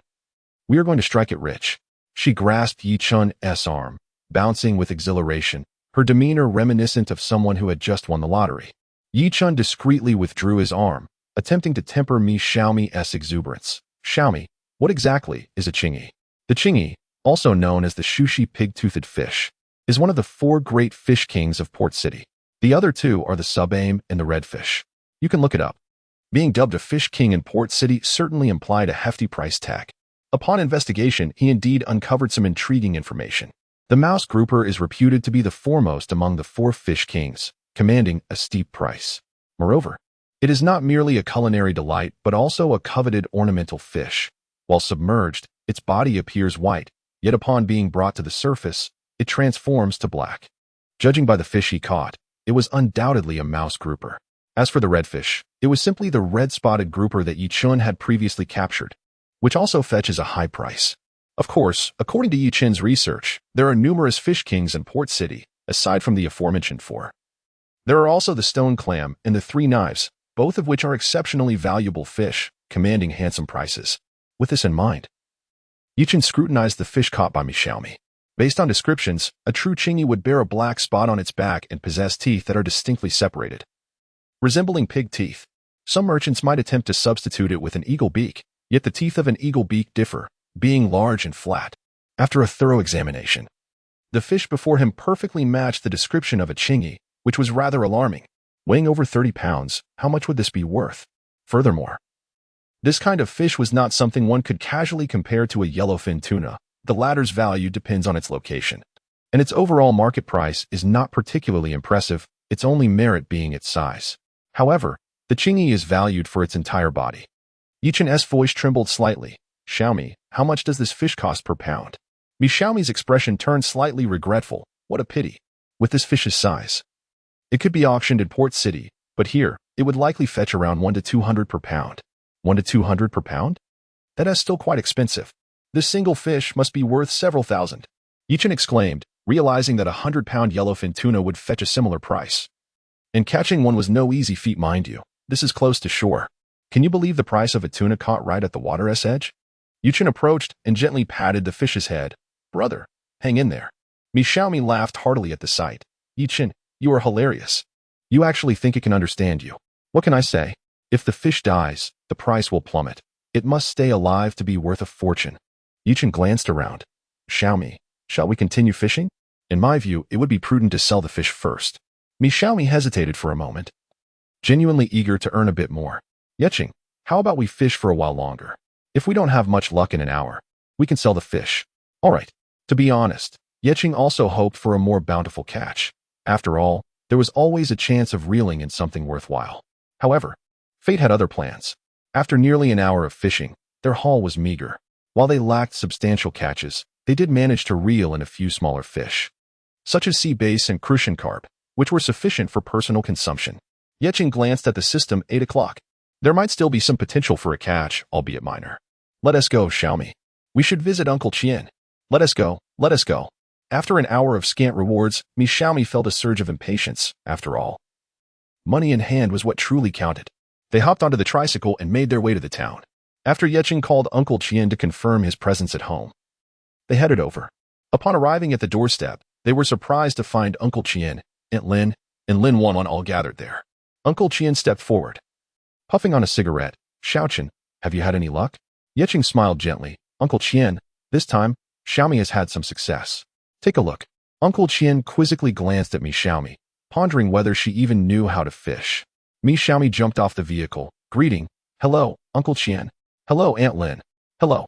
we are going to strike it rich." She grasped Yichun's arm, bouncing with exhilaration, her demeanor reminiscent of someone who had just won the lottery. Yichun discreetly withdrew his arm, attempting to temper Xiaomi's exuberance. "Xiaomi, what exactly is a chingy?" The chingy, also known as the Shushi pig-toothed fish, is one of the 4 great fish kings of Port City. The other 2 are the subame and the redfish. You can look it up. Being dubbed a fish king in Port City certainly implied a hefty price tag. Upon investigation, he indeed uncovered some intriguing information. The mouse grouper is reputed to be the foremost among the 4 fish kings, commanding a steep price. Moreover, it is not merely a culinary delight but also a coveted ornamental fish. While submerged, its body appears white, yet upon being brought to the surface, it transforms to black. Judging by the fish he caught, it was undoubtedly a mouse grouper. As for the redfish, it was simply the red-spotted grouper that Yichun had previously captured, which also fetches a high price. Of course, according to Yi Chen's research, there are numerous fish kings in Port City, aside from the aforementioned four. There are also the stone clam and the three knives, both of which are exceptionally valuable fish, commanding handsome prices. With this in mind, Yi Chen scrutinized the fish caught by Mi Xiaomi. Based on descriptions, a true chingy would bear a black spot on its back and possess teeth that are distinctly separated, resembling pig teeth. Some merchants might attempt to substitute it with an eagle beak, yet the teeth of an eagle beak differ, being large and flat. After a thorough examination, the fish before him perfectly matched the description of a chingy, which was rather alarming. Weighing over 30 pounds, how much would this be worth? Furthermore, this kind of fish was not something one could casually compare to a yellowfin tuna. The latter's value depends on its location, and its overall market price is not particularly impressive, its only merit being its size. However, the chingy is valued for its entire body. Yi Chen's voice trembled slightly. Xiaomi, how much does this fish cost per pound? Mi Xiaomi's expression turned slightly regretful. What a pity. With this fish's size, it could be auctioned in Port City, but here, it would likely fetch around 1 to 200 per pound. 1 to 200 per pound? That is still quite expensive. This single fish must be worth several thousand. Yi Chen exclaimed, realizing that a 100-pound yellowfin tuna would fetch a similar price. And catching one was no easy feat, mind you. This is close to shore. Can you believe the price of a tuna caught right at the water's edge? Yi Chen approached and gently patted the fish's head. Brother, hang in there. Mi Xiaomi laughed heartily at the sight. Yi Chen, you are hilarious. You actually think it can understand you. What can I say? If the fish dies, the price will plummet. It must stay alive to be worth a fortune. Yi Chen glanced around. Xiaomi, shall we continue fishing? In my view, it would be prudent to sell the fish first. Mi Xiaomi hesitated for a moment, genuinely eager to earn a bit more. Yeching, how about we fish for a while longer? If we don't have much luck in an hour, we can sell the fish. All right. To be honest, Yeching also hoped for a more bountiful catch. After all, there was always a chance of reeling in something worthwhile. However, fate had other plans. After nearly an hour of fishing, their haul was meager. While they lacked substantial catches, they did manage to reel in a few smaller fish, such as sea bass and crucian carp, which were sufficient for personal consumption. Yeching glanced at the system. 8 o'clock. There might still be some potential for a catch, albeit minor. Let us go, Xiaomi. We should visit Uncle Qian. Let us go, let us go. After an hour of scant rewards, Mi Xiaomi felt a surge of impatience. After all, money in hand was what truly counted. They hopped onto the tricycle and made their way to the town. After Yeching called Uncle Qian to confirm his presence at home, they headed over. Upon arriving at the doorstep, they were surprised to find Uncle Qian, Aunt Lin, and Lin Wanwan all gathered there. Uncle Qian stepped forward, puffing on a cigarette. Xiaochen, have you had any luck? Yeching smiled gently. Uncle Qian, this time, Xiaomi has had some success. Take a look. Uncle Qian quizzically glanced at Mi Xiaomi, pondering whether she even knew how to fish. Mi Xiaomi jumped off the vehicle, greeting. Hello, Uncle Qian. Hello, Aunt Lin. Hello,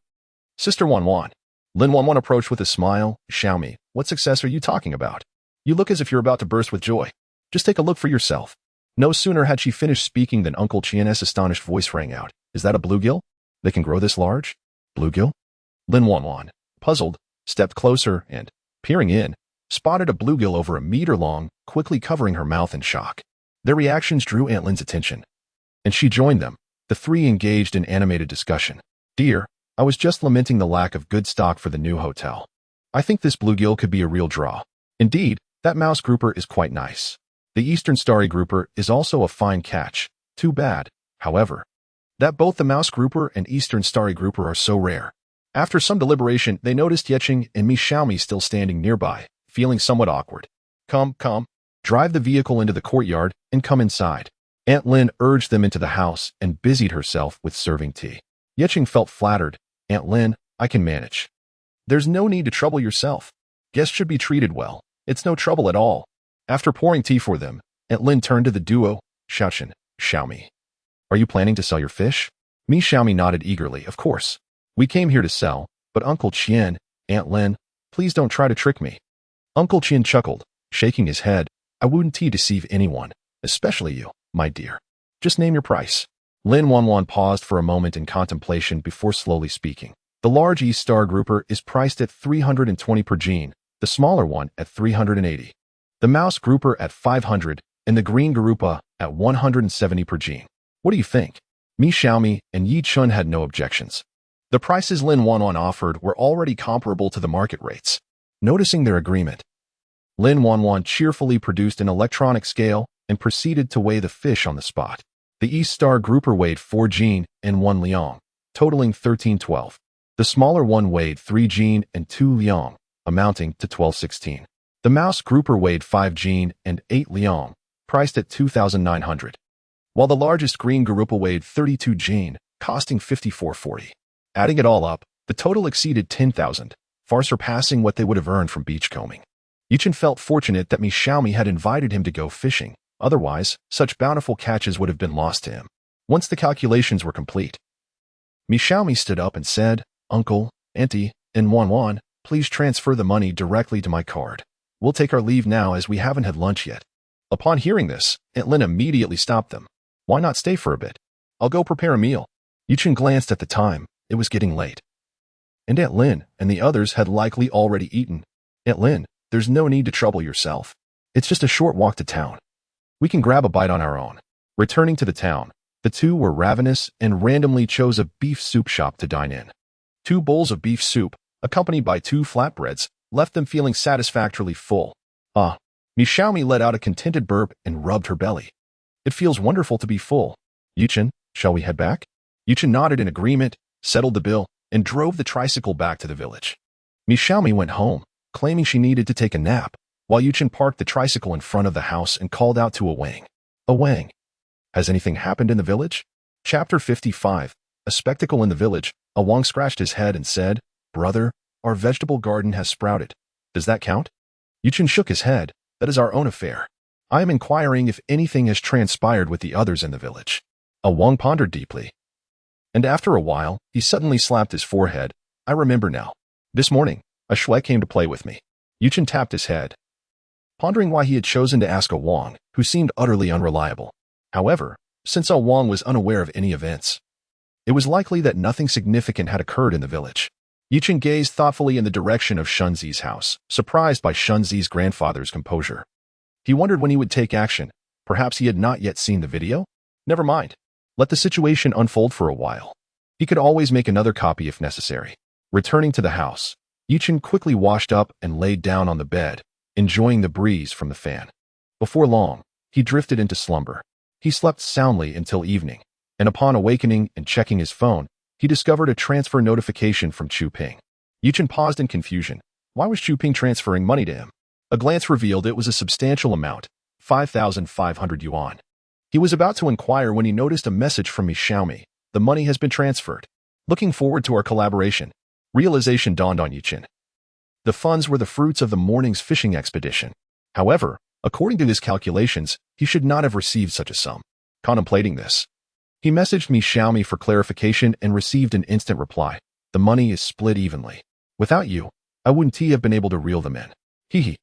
Sister Wanwan. Lin Wanwan approached with a smile. Xiaomi, what success are you talking about? You look as if you're about to burst with joy. Just take a look for yourself. No sooner had she finished speaking than Uncle Qian's astonished voice rang out. Is that a bluegill? They can grow this large? Bluegill? Lin Wanwan, puzzled, stepped closer and, peering in, spotted a bluegill over a meter long, quickly covering her mouth in shock. Their reactions drew Aunt Lin's attention, and she joined them. The three engaged in animated discussion. Dear, I was just lamenting the lack of good stock for the new hotel. I think this bluegill could be a real draw. Indeed, that mouse grouper is quite nice. The eastern starry grouper is also a fine catch. Too bad, however, that both the mouse grouper and eastern starry grouper are so rare. After some deliberation, they noticed Yeching and Mi Xiaomi still standing nearby, feeling somewhat awkward. Come, drive the vehicle into the courtyard and come inside. Aunt Lin urged them into the house and busied herself with serving tea. Yeching felt flattered. Aunt Lin, I can manage. There's no need to trouble yourself. Guests should be treated well. It's no trouble at all. After pouring tea for them, Aunt Lin turned to the duo. Xiaochen, Xiaomi, are you planning to sell your fish? Mi Xiaomi nodded eagerly. Of course. We came here to sell, but Uncle Qian, Aunt Lin, please don't try to trick me. Uncle Qian chuckled, shaking his head. I wouldn't deceive anyone, especially you, my dear. Just name your price. Lin Wanwan paused for a moment in contemplation before slowly speaking. The large East Star grouper is priced at 320 per gene, the smaller one at 380. The mouse grouper at 500, and the green garupa at 170 per gene. What do you think? Mi Xiaomi and Yi Chun had no objections. The prices Lin Wanwan offered were already comparable to the market rates. Noticing their agreement, Lin Wanwan cheerfully produced an electronic scale and proceeded to weigh the fish on the spot. The East Star grouper weighed 4 jin and 1 liang, totaling 1312. The smaller one weighed 3 jin and 2 liang, amounting to 1216. The mouse grouper weighed 5 jin and 8 liang, priced at 2,900. While the largest green garupa weighed 32 jin, costing 5440. Adding it all up, the total exceeded 10,000, far surpassing what they would have earned from beachcombing. Yichen felt fortunate that Mi Xiaomi had invited him to go fishing. Otherwise, such bountiful catches would have been lost to him. Once the calculations were complete, Mi Xiaomi stood up and said, "Uncle, Auntie, and Wanwan, please transfer the money directly to my card. We'll take our leave now as we haven't had lunch yet." Upon hearing this, Aunt Lin immediately stopped them. "Why not stay for a bit? I'll go prepare a meal." Yichen glanced at the time. It was getting late. And Aunt Lin and the others had likely already eaten. "Aunt Lin, there's no need to trouble yourself. It's just a short walk to town. We can grab a bite on our own." Returning to the town, the two were ravenous and randomly chose a beef soup shop to dine in. 2 bowls of beef soup, accompanied by 2 flatbreads, left them feeling satisfactorily full. Mi Xiaomi let out a contented burp and rubbed her belly. "It feels wonderful to be full. Yichen, shall we head back?" Yichen nodded in agreement, settled the bill, and drove the tricycle back to the village. Mi Xiaomi went home, claiming she needed to take a nap, while Yichen parked the tricycle in front of the house and called out to a Wang. "A Wang, has anything happened in the village?" Chapter 55, A Spectacle in the Village. A Wang scratched his head and said, "Brother, our vegetable garden has sprouted. Does that count?" Yichen shook his head. "That is our own affair. I am inquiring if anything has transpired with the others in the village." A Wang pondered deeply. And after a while, he suddenly slapped his forehead. "I remember now. This morning, a Shui came to play with me." Yichen tapped his head, pondering why he had chosen to ask a Wang, who seemed utterly unreliable. However, since a Wang was unaware of any events, it was likely that nothing significant had occurred in the village. Yichen gazed thoughtfully in the direction of Shunzi's house, surprised by Shunzi's grandfather's composure. He wondered when he would take action. Perhaps he had not yet seen the video? Never mind. Let the situation unfold for a while. He could always make another copy if necessary. Returning to the house, Yichen quickly washed up and laid down on the bed, enjoying the breeze from the fan. Before long, he drifted into slumber. He slept soundly until evening, and upon awakening and checking his phone, he discovered a transfer notification from Chu Ping. Yichen paused in confusion. Why was Chu Ping transferring money to him? A glance revealed it was a substantial amount, 5,500 yuan. He was about to inquire when he noticed a message from Mi Xiaomi. "The money has been transferred. Looking forward to our collaboration." Realization dawned on Yichen. The funds were the fruits of the morning's fishing expedition. However, according to his calculations, he should not have received such a sum. Contemplating this, he messaged Mi Xiaomi for clarification and received an instant reply. "The money is split evenly. Without you, I wouldn't have been able to reel them in. Hee.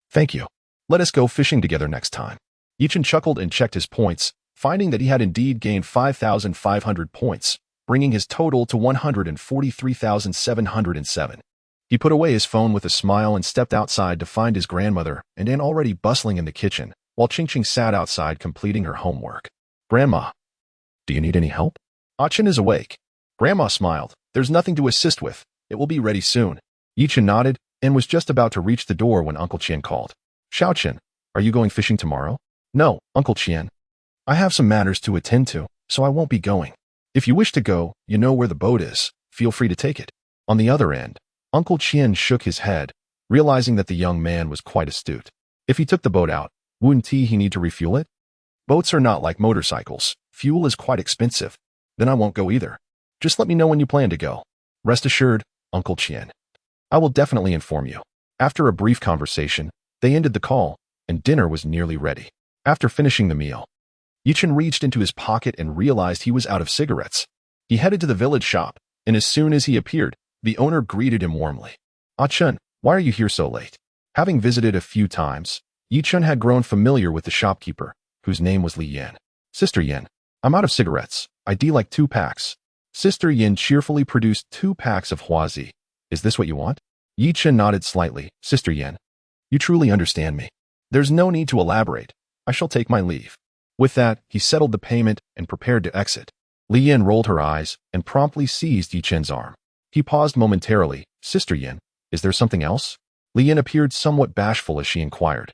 Thank you. Let us go fishing together next time." Yichen chuckled and checked his points, finding that he had indeed gained 5,500 points, bringing his total to 143,707. He put away his phone with a smile and stepped outside to find his grandmother and Aunt already bustling in the kitchen, while Ching sat outside completing her homework. "Grandma, do you need any help?" Chen is awake. Grandma smiled. "There's nothing to assist with. It will be ready soon." Yichen nodded and was just about to reach the door when Uncle Qian called. "Xiao Chen, are you going fishing tomorrow?" "No, Uncle Qian. I have some matters to attend to, so I won't be going. If you wish to go, you know where the boat is. Feel free to take it." On the other end, Uncle Qian shook his head, realizing that the young man was quite astute. If he took the boat out, wouldn't he need to refuel it? Boats are not like motorcycles. Fuel is quite expensive. Then I won't go either. Just let me know when you plan to go. Rest assured, Uncle Qian. I will definitely inform you. After a brief conversation, they ended the call, and dinner was nearly ready. After finishing the meal, Yichen reached into his pocket and realized he was out of cigarettes. He headed to the village shop, and as soon as he appeared, the owner greeted him warmly. "Chen, why are you here so late?" Having visited a few times, Yichen had grown familiar with the shopkeeper, whose name was Li Yan. "Sister Yan, I'm out of cigarettes. I'd like 2 packs. Sister Yin cheerfully produced 2 packs of Huazi. "Is this what you want?" Yichen nodded slightly. "Sister Yin, you truly understand me. There's no need to elaborate. I shall take my leave." With that, he settled the payment and prepared to exit. Li Yin rolled her eyes and promptly seized Yi Chen's arm. He paused momentarily. Sister Yin, is there something else? Li Yin appeared somewhat bashful as she inquired.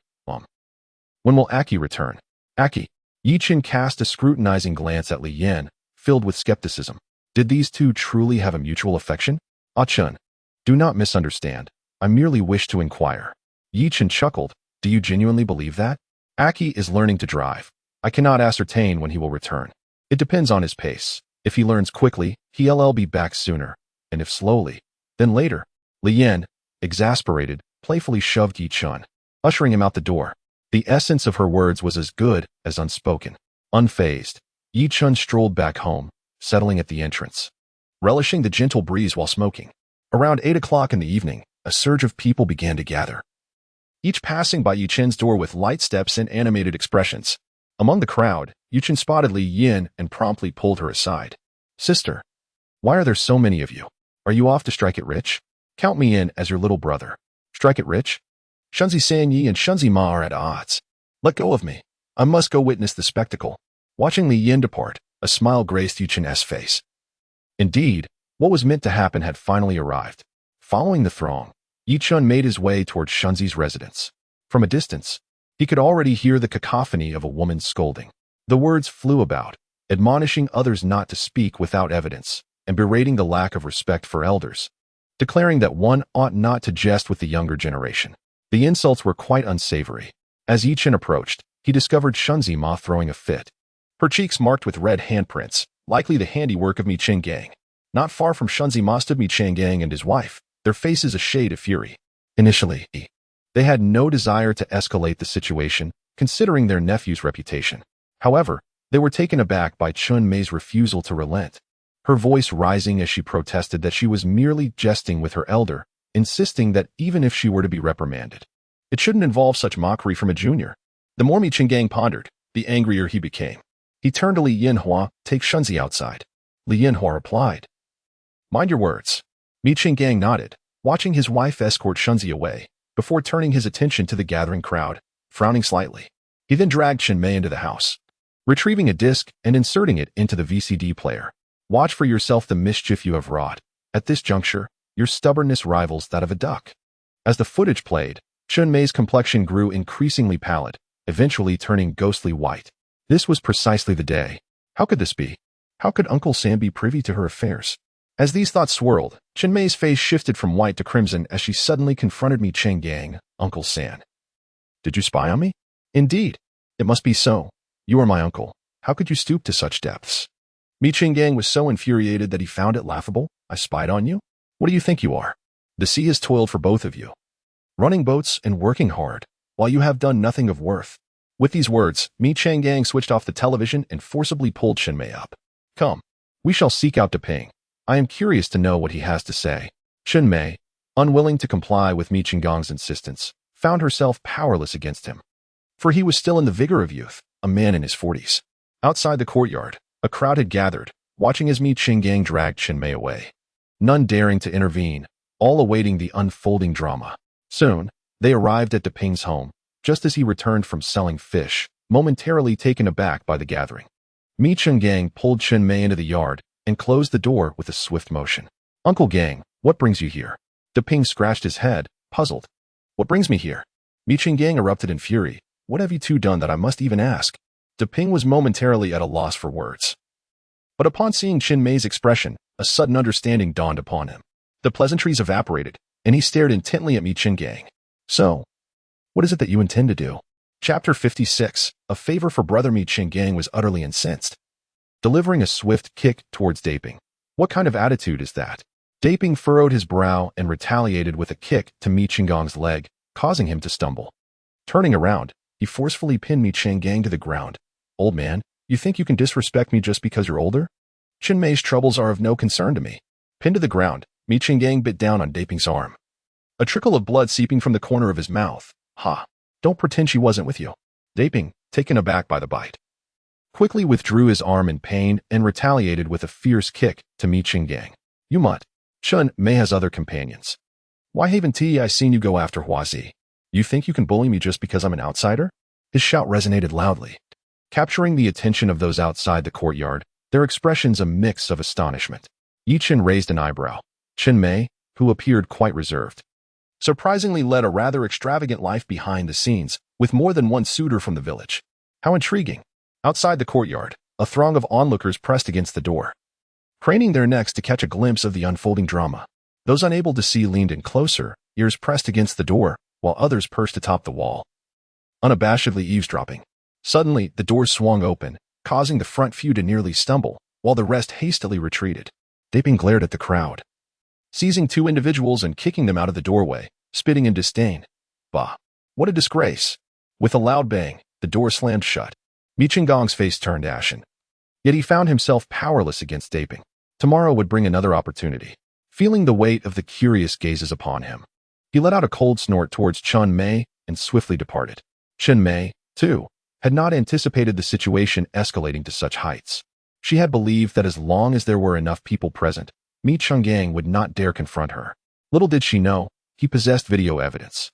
When will Aki return? Aki. Yi Chen cast a scrutinizing glance at Li Yin, filled with skepticism. Did these two truly have a mutual affection? Ah Chun. Do not misunderstand. I merely wish to inquire. Yi Chen chuckled. Do you genuinely believe that? Aki is learning to drive. I cannot ascertain when he will return. It depends on his pace. If he learns quickly, he'll be back sooner. And if slowly, then later. Li Yin, exasperated, playfully shoved Yi Chen, ushering him out the door. The essence of her words was as good as unspoken. Unfazed, Yi Chen strolled back home, settling at the entrance, relishing the gentle breeze while smoking. Around 8 o'clock in the evening, a surge of people began to gather, each passing by Yi Chen's door with light steps and animated expressions. Among the crowd, Yi Chen spotted Li Yin and promptly pulled her aside. Sister, why are there so many of you? Are you off to strike it rich? Count me in as your little brother. Strike it rich? Shunzi Sanyi and Shunzi Ma are at odds. Let go of me. I must go witness the spectacle. Watching Li Yin depart, a smile graced Yi Chen's face. Indeed, what was meant to happen had finally arrived. Following the throng, Yi Chen made his way toward Shunzi's residence. From a distance, he could already hear the cacophony of a woman scolding. The words flew about, admonishing others not to speak without evidence, and berating the lack of respect for elders, declaring that one ought not to jest with the younger generation. The insults were quite unsavory. As Yi Chen approached, he discovered Shunzi Ma throwing a fit. Her cheeks marked with red handprints, likely the handiwork of Mi Cheng Gang. Not far from Shunzi Ma stood Mi Cheng Gang and his wife, their faces a shade of fury. Initially, they had no desire to escalate the situation, considering their nephew's reputation. However, they were taken aback by Chun Mei's refusal to relent, her voice rising as she protested that she was merely jesting with her elder, insisting that even if she were to be reprimanded, it shouldn't involve such mockery from a junior. The more Mi Cheng Gang pondered, the angrier he became. He turned to Li Yinhua, take Shunzi outside. Li Yinhua replied, Mind your words. Mi Cheng Gang nodded, watching his wife escort Shunzi away, before turning his attention to the gathering crowd, frowning slightly. He then dragged Chen Mei into the house, retrieving a disc and inserting it into the VCD player. Watch for yourself the mischief you have wrought. At this juncture, your stubbornness rivals that of a duck. As the footage played, Chen Mei's complexion grew increasingly pallid, eventually turning ghostly white. This was precisely the day. How could this be? How could Uncle Sam be privy to her affairs? As these thoughts swirled, Chen Mei's face shifted from white to crimson as she suddenly confronted Mi Cheng Gang, Uncle San. Did you spy on me? Indeed. It must be so. You are my uncle. How could you stoop to such depths? Mi Cheng Gang was so infuriated that he found it laughable. I spied on you? What do you think you are? The sea has toiled for both of you, running boats and working hard, while you have done nothing of worth. With these words, Mi Cheng Gang switched off the television and forcibly pulled Chen Mei up. Come, we shall seek out Deping. I am curious to know what he has to say. Chen Mei, unwilling to comply with Mi Cheng Gang's insistence, found herself powerless against him. For he was still in the vigor of youth, a man in his 40s. Outside the courtyard, a crowd had gathered, watching as Mi Cheng Gang dragged Chen Mei away. None daring to intervene, all awaiting the unfolding drama. Soon, they arrived at Deping's home, just as he returned from selling fish, momentarily taken aback by the gathering. Mi Cheng Gang pulled Chen Mei into the yard and closed the door with a swift motion. Uncle Gang, what brings you here? Deping scratched his head, puzzled. What brings me here? Mi Cheng Gang erupted in fury. What have you two done that I must even ask? Deping was momentarily at a loss for words. But upon seeing Chen Mei's expression, a sudden understanding dawned upon him. The pleasantries evaporated, and he stared intently at Mi Cheng Gang. So, what is it that you intend to do? Chapter 56, a favor for brother Mi Cheng Gang was utterly incensed, delivering a swift kick towards Daping. What kind of attitude is that? Daping furrowed his brow and retaliated with a kick to Mi Cheng Gang's leg, causing him to stumble. Turning around, he forcefully pinned Mi Cheng Gang to the ground. Old man, you think you can disrespect me just because you're older? Chen Mei's troubles are of no concern to me. Pinned to the ground, Mi Cheng Gang bit down on Daping's arm, a trickle of blood seeping from the corner of his mouth. Ha! Don't pretend she wasn't with you. Daping, taken aback by the bite, quickly withdrew his arm in pain and retaliated with a fierce kick to Mi Cheng Gang. You mutt. Chen Mei has other companions. Why haven't I seen you go after Huazi? You think you can bully me just because I'm an outsider? His shout resonated loudly, capturing the attention of those outside the courtyard. their expressions a mix of astonishment. Yichen raised an eyebrow. Chen Mei, who appeared quite reserved, surprisingly led a rather extravagant life behind the scenes, with more than one suitor from the village. How intriguing. Outside the courtyard, a throng of onlookers pressed against the door, craning their necks to catch a glimpse of the unfolding drama. Those unable to see leaned in closer, ears pressed against the door, while others perched atop the wall, unabashedly eavesdropping. Suddenly, the door swung open, causing the front few to nearly stumble, while the rest hastily retreated. Daping glared at the crowd, seizing two individuals and kicking them out of the doorway, spitting in disdain. Bah! What a disgrace! With a loud bang, the door slammed shut. Mi Qinggong's face turned ashen. Yet he found himself powerless against Daping. Tomorrow would bring another opportunity. Feeling the weight of the curious gazes upon him, he let out a cold snort towards Chen Mei and swiftly departed. Chen Mei, too, had not anticipated the situation escalating to such heights. She had believed that as long as there were enough people present, Mi Qinggang would not dare confront her. Little did she know, he possessed video evidence.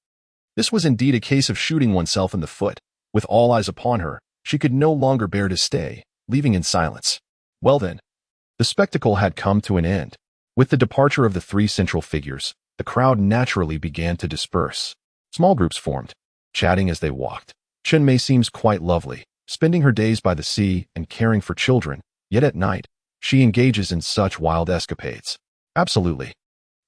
This was indeed a case of shooting oneself in the foot. With all eyes upon her, she could no longer bear to stay, leaving in silence. Well then, the spectacle had come to an end. With the departure of the three central figures, the crowd naturally began to disperse. Small groups formed, chatting as they walked. Chen Mei seems quite lovely, spending her days by the sea and caring for children, yet at night, she engages in such wild escapades. Absolutely.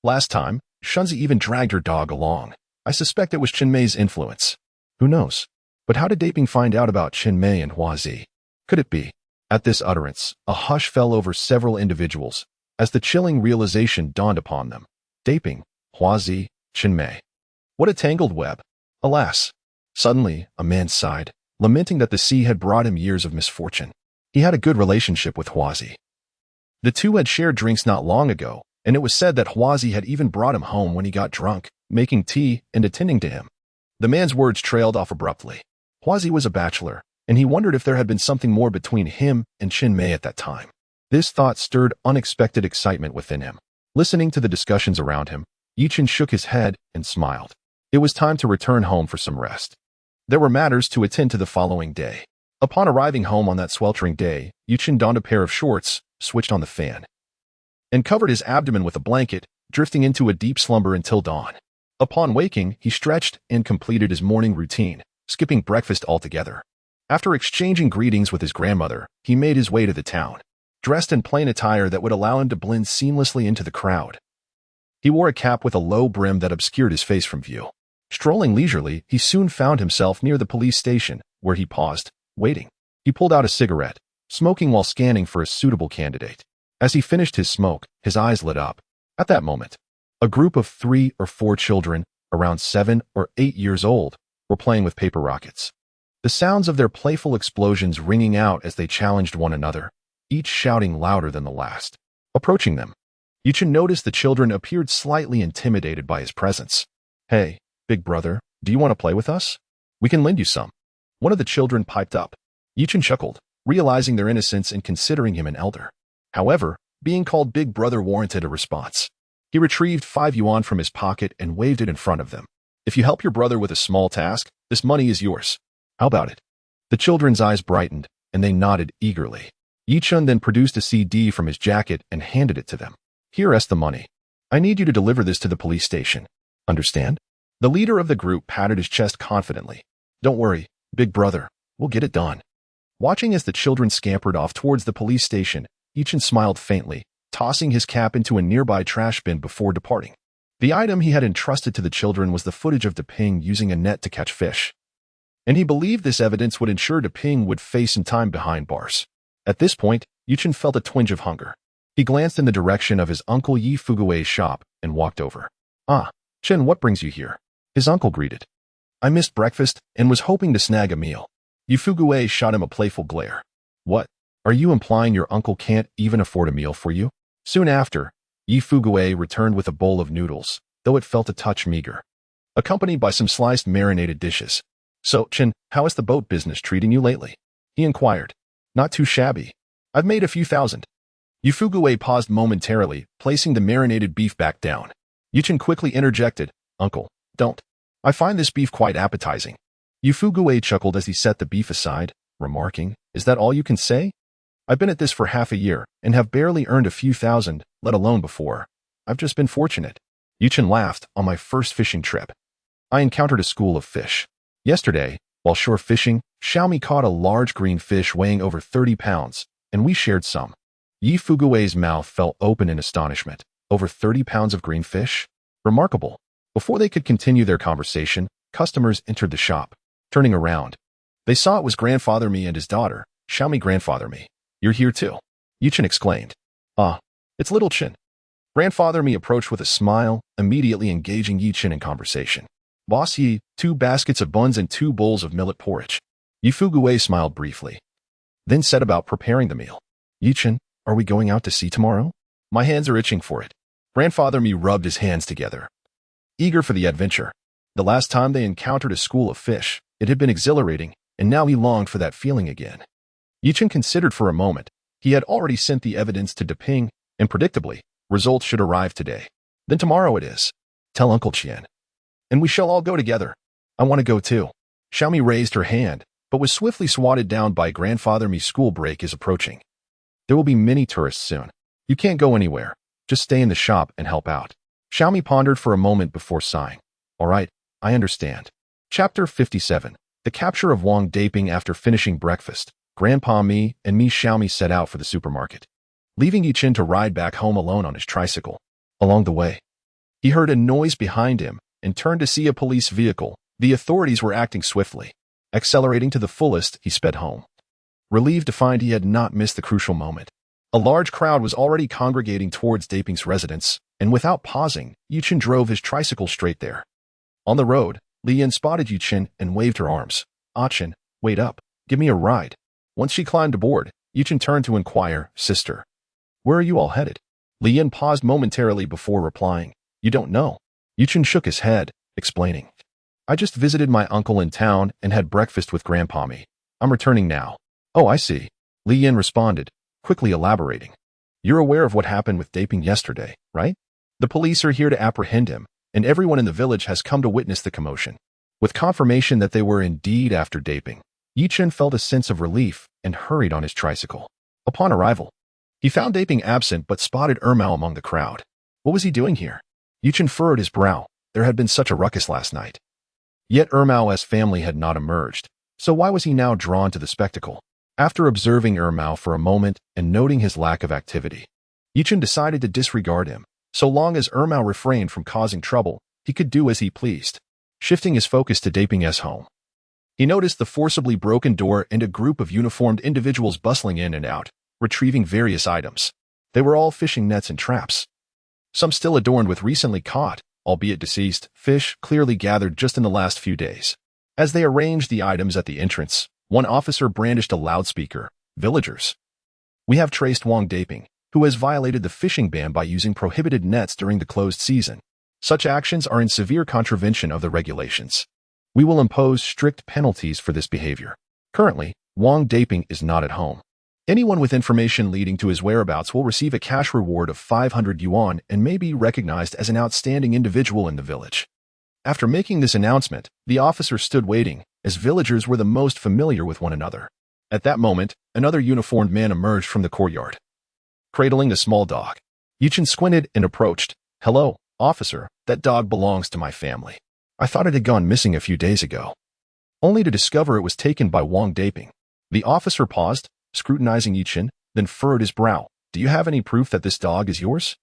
Last time, Shunzi even dragged her dog along. I suspect it was Chen Mei's influence. Who knows? But how did Daping find out about Chen Mei and Huazi? Could it be? At this utterance, a hush fell over several individuals, as the chilling realization dawned upon them. Daping, Huazi, Chen Mei. What a tangled web. Alas! Suddenly, a man sighed, lamenting that the sea had brought him years of misfortune. He had a good relationship with Huazi. The two had shared drinks not long ago, and it was said that Huazi had even brought him home when he got drunk, making tea and attending to him. The man's words trailed off abruptly. Huazi was a bachelor, and he wondered if there had been something more between him and Chen Mei at that time. This thought stirred unexpected excitement within him. Listening to the discussions around him, Yichen shook his head and smiled. It was time to return home for some rest. There were matters to attend to the following day. Upon arriving home on that sweltering day, Yichen donned a pair of shorts, switched on the fan, and covered his abdomen with a blanket, drifting into a deep slumber until dawn. Upon waking, he stretched and completed his morning routine, skipping breakfast altogether. After exchanging greetings with his grandmother, he made his way to the town, dressed in plain attire that would allow him to blend seamlessly into the crowd. He wore a cap with a low brim that obscured his face from view. Strolling leisurely, he soon found himself near the police station, where he paused, waiting. He pulled out a cigarette, smoking while scanning for a suitable candidate. As he finished his smoke, his eyes lit up. At that moment, a group of 3 or 4 children, around 7 or 8 years old, were playing with paper rockets. The sounds of their playful explosions ringing out as they challenged one another, each shouting louder than the last. Approaching them, Yichen noticed the children appeared slightly intimidated by his presence. Hey, big brother, do you want to play with us? We can lend you some. One of the children piped up. Yichen chuckled, realizing their innocence and considering him an elder. However, being called big brother warranted a response. He retrieved 5 yuan from his pocket and waved it in front of them. If you help your brother with a small task, this money is yours. How about it? The children's eyes brightened, and they nodded eagerly. Yichen then produced a CD from his jacket and handed it to them. Here's the money. I need you to deliver this to the police station. Understand? The leader of the group patted his chest confidently. Don't worry, big brother, we'll get it done. Watching as the children scampered off towards the police station, Yichen smiled faintly, tossing his cap into a nearby trash bin before departing. The item he had entrusted to the children was the footage of Daping using a net to catch fish, and he believed this evidence would ensure Daping would face some time behind bars. At this point, Yichen felt a twinge of hunger. He glanced in the direction of his uncle Yi Fugui's shop and walked over. Ah, Chen, what brings you here? His uncle greeted. I missed breakfast and was hoping to snag a meal. Yi Fugui shot him a playful glare. What? Are you implying your uncle can't even afford a meal for you? Soon after, Yi Fugui returned with a bowl of noodles, though it felt a touch meager, accompanied by some sliced marinated dishes. So, Chen, how is the boat business treating you lately? He inquired. Not too shabby. I've made a few thousand. Yi Fugui paused momentarily, placing the marinated beef back down. Yichen quickly interjected, Uncle, don't. I find this beef quite appetizing. Yi Fugui chuckled as he set the beef aside, remarking, Is that all you can say? I've been at this for half a year and have barely earned a few thousand, let alone before. I've just been fortunate. Yuchen laughed. On my first fishing trip, I encountered a school of fish. Yesterday, while shore fishing, Xiaomi caught a large green fish weighing over 30 pounds, and we shared some. Yi Fugui's mouth fell open in astonishment. Over 30 pounds of green fish? Remarkable. Before they could continue their conversation, customers entered the shop. Turning around, they saw it was Grandfather Mi and his daughter, Xiaomi. Grandfather Mi, you're here too, Yuchen exclaimed. Ah, it's little Chen. Grandfather Mi approached with a smile, immediately engaging Yuchen in conversation. Boss Yi, 2 baskets of buns and 2 bowls of millet porridge. Yi Fugui smiled briefly, then set about preparing the meal. Yuchen, are we going out to sea tomorrow? My hands are itching for it. Grandfather Mi rubbed his hands together, eager for the adventure. The last time they encountered a school of fish, it had been exhilarating, and now he longed for that feeling again. Yuchen considered for a moment. He had already sent the evidence to Deping, and predictably, results should arrive today. Then tomorrow it is. Tell Uncle Qian. And we shall all go together. I want to go too. Xiaomi raised her hand, but was swiftly swatted down by Grandfather Mi's. School break is approaching. There will be many tourists soon. You can't go anywhere. Just stay in the shop and help out. Xiaomi pondered for a moment before sighing. All right, I understand. Chapter 57. The capture of Wang Daping. After finishing breakfast, Grandpa Mi and Xiaomi set out for the supermarket, leaving Yuchen to ride back home alone on his tricycle. Along the way, he heard a noise behind him and turned to see a police vehicle. The authorities were acting swiftly. Accelerating to the fullest, he sped home, relieved to find he had not missed the crucial moment. A large crowd was already congregating towards Daping's residence, and without pausing, Yuchen drove his tricycle straight there. On the road, Lian spotted Yuchen and waved her arms. Ah Chen, wait up, give me a ride. Once she climbed aboard, Yuchen turned to inquire, Sister, where are you all headed? Lian paused momentarily before replying, You don't know. Yuchen shook his head, explaining, I just visited my uncle in town and had breakfast with Grandpa Mi. I'm returning now. Oh, I see. Lian responded, quickly elaborating. You're aware of what happened with Daping yesterday, right? The police are here to apprehend him, and everyone in the village has come to witness the commotion. With confirmation that they were indeed after Daping, Yuchen felt a sense of relief and hurried on his tricycle. Upon arrival, he found Daping absent but spotted Ermao among the crowd. What was he doing here? Yuchen furrowed his brow. There had been such a ruckus last night. Yet Ermao's family had not emerged, so why was he now drawn to the spectacle? After observing Ermao for a moment and noting his lack of activity, Yuchen decided to disregard him. So long as Ermao refrained from causing trouble, he could do as he pleased. Shifting his focus to Daping's home, he noticed the forcibly broken door and a group of uniformed individuals bustling in and out, retrieving various items. They were all fishing nets and traps, some still adorned with recently caught, albeit deceased, fish clearly gathered just in the last few days. As they arranged the items at the entrance, one officer brandished a loudspeaker. Villagers, we have traced Wang Daping, who has violated the fishing ban by using prohibited nets during the closed season. Such actions are in severe contravention of the regulations. We will impose strict penalties for this behavior. Currently, Wang Daping is not at home. Anyone with information leading to his whereabouts will receive a cash reward of 500 yuan and may be recognized as an outstanding individual in the village. After making this announcement, the officer stood waiting, as villagers were the most familiar with one another. At that moment, another uniformed man emerged from the courtyard, cradling a small dog. Yuchen squinted and approached. Hello, officer, that dog belongs to my family. I thought it had gone missing a few days ago, only to discover it was taken by Wang Daping. The officer paused, scrutinizing Yuchen, then furrowed his brow. Do you have any proof that this dog is yours?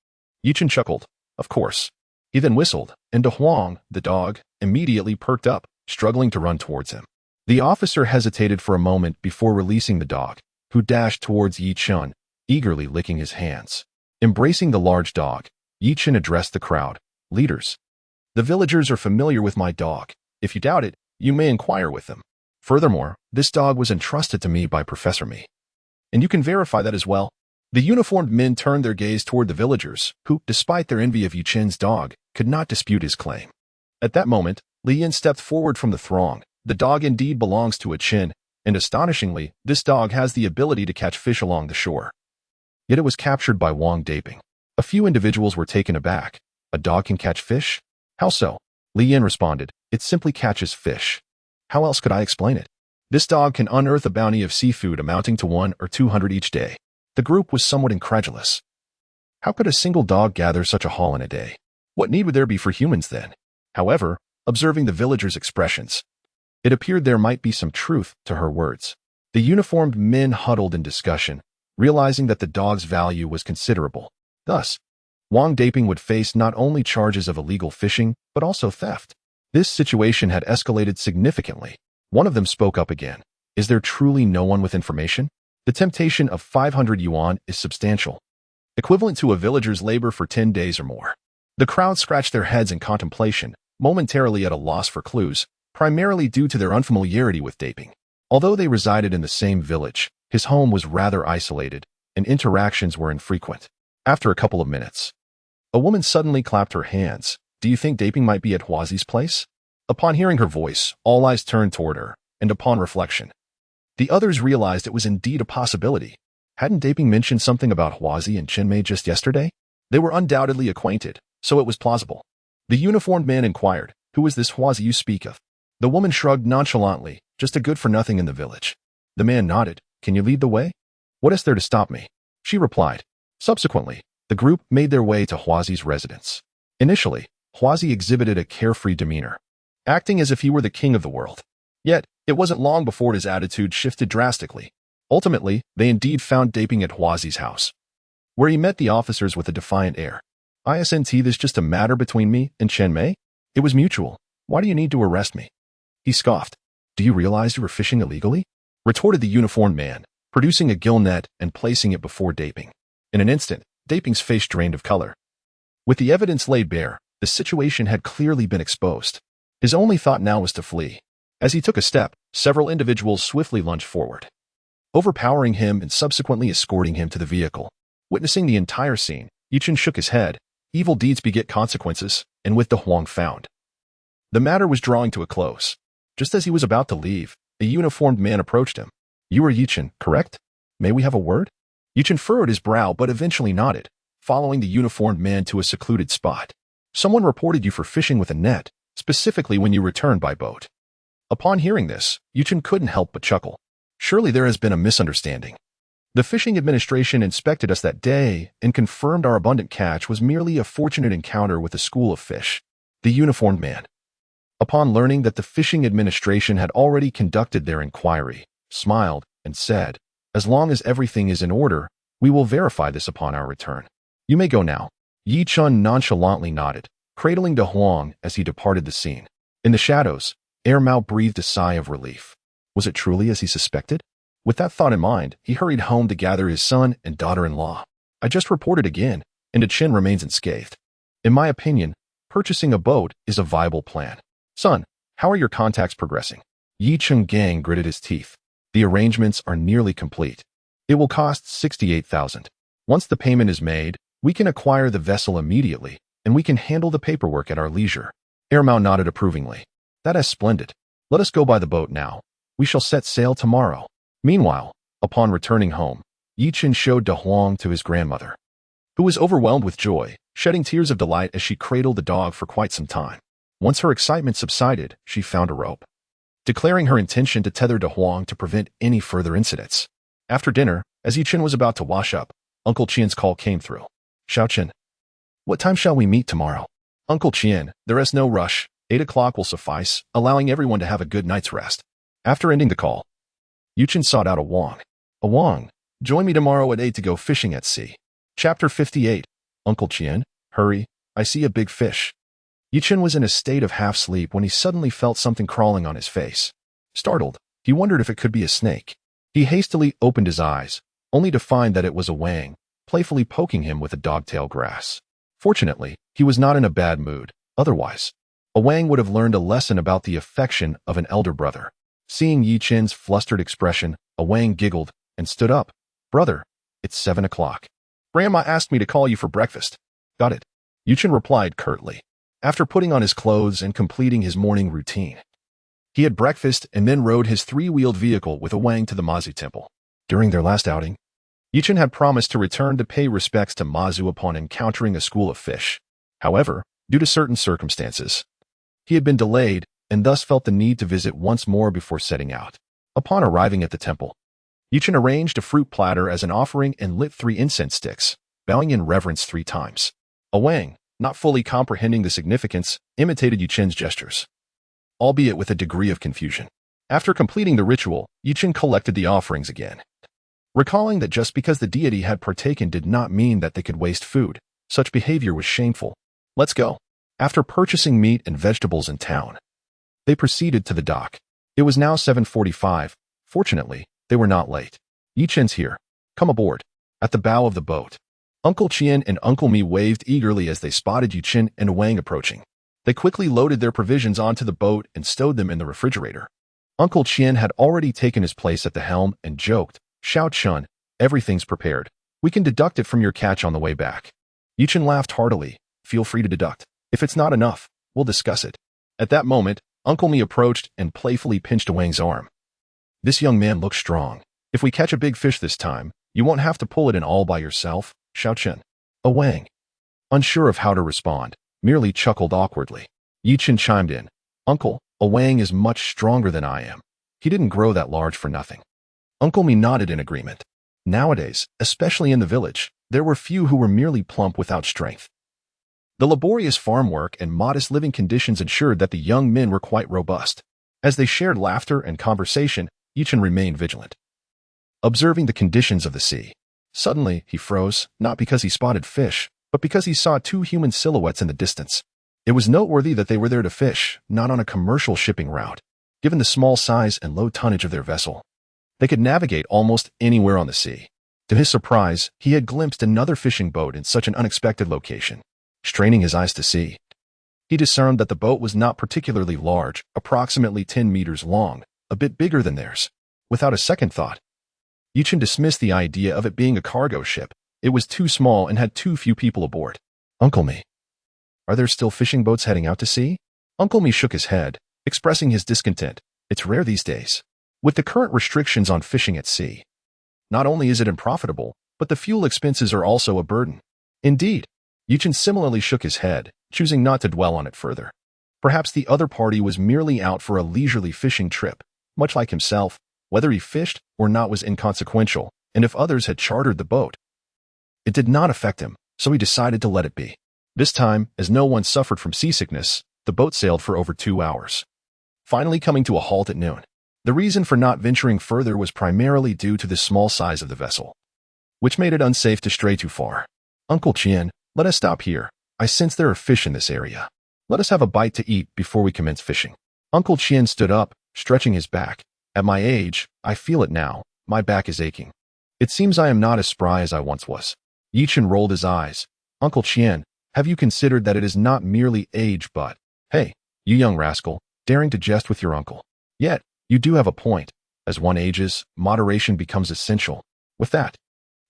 Yuchen chuckled. Of course. He then whistled, and Huang, the dog, immediately perked up, struggling to run towards him. The officer hesitated for a moment before releasing the dog, who dashed towards Yuchen, eagerly licking his hands. Embracing the large dog, Yuchen addressed the crowd. Leaders, the villagers are familiar with my dog. If you doubt it, you may inquire with them. Furthermore, this dog was entrusted to me by Professor Mi, and you can verify that as well. The uniformed men turned their gaze toward the villagers, who, despite their envy of Yuchen's dog, could not dispute his claim. At that moment, Lian stepped forward from the throng. The dog indeed belongs to a Chen, and astonishingly, this dog has the ability to catch fish along the shore. Yet it was captured by Wang Daping. A few individuals were taken aback. A dog can catch fish? How so? Lian responded, it simply catches fish. How else could I explain it? This dog can unearth a bounty of seafood amounting to 1 or 200 each day. The group was somewhat incredulous. How could a single dog gather such a haul in a day? What need would there be for humans then? However, observing the villagers' expressions, it appeared there might be some truth to her words. The uniformed men huddled in discussion, realizing that the dog's value was considerable. Thus, Wang Daping would face not only charges of illegal fishing, but also theft. This situation had escalated significantly. One of them spoke up again. Is there truly no one with information? The temptation of 500 yuan is substantial, equivalent to a villager's labor for 10 days or more. The crowd scratched their heads in contemplation, momentarily at a loss for clues, primarily due to their unfamiliarity with Daping. Although they resided in the same village, his home was rather isolated, and interactions were infrequent. After a couple of minutes, a woman suddenly clapped her hands. Do you think Daping might be at Huazi's place? Upon hearing her voice, all eyes turned toward her, and upon reflection, the others realized it was indeed a possibility. Hadn't Daping mentioned something about Huazi and Chenmei just yesterday? They were undoubtedly acquainted, so it was plausible. The uniformed man inquired, who is this Huazi you speak of? The woman shrugged nonchalantly, just a good-for-nothing in the village. The man nodded. Can you lead the way? What is there to stop me? She replied. Subsequently, the group made their way to Huazi's residence. Initially, Huazi exhibited a carefree demeanor, acting as if he were the king of the world. Yet, it wasn't long before his attitude shifted drastically. Ultimately, they indeed found Daping at Huazi's house, where he met the officers with a defiant air. Isn't this just a matter between me and Chenmei? It was mutual. Why do you need to arrest me? He scoffed. Do you realize you were fishing illegally? Retorted the uniformed man, producing a gill net and placing it before Daping. In an instant, Daping's face drained of color. With the evidence laid bare, the situation had clearly been exposed. His only thought now was to flee. As he took a step, several individuals swiftly lunged forward, overpowering him and subsequently escorting him to the vehicle. Witnessing the entire scene, Yichen shook his head. Evil deeds beget consequences, and with the Huang found, the matter was drawing to a close. Just as he was about to leave, a uniformed man approached him. You are Yichen, correct? May we have a word? Yichen furrowed his brow but eventually nodded, following the uniformed man to a secluded spot. Someone reported you for fishing with a net, specifically when you returned by boat. Upon hearing this, Yichen couldn't help but chuckle. Surely there has been a misunderstanding. The fishing administration inspected us that day and confirmed our abundant catch was merely a fortunate encounter with a school of fish. The uniformed man, upon learning that the fishing administration had already conducted their inquiry, smiled and said, as long as everything is in order, we will verify this upon our return. You may go now. Yi Chun nonchalantly nodded, cradling De Huang as he departed the scene. In the shadows, Air Mao breathed a sigh of relief. Was it truly as he suspected? With that thought in mind, he hurried home to gather his son and daughter-in-law. I just reported again, and Chen remains unscathed. In my opinion, purchasing a boat is a viable plan. Son, how are your contacts progressing? Yi Chun Gang gritted his teeth. The arrangements are nearly complete. It will cost 68,000. Once the payment is made, we can acquire the vessel immediately, and we can handle the paperwork at our leisure. Air Mao nodded approvingly. That is splendid. Let us go by the boat now. We shall set sail tomorrow. Meanwhile, upon returning home, Yi Chen showed De Huang to his grandmother, who was overwhelmed with joy, shedding tears of delight as she cradled the dog for quite some time. Once her excitement subsided, she found a rope, declaring her intention to tether De Huang to prevent any further incidents. After dinner, as Yi Chen was about to wash up, Uncle Qian's call came through. Xiao Chen, what time shall we meet tomorrow? Uncle Qian, there is no rush. 8 o'clock will suffice, allowing everyone to have a good night's rest. After ending the call, Yi Chen sought out a Wang. A Wang, join me tomorrow at 8 to go fishing at sea. Chapter 58. Uncle Qian, hurry, I see a big fish. Yi Chen was in a state of half-sleep when he suddenly felt something crawling on his face. Startled, he wondered if it could be a snake. He hastily opened his eyes, only to find that it was a Wang, playfully poking him with a dogtail grass. Fortunately, he was not in a bad mood. Otherwise, a Wang would have learned a lesson about the affection of an elder brother. Seeing Yi Chen's flustered expression, a Wang giggled and stood up. Brother, it's 7 o'clock. Grandma asked me to call you for breakfast. Got it. Yi Chen replied curtly. After putting on his clothes and completing his morning routine, he had breakfast and then rode his 3-wheeled vehicle with a Wang to the Mazu temple. During their last outing, Yi Chen had promised to return to pay respects to Mazu upon encountering a school of fish. However, due to certain circumstances, he had been delayed and thus felt the need to visit once more before setting out. Upon arriving at the temple, Yichen arranged a fruit platter as an offering and lit 3 incense sticks, bowing in reverence 3 times. Wang, not fully comprehending the significance, imitated Yichen's gestures, albeit with a degree of confusion. After completing the ritual, Yichen collected the offerings again, recalling that just because the deity had partaken did not mean that they could waste food. Such behavior was shameful. Let's go. After purchasing meat and vegetables in town, they proceeded to the dock. It was now 7:45. Fortunately, they were not late. Yichen's here. Come aboard. At the bow of the boat, Uncle Qian and Uncle Mi waved eagerly as they spotted Yichen and Wang approaching. They quickly loaded their provisions onto the boat and stowed them in the refrigerator. Uncle Qian had already taken his place at the helm and joked, "Xiao Chun, everything's prepared. We can deduct it from your catch on the way back." Yichen laughed heartily. "Feel free to deduct. If it's not enough, we'll discuss it." At that moment, Uncle Mi approached and playfully pinched Wang's arm. "This young man looks strong. If we catch a big fish this time, you won't have to pull it in all by yourself, Xiao Chen." Wang, unsure of how to respond, merely chuckled awkwardly. Yichen chimed in, "Uncle, Wang is much stronger than I am. He didn't grow that large for nothing." Uncle Mi nodded in agreement. Nowadays, especially in the village, there were few who were merely plump without strength. The laborious farm work and modest living conditions ensured that the young men were quite robust. As they shared laughter and conversation, Yichen remained vigilant, observing the conditions of the sea. Suddenly, he froze, not because he spotted fish, but because he saw 2 human silhouettes in the distance. It was noteworthy that they were there to fish, not on a commercial shipping route. Given the small size and low tonnage of their vessel, they could navigate almost anywhere on the sea. To his surprise, he had glimpsed another fishing boat in such an unexpected location. Straining his eyes to see, he discerned that the boat was not particularly large, approximately 10 meters long, a bit bigger than theirs. Without a second thought, Yichen dismissed the idea of it being a cargo ship. It was too small and had too few people aboard. "Uncle Mi, are there still fishing boats heading out to sea?" Uncle Mi shook his head, expressing his discontent. "It's rare these days. With the current restrictions on fishing at sea, not only is it unprofitable, but the fuel expenses are also a burden." Indeed, Yichen similarly shook his head, choosing not to dwell on it further. Perhaps the other party was merely out for a leisurely fishing trip. Much like himself, whether he fished or not was inconsequential, and if others had chartered the boat, it did not affect him, so he decided to let it be. This time, as no one suffered from seasickness, the boat sailed for over 2 hours, finally coming to a halt at noon. The reason for not venturing further was primarily due to the small size of the vessel, which made it unsafe to stray too far. "Uncle Qian, let us stop here. I sense there are fish in this area. Let us have a bite to eat before we commence fishing." Uncle Qian stood up, stretching his back. "At my age, I feel it now. My back is aching. It seems I am not as spry as I once was." Yichen rolled his eyes. "Uncle Qian, have you considered that it is not merely age but—" "Hey, you young rascal, daring to jest with your uncle. Yet, you do have a point. As one ages, moderation becomes essential." With that,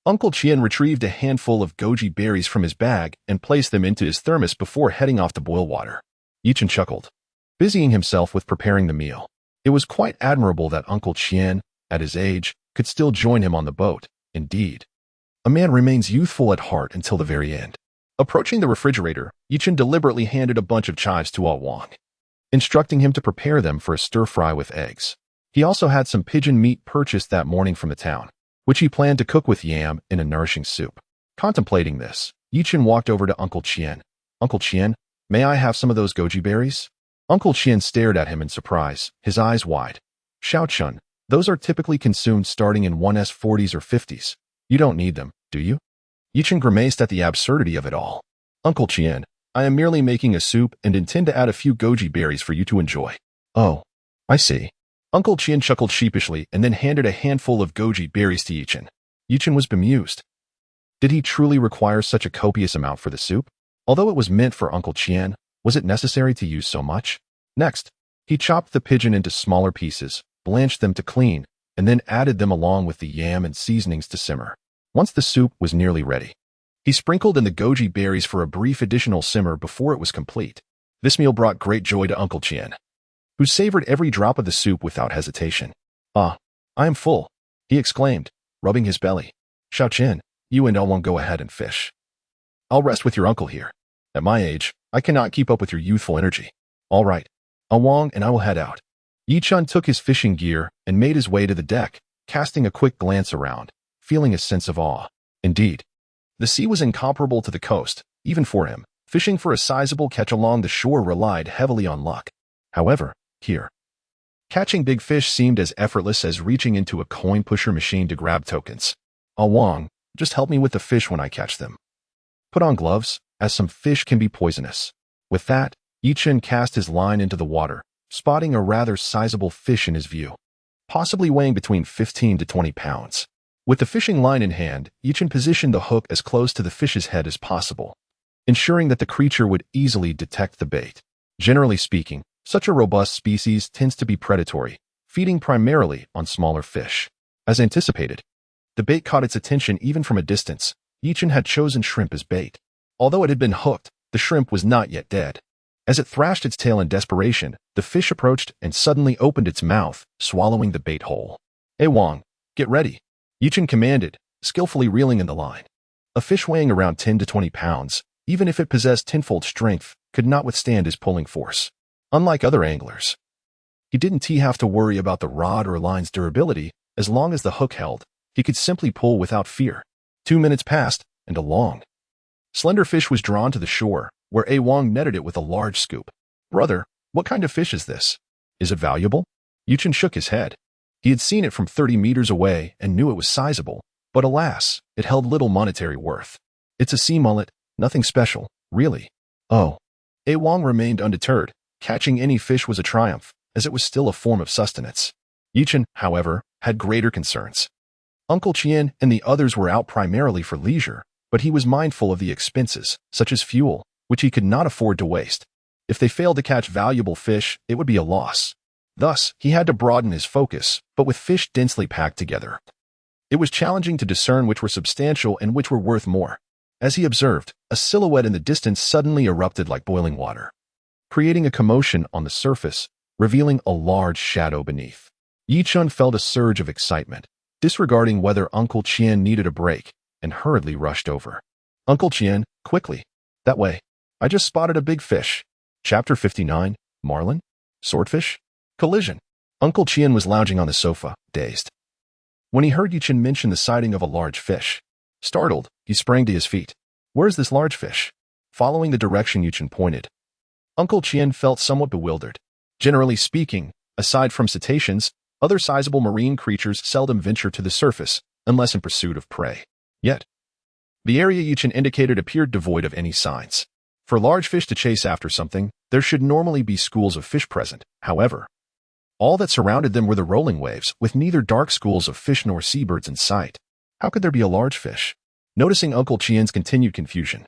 Uncle Qian retrieved a handful of goji berries from his bag and placed them into his thermos before heading off to boil water. Yichen chuckled, busying himself with preparing the meal. It was quite admirable that Uncle Qian, at his age, could still join him on the boat. Indeed, a man remains youthful at heart until the very end. Approaching the refrigerator, Yichen deliberately handed a bunch of chives to Wang, instructing him to prepare them for a stir-fry with eggs. He also had some pigeon meat purchased that morning from the town, which he planned to cook with yam in a nourishing soup. Contemplating this, Yichen walked over to Uncle Qian. "Uncle Qian, may I have some of those goji berries?" Uncle Qian stared at him in surprise, his eyes wide. "Xiao Chun, those are typically consumed starting in 1's 40s or 50s. You don't need them, do you?" Yichen grimaced at the absurdity of it all. "Uncle Qian, I am merely making a soup and intend to add a few goji berries for you to enjoy." "Oh, I see." Uncle Qian chuckled sheepishly and then handed a handful of goji berries to Yichen. Yichen was bemused. Did he truly require such a copious amount for the soup? Although it was meant for Uncle Qian, was it necessary to use so much? Next, he chopped the pigeon into smaller pieces, blanched them to clean, and then added them along with the yam and seasonings to simmer. Once the soup was nearly ready, he sprinkled in the goji berries for a brief additional simmer before it was complete. This meal brought great joy to Uncle Qian, who savored every drop of the soup without hesitation. "Ah, I am full," he exclaimed, rubbing his belly. "Xiao Chen, you and I won't go ahead and fish. I'll rest with your uncle here. At my age, I cannot keep up with your youthful energy." "All right, Wang and I will head out. Yi-chun took his fishing gear and made his way to the deck, casting a quick glance around, feeling a sense of awe. Indeed, the sea was incomparable to the coast, even for him. Fishing for a sizable catch along the shore relied heavily on luck. However, here, catching big fish seemed as effortless as reaching into a coin-pusher machine to grab tokens. "Ah Wang, just help me with the fish when I catch them. Put on gloves, as some fish can be poisonous." With that, Yi-chun cast his line into the water, spotting a rather sizable fish in his view, possibly weighing between 15 to 20 pounds. With the fishing line in hand, Yi-chun positioned the hook as close to the fish's head as possible, ensuring that the creature would easily detect the bait. Generally speaking, such a robust species tends to be predatory, feeding primarily on smaller fish. As anticipated, the bait caught its attention even from a distance. Yi-chun had chosen shrimp as bait. Although it had been hooked, the shrimp was not yet dead. As it thrashed its tail in desperation, the fish approached and suddenly opened its mouth, swallowing the bait whole. "Hey Wang, get ready," Yi-chun commanded, skillfully reeling in the line. A fish weighing around 10 to 20 pounds, even if it possessed tenfold strength, could not withstand his pulling force. Unlike other anglers, he didn't have to worry about the rod or line's durability. As long as the hook held, he could simply pull without fear. 2 minutes passed, and a long, slender fish was drawn to the shore, where A Wang netted it with a large scoop. "Brother, what kind of fish is this? Is it valuable?" Yi-chun shook his head. He had seen it from 30 meters away and knew it was sizable, but alas, it held little monetary worth. "It's a sea mullet, nothing special, really." "Oh." A Wang remained undeterred. Catching any fish was a triumph, as it was still a form of sustenance. Yi-chun, however, had greater concerns. Uncle Chien and the others were out primarily for leisure, but he was mindful of the expenses, such as fuel, which he could not afford to waste. If they failed to catch valuable fish, it would be a loss. Thus, he had to broaden his focus, but with fish densely packed together, it was challenging to discern which were substantial and which were worth more. As he observed, a silhouette in the distance suddenly erupted like boiling water, creating a commotion on the surface, revealing a large shadow beneath. Yi-chun felt a surge of excitement, disregarding whether Uncle Chien needed a break, and hurriedly rushed over. "Uncle Chien, quickly. That way. I just spotted a big fish." Chapter 59, Marlin? Swordfish? Collision. Uncle Chien was lounging on the sofa, dazed, when he heard Yi-chun mention the sighting of a large fish. Startled, he sprang to his feet. "Where's this large fish?" Following the direction Yi-chun pointed, Uncle Chien felt somewhat bewildered. Generally speaking, aside from cetaceans, other sizable marine creatures seldom venture to the surface, unless in pursuit of prey. Yet, the area Yi-chun indicated appeared devoid of any signs. For large fish to chase after something, there should normally be schools of fish present. However, all that surrounded them were the rolling waves, with neither dark schools of fish nor seabirds in sight. How could there be a large fish? Noticing Uncle Chien's continued confusion,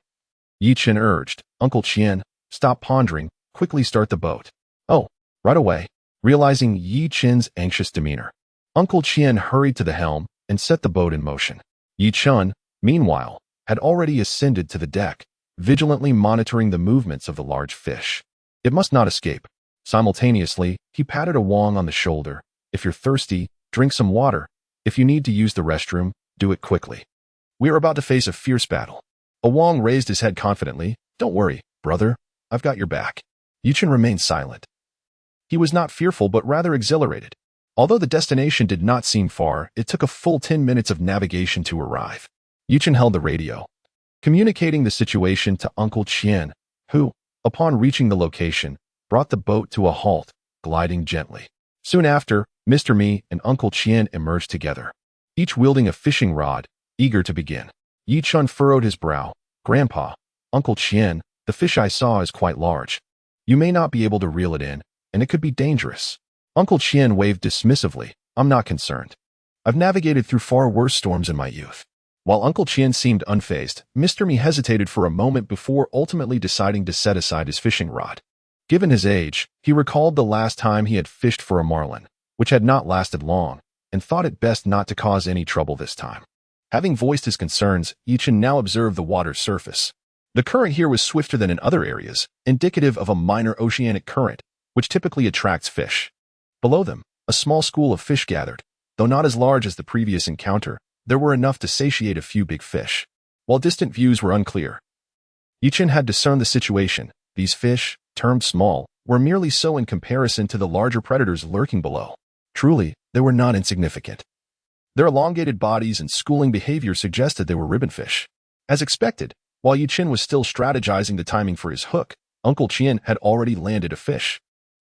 Yi-chun urged, "Uncle Chien, stop pondering, quickly start the boat." "Oh, right away." Realizing Yi-chun's anxious demeanor, Uncle Chien hurried to the helm and set the boat in motion. Yi-chun, meanwhile, had already ascended to the deck, vigilantly monitoring the movements of the large fish. It must not escape. Simultaneously, he patted a Wang on the shoulder. "If you're thirsty, drink some water. If you need to use the restroom, do it quickly. We are about to face a fierce battle." A Wang raised his head confidently. "Don't worry, brother. I've got your back." Yi-chun remained silent. He was not fearful but rather exhilarated. Although the destination did not seem far, it took a full 10 minutes of navigation to arrive. Yi-chun held the radio, communicating the situation to Uncle Chien, who, upon reaching the location, brought the boat to a halt, gliding gently. Soon after, Mr. Mi and Uncle Chien emerged together, each wielding a fishing rod, eager to begin. Yi-chun furrowed his brow. "Grandpa, Uncle Chien, the fish I saw is quite large. You may not be able to reel it in, and it could be dangerous." Uncle Chien waved dismissively. "I'm not concerned. I've navigated through far worse storms in my youth." While Uncle Chien seemed unfazed, Mr. Mi hesitated for a moment before ultimately deciding to set aside his fishing rod. Given his age, he recalled the last time he had fished for a marlin, which had not lasted long, and thought it best not to cause any trouble this time. Having voiced his concerns, Yi-chun now observed the water's surface. The current here was swifter than in other areas, indicative of a minor oceanic current, which typically attracts fish. Below them, a small school of fish gathered. Though not as large as the previous encounter, there were enough to satiate a few big fish. While distant views were unclear, Yi-chun had discerned the situation. These fish, termed small, were merely so in comparison to the larger predators lurking below. Truly, they were not insignificant. Their elongated bodies and schooling behavior suggested they were ribbonfish. As expected, while Yi-Chin was still strategizing the timing for his hook, Uncle Chien had already landed a fish.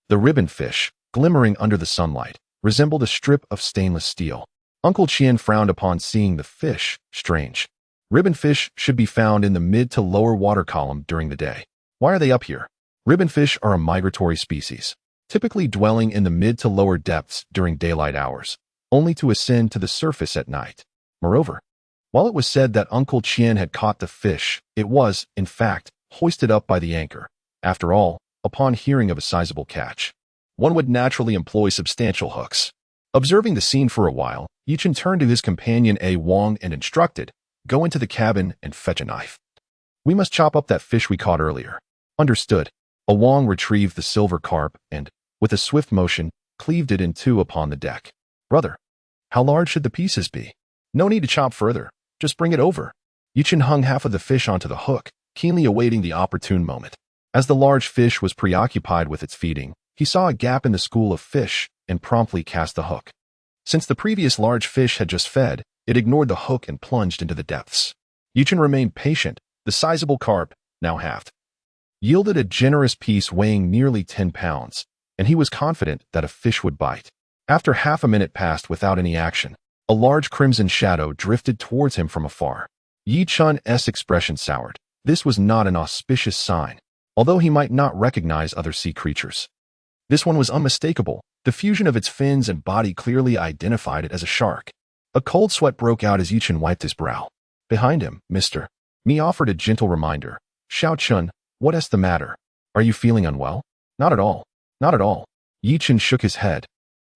The ribbonfish, glimmering under the sunlight, resembled a strip of stainless steel. Uncle Chien frowned upon seeing the fish. Strange. Ribbonfish should be found in the mid to lower water column during the day. Why are they up here? Ribbonfish are a migratory species, typically dwelling in the mid to lower depths during daylight hours, only to ascend to the surface at night. Moreover, while it was said that Uncle Chien had caught the fish, it was, in fact, hoisted up by the anchor. After all, upon hearing of a sizable catch, one would naturally employ substantial hooks. Observing the scene for a while, Yi-Chin turned to his companion A Wang and instructed, "Go into the cabin and fetch a knife. We must chop up that fish we caught earlier." Understood. A Wang retrieved the silver carp and, with a swift motion, cleaved it in two upon the deck. "Brother, how large should the pieces be?" "No need to chop further. Just bring it over." Yi-Chin hung half of the fish onto the hook, keenly awaiting the opportune moment. As the large fish was preoccupied with its feeding, he saw a gap in the school of fish and promptly cast the hook. Since the previous large fish had just fed, it ignored the hook and plunged into the depths. Yi-Chin remained patient. The sizable carp, now halved, yielded a generous piece weighing nearly 10 pounds, and he was confident that a fish would bite. After half a minute passed without any action, a large crimson shadow drifted towards him from afar. Yi-Chun's expression soured. This was not an auspicious sign, although he might not recognize other sea creatures. This one was unmistakable. The fusion of its fins and body clearly identified it as a shark. A cold sweat broke out as Yi-Chin wiped his brow. Behind him, Mr. Mi offered a gentle reminder. "Xiao Chun, what's the matter? Are you feeling unwell?" "Not at all. Not at all." Yi-Chin shook his head.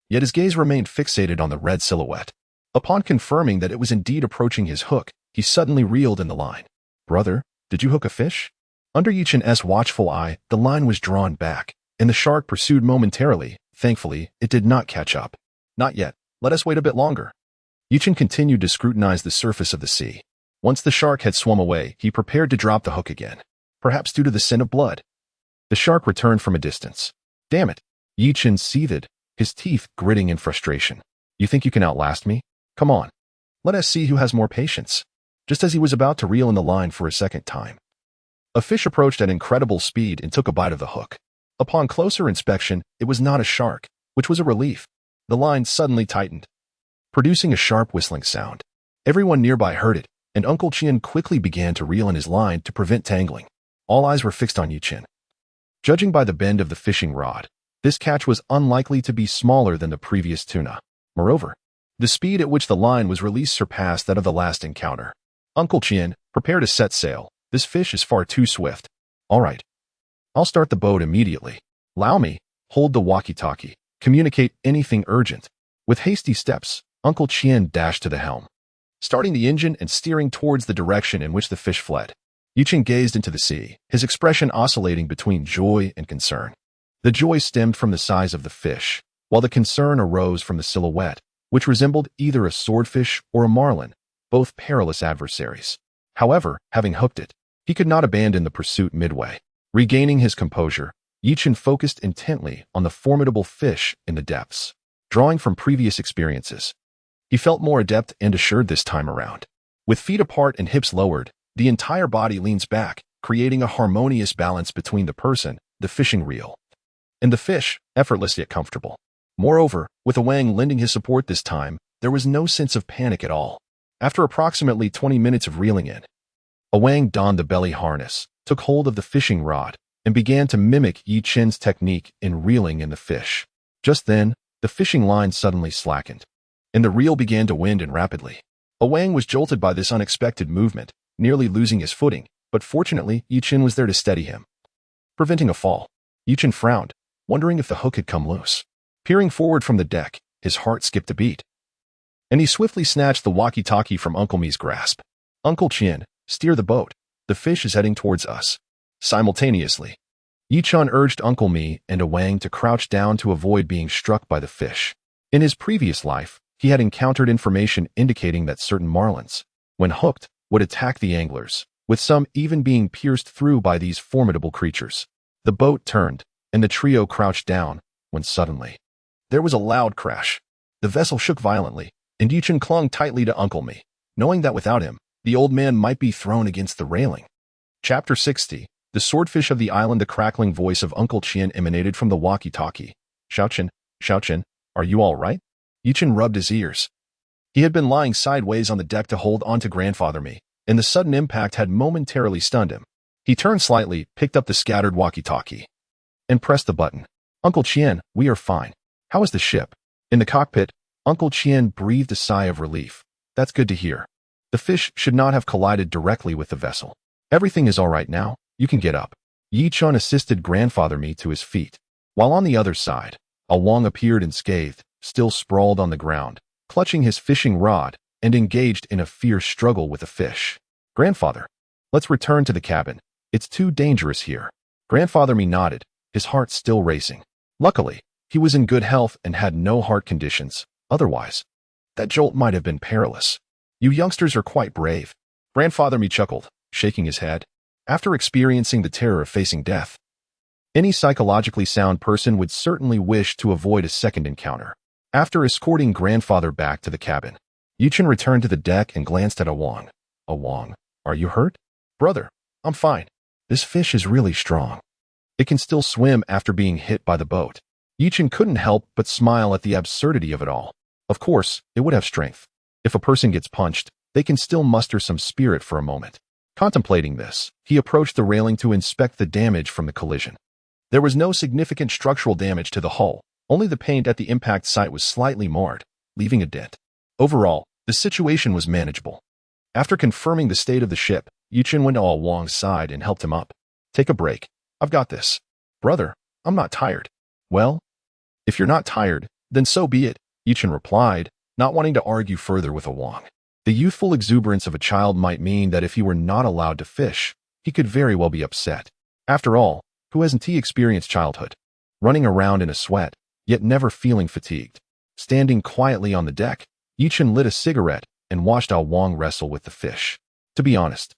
Yet his gaze remained fixated on the red silhouette. Upon confirming that it was indeed approaching his hook, he suddenly reeled in the line. "Brother, did you hook a fish?" Under Yi-Chin's watchful eye, the line was drawn back, and the shark pursued momentarily. Thankfully, it did not catch up. "Not yet. Let us wait a bit longer." Yi-Chin continued to scrutinize the surface of the sea. Once the shark had swum away, he prepared to drop the hook again, perhaps due to the scent of blood. The shark returned from a distance. "Damn it!" Yi-Chin seethed, his teeth gritting in frustration. "You think you can outlast me? Come on. Let us see who has more patience." Just as he was about to reel in the line for a second time, a fish approached at incredible speed and took a bite of the hook. Upon closer inspection, it was not a shark, which was a relief. The line suddenly tightened, producing a sharp whistling sound. Everyone nearby heard it, and Uncle Chien quickly began to reel in his line to prevent tangling. All eyes were fixed on Yi-Chin. Judging by the bend of the fishing rod, this catch was unlikely to be smaller than the previous tuna. Moreover, the speed at which the line was released surpassed that of the last encounter. "Uncle Chien, prepare to set sail. This fish is far too swift." "All right. I'll start the boat immediately." "Allow me." "Hold the walkie-talkie. Communicate anything urgent." With hasty steps, Uncle Chien dashed to the helm, starting the engine and steering towards the direction in which the fish fled. Yi-Chin gazed into the sea, his expression oscillating between joy and concern. The joy stemmed from the size of the fish, while the concern arose from the silhouette, which resembled either a swordfish or a marlin, both perilous adversaries. However, having hooked it, he could not abandon the pursuit midway. Regaining his composure, Yi-Chin focused intently on the formidable fish in the depths. Drawing from previous experiences, he felt more adept and assured this time around. With feet apart and hips lowered, the entire body leans back, creating a harmonious balance between the person, the fishing reel, and the fish, effortless yet comfortable. Moreover, with a Wang lending his support this time, there was no sense of panic at all. After approximately 20 minutes of reeling in, a Wang donned the belly harness, took hold of the fishing rod, and began to mimic Yi-Chin's technique in reeling in the fish. Just then, the fishing line suddenly slackened, and the reel began to wind in rapidly. A Wang was jolted by this unexpected movement, nearly losing his footing, but fortunately Yi-Chin was there to steady him, preventing a fall. Yi-Chin frowned, wondering if the hook had come loose. Peering forward from the deck, his heart skipped a beat, and he swiftly snatched the walkie-talkie from Uncle Mi's grasp. "Uncle Chien, steer the boat. The fish is heading towards us." Simultaneously, Yi-Chun urged Uncle Mi and a Wang to crouch down to avoid being struck by the fish. In his previous life, he had encountered information indicating that certain marlins, when hooked, would attack the anglers, with some even being pierced through by these formidable creatures. The boat turned, and the trio crouched down, when suddenly, there was a loud crash. The vessel shook violently, and Yichen clung tightly to Uncle Mi, knowing that without him, the old man might be thrown against the railing. Chapter 60. The Swordfish of the Island. The crackling voice of Uncle Qian emanated from the walkie-talkie. Xiaoqian, are you all right? Yichen rubbed his ears. He had been lying sideways on the deck to hold on to Grandfather Mi, and the sudden impact had momentarily stunned him. He turned slightly, picked up the scattered walkie-talkie, and pressed the button. Uncle Qian, we are fine. How is the ship? In the cockpit, Uncle Qian breathed a sigh of relief. That's good to hear. The fish should not have collided directly with the vessel. Everything is all right now. You can get up. Yichun assisted Grandfather Mi to his feet. While on the other side, A Wang appeared unscathed, still sprawled on the ground, clutching his fishing rod and engaged in a fierce struggle with the fish. Grandfather, let's return to the cabin. It's too dangerous here. Grandfather Mi nodded, his heart still racing. Luckily, he was in good health and had no heart conditions. Otherwise, that jolt might have been perilous. You youngsters are quite brave. Grandfather Mi chuckled, shaking his head. After experiencing the terror of facing death, any psychologically sound person would certainly wish to avoid a second encounter. After escorting Grandfather back to the cabin, Yichen returned to the deck and glanced at A Wang. A Wang, are you hurt? Brother, I'm fine. This fish is really strong. It can still swim after being hit by the boat. Yichen couldn't help but smile at the absurdity of it all. Of course, it would have strength. If a person gets punched, they can still muster some spirit for a moment. Contemplating this, he approached the railing to inspect the damage from the collision. There was no significant structural damage to the hull, only the paint at the impact site was slightly marred, leaving a dent. Overall, the situation was manageable. After confirming the state of the ship, Yichen went to A Wang's side and helped him up. Take a break. I've got this. Brother, I'm not tired. Well, if you're not tired, then so be it, Yichen replied, not wanting to argue further with A Wang. The youthful exuberance of a child might mean that if he were not allowed to fish, he could very well be upset. After all, who hasn't he experienced childhood? Running around in a sweat, yet never feeling fatigued. Standing quietly on the deck, Yichen lit a cigarette and watched A Wang wrestle with the fish. To be honest,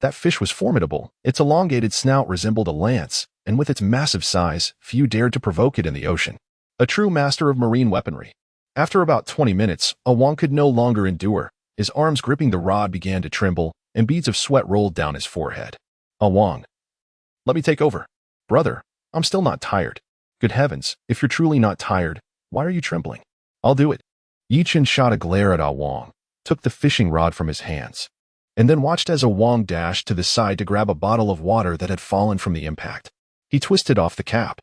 that fish was formidable. Its elongated snout resembled a lance, and with its massive size, few dared to provoke it in the ocean. A true master of marine weaponry. After about 20 minutes, A Wang could no longer endure. His arms gripping the rod began to tremble, and beads of sweat rolled down his forehead. A Wang, let me take over. Brother, I'm still not tired. Good heavens, if you're truly not tired, why are you trembling? I'll do it. Yichen shot a glare at A Wang, took the fishing rod from his hands, and then watched as A Wang dashed to the side to grab a bottle of water that had fallen from the impact. He twisted off the cap,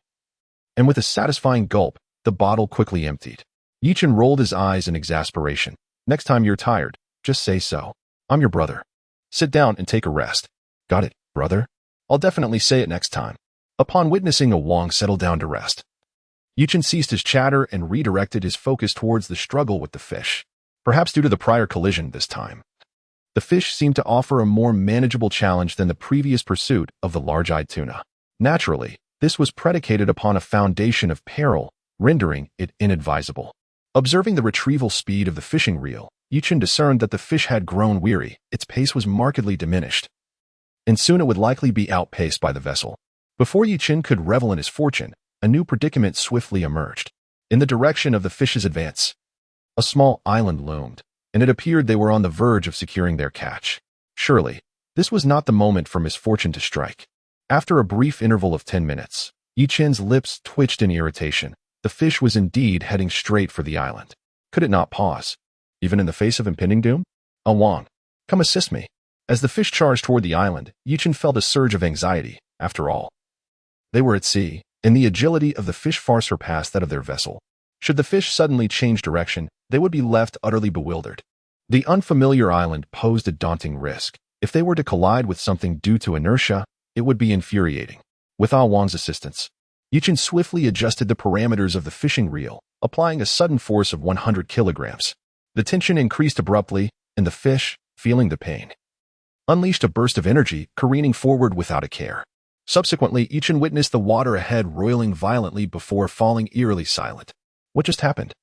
and with a satisfying gulp, the bottle quickly emptied. Yichen rolled his eyes in exasperation. Next time you're tired, just say so. I'm your brother. Sit down and take a rest. Got it, brother? I'll definitely say it next time. Upon witnessing A Wang settle down to rest, Yichen ceased his chatter and redirected his focus towards the struggle with the fish. Perhaps due to the prior collision this time, the fish seemed to offer a more manageable challenge than the previous pursuit of the large-eyed tuna. Naturally, this was predicated upon a foundation of peril, rendering it inadvisable. Observing the retrieval speed of the fishing reel, Yichen discerned that the fish had grown weary, its pace was markedly diminished, and soon it would likely be outpaced by the vessel. Before Yichen could revel in his fortune, a new predicament swiftly emerged. In the direction of the fish's advance, a small island loomed, and it appeared they were on the verge of securing their catch. Surely, this was not the moment for misfortune to strike. After a brief interval of 10 minutes, Yichen's lips twitched in irritation. The fish was indeed heading straight for the island. Could it not pause, even in the face of impending doom? A Wang, come assist me. As the fish charged toward the island, Yichen felt a surge of anxiety. After all, they were at sea, and the agility of the fish far surpassed that of their vessel. Should the fish suddenly change direction, they would be left utterly bewildered. The unfamiliar island posed a daunting risk. If they were to collide with something due to inertia, it would be infuriating. With A Wang's assistance, Yichen swiftly adjusted the parameters of the fishing reel, applying a sudden force of 100 kilograms. The tension increased abruptly, and the fish, feeling the pain, unleashed a burst of energy, careening forward without a care. Subsequently, Yichen witnessed the water ahead roiling violently before falling eerily silent. What just happened?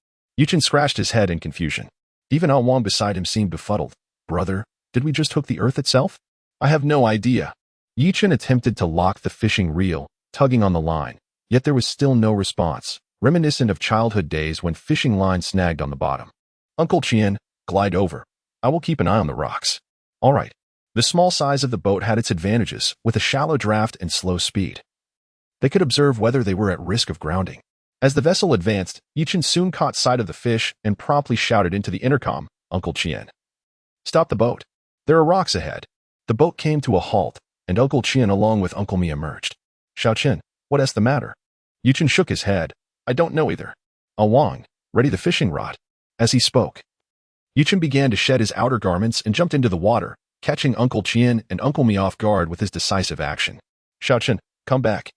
Yichen scratched his head in confusion. Even A Wang beside him seemed befuddled. Brother, did we just hook the earth itself? I have no idea. Yichen attempted to lock the fishing reel, tugging on the line, Yet there was still no response, reminiscent of childhood days when fishing lines snagged on the bottom. Uncle Chien, glide over. I will keep an eye on the rocks. All right. The small size of the boat had its advantages, with a shallow draft and slow speed. They could observe whether they were at risk of grounding. As the vessel advanced, Yichin soon caught sight of the fish and promptly shouted into the intercom, Uncle Chien. Stop the boat. There are rocks ahead. The boat came to a halt, and Uncle Chien along with Uncle Mi emerged. Xiaoqin, what is the matter? Yichin shook his head. I don't know either. Wang, ready the fishing rod. As he spoke, Yichin began to shed his outer garments and jumped into the water, catching Uncle Chien and Uncle Mi off guard with his decisive action. Xiaoqin, come back.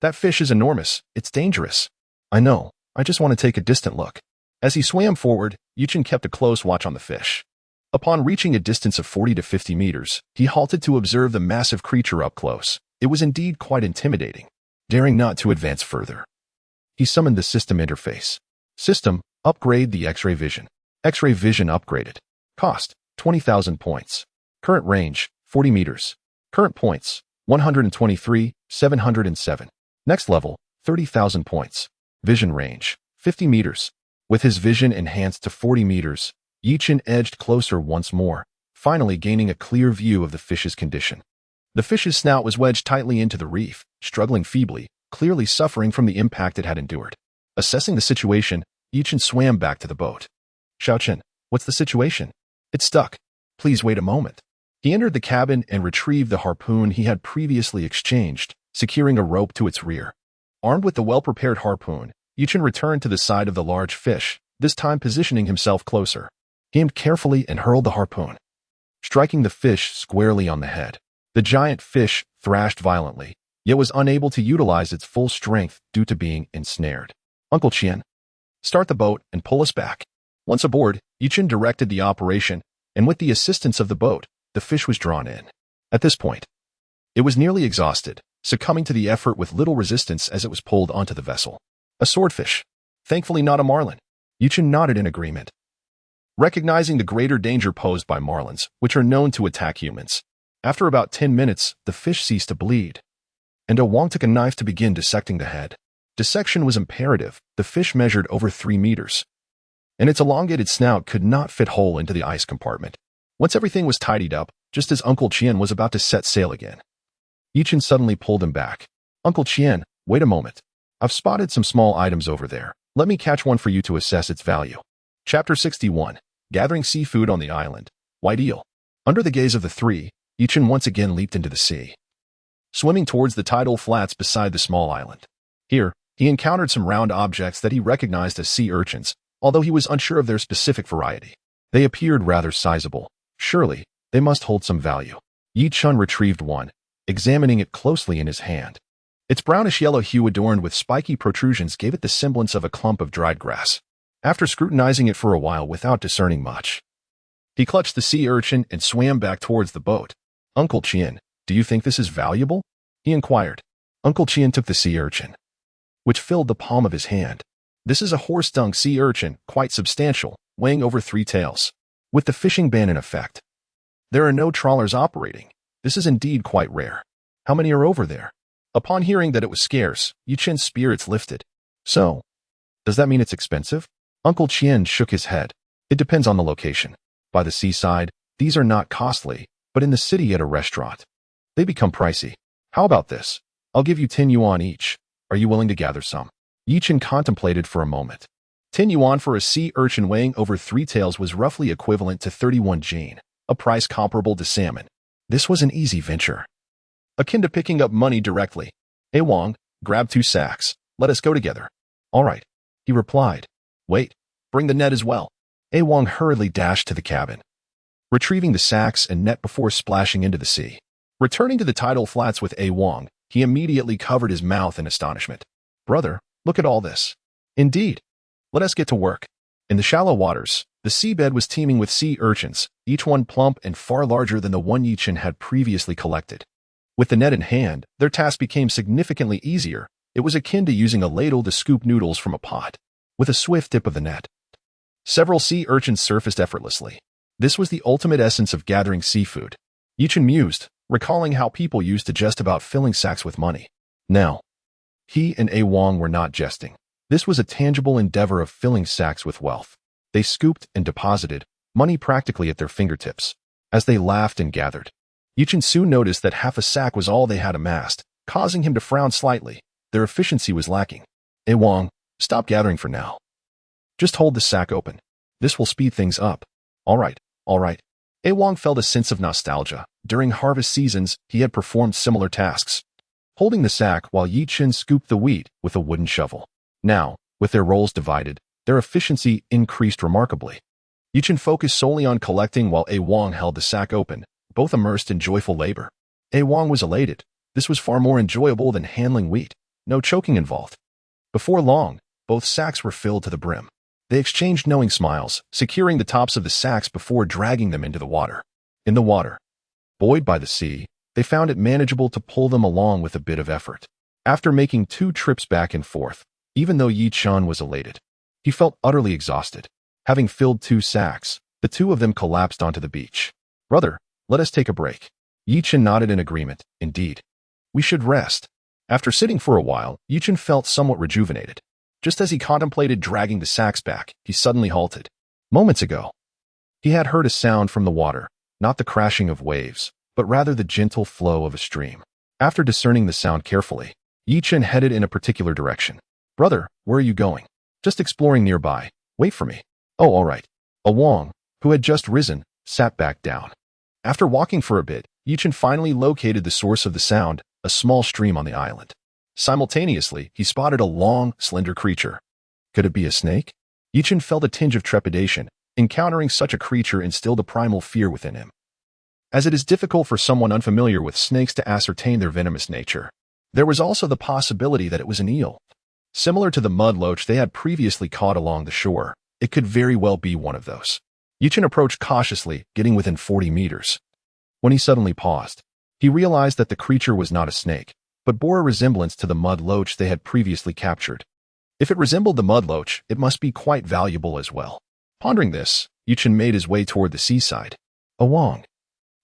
That fish is enormous. It's dangerous. I know. I just want to take a distant look. As he swam forward, Yichin kept a close watch on the fish. Upon reaching a distance of 40 to 50 meters, he halted to observe the massive creature up close. It was indeed quite intimidating. Daring not to advance further, he summoned the system interface. System, upgrade the X-ray vision. X-ray vision upgraded. Cost, 20,000 points. Current range, 40 meters. Current points, 123, 707. Next level, 30,000 points. Vision range, 50 meters. With his vision enhanced to 40 meters, Yichin edged closer once more, finally gaining a clear view of the fish's condition. The fish's snout was wedged tightly into the reef, struggling feebly, clearly suffering from the impact it had endured. Assessing the situation, Yichin swam back to the boat. Xiaoqin, what's the situation? It's stuck. Please wait a moment. He entered the cabin and retrieved the harpoon he had previously exchanged, securing a rope to its rear. Armed with the well-prepared harpoon, Yichin returned to the side of the large fish, this time positioning himself closer. He aimed carefully and hurled the harpoon, striking the fish squarely on the head. The giant fish thrashed violently, yet was unable to utilize its full strength due to being ensnared. Uncle Chien, start the boat and pull us back. Once aboard, Yichin directed the operation, and with the assistance of the boat, the fish was drawn in. At this point, it was nearly exhausted, succumbing to the effort with little resistance as it was pulled onto the vessel. A swordfish. Thankfully not a marlin. Yichin nodded in agreement. Recognizing the greater danger posed by marlins, which are known to attack humans. After about 10 minutes, the fish ceased to bleed, and Wang took a knife to begin dissecting the head. Dissection was imperative. The fish measured over 3 meters, and its elongated snout could not fit whole into the ice compartment. Once everything was tidied up, just as Uncle Chien was about to set sail again, Yichin suddenly pulled him back. Uncle Chien, wait a moment. I've spotted some small items over there. Let me catch one for you to assess its value. Chapter 61. Gathering seafood on the island. White eel. Under the gaze of the three, Yichin once again leaped into the sea, swimming towards the tidal flats beside the small island. Here, he encountered some round objects that he recognized as sea urchins, although he was unsure of their specific variety. They appeared rather sizable. Surely, they must hold some value. Yichin retrieved one, examining it closely in his hand. Its brownish-yellow hue adorned with spiky protrusions gave it the semblance of a clump of dried grass. After scrutinizing it for a while without discerning much, he clutched the sea urchin and swam back towards the boat. Uncle Chien, do you think this is valuable? He inquired. Uncle Chien took the sea urchin, which filled the palm of his hand. This is a horse-dung sea urchin, quite substantial, weighing over 3 taels. With the fishing ban in effect, there are no trawlers operating. This is indeed quite rare. How many are over there? Upon hearing that it was scarce, Yichin's spirits lifted. So, does that mean it's expensive? Uncle Chien shook his head. It depends on the location. By the seaside, these are not costly, but in the city at a restaurant, they become pricey. How about this? I'll give you 10 yuan each. Are you willing to gather some? Yichin contemplated for a moment. 10 yuan for a sea urchin weighing over 3 taels was roughly equivalent to 31 jin, a price comparable to salmon. This was an easy venture, akin to picking up money directly. Hey Wang, grab 2 sacks. Let us go together. All right, he replied. Wait, bring the net as well. A Wang hurriedly dashed to the cabin, retrieving the sacks and net before splashing into the sea. Returning to the tidal flats with A Wang, he immediately covered his mouth in astonishment. Brother, look at all this. Indeed. Let us get to work. In the shallow waters, the seabed was teeming with sea urchins, each one plump and far larger than the one Yichin had previously collected. With the net in hand, their task became significantly easier. It was akin to using a ladle to scoop noodles from a pot. With a swift dip of the net, several sea urchins surfaced effortlessly. This was the ultimate essence of gathering seafood. Yichin mused, recalling how people used to jest about filling sacks with money. Now, He and A Wong were not jesting. This was a tangible endeavor of filling sacks with wealth. They scooped and deposited, money practically at their fingertips. As they laughed and gathered, Yichen soon noticed that half a sack was all they had amassed, causing him to frown slightly. Their efficiency was lacking. A Wong, stop gathering for now. Just hold the sack open. This will speed things up. All right, all right. A Wong felt a sense of nostalgia. During harvest seasons, he had performed similar tasks, holding the sack while Yichen scooped the wheat with a wooden shovel. Now, with their roles divided, their efficiency increased remarkably. Yichen focused solely on collecting while A Wong held the sack open, both immersed in joyful labor. A Wong was elated. This was far more enjoyable than handling wheat. No choking involved. Before long, both sacks were filled to the brim. They exchanged knowing smiles, securing the tops of the sacks before dragging them into the water. In the water, buoyed by the sea, they found it manageable to pull them along with a bit of effort. After making 2 trips back and forth, even though Yichen was elated, he felt utterly exhausted. Having filled 2 sacks, the 2 of them collapsed onto the beach. Brother, let us take a break. Yichen nodded in agreement. Indeed. We should rest. After sitting for a while, Yichen felt somewhat rejuvenated. Just as he contemplated dragging the sacks back, he suddenly halted. Moments ago, he had heard a sound from the water, not the crashing of waves, but rather the gentle flow of a stream. After discerning the sound carefully, Yichen headed in a particular direction. Brother, where are you going? Just exploring nearby. Wait for me. Oh, all right. A Wong, who had just risen, sat back down. After walking for a bit, Yichen finally located the source of the sound, a small stream on the island. Simultaneously, he spotted a long, slender creature. Could it be a snake? Yichen felt a tinge of trepidation. Encountering such a creature instilled a primal fear within him, as it is difficult for someone unfamiliar with snakes to ascertain their venomous nature. There was also the possibility that it was an eel. Similar to the mud loach they had previously caught along the shore, it could very well be one of those. Yichen approached cautiously, getting within 40 meters. When he suddenly paused, he realized that the creature was not a snake, but bore a resemblance to the mud loach they had previously captured. If it resembled the mud loach, it must be quite valuable as well. Pondering this, Yichen made his way toward the seaside. A Wong,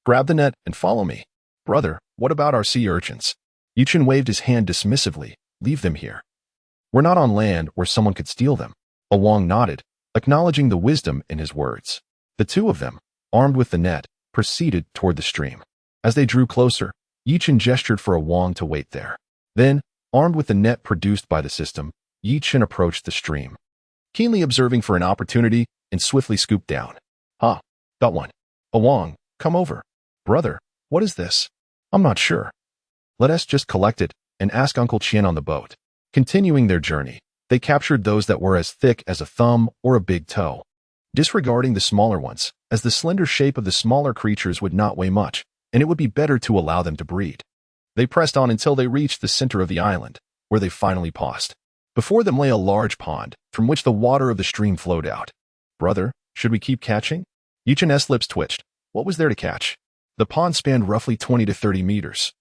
grab the net and follow me. Brother, what about our sea urchins? Yichen waved his hand dismissively. Leave them here. We're not on land where someone could steal them. A Wong nodded, acknowledging the wisdom in his words. The 2 of them, armed with the net, proceeded toward the stream. As they drew closer, Yichen gestured for a Wong to wait there. Then, armed with the net produced by the system, Yichen approached the stream, keenly observing for an opportunity, and swiftly scooped down. Got one. A Wong, come over. Brother, what is this? I'm not sure. Let us just collect it and ask Uncle Qian on the boat. Continuing their journey, they captured those that were as thick as a thumb or a big toe, disregarding the smaller ones, as the slender shape of the smaller creatures would not weigh much, and it would be better to allow them to breed. They pressed on until they reached the center of the island, where they finally paused. Before them lay a large pond, from which the water of the stream flowed out. Brother, should we keep catching? Yichen's lips twitched. What was there to catch? The pond spanned roughly 20 to 30 meters,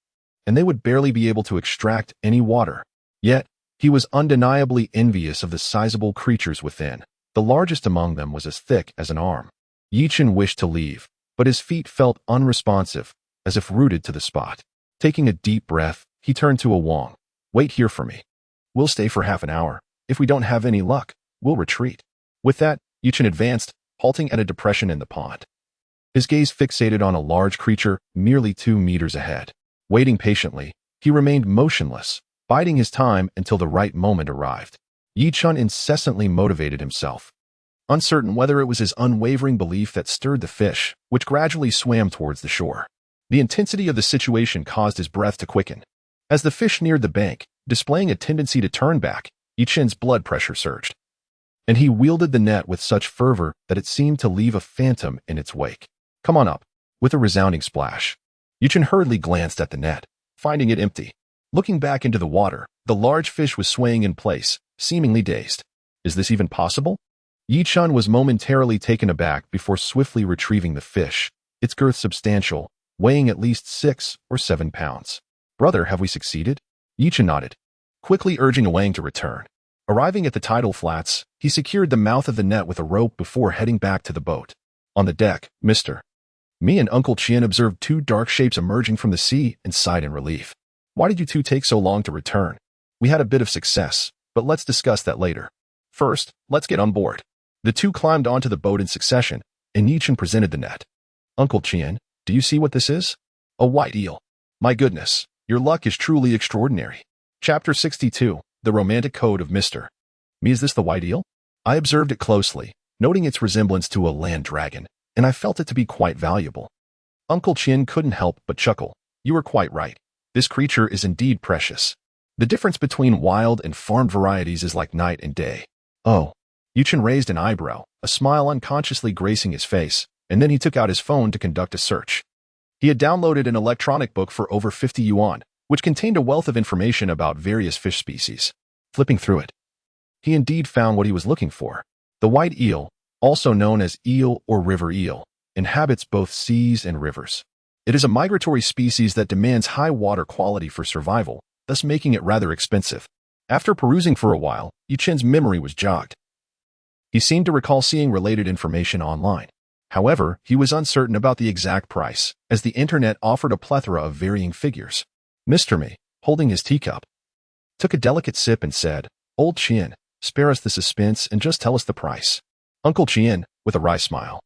and they would barely be able to extract any water. Yet, he was undeniably envious of the sizable creatures within. The largest among them was as thick as an arm. Yichen wished to leave, but his feet felt unresponsive, as if rooted to the spot. Taking a deep breath, he turned to A Wong. Wait here for me. We'll stay for half an hour. If we don't have any luck, we'll retreat. With that, Yichen advanced, halting at a depression in the pond. His gaze fixated on a large creature merely 2 meters ahead. Waiting patiently, he remained motionless, biding his time until the right moment arrived. Yichen incessantly motivated himself, uncertain whether it was his unwavering belief that stirred the fish, which gradually swam towards the shore. The intensity of the situation caused his breath to quicken. As the fish neared the bank, displaying a tendency to turn back, Yichen's blood pressure surged, and he wielded the net with such fervor that it seemed to leave a phantom in its wake. Come on up. With a resounding splash, Yichen hurriedly glanced at the net, finding it empty. Looking back into the water, the large fish was swaying in place, seemingly dazed. Is this even possible? Yichen was momentarily taken aback before swiftly retrieving the fish, its girth substantial, weighing at least 6 or 7 pounds. Brother, have we succeeded? Yichen nodded, quickly urging Wang to return. Arriving at the tidal flats, he secured the mouth of the net with a rope before heading back to the boat. On the deck, Me and Uncle Qian observed 2 dark shapes emerging from the sea and sighed in relief. Why did you 2 take so long to return? We had a bit of success, but let's discuss that later. First, let's get on board. The two climbed onto the boat in succession, and Yichen presented the net. Uncle Qian, do you see what this is? A white eel. My goodness, your luck is truly extraordinary. Chapter 62, The Romantic Code of Mr. Me. Is this the white eel? I observed it closely, noting its resemblance to a land dragon, and I felt it to be quite valuable. Uncle Qian couldn't help but chuckle. You were quite right. This creature is indeed precious. The difference between wild and farmed varieties is like night and day. Oh. Yichen raised an eyebrow, a smile unconsciously gracing his face, and then he took out his phone to conduct a search. He had downloaded an electronic book for over 50 yuan, which contained a wealth of information about various fish species. Flipping through it, he indeed found what he was looking for. The white eel, also known as eel or river eel, inhabits both seas and rivers. It is a migratory species that demands high water quality for survival, thus making it rather expensive. After perusing for a while, Yichen's memory was jogged. He seemed to recall seeing related information online. However, he was uncertain about the exact price, as the internet offered a plethora of varying figures. Mr. Me, holding his teacup, took a delicate sip and said, Old Qian, spare us the suspense and just tell us the price. Uncle Qian, with a wry smile,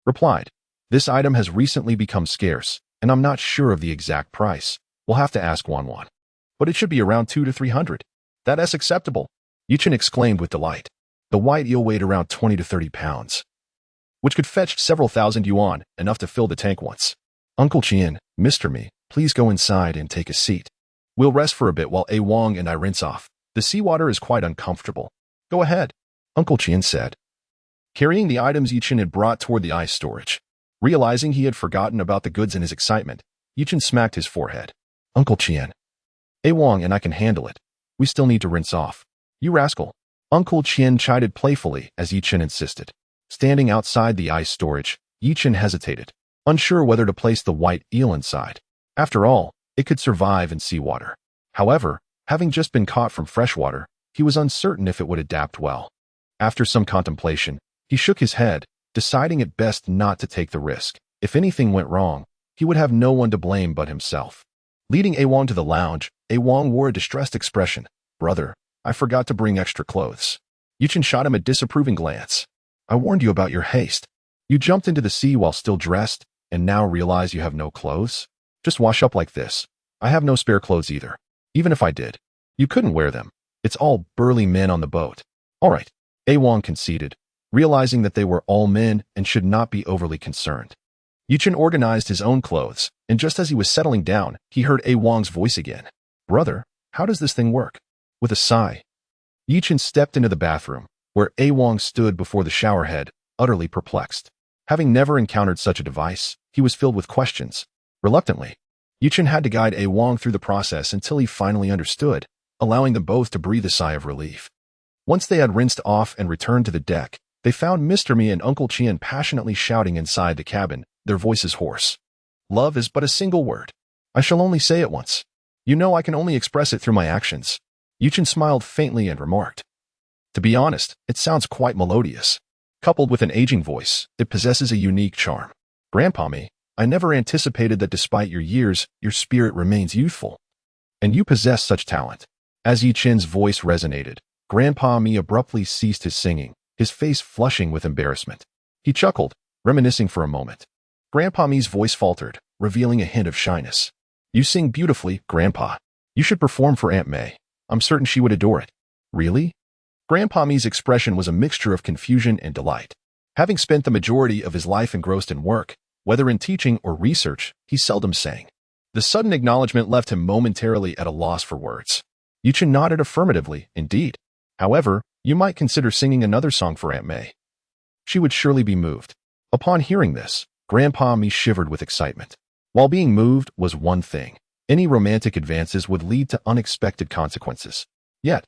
replied, This item has recently become scarce, and I'm not sure of the exact price. We'll have to ask Wan. But it should be around 200 to 300. That's acceptable, Yichen exclaimed with delight. The white eel weighed around 20 to 30 pounds, which could fetch several thousand yuan, enough to fill the tank once. Uncle Qian, Mr. Me, please go inside and take a seat. We'll rest for a bit while A Wang and I rinse off. The seawater is quite uncomfortable. Go ahead, Uncle Qian said, carrying the items Yichen had brought toward the ice storage. Realizing he had forgotten about the goods in his excitement, Yichen smacked his forehead. Uncle Qian, A Wang and I can handle it. We still need to rinse off. You rascal. Uncle Qian chided playfully as Yichen insisted. Standing outside the ice storage, Yichen hesitated, unsure whether to place the white eel inside. After all, it could survive in seawater. However, having just been caught from freshwater, he was uncertain if it would adapt well. After some contemplation, he shook his head, deciding it best not to take the risk. If anything went wrong, he would have no one to blame but himself. Leading A Wang to the lounge, A Wang wore a distressed expression. Brother, I forgot to bring extra clothes. Yichen shot him a disapproving glance. I warned you about your haste. You jumped into the sea while still dressed, and now realize you have no clothes? Just wash up like this. I have no spare clothes either. Even if I did, you couldn't wear them. It's all burly men on the boat. All right, A Wang conceded, realizing that they were all men and should not be overly concerned. Yichen organized his own clothes, and just as he was settling down, he heard A Wang's voice again. Brother, how does this thing work? With a sigh, Yichen stepped into the bathroom, where A Wang stood before the showerhead, utterly perplexed. Having never encountered such a device, he was filled with questions. Reluctantly, Yichen had to guide A Wang through the process until he finally understood, allowing them both to breathe a sigh of relief. Once they had rinsed off and returned to the deck, they found Mr. Me and Uncle Qian passionately shouting inside the cabin, their voices hoarse. Love is but a single word. I shall only say it once. You know I can only express it through my actions. Yichen smiled faintly and remarked. To be honest, it sounds quite melodious. Coupled with an aging voice, it possesses a unique charm. Grandpa Me, I never anticipated that despite your years, your spirit remains youthful. And you possess such talent. As Yichen's voice resonated, Grandpa Me abruptly ceased his singing, his face flushing with embarrassment. He chuckled, reminiscing for a moment. Grandpa Me's voice faltered, revealing a hint of shyness. You sing beautifully, Grandpa. You should perform for Aunt May. I'm certain she would adore it. Really? Grandpa Me's expression was a mixture of confusion and delight. Having spent the majority of his life engrossed in work, whether in teaching or research, he seldom sang. The sudden acknowledgement left him momentarily at a loss for words. Yichen nodded affirmatively, indeed. However, you might consider singing another song for Aunt May. She would surely be moved. Upon hearing this, Grandpa Me shivered with excitement. While being moved was one thing, any romantic advances would lead to unexpected consequences. Yet,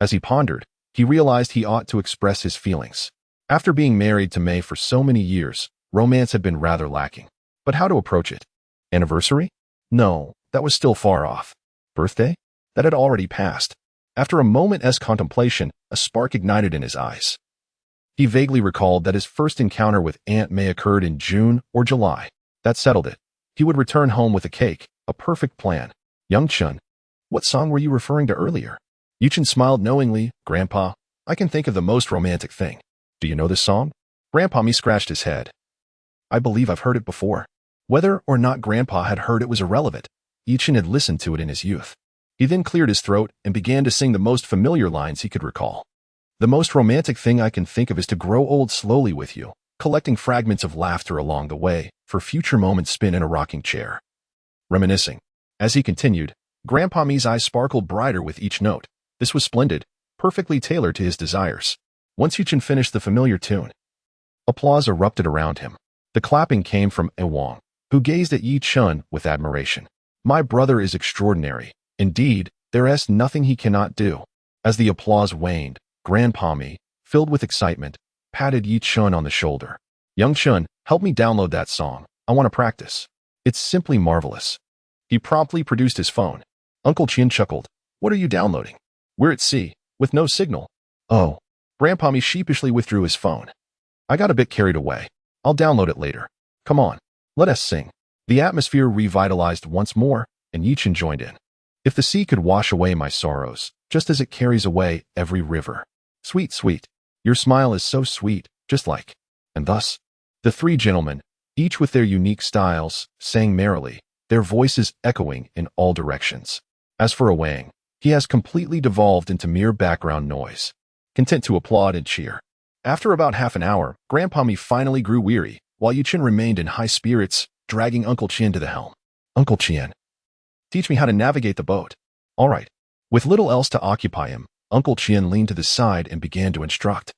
as he pondered, he realized he ought to express his feelings. After being married to May for so many years, romance had been rather lacking. But how to approach it? Anniversary? No, that was still far off. Birthday? That had already passed. After a moment's contemplation, a spark ignited in his eyes. He vaguely recalled that his first encounter with Aunt May occurred in June or July. That settled it. He would return home with a cake, a perfect plan. Young Chun, what song were you referring to earlier? Yuchen smiled knowingly. Grandpa, I can think of the most romantic thing. Do you know this song? Grandpa me scratched his head. I believe I've heard it before. Whether or not Grandpa had heard it was irrelevant. Yuchen had listened to it in his youth. He then cleared his throat and began to sing the most familiar lines he could recall. The most romantic thing I can think of is to grow old slowly with you, collecting fragments of laughter along the way, for future moments spent in a rocking chair. Reminiscing. As he continued, Grandpa Me's eyes sparkled brighter with each note. This was splendid, perfectly tailored to his desires. Once Yuchen finished the familiar tune, applause erupted around him. The clapping came from Wang, who gazed at Yi Chun with admiration. My brother is extraordinary. Indeed, there is nothing he cannot do. As the applause waned, Grandpa Me, filled with excitement, patted Yi Chun on the shoulder. Young Chun, help me download that song. I want to practice. It's simply marvelous. He promptly produced his phone. Uncle Chien chuckled. What are you downloading? We're at sea, with no signal. Oh. Grandpa Me sheepishly withdrew his phone. I got a bit carried away. I'll download it later. Come on, let us sing. The atmosphere revitalized once more, and Yi Chun joined in. If the sea could wash away my sorrows, just as it carries away every river. Sweet, sweet. Your smile is so sweet, just like. And thus, the three gentlemen, each with their unique styles, sang merrily, their voices echoing in all directions. As for Wang, he has completely devolved into mere background noise, content to applaud and cheer. After about half an hour, Grandpa Me finally grew weary, while Yi Chun remained in high spirits, dragging Uncle Chien to the helm. Uncle Chien, teach me how to navigate the boat. All right. With little else to occupy him, Uncle Chien leaned to the side and began to instruct,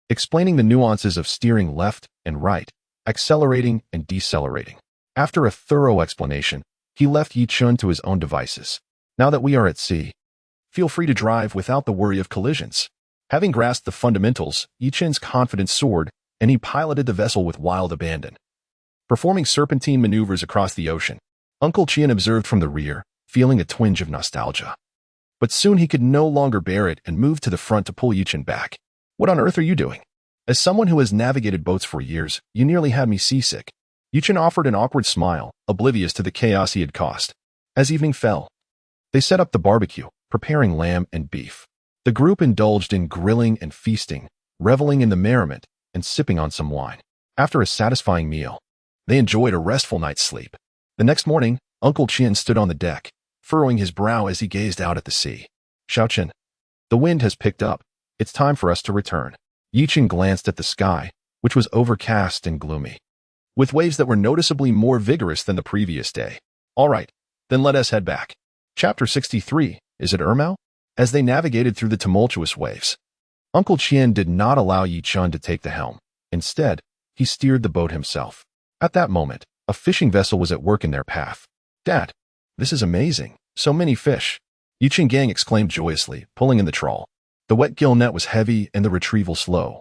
explaining the nuances of steering left and right, accelerating and decelerating. After a thorough explanation, he left Yi Chun to his own devices. Now that we are at sea, feel free to drive without the worry of collisions. Having grasped the fundamentals, Yi Chun's confidence soared, and he piloted the vessel with wild abandon. Performing serpentine maneuvers across the ocean, Uncle Chien observed from the rear, feeling a twinge of nostalgia. But soon he could no longer bear it and moved to the front to pull Yi Chun back. What on earth are you doing? As someone who has navigated boats for years, you nearly had me seasick. Yi Chun offered an awkward smile, oblivious to the chaos he had caused. As evening fell, they set up the barbecue, preparing lamb and beef. The group indulged in grilling and feasting, reveling in the merriment, and sipping on some wine. After a satisfying meal, they enjoyed a restful night's sleep. The next morning, Uncle Chien stood on the deck, furrowing his brow as he gazed out at the sea. Xiaochen, the wind has picked up. It's time for us to return. Yi Chun glanced at the sky, which was overcast and gloomy, with waves that were noticeably more vigorous than the previous day. All right, then let us head back. Chapter 63, is it Ermao? As they navigated through the tumultuous waves, Uncle Chien did not allow Yi Chun to take the helm. Instead, he steered the boat himself. At that moment, a fishing vessel was at work in their path. Dad, this is amazing. So many fish. Yi Chun Gang exclaimed joyously, pulling in the trawl. The wet gill net was heavy and the retrieval slow.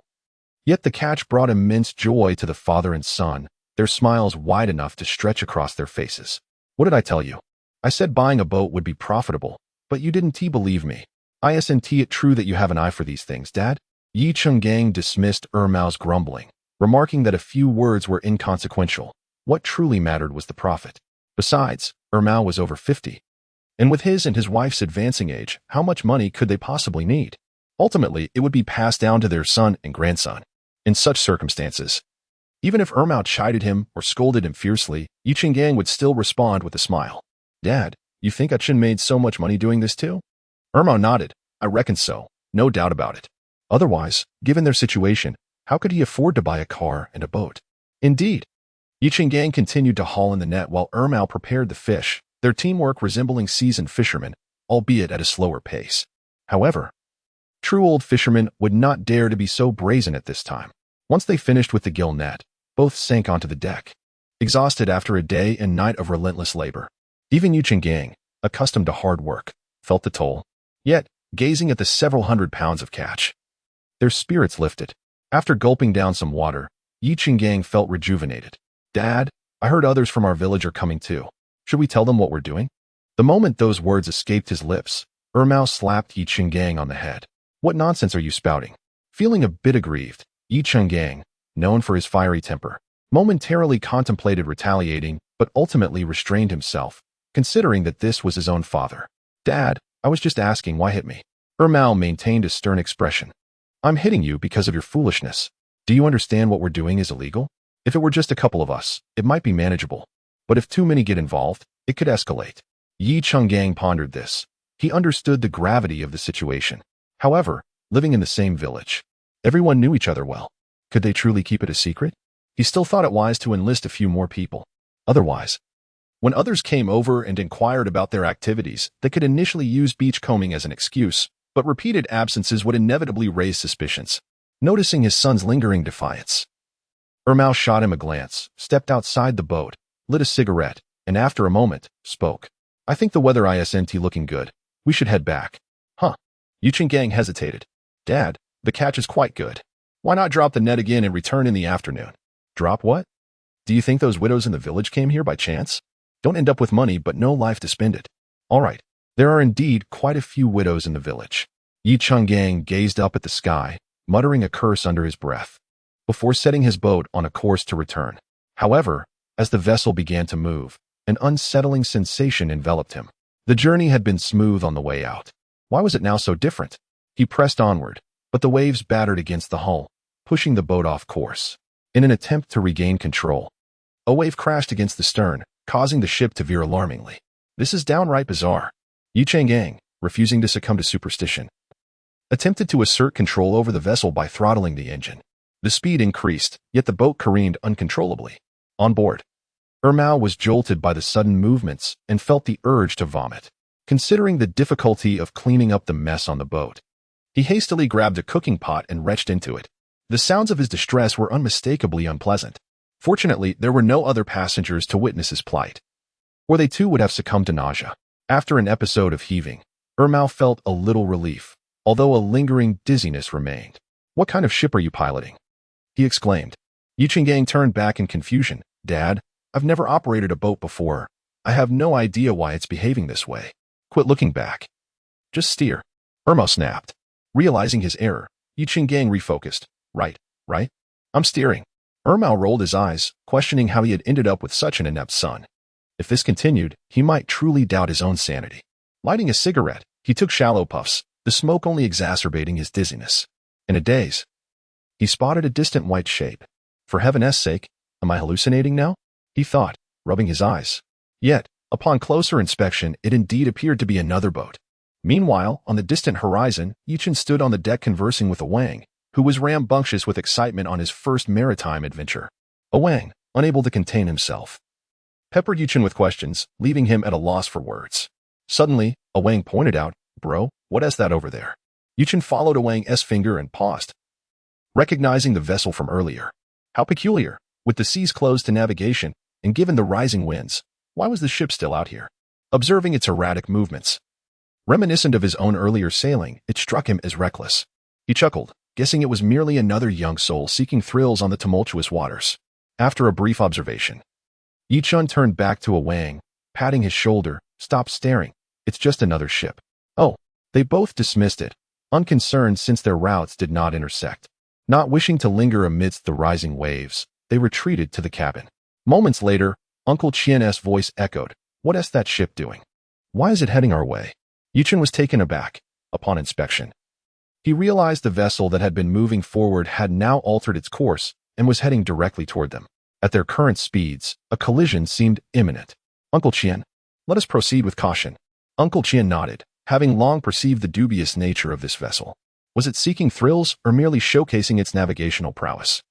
Yet the catch brought immense joy to the father and son, their smiles wide enough to stretch across their faces. What did I tell you? I said buying a boat would be profitable, but you didn't believe me. Isn't it true that you have an eye for these things, Dad? Yi Chun Gang dismissed Ermao's grumbling, remarking that a few words were inconsequential. What truly mattered was the profit. Besides, Ermao was over 50. And with his and his wife's advancing age, how much money could they possibly need? Ultimately, it would be passed down to their son and grandson. In such circumstances, even if Ermao chided him or scolded him fiercely, Yi Chun Gang would still respond with a smile. Dad, you think Chun made so much money doing this too? Ermao nodded. I reckon so. No doubt about it. Otherwise, given their situation, how could he afford to buy a car and a boat? Indeed. Yi Chun Gang continued to haul in the net while Ermao prepared the fish, their teamwork resembling seasoned fishermen, albeit at a slower pace. However, true old fishermen would not dare to be so brazen at this time. Once they finished with the gill net, both sank onto the deck, exhausted after a day and night of relentless labor. Even Yi Chun Gang, accustomed to hard work, felt the toll. Yet, gazing at the several hundred pounds of catch, their spirits lifted. After gulping down some water, Yi Chun Gang felt rejuvenated. Dad, I heard others from our village are coming too. Should we tell them what we're doing? The moment those words escaped his lips, Ermao slapped Yi Chun Gang on the head. What nonsense are you spouting? Feeling a bit aggrieved, Yi Chun Gang, known for his fiery temper, momentarily contemplated retaliating, but ultimately restrained himself, considering that this was his own father. Dad, I was just asking why hit me. Mao maintained a stern expression. I'm hitting you because of your foolishness. Do you understand what we're doing is illegal? If it were just a couple of us, it might be manageable. But if too many get involved, it could escalate. Yi Chenggang pondered this. He understood the gravity of the situation. However, living in the same village, everyone knew each other well. Could they truly keep it a secret? He still thought it wise to enlist a few more people. Otherwise, when others came over and inquired about their activities, they could initially use beachcombing as an excuse, but repeated absences would inevitably raise suspicions. Noticing his son's lingering defiance, Mao shot him a glance, stepped outside the boat, lit a cigarette, and after a moment, spoke. I think the weather isn't looking good. We should head back. Huh. Yu Chenggang hesitated. Dad, the catch is quite good. Why not drop the net again and return in the afternoon? Drop what? Do you think those widows in the village came here by chance? Don't end up with money but no life to spend it. All right. There are indeed quite a few widows in the village. Yi Chenggang gazed up at the sky, muttering a curse under his breath, before setting his boat on a course to return. However, as the vessel began to move, an unsettling sensation enveloped him. The journey had been smooth on the way out. Why was it now so different? He pressed onward, but the waves battered against the hull, pushing the boat off course. In an attempt to regain control, a wave crashed against the stern, causing the ship to veer alarmingly. This is downright bizarre. Yi Chenggang, refusing to succumb to superstition, attempted to assert control over the vessel by throttling the engine. The speed increased, yet the boat careened uncontrollably. On board, Mao was jolted by the sudden movements and felt the urge to vomit. Considering the difficulty of cleaning up the mess on the boat, he hastily grabbed a cooking pot and retched into it. The sounds of his distress were unmistakably unpleasant. Fortunately, there were no other passengers to witness his plight, or they too would have succumbed to nausea. After an episode of heaving, Mao felt a little relief, although a lingering dizziness remained. What kind of ship are you piloting? He exclaimed. Yu Chenggang turned back in confusion. Dad, I've never operated a boat before. I have no idea why it's behaving this way. Quit looking back. Just steer. Mao snapped. Realizing his error, Yu Chenggang refocused. Right. I'm steering. Mao rolled his eyes, questioning how he had ended up with such an inept son. If this continued, he might truly doubt his own sanity. Lighting a cigarette, he took shallow puffs, the smoke only exacerbating his dizziness. In a daze, he spotted a distant white shape. For heaven's sake, am I hallucinating now? He thought, rubbing his eyes. Yet, upon closer inspection, it indeed appeared to be another boat. Meanwhile, on the distant horizon, Yichen stood on the deck conversing with a Wang, who was rambunctious with excitement on his first maritime adventure. A Wang, unable to contain himself, peppered Yichen with questions, leaving him at a loss for words. Suddenly, a Wang pointed out, Bro, what is that over there? Yichen followed a Wang's finger and paused, recognizing the vessel from earlier. How peculiar, with the seas closed to navigation, and given the rising winds, why was the ship still out here? Observing its erratic movements, reminiscent of his own earlier sailing, it struck him as reckless. He chuckled, guessing it was merely another young soul seeking thrills on the tumultuous waters. After a brief observation, Yi Chun turned back to a Wang, patting his shoulder. Stop staring. It's just another ship. Oh, they both dismissed it, unconcerned since their routes did not intersect. Not wishing to linger amidst the rising waves, they retreated to the cabin. Moments later, Uncle Qian's voice echoed. What is that ship doing? Why is it heading our way? Yichen was taken aback. Upon inspection, he realized the vessel that had been moving forward had now altered its course and was heading directly toward them. At their current speeds, a collision seemed imminent. Uncle Qian, let us proceed with caution. Uncle Qian nodded, having long perceived the dubious nature of this vessel. Was it seeking thrills or merely showcasing its navigational prowess?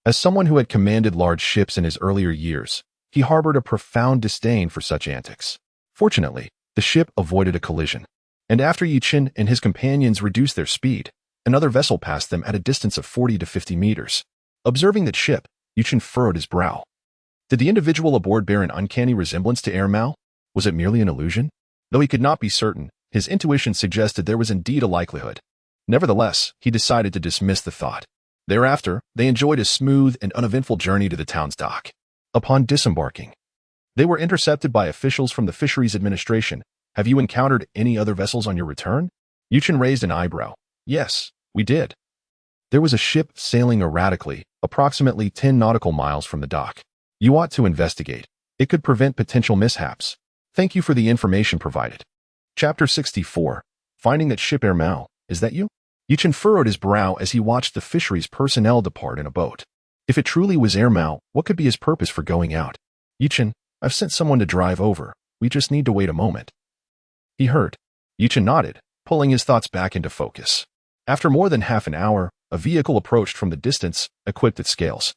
As someone who had commanded large ships in his earlier years, he harbored a profound disdain for such antics. Fortunately, the ship avoided a collision, and after Yichen and his companions reduced their speed, another vessel passed them at a distance of 40 to 50 meters. Observing that ship, Yichen furrowed his brow. Did the individual aboard bear an uncanny resemblance to Mao? Was it merely an illusion? Though he could not be certain, his intuition suggested there was indeed a likelihood. Nevertheless, he decided to dismiss the thought. Thereafter, they enjoyed a smooth and uneventful journey to the town's dock. Upon disembarking, they were intercepted by officials from the Fisheries Administration. Have you encountered any other vessels on your return? Yichen raised an eyebrow. Yes, we did. There was a ship sailing erratically, approximately 10 nautical miles from the dock. You ought to investigate. It could prevent potential mishaps. Thank you for the information provided. Chapter 64. Finding that ship Mao. Is that you? Yichen furrowed his brow as he watched the fisheries personnel depart in a boat. If it truly was Airmao, what could be his purpose for going out? Yichen, I've sent someone to drive over. We just need to wait a moment. He heard. Yichen nodded, pulling his thoughts back into focus. After more than half an hour, a vehicle approached from the distance, equipped with scales,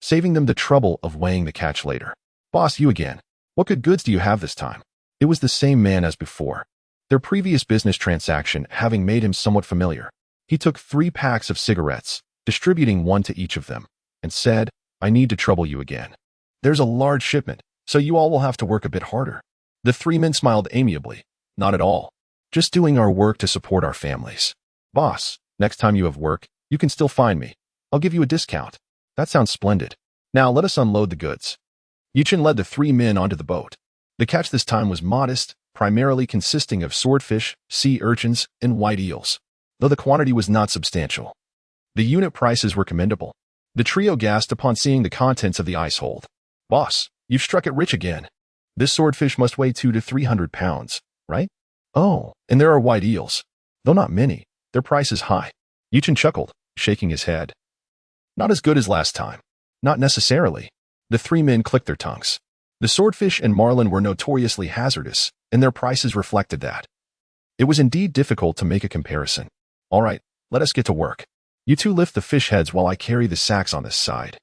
saving them the trouble of weighing the catch later. Boss, you again. What good goods do you have this time? It was the same man as before, their previous business transaction having made him somewhat familiar. He took 3 packs of cigarettes, distributing 1 to each of them, and said, I need to trouble you again. There's a large shipment, so you all will have to work a bit harder. The 3 men smiled amiably. Not at all. Just doing our work to support our families. Boss, next time you have work, you can still find me. I'll give you a discount. That sounds splendid. Now let us unload the goods. Yichen led the 3 men onto the boat. The catch this time was modest, primarily consisting of swordfish, sea urchins, and white eels, though the quantity was not substantial. The unit prices were commendable. The trio gasped upon seeing the contents of the ice hold. Boss, you've struck it rich again. This swordfish must weigh 200 to 300 pounds, right? Oh, and there are white eels. Though not many, their price is high. Yichen chuckled, shaking his head. Not as good as last time. Not necessarily. The 3 men clicked their tongues. The swordfish and marlin were notoriously hazardous, and their prices reflected that. It was indeed difficult to make a comparison. All right, let us get to work. You 2 lift the fish heads while I carry the sacks on this side.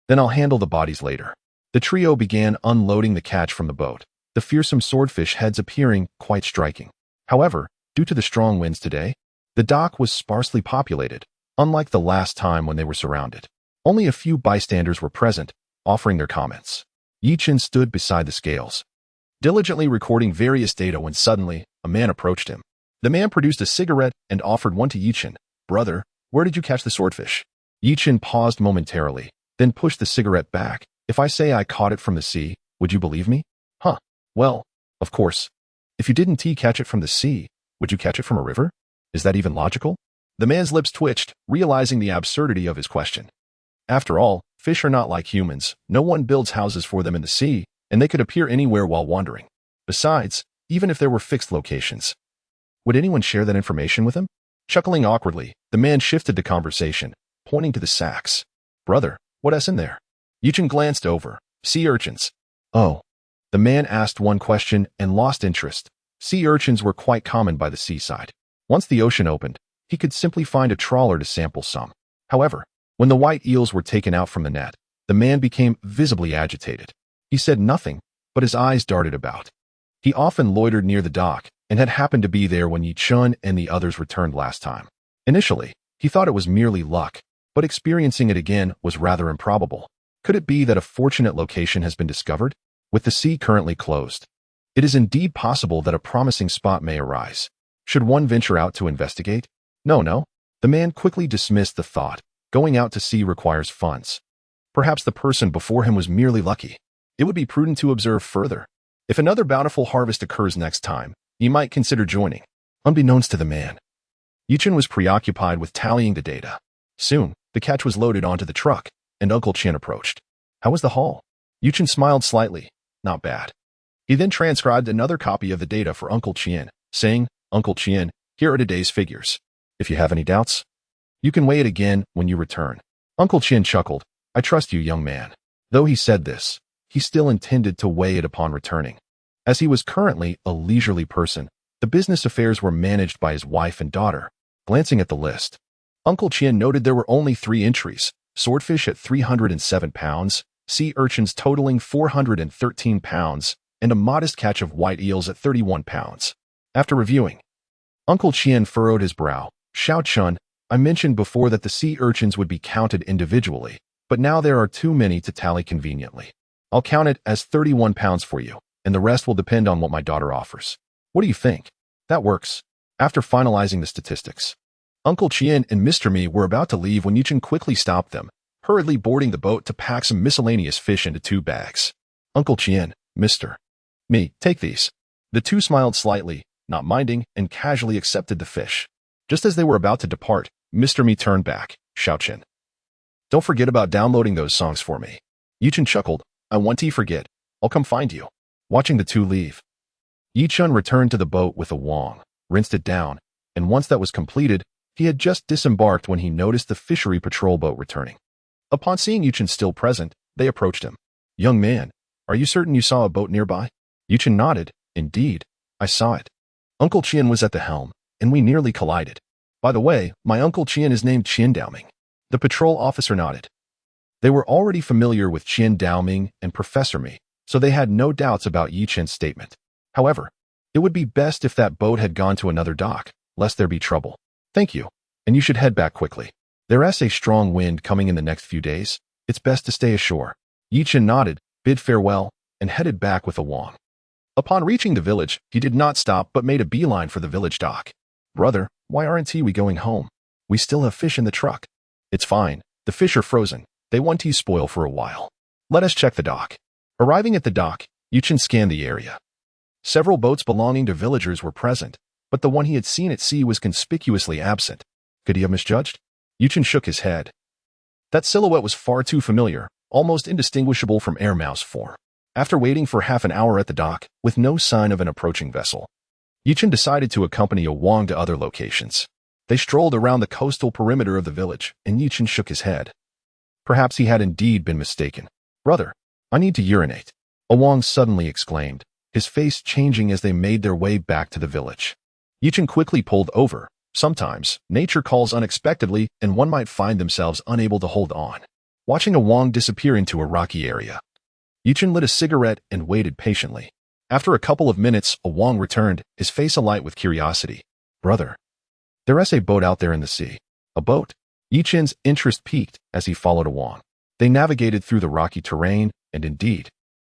Then I'll handle the bodies later. The trio began unloading the catch from the boat, the fearsome swordfish heads appearing quite striking. However, due to the strong winds today, the dock was sparsely populated, unlike the last time when they were surrounded. Only a few bystanders were present, offering their comments. Yichen stood beside the scales, diligently recording various data when suddenly, a man approached him. The man produced a cigarette and offered one to Yichen. Brother, where did you catch the swordfish? Yichen paused momentarily, then pushed the cigarette back. If I say I caught it from the sea, would you believe me? Huh. Well, of course. If you didn't catch it from the sea, would you catch it from a river? Is that even logical? The man's lips twitched, realizing the absurdity of his question. After all, fish are not like humans. No one builds houses for them in the sea, and they could appear anywhere while wandering. Besides, even if there were fixed locations, would anyone share that information with him? Chuckling awkwardly, the man shifted the conversation, pointing to the sacks. Brother, what's in there? Yichen glanced over. Sea urchins. Oh. The man asked one question and lost interest. Sea urchins were quite common by the seaside. Once the ocean opened, he could simply find a trawler to sample some. However, when the white eels were taken out from the net, the man became visibly agitated. He said nothing, but his eyes darted about. He often loitered near the dock and had happened to be there when Yichen and the others returned last time. Initially, he thought it was merely luck, but experiencing it again was rather improbable. Could it be that a fortunate location has been discovered? With the sea currently closed, it is indeed possible that a promising spot may arise. Should one venture out to investigate? No. The man quickly dismissed the thought. Going out to sea requires funds. Perhaps the person before him was merely lucky. It would be prudent to observe further. If another bountiful harvest occurs next time, he might consider joining. Unbeknownst to the man, Yichen was preoccupied with tallying the data. Soon, the catch was loaded onto the truck, and Uncle Qian approached. How was the haul? Yichen smiled slightly. Not bad. He then transcribed another copy of the data for Uncle Qian, saying, Uncle Qian, here are today's figures. If you have any doubts, you can weigh it again when you return. Uncle Qian chuckled. I trust you, young man. Though he said this, he still intended to weigh it upon returning. As he was currently a leisurely person, the business affairs were managed by his wife and daughter. Glancing at the list, Uncle Qian noted there were only 3 entries, swordfish at 307 pounds, sea urchins totaling 413 pounds, and a modest catch of white eels at 31 pounds. After reviewing, Uncle Qian furrowed his brow. Xiao Chun, I mentioned before that the sea urchins would be counted individually, but now there are too many to tally conveniently. I'll count it as 31 pounds for you, and the rest will depend on what my daughter offers. What do you think? That works. After finalizing the statistics, Uncle Qian and Mr. Mi were about to leave when Yichen quickly stopped them, hurriedly boarding the boat to pack some miscellaneous fish into 2 bags. Uncle Qian, Mr. Mi, take these. The 2 smiled slightly, not minding, and casually accepted the fish. Just as they were about to depart, Mr. Mi turned back. Xiaochen, don't forget about downloading those songs for me. Yichen chuckled. I won't forget. I'll come find you. Watching the 2 leave, Yichen returned to the boat with a wong, rinsed it down, and once that was completed, he had just disembarked when he noticed the fishery patrol boat returning. Upon seeing Yuchen still present, they approached him. "Young man, are you certain you saw a boat nearby?" Yuchen nodded. "Indeed, I saw it. Uncle Qian was at the helm, and we nearly collided. By the way, my Uncle Qian is named Qian Daoming." The patrol officer nodded. They were already familiar with Qian Daoming and Professor Mi, so they had no doubts about Yi Chen's statement. However, it would be best if that boat had gone to another dock, lest there be trouble. "Thank you, and you should head back quickly. There's a strong wind coming in the next few days. It's best to stay ashore." Yi Chen nodded, bid farewell, and headed back with Wang. Upon reaching the village, he did not stop but made a beeline for the village dock. "Brother, why aren't we going home? We still have fish in the truck." "It's fine. The fish are frozen. They won't spoil for a while. Let us check the dock." Arriving at the dock, Yi Chen scanned the area. Several boats belonging to villagers were present, but the one he had seen at sea was conspicuously absent. Could he have misjudged? Yi Chen shook his head. That silhouette was far too familiar, almost indistinguishable from Air Mouse form. After waiting for half an hour at the dock, with no sign of an approaching vessel, Yi Chen decided to accompany Wang to other locations. They strolled around the coastal perimeter of the village, and Yi Chen shook his head. Perhaps he had indeed been mistaken. "Brother, I need to urinate," Wang suddenly exclaimed, his face changing as they made their way back to the village. Yi Chen quickly pulled over. Sometimes, nature calls unexpectedly, and one might find themselves unable to hold on. Watching Wang disappear into a rocky area, Yi Chen lit a cigarette and waited patiently. After a couple of minutes, Wang returned, his face alight with curiosity. "Brother, there's a boat out there in the sea." "A boat?" Yi Chen's interest peaked as he followed Wang. They navigated through the rocky terrain and indeed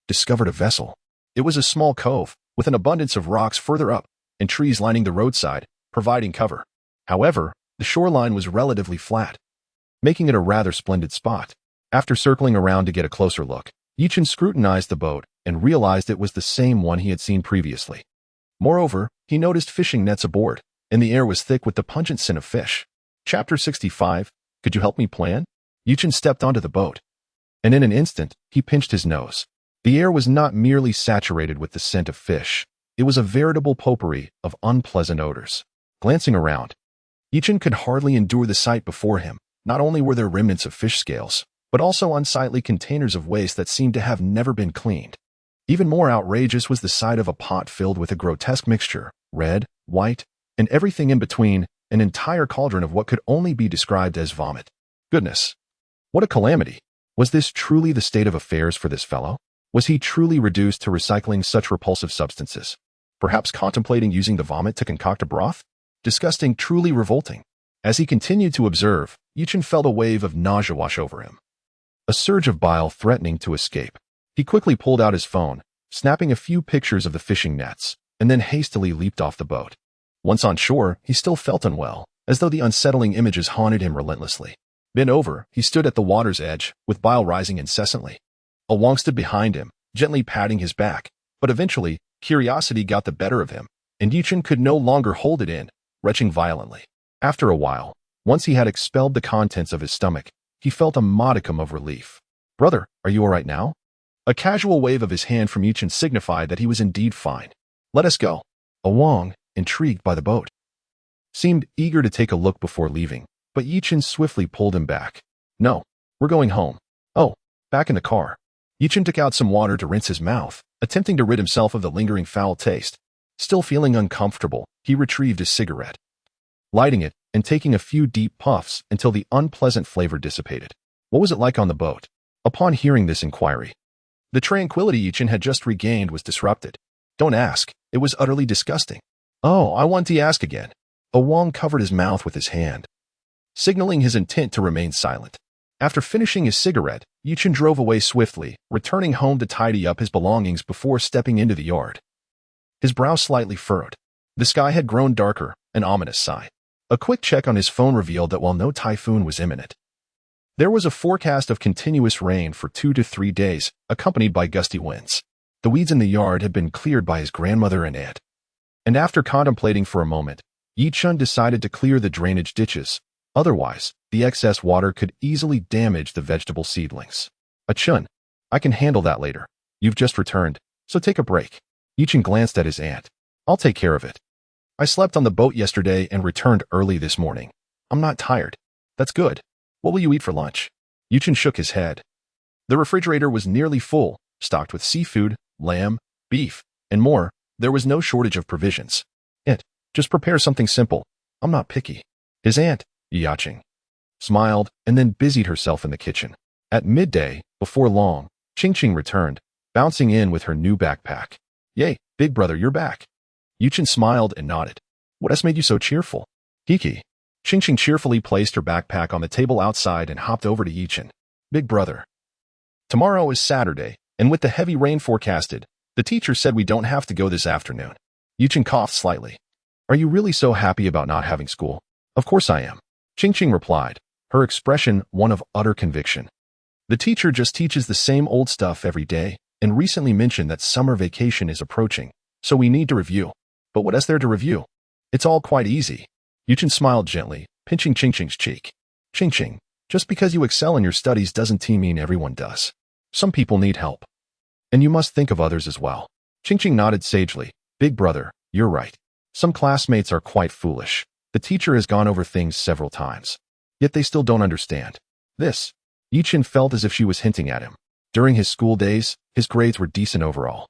discovered a vessel. It was a small cove, with an abundance of rocks further up and trees lining the roadside, providing cover. However, the shoreline was relatively flat, making it a rather splendid spot. After circling around to get a closer look, Yi Chen scrutinized the boat and realized it was the same one he had seen previously. Moreover, he noticed fishing nets aboard, and the air was thick with the pungent scent of fish. Chapter 65, Could you help me plan? Yi Chen stepped onto the boat, and in an instant, he pinched his nose. The air was not merely saturated with the scent of fish. It was a veritable potpourri of unpleasant odors. Glancing around, Yi Chen could hardly endure the sight before him. Not only were there remnants of fish scales, but also unsightly containers of waste that seemed to have never been cleaned. Even more outrageous was the sight of a pot filled with a grotesque mixture, red, white, and everything in between, an entire cauldron of what could only be described as vomit. Goodness! What a calamity! Was this truly the state of affairs for this fellow? Was he truly reduced to recycling such repulsive substances? Perhaps contemplating using the vomit to concoct a broth? Disgusting, truly revolting. As he continued to observe, Yi Chen felt a wave of nausea wash over him, a surge of bile threatening to escape. He quickly pulled out his phone, snapping a few pictures of the fishing nets, and then hastily leaped off the boat. Once on shore, he still felt unwell, as though the unsettling images haunted him relentlessly. Bent over, he stood at the water's edge, with bile rising incessantly. Wang stood behind him, gently patting his back, but eventually, curiosity got the better of him, and Yi Chen could no longer hold it in, retching violently. After a while, once he had expelled the contents of his stomach, he felt a modicum of relief. "Brother, are you all right now?" A casual wave of his hand from Yi Chen signified that he was indeed fine. "Let us go." Wang, intrigued by the boat, seemed eager to take a look before leaving, but Yi Chen swiftly pulled him back. "No, we're going home." "Oh." Back in the car, Yi Chen took out some water to rinse his mouth, attempting to rid himself of the lingering foul taste. Still feeling uncomfortable, he retrieved his cigarette, lighting it and taking a few deep puffs until the unpleasant flavor dissipated. What was it like on the boat? Upon hearing this inquiry, the tranquility Yi Chen had just regained was disrupted. "Don't ask. It was utterly disgusting." "Oh, I want to ask again." Wang covered his mouth with his hand, signaling his intent to remain silent. After finishing his cigarette, Yi Chen drove away swiftly, returning home to tidy up his belongings before stepping into the yard. His brow slightly furrowed. The sky had grown darker, an ominous sign. A quick check on his phone revealed that while no typhoon was imminent, there was a forecast of continuous rain for 2 to 3 days, accompanied by gusty winds. The weeds in the yard had been cleared by his grandmother and aunt. And after contemplating for a moment, Yi Chen decided to clear the drainage ditches. Otherwise, the excess water could easily damage the vegetable seedlings. "Chun, I can handle that later. You've just returned, so take a break." Yi Chen glanced at his aunt. "I'll take care of it." I slept on the boat yesterday and returned early this morning. I'm not tired. That's good. What will you eat for lunch? Yuchen shook his head. The refrigerator was nearly full, stocked with seafood, lamb, beef, and more. There was no shortage of provisions. Just prepare something simple. I'm not picky. His aunt, Yaching, smiled and then busied herself in the kitchen. At midday, before long, Ching returned, bouncing in with her new backpack. Yay, big brother, you're back. Yuchen smiled and nodded. What has made you so cheerful? Hiki. Ching cheerfully placed her backpack on the table outside and hopped over to Yuchen. Big brother. Tomorrow is Saturday, and with the heavy rain forecasted, the teacher said we don't have to go this afternoon. Yuchen coughed slightly. Are you really so happy about not having school? Of course I am. Ching replied, her expression one of utter conviction. The teacher just teaches the same old stuff every day, and recently mentioned that summer vacation is approaching, so we need to review. But what is there to review? It's all quite easy. Yuchen smiled gently, pinching Ching's cheek. Ching, just because you excel in your studies doesn't mean everyone does. Some people need help. And you must think of others as well. Ching nodded sagely. Big brother, you're right. Some classmates are quite foolish. The teacher has gone over things several times. Yet they still don't understand. This. Yuchen felt as if she was hinting at him. During his school days, his grades were decent overall.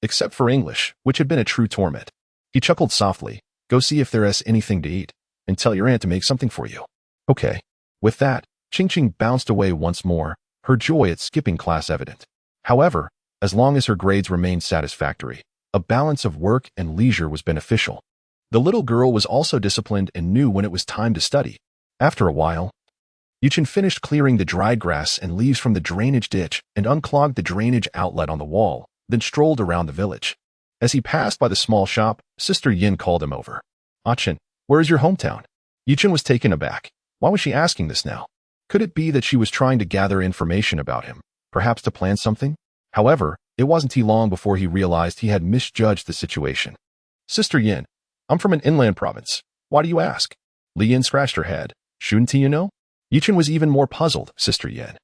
Except for English, which had been a true torment. He chuckled softly. Go see if there is anything to eat, and tell your aunt to make something for you. Okay. With that, Ching bounced away once more, her joy at skipping class evident. However, as long as her grades remained satisfactory, a balance of work and leisure was beneficial. The little girl was also disciplined and knew when it was time to study. After a while, Yuchen finished clearing the dried grass and leaves from the drainage ditch and unclogged the drainage outlet on the wall, then strolled around the village. As he passed by the small shop, Sister Yin called him over. Chen, where is your hometown? Yuchen was taken aback. Why was she asking this now? Could it be that she was trying to gather information about him, perhaps to plan something? However, it wasn't too long before he realized he had misjudged the situation. Sister Yin, I'm from an inland province. Why do you ask? Li Yin scratched her head. Shouldn't you know? Yuchen was even more puzzled, Sister Yin.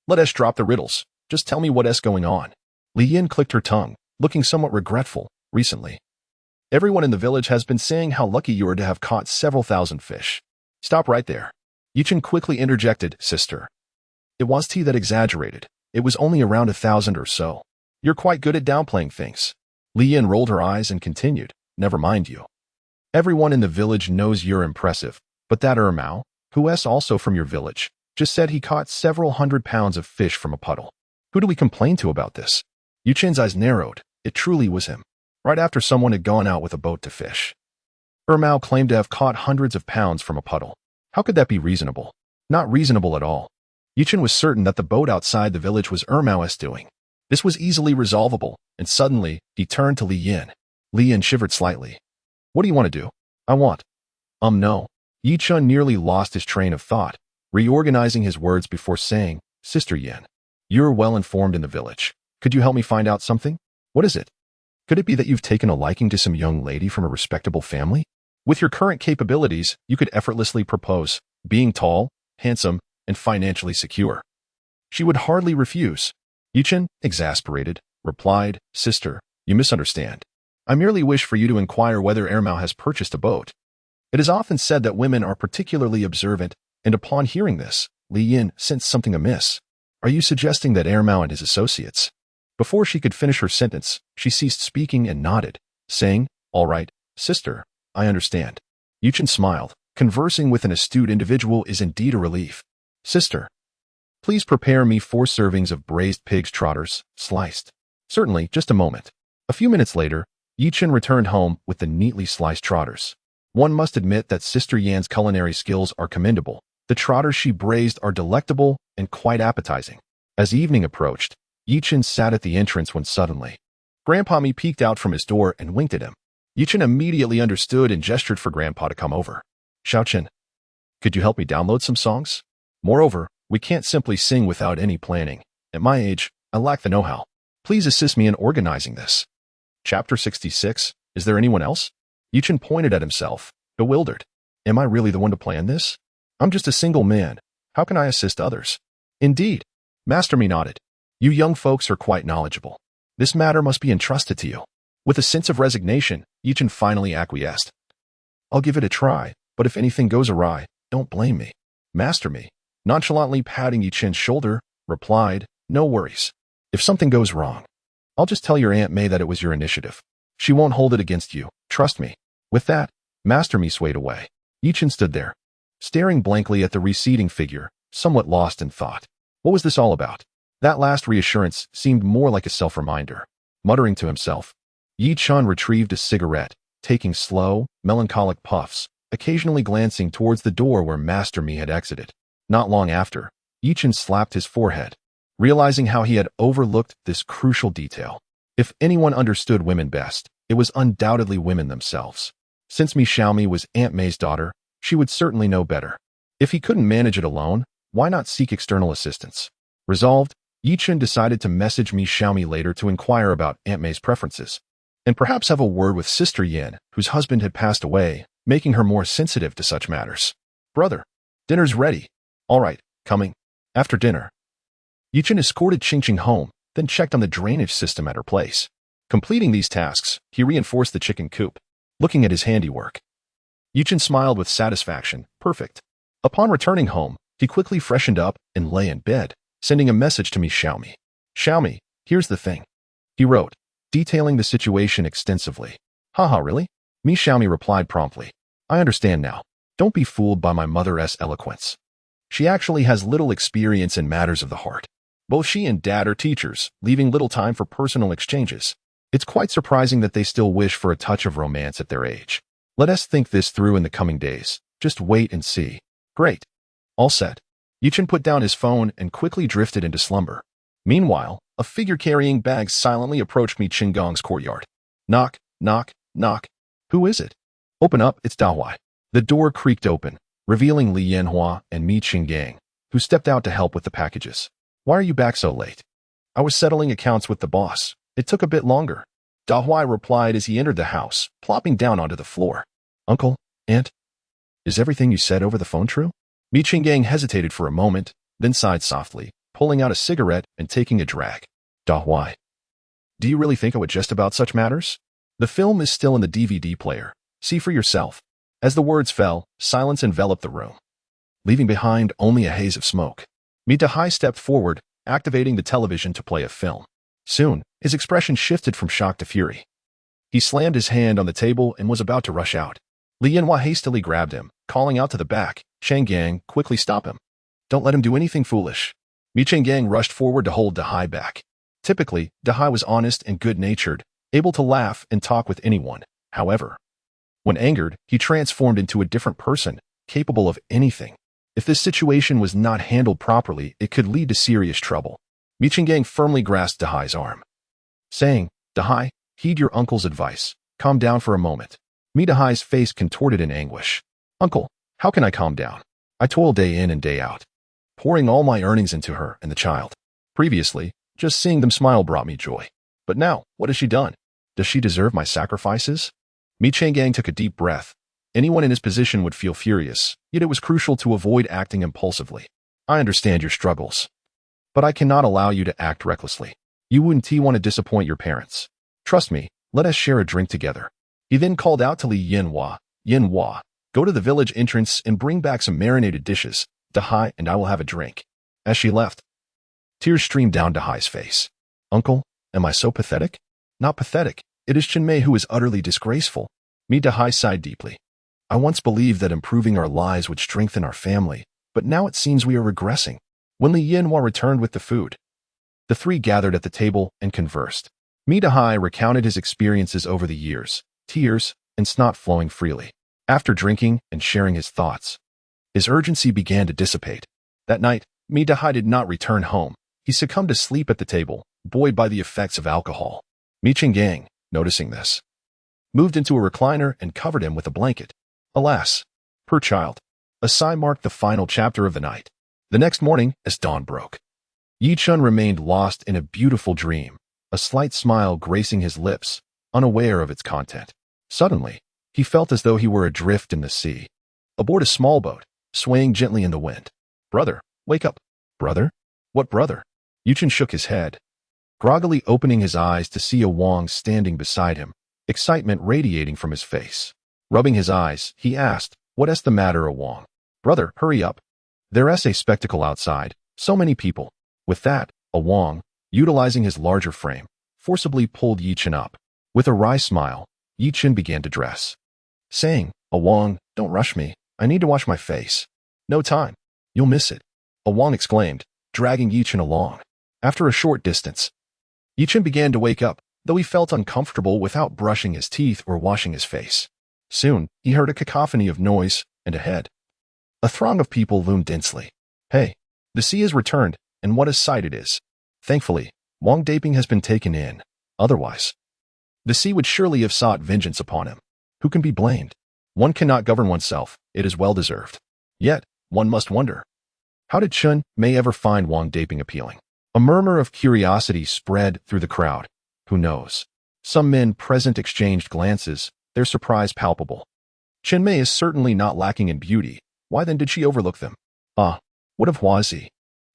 Let us drop the riddles. Just tell me what is going on. Li Yin clicked her tongue, looking somewhat regretful, recently. Everyone in the village has been saying how lucky you are to have caught several thousand fish. Stop right there. Yuchen quickly interjected, Sister. It was tea that exaggerated. It was only around 1,000 or so. You're quite good at downplaying things. Li Yin rolled her eyes and continued, never mind you. Everyone in the village knows you're impressive, but that Mao, who is also from your village, just said he caught several 100 pounds of fish from a puddle. Who do we complain to about this? Yuchen's eyes narrowed. It truly was him. Right after someone had gone out with a boat to fish. Mao claimed to have caught hundreds of pounds from a puddle. How could that be reasonable? Not reasonable at all. Yuchen was certain that the boat outside the village was Mao's doing. This was easily resolvable, and suddenly, he turned to Li Yin. Li Yin shivered slightly. What do you want to do? I want. No. Yuchen nearly lost his train of thought, reorganizing his words before saying, Sister Yin, you're well informed in the village. Could you help me find out something? What is it? Could it be that you've taken a liking to some young lady from a respectable family? With your current capabilities, you could effortlessly propose, being tall, handsome, and financially secure. She would hardly refuse. Yuchen, exasperated, replied, Sister, you misunderstand. I merely wish for you to inquire whether Mao has purchased a boat. It is often said that women are particularly observant, and upon hearing this, Li Yin sensed something amiss. Are you suggesting that Mao and his associates? Before she could finish her sentence, she ceased speaking and nodded, saying, All right, sister, I understand. Yuchen smiled. Conversing with an astute individual is indeed a relief. Sister, please prepare me 4 servings of braised pig's trotters, sliced. Certainly, just a moment. A few minutes later, Yuchen returned home with the neatly sliced trotters. One must admit that Sister Yan's culinary skills are commendable. The trotters she braised are delectable and quite appetizing. As evening approached, Yuchen sat at the entrance when suddenly, Grandpa Mi peeked out from his door and winked at him. Yuchen immediately understood and gestured for Grandpa to come over. Xiaochen, could you help me download some songs? Moreover, we can't simply sing without any planning. At my age, I lack the know-how. Please assist me in organizing this. Chapter 66. Is there anyone else? Yuchen pointed at himself, bewildered. Am I really the one to plan this? I'm just a single man. How can I assist others? Indeed. Master Mi nodded. You young folks are quite knowledgeable. This matter must be entrusted to you. With a sense of resignation, Yuchen finally acquiesced. I'll give it a try, but if anything goes awry, don't blame me. Master me, nonchalantly patting Yi Chen's shoulder, replied, no worries. If something goes wrong, I'll just tell your Aunt May that it was your initiative. She won't hold it against you, trust me. With that, Master Me swayed away. Yi Chen stood there, staring blankly at the receding figure, somewhat lost in thought. What was this all about? That last reassurance seemed more like a self-reminder. Muttering to himself, Yi Chen retrieved a cigarette, taking slow, melancholic puffs, occasionally glancing towards the door where Master Me had exited. Not long after, Yi Chen slapped his forehead, realizing how he had overlooked this crucial detail. If anyone understood women best, it was undoubtedly women themselves. Since Mi Xiaomi was Aunt May's daughter, she would certainly know better. If he couldn't manage it alone, why not seek external assistance? Resolved, Yi Chen decided to message Mi Xiaomi later to inquire about Aunt May's preferences, and perhaps have a word with Sister Yin, whose husband had passed away, making her more sensitive to such matters. Brother, dinner's ready. All right, coming. After dinner, Yi Chen escorted Qingqing home, then checked on the drainage system at her place. Completing these tasks, he reinforced the chicken coop. Looking at his handiwork, Yi Chen smiled with satisfaction. Perfect. Upon returning home, he quickly freshened up and lay in bed, sending a message to Mi Xiaomi. Xiaomi, here's the thing. He wrote, detailing the situation extensively. Haha, really? Mi Xiaomi replied promptly. I understand now. Don't be fooled by my mother's eloquence. She actually has little experience in matters of the heart. Both she and Dad are teachers, leaving little time for personal exchanges. It's quite surprising that they still wish for a touch of romance at their age. Let us think this through in the coming days. Just wait and see. Great. All set. Yi Chen put down his phone and quickly drifted into slumber. Meanwhile, a figure carrying bags silently approached Mi Qinggong's courtyard. Knock, knock, knock. Who is it? Open up, it's Dahuai. The door creaked open, revealing Li Yanhua and Mi Qinggang, who stepped out to help with the packages. Why are you back so late? I was settling accounts with the boss. It took a bit longer. Dahuai replied as he entered the house, plopping down onto the floor. Uncle, Aunt, is everything you said over the phone true? Mi Qinggang hesitated for a moment, then sighed softly, pulling out a cigarette and taking a drag. Dahuai, do you really think I would jest about such matters? The film is still in the DVD player. See for yourself. As the words fell, silence enveloped the room, leaving behind only a haze of smoke. Mi Dahai stepped forward, activating the television to play a film. Soon, his expression shifted from shock to fury. He slammed his hand on the table and was about to rush out. Li Yanhua hastily grabbed him, calling out to the back. Qinggang, quickly stop him. Don't let him do anything foolish. Mi Qinggang rushed forward to hold Dahai back. Typically, Dahai was honest and good-natured, able to laugh and talk with anyone. However, when angered, he transformed into a different person, capable of anything. If this situation was not handled properly, it could lead to serious trouble. Mi Qinggang firmly grasped Dahai's arm, saying, Dahai, heed your uncle's advice. Calm down for a moment. Mi Dahai's face contorted in anguish. Uncle, how can I calm down? I toil day in and day out, pouring all my earnings into her and the child. Previously, just seeing them smile brought me joy. But now, what has she done? Does she deserve my sacrifices? Mi Qinggang took a deep breath. Anyone in his position would feel furious, yet it was crucial to avoid acting impulsively. I understand your struggles, but I cannot allow you to act recklessly. You wouldn't want to disappoint your parents. Trust me, let us share a drink together. He then called out to Li Yanhua, Yanhua, go to the village entrance and bring back some marinated dishes. Dahai and I will have a drink. As she left, tears streamed down Dahai's face. Uncle, am I so pathetic? Not pathetic. It is Chenmei who is utterly disgraceful. Mi Dahai sighed deeply. I once believed that improving our lives would strengthen our family, but now it seems we are regressing. When Li Yanhua returned with the food, the three gathered at the table and conversed. Mi Dahai recounted his experiences over the years, tears and snot flowing freely. After drinking and sharing his thoughts, his urgency began to dissipate. That night, Mi Dahai did not return home. He succumbed to sleep at the table, buoyed by the effects of alcohol. Mi Qinggang, noticing this, moved into a recliner and covered him with a blanket. Alas, poor child. A sigh marked the final chapter of the night. The next morning, as dawn broke, Yi Chen remained lost in a beautiful dream, a slight smile gracing his lips, unaware of its content. Suddenly, he felt as though he were adrift in the sea, aboard a small boat, swaying gently in the wind. Brother, wake up. Brother? What brother? Yi Chen shook his head, groggily opening his eyes to see a Wang standing beside him, excitement radiating from his face. Rubbing his eyes, he asked, "What's the matter, Wang? Brother, hurry up. There's a spectacle outside. So many people." With that, Wang, utilizing his larger frame, forcibly pulled Yichen up. With a wry smile, Yichen began to dress, saying, "Wang, don't rush me. I need to wash my face." "No time. You'll miss it," Wang exclaimed, dragging Yichen along. After a short distance, Yichen began to wake up, though he felt uncomfortable without brushing his teeth or washing his face. Soon, he heard a cacophony of noise, and ahead, a throng of people loomed densely. "Hey, the sea has returned, and what a sight it is. Thankfully, Wang Daping has been taken in. Otherwise, the sea would surely have sought vengeance upon him. Who can be blamed? One cannot govern oneself. It is well deserved. Yet, one must wonder, how did Chun Mei ever find Wang Daping appealing?" A murmur of curiosity spread through the crowd. Who knows? Some men present exchanged glances, their surprise palpable. Chen Mei is certainly not lacking in beauty. Why then did she overlook them? What of Huazi?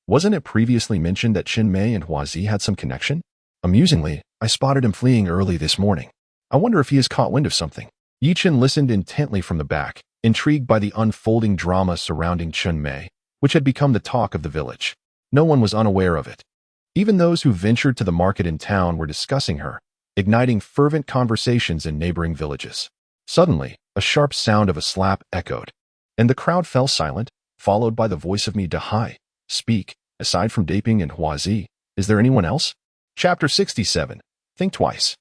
Wasn't it previously mentioned that Chen Mei and Huazi had some connection? Amusingly, I spotted him fleeing early this morning. I wonder if he has caught wind of something. Yichen listened intently from the back, intrigued by the unfolding drama surrounding Chen Mei, which had become the talk of the village. No one was unaware of it. Even those who ventured to the market in town were discussing her, igniting fervent conversations in neighboring villages. Suddenly, a sharp sound of a slap echoed, and the crowd fell silent, followed by the voice of Mi Dahai. "Speak, aside from Daping and Huazi, is there anyone else?" Chapter 67. Think twice.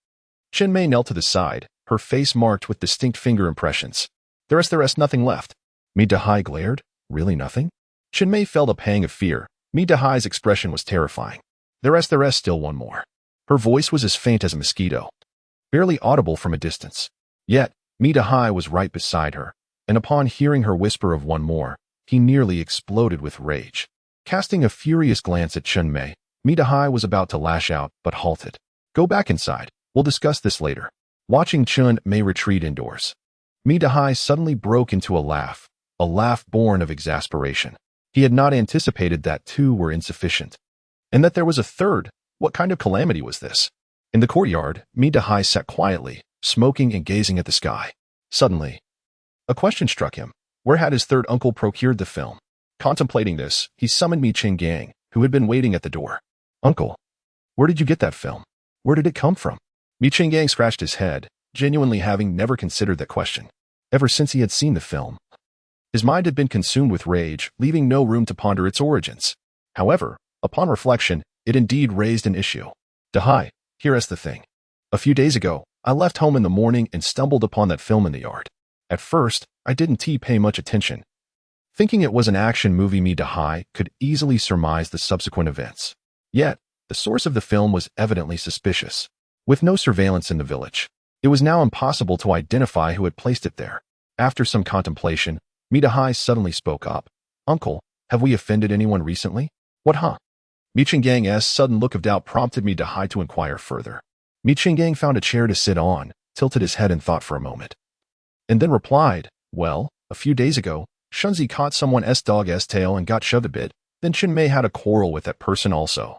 Chen Mei knelt to the side, her face marked with distinct finger impressions. There's nothing left." Mi Dahai glared. "Really nothing?" Chen Mei felt a pang of fear. Mi Dahai's expression was terrifying. There's still one more." Her voice was as faint as a mosquito, barely audible from a distance. Yet, Mi Dahai was right beside her, and upon hearing her whisper of one more, he nearly exploded with rage. Casting a furious glance at Chen Mei, Mi Dahai was about to lash out, but halted. "Go back inside. We'll discuss this later." Watching Chen Mei retreat indoors, Mi Dahai suddenly broke into a laugh born of exasperation. He had not anticipated that two were insufficient, and that there was a third. What kind of calamity was this? In the courtyard, Mi Dahai sat quietly, smoking and gazing at the sky. Suddenly, a question struck him. Where had his third uncle procured the film? Contemplating this, he summoned Mi Chinggang, who had been waiting at the door. "Uncle, where did you get that film? Where did it come from?" Mi Chinggang scratched his head, genuinely having never considered that question. Ever since he had seen the film, his mind had been consumed with rage, leaving no room to ponder its origins. However, upon reflection, it indeed raised an issue. "Dahai, here's the thing. A few days ago, I left home in the morning and stumbled upon that film in the yard. At first, I didn't pay much attention. Thinking it was an action movie, Mi Dahai could easily surmise the subsequent events. Yet, the source of the film was evidently suspicious. With no surveillance in the village, it was now impossible to identify who had placed it there. After some contemplation, Mi Dahai suddenly spoke up. "Uncle, have we offended anyone recently?" "What, huh?" Mi Chingang's sudden look of doubt prompted Mi Dahai to inquire further. Mi Chingang found a chair to sit on, tilted his head and thought for a moment, and then replied, "Well, a few days ago, Shunzi caught someone's dog's tail and got shoved a bit. Then Chen Mei had a quarrel with that person also.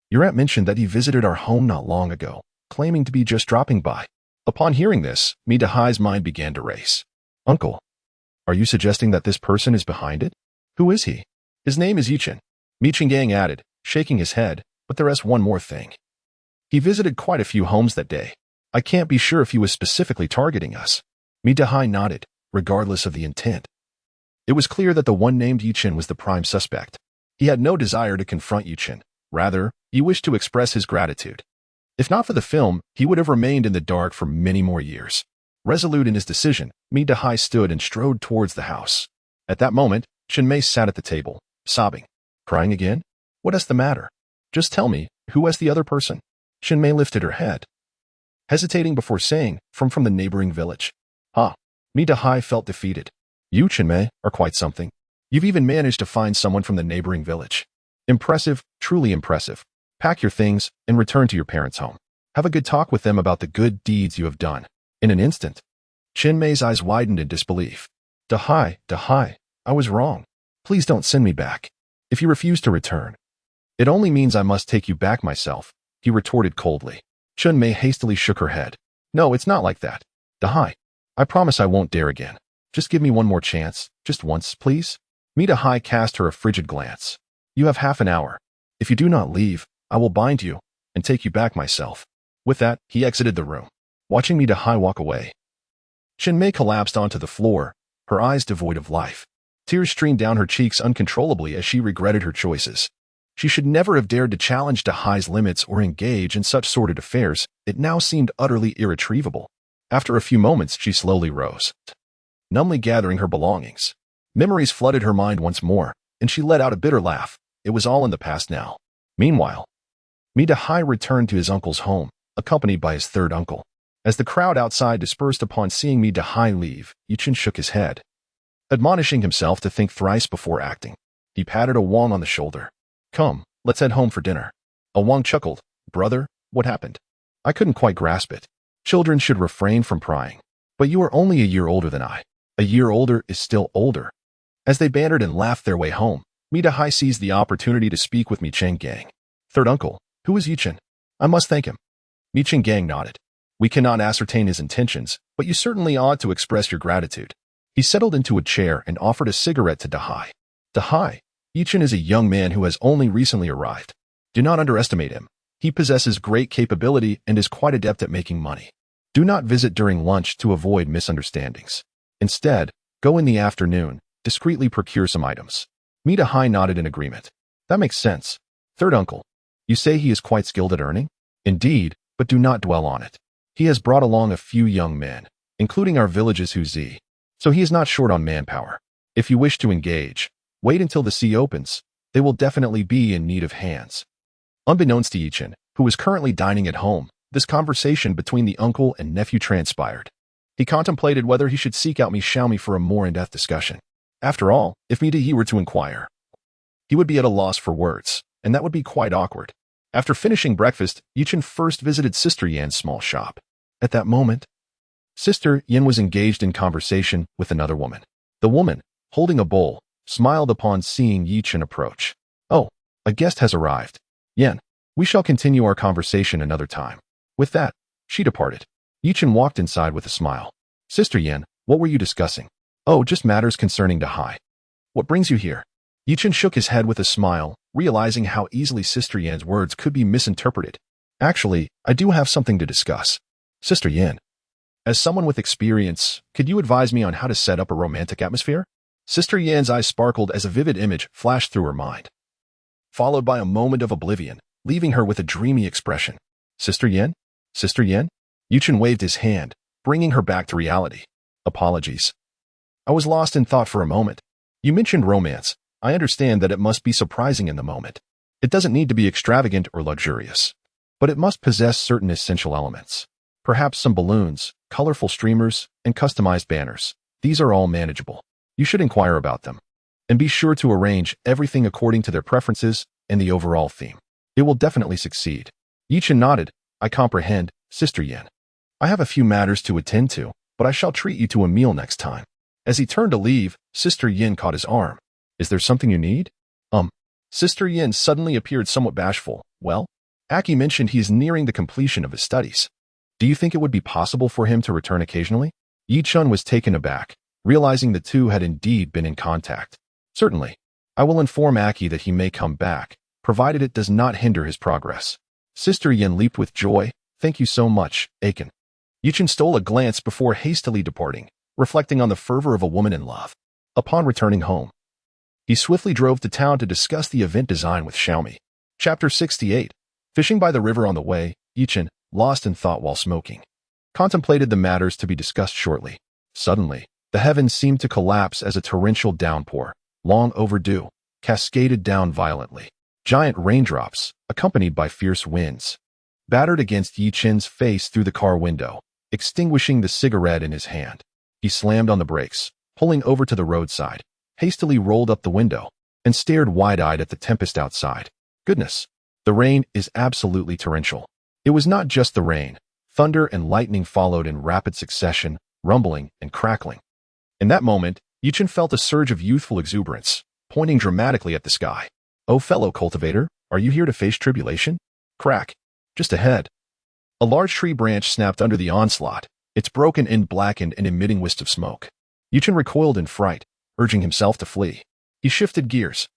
Your aunt mentioned that he visited our home not long ago, claiming to be just dropping by." Upon hearing this, Mi Dahai's mind began to race. "Uncle, are you suggesting that this person is behind it? Who is he?" "His name is Yichen," Mi Chingang added, shaking his head, "but there's one more thing. He visited quite a few homes that day. I can't be sure if he was specifically targeting us." Mi Dahai nodded, regardless of the intent. It was clear that the one named Yichen was the prime suspect. He had no desire to confront Yichen. Rather, he wished to express his gratitude. If not for the film, he would have remained in the dark for many more years. Resolute in his decision, Mi Dahai stood and strode towards the house. At that moment, Chen Mei sat at the table, sobbing. "Crying again? What's the matter? Just tell me, who was the other person?" Chen Mei lifted her head, hesitating before saying, from the neighboring village. Mi Dahai felt defeated. "You, Chen Mei, are quite something. You've even managed to find someone from the neighboring village. Impressive, truly impressive. Pack your things and return to your parents' home. Have a good talk with them about the good deeds you have done." In an instant, Chen Mei's eyes widened in disbelief. Dahai, I was wrong. Please don't send me back. If you refuse to return, it only means I must take you back myself," he retorted coldly. Chen Mei hastily shook her head. "No, it's not like that. Dahai, I promise I won't dare again. Just give me one more chance. Just once, please. Mita Hai cast her a frigid glance. You have half an hour. If you do not leave, I will bind you and take you back myself. With that, he exited the room. Watching Mita Hai walk away, Chinmei collapsed onto the floor, her eyes devoid of life. Tears streamed down her cheeks uncontrollably as she regretted her choices. She should never have dared to challenge Dahai's limits or engage in such sordid affairs. It now seemed utterly irretrievable. After a few moments, she slowly rose, numbly gathering her belongings. Memories flooded her mind once more, and she let out a bitter laugh. It was all in the past now. Meanwhile, Mita Hai returned to his uncle's home, accompanied by his third uncle. As the crowd outside dispersed upon seeing Mita Hai leave, Yuchen shook his head, admonishing himself to think thrice before acting. He patted a Wang on the shoulder. Come, let's head home for dinner. A Wang chuckled. Brother, what happened? I couldn't quite grasp it. Children should refrain from prying. But you are only a year older than I. A year older is still older. As they bantered and laughed their way home, Mita Hai seized the opportunity to speak with Mi Cheng Gang. Third uncle, who is Yuchen? I must thank him. Mi Cheng Gang nodded. We cannot ascertain his intentions, but you certainly ought to express your gratitude. He settled into a chair and offered a cigarette to Dahai. Dahai, Yuchen is a young man who has only recently arrived. Do not underestimate him. He possesses great capability and is quite adept at making money. Do not visit during lunch to avoid misunderstandings. Instead, go in the afternoon, discreetly procure some items. Mita Hai nodded in agreement. That makes sense. Third uncle, you say he is quite skilled at earning? Indeed, but do not dwell on it. He has brought along a few young men, including our village's Huzi, so he is not short on manpower. If you wish to engage, wait until the sea opens. They will definitely be in need of hands. Unbeknownst to Yichen, who was currently dining at home, this conversation between the uncle and nephew transpired. He contemplated whether he should seek out Mi Xiaomi for a more in-depth discussion. After all, if Mita Yi were to inquire, he would be at a loss for words, and that would be quite awkward. After finishing breakfast, Yichen first visited Sister Yan's small shop. At that moment, Sister Yan was engaged in conversation with another woman. The woman, holding a bowl, smiled upon seeing Yichen approach. Oh, a guest has arrived. Yan, we shall continue our conversation another time. With that, she departed. Yichen walked inside with a smile. Sister Yan, what were you discussing? Oh, just matters concerning Dahai. What brings you here? Yichen shook his head with a smile, realizing how easily Sister Yan's words could be misinterpreted. Actually, I do have something to discuss. Sister Yan, as someone with experience, could you advise me on how to set up a romantic atmosphere? Sister Yan's eyes sparkled as a vivid image flashed through her mind, followed by a moment of oblivion, leaving her with a dreamy expression. Sister Yan? Sister Yan? Yuchen waved his hand, bringing her back to reality. Apologies. I was lost in thought for a moment. You mentioned romance. I understand that it must be surprising in the moment. It doesn't need to be extravagant or luxurious, but it must possess certain essential elements. Perhaps some balloons, colorful streamers, and customized banners. These are all manageable. You should inquire about them. And be sure to arrange everything according to their preferences and the overall theme. It will definitely succeed. Yichen nodded. I comprehend, Sister Yan. I have a few matters to attend to, but I shall treat you to a meal next time. As he turned to leave, Sister Yin caught his arm. Is there something you need? Sister Yin suddenly appeared somewhat bashful. Well, Aki mentioned he is nearing the completion of his studies. Do you think it would be possible for him to return occasionally? Yi Chun was taken aback, realizing the two had indeed been in contact. Certainly. I will inform Aki that he may come back, provided it does not hinder his progress. Sister Yin leaped with joy. Thank you so much, Aiken. Yi Chun stole a glance before hastily departing, reflecting on the fervor of a woman in love. Upon returning home, he swiftly drove to town to discuss the event design with Xiaomi. Chapter 68. Fishing by the river on the way, Yichen, lost in thought while smoking, contemplated the matters to be discussed shortly. Suddenly, the heavens seemed to collapse as a torrential downpour, long overdue, cascaded down violently. Giant raindrops, accompanied by fierce winds, battered against Yichen's face through the car window, extinguishing the cigarette in his hand. He slammed on the brakes, pulling over to the roadside, hastily rolled up the window, and stared wide-eyed at the tempest outside. Goodness, the rain is absolutely torrential. It was not just the rain. Thunder and lightning followed in rapid succession, rumbling and crackling. In that moment, Yichen felt a surge of youthful exuberance, pointing dramatically at the sky. Oh, fellow cultivator, are you here to face tribulation? Crack. Just ahead. A large tree branch snapped under the onslaught, Its broken end blackened and emitting wisps of smoke. Yichen recoiled in fright, urging himself to flee. He shifted gears,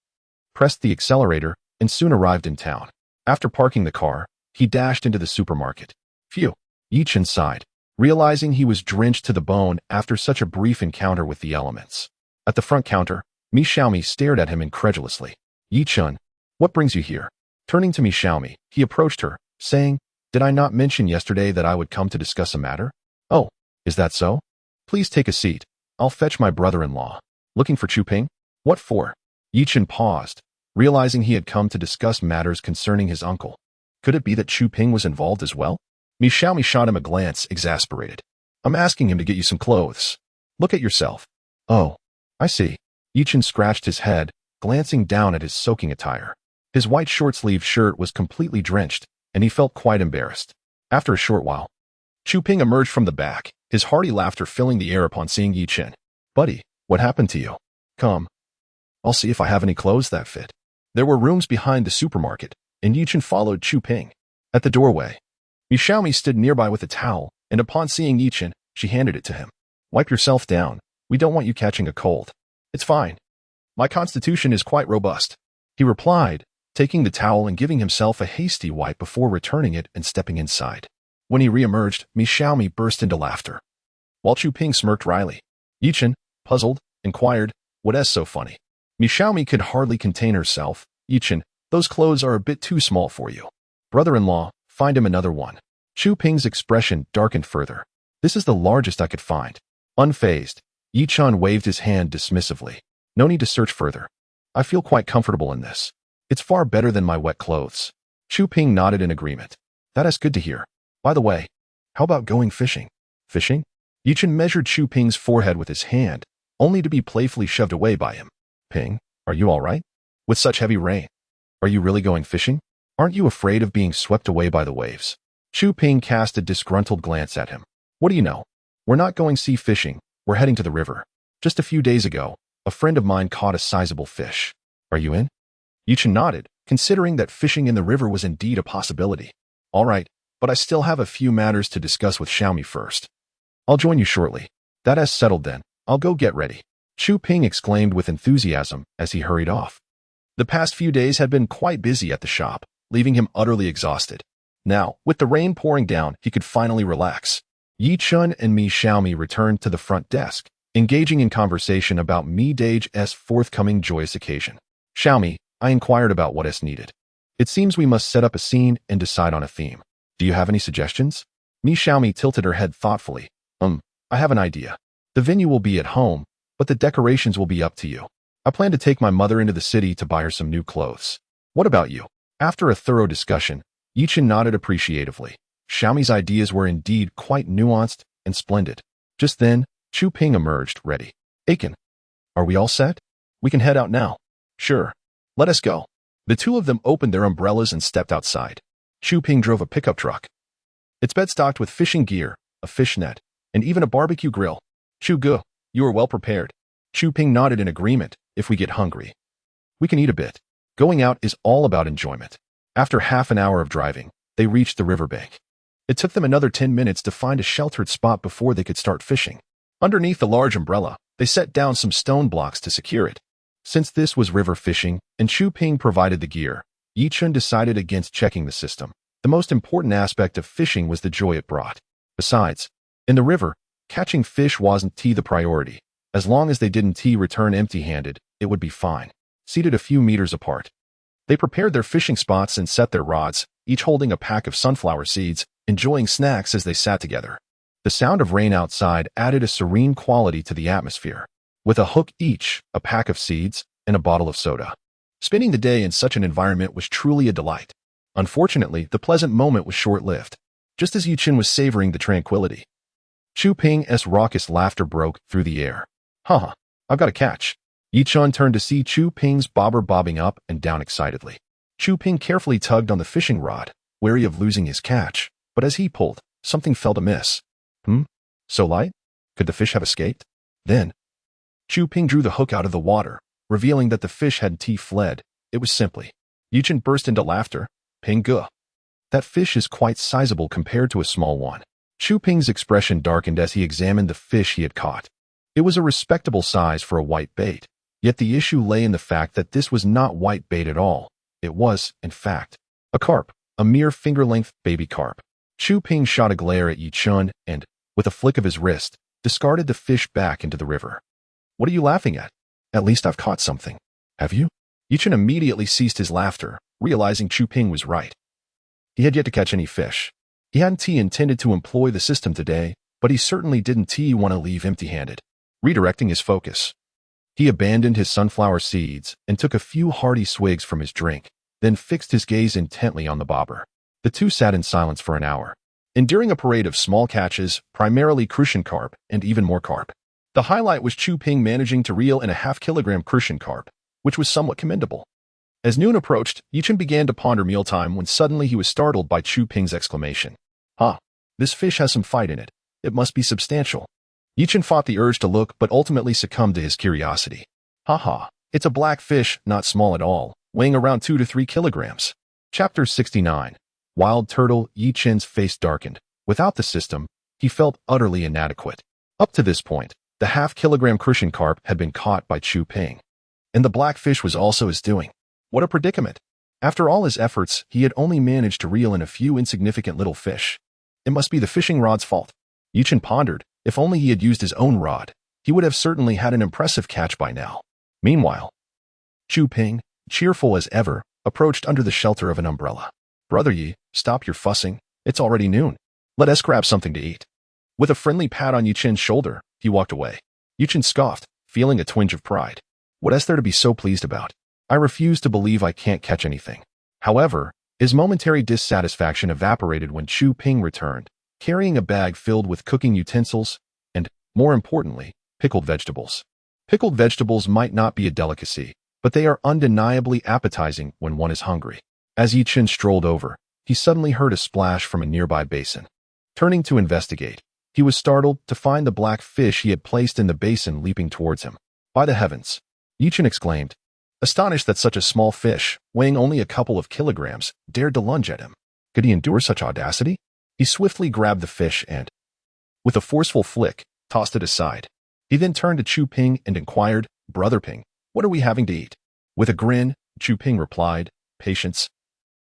pressed the accelerator, and soon arrived in town. After parking the car, he dashed into the supermarket. Phew, Yichen sighed, realizing he was drenched to the bone after such a brief encounter with the elements. At the front counter, Mi Xiaomi stared at him incredulously. Yichen, what brings you here? Turning to Mi Xiaomi, he approached her, saying, Did I not mention yesterday that I would come to discuss a matter? Oh, is that so? Please take a seat. I'll fetch my brother-in-law. Looking for Chu-Ping? What for? Yichen paused, realizing he had come to discuss matters concerning his uncle. Could it be that Chu-Ping was involved as well? Mi Xiaomi shot him a glance, exasperated. I'm asking him to get you some clothes. Look at yourself. Oh, I see. Yichen scratched his head, glancing down at his soaking attire. His white short-sleeved shirt was completely drenched, and he felt quite embarrassed. After a short while, Chu-Ping emerged from the back, his hearty laughter filling the air upon seeing Yichen. Buddy, what happened to you? Come. I'll see if I have any clothes that fit. There were rooms behind the supermarket, and Yichen followed Chu-Ping. At the doorway, Mi Xiaomi stood nearby with a towel, and upon seeing Yichen, she handed it to him. Wipe yourself down. We don't want you catching a cold. It's fine. My constitution is quite robust. He replied, taking the towel and giving himself a hasty wipe before returning it and stepping inside. When he re-emerged, Mi Xiaomi burst into laughter, while Chu-Ping smirked wryly. Yichen, puzzled, inquired, What is so funny? Mi Xiaomi could hardly contain herself. Yichen, those clothes are a bit too small for you. Brother-in-law, find him another one. Chu-Ping's expression darkened further. This is the largest I could find. Unfazed, Yichen waved his hand dismissively. No need to search further. I feel quite comfortable in this. It's far better than my wet clothes. Chu-Ping nodded in agreement. That is good to hear. By the way, how about going fishing? Fishing? Yichen measured Chu-Ping's forehead with his hand, only to be playfully shoved away by him. Ping, are you all right? With such heavy rain, are you really going fishing? Aren't you afraid of being swept away by the waves? Chu-Ping cast a disgruntled glance at him. What do you know? We're not going sea fishing, we're heading to the river. Just a few days ago, a friend of mine caught a sizable fish. Are you in? Yichen nodded, considering that fishing in the river was indeed a possibility. All right, but I still have a few matters to discuss with Xiaomi first. I'll join you shortly. That has settled then. I'll go get ready. Chu-Ping exclaimed with enthusiasm as he hurried off. The past few days had been quite busy at the shop, leaving him utterly exhausted. Now, with the rain pouring down, he could finally relax. Yichen and Mi Xiaomi returned to the front desk, engaging in conversation about Mi Dage's forthcoming joyous occasion. Xiaomi, I inquired about what is needed. It seems we must set up a scene and decide on a theme. Do you have any suggestions? Mi Xiaomi tilted her head thoughtfully. I have an idea. The venue will be at home, but the decorations will be up to you. I plan to take my mother into the city to buy her some new clothes. What about you? After a thorough discussion, Yichen nodded appreciatively. Xiaomi's ideas were indeed quite nuanced and splendid. Just then, Chu-Ping emerged, ready. Aiken, are we all set? We can head out now. Sure. Let us go. The two of them opened their umbrellas and stepped outside. Chu-Ping drove a pickup truck. Its bed stocked with fishing gear, a fish net, and even a barbecue grill. Chu-Gu, you are well prepared. Chu-Ping nodded in agreement. If we get hungry, we can eat a bit. Going out is all about enjoyment. After half an hour of driving, they reached the riverbank. It took them another 10 minutes to find a sheltered spot before they could start fishing. Underneath the large umbrella, they set down some stone blocks to secure it. Since this was river fishing and Chu-Ping provided the gear, Yichen decided against checking the system. The most important aspect of fishing was the joy it brought. Besides, in the river, catching fish wasn't the priority. As long as they didn't return empty-handed, it would be fine. Seated a few meters apart, they prepared their fishing spots and set their rods, each holding a pack of sunflower seeds, enjoying snacks as they sat together. The sound of rain outside added a serene quality to the atmosphere. With a hook each, a pack of seeds, and a bottle of soda. Spending the day in such an environment was truly a delight. Unfortunately, the pleasant moment was short-lived. Just as Yichen was savoring the tranquility, Chu-Ping's raucous laughter broke through the air. Haha, I've got a catch. Yichen turned to see Chu-Ping's bobber bobbing up and down excitedly. Chu-Ping carefully tugged on the fishing rod, wary of losing his catch, but as he pulled, something felt amiss. So light? Could the fish have escaped? Then, Chu-Ping drew the hook out of the water, revealing that the fish had fled. It was simply. Yichen burst into laughter. Ping-gu. That fish is quite sizable compared to a small one. Chu Ping's expression darkened as he examined the fish he had caught. It was a respectable size for a white bait, yet the issue lay in the fact that this was not white bait at all. It was, in fact, a carp, a mere finger-length baby carp. Chu Ping shot a glare at Yi Chun and, with a flick of his wrist, discarded the fish back into the river. "What are you laughing at? At least I've caught something." "Have you?" Yi Chun immediately ceased his laughter, realizing Chu Ping was right. He had yet to catch any fish. He hadn't intended to employ the system today, but he certainly didn't want to leave empty-handed. Redirecting his focus, he abandoned his sunflower seeds and took a few hearty swigs from his drink, then fixed his gaze intently on the bobber. The two sat in silence for an hour, enduring a parade of small catches, primarily crucian carp, and even more carp. The highlight was Chu Ping managing to reel in a half-kilogram crucian carp, which was somewhat commendable. As noon approached, Yi Chun began to ponder mealtime when suddenly he was startled by Chu Ping's exclamation. "Huh, this fish has some fight in it. It must be substantial." Yi Chun fought the urge to look but ultimately succumbed to his curiosity. "Haha, it's a black fish, not small at all, weighing around 2 to 3 kilograms. Chapter 69. Wild Turtle. Yi Chun's face darkened. Without the system, he felt utterly inadequate. Up to this point, the half-kilogram crucian carp had been caught by Chu Ping. And the black fish was also his doing. What a predicament. After all his efforts, he had only managed to reel in a few insignificant little fish. It must be the fishing rod's fault. Yi Chun pondered. If only he had used his own rod, he would have certainly had an impressive catch by now. Meanwhile, Chu Ping, cheerful as ever, approached under the shelter of an umbrella. "Brother Yi, stop your fussing. It's already noon. Let us grab something to eat." With a friendly pat on Yi Chun's shoulder, he walked away. Yi Chun scoffed, feeling a twinge of pride. What is there to be so pleased about? I refuse to believe I can't catch anything. However, his momentary dissatisfaction evaporated when Chu Ping returned, carrying a bag filled with cooking utensils and, more importantly, pickled vegetables. Pickled vegetables might not be a delicacy, but they are undeniably appetizing when one is hungry. As Yi Chun strolled over, he suddenly heard a splash from a nearby basin. Turning to investigate, he was startled to find the black fish he had placed in the basin leaping towards him. "By the heavens!" Yi Chun exclaimed, astonished that such a small fish, weighing only a couple of kilograms, dared to lunge at him. Could he endure such audacity? He swiftly grabbed the fish and, with a forceful flick, tossed it aside. He then turned to Chu Ping and inquired, "Brother Ping, what are we having to eat?" With a grin, Chu Ping replied, "Patience.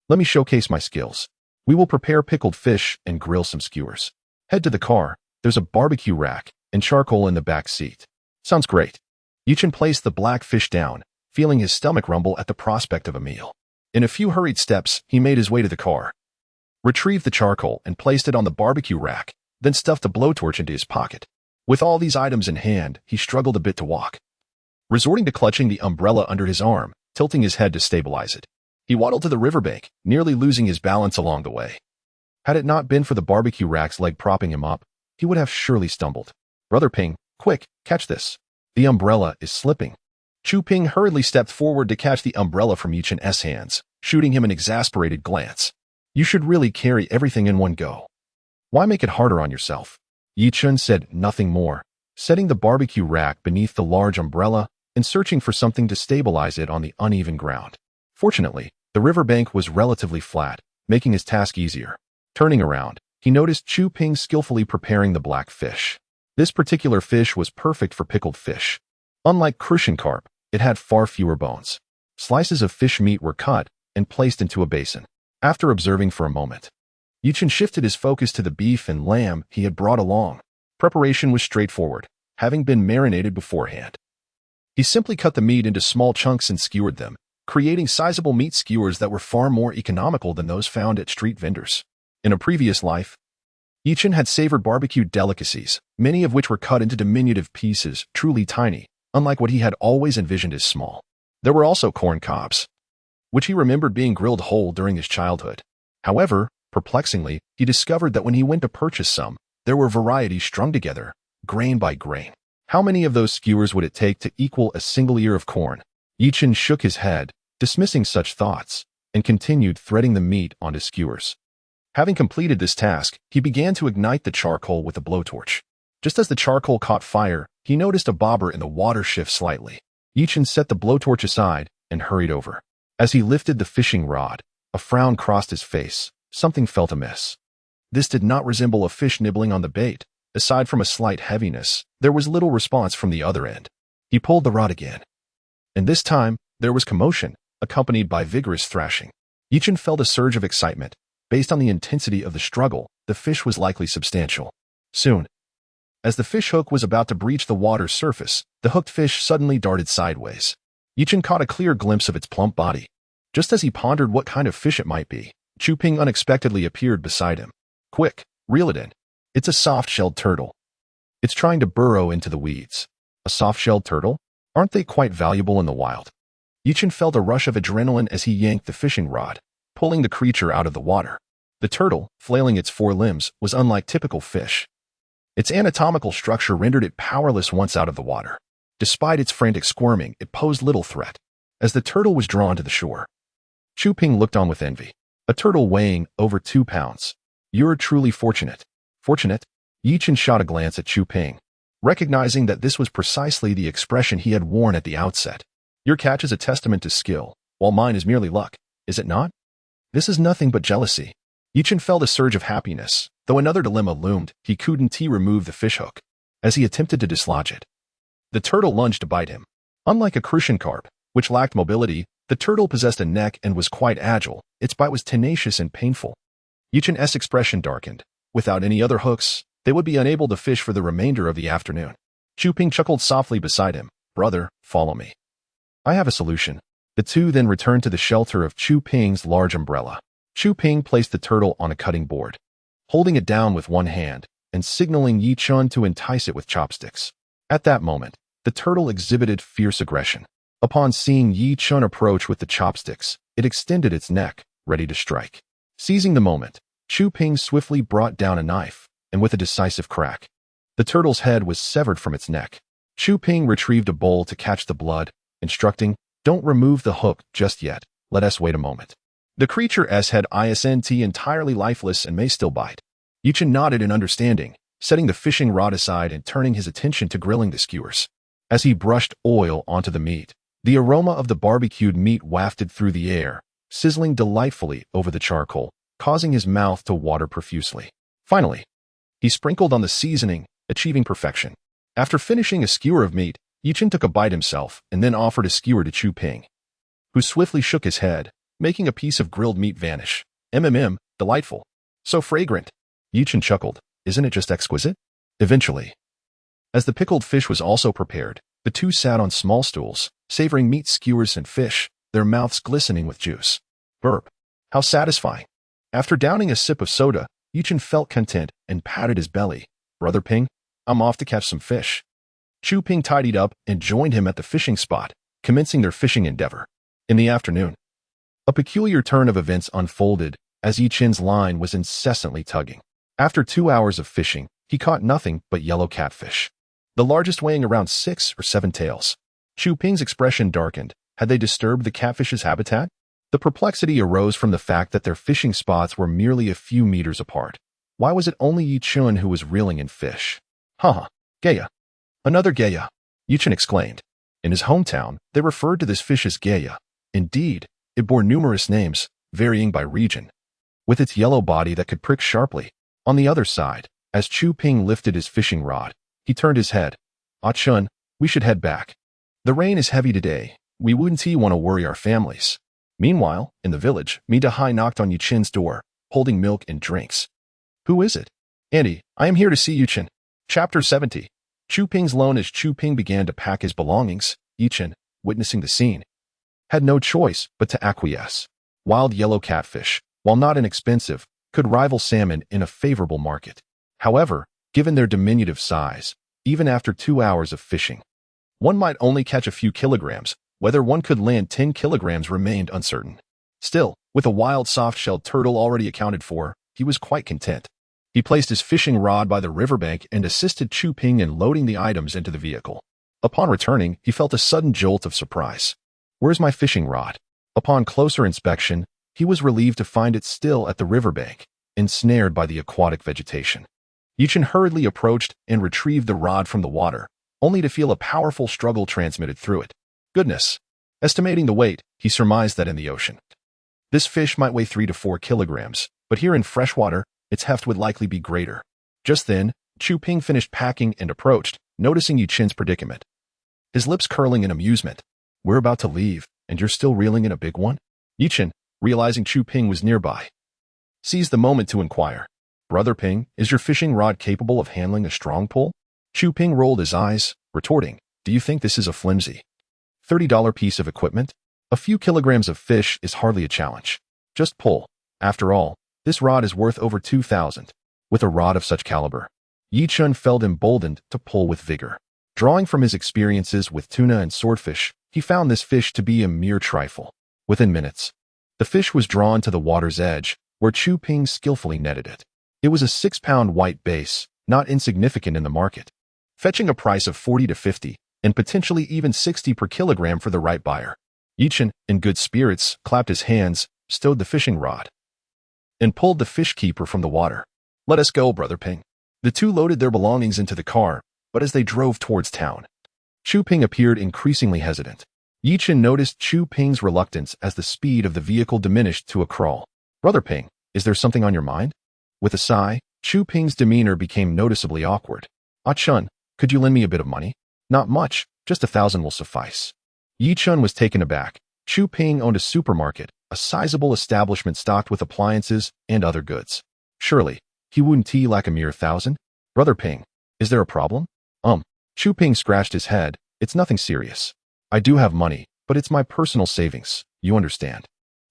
Let me showcase my skills. We will prepare pickled fish and grill some skewers. Head to the car. There's a barbecue rack and charcoal in the back seat." "Sounds great." Yi Chun placed the black fish down, feeling his stomach rumble at the prospect of a meal. In a few hurried steps, he made his way to the car, retrieved the charcoal and placed it on the barbecue rack, then stuffed a blowtorch into his pocket. With all these items in hand, he struggled a bit to walk, resorting to clutching the umbrella under his arm, tilting his head to stabilize it. He waddled to the riverbank, nearly losing his balance along the way. Had it not been for the barbecue rack's leg propping him up, he would have surely stumbled. "Brother Ping, quick, catch this. The umbrella is slipping." Chu Ping hurriedly stepped forward to catch the umbrella from Yi Chun's hands, shooting him an exasperated glance. "You should really carry everything in one go. Why make it harder on yourself?" Yi Chun said nothing more, setting the barbecue rack beneath the large umbrella and searching for something to stabilize it on the uneven ground. Fortunately, the riverbank was relatively flat, making his task easier. Turning around, he noticed Chu Ping skillfully preparing the black fish. This particular fish was perfect for pickled fish. Unlike crucian carp, it had far fewer bones. Slices of fish meat were cut and placed into a basin. After observing for a moment, Yi Chun shifted his focus to the beef and lamb he had brought along. Preparation was straightforward, having been marinated beforehand. He simply cut the meat into small chunks and skewered them, creating sizable meat skewers that were far more economical than those found at street vendors. In a previous life, Yi Chun had savored barbecued delicacies, many of which were cut into diminutive pieces, truly tiny, unlike what he had always envisioned as small. There were also corn cobs, which he remembered being grilled whole during his childhood. However, perplexingly, he discovered that when he went to purchase some, there were varieties strung together, grain by grain. How many of those skewers would it take to equal a single ear of corn? Yi Chun shook his head, dismissing such thoughts, and continued threading the meat onto skewers. Having completed this task, he began to ignite the charcoal with a blowtorch. Just as the charcoal caught fire, he noticed a bobber in the water shift slightly. Yi Chun set the blowtorch aside and hurried over. As he lifted the fishing rod, a frown crossed his face. Something felt amiss. This did not resemble a fish nibbling on the bait. Aside from a slight heaviness, there was little response from the other end. He pulled the rod again. And this time, there was commotion, accompanied by vigorous thrashing. Yichin felt a surge of excitement. Based on the intensity of the struggle, the fish was likely substantial. Soon, as the fish hook was about to breach the water's surface, the hooked fish suddenly darted sideways. Yichin caught a clear glimpse of its plump body. Just as he pondered what kind of fish it might be, Chu Ping unexpectedly appeared beside him. Quick, reel it in. It's a soft-shelled turtle. It's trying to burrow into the weeds. A soft-shelled turtle? Aren't they quite valuable in the wild? Yichin felt a rush of adrenaline as he yanked the fishing rod, pulling the creature out of the water. The turtle, flailing its four limbs, was unlike typical fish. Its anatomical structure rendered it powerless once out of the water. Despite its frantic squirming, it posed little threat. As the turtle was drawn to the shore, Chu Ping looked on with envy. A turtle weighing over 2 pounds. You're truly fortunate. Fortunate? Yichin shot a glance at Chu Ping, recognizing that this was precisely the expression he had worn at the outset. Your catch is a testament to skill, while mine is merely luck, is it not? This is nothing but jealousy. Yichin felt a surge of happiness. Though another dilemma loomed, he couldn't remove the fishhook. As he attempted to dislodge it, the turtle lunged to bite him. Unlike a crucian carp, which lacked mobility, the turtle possessed a neck and was quite agile. Its bite was tenacious and painful. Yichin's expression darkened. Without any other hooks, they would be unable to fish for the remainder of the afternoon. Chu Ping chuckled softly beside him. Brother, follow me. I have a solution. The two then returned to the shelter of Chu Ping's large umbrella. Chu Ping placed the turtle on a cutting board, holding it down with one hand and signaling Yichin to entice it with chopsticks. At that moment, the turtle exhibited fierce aggression. Upon seeing Yichin approach with the chopsticks, it extended its neck, ready to strike. Seizing the moment, Chu Ping swiftly brought down a knife, and with a decisive crack, the turtle's head was severed from its neck. Chu Ping retrieved a bowl to catch the blood, instructing, don't remove the hook just yet, let us wait a moment. The creature's head isn't entirely lifeless and may still bite. Yichin nodded in understanding, setting the fishing rod aside and turning his attention to grilling the skewers. As he brushed oil onto the meat, the aroma of the barbecued meat wafted through the air, sizzling delightfully over the charcoal, causing his mouth to water profusely. Finally, he sprinkled on the seasoning, achieving perfection. After finishing a skewer of meat, Yichin took a bite himself and then offered a skewer to Chu Ping, who swiftly shook his head, making a piece of grilled meat vanish. Delightful. So fragrant. Yichin chuckled. Isn't it just exquisite? Eventually, as the pickled fish was also prepared, the two sat on small stools, savoring meat skewers and fish, their mouths glistening with juice. Burp. How satisfying. After downing a sip of soda, Yichin felt content and patted his belly. Brother Ping, I'm off to catch some fish. Chu Ping tidied up and joined him at the fishing spot, commencing their fishing endeavor. In the afternoon, a peculiar turn of events unfolded as Yichin's line was incessantly tugging. After 2 hours of fishing, he caught nothing but yellow catfish, the largest weighing around 6 or 7 tails. Chu Ping's expression darkened. Had they disturbed the catfish's habitat? The perplexity arose from the fact that their fishing spots were merely a few meters apart. Why was it only Yichin who was reeling in fish? Gaya. Another Gaya, Yichin exclaimed. In his hometown, they referred to this fish as Gaya. Indeed, it bore numerous names, varying by region, with its yellow body that could prick sharply. On the other side, as Chu Ping lifted his fishing rod, he turned his head. Chun, we should head back. The rain is heavy today. We wouldn't want to worry our families. Meanwhile, in the village, Midahai knocked on Yichin's door, holding milk and drinks. Who is it? Auntie, I am here to see Yichin. Chapter 70. Chu Ping's loan. As Chu Ping began to pack his belongings, Yichin, witnessing the scene, had no choice but to acquiesce. Wild yellow catfish, while not inexpensive, could rival salmon in a favorable market. However, given their diminutive size, even after 2 hours of fishing, one might only catch a few kilograms. Whether one could land 10 kilograms remained uncertain. Still, with a wild soft-shelled turtle already accounted for, he was quite content. He placed his fishing rod by the riverbank and assisted Chu Ping in loading the items into the vehicle. Upon returning, he felt a sudden jolt of surprise. Where's my fishing rod? Upon closer inspection, he was relieved to find it still at the riverbank, ensnared by the aquatic vegetation. Yichin hurriedly approached and retrieved the rod from the water, only to feel a powerful struggle transmitted through it. Goodness. Estimating the weight, he surmised that in the ocean, this fish might weigh 3 to 4 kilograms, but here in freshwater, its heft would likely be greater. Just then, Chu Ping finished packing and approached, noticing Yi Chen's predicament. His lips curling in amusement. We're about to leave, and you're still reeling in a big one? Yi Chen, realizing Chu Ping was nearby, seized the moment to inquire. Brother Ping, is your fishing rod capable of handling a strong pull? Chu Ping rolled his eyes, retorting, do you think this is a flimsy $30 piece of equipment? A few kilograms of fish is hardly a challenge. Just pull. After all, this rod is worth over 2,000. With a rod of such caliber, Yi Chen felt emboldened to pull with vigor. Drawing from his experiences with tuna and swordfish, he found this fish to be a mere trifle. Within minutes, the fish was drawn to the water's edge, where Chu Ping skillfully netted it. It was a 6-pound white bass, not insignificant in the market, fetching a price of 40 to 50, and potentially even 60 per kilogram for the right buyer. Yi Chen, in good spirits, clapped his hands, stowed the fishing rod, and pulled the fish keeper from the water. Let us go, Brother Ping. The two loaded their belongings into the car, but as they drove towards town, Chu Ping appeared increasingly hesitant. Yi Chen noticed Chu Ping's reluctance as the speed of the vehicle diminished to a crawl. Brother Ping, is there something on your mind? With a sigh, Chu Ping's demeanor became noticeably awkward. Ah Chun, could you lend me a bit of money? Not much, just 1,000 will suffice. Yi Chen was taken aback. Chu Ping owned a supermarket, a sizable establishment stocked with appliances and other goods. Surely, he wouldn't lack a mere 1,000? Brother Ping, is there a problem? Chu Ping scratched his head. It's nothing serious. I do have money, but it's my personal savings, you understand.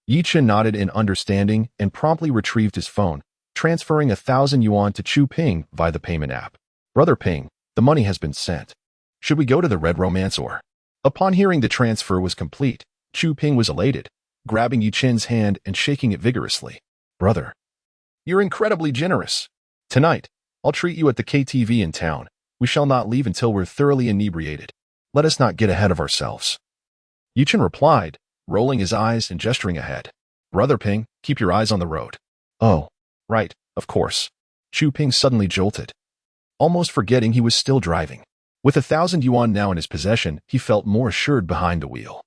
Yi Chen nodded in understanding and promptly retrieved his phone, transferring 1,000 yuan to Chu Ping via the payment app. Brother Ping, the money has been sent. Should we go to the Red Romance or? Upon hearing the transfer was complete, Chu Ping was elated, grabbing Yi Chen's hand and shaking it vigorously. Brother, you're incredibly generous. Tonight, I'll treat you at the KTV in town. We shall not leave until we're thoroughly inebriated. Let us not get ahead of ourselves. Yi Chen replied, rolling his eyes and gesturing ahead. Brother Ping, keep your eyes on the road. Oh, right, of course. Chu Ping suddenly jolted, almost forgetting he was still driving. With 1,000 yuan now in his possession, he felt more assured behind the wheel,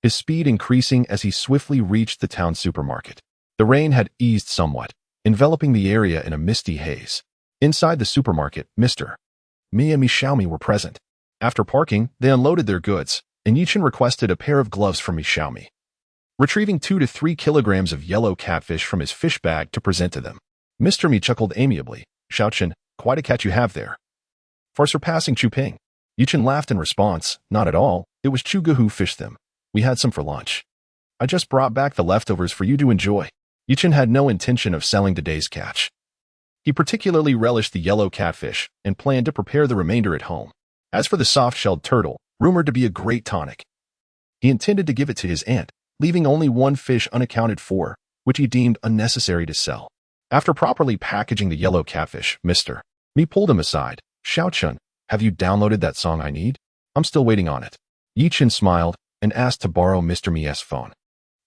his speed increasing as he swiftly reached the town supermarket. The rain had eased somewhat, enveloping the area in a misty haze. Inside the supermarket, Mr. Mi and Mi Xiaomi were present. After parking, they unloaded their goods, and Yi Chen requested a pair of gloves from Mi Xiaomi, retrieving 2 to 3 kilograms of yellow catfish from his fish bag to present to them. Mr. Mi chuckled amiably. Xiao Chen, quite a catch you have there. Far surpassing Chu Ping. Yi Chen laughed in response. Not at all. It was Chuga who fished them. We had some for lunch. I just brought back the leftovers for you to enjoy. Yi Chen had no intention of selling today's catch. He particularly relished the yellow catfish and planned to prepare the remainder at home. As for the soft-shelled turtle, rumored to be a great tonic, he intended to give it to his aunt, leaving only one fish unaccounted for, which he deemed unnecessary to sell. After properly packaging the yellow catfish, Mr. Mi pulled him aside. Xiao Chun, have you downloaded that song I need? I'm still waiting on it. Yi Chen smiled and asked to borrow Mr. Mi's phone,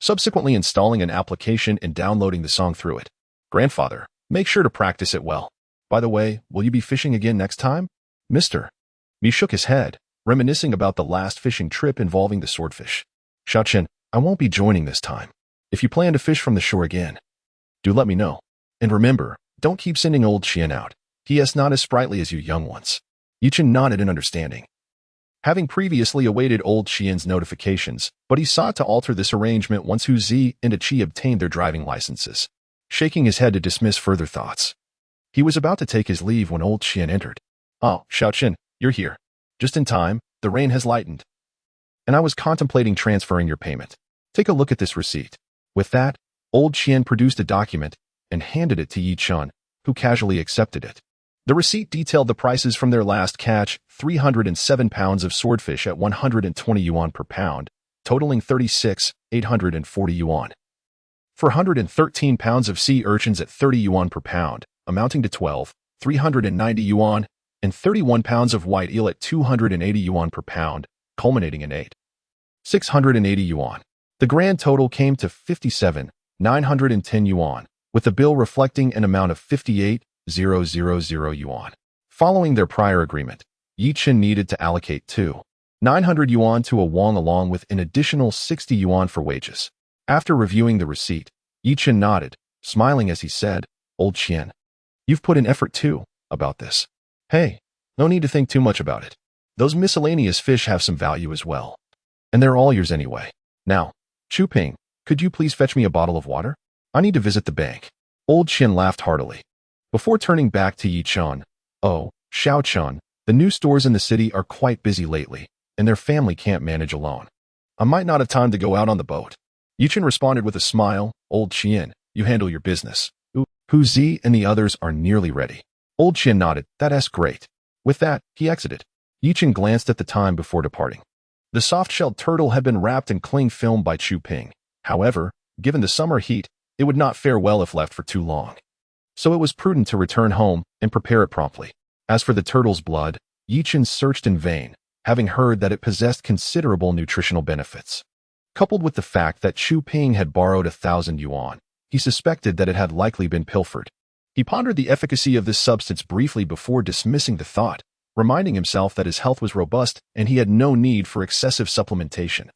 subsequently installing an application and downloading the song through it. Grandfather, make sure to practice it well. By the way, will you be fishing again next time? Mr. Mi shook his head, reminiscing about the last fishing trip involving the swordfish. Xiao Chen, I won't be joining this time. If you plan to fish from the shore again, do let me know. And remember, don't keep sending old Qian out. He is not as sprightly as you young ones. Yi Chen nodded in understanding, having previously awaited old Qian's notifications, but he sought to alter this arrangement once Hu Zi and Qi obtained their driving licenses. Shaking his head to dismiss further thoughts, he was about to take his leave when old Qian entered. Oh, Xiao Chen, you're here. Just in time, the rain has lightened, and I was contemplating transferring your payment. Take a look at this receipt. With that, old Qian produced a document and handed it to Yi Chen, who casually accepted it. The receipt detailed the prices from their last catch, 307 pounds of swordfish at 120 yuan per pound, totaling 36,840 yuan. 413 pounds of sea urchins at 30 yuan per pound, amounting to 12,390 yuan, and 31 pounds of white eel at 280 yuan per pound, culminating in 8,680 yuan. The grand total came to 57,910 yuan, with the bill reflecting an amount of 58,000 yuan. Following their prior agreement, Yi Chen needed to allocate 2,900 yuan to a Wang along with an additional 60 yuan for wages. After reviewing the receipt, Yi Chen nodded, smiling as he said, Old Qian, You've put in effort too, about this. Hey, no need to think too much about it. Those miscellaneous fish have some value as well. And they're all yours anyway. Now, Chu Ping, could you please fetch me a bottle of water? I need to visit the bank. Old Qian laughed heartily. Before turning back to Yi Chun, oh, Xiao Chun, the new stores in the city are quite busy lately, and their family can't manage alone. I might not have time to go out on the boat. Yi Chun responded with a smile. Old Qian, you handle your business. Hu Zi and the others are nearly ready. Old Qian nodded. That's great. With that, he exited. Yi Chun glanced at the time before departing. The soft-shelled turtle had been wrapped in cling film by Chu Ping. However, given the summer heat, it would not fare well if left for too long. So it was prudent to return home and prepare it promptly. As for the turtle's blood, Yi Chun searched in vain, having heard that it possessed considerable nutritional benefits. Coupled with the fact that Chu Ping had borrowed 1,000 yuan, he suspected that it had likely been pilfered. He pondered the efficacy of this substance briefly before dismissing the thought, reminding himself that his health was robust and he had no need for excessive supplementation,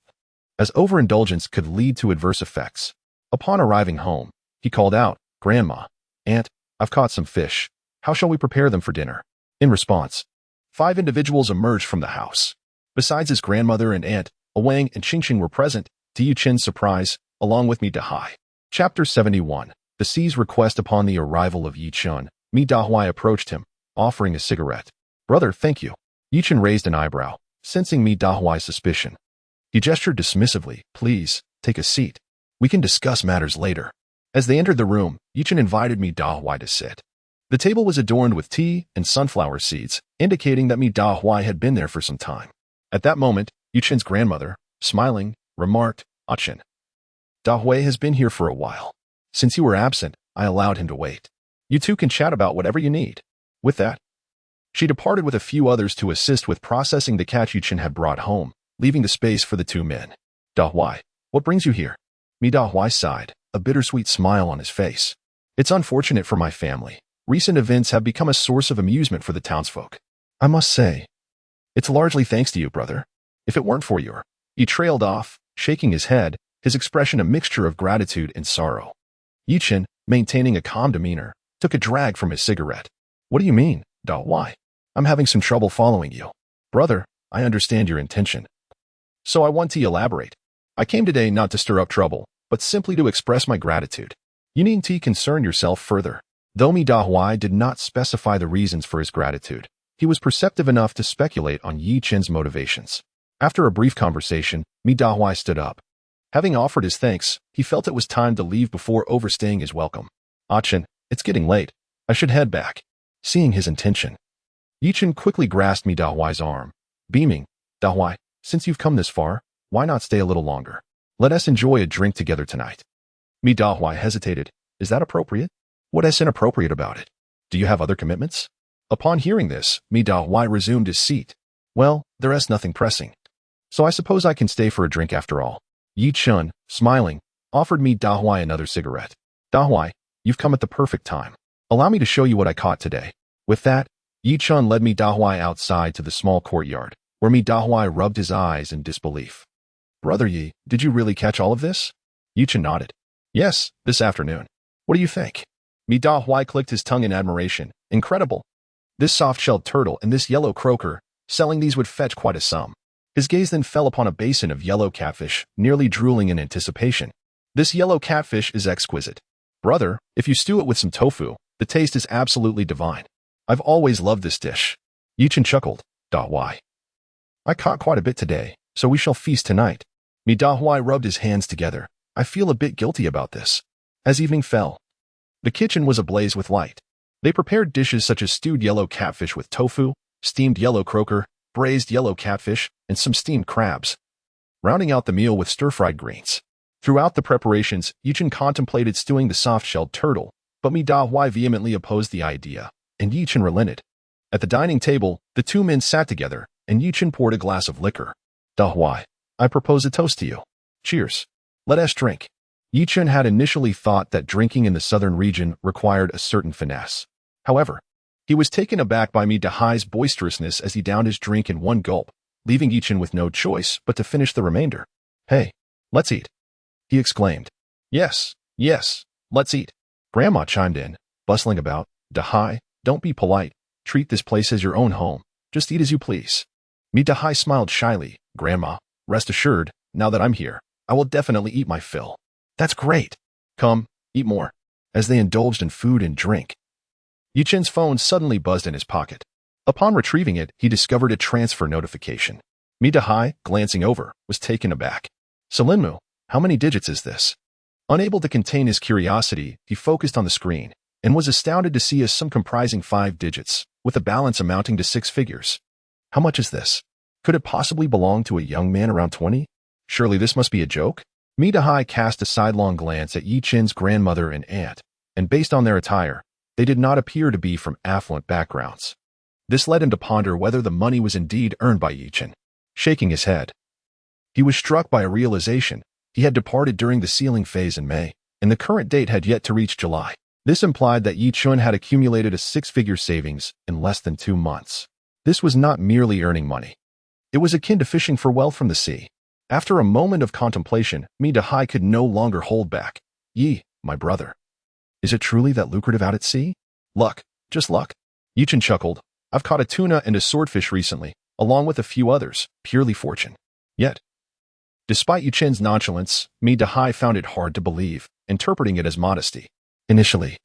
as overindulgence could lead to adverse effects. Upon arriving home, he called out, "Grandma, Aunt, I've caught some fish. How shall we prepare them for dinner?" In response, 5 individuals emerged from the house. Besides his grandmother and aunt, Wang and Qingqing were present, to Yi Chun's surprise, along with Mi Dahai. Chapter 71. The Sea's request. Upon the arrival of Yi Chun, Mi Dahai approached him, offering a cigarette. "Brother, thank you." Yi Chun raised an eyebrow, sensing Mi Dahai's suspicion. He gestured dismissively. "Please, take a seat. We can discuss matters later." As they entered the room, Yi Chun invited Mi Dahai to sit. The table was adorned with tea and sunflower seeds, indicating that Mi Dahai had been there for some time. At that moment, Yi Chun's grandmother, smiling, remarked, "Chen Dahai has been here for a while. Since you were absent, I allowed him to wait. You two can chat about whatever you need." With that, she departed with a few others to assist with processing the catch Yi Chun had brought home, leaving the space for the 2 men. "Dahai, what brings you here?" Mi Dahai sighed, a bittersweet smile on his face. "It's unfortunate for my family. Recent events have become a source of amusement for the townsfolk. I must say, it's largely thanks to you, brother. If it weren't for your—" He trailed off, shaking his head, his expression a mixture of gratitude and sorrow. Yi Chun, maintaining a calm demeanor, took a drag from his cigarette. "What do you mean, Dahai? I'm having some trouble following you." "Brother, I understand your intention. So I want to elaborate. I came today not to stir up trouble, but simply to express my gratitude. You needn't concern yourself further." Though Mi Dahai did not specify the reasons for his gratitude, he was perceptive enough to speculate on Yi Chun's motivations. After a brief conversation, Mi Dahai stood up. Having offered his thanks, he felt it was time to leave before overstaying his welcome. "Chen, it's getting late. I should head back." Seeing his intention, Yi Chun quickly grasped Mi Dahai's arm, beaming, "Dahai, since you've come this far, why not stay a little longer? Let us enjoy a drink together tonight." Mi Dahai hesitated. "Is that appropriate?" "What is inappropriate about it? Do you have other commitments?" Upon hearing this, Mi Dahai resumed his seat. "Well, there is nothing pressing. So I suppose I can stay for a drink after all." Yi Chun, smiling, offered Mi Dahai another cigarette. "Dahai, you've come at the perfect time. Allow me to show you what I caught today." With that, Yi Chun led Mi Dahai outside to the small courtyard, where Mi Dahai rubbed his eyes in disbelief. "Brother Yi, did you really catch all of this?" Yi Chun nodded. "Yes, this afternoon. What do you think?" Mi Dahai clicked his tongue in admiration. "Incredible. This soft-shelled turtle and this yellow croaker, selling these would fetch quite a sum." His gaze then fell upon a basin of yellow catfish, nearly drooling in anticipation. "This yellow catfish is exquisite. Brother, if you stew it with some tofu, the taste is absolutely divine. I've always loved this dish." Yi Chun chuckled. "Dahai, I caught quite a bit today, so we shall feast tonight." Mi Dahai rubbed his hands together. "I feel a bit guilty about this." As evening fell, the kitchen was ablaze with light. They prepared dishes such as stewed yellow catfish with tofu, steamed yellow croaker, braised yellow catfish, and some steamed crabs, rounding out the meal with stir-fried greens. Throughout the preparations, Yi Chun contemplated stewing the soft-shelled turtle, but Mi Dahai vehemently opposed the idea, and Yi Chun relented. At the dining table, the 2 men sat together, and Yi Chun poured a glass of liquor. "Dahai, I propose a toast to you. Cheers. Let us drink." Yi Chun had initially thought that drinking in the southern region required a certain finesse. However, he was taken aback by Mi Dahai's boisterousness as he downed his drink in one gulp, leaving Yi Chun with no choice but to finish the remainder. "Hey, let's eat," he exclaimed. Yes, let's eat." Grandma chimed in, bustling about. Dahai, don't be polite. Treat this place as your own home. Just eat as you please. Dahai smiled shyly. Grandma, rest assured, now that I'm here, I will definitely eat my fill. That's great. Come, eat more. As they indulged in food and drink, Yichen's phone suddenly buzzed in his pocket. Upon retrieving it, he discovered a transfer notification. Dahai, glancing over, was taken aback. Selinmu, how many digits is this? Unable to contain his curiosity, he focused on the screen and was astounded to see a sum comprising 5 digits, with a balance amounting to 6 figures. How much is this? Could it possibly belong to a young man around 20? Surely this must be a joke? Dahai cast a sidelong glance at Yichen's grandmother and aunt, and based on their attire, they did not appear to be from affluent backgrounds. This led him to ponder whether the money was indeed earned by Yichen. Shaking his head, he was struck by a realization. He had departed during the sealing phase in May, and the current date had yet to reach July. This implied that Yichen had accumulated a 6-figure savings in less than 2 months. This was not merely earning money. It was akin to fishing for wealth from the sea. After a moment of contemplation, Dahai could no longer hold back. Yi, my brother. Is it truly that lucrative out at sea? Luck, just luck. Yichen chuckled. I've caught a tuna and a swordfish recently, along with a few others, purely fortune. Yet, despite Yichen's nonchalance, Dahai found it hard to believe, interpreting it as modesty. Initially,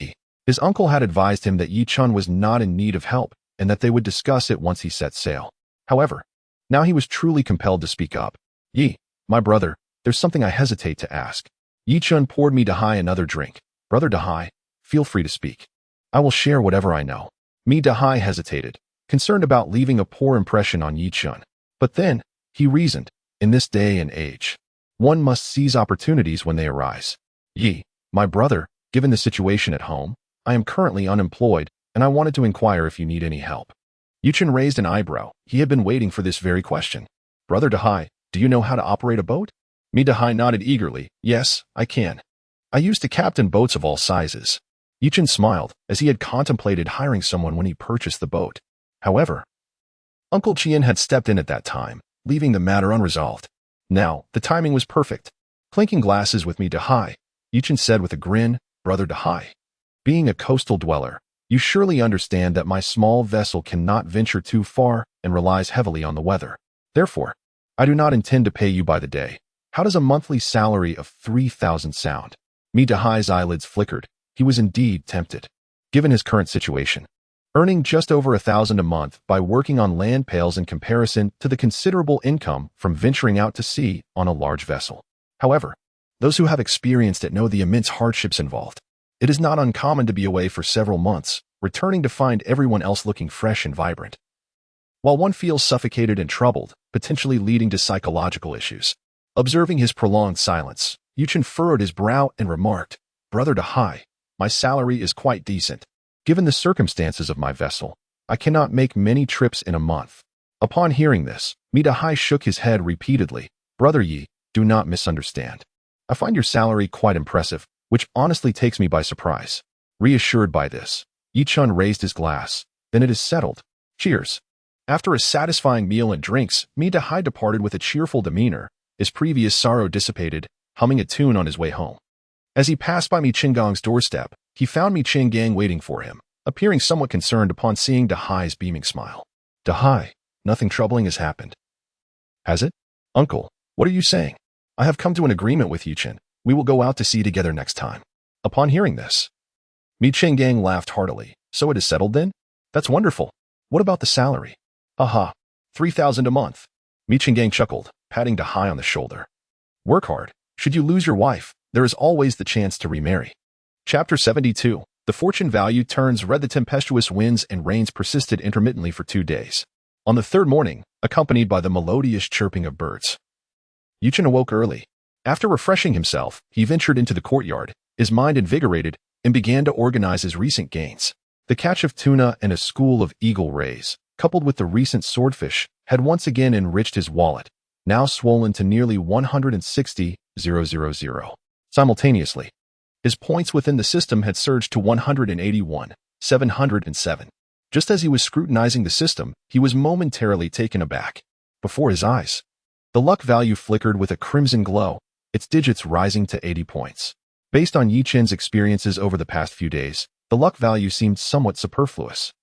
his uncle had advised him that Yichen was not in need of help, and that they would discuss it once he set sail. However, now he was truly compelled to speak up. Yi, my brother, there's something I hesitate to ask. Yichen poured Dahai another drink. Brother Dahai, feel free to speak. I will share whatever I know. Dahai hesitated, concerned about leaving a poor impression on Yichen. But then, he reasoned, in this day and age, one must seize opportunities when they arise. Yi, my brother, given the situation at home, I am currently unemployed, and I wanted to inquire if you need any help. Yichen raised an eyebrow. He had been waiting for this very question. Brother Dahai, do you know how to operate a boat? Dahai nodded eagerly. Yes, I can. I used to captain boats of all sizes. Yichen smiled, as he had contemplated hiring someone when he purchased the boat. However, Uncle Qian had stepped in at that time, leaving the matter unresolved. Now, the timing was perfect. Clinking glasses with Dahai, Yichen said with a grin, Brother Dahai, being a coastal dweller, you surely understand that my small vessel cannot venture too far and relies heavily on the weather. Therefore, I do not intend to pay you by the day. How does a monthly salary of 3,000 sound? Dahai's eyelids flickered. He was indeed tempted, given his current situation, earning just over 1,000 a month by working on land pales in comparison to the considerable income from venturing out to sea on a large vessel. However, those who have experienced it know the immense hardships involved. It is not uncommon to be away for several months, returning to find everyone else looking fresh and vibrant, while one feels suffocated and troubled, potentially leading to psychological issues. Observing his prolonged silence, Yichen furrowed his brow and remarked, Brother Dahai, my salary is quite decent. Given the circumstances of my vessel, I cannot make many trips in a month. Upon hearing this, Dahai shook his head repeatedly. Brother Yi, do not misunderstand. I find your salary quite impressive, which honestly takes me by surprise. Reassured by this, Yichen raised his glass. Then it is settled. Cheers. After a satisfying meal and drinks, Dahai departed with a cheerful demeanor, his previous sorrow dissipated, humming a tune on his way home. As he passed by Chingang's doorstep, he found Chingang waiting for him, appearing somewhat concerned upon seeing Dahai's beaming smile. Dahai, nothing troubling has happened. Has it? Uncle, what are you saying? I have come to an agreement with Yichen. We will go out to sea together next time. Upon hearing this, Chingang laughed heartily. So it is settled then? That's wonderful. What about the salary? Haha, 3,000 a month. Chingang chuckled, patting Dahai on the shoulder. Work hard. Should you lose your wife, there is always the chance to remarry. Chapter 72. The fortune value turns red. The tempestuous winds and rains persisted intermittently for 2 days. On the third morning, accompanied by the melodious chirping of birds, Yichen awoke early. After refreshing himself, he ventured into the courtyard, his mind invigorated, and began to organize his recent gains. The catch of tuna and a school of eagle rays, coupled with the recent swordfish, had once again enriched his wallet, now swollen to nearly 160,000. Simultaneously, his points within the system had surged to 181,707. Just as he was scrutinizing the system, he was momentarily taken aback. Before his eyes, the luck value flickered with a crimson glow, its digits rising to 80 points. Based on Yichen's experiences over the past few days, the luck value seemed somewhat superfluous.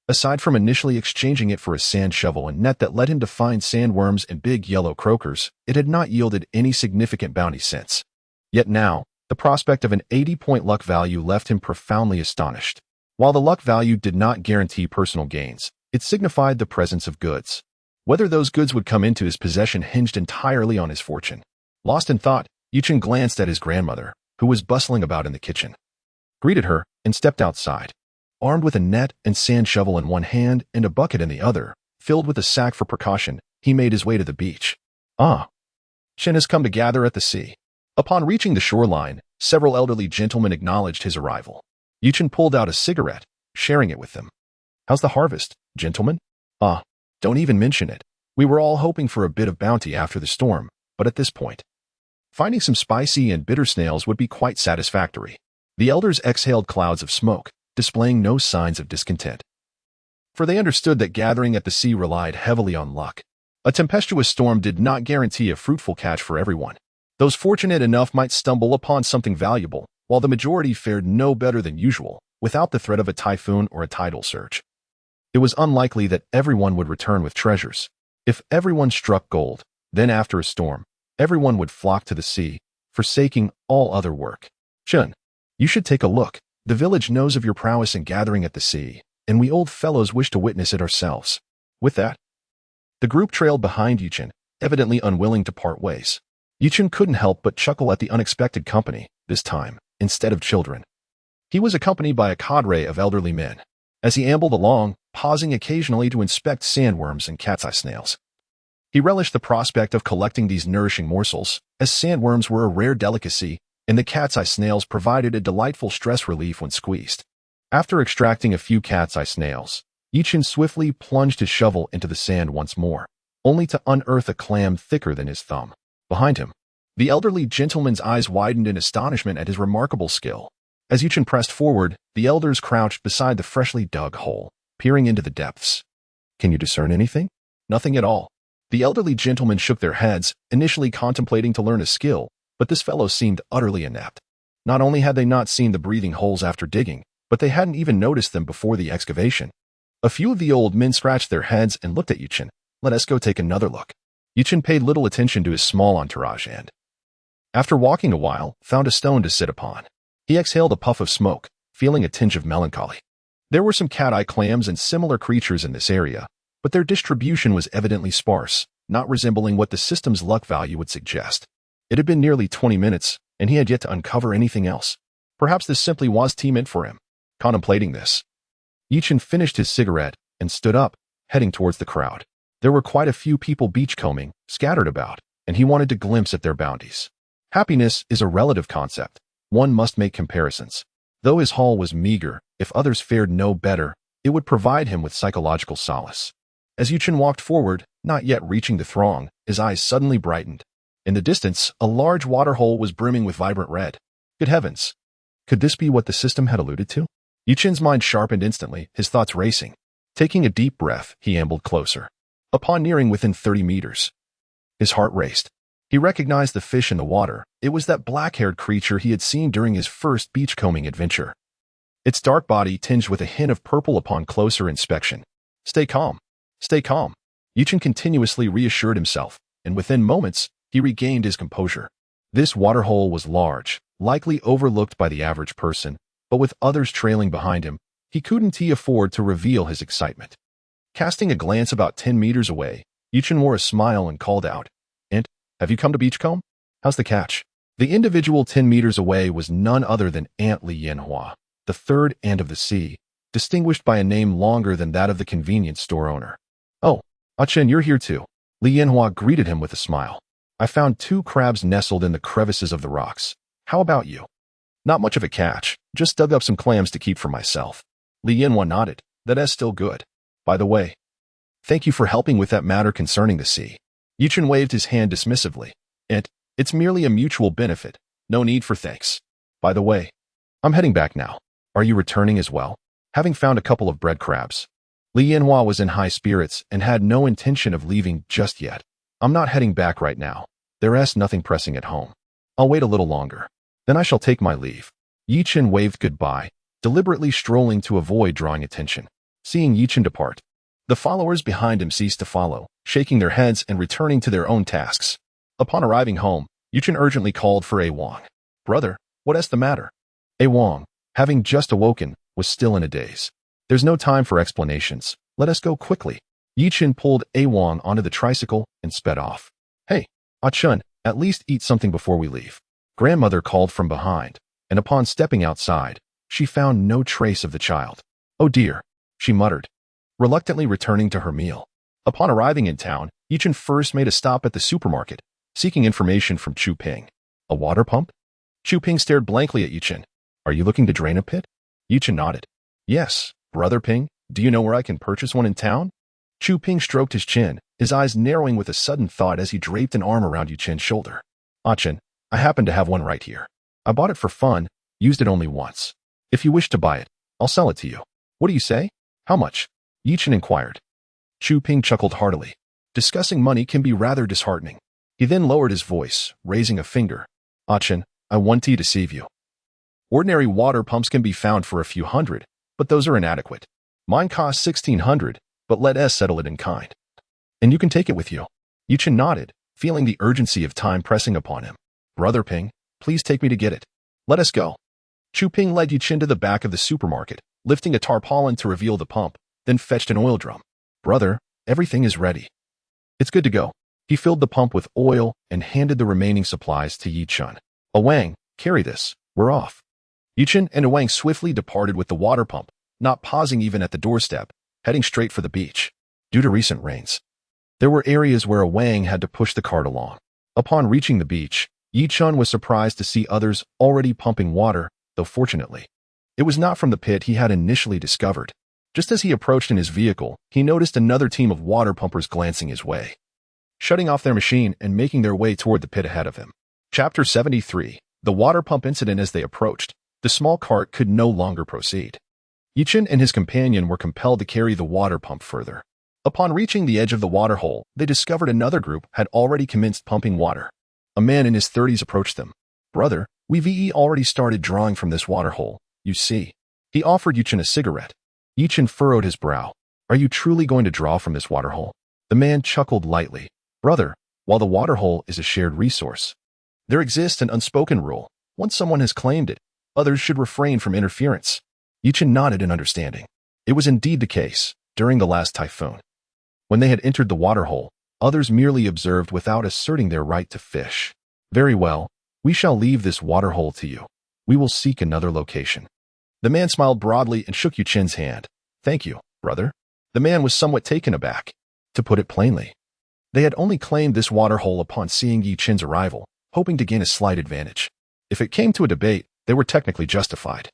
Aside from initially exchanging it for a sand shovel and net that led him to find sandworms and big yellow croakers, it had not yielded any significant bounty since. Yet now, the prospect of an 80-point luck value left him profoundly astonished. While the luck value did not guarantee personal gains, it signified the presence of goods. Whether those goods would come into his possession hinged entirely on his fortune. Lost in thought, Yuchen glanced at his grandmother, who was bustling about in the kitchen, greeted her, and stepped outside. Armed with a net and sand shovel in one hand and a bucket in the other, filled with a sack for precaution, he made his way to the beach. Ah, Shen has come to gather at the sea. Upon reaching the shoreline, several elderly gentlemen acknowledged his arrival. Yuchen pulled out a cigarette, sharing it with them. How's the harvest, gentlemen? Ah, don't even mention it. We were all hoping for a bit of bounty after the storm, but at this point, finding some spicy and bitter snails would be quite satisfactory. The elders exhaled clouds of smoke, displaying no signs of discontent. For they understood that gathering at the sea relied heavily on luck. A tempestuous storm did not guarantee a fruitful catch for everyone. Those fortunate enough might stumble upon something valuable, while the majority fared no better than usual, without the threat of a typhoon or a tidal surge. It was unlikely that everyone would return with treasures. If everyone struck gold, then after a storm, everyone would flock to the sea, forsaking all other work. Shun, you should take a look. The village knows of your prowess in gathering at the sea, and we old fellows wish to witness it ourselves. With that, the group trailed behind Yuchen, evidently unwilling to part ways. Yuchen couldn't help but chuckle at the unexpected company, this time, instead of children. He was accompanied by a cadre of elderly men. As he ambled along, pausing occasionally to inspect sandworms and cat's eye snails. He relished the prospect of collecting these nourishing morsels, as sandworms were a rare delicacy, and the cat's eye snails provided a delightful stress relief when squeezed. After extracting a few cat's eye snails, Yuchen swiftly plunged his shovel into the sand once more, only to unearth a clam thicker than his thumb. Behind him, the elderly gentleman's eyes widened in astonishment at his remarkable skill. As Yuchen pressed forward, the elders crouched beside the freshly dug hole, peering into the depths. Can you discern anything? Nothing at all. The elderly gentlemen shook their heads, initially contemplating to learn a skill, but this fellow seemed utterly inept. Not only had they not seen the breathing holes after digging, but they hadn't even noticed them before the excavation. A few of the old men scratched their heads and looked at Yuchen. Let us go take another look. Yuchen paid little attention to his small entourage and, after walking a while, found a stone to sit upon. He exhaled a puff of smoke, feeling a tinge of melancholy. There were some cat-eye clams and similar creatures in this area, but their distribution was evidently sparse, not resembling what the system's luck value would suggest. It had been nearly 20 minutes, and he had yet to uncover anything else. Perhaps this simply was tea meant for him. Contemplating this, Yuchen finished his cigarette and stood up, heading towards the crowd. There were quite a few people beachcombing, scattered about, and he wanted to glimpse at their bounties. Happiness is a relative concept. One must make comparisons. Though his haul was meager, if others fared no better, it would provide him with psychological solace. As Yuchen walked forward, not yet reaching the throng, his eyes suddenly brightened. In the distance, a large waterhole was brimming with vibrant red. Good heavens! Could this be what the system had alluded to? Yuchen's mind sharpened instantly, his thoughts racing. Taking a deep breath, he ambled closer. Upon nearing within 30 meters, his heart raced. He recognized the fish in the water. It was that black-haired creature he had seen during his first beachcombing adventure. Its dark body tinged with a hint of purple upon closer inspection. Stay calm. Stay calm. Yuchen continuously reassured himself, and within moments, he regained his composure. This waterhole was large, likely overlooked by the average person, but with others trailing behind him, he couldn't afford to reveal his excitement. Casting a glance about 10 meters away, Yuchen wore a smile and called out, "Have you come to beachcomb? How's the catch?" The individual 10 meters away was none other than Aunt Li Yanhua, the third aunt of the sea, distinguished by a name longer than that of the convenience store owner. "Oh, Ah-Chen, you're here too." Li Yanhua greeted him with a smile. "I found 2 crabs nestled in the crevices of the rocks. How about you?" "Not much of a catch, just dug up some clams to keep for myself." Li Yanhua nodded. "That is still good. By the way, thank you for helping with that matter concerning the sea." Yuchen waved his hand dismissively. It's merely a mutual benefit. No need for thanks. By the way, I'm heading back now. Are you returning as well? Having found a couple of bread crabs. Li Yanhua was in high spirits and had no intention of leaving just yet. I'm not heading back right now. There's nothing pressing at home. I'll wait a little longer. Then I shall take my leave. Yuchen waved goodbye, deliberately strolling to avoid drawing attention. Seeing Yichen depart, the followers behind him ceased to follow, shaking their heads and returning to their own tasks. Upon arriving home, Yichen urgently called for A Wang. "Brother, what's the matter?" A Wang, having just awoken, was still in a daze. "There's no time for explanations. Let us go quickly." Yichen pulled A Wang onto the tricycle and sped off. "Hey, Chun, at least eat something before we leave." Grandmother called from behind, and upon stepping outside, she found no trace of the child. "Oh dear," she muttered, reluctantly returning to her meal. Upon arriving in town, Yichen first made a stop at the supermarket, seeking information from Chu Ping. "A water pump?" Chu Ping stared blankly at Yichen. "Are you looking to drain a pit?" Yichen nodded. "Yes, Brother Ping, do you know where I can purchase one in town?" Chu Ping stroked his chin, his eyes narrowing with a sudden thought as he draped an arm around Yichen's shoulder. "Chen, I happen to have one right here. I bought it for fun, used it only once. If you wish to buy it, I'll sell it to you." "What do you say? How much?" Yichen inquired. Chu Ping chuckled heartily. Discussing money can be rather disheartening. He then lowered his voice, raising a finger. "Chen, I want to deceive you. Ordinary water pumps can be found for a few hundred, but those are inadequate. Mine costs 1,600, but let us settle it in kind. And you can take it with you." Yichen nodded, feeling the urgency of time pressing upon him. "Brother Ping, please take me to get it. Let us go." Chu Ping led Yichen to the back of the supermarket, lifting a tarpaulin to reveal the pump, then fetched an oil drum. "Brother, everything is ready. It's good to go." He filled the pump with oil and handed the remaining supplies to Yichen. "A Wang, carry this. We're off." Yichen and A Wang swiftly departed with the water pump, not pausing even at the doorstep, heading straight for the beach. Due to recent rains, there were areas where A Wang had to push the cart along. Upon reaching the beach, Yichen was surprised to see others already pumping water, though fortunately, it was not from the pit he had initially discovered. Just as he approached in his vehicle, he noticed another team of water pumpers glancing his way, shutting off their machine and making their way toward the pit ahead of him. Chapter 73. The water pump incident. As they approached, the small cart could no longer proceed. Yichen and his companion were compelled to carry the water pump further. Upon reaching the edge of the water hole, they discovered another group had already commenced pumping water. A man in his 30s approached them. "Brother, we've already started drawing from this water hole, you see." He offered Yichen a cigarette. Yichen furrowed his brow. "Are you truly going to draw from this water hole?" The man chuckled lightly. "Brother, while the water hole is a shared resource, there exists an unspoken rule. Once someone has claimed it, others should refrain from interference." Yichen nodded in understanding. It was indeed the case during the last typhoon. When they had entered the water hole, others merely observed without asserting their right to fish. "Very well, we shall leave this water hole to you. We will seek another location." The man smiled broadly and shook Yichen's hand. "Thank you, brother." The man was somewhat taken aback. To put it plainly, they had only claimed this water hole upon seeing Yichen's arrival, hoping to gain a slight advantage. If it came to a debate, they were technically justified.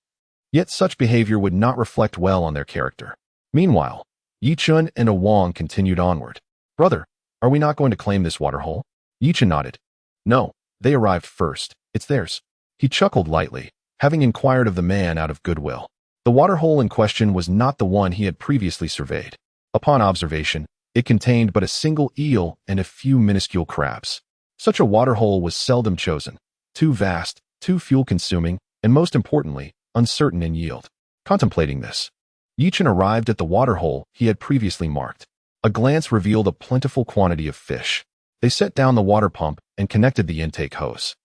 Yet such behavior would not reflect well on their character. Meanwhile, Yichen and A Wang continued onward. "Brother, are we not going to claim this water hole?" Yichen nodded. "No, they arrived first. It's theirs." He chuckled lightly, having inquired of the man out of goodwill. The water hole in question was not the one he had previously surveyed. Upon observation, it contained but a single eel and a few minuscule crabs. Such a water hole was seldom chosen. Too vast, too fuel-consuming, and most importantly, uncertain in yield. Contemplating this, Yichen arrived at the water hole he had previously marked. A glance revealed a plentiful quantity of fish. They set down the water pump and connected the intake hose.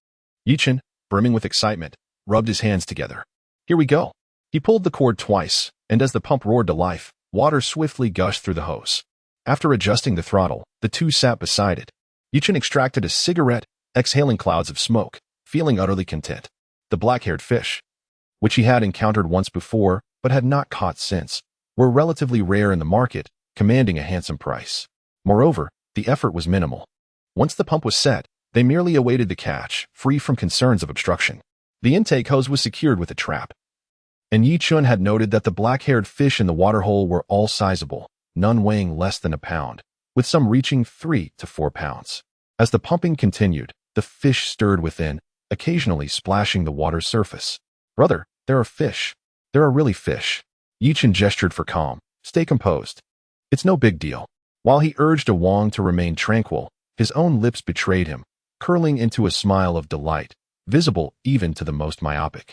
Yichen, brimming with excitement, rubbed his hands together. "Here we go." He pulled the cord twice, and as the pump roared to life, water swiftly gushed through the hose. After adjusting the throttle, the two sat beside it. Yichen extracted a cigarette, exhaling clouds of smoke, feeling utterly content. The black-haired fish, which he had encountered once before but had not caught since, were relatively rare in the market, commanding a handsome price. Moreover, the effort was minimal. Once the pump was set, they merely awaited the catch, free from concerns of obstruction. The intake hose was secured with a trap, and Yichen had noted that the black-haired fish in the water hole were all sizable, none weighing less than a pound, with some reaching 3 to 4 pounds. As the pumping continued, the fish stirred within, occasionally splashing the water's surface. "Brother, there are fish. There are really fish." Yichen gestured for calm. "Stay composed. It's no big deal." While he urged A Wang to remain tranquil, his own lips betrayed him, curling into a smile of delight, visible even to the most myopic.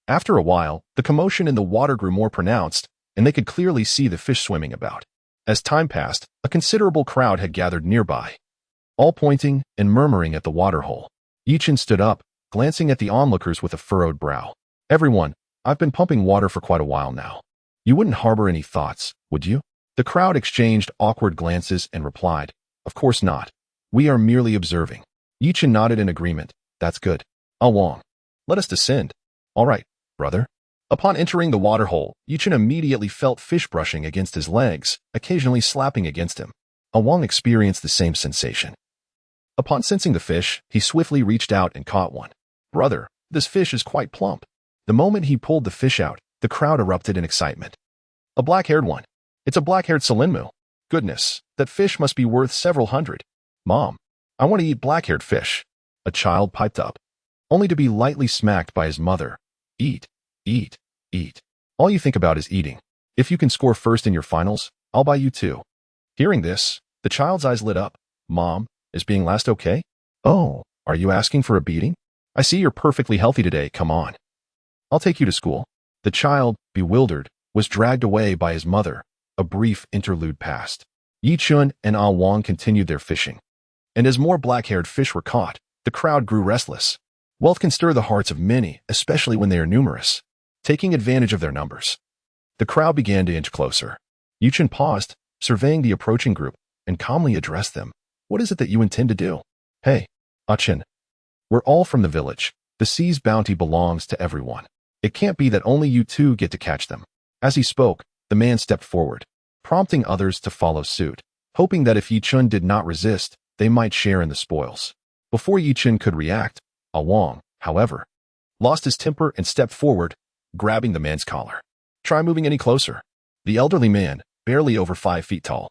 After a while, the commotion in the water grew more pronounced, and they could clearly see the fish swimming about. As time passed, a considerable crowd had gathered nearby, all pointing and murmuring at the waterhole. Yichen stood up, glancing at the onlookers with a furrowed brow. Everyone, I've been pumping water for quite a while now. You wouldn't harbor any thoughts, would you? The crowd exchanged awkward glances and replied, Of course not. We are merely observing. Yichen nodded in agreement. That's good. Wang, let us descend. All right, brother. Upon entering the waterhole, Yichen immediately felt fish brushing against his legs, occasionally slapping against him. Wang experienced the same sensation. Upon sensing the fish, he swiftly reached out and caught one. Brother, this fish is quite plump. The moment he pulled the fish out, the crowd erupted in excitement. A black-haired one. It's a black-haired salinmu. Goodness, that fish must be worth several hundred. Mom, I want to eat black-haired fish. A child piped up, only to be lightly smacked by his mother. Eat, eat, eat. All you think about is eating. If you can score first in your finals, I'll buy you two. Hearing this, the child's eyes lit up. Mom, is being last okay? Oh, are you asking for a beating? I see you're perfectly healthy today, come on. I'll take you to school. The child, bewildered, was dragged away by his mother. A brief interlude passed. Yichen and Wang continued their fishing. And as more black-haired fish were caught, the crowd grew restless. Wealth can stir the hearts of many, especially when they are numerous. Taking advantage of their numbers, the crowd began to inch closer. Yichen paused, surveying the approaching group, and calmly addressed them. What is it that you intend to do? Hey, Achin. We're all from the village. The sea's bounty belongs to everyone. It can't be that only you two get to catch them. As he spoke, the man stepped forward, prompting others to follow suit, hoping that if Yichen did not resist, they might share in the spoils. Before Yichen could react, Wang, however, lost his temper and stepped forward, grabbing the man's collar. Try moving any closer. The elderly man, barely over 5 feet tall,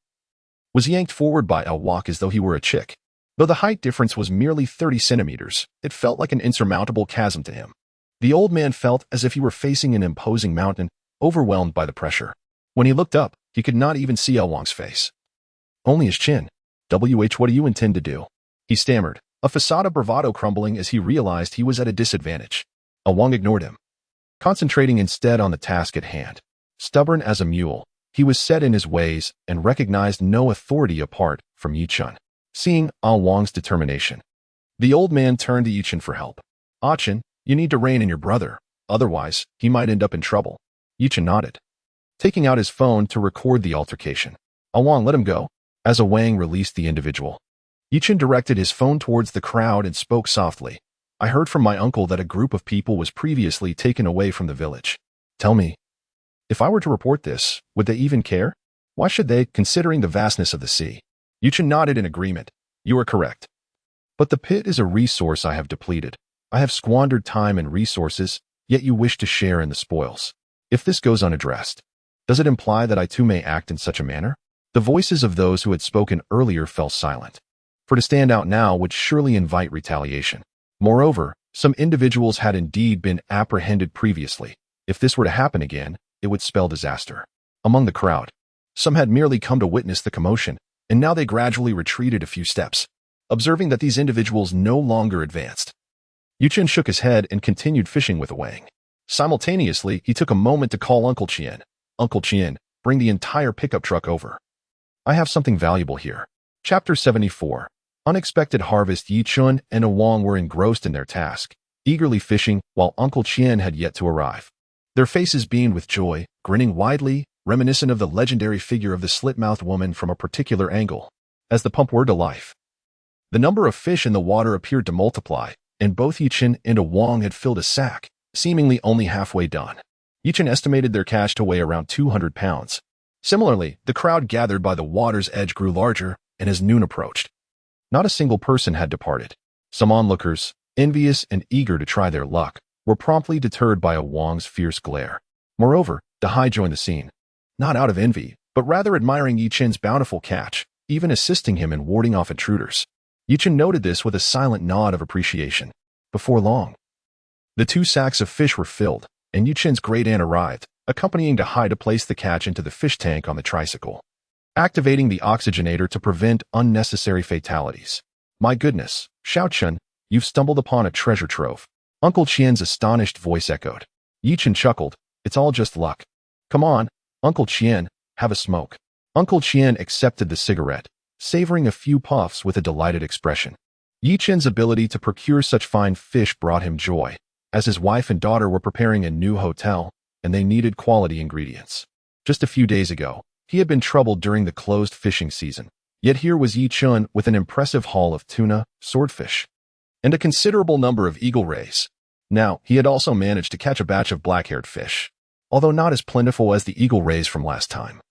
was yanked forward by Wang as though he were a chick. Though the height difference was merely 30 centimeters, it felt like an insurmountable chasm to him. The old man felt as if he were facing an imposing mountain, overwhelmed by the pressure. When he looked up, he could not even see Wang's face. Only his chin. What do you intend to do? He stammered, a facade of bravado crumbling as he realized he was at a disadvantage. Wang ignored him, concentrating instead on the task at hand. Stubborn as a mule, he was set in his ways and recognized no authority apart from Yichen. Seeing Wang's determination, the old man turned to Yichen for help. Achin, you need to rein in your brother, otherwise he might end up in trouble. Yichen nodded, taking out his phone to record the altercation. Wang let him go. As Wang released the individual, Yichen directed his phone towards the crowd and spoke softly. I heard from my uncle that a group of people was previously taken away from the village. Tell me, if I were to report this, would they even care? Why should they, considering the vastness of the sea? Yichen nodded in agreement. You are correct. But the pit is a resource I have depleted. I have squandered time and resources, yet you wish to share in the spoils. If this goes unaddressed, does it imply that I too may act in such a manner? The voices of those who had spoken earlier fell silent, for to stand out now would surely invite retaliation. Moreover, some individuals had indeed been apprehended previously. If this were to happen again, it would spell disaster. Among the crowd, some had merely come to witness the commotion, and now they gradually retreated a few steps, observing that these individuals no longer advanced. Yichen shook his head and continued fishing with Wang. Simultaneously, he took a moment to call Uncle Chien. Uncle Chien, bring the entire pickup truck over. I have something valuable here. Chapter 74. Unexpected harvest. Yichen and Wang were engrossed in their task, eagerly fishing while Uncle Chien had yet to arrive. Their faces beamed with joy, grinning widely, reminiscent of the legendary figure of the slit-mouthed woman from a particular angle. As the pump whirred to life, the number of fish in the water appeared to multiply, and both Yichen and Wang had filled a sack, seemingly only halfway done. Yichen estimated their catch to weigh around 200 pounds. Similarly, the crowd gathered by the water's edge grew larger, and as noon approached, not a single person had departed. Some onlookers, envious and eager to try their luck, were promptly deterred by Wang's fierce glare. Moreover, Dahai joined the scene, not out of envy, but rather admiring Yichen's bountiful catch, even assisting him in warding off intruders. Yichen noted this with a silent nod of appreciation. Before long, the 2 sacks of fish were filled, and Yichen's great aunt arrived, accompanying Dahai to place the catch into the fish tank on the tricycle, activating the oxygenator to prevent unnecessary fatalities. My goodness, Xiaochen, you've stumbled upon a treasure trove. Uncle Qian's astonished voice echoed. Yichen chuckled. It's all just luck. Come on, Uncle Qian, have a smoke. Uncle Qian accepted the cigarette, savoring a few puffs with a delighted expression. Yichen's ability to procure such fine fish brought him joy, as his wife and daughter were preparing a new hotel, and they needed quality ingredients. Just a few days ago, he had been troubled during the closed fishing season, yet here was Yichen with an impressive haul of tuna, swordfish, and a considerable number of eagle rays. Now, he had also managed to catch a batch of black-haired fish, although not as plentiful as the eagle rays from last time.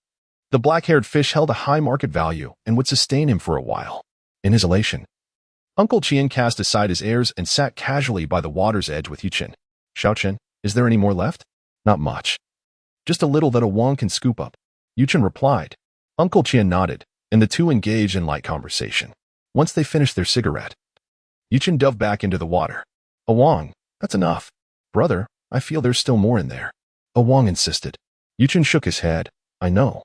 The black-haired fish held a high market value and would sustain him for a while. In his elation, Uncle Qian cast aside his airs and sat casually by the water's edge with Yichen. Xiaochen, is there any more left? Not much. Just a little that a Wang can scoop up. Yichen replied. Uncle Qian nodded, and the two engaged in light conversation. Once they finished their cigarette, Yichen dove back into the water. A Wang, that's enough. Brother, I feel there's still more in there. A Wang insisted. Yichen shook his head. I know.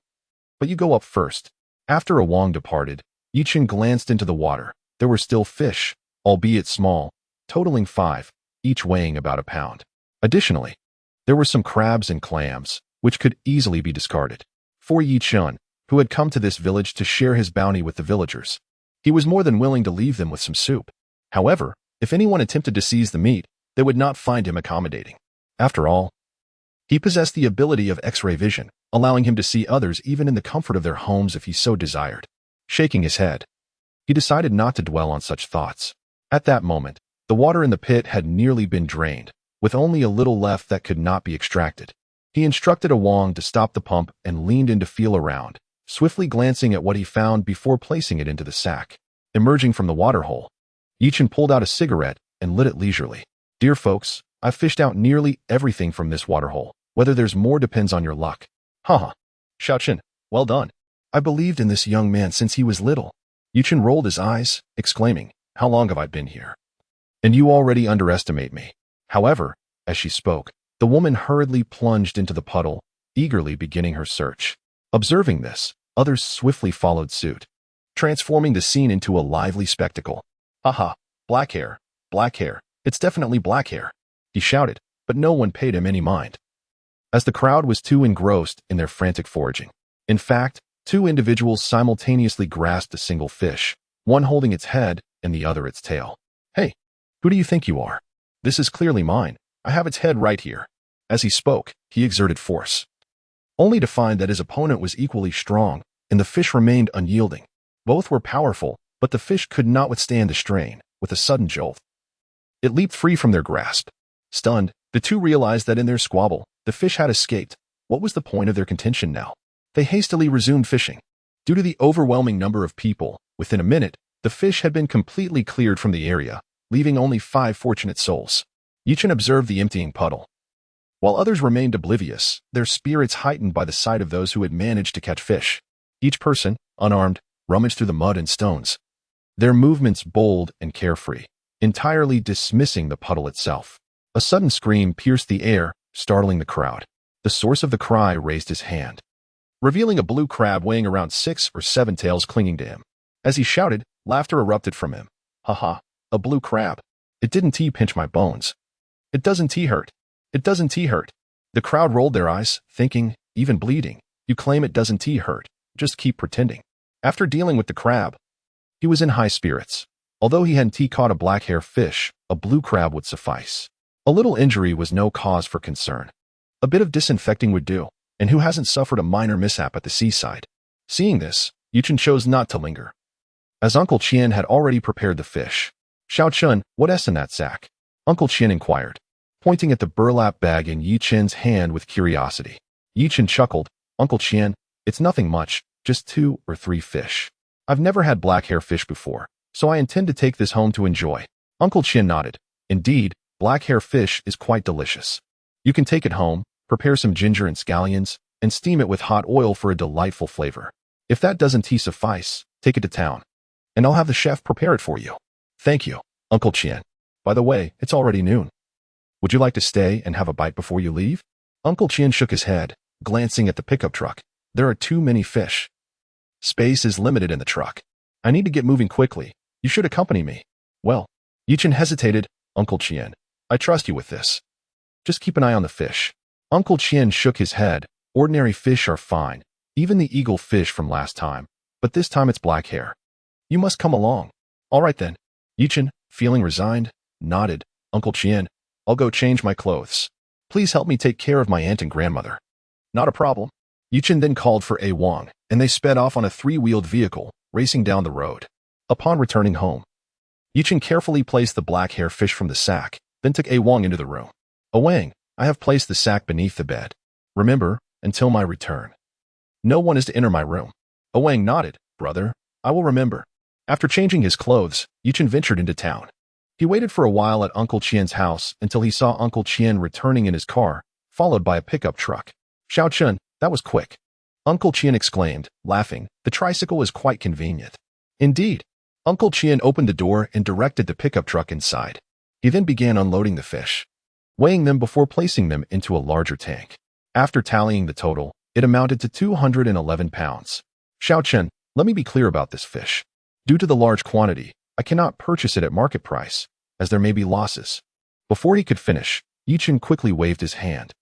But you go up first. After a Wang departed, Yichen glanced into the water. There were still fish, albeit small, totaling 5, each weighing about a pound. Additionally, there were some crabs and clams, which could easily be discarded. For Yichen, who had come to this village to share his bounty with the villagers, he was more than willing to leave them with some soup. However, if anyone attempted to seize the meat, they would not find him accommodating. After all, he possessed the ability of X-ray vision, allowing him to see others even in the comfort of their homes if he so desired. Shaking his head, he decided not to dwell on such thoughts. At that moment, the water in the pit had nearly been drained, with only a little left that could not be extracted. He instructed a Wang to stop the pump and leaned in to feel around, swiftly glancing at what he found before placing it into the sack. Emerging from the waterhole, Yichen pulled out a cigarette and lit it leisurely. Dear folks, I've fished out nearly everything from this waterhole. Whether there's more depends on your luck. Haha. Xiaochen, well done. I believed in this young man since he was little. Yichen rolled his eyes, exclaiming, how long have I been here? And you already underestimate me. However, as she spoke, the woman hurriedly plunged into the puddle, eagerly beginning her search. Observing this, others swiftly followed suit, transforming the scene into a lively spectacle. Haha, black hair, it's definitely black hair, he shouted, but no one paid him any mind, as the crowd was too engrossed in their frantic foraging. In fact, 2 individuals simultaneously grasped a single fish, one holding its head and the other its tail. Hey, who do you think you are? This is clearly mine. I have its head right here. As he spoke, he exerted force, only to find that his opponent was equally strong, and the fish remained unyielding. Both were powerful, but the fish could not withstand the strain. With a sudden jolt, it leaped free from their grasp. Stunned, the two realized that in their squabble, the fish had escaped. What was the point of their contention now? They hastily resumed fishing. Due to the overwhelming number of people, within a minute, the fish had been completely cleared from the area, leaving only 5 fortunate souls. Yichen observed the emptying puddle, while others remained oblivious, their spirits heightened by the sight of those who had managed to catch fish. Each person, unarmed, rummaged through the mud and stones, their movements bold and carefree, entirely dismissing the puddle itself. A sudden scream pierced the air, startling the crowd. The source of the cry raised his hand, revealing a blue crab weighing around 6 or 7 tails clinging to him. As he shouted, laughter erupted from him. Haha, a blue crab. It didn't pinch my bones. It doesn't hurt. It doesn't hurt. The crowd rolled their eyes, thinking, even bleeding, you claim it doesn't hurt, just keep pretending. After dealing with the crab, he was in high spirits. Although he hadn't caught a black hair fish, a blue crab would suffice. A little injury was no cause for concern. A bit of disinfecting would do, and who hasn't suffered a minor mishap at the seaside? Seeing this, Yichen chose not to linger, as Uncle Qian had already prepared the fish. Xiaochen, what's in that sack? Uncle Qian inquired, pointing at the burlap bag in Yichen's hand with curiosity. Yichen chuckled. Uncle Qian, it's nothing much, just 2 or 3 fish. I've never had black hair fish before, so I intend to take this home to enjoy. Uncle Qian nodded. Indeed, black hair fish is quite delicious. You can take it home, prepare some ginger and scallions, and steam it with hot oil for a delightful flavor. If that doesn't suffice, take it to town, and I'll have the chef prepare it for you. Thank you, Uncle Qian. By the way, it's already noon. Would you like to stay and have a bite before you leave? Uncle Qian shook his head, glancing at the pickup truck. There are too many fish. Space is limited in the truck. I need to get moving quickly. You should accompany me. Well, Yichen hesitated. Uncle Qian, I trust you with this. Just keep an eye on the fish. Uncle Qian shook his head. Ordinary fish are fine, even the eagle fish from last time, but this time it's black hair. You must come along. All right then. Yichen, feeling resigned, nodded. Uncle Qian, I'll go change my clothes. Please help me take care of my aunt and grandmother. Not a problem. Yichen then called for A Wang, and they sped off on a three-wheeled vehicle, racing down the road. Upon returning home, Yichen carefully placed the black hair fish from the sack, then took A Wang into the room. A Wang, I have placed the sack beneath the bed. Remember, until my return, no one is to enter my room. A Wang nodded. Brother, I will remember. After changing his clothes, Yichen ventured into town. He waited for a while at Uncle Qian's house until he saw Uncle Qian returning in his car, followed by a pickup truck. Xiao Chun, that was quick. Uncle Qian exclaimed, laughing. The tricycle is quite convenient. Indeed. Uncle Qian opened the door and directed the pickup truck inside. He then began unloading the fish, weighing them before placing them into a larger tank. After tallying the total, it amounted to 211 pounds. Xiao Chun, let me be clear about this fish. Due to the large quantity, I cannot purchase it at market price, as there may be losses. Before he could finish, Yichen quickly waved his hand.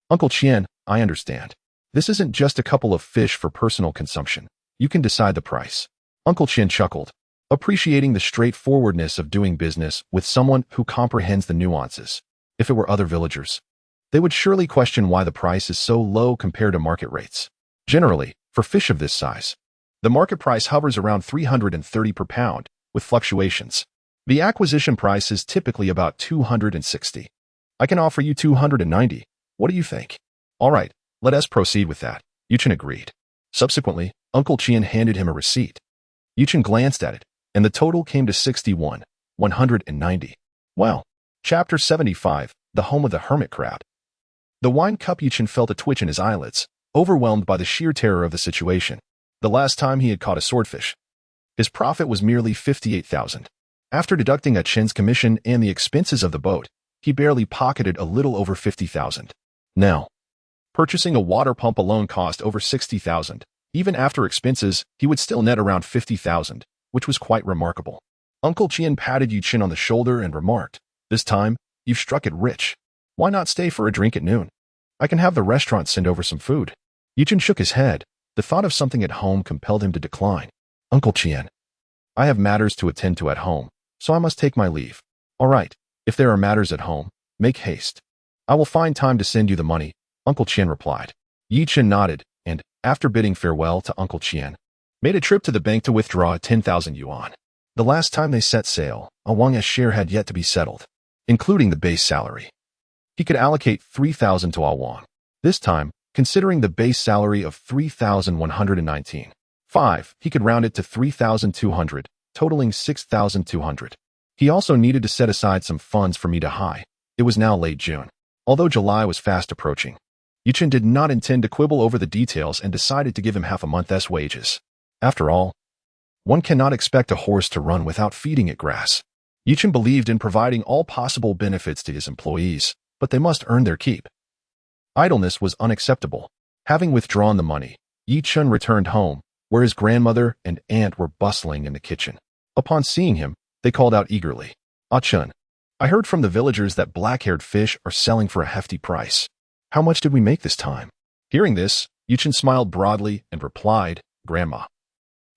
Uncle Qian, I understand. This isn't just a couple of fish for personal consumption. You can decide the price. Uncle Qian chuckled, appreciating the straightforwardness of doing business with someone who comprehends the nuances. If it were other villagers, they would surely question why the price is so low compared to market rates. Generally, for fish of this size, the market price hovers around 330 per pound, with fluctuations. The acquisition price is typically about 260. I can offer you 290. What do you think? All right, let us proceed with that. Yichen agreed. Subsequently, Uncle Qian handed him a receipt. Yichen glanced at it, and the total came to 61,190. Well, Chapter 75, The Home of the Hermit Crab. The wine cup. Yichen felt a twitch in his eyelids, overwhelmed by the sheer terror of the situation. The last time he had caught a swordfish, his profit was merely 58,000. After deducting a Chen's commission and the expenses of the boat, he barely pocketed a little over 50,000. Now, purchasing a water pump alone cost over 60,000. Even after expenses, he would still net around 50,000, which was quite remarkable. Uncle Qian patted Yichen on the shoulder and remarked, This time, you've struck it rich. Why not stay for a drink at noon? I can have the restaurant send over some food. Yichen shook his head. The thought of something at home compelled him to decline. Uncle Qian, I have matters to attend to at home, so I must take my leave. All right, if there are matters at home, make haste. I will find time to send you the money, Uncle Qian replied. Yichen nodded, and, after bidding farewell to Uncle Qian, made a trip to the bank to withdraw 10,000 yuan. The last time they set sail, A Wang's share had yet to be settled, including the base salary. He could allocate 3,000 to A Wang. This time, considering the base salary of 3,119. 5, he could round it to 3,200, totaling 6,200. He also needed to set aside some funds for Mida High. It was now late June. Although July was fast approaching, Yichen did not intend to quibble over the details and decided to give him half a month's wages. After all, one cannot expect a horse to run without feeding it grass. Yichen believed in providing all possible benefits to his employees, but they must earn their keep. Idleness was unacceptable. Having withdrawn the money, Yichen returned home, where his grandmother and aunt were bustling in the kitchen. Upon seeing him, they called out eagerly, Ah Chun, I heard from the villagers that black-haired fish are selling for a hefty price. How much did we make this time? Hearing this, Yichen smiled broadly and replied, Grandma,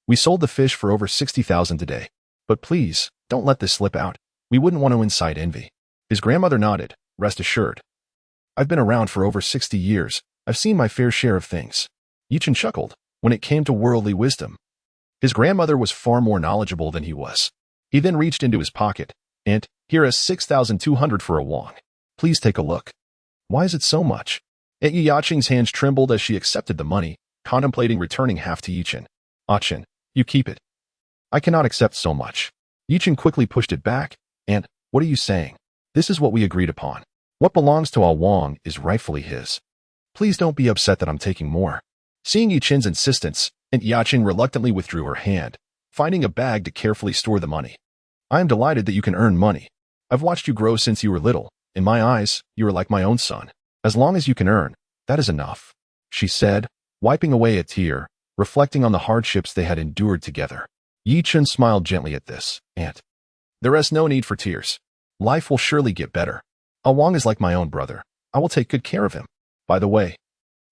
we sold the fish for over 60,000 today. But please, don't let this slip out. We wouldn't want to incite envy. His grandmother nodded, rest assured. I've been around for over 60 years. I've seen my fair share of things. Yichen chuckled. When it came to worldly wisdom, his grandmother was far more knowledgeable than he was. He then reached into his pocket, and, here is 6,200 for A Wang. Please take a look. Why is it so much? Aunt Yaching's hands trembled as she accepted the money, contemplating returning half to Yichen. Ah Chen, you keep it. I cannot accept so much. Yichen quickly pushed it back, and, what are you saying? This is what we agreed upon. What belongs to A Wang is rightfully his. Please don't be upset that I'm taking more. Seeing Yichen's insistence, Aunt Yaching reluctantly withdrew her hand, finding a bag to carefully store the money. I am delighted that you can earn money. I've watched you grow since you were little. In my eyes, you are like my own son. As long as you can earn, that is enough, she said, wiping away a tear, reflecting on the hardships they had endured together. Yichen smiled gently at this, Aunt. There is no need for tears. Life will surely get better. A Wang is like my own brother. I will take good care of him. By the way,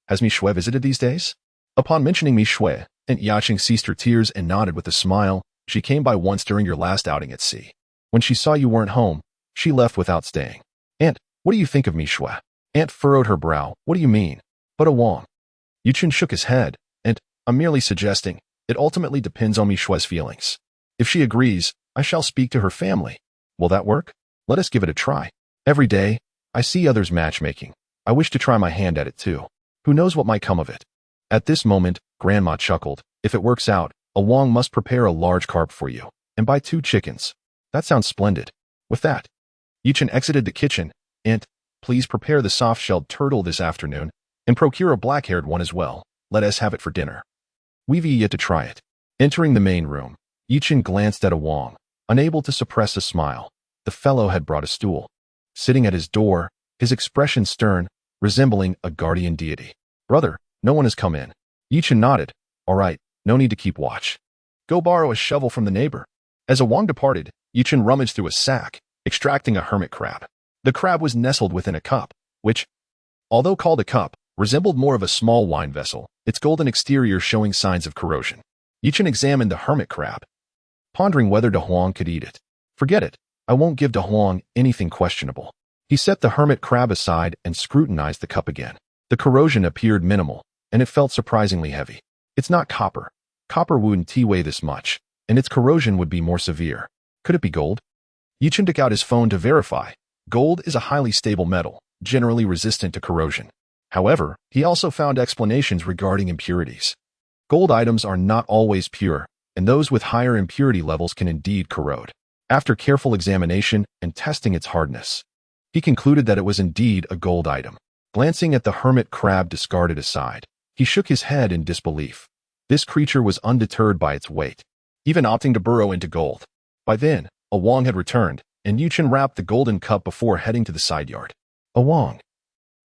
has Mi Shui visited these days? Upon mentioning Mi Shui, Aunt Yacheng ceased her tears and nodded with a smile. She came by once during your last outing at sea. When she saw you weren't home, she left without staying. Aunt, what do you think of Mi Shui? Aunt furrowed her brow. What do you mean? But Wang. Yuchen shook his head, and I'm merely suggesting, it ultimately depends on Mi Shui's feelings. If she agrees, I shall speak to her family. Will that work? Let us give it a try. Every day, I see others matchmaking. I wish to try my hand at it too. Who knows what might come of it? At this moment, Grandma chuckled. If it works out, Wang must prepare a large carp for you, and buy 2 chickens. That sounds splendid. With that, Yuchen exited the kitchen. Aunt, please prepare the soft-shelled turtle this afternoon, and procure a black-haired one as well. Let us have it for dinner. We've yet to try it. Entering the main room, Yuchen glanced at Wang, unable to suppress a smile. The fellow had brought a stool. Sitting at his door, his expression stern, resembling a guardian deity. Brother, no one has come in. Yuchen nodded. All right, no need to keep watch. Go borrow a shovel from the neighbor. As Wang departed, Yuchen rummaged through a sack, extracting a hermit crab. The crab was nestled within a cup, which, although called a cup, resembled more of a small wine vessel, its golden exterior showing signs of corrosion. Yuchen examined the hermit crab, pondering whether De Huang could eat it. Forget it. I won't give De Huang anything questionable. He set the hermit crab aside and scrutinized the cup again. The corrosion appeared minimal, and it felt surprisingly heavy. It's not copper. Copper wouldn't weigh this much, and its corrosion would be more severe. Could it be gold? Yuchen took out his phone to verify. Gold is a highly stable metal, generally resistant to corrosion. However, he also found explanations regarding impurities. Gold items are not always pure, and those with higher impurity levels can indeed corrode. After careful examination and testing its hardness, he concluded that it was indeed a gold item. Glancing at the hermit crab discarded aside, he shook his head in disbelief. This creature was undeterred by its weight, even opting to burrow into gold. By then, Wang had returned, and Yuchen wrapped the golden cup before heading to the side yard. Wang,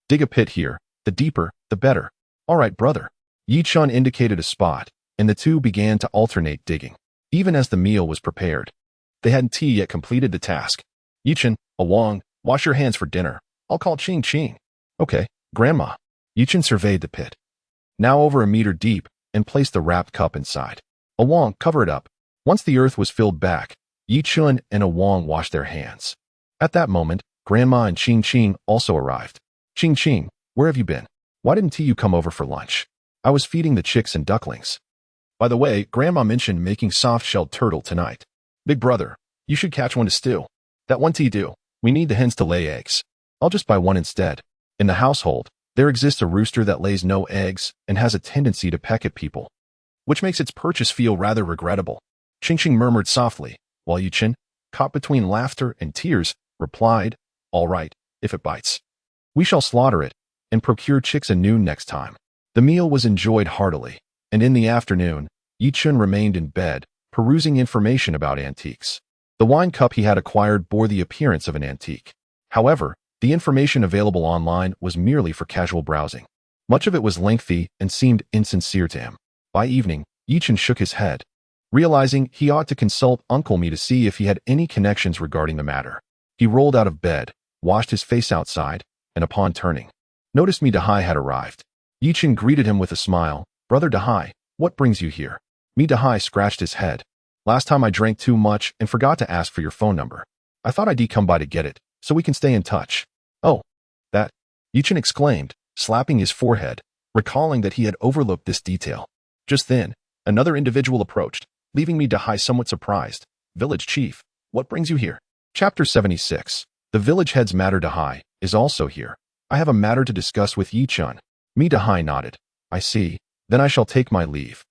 dig a pit here. The deeper, the better. All right, brother. Yuchen indicated a spot, and the two began to alternate digging. Even as the meal was prepared, they hadn't yet completed the task. Yuchen, Wang, wash your hands for dinner. I'll call Ching Ching. Okay, Grandma. Yuchen surveyed the pit, now over a meter deep, and placed the wrapped cup inside. Wang, cover it up. Once the earth was filled back, Yuchen and Wang washed their hands. At that moment, Grandma and Ching Ching also arrived. Ching Ching, where have you been? Why didn't you come over for lunch? I was feeding the chicks and ducklings. By the way, Grandma mentioned making soft-shelled turtle tonight. Big brother, you should catch one to stew. That one do. We need the hens to lay eggs. I'll just buy one instead. In the household, there exists a rooster that lays no eggs and has a tendency to peck at people, which makes its purchase feel rather regrettable. Ching Ching murmured softly, while Yuchen, caught between laughter and tears, replied, all right, if it bites. We shall slaughter it and procure chicks at noon next time. The meal was enjoyed heartily, and in the afternoon, Yuchen remained in bed, perusing information about antiques. The wine cup he had acquired bore the appearance of an antique. However, the information available online was merely for casual browsing. Much of it was lengthy and seemed insincere to him. By evening, Yuchen shook his head, realizing he ought to consult Uncle Mi to see if he had any connections regarding the matter. He rolled out of bed, washed his face outside, and upon turning, noticed Mi Dahai had arrived. Yuchen greeted him with a smile. Brother Dahai, what brings you here? Mi Dahai scratched his head. Last time I drank too much and forgot to ask for your phone number. I thought I'd come by to get it, so we can stay in touch. Oh, that, Yuchen exclaimed, slapping his forehead, recalling that he had overlooked this detail. Just then, another individual approached, leaving Mi Dahai somewhat surprised. Village Chief, what brings you here? Chapter 76. The village head's matter Dahai is also here. I have a matter to discuss with Yuchen. Mi Dahai nodded. I see. Then I shall take my leave.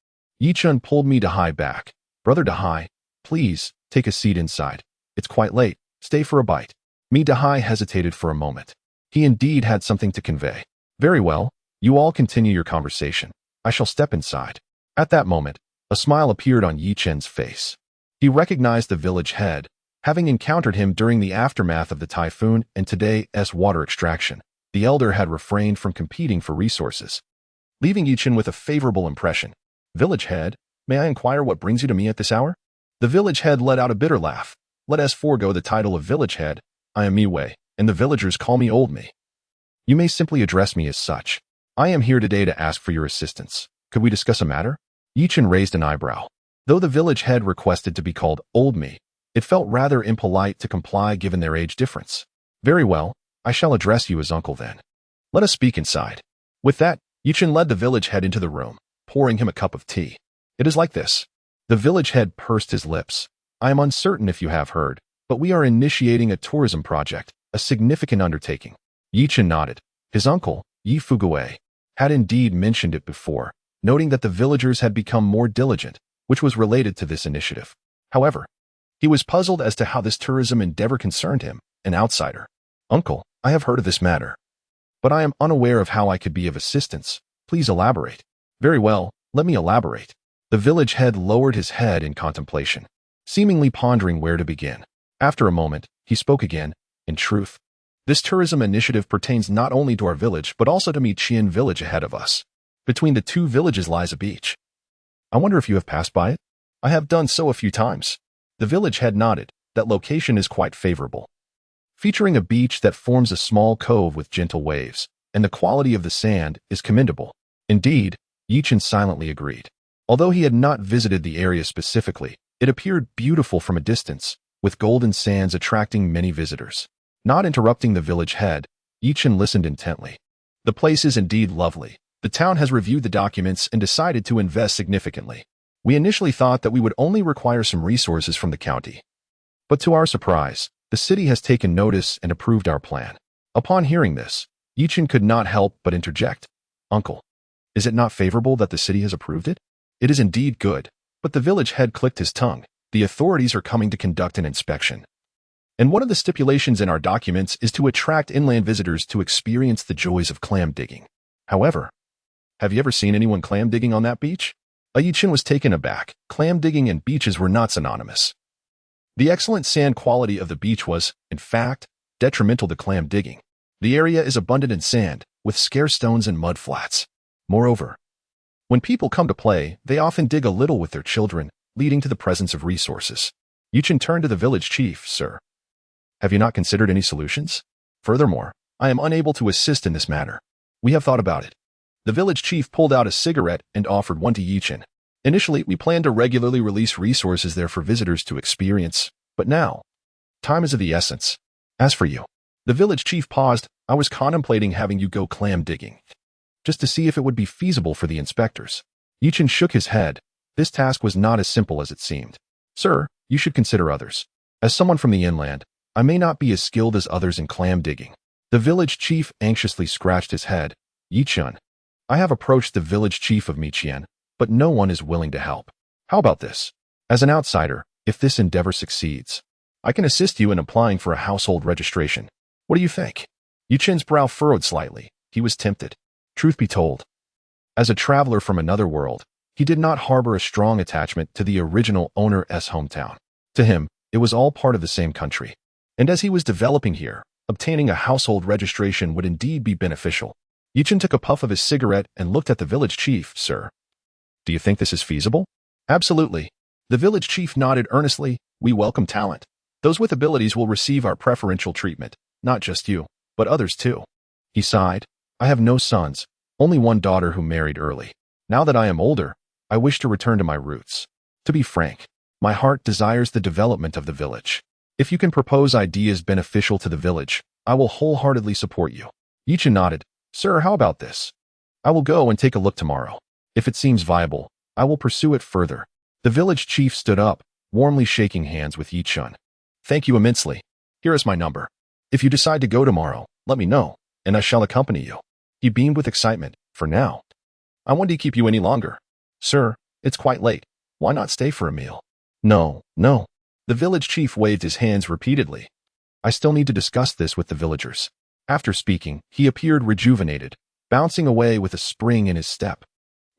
Yuchen pulled Mi Dahai back. Brother Dahai, please, take a seat inside. It's quite late. Stay for a bite. Mi Dahai hesitated for a moment. He indeed had something to convey. Very well. You all continue your conversation. I shall step inside. At that moment, a smile appeared on Yuchen's face. He recognized the village head, having encountered him during the aftermath of the typhoon and today's water extraction. The elder had refrained from competing for resources, leaving Yuchen with a favorable impression. Village head, may I inquire what brings you to me at this hour? The village head let out a bitter laugh. Let us forego the title of village head. I am Mi Wei, and the villagers call me Old Mi. You may simply address me as such. I am here today to ask for your assistance. Could we discuss a matter? Yichen raised an eyebrow. Though the village head requested to be called Old Me, it felt rather impolite to comply given their age difference. Very well, I shall address you as uncle then. Let us speak inside. With that, Yichen led the village head into the room, pouring him a cup of tea. It is like this. The village head pursed his lips. I am uncertain if you have heard, but we are initiating a tourism project, a significant undertaking. Yichen nodded. His uncle, Yi Fugue, had indeed mentioned it before, noting that the villagers had become more diligent, which was related to this initiative. However, he was puzzled as to how this tourism endeavor concerned him, an outsider. Uncle, I have heard of this matter, but I am unaware of how I could be of assistance. Please elaborate. Very well, let me elaborate. The village head lowered his head in contemplation, seemingly pondering where to begin. After a moment, he spoke again. In truth, this tourism initiative pertains not only to our village but also to Miqian village ahead of us. Between the two villages lies a beach. I wonder if you have passed by it? I have done so a few times. The village head nodded. That location is quite favorable, featuring a beach that forms a small cove with gentle waves, and the quality of the sand is commendable. Indeed, Yichen silently agreed. Although he had not visited the area specifically, it appeared beautiful from a distance, with golden sands attracting many visitors. Not interrupting the village head, Yichen listened intently. The place is indeed lovely. The town has reviewed the documents and decided to invest significantly. We initially thought that we would only require some resources from the county. But to our surprise, the city has taken notice and approved our plan. Upon hearing this, Yichen could not help but interject. Uncle, is it not favorable that the city has approved it? It is indeed good, but the village head clicked his tongue. The authorities are coming to conduct an inspection. And one of the stipulations in our documents is to attract inland visitors to experience the joys of clam digging. However, have you ever seen anyone clam digging on that beach? Yichen was taken aback. Clam digging and beaches were not synonymous. The excellent sand quality of the beach was, in fact, detrimental to clam digging. The area is abundant in sand, with scarce stones and mud flats. Moreover, when people come to play, they often dig a little with their children, leading to the presence of resources. Yichen turned to the village chief. Sir, have you not considered any solutions? Furthermore, I am unable to assist in this matter. We have thought about it. The village chief pulled out a cigarette and offered one to Yichen. Initially, we planned to regularly release resources there for visitors to experience, but now, time is of the essence. As for you, the village chief paused. I was contemplating having you go clam digging, just to see if it would be feasible for the inspectors. Yichen shook his head. This task was not as simple as it seemed. Sir, you should consider others. As someone from the inland, I may not be as skilled as others in clam digging. The village chief anxiously scratched his head. Yichen, I have approached the village chief of Miqian, but no one is willing to help. How about this? As an outsider, if this endeavor succeeds, I can assist you in applying for a household registration. What do you think? Yichen's brow furrowed slightly. He was tempted. Truth be told, as a traveler from another world, he did not harbor a strong attachment to the original owner's hometown. To him, it was all part of the same country. And as he was developing here, obtaining a household registration would indeed be beneficial. Yichen took a puff of his cigarette and looked at the village chief. Sir, do you think this is feasible? Absolutely. The village chief nodded earnestly. We welcome talent. Those with abilities will receive our preferential treatment, not just you, but others too. He sighed. I have no sons, only one daughter who married early. Now that I am older, I wish to return to my roots. To be frank, my heart desires the development of the village. If you can propose ideas beneficial to the village, I will wholeheartedly support you. Yichen nodded. Sir, how about this? I will go and take a look tomorrow. If it seems viable, I will pursue it further. The village chief stood up, warmly shaking hands with Yichen. Thank you immensely. Here is my number. If you decide to go tomorrow, let me know, and I shall accompany you. He beamed with excitement. For now, I won't keep you any longer. Sir, it's quite late. Why not stay for a meal? No. The village chief waved his hands repeatedly. I still need to discuss this with the villagers. After speaking, he appeared rejuvenated, bouncing away with a spring in his step.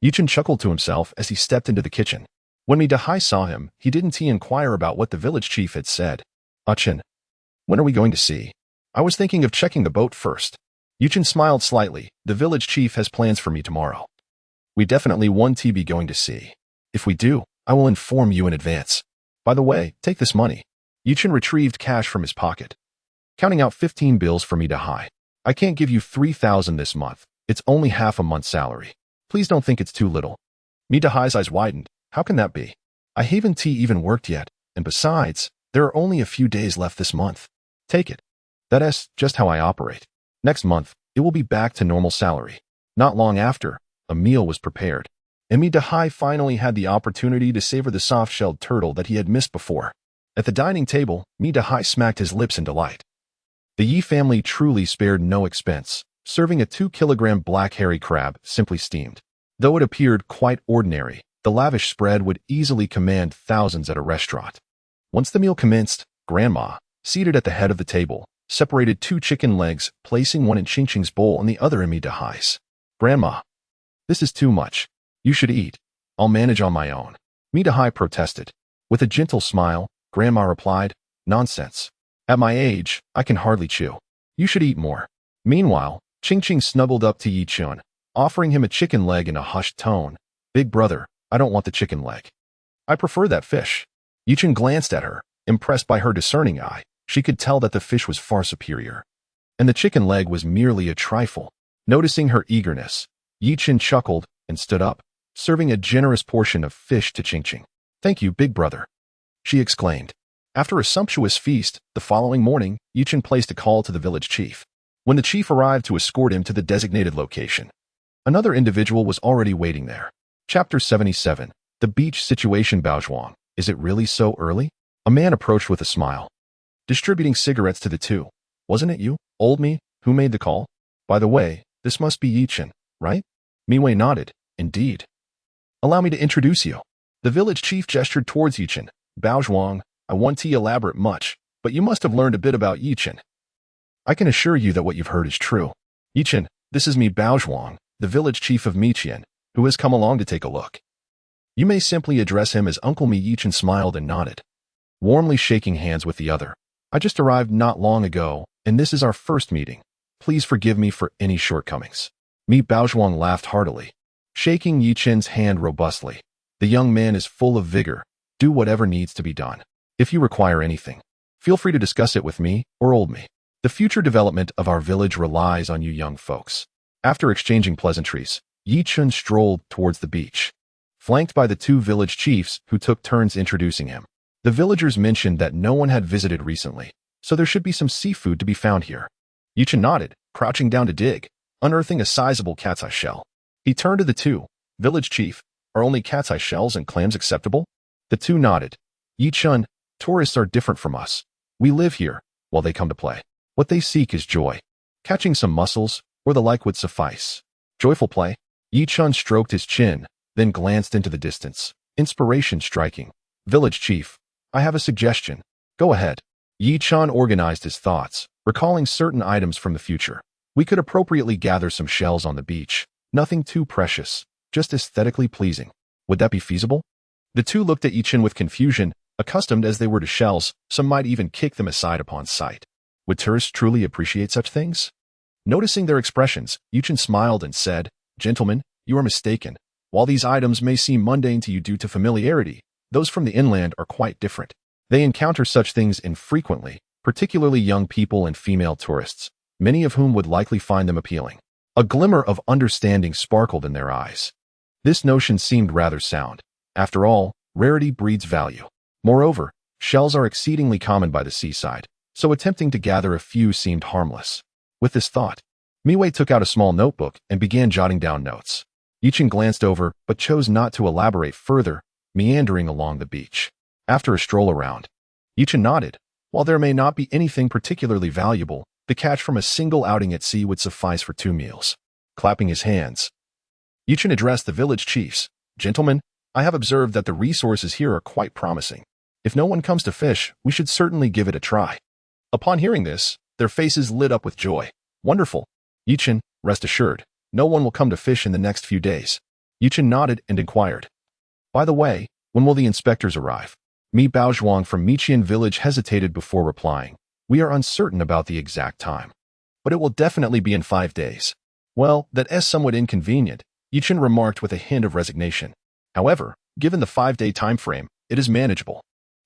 Yichen chuckled to himself as he stepped into the kitchen. When Midahai saw him, he didn't inquire about what the village chief had said. Yichen, when are we going to see? I was thinking of checking the boat first. Yichen smiled slightly. The village chief has plans for me tomorrow. We definitely want to be going to sea. If we do, I will inform you in advance. By the way, take this money. Yichen retrieved cash from his pocket, counting out 15 bills for Midahai. I can't give you 3,000 this month. It's only half a month's salary. Please don't think it's too little. Mi Dahai's eyes widened. How can that be? I haven't even worked yet, and besides, there are only a few days left this month. Take it. That's just how I operate. Next month, it will be back to normal salary. Not long after, a meal was prepared, and Mi Dahai finally had the opportunity to savor the soft-shelled turtle that he had missed before. At the dining table, Mi Dahai smacked his lips in delight. The Yi family truly spared no expense, serving a 2-kilogram black hairy crab simply steamed. Though it appeared quite ordinary, the lavish spread would easily command thousands at a restaurant. Once the meal commenced, Grandma, seated at the head of the table, separated 2 chicken legs, placing one in Ching's bowl and the other in Mi Dahai's. Grandma, this is too much. You should eat. I'll manage on my own. Mi Dahai protested. With a gentle smile, Grandma replied, Nonsense. At my age, I can hardly chew. You should eat more. Meanwhile, Ching snuggled up to Yi Chun, offering him a chicken leg in a hushed tone. Big brother, I don't want the chicken leg. I prefer that fish. Yi Chun glanced at her, impressed by her discerning eye. She could tell that the fish was far superior, and the chicken leg was merely a trifle. Noticing her eagerness, Yi Chun chuckled and stood up, serving a generous portion of fish to Ching. Thank you, big brother, she exclaimed. After a sumptuous feast, the following morning, Yi Chun placed a call to the village chief. When the chief arrived to escort him to the designated location, another individual was already waiting there. Chapter 77, The Beach Situation. Baozhuang, is it really so early? A man approached with a smile, distributing cigarettes to the two. Wasn't it you, old me, who made the call? By the way, this must be Yi Chun, right? Miwei nodded. Indeed. Allow me to introduce you. The village chief gestured towards Yi Chun. Baozhuang, I won't elaborate much, but you must have learned a bit about Yi Chun. I can assure you that what you've heard is true. Yi Chun, this is me Baozhuang, the village chief of Miqian, who has come along to take a look. You may simply address him as Uncle Mi. Yi Chun smiled and nodded, warmly shaking hands with the other. I just arrived not long ago, and this is our first meeting. Please forgive me for any shortcomings. Mi Baozhuang laughed heartily, shaking Yi Chun's hand robustly. The young man is full of vigor. Do whatever needs to be done. If you require anything, feel free to discuss it with me or old me. The future development of our village relies on you young folks. After exchanging pleasantries, Yi Chun strolled towards the beach, flanked by the 2 village chiefs who took turns introducing him. The villagers mentioned that no one had visited recently, so there should be some seafood to be found here. Yi Chun nodded, crouching down to dig, unearthing a sizable cat's eye shell. He turned to the 2. Village chief, are only cat's eye shells and clams acceptable? The 2 nodded. Yi Chun, tourists are different from us. We live here, while they come to play. What they seek is joy. Catching some mussels, or the like would suffice. Joyful play? Yi Chun stroked his chin, then glanced into the distance. Inspiration striking. Village chief, I have a suggestion. Go ahead. Yi Chun organized his thoughts, recalling certain items from the future. We could appropriately gather some shells on the beach. Nothing too precious, just aesthetically pleasing. Would that be feasible? The 2 looked at Yi Chun with confusion. Accustomed as they were to shells, some might even kick them aside upon sight. Would tourists truly appreciate such things? Noticing their expressions, Yi Chun smiled and said, Gentlemen, you are mistaken. While these items may seem mundane to you due to familiarity, those from the inland are quite different. They encounter such things infrequently, particularly young people and female tourists, many of whom would likely find them appealing. A glimmer of understanding sparkled in their eyes. This notion seemed rather sound. After all, rarity breeds value. Moreover, shells are exceedingly common by the seaside, so attempting to gather a few seemed harmless. With this thought, Miwei took out a small notebook and began jotting down notes. Yi Chun glanced over but chose not to elaborate further, meandering along the beach. After a stroll around, Yi Chun nodded. While there may not be anything particularly valuable, the catch from a single outing at sea would suffice for 2 meals. Clapping his hands, Yi Chun addressed the village chiefs. Gentlemen, I have observed that the resources here are quite promising. If no one comes to fish, we should certainly give it a try. Upon hearing this, their faces lit up with joy. Wonderful. Yi Chun, rest assured, no one will come to fish in the next few days. Yi Chun nodded and inquired. By the way, when will the inspectors arrive? Mi Baozhuang from Miqian village hesitated before replying. We are uncertain about the exact time, but it will definitely be in 5 days. Well, that is somewhat inconvenient, Yi Chun remarked with a hint of resignation. However, given the 5-day time frame, it is manageable.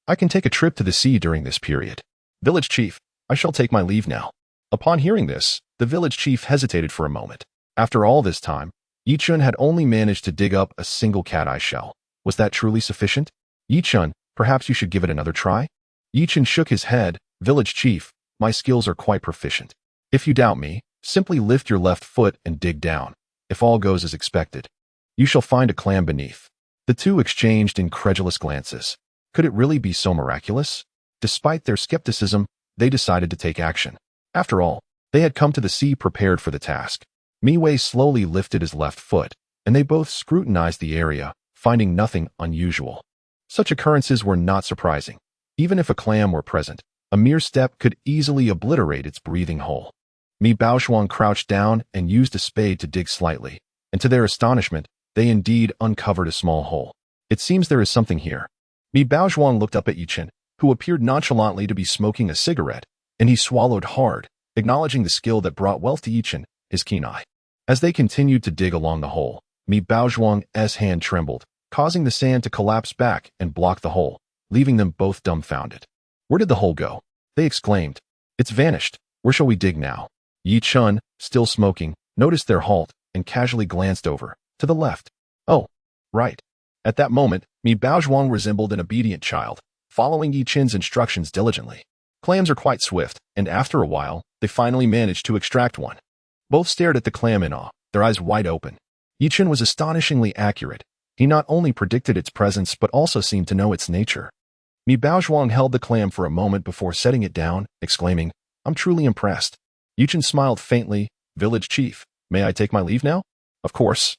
I can take a trip to the sea during this period. Village chief, I shall take my leave now. Upon hearing this, the village chief hesitated for a moment. After all this time, Yichun had only managed to dig up a single cat-eye shell. Was that truly sufficient? Yichun, perhaps you should give it another try? Yichun shook his head. Village chief, my skills are quite proficient. If you doubt me, simply lift your left foot and dig down. If all goes as expected, you shall find a clam beneath. The two exchanged incredulous glances. Could it really be so miraculous? Despite their skepticism, they decided to take action. After all, they had come to the sea prepared for the task. Miwei slowly lifted his left foot, and they both scrutinized the area, finding nothing unusual. Such occurrences were not surprising. Even if a clam were present, a mere step could easily obliterate its breathing hole. Mi Baoshuang crouched down and used a spade to dig slightly, and to their astonishment, they indeed uncovered a small hole. It seems there is something here. Mi Baoshuang looked up at Yichun, who appeared nonchalantly to be smoking a cigarette, and he swallowed hard, acknowledging the skill that brought wealth to Yichun, his keen eye. As they continued to dig along the hole, Mi Baoshuang's hand trembled, causing the sand to collapse back and block the hole, leaving them both dumbfounded. Where did the hole go? They exclaimed. It's vanished. Where shall we dig now? Yichun, still smoking, noticed their halt and casually glanced over to the left. Oh, right. At that moment, Mi Baozhuang resembled an obedient child, following Yichun's instructions diligently. Clams are quite swift, and after a while, they finally managed to extract one. Both stared at the clam in awe, their eyes wide open. Yichun was astonishingly accurate. He not only predicted its presence but also seemed to know its nature. Mi Baozhuang held the clam for a moment before setting it down, exclaiming, I'm truly impressed. Yichun smiled faintly. Village chief, may I take my leave now? Of course.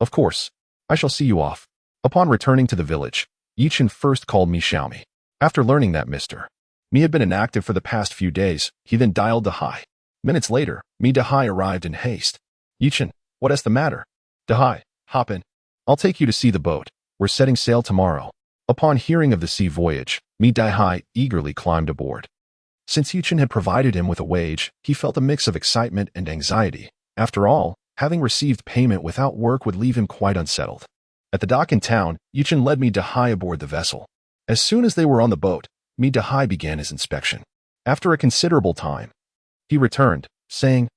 Of course. I shall see you off. Upon returning to the village, Yichun first called Mi Xiaomi. After learning that Mr. Mi had been inactive for the past few days, he then dialed Dahai. Minutes later, Mi Dahai arrived in haste. Yichun, what is the matter? Dahai, hop in. I'll take you to see the boat. We're setting sail tomorrow. Upon hearing of the sea voyage, Mi Dahai eagerly climbed aboard. Since Yichun had provided him with a wage, he felt a mix of excitement and anxiety. After all, having received payment without work would leave him quite unsettled. At the dock in town, Yichun led Mi Dahai aboard the vessel. As soon as they were on the boat, Mi Dahai began his inspection. After a considerable time, he returned, saying,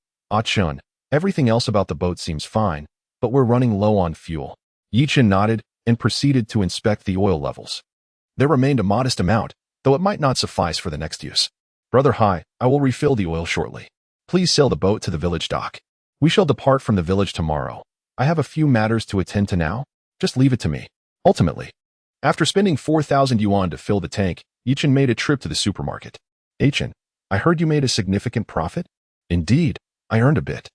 Chun, everything else about the boat seems fine, but we're running low on fuel. Yichun nodded and proceeded to inspect the oil levels. There remained a modest amount, though it might not suffice for the next use. Brother Hai, I will refill the oil shortly. Please sail the boat to the village dock. We shall depart from the village tomorrow. I have a few matters to attend to now. Just leave it to me. Ultimately, after spending 4,000 yuan to fill the tank, Yichun made a trip to the supermarket. Yichun, I heard you made a significant profit? Indeed, I earned a bit.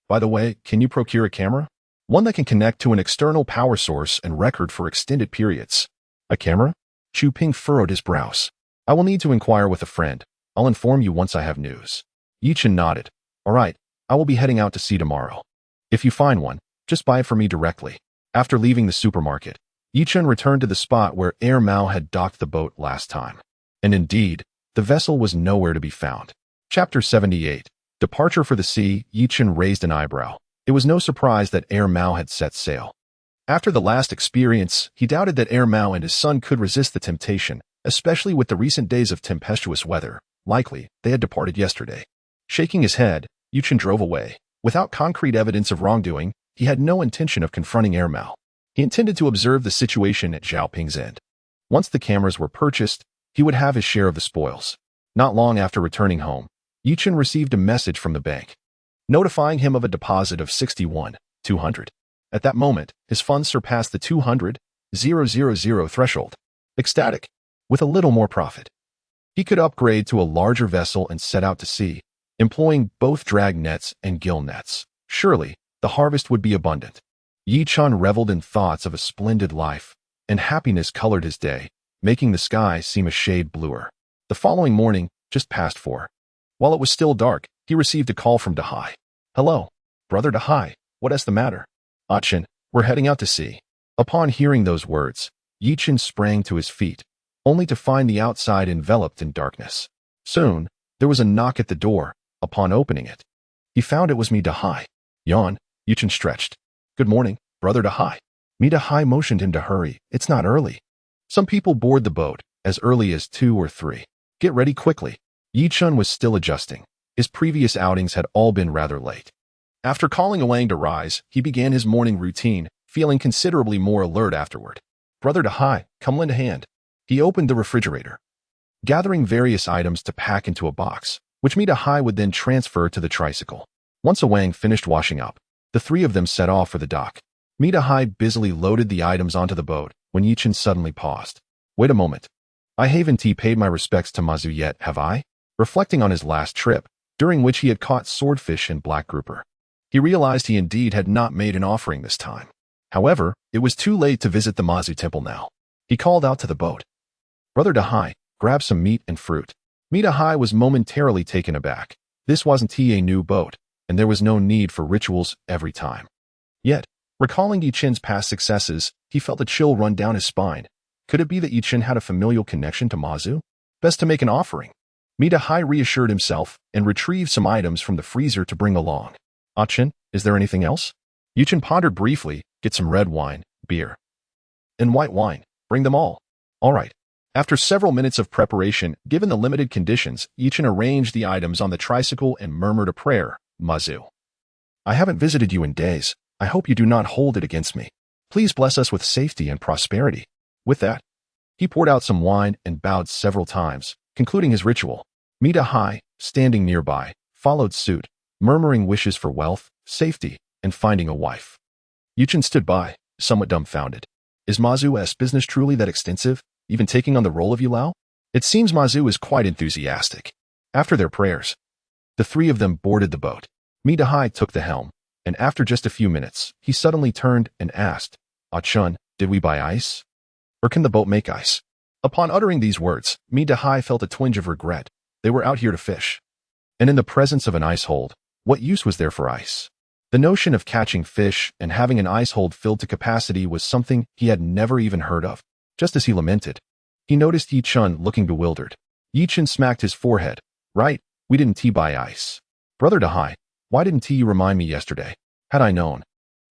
By the way, can you procure a camera? One that can connect to an external power source and record for extended periods. A camera? Chu Ping furrowed his brows. I will need to inquire with a friend. I'll inform you once I have news. Yichun nodded. All right, I will be heading out to sea tomorrow. If you find one, just buy it for me directly. After leaving the supermarket, Yichun returned to the spot where Air Mao had docked the boat last time. And indeed, the vessel was nowhere to be found. Chapter 78. Departure for the sea. Yichun raised an eyebrow. It was no surprise that Air Mao had set sail. After the last experience, he doubted that Air Mao and his son could resist the temptation, especially with the recent days of tempestuous weather. Likely, they had departed yesterday. Shaking his head, Yichun drove away. Without concrete evidence of wrongdoing, he had no intention of confronting Air Mao. He intended to observe the situation at Xiaoping's end. Once the cameras were purchased, he would have his share of the spoils. Not long after returning home, Yichun received a message from the bank, notifying him of a deposit of 61,200. At that moment, his funds surpassed the 200,000 threshold. Ecstatic. With a little more profit, he could upgrade to a larger vessel and set out to sea, employing both drag nets and gill nets. Surely, the harvest would be abundant. Yichun reveled in thoughts of a splendid life, and happiness colored his day, making the sky seem a shade bluer. The following morning, just past 4. While it was still dark, he received a call from Dahai. Hello, Brother Dahai, what is the matter? Chun, we're heading out to sea. Upon hearing those words, Yichun sprang to his feet, only to find the outside enveloped in darkness. Soon, there was a knock at the door. Upon opening it, he found it was Mi Dahai. Yawn, Yichun stretched. Good morning, Brother Dahai. Mi Dahai motioned him to hurry. It's not early. Some people board the boat as early as 2 or 3. Get ready quickly. Yichun was still adjusting. His previous outings had all been rather late. After calling Wang to rise, he began his morning routine, feeling considerably more alert afterward. Brother Dahai, come lend a hand. He opened the refrigerator, gathering various items to pack into a box, which Mi Dahai would then transfer to the tricycle. Once Wang finished washing up, the three of them set off for the dock. Mi Dahai busily loaded the items onto the boat when Yichen suddenly paused. Wait a moment. I haven't paid my respects to Mazu yet, have I? Reflecting on his last trip, during which he had caught swordfish and black grouper, he realized he indeed had not made an offering this time. However, it was too late to visit the Mazu temple now. He called out to the boat. Brother Dahai, grab some meat and fruit. Mi Dahai was momentarily taken aback. This wasn't a new boat, and there was no need for rituals every time. Yet, recalling Yichen's past successes, he felt a chill run down his spine. Could it be that Yichen had a familial connection to Mazu? Best to make an offering. Mi Dahai reassured himself and retrieved some items from the freezer to bring along. Chen, is there anything else? Yichen pondered briefly. Get some red wine, beer, and white wine. Bring them all. All right. After several minutes of preparation, given the limited conditions, Yichen arranged the items on the tricycle and murmured a prayer. Mazu, I haven't visited you in days. I hope you do not hold it against me. Please bless us with safety and prosperity. With that, he poured out some wine and bowed several times, concluding his ritual. Mi Dahai, standing nearby, followed suit, murmuring wishes for wealth, safety, and finding a wife. Yichen stood by, somewhat dumbfounded. Is Mazu's business truly that extensive, even taking on the role of Yulao? It seems Mazu is quite enthusiastic. After their prayers, the three of them boarded the boat. Mi Dahai took the helm, and after just a few minutes, he suddenly turned and asked, Chun, did we buy ice? Or can the boat make ice? Upon uttering these words, Mi Dahai felt a twinge of regret. They were out here to fish. And in the presence of an ice hold, what use was there for ice? The notion of catching fish and having an ice hold filled to capacity was something he had never even heard of. Just as he lamented, he noticed Yichen looking bewildered. Yichen smacked his forehead. Right, we didn't buy ice. Brother Dahai, why didn't you remind me yesterday? Had I known,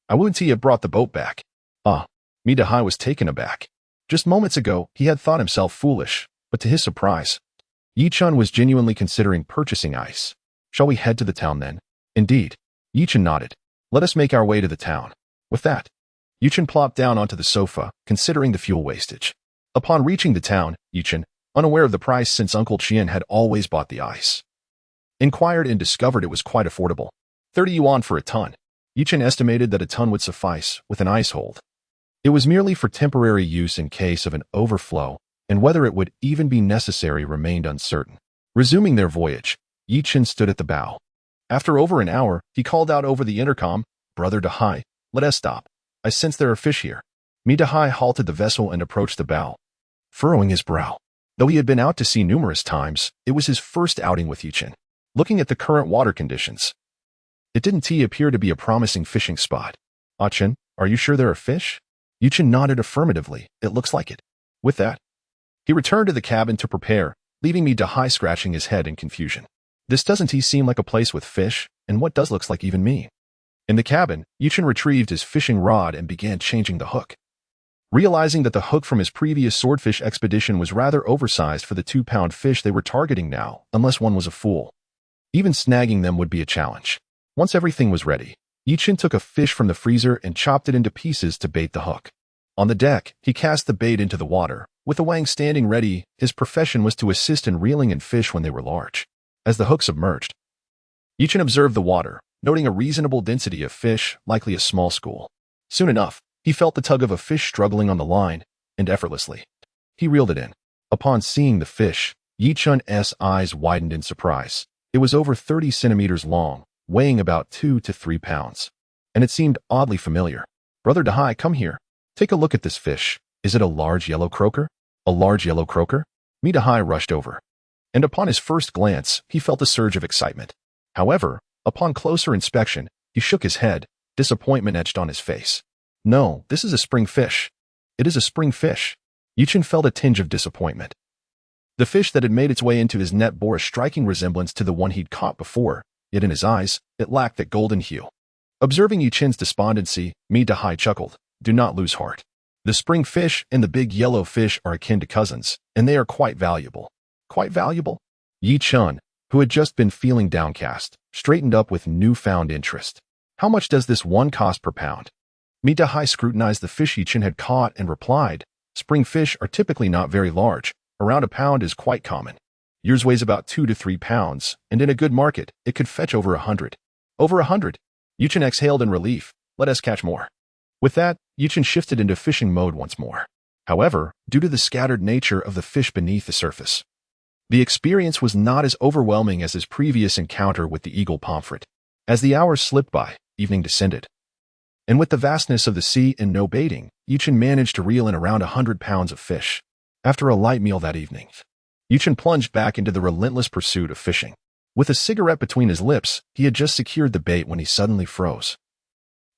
I wouldn't have brought the boat back. Mi Dahai was taken aback. Just moments ago, he had thought himself foolish, but to his surprise, Yichen was genuinely considering purchasing ice. Shall we head to the town then? Indeed. Yichen nodded. Let us make our way to the town. With that, Yichen plopped down onto the sofa, considering the fuel wastage. Upon reaching the town, Yichen, unaware of the price since Uncle Chien had always bought the ice, inquired and discovered it was quite affordable. 30 yuan for a ton. Yichen estimated that a ton would suffice with an ice hold. It was merely for temporary use in case of an overflow, and whether it would even be necessary remained uncertain. Resuming their voyage, Yichen stood at the bow. After over an hour, he called out over the intercom, Brother Dahai, let us stop. I sense there are fish here. Mi Dahai halted the vessel and approached the bow, furrowing his brow. Though he had been out to sea numerous times, it was his first outing with Yichen. Looking at the current water conditions, it didn't appear to be a promising fishing spot. Chen, are you sure there are fish? Yichen nodded affirmatively. It looks like it. With that, he returned to the cabin to prepare, leaving Mi Dahai scratching his head in confusion. This doesn't seem like a place with fish, and what does looks like even me? In the cabin, Yichen retrieved his fishing rod and began changing the hook. Realizing that the hook from his previous swordfish expedition was rather oversized for the 2-pound fish they were targeting now, unless one was a fool. Even snagging them would be a challenge. Once everything was ready, Yichen took a fish from the freezer and chopped it into pieces to bait the hook. On the deck, he cast the bait into the water. With the Wang standing ready, his profession was to assist in reeling in fish when they were large. As the hook submerged, Yichen observed the water, noting a reasonable density of fish, likely a small school. Soon enough, he felt the tug of a fish struggling on the line, and effortlessly, he reeled it in. Upon seeing the fish, Yichen's eyes widened in surprise. It was over 30 centimeters long, weighing about 2 to 3 pounds. And it seemed oddly familiar. Brother Dahai, come here. Take a look at this fish. Is it a large yellow croaker? A large yellow croaker? Mi Dahai rushed over. And upon his first glance, he felt a surge of excitement. However, upon closer inspection, he shook his head, disappointment etched on his face. No, this is a spring fish. It is a spring fish. Yichen felt a tinge of disappointment. The fish that had made its way into his net bore a striking resemblance to the one he'd caught before, yet in his eyes, it lacked that golden hue. Observing Yichen's despondency, Mi Dahai chuckled. Do not lose heart. The spring fish and the big yellow fish are akin to cousins, and they are quite valuable. Quite valuable? Yichen, who had just been feeling downcast, straightened up with newfound interest. How much does this one cost per pound? Midahai scrutinized the fish Yichin had caught and replied, spring fish are typically not very large. Around a pound is quite common. Yours weighs about 2 to 3 pounds, and in a good market, it could fetch over 100. Over 100? Yichin exhaled in relief. Let us catch more. With that, Yichin shifted into fishing mode once more. However, due to the scattered nature of the fish beneath the surface, the experience was not as overwhelming as his previous encounter with the eagle pomfret. As the hours slipped by, evening descended. And with the vastness of the sea and no baiting, Yichin managed to reel in around 100 pounds of fish. After a light meal that evening, Yichin plunged back into the relentless pursuit of fishing. With a cigarette between his lips, he had just secured the bait when he suddenly froze,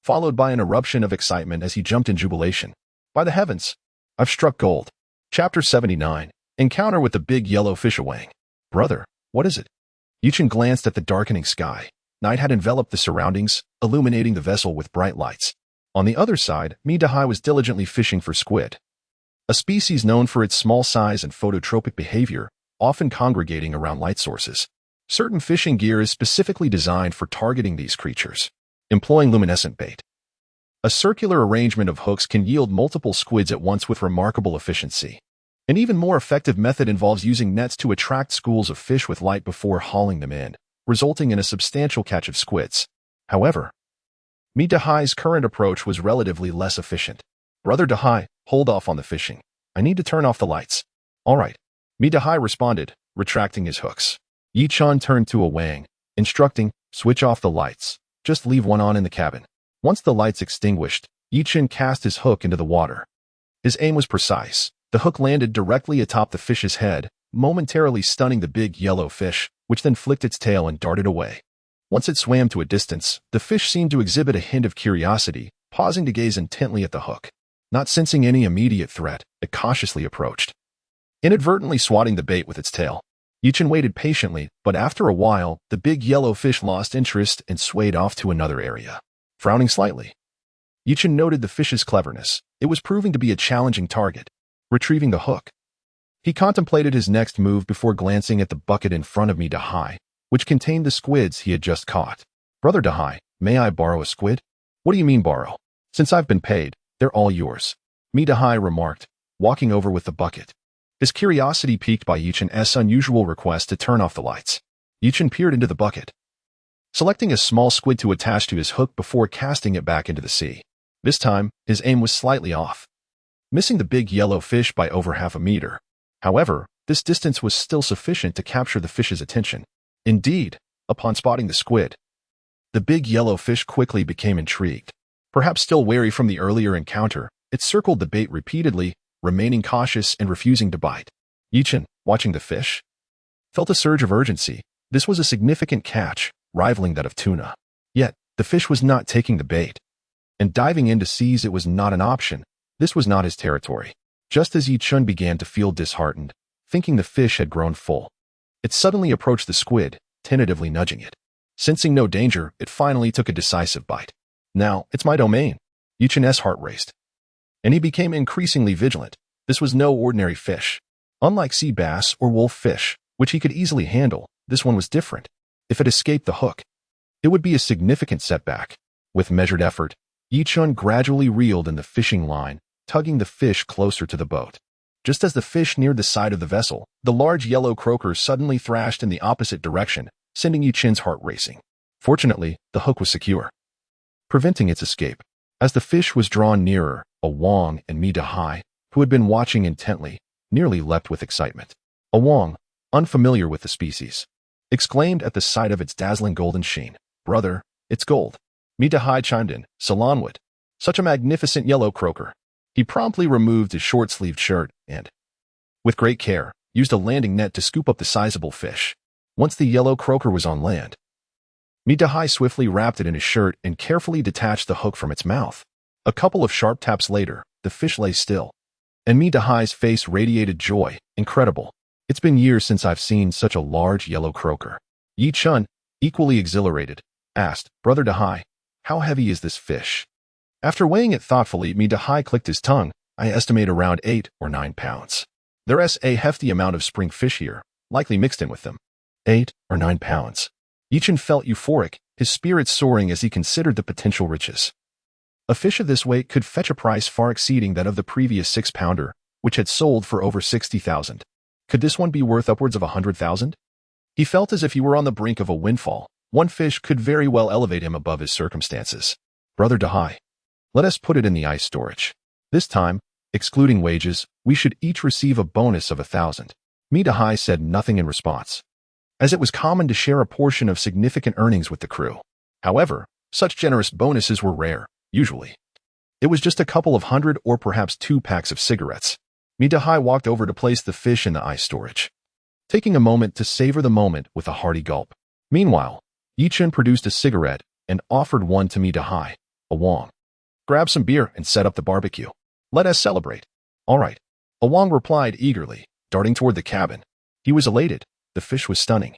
followed by an eruption of excitement as he jumped in jubilation. By the heavens, I've struck gold. Chapter 79. Encounter with the big yellow fish awang. Brother, what is it? Yichin glanced at the darkening sky. Night had enveloped the surroundings, illuminating the vessel with bright lights. On the other side, Midahai was diligently fishing for squid, a species known for its small size and phototropic behavior, often congregating around light sources. Certain fishing gear is specifically designed for targeting these creatures, employing luminescent bait. A circular arrangement of hooks can yield multiple squids at once with remarkable efficiency. An even more effective method involves using nets to attract schools of fish with light before hauling them in, resulting in a substantial catch of squids. However, Midahai's current approach was relatively less efficient. Brother Dahai, hold off on the fishing. I need to turn off the lights. All right. Midahai responded, retracting his hooks. Yichin turned to Awang, instructing, switch off the lights. Just leave one on in the cabin. Once the lights extinguished, Yichin cast his hook into the water. His aim was precise. The hook landed directly atop the fish's head, momentarily stunning the big yellow fish, which then flicked its tail and darted away. Once it swam to a distance, the fish seemed to exhibit a hint of curiosity, pausing to gaze intently at the hook. Not sensing any immediate threat, it cautiously approached, inadvertently swatting the bait with its tail. Yichin waited patiently, but after a while, the big yellow fish lost interest and swayed off to another area. Frowning slightly, Yichin noted the fish's cleverness. It was proving to be a challenging target. Retrieving the hook, he contemplated his next move before glancing at the bucket in front of Midahai, which contained the squids he had just caught. Brother Dahai, may I borrow a squid? What do you mean borrow? Since I've been paid, they're all yours. Midahai remarked, walking over with the bucket. His curiosity piqued by Yichin's unusual request to turn off the lights. Yichin peered into the bucket, selecting a small squid to attach to his hook before casting it back into the sea. This time, his aim was slightly off, missing the big yellow fish by over half a meter. However, this distance was still sufficient to capture the fish's attention. Indeed, upon spotting the squid, the big yellow fish quickly became intrigued. Perhaps still wary from the earlier encounter, it circled the bait repeatedly, remaining cautious and refusing to bite. Yichin, watching the fish, felt a surge of urgency. This was a significant catch, rivaling that of tuna. Yet, the fish was not taking the bait, and diving in to seize it was not an option. This was not his territory. Just as Yichin began to feel disheartened, thinking the fish had grown full, it suddenly approached the squid, tentatively nudging it. Sensing no danger, it finally took a decisive bite. Now, it's my domain. Yichin's heart raced, and he became increasingly vigilant. This was no ordinary fish. Unlike sea bass or wolf fish, which he could easily handle, this one was different. If it escaped the hook, it would be a significant setback. With measured effort, Yichin gradually reeled in the fishing line, tugging the fish closer to the boat. Just as the fish neared the side of the vessel, the large yellow croaker suddenly thrashed in the opposite direction, sending Yichin's heart racing. Fortunately, the hook was secure, preventing its escape. As the fish was drawn nearer, Awang and Midahai, who had been watching intently, nearly leapt with excitement. Awang, unfamiliar with the species, exclaimed at the sight of its dazzling golden sheen. Brother, it's gold. Midahai chimed in, Salonwood. Such a magnificent yellow croaker. He promptly removed his short-sleeved shirt and, with great care, used a landing net to scoop up the sizable fish. Once the yellow croaker was on land, Midahai swiftly wrapped it in his shirt and carefully detached the hook from its mouth. A couple of sharp taps later, the fish lay still, and Midahai's face radiated joy. Incredible. It's been years since I've seen such a large yellow croaker. Yichin, equally exhilarated, asked, Brother Dahai, how heavy is this fish? After weighing it thoughtfully, Midahai clicked his tongue. I estimate around 8 or 9 pounds. There's a hefty amount of spring fish here, likely mixed in with them. 8 or 9 pounds. Yichen felt euphoric, his spirits soaring as he considered the potential riches. A fish of this weight could fetch a price far exceeding that of the previous 6-pounder, which had sold for over 60,000. Could this one be worth upwards of 100,000? He felt as if he were on the brink of a windfall. One fish could very well elevate him above his circumstances. Brother Dahai, let us put it in the ice storage. This time, excluding wages, we should each receive a bonus of 1,000. Mi Dahai said nothing in response, as it was common to share a portion of significant earnings with the crew. However, such generous bonuses were rare, usually. It was just a couple of hundred or perhaps 2 packs of cigarettes. Mi Dahai walked over to place the fish in the ice storage, taking a moment to savor the moment with a hearty gulp. Meanwhile, Yichen produced a cigarette and offered one to Mi Dahai. Awang, grab some beer and set up the barbecue. Let us celebrate. All right. Awang replied eagerly, darting toward the cabin. He was elated. The fish was stunning.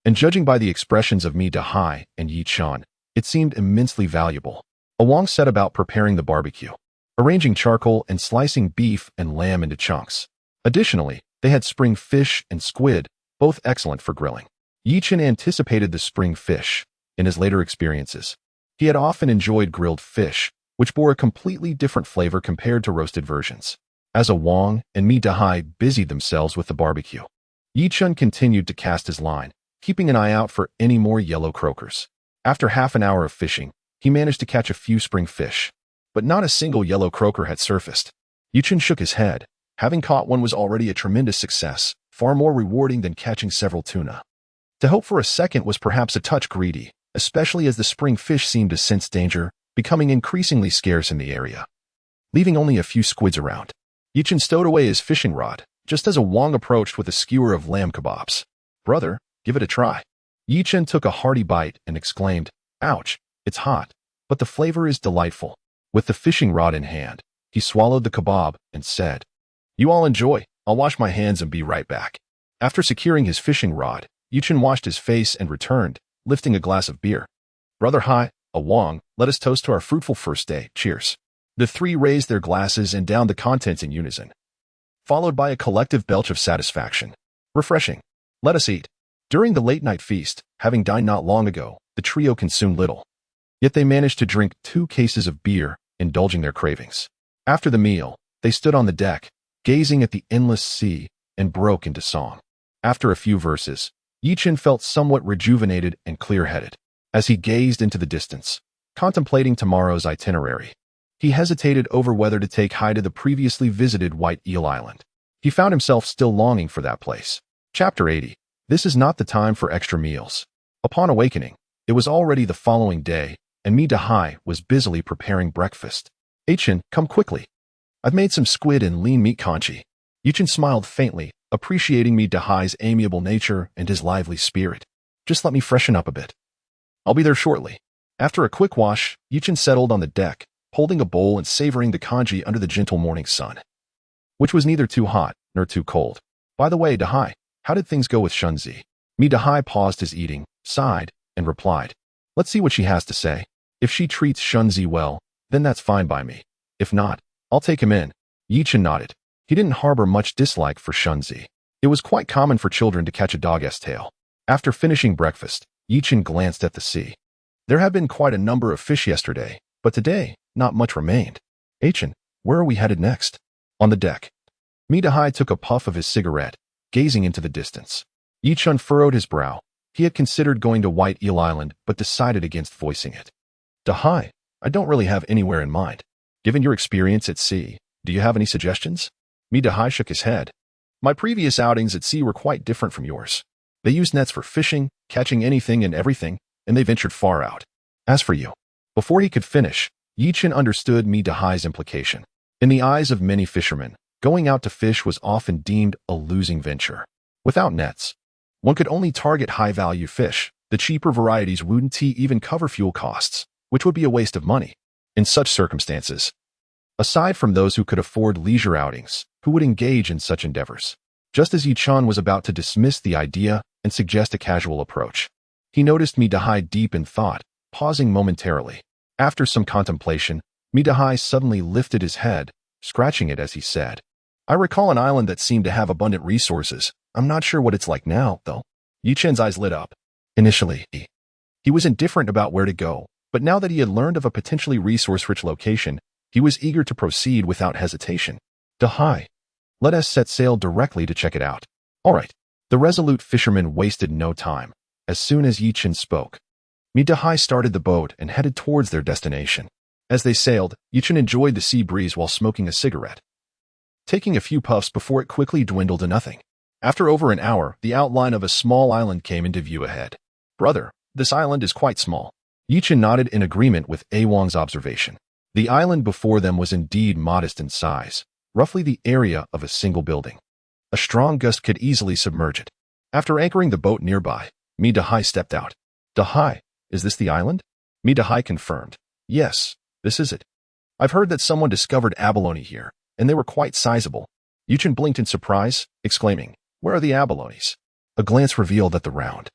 And judging by the expressions of Mi Dahai and Yichen, it seemed immensely valuable. Awang set about preparing the barbecue, arranging charcoal and slicing beef and lamb into chunks. Additionally, they had spring fish and squid, both excellent for grilling. Yichen anticipated the spring fish. In his later experiences, he had often enjoyed grilled fish, which bore a completely different flavor compared to roasted versions. As Awang and Mi Dahai busied themselves with the barbecue, Yichen continued to cast his line, keeping an eye out for any more yellow croakers. After half an hour of fishing, he managed to catch a few spring fish, but not a single yellow croaker had surfaced. Yichen shook his head. Having caught one was already a tremendous success, far more rewarding than catching several tuna. To hope for a second was perhaps a touch greedy, especially as the spring fish seemed to sense danger, becoming increasingly scarce in the area. Leaving only a few squids around, Yichen stowed away his fishing rod, just as Awang approached with a skewer of lamb kebabs. Brother, give it a try. Yichen took a hearty bite and exclaimed, ouch, it's hot, but the flavor is delightful. With the fishing rod in hand, he swallowed the kebab and said, you all enjoy, I'll wash my hands and be right back. After securing his fishing rod, Yichen washed his face and returned, lifting a glass of beer. Brother Hai, Awang, let us toast to our fruitful first day. Cheers. The three raised their glasses and downed the contents in unison, followed by a collective belch of satisfaction. Refreshing. Let us eat. During the late-night feast, having dined not long ago, the trio consumed little. Yet they managed to drink 2 cases of beer, indulging their cravings. After the meal, they stood on the deck, gazing at the endless sea, and broke into song. After a few verses, Yichen felt somewhat rejuvenated and clear-headed. As he gazed into the distance, contemplating tomorrow's itinerary, he hesitated over whether to take Hai to the previously visited White Eel Island. He found himself still longing for that place. Chapter 80. This is not the time for extra meals. Upon awakening, it was already the following day, and Mi Dahai was busily preparing breakfast. Yichen, come quickly. I've made some squid and lean meat congee. Yichen smiled faintly, appreciating Mi Dahai's amiable nature and his lively spirit. Just let me freshen up a bit. I'll be there shortly. After a quick wash, Yichen settled on the deck, holding a bowl and savoring the congee under the gentle morning sun, which was neither too hot nor too cold. By the way, Dahai, how did things go with Shunzi? Mi Dahai paused his eating, sighed, and replied, let's see what she has to say. If she treats Shunzi well, then that's fine by me. If not, I'll take him in. Yichen nodded. He didn't harbor much dislike for Shunzi. It was quite common for children to catch a dog's tail. After finishing breakfast, Yichen glanced at the sea. There had been quite a number of fish yesterday, but today, not much remained. Yichen, where are we headed next? On the deck. Mi Dahai took a puff of his cigarette, gazing into the distance. Yichen furrowed his brow. He had considered going to White Eel Island, but decided against voicing it. Dahai, I don't really have anywhere in mind. Given your experience at sea, do you have any suggestions? Mi Dahai shook his head. My previous outings at sea were quite different from yours. They used nets for fishing, catching anything and everything, and they ventured far out. As for you. Before he could finish, Yichen understood Mi Dahai's implication. In the eyes of many fishermen, going out to fish was often deemed a losing venture. Without nets, one could only target high-value fish. The cheaper varieties wouldn't even cover fuel costs, which would be a waste of money. In such circumstances, aside from those who could afford leisure outings, who would engage in such endeavors? Just as Yichen was about to dismiss the idea and suggest a casual approach, he noticed Mi Dahai deep in thought, pausing momentarily. After some contemplation, Mi Dahai suddenly lifted his head, scratching it as he said, I recall an island that seemed to have abundant resources. I'm not sure what it's like now, though. Yi Chen's eyes lit up. Initially, he was indifferent about where to go, but now that he had learned of a potentially resource-rich location, he was eager to proceed without hesitation. Dahai, let us set sail directly to check it out. All right. The resolute fisherman wasted no time. As soon as Yi Chen spoke, Dahai started the boat and headed towards their destination. As they sailed, Yi Chen enjoyed the sea breeze while smoking a cigarette, taking a few puffs before it quickly dwindled to nothing. After over an hour, the outline of a small island came into view ahead. Brother, this island is quite small. Yi Chen nodded in agreement with A Wang's observation. The island before them was indeed modest in size, roughly the area of a single building. A strong gust could easily submerge it. After anchoring the boat nearby, Dahai stepped out. Dahai, is this the island? Dahai confirmed. Yes, this is it. I've heard that someone discovered abalone here, and they were quite sizable. Yi Chen blinked in surprise, exclaiming, Where are the abalones? A glance revealed that the round,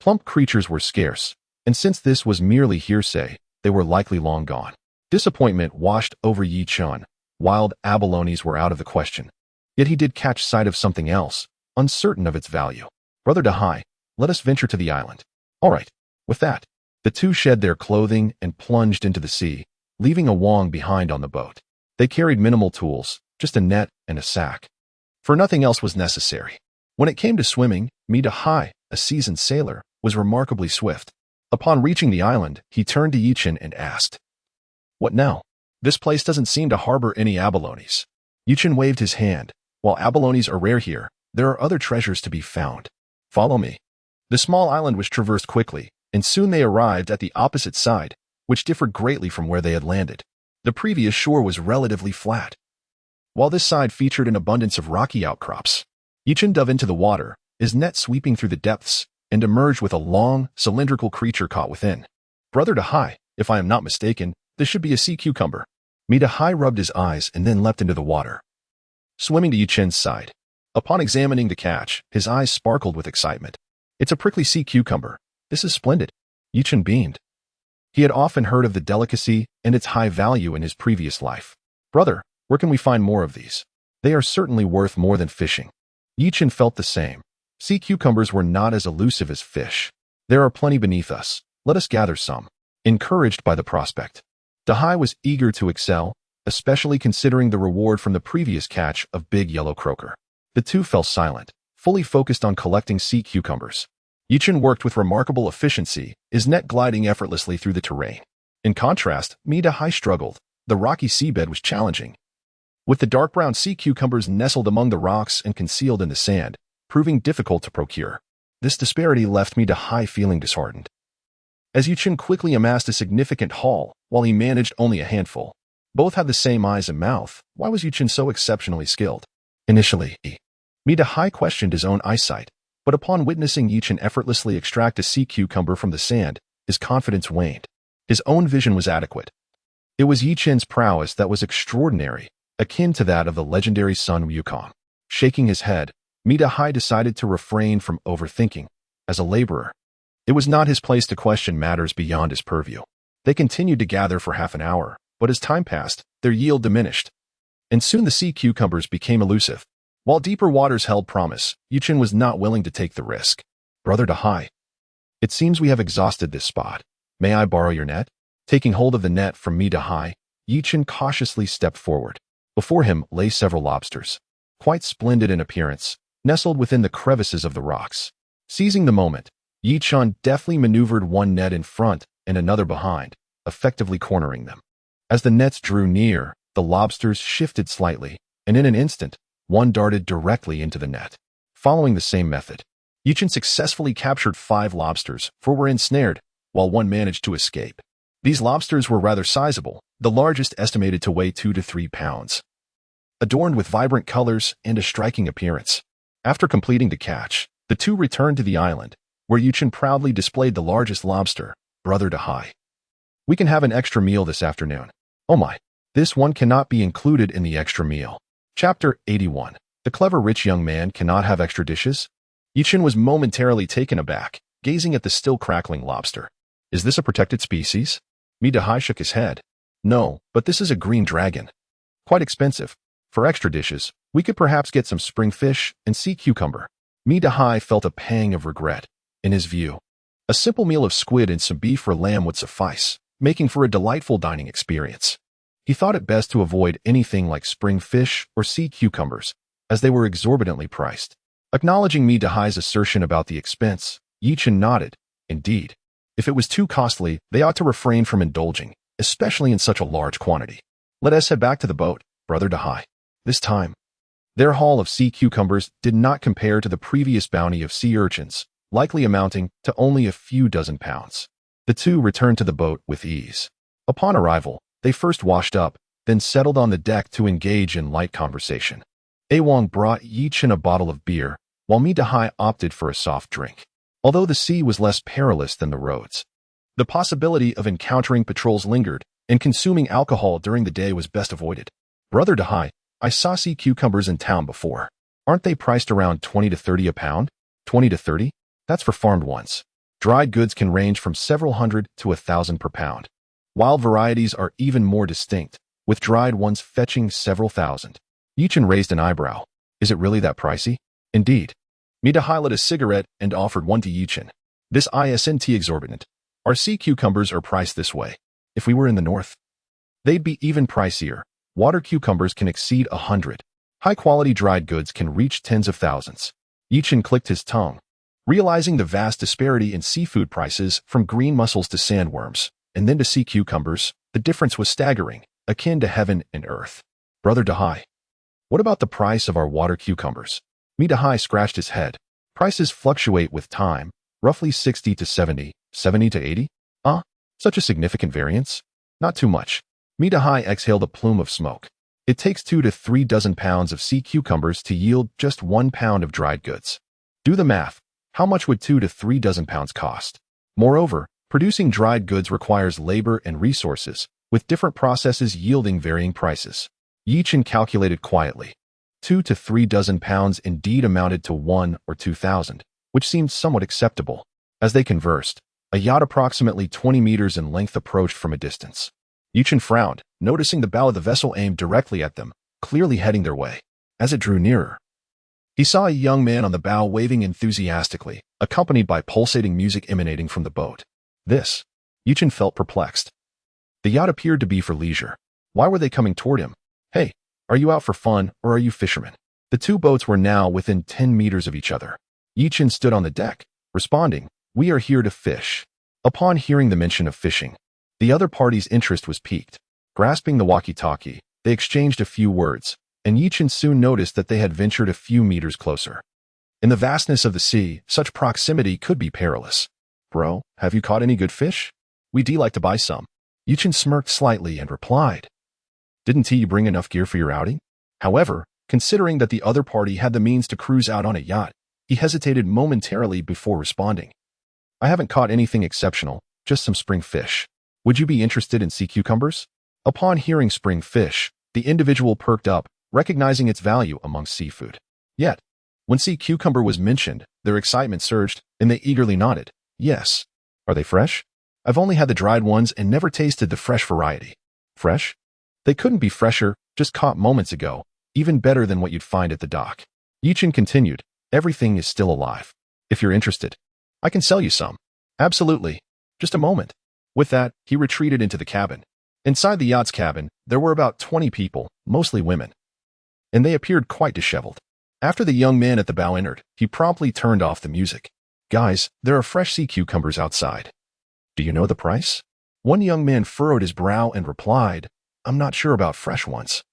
plump creatures were scarce, and since this was merely hearsay, they were likely long gone. Disappointment washed over Yi Chen. Wild abalones were out of the question. Yet he did catch sight of something else, uncertain of its value. Brother Dahai, let us venture to the island. All right. With that, the two shed their clothing and plunged into the sea, leaving A Wang behind on the boat. They carried minimal tools, just a net and a sack, for nothing else was necessary. When it came to swimming, Dahai, a seasoned sailor, was remarkably swift. Upon reaching the island, he turned to Yi Chen and asked, What now? This place doesn't seem to harbor any abalones. Yi Chen waved his hand. While abalones are rare here, there are other treasures to be found. Follow me. The small island was traversed quickly, and soon they arrived at the opposite side, which differed greatly from where they had landed. The previous shore was relatively flat, while this side featured an abundance of rocky outcrops. Yi Chen dove into the water, his net sweeping through the depths, and emerged with a long, cylindrical creature caught within. Brother Dahai, if I am not mistaken, this should be a sea cucumber. Dahai rubbed his eyes and then leapt into the water, swimming to Yi Chen's side. Upon examining the catch, his eyes sparkled with excitement. It's a prickly sea cucumber. This is splendid. Yi Chen beamed. He had often heard of the delicacy and its high value in his previous life. Brother, where can we find more of these? They are certainly worth more than fishing. Yi Chen felt the same. Sea cucumbers were not as elusive as fish. There are plenty beneath us. Let us gather some. Encouraged by the prospect, Dahai was eager to excel, especially considering the reward from the previous catch of big yellow croaker. The two fell silent, fully focused on collecting sea cucumbers. Yi Chen worked with remarkable efficiency, his net gliding effortlessly through the terrain. In contrast, Dahai struggled. The rocky seabed was challenging, with the dark brown sea cucumbers nestled among the rocks and concealed in the sand, proving difficult to procure. This disparity left Dahai feeling disheartened, as Yi Chen quickly amassed a significant haul, while he managed only a handful. Both had the same eyes and mouth. Why was Yi Chen so exceptionally skilled? Initially, Dahai questioned his own eyesight, but upon witnessing Yi Chen effortlessly extract a sea cucumber from the sand, his confidence waned. His own vision was adequate. It was Yi Chen's prowess that was extraordinary, akin to that of the legendary Sun Wukong. Shaking his head, Dahai decided to refrain from overthinking. As a laborer, it was not his place to question matters beyond his purview. They continued to gather for half an hour, but as time passed, their yield diminished, and soon the sea cucumbers became elusive. While deeper waters held promise, Yi Chen was not willing to take the risk. Brother Dahai, it seems we have exhausted this spot. May I borrow your net? Taking hold of the net from Dahai, Yi Chen cautiously stepped forward. Before him lay several lobsters, quite splendid in appearance, nestled within the crevices of the rocks. Seizing the moment, Yi Chen deftly maneuvered one net in front and another behind, effectively cornering them. As the nets drew near, the lobsters shifted slightly, and in an instant, one darted directly into the net. Following the same method, Yi Chen successfully captured 5 lobsters, 4 were ensnared, while one managed to escape. These lobsters were rather sizable, the largest estimated to weigh 2 to 3 pounds, adorned with vibrant colors and a striking appearance. After completing the catch, the two returned to the island, where Yi Chen proudly displayed the largest lobster, Brother Dahai. We can have an extra meal this afternoon. Oh my, this one cannot be included in the extra meal. Chapter 81. The clever rich young man cannot have extra dishes? Yi Chen was momentarily taken aback, gazing at the still crackling lobster. Is this a protected species? Dahai shook his head. No, but this is a green dragon. Quite expensive. For extra dishes, we could perhaps get some spring fish and sea cucumber. Mi Dahai felt a pang of regret. In his view, a simple meal of squid and some beef or lamb would suffice, making for a delightful dining experience. He thought it best to avoid anything like spring fish or sea cucumbers, as they were exorbitantly priced. Acknowledging Mi Dahai's assertion about the expense, Yichen nodded. Indeed, if it was too costly, they ought to refrain from indulging, especially in such a large quantity. Let us head back to the boat, Brother Dahai. This time, their haul of sea cucumbers did not compare to the previous bounty of sea urchins, likely amounting to only a few dozen pounds. The two returned to the boat with ease. Upon arrival, they first washed up, then settled on the deck to engage in light conversation. Awang brought Yichen a bottle of beer, while Mi Dahai opted for a soft drink. Although the sea was less perilous than the roads, the possibility of encountering patrols lingered, and consuming alcohol during the day was best avoided. Brother Dahai, I saw sea cucumbers in town before. Aren't they priced around 20 to 30 a pound? 20 to 30? That's for farmed ones. Dried goods can range from several hundred to 1,000 per pound. Wild varieties are even more distinct, with dried ones fetching several thousand. Yichen raised an eyebrow. Is it really that pricey? Indeed. Mi Dahai lit a cigarette and offered one to Yichen. This isn't exorbitant. Our sea cucumbers are priced this way. If we were in the north, they'd be even pricier. Water cucumbers can exceed 100. High-quality dried goods can reach tens of thousands. Yichen clicked his tongue, realizing the vast disparity in seafood prices from green mussels to sandworms, and then to sea cucumbers. The difference was staggering, akin to heaven and earth. Brother Dahai, what about the price of our water cucumbers? Mi Dahai scratched his head. Prices fluctuate with time, roughly 60 to 70, 70 to 80? Such a significant variance? Not too much. Mi Dahai exhaled a plume of smoke. It takes 2 to 3 dozen pounds of sea cucumbers to yield just 1 pound of dried goods. Do the math. How much would 2 to 3 dozen pounds cost? Moreover, producing dried goods requires labor and resources, with different processes yielding varying prices. Yichen calculated quietly. 2 to 3 dozen pounds indeed amounted to 1 or 2,000, which seemed somewhat acceptable. As they conversed, a yacht approximately 20 meters in length approached from a distance. Yichen frowned, noticing the bow of the vessel aimed directly at them, clearly heading their way. As it drew nearer, he saw a young man on the bow waving enthusiastically, accompanied by pulsating music emanating from the boat. Yichen felt perplexed. The yacht appeared to be for leisure. Why were they coming toward him? Hey, are you out for fun, or are you fishermen? The two boats were now within 10 meters of each other. Yichen stood on the deck, responding, We are here to fish. Upon hearing the mention of fishing, the other party's interest was piqued. Grasping the walkie-talkie, they exchanged a few words, and Yichen soon noticed that they had ventured a few meters closer. In the vastness of the sea, such proximity could be perilous. Bro, have you caught any good fish? We'd like to buy some. Yichen smirked slightly and replied. Didn't he bring enough gear for your outing? However, considering that the other party had the means to cruise out on a yacht, he hesitated momentarily before responding. I haven't caught anything exceptional, just some spring fish. Would you be interested in sea cucumbers? Upon hearing spring fish, the individual perked up, recognizing its value among seafood. Yet, when sea cucumber was mentioned, their excitement surged, and they eagerly nodded. Yes. Are they fresh? I've only had the dried ones and never tasted the fresh variety. Fresh? They couldn't be fresher, just caught moments ago, even better than what you'd find at the dock. Yichen continued, Everything is still alive. If you're interested, I can sell you some. Absolutely. Just a moment. With that, he retreated into the cabin. Inside the yacht's cabin, there were about 20 people, mostly women, and they appeared quite disheveled. After the young man at the bow entered, he promptly turned off the music. Guys, there are fresh sea cucumbers outside. Do you know the price? One young man furrowed his brow and replied, I'm not sure about fresh ones,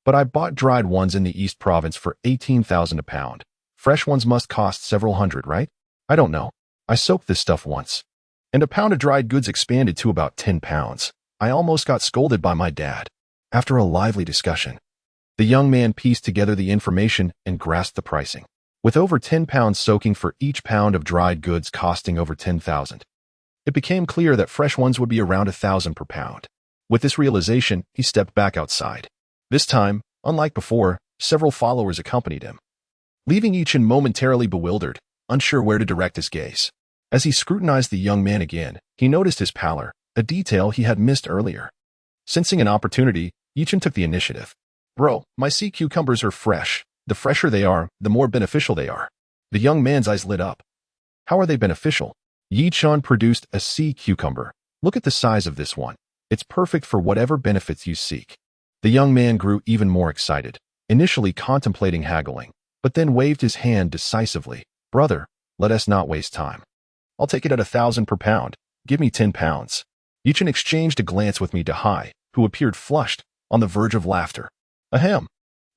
but I bought dried ones in the East Province for 18,000 a pound. Fresh ones must cost several hundred, right? I don't know. I soaked this stuff once, and a pound of dried goods expanded to about 10 pounds. I almost got scolded by my dad. After a lively discussion, the young man pieced together the information and grasped the pricing. With over 10 pounds soaking for each pound of dried goods costing over 10,000, it became clear that fresh ones would be around 1,000 per pound. With this realization, he stepped back outside. This time, unlike before, several followers accompanied him, leaving Yichen momentarily bewildered, unsure where to direct his gaze. As he scrutinized the young man again, he noticed his pallor, a detail he had missed earlier. Sensing an opportunity, Yichen took the initiative. Bro, my sea cucumbers are fresh. The fresher they are, the more beneficial they are. The young man's eyes lit up. How are they beneficial? Yi Chun produced a sea cucumber. Look at the size of this one. It's perfect for whatever benefits you seek. The young man grew even more excited, initially contemplating haggling, but then waved his hand decisively. Brother, let us not waste time. I'll take it at 1,000 per pound. Give me 10 pounds. Yi Chun exchanged a glance with Mi Dahai, who appeared flushed, on the verge of laughter. Ahem.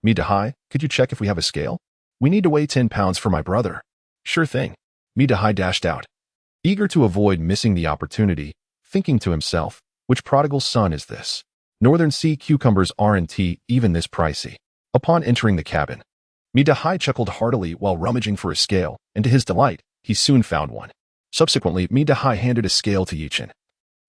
Mi Dahai, could you check if we have a scale? We need to weigh 10 pounds for my brother. Sure thing. Mi Dahai dashed out, eager to avoid missing the opportunity, thinking to himself, which prodigal son is this? Northern sea cucumbers aren't even this pricey. Upon entering the cabin, Mi Dahai chuckled heartily while rummaging for a scale, and to his delight, he soon found one. Subsequently, Mi Dahai handed a scale to Yi Chun,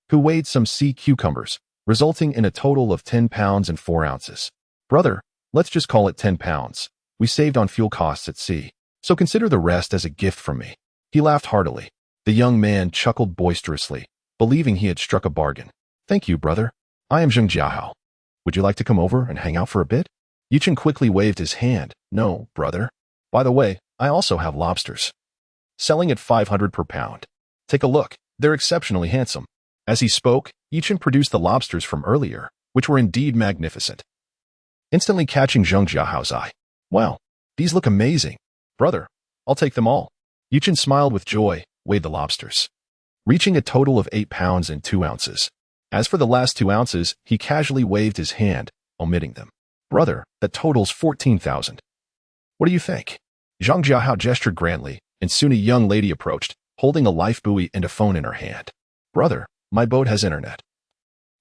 who weighed some sea cucumbers, resulting in a total of 10 pounds and 4 ounces. Brother, let's just call it 10 pounds. We saved on fuel costs at sea, so consider the rest as a gift from me. He laughed heartily. The young man chuckled boisterously, believing he had struck a bargain. Thank you, brother. I am Zheng Jiahao. Would you like to come over and hang out for a bit? Yi Chun quickly waved his hand. No, brother. By the way, I also have lobsters. Selling at 500 per pound. Take a look. They're exceptionally handsome. As he spoke, Yi Chun produced the lobsters from earlier, which were indeed magnificent, instantly catching Zheng Jiahao's eye. Wow, these look amazing. Brother, I'll take them all. Yi Chun smiled with joy, weighed the lobsters, reaching a total of 8 pounds and 2 ounces. As for the last 2 ounces, he casually waved his hand, omitting them. Brother, that totals 14,000. What do you think? Zhang Jiahao gestured grandly, and soon a young lady approached, holding a life buoy and a phone in her hand. Brother, my boat has internet.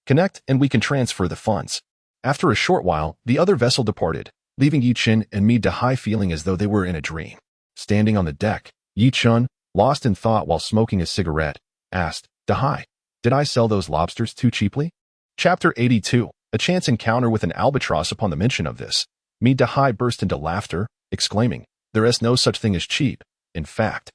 Connect and we can transfer the funds. After a short while, the other vessel departed, leaving Yi Chun and Mi Dahai feeling as though they were in a dream. Standing on the deck, Yi Chun, lost in thought while smoking a cigarette, asked, Dahai, did I sell those lobsters too cheaply? Chapter 82. A chance encounter with an albatross. Upon the mention of this, Mi Dahai burst into laughter, exclaiming, there is no such thing as cheap. In fact,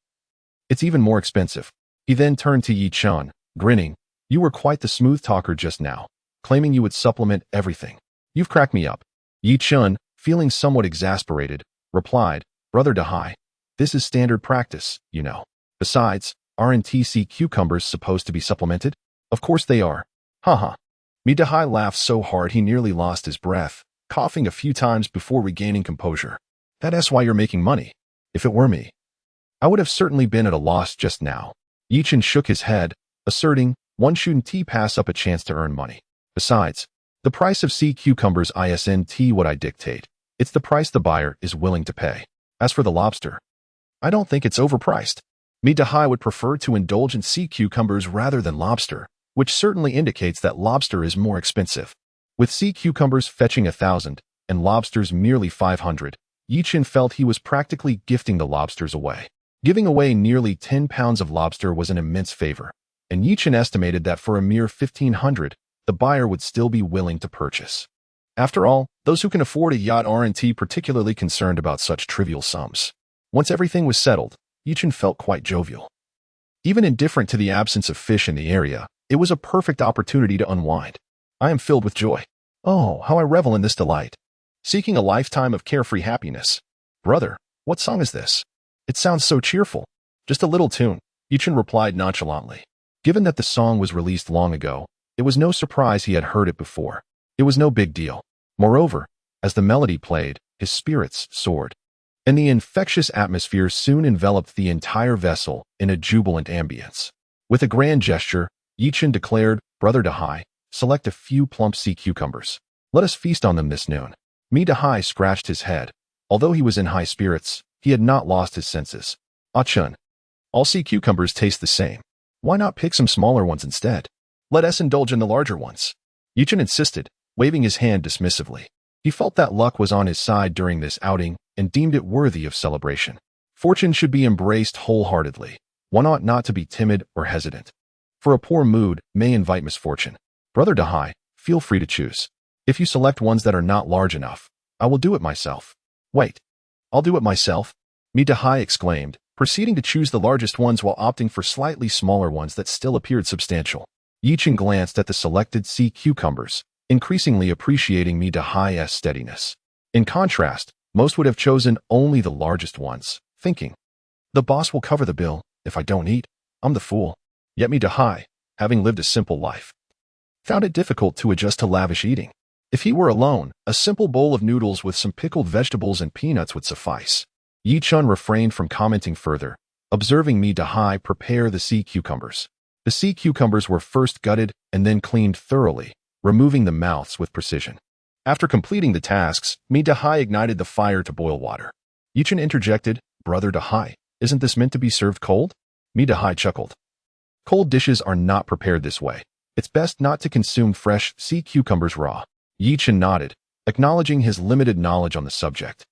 it's even more expensive. He then turned to Yi Chun, grinning. You were quite the smooth talker just now, claiming you would supplement everything. You've cracked me up. Yi Chun, feeling somewhat exasperated, replied, Brother Dahai, this is standard practice, you know. Besides, aren't sea cucumbers supposed to be supplemented? Of course they are. Haha. Mi Dahai laughed so hard he nearly lost his breath, coughing a few times before regaining composure. That's why you're making money. If it were me, I would have certainly been at a loss just now. Yi Chun shook his head, asserting, one shouldn't pass up a chance to earn money. Besides, the price of sea cucumbers isn't what I dictate. It's the price the buyer is willing to pay. As for the lobster, I don't think it's overpriced. Mi Dahai would prefer to indulge in sea cucumbers rather than lobster, which certainly indicates that lobster is more expensive. With sea cucumbers fetching 1,000 and lobsters merely 500, Yi Chun felt he was practically gifting the lobsters away. Giving away nearly 10 pounds of lobster was an immense favor, and Yi Chun estimated that for a mere 1,500, the buyer would still be willing to purchase. After all, those who can afford a yacht aren't particularly concerned about such trivial sums. Once everything was settled, Yi Chun felt quite jovial. Even indifferent to the absence of fish in the area, it was a perfect opportunity to unwind. I am filled with joy. Oh, how I revel in this delight. Seeking a lifetime of carefree happiness. Brother, what song is this? It sounds so cheerful. Just a little tune, Yi Chun replied nonchalantly. Given that the song was released long ago, it was no surprise he had heard it before. It was no big deal. Moreover, as the melody played, his spirits soared, and the infectious atmosphere soon enveloped the entire vessel in a jubilant ambience. With a grand gesture, Yi Chun declared, Brother Dahai, select a few plump sea cucumbers. Let us feast on them this noon. Mi Dahai scratched his head. Although he was in high spirits, he had not lost his senses. Ah Chun, all sea cucumbers taste the same. Why not pick some smaller ones instead? Let us indulge in the larger ones. Yi Chun insisted, waving his hand dismissively. He felt that luck was on his side during this outing and deemed it worthy of celebration. Fortune should be embraced wholeheartedly. One ought not to be timid or hesitant, for a poor mood may invite misfortune. Brother Dahai, feel free to choose. If you select ones that are not large enough, I will do it myself. Wait, I'll do it myself? Mi Dahai exclaimed, proceeding to choose the largest ones while opting for slightly smaller ones that still appeared substantial. Yi Chun glanced at the selected sea cucumbers, increasingly appreciating Mi Dahai's steadiness. In contrast, most would have chosen only the largest ones, thinking, The boss will cover the bill. If I don't eat, I'm the fool. Yet me Dahai, having lived a simple life, found it difficult to adjust to lavish eating. If he were alone, a simple bowl of noodles with some pickled vegetables and peanuts would suffice. Yi Chun refrained from commenting further, observing me Dahai prepare the sea cucumbers. The sea cucumbers were first gutted and then cleaned thoroughly, removing the mouths with precision. After completing the tasks, me Dahai ignited the fire to boil water. Yi Chun interjected, "Brother Dahai, isn't this meant to be served cold?" Me Dahai chuckled. "Cold dishes are not prepared this way. It's best not to consume fresh sea cucumbers raw." Yi Chun nodded, acknowledging his limited knowledge on the subject,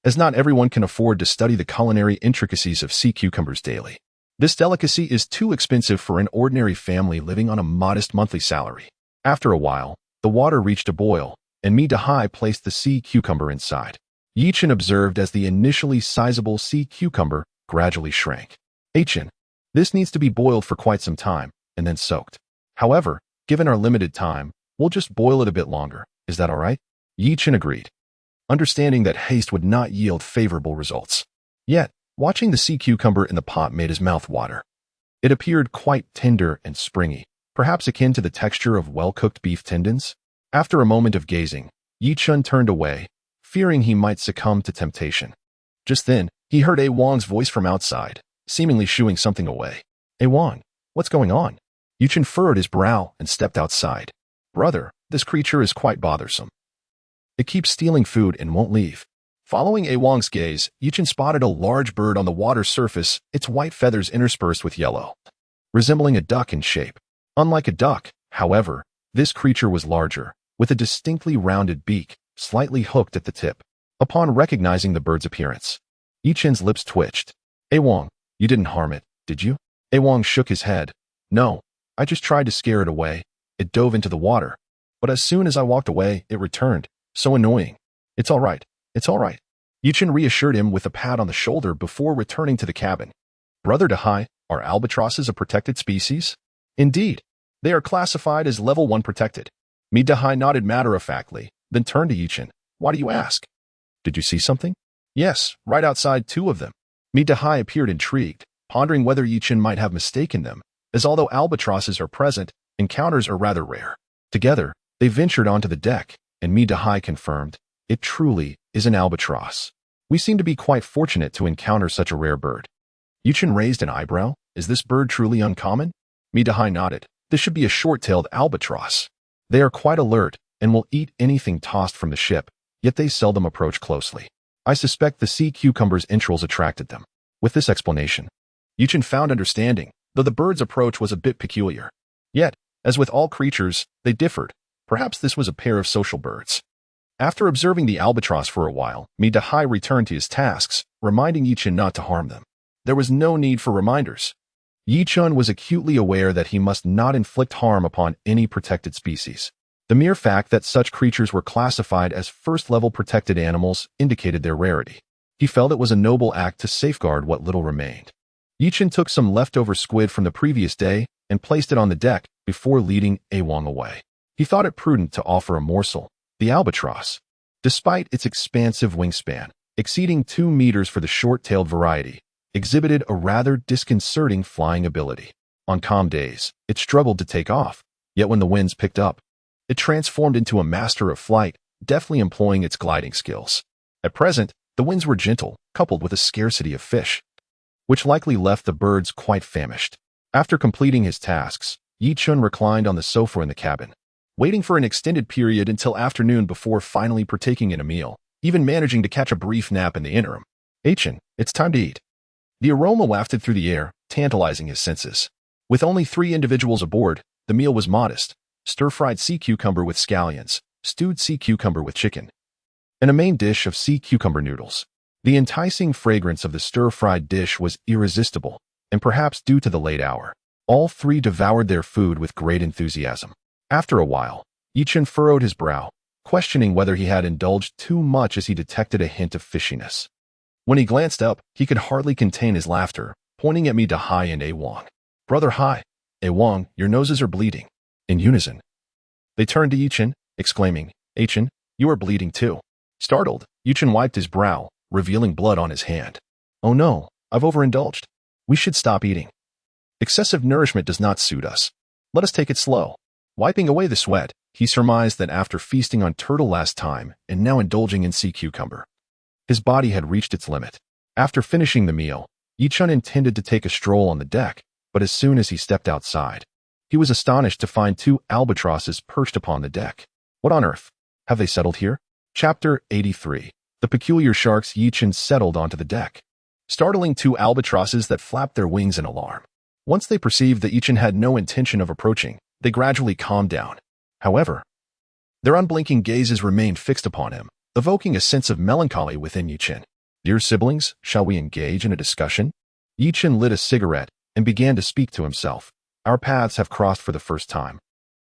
as not everyone can afford to study the culinary intricacies of sea cucumbers daily. This delicacy is too expensive for an ordinary family living on a modest monthly salary. After a while, the water reached a boil, and me Dahai placed the sea cucumber inside. Yi Chun observed as the initially sizable sea cucumber gradually shrank. "Achin, this needs to be boiled for quite some time, and then soaked. However, given our limited time, we'll just boil it a bit longer. Is that all right?" Yi Chun agreed, understanding that haste would not yield favorable results. Yet, watching the sea cucumber in the pot made his mouth water. It appeared quite tender and springy, perhaps akin to the texture of well-cooked beef tendons. After a moment of gazing, Yi Chun turned away, fearing he might succumb to temptation. Just then, he heard A Wang's voice from outside, seemingly shooing something away. "A Wang, what's going on?" Yi Chun furrowed his brow and stepped outside. "Brother, this creature is quite bothersome. It keeps stealing food and won't leave." Following A Wang's gaze, Yi Chun spotted a large bird on the water's surface, its white feathers interspersed with yellow, resembling a duck in shape. Unlike a duck, however, this creature was larger, with a distinctly rounded beak, slightly hooked at the tip. Upon recognizing the bird's appearance, Yi Chun's lips twitched. "A Wang, you didn't harm it, did you?" A Wang shook his head. "No, I just tried to scare it away. It dove into the water. But as soon as I walked away, it returned. So annoying." "It's all right. It's all right." Yi Chun reassured him with a pat on the shoulder before returning to the cabin. "Brother Dahai, are albatrosses a protected species?" "Indeed. They are classified as level 1 protected." Me Dahai nodded matter-of-factly, then turned to Yi Chun. "Why do you ask?" "Did you see something?" "Yes, right outside 2 of them." Me Dahai appeared intrigued, pondering whether Yi Chun might have mistaken them, as although albatrosses are present, encounters are rather rare. Together, they ventured onto the deck, and Me Dahai confirmed, "It truly is an albatross. We seem to be quite fortunate to encounter such a rare bird." Yi Chun raised an eyebrow. "Is this bird truly uncommon?" Me Dahai nodded. "This should be a short-tailed albatross. They are quite alert and will eat anything tossed from the ship, yet they seldom approach closely. I suspect the sea cucumber's entrails attracted them." With this explanation, Yi Chun found understanding, though the bird's approach was a bit peculiar. Yet, as with all creatures, they differed. Perhaps this was a pair of social birds. After observing the albatross for a while, Me Dahai returned to his tasks, reminding Yi Chun not to harm them. There was no need for reminders. Yi Chun was acutely aware that he must not inflict harm upon any protected species. The mere fact that such creatures were classified as first-level protected animals indicated their rarity. He felt it was a noble act to safeguard what little remained. Yi Chun took some leftover squid from the previous day and placed it on the deck before leading A Wang away. He thought it prudent to offer a morsel. The albatross, despite its expansive wingspan, exceeding 2 meters for the short-tailed variety, exhibited a rather disconcerting flying ability. On calm days, it struggled to take off, yet when the winds picked up, it transformed into a master of flight, deftly employing its gliding skills. At present, the winds were gentle, coupled with a scarcity of fish, which likely left the birds quite famished. After completing his tasks, Yi Chun reclined on the sofa in the cabin, waiting for an extended period until afternoon before finally partaking in a meal, even managing to catch a brief nap in the interim. "Achin, it's time to eat." The aroma wafted through the air, tantalizing his senses. With only 3 individuals aboard, the meal was modest: stir-fried sea cucumber with scallions, stewed sea cucumber with chicken, and a main dish of sea cucumber noodles. The enticing fragrance of the stir-fried dish was irresistible, and perhaps due to the late hour, all 3 devoured their food with great enthusiasm. After a while, Yi Chun furrowed his brow, questioning whether he had indulged too much as he detected a hint of fishiness. When he glanced up, he could hardly contain his laughter, pointing at Me Dahai and A Wang. "Brother Hai, A Wang, your noses are bleeding." In unison, they turned to Yi Chun, exclaiming, "Achin, you are bleeding too." Startled, Yi Chun wiped his brow, revealing blood on his hand. "Oh no, I've overindulged. We should stop eating. Excessive nourishment does not suit us. Let us take it slow. Wiping away the sweat, he surmised that after feasting on turtle last time and now indulging in sea cucumber, his body had reached its limit. After finishing the meal, Yichun intended to take a stroll on the deck, but as soon as he stepped outside, he was astonished to find 2 albatrosses perched upon the deck. What on earth? Have they settled here? Chapter 83. The peculiar sharks. Yichun settled onto the deck, startling 2 albatrosses that flapped their wings in alarm. Once they perceived that Yichun had no intention of approaching, they gradually calmed down. However, their unblinking gazes remained fixed upon him, evoking a sense of melancholy within Yichun. Dear siblings, shall we engage in a discussion? Yichun lit a cigarette and began to speak to himself. Our paths have crossed for the first time.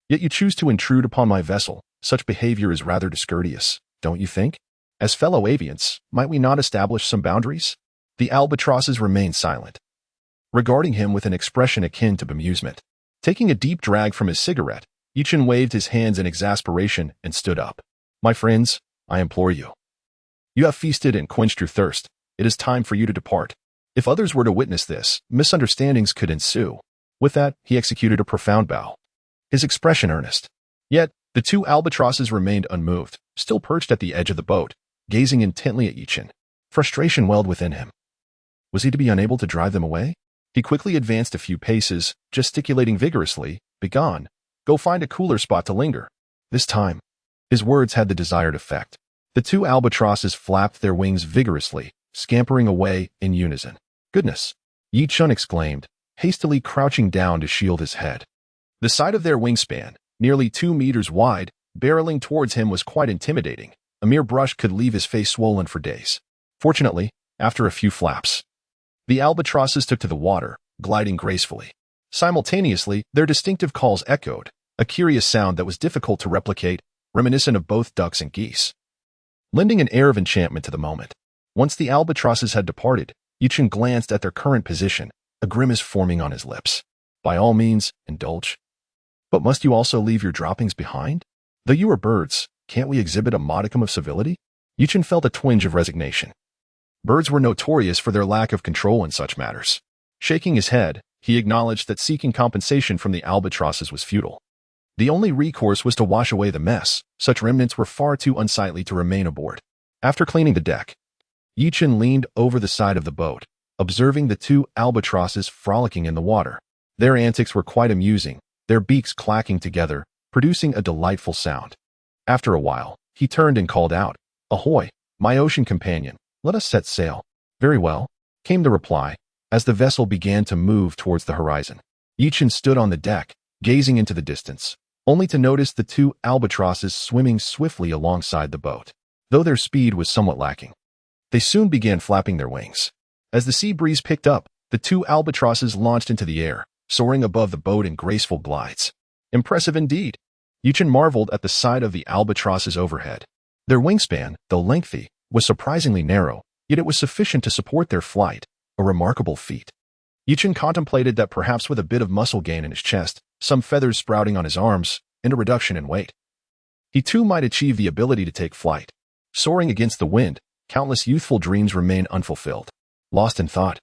Yet you choose to intrude upon my vessel. Such behavior is rather discourteous, don't you think? As fellow avians, might we not establish some boundaries? The albatrosses remained silent, regarding him with an expression akin to bemusement. Taking a deep drag from his cigarette, Yichun waved his hands in exasperation and stood up. My friends, I implore you. You have feasted and quenched your thirst. It is time for you to depart. If others were to witness this, misunderstandings could ensue. With that, he executed a profound bow, his expression earnest. Yet, the 2 albatrosses remained unmoved, still perched at the edge of the boat, gazing intently at Yichun. Frustration welled within him. Was he to be unable to drive them away? He quickly advanced a few paces, gesticulating vigorously. Begone. Go find a cooler spot to linger. This time, his words had the desired effect. The 2 albatrosses flapped their wings vigorously, scampering away in unison. Goodness! Yichun exclaimed, hastily crouching down to shield his head. The sight of their wingspan, nearly 2 meters wide, barreling towards him was quite intimidating. A mere brush could leave his face swollen for days. Fortunately, after a few flaps, the albatrosses took to the water, gliding gracefully. Simultaneously, their distinctive calls echoed, a curious sound that was difficult to replicate, reminiscent of both ducks and geese, lending an air of enchantment to the moment. Once the albatrosses had departed, Yichun glanced at their current position, a grimace forming on his lips. By all means, indulge. But must you also leave your droppings behind? Though you are birds, can't we exhibit a modicum of civility? Yichun felt a twinge of resignation. Birds were notorious for their lack of control in such matters. Shaking his head, he acknowledged that seeking compensation from the albatrosses was futile. The only recourse was to wash away the mess. Such remnants were far too unsightly to remain aboard. After cleaning the deck, Yichun leaned over the side of the boat, observing the 2 albatrosses frolicking in the water. Their antics were quite amusing, their beaks clacking together, producing a delightful sound. After a while, he turned and called out, Ahoy, my ocean companion, let us set sail. Very well, came the reply, as the vessel began to move towards the horizon. Yichun stood on the deck, gazing into the distance, only to notice the 2 albatrosses swimming swiftly alongside the boat. Though their speed was somewhat lacking, they soon began flapping their wings. As the sea breeze picked up, the 2 albatrosses launched into the air, soaring above the boat in graceful glides. Impressive indeed. Yichun marveled at the sight of the albatrosses overhead. Their wingspan, though lengthy, was surprisingly narrow, yet it was sufficient to support their flight, a remarkable feat. Yichun contemplated that perhaps with a bit of muscle gain in his chest, some feathers sprouting on his arms, and a reduction in weight, he too might achieve the ability to take flight. Soaring against the wind, countless youthful dreams remained unfulfilled. Lost in thought,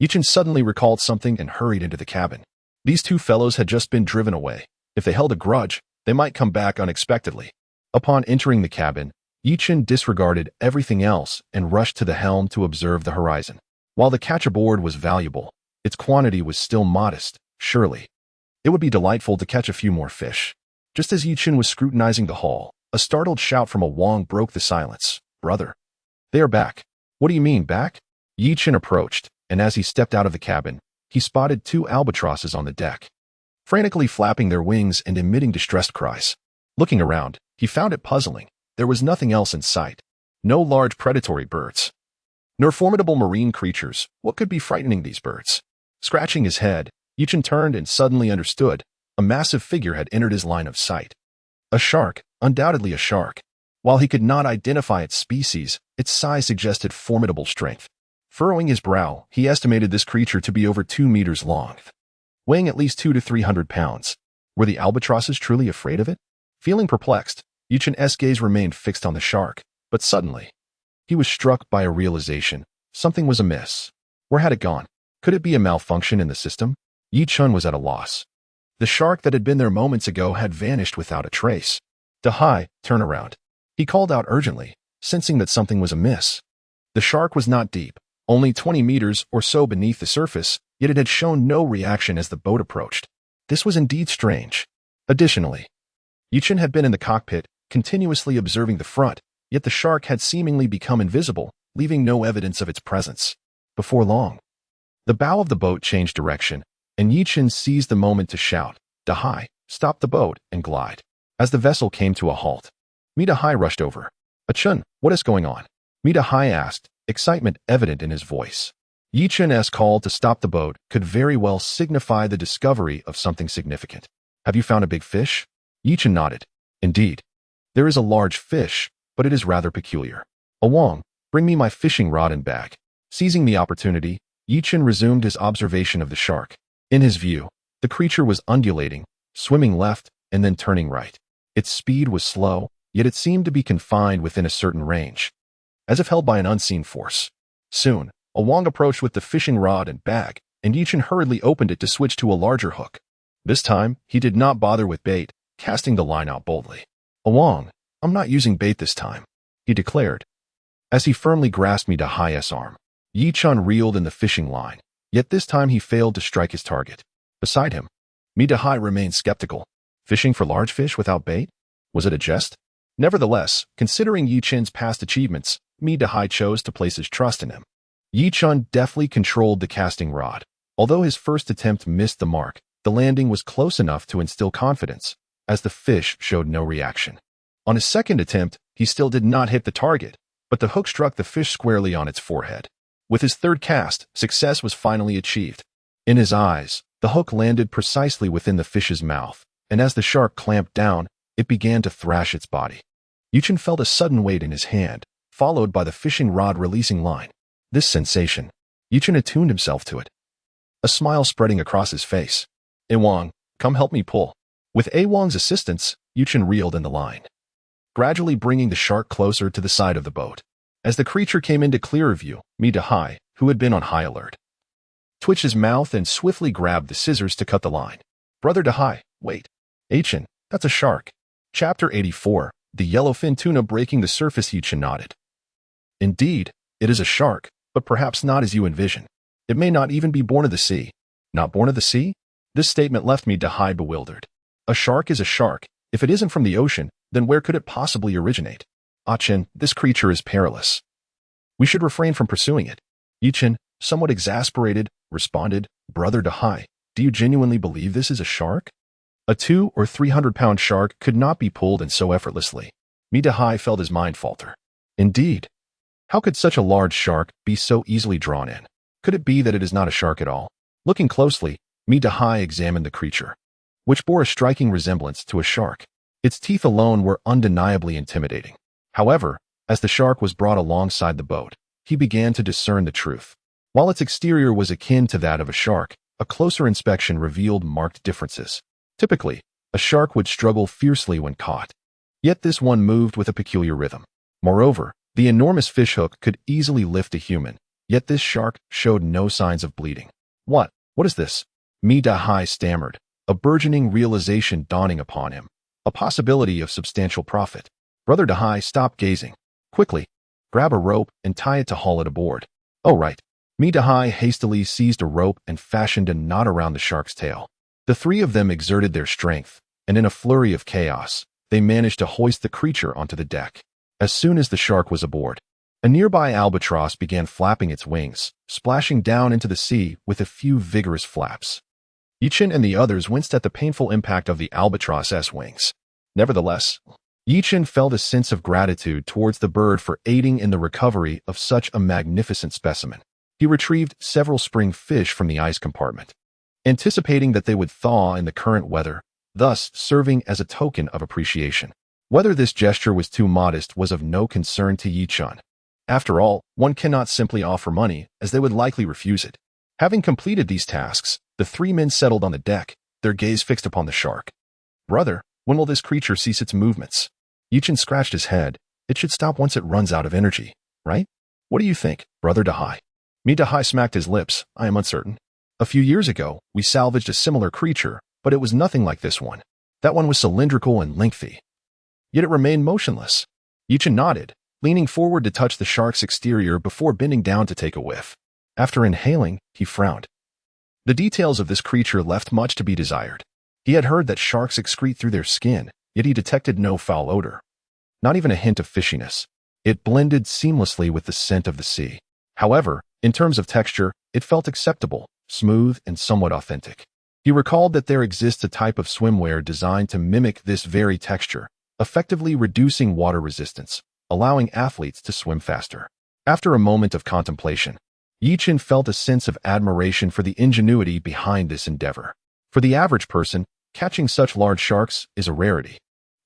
Yichun suddenly recalled something and hurried into the cabin. These 2 fellows had just been driven away. If they held a grudge, they might come back unexpectedly. Upon entering the cabin, Yichun disregarded everything else and rushed to the helm to observe the horizon. While the catch aboard was valuable, its quantity was still modest. Surely, it would be delightful to catch a few more fish. Just as Yichun was scrutinizing the hull, a startled shout from a Wong broke the silence. Brother, they are back. What do you mean, back? Yichun approached, and as he stepped out of the cabin, he spotted 2 albatrosses on the deck, frantically flapping their wings and emitting distressed cries. Looking around, he found it puzzling. There was nothing else in sight. No large predatory birds, nor formidable marine creatures. What could be frightening these birds? Scratching his head, Yichun turned and suddenly understood. A massive figure had entered his line of sight. A shark, undoubtedly a shark. While he could not identify its species, its size suggested formidable strength. Furrowing his brow, he estimated this creature to be over 2 meters long, weighing at least 200 to 300 pounds. Were the albatrosses truly afraid of it? Feeling perplexed, Yichun's gaze remained fixed on the shark, but suddenly, he was struck by a realization. Something was amiss. Where had it gone? Could it be a malfunction in the system? Yi Chun was at a loss. The shark that had been there moments ago had vanished without a trace. Dahai, turn around. He called out urgently, sensing that something was amiss. The shark was not deep, only 20 meters or so beneath the surface, yet it had shown no reaction as the boat approached. This was indeed strange. Additionally, Yi Chun had been in the cockpit, continuously observing the front, yet the shark had seemingly become invisible, leaving no evidence of its presence. Before long, the bow of the boat changed direction, and Yi Chun seized the moment to shout, "Dahai, stop the boat," and glide. As the vessel came to a halt, Mi Dahai rushed over. "Chun, what is going on?" Mi Dahai asked, excitement evident in his voice. Yi Chun's call to stop the boat could very well signify the discovery of something significant. "Have you found a big fish?" Yi Chun nodded. "Indeed. There is a large fish, but it is rather peculiar. Awang, bring me my fishing rod and bag." Seizing the opportunity, Yi Chun resumed his observation of the shark. In his view, the creature was undulating, swimming left and then turning right. Its speed was slow, yet it seemed to be confined within a certain range, as if held by an unseen force. Soon, Awang approached with the fishing rod and bag, and Yi Chun hurriedly opened it to switch to a larger hook. This time, he did not bother with bait, casting the line out boldly. "Awang, I'm not using bait this time," he declared, as he firmly grasped Mi Dahai's arm. Yi Chun reeled in the fishing line, yet this time he failed to strike his target. Beside him, Mi Dahai remained skeptical. Fishing for large fish without bait? Was it a jest? Nevertheless, considering Yi Chun's past achievements, Mi Dahai chose to place his trust in him. Yi Chun deftly controlled the casting rod. Although his first attempt missed the mark, the landing was close enough to instill confidence, as the fish showed no reaction. On his second attempt, he still did not hit the target, but the hook struck the fish squarely on its forehead. With his third cast, success was finally achieved. In his eyes, the hook landed precisely within the fish's mouth, and as the shark clamped down, it began to thrash its body. Yi Chun felt a sudden weight in his hand, followed by the fishing rod releasing line. This sensation, Yi Chun attuned himself to it. A smile spreading across his face. "Awang, come help me pull." With Awang's assistance, Yi Chun reeled in the line, gradually bringing the shark closer to the side of the boat. As the creature came into clearer view, Mi Dahai, who had been on high alert, twitched his mouth and swiftly grabbed the scissors to cut the line. "Brother Dahai, wait." "Yi Chun, that's a shark." Chapter 84, the yellowfin tuna breaking the surface. Yi Chun nodded. "Indeed, it is a shark, but perhaps not as you envision. It may not even be born of the sea." "Not born of the sea?" This statement left Mi Dahai bewildered. A shark is a shark. If it isn't from the ocean, then where could it possibly originate? "Ah Chun, this creature is perilous. We should refrain from pursuing it." Yi Chun, somewhat exasperated, responded, "Brother Dahai, do you genuinely believe this is a shark?" A 200 or 300-pound shark could not be pulled in so effortlessly. Mi Dahai felt his mind falter. Indeed, how could such a large shark be so easily drawn in? Could it be that it is not a shark at all? Looking closely, Mi Dahai examined the creature, which bore a striking resemblance to a shark. Its teeth alone were undeniably intimidating. However, as the shark was brought alongside the boat, he began to discern the truth. While its exterior was akin to that of a shark, a closer inspection revealed marked differences. Typically, a shark would struggle fiercely when caught. Yet this one moved with a peculiar rhythm. Moreover, the enormous fishhook could easily lift a human, yet this shark showed no signs of bleeding. What is this?" Mi Dahai stammered, a burgeoning realization dawning upon him. A possibility of substantial profit. Brother Dahai stopped gazing. "Quickly, grab a rope and tie it to haul it aboard." "Oh right." Mi Dahai hastily seized a rope and fashioned a knot around the shark's tail. The three of them exerted their strength, and in a flurry of chaos, they managed to hoist the creature onto the deck. As soon as the shark was aboard, a nearby albatross began flapping its wings, splashing down into the sea with a few vigorous flaps. Yi Chun and the others winced at the painful impact of the albatross's wings. Nevertheless, Yi Chun felt a sense of gratitude towards the bird for aiding in the recovery of such a magnificent specimen. He retrieved several spring fish from the ice compartment, anticipating that they would thaw in the current weather, thus serving as a token of appreciation. Whether this gesture was too modest was of no concern to Yi Chun. After all, one cannot simply offer money, as they would likely refuse it. Having completed these tasks, the three men settled on the deck, their gaze fixed upon the shark. "Brother, when will this creature cease its movements?" Yi Chun scratched his head. "It should stop once it runs out of energy, right? What do you think, Brother Dahai?" Midahai smacked his lips. I am uncertain. A few years ago, we salvaged a similar creature, but it was nothing like this one. That one was cylindrical and lengthy. Yet it remained motionless. Yichen nodded, leaning forward to touch the shark's exterior before bending down to take a whiff. After inhaling, he frowned. The details of this creature left much to be desired. He had heard that sharks excrete through their skin, yet he detected no foul odor. Not even a hint of fishiness. It blended seamlessly with the scent of the sea. However, in terms of texture, it felt acceptable, smooth, and somewhat authentic. He recalled that there exists a type of swimwear designed to mimic this very texture, effectively reducing water resistance, allowing athletes to swim faster. After a moment of contemplation, Yichen felt a sense of admiration for the ingenuity behind this endeavor. For the average person, catching such large sharks is a rarity.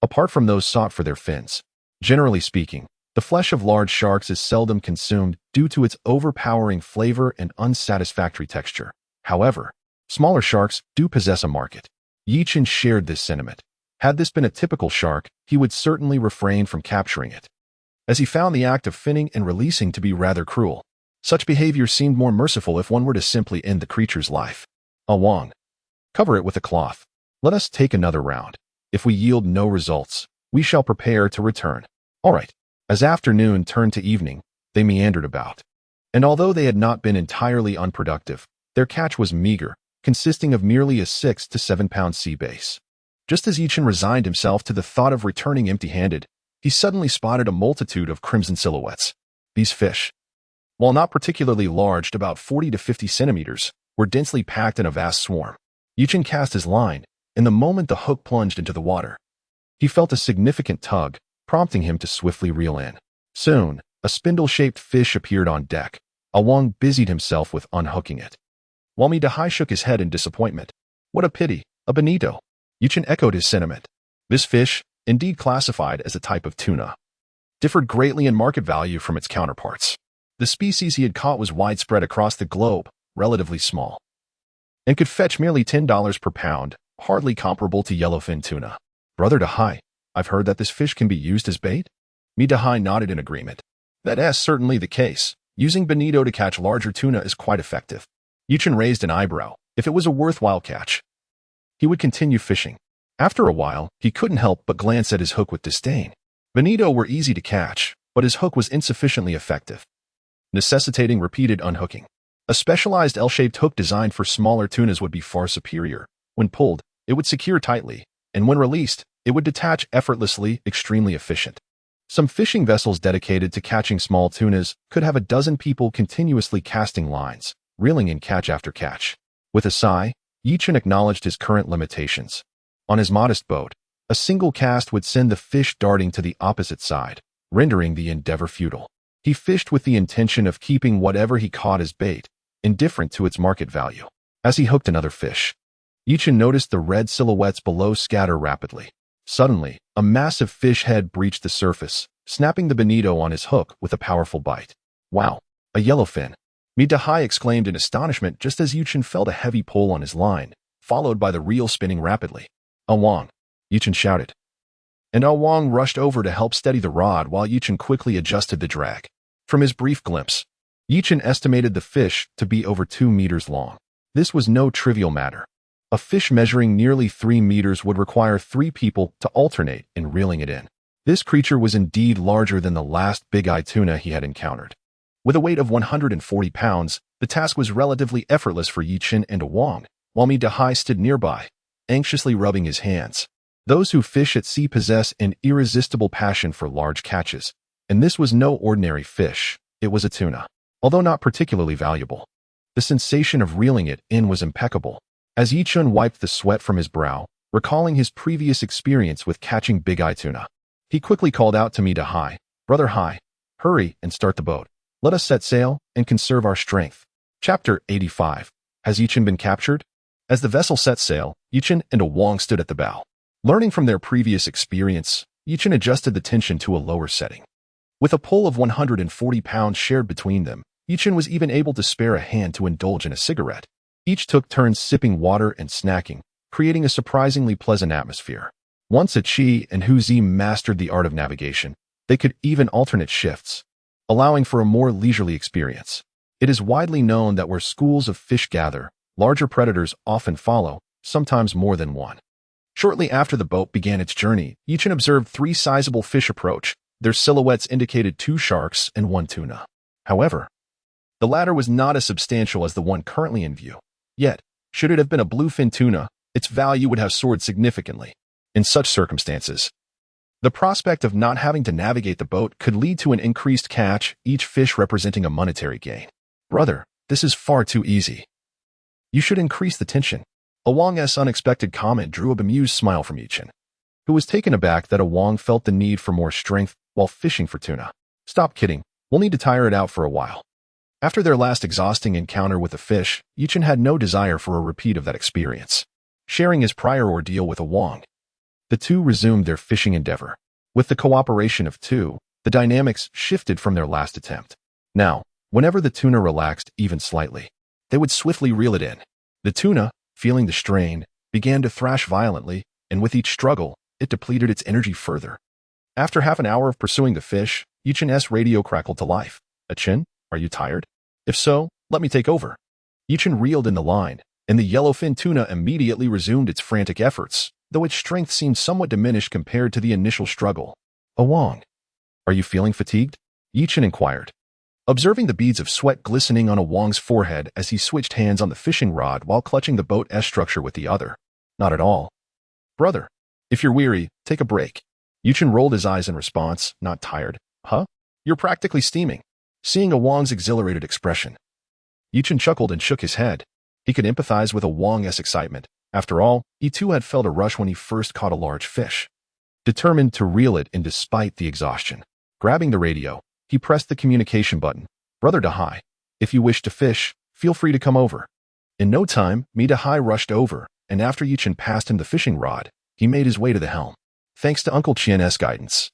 Apart from those sought for their fins. Generally speaking, the flesh of large sharks is seldom consumed due to its overpowering flavor and unsatisfactory texture. However, smaller sharks do possess a market. Yichen shared this sentiment. Had this been a typical shark, he would certainly refrain from capturing it, as he found the act of finning and releasing to be rather cruel. Such behavior seemed more merciful if one were to simply end the creature's life. Awang. Cover it with a cloth. Let us take another round. If we yield no results, we shall prepare to return. All right. As afternoon turned to evening, they meandered about. And although they had not been entirely unproductive, their catch was meager, consisting of merely a 6 to 7 pound sea bass. Just as Yichen resigned himself to the thought of returning empty-handed, he suddenly spotted a multitude of crimson silhouettes. These fish, while not particularly large, about 40 to 50 centimeters, were densely packed in a vast swarm. Yichen cast his line, and the moment the hook plunged into the water, he felt a significant tug, prompting him to swiftly reel in. Soon, a spindle-shaped fish appeared on deck. Awang busied himself with unhooking it, while Midahai shook his head in disappointment. What a pity, a bonito. Yichen echoed his sentiment. This fish, indeed classified as a type of tuna, differed greatly in market value from its counterparts. The species he had caught was widespread across the globe, relatively small, and could fetch merely $10 per pound, hardly comparable to yellowfin tuna. Brother Dahai, I've heard that this fish can be used as bait? Midahai nodded in agreement. That is certainly the case. Using bonito to catch larger tuna is quite effective. Yichen raised an eyebrow. If it was a worthwhile catch, he would continue fishing. After a while, he couldn't help but glance at his hook with disdain. Bonito were easy to catch, but his hook was insufficiently effective, necessitating repeated unhooking. A specialized L-shaped hook designed for smaller tunas would be far superior. When pulled, it would secure tightly, and when released, it would detach effortlessly, extremely efficient. Some fishing vessels dedicated to catching small tunas could have a dozen people continuously casting lines, reeling in catch after catch. With a sigh, Yichen acknowledged his current limitations. On his modest boat, a single cast would send the fish darting to the opposite side, rendering the endeavor futile. He fished with the intention of keeping whatever he caught as bait, indifferent to its market value. As he hooked another fish, Yichen noticed the red silhouettes below scatter rapidly. Suddenly, a massive fish head breached the surface, snapping the bonito on his hook with a powerful bite. Wow, a yellowfin! Midahai exclaimed in astonishment just as Yichen felt a heavy pull on his line, followed by the reel spinning rapidly. Awang! Yichen shouted. And Awang rushed over to help steady the rod while Yichen quickly adjusted the drag. From his brief glimpse, Yichen estimated the fish to be over 2 meters long. This was no trivial matter. A fish measuring nearly 3 meters would require 3 people to alternate in reeling it in. This creature was indeed larger than the last big-eye tuna he had encountered. With a weight of 140 pounds, the task was relatively effortless for Yichen and Awang, while Midahai stood nearby, anxiously rubbing his hands. Those who fish at sea possess an irresistible passion for large catches, and this was no ordinary fish. It was a tuna. Although not particularly valuable, the sensation of reeling it in was impeccable. As Yichen wiped the sweat from his brow, recalling his previous experience with catching big-eye tuna, he quickly called out to Midahai, Brother Hai, hurry and start the boat. Let us set sail and conserve our strength. Chapter 85. Has Yichen been captured? As the vessel set sail, Yichen and Awang stood at the bow. Learning from their previous experience, Yichen adjusted the tension to a lower setting. With a pull of 140 pounds shared between them, Yichen was even able to spare a hand to indulge in a cigarette. Each took turns sipping water and snacking, creating a surprisingly pleasant atmosphere. Once Chi and Huzi mastered the art of navigation, they could even alternate shifts, allowing for a more leisurely experience. It is widely known that where schools of fish gather, larger predators often follow, sometimes more than one. Shortly after the boat began its journey, Yichen observed 3 sizable fish approach. Their silhouettes indicated 2 sharks and 1 tuna. However, the latter was not as substantial as the one currently in view. Yet, should it have been a bluefin tuna, its value would have soared significantly. In such circumstances, the prospect of not having to navigate the boat could lead to an increased catch, each fish representing a monetary gain. Brother, this is far too easy. You should increase the tension. Wang's unexpected comment drew a bemused smile from Yichen, who was taken aback that Wang felt the need for more strength while fishing for tuna. Stop kidding, we'll need to tire it out for a while. After their last exhausting encounter with the fish, Yichen had no desire for a repeat of that experience. Sharing his prior ordeal with Wang, the two resumed their fishing endeavor. With the cooperation of 2, the dynamics shifted from their last attempt. Now, whenever the tuna relaxed even slightly, they would swiftly reel it in. The tuna, feeling the strain, began to thrash violently, and with each struggle, it depleted its energy further. After half an hour of pursuing the fish, Yichen's radio crackled to life. Yichen, are you tired? If so, let me take over. Yichen reeled in the line, and the yellowfin tuna immediately resumed its frantic efforts, though its strength seemed somewhat diminished compared to the initial struggle. Wang, are you feeling fatigued? Yichen inquired, observing the beads of sweat glistening on Wang's forehead as he switched hands on the fishing rod while clutching the boat S-structure with the other. Not at all. Brother, if you're weary, take a break. Yichen rolled his eyes in response, not tired. Huh? You're practically steaming. Seeing Wang's exhilarated expression, Yichen chuckled and shook his head. He could empathize with Wang's excitement. After all, he too had felt a rush when he first caught a large fish. Determined to reel it in despite the exhaustion. Grabbing the radio, he pressed the communication button. Brother Dahai, if you wish to fish, feel free to come over. In no time, Dahai rushed over, and after Yichen passed him the fishing rod, he made his way to the helm. Thanks to Uncle Qian's guidance,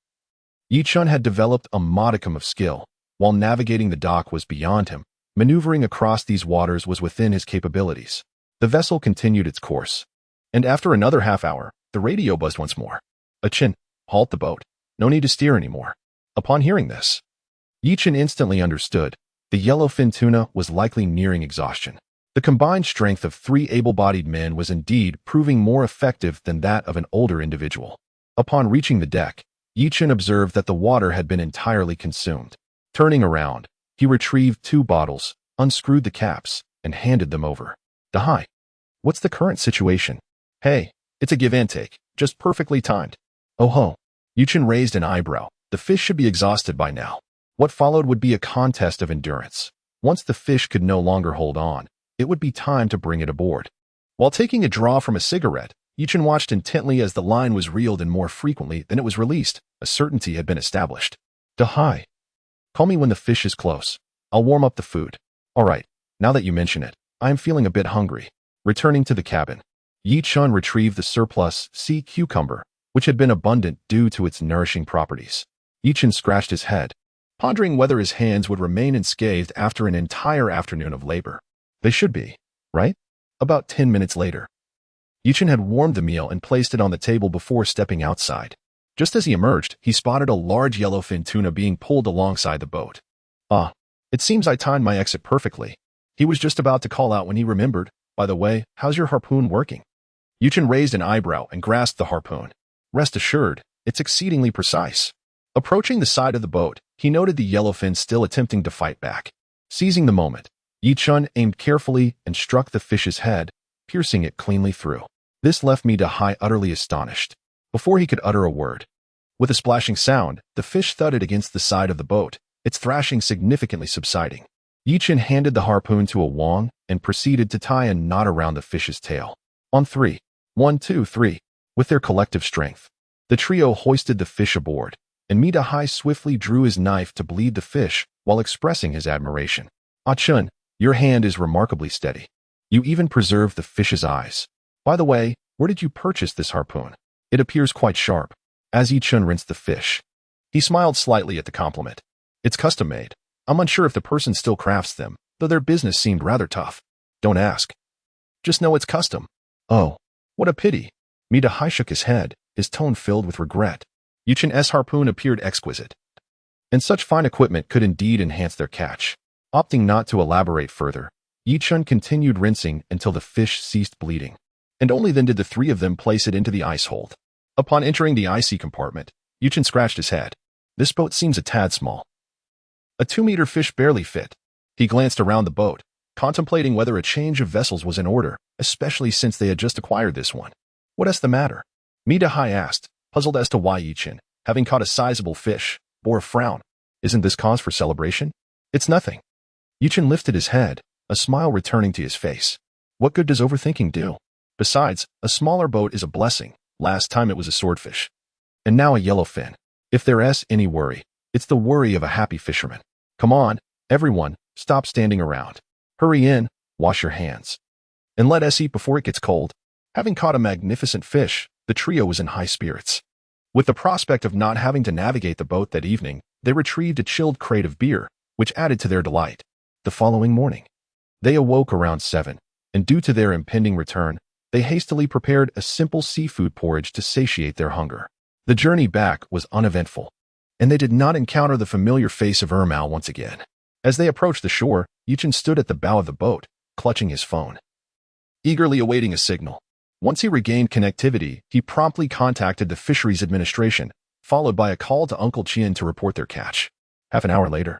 Yichen had developed a modicum of skill. While navigating the dock was beyond him, maneuvering across these waters was within his capabilities. The vessel continued its course, and after another half hour, the radio buzzed once more. Yichen, halt the boat. No need to steer anymore. Upon hearing this, Yichen instantly understood. The yellowfin tuna was likely nearing exhaustion. The combined strength of 3 able-bodied men was indeed proving more effective than that of an older individual. Upon reaching the deck, Yichen observed that the water had been entirely consumed. Turning around, he retrieved 2 bottles, unscrewed the caps, and handed them over. Dahai, what's the current situation? Hey, it's a give and take, just perfectly timed. Oh ho. Yichen raised an eyebrow. The fish should be exhausted by now. What followed would be a contest of endurance. Once the fish could no longer hold on, it would be time to bring it aboard. While taking a draw from a cigarette, Yichen watched intently as the line was reeled in more frequently than it was released. A certainty had been established. Dahai, call me when the fish is close. I'll warm up the food. All right, now that you mention it, I am feeling a bit hungry. Returning to the cabin, Yichen retrieved the surplus sea cucumber, which had been abundant due to its nourishing properties. Yichen scratched his head, pondering whether his hands would remain unscathed after an entire afternoon of labor. They should be, right? About 10 minutes later, Yichen had warmed the meal and placed it on the table before stepping outside. Just as he emerged, he spotted a large yellowfin tuna being pulled alongside the boat. Ah, it seems I timed my exit perfectly. He was just about to call out when he remembered. By the way, how's your harpoon working? Yichen raised an eyebrow and grasped the harpoon. Rest assured, it's exceedingly precise. Approaching the side of the boat, he noted the yellowfin still attempting to fight back. Seizing the moment, Yichen aimed carefully and struck the fish's head, piercing it cleanly through. This left Dahai utterly astonished. Before he could utter a word, with a splashing sound, the fish thudded against the side of the boat, its thrashing significantly subsiding. Yichen handed the harpoon to Wang and proceeded to tie a knot around the fish's tail. On 3. 1, 2, 3. With their collective strength, the trio hoisted the fish aboard, and Dahai swiftly drew his knife to bleed the fish while expressing his admiration. Yichen, your hand is remarkably steady. You even preserved the fish's eyes. By the way, where did you purchase this harpoon? It appears quite sharp. As Yichen rinsed the fish, he smiled slightly at the compliment. It's custom-made. I'm unsure if the person still crafts them, though their business seemed rather tough. Don't ask. Just know it's custom. Oh, what a pity. Dahai shook his head, his tone filled with regret. Yichen's harpoon appeared exquisite, and such fine equipment could indeed enhance their catch. Opting not to elaborate further, Yi-chun continued rinsing until the fish ceased bleeding, and only then did the three of them place it into the ice hold. Upon entering the icy compartment, Yi-chun scratched his head. This boat seems a tad small. A 2-meter fish barely fit. He glanced around the boat, contemplating whether a change of vessels was in order, especially since they had just acquired this one. What is the matter? Midahai asked, puzzled as to why Yi-chun, having caught a sizable fish, bore a frown. Isn't this cause for celebration? It's nothing. Yi-chun lifted his head, a smile returning to his face. What good does overthinking do? Besides, a smaller boat is a blessing. Last time it was a swordfish. And now a yellowfin. If there's any worry, it's the worry of a happy fisherman. Come on, everyone, stop standing around. Hurry in, wash your hands. And let us eat before it gets cold. Having caught a magnificent fish, the trio was in high spirits. With the prospect of not having to navigate the boat that evening, they retrieved a chilled crate of beer, which added to their delight. The following morning, they awoke around 7, and due to their impending return, they hastily prepared a simple seafood porridge to satiate their hunger. The journey back was uneventful, and they did not encounter the familiar face of Ermao once again. As they approached the shore, Yi-chun stood at the bow of the boat, clutching his phone, eagerly awaiting a signal. Once he regained connectivity, he promptly contacted the Fisheries Administration, followed by a call to Uncle Chien to report their catch. Half an hour later,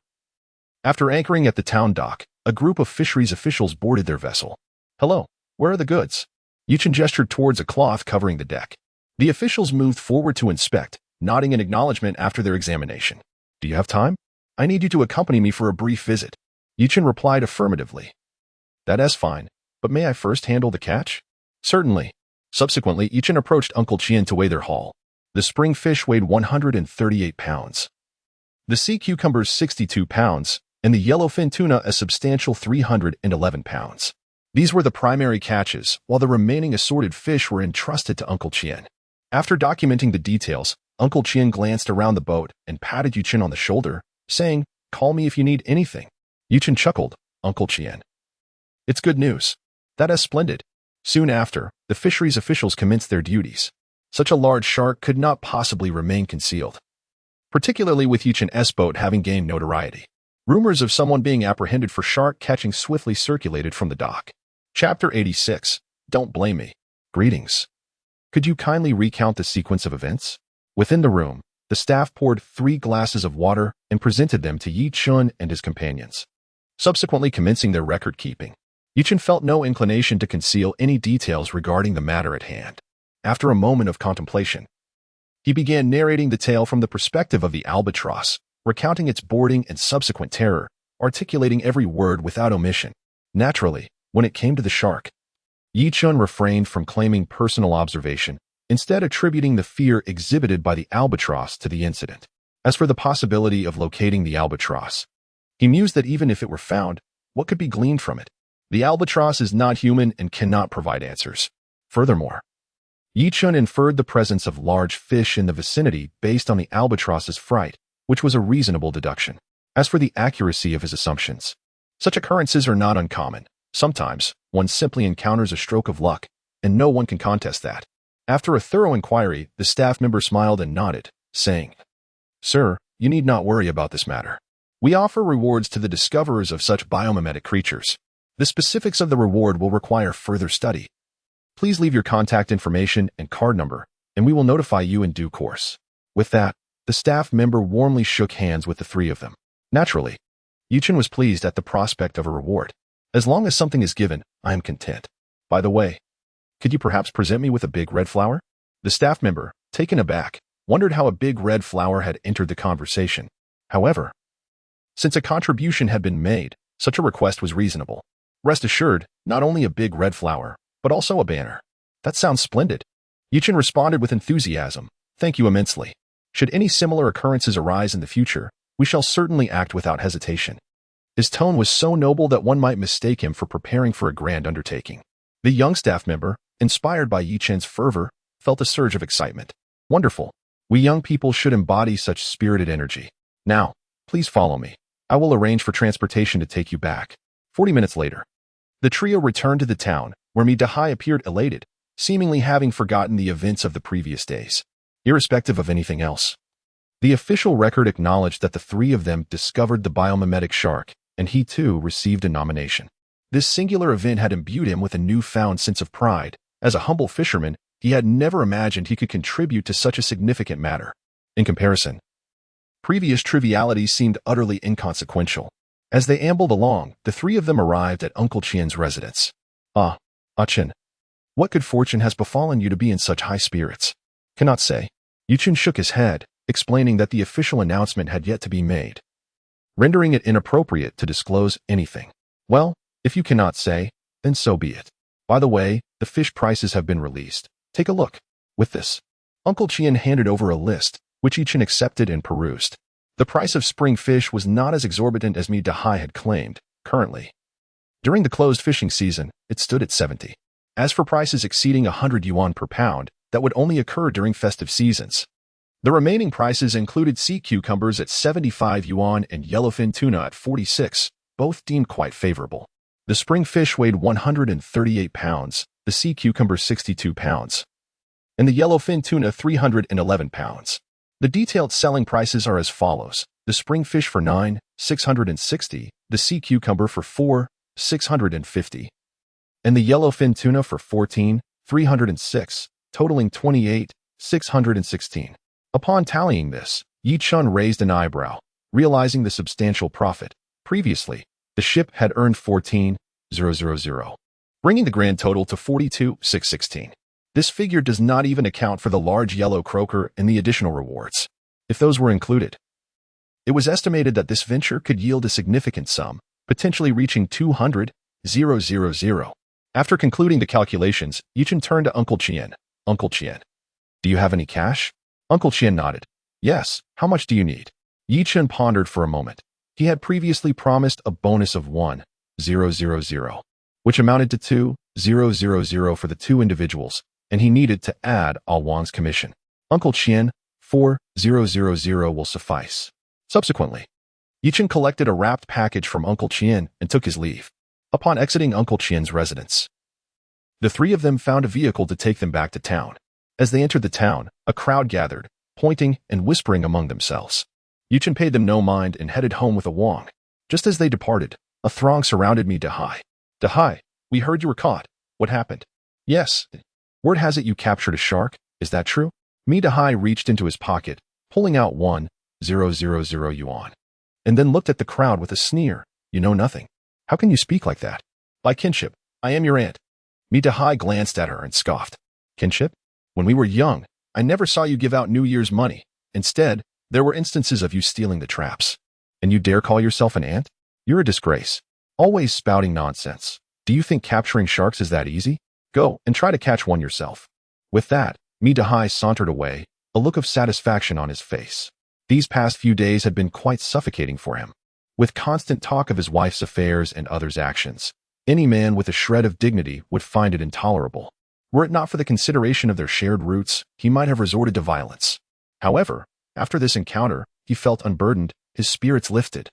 after anchoring at the town dock, a group of fisheries officials boarded their vessel. Hello, where are the goods? Yi-chun gestured towards a cloth covering the deck. The officials moved forward to inspect, nodding in acknowledgement after their examination. Do you have time? I need you to accompany me for a brief visit. Yi-chun replied affirmatively. That's fine, but may I first handle the catch? Certainly. Subsequently, Yi-chun approached Uncle Chien to weigh their haul. The spring fish weighed 138 pounds. The sea cucumbers 62 pounds, and the yellowfin tuna a substantial 311 pounds. These were the primary catches, while the remaining assorted fish were entrusted to Uncle Chien. After documenting the details, Uncle Chien glanced around the boat and patted Yi-chun on the shoulder, saying, "Call me if you need anything." Yi-chun chuckled, "Uncle Chien. It's good news. That is splendid." Soon after, the fisheries officials commenced their duties. Such a large shark could not possibly remain concealed, particularly with Yi-chun's boat having gained notoriety. Rumors of someone being apprehended for shark catching swiftly circulated from the dock. Chapter 86. Don't blame me. Greetings. Could you kindly recount the sequence of events? Within the room, the staff poured 3 glasses of water and presented them to Yi-chun and his companions, subsequently commencing their record-keeping. Yi-chun felt no inclination to conceal any details regarding the matter at hand. After a moment of contemplation, he began narrating the tale from the perspective of the albatross, recounting its boarding and subsequent terror, articulating every word without omission. Naturally, when it came to the shark, Yi-chun refrained from claiming personal observation, instead attributing the fear exhibited by the albatross to the incident. As for the possibility of locating the albatross, he mused that even if it were found, what could be gleaned from it? The albatross is not human and cannot provide answers. Furthermore, Yi-chun inferred the presence of large fish in the vicinity based on the albatross's fright, which was a reasonable deduction. As for the accuracy of his assumptions, such occurrences are not uncommon. Sometimes, one simply encounters a stroke of luck, and no one can contest that. After a thorough inquiry, the staff member smiled and nodded, saying, "Sir, you need not worry about this matter. We offer rewards to the discoverers of such biomimetic creatures. The specifics of the reward will require further study. Please leave your contact information and card number, and we will notify you in due course." With that, the staff member warmly shook hands with the 3 of them. Naturally, Yi-chun was pleased at the prospect of a reward. As long as something is given, I am content. By the way, could you perhaps present me with a big red flower? The staff member, taken aback, wondered how a big red flower had entered the conversation. However, since a contribution had been made, such a request was reasonable. Rest assured, not only a big red flower, but also a banner. That sounds splendid. Yi-chun responded with enthusiasm. Thank you immensely. Should any similar occurrences arise in the future, we shall certainly act without hesitation. His tone was so noble that one might mistake him for preparing for a grand undertaking. The young staff member, inspired by Yi-chun's fervor, felt a surge of excitement. Wonderful. We young people should embody such spirited energy. Now, please follow me. I will arrange for transportation to take you back. 40 minutes later, the trio returned to the town, where Midahai appeared elated, seemingly having forgotten the events of the previous days. Irrespective of anything else, the official record acknowledged that the 3 of them discovered the biomimetic shark, and he too received a nomination. This singular event had imbued him with a newfound sense of pride. As a humble fisherman, he had never imagined he could contribute to such a significant matter. In comparison, previous trivialities seemed utterly inconsequential. As they ambled along, the three of them arrived at Uncle Qian's residence. Ah, Qian, what good fortune has befallen you to be in such high spirits? Cannot say. Qian shook his head, explaining that the official announcement had yet to be made, rendering it inappropriate to disclose anything. Well, if you cannot say, then so be it. By the way, the fish prices have been released. Take a look. With this, Uncle Qian handed over a list, which Qian accepted and perused. The price of spring fish was not as exorbitant as Mi Dahai had claimed. Currently, during the closed fishing season, it stood at 70. As for prices exceeding 100 yuan per pound, that would only occur during festive seasons. The remaining prices included sea cucumbers at 75 yuan and yellowfin tuna at 46, both deemed quite favorable. The spring fish weighed 138 pounds, the sea cucumber 62 pounds, and the yellowfin tuna 311 pounds. The detailed selling prices are as follows: the spring fish for 9, 660, the sea cucumber for 4, 650, and the yellowfin tuna for 14, 306, totaling 28, 616. Upon tallying this, Yichun raised an eyebrow, realizing the substantial profit. Previously, the ship had earned 14,000, bringing the grand total to 42,616. This figure does not even account for the large yellow croaker and the additional rewards. If those were included, it was estimated that this venture could yield a significant sum, potentially reaching 200,000. After concluding the calculations, Yichun turned to Uncle Qian. Uncle Qian, do you have any cash? Uncle Qian nodded. Yes, how much do you need? Yichun pondered for a moment. He had previously promised a bonus of 1,000, which amounted to 2,000 for the two individuals, and he needed to add Al Wang's commission. Uncle Qian, 4,000 will suffice. Subsequently, Yichun collected a wrapped package from Uncle Qian and took his leave. Upon exiting Uncle Qian's residence, the three of them found a vehicle to take them back to town. As they entered the town, a crowd gathered, pointing and whispering among themselves. Yichun paid them no mind and headed home with a Wang. Just as they departed, a throng surrounded Mi Dahai. Dahai, we heard you were caught. What happened? Yes. Word has it you captured a shark. Is that true? Mi Dahai reached into his pocket, pulling out 1,000 yuan, and then looked at the crowd with a sneer. You know nothing. How can you speak like that? By kinship, I am your aunt. Mi Dahai glanced at her and scoffed. Kinship? When we were young, I never saw you give out New Year's money. Instead, there were instances of you stealing the traps. And you dare call yourself an aunt? You're a disgrace. Always spouting nonsense. Do you think capturing sharks is that easy? Go and try to catch one yourself. With that, Mi Dahai sauntered away, a look of satisfaction on his face. These past few days had been quite suffocating for him. With constant talk of his wife's affairs and others' actions, any man with a shred of dignity would find it intolerable. Were it not for the consideration of their shared roots, he might have resorted to violence. However, after this encounter, he felt unburdened, his spirits lifted,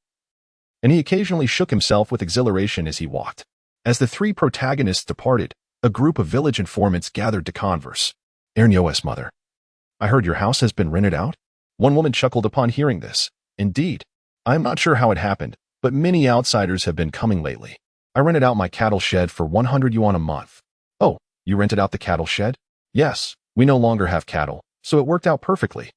and he occasionally shook himself with exhilaration as he walked. As the three protagonists departed, a group of village informants gathered to converse. Ernyo's mother, I heard your house has been rented out? One woman chuckled upon hearing this. Indeed. I am not sure how it happened, but many outsiders have been coming lately. I rented out my cattle shed for 100 yuan a month. Oh, you rented out the cattle shed? Yes, we no longer have cattle, so it worked out perfectly.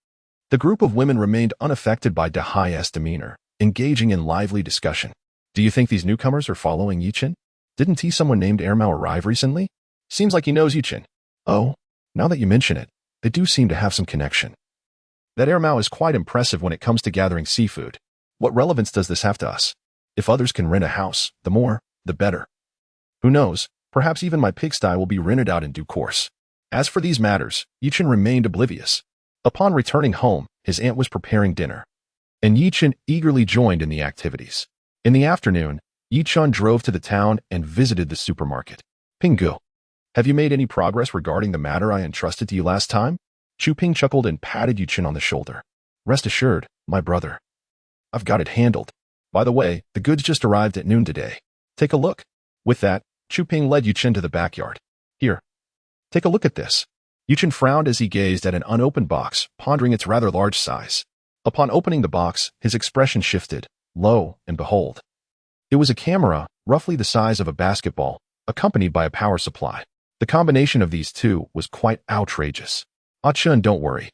The group of women remained unaffected by Dahai's demeanor, engaging in lively discussion. Do you think these newcomers are following Yichun? Didn't he someone named Ermao arrive recently? Seems like he knows Yichun. Oh, now that you mention it, they do seem to have some connection. That Ermao is quite impressive when it comes to gathering seafood. What relevance does this have to us? If others can rent a house, the more, the better. Who knows, perhaps even my pigsty will be rented out in due course. As for these matters, Yichun remained oblivious. Upon returning home, his aunt was preparing dinner, and Yichun eagerly joined in the activities. In the afternoon, Yichun drove to the town and visited the supermarket. Pingu, have you made any progress regarding the matter I entrusted to you last time? Chu Ping chuckled and patted Yichun on the shoulder. Rest assured, my brother. I've got it handled. By the way, the goods just arrived at noon today. Take a look. With that, Chu Ping led Yichun to the backyard. Here, take a look at this. Yichun frowned as he gazed at an unopened box, pondering its rather large size. Upon opening the box, his expression shifted. Lo and behold, It was a camera, roughly the size of a basketball, accompanied by a power supply. The combination of these two was quite outrageous. Ah-chun, don't worry.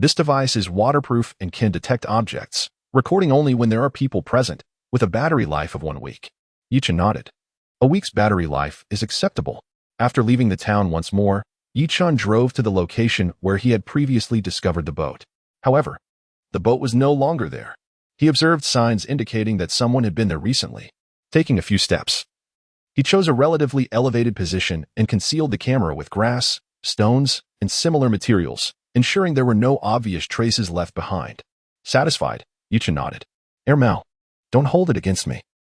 This device is waterproof and can detect objects, recording only when there are people present, with a battery life of 1 week. Yi-chun nodded. A week's battery life is acceptable. After leaving the town once more, Yi-chun drove to the location where he had previously discovered the boat. However, the boat was no longer there. He observed signs indicating that someone had been there recently. Taking a few steps, he chose a relatively elevated position and concealed the camera with grass, stones, and similar materials, ensuring there were no obvious traces left behind. Satisfied, Yi-chun nodded. Mal, don't hold it against me.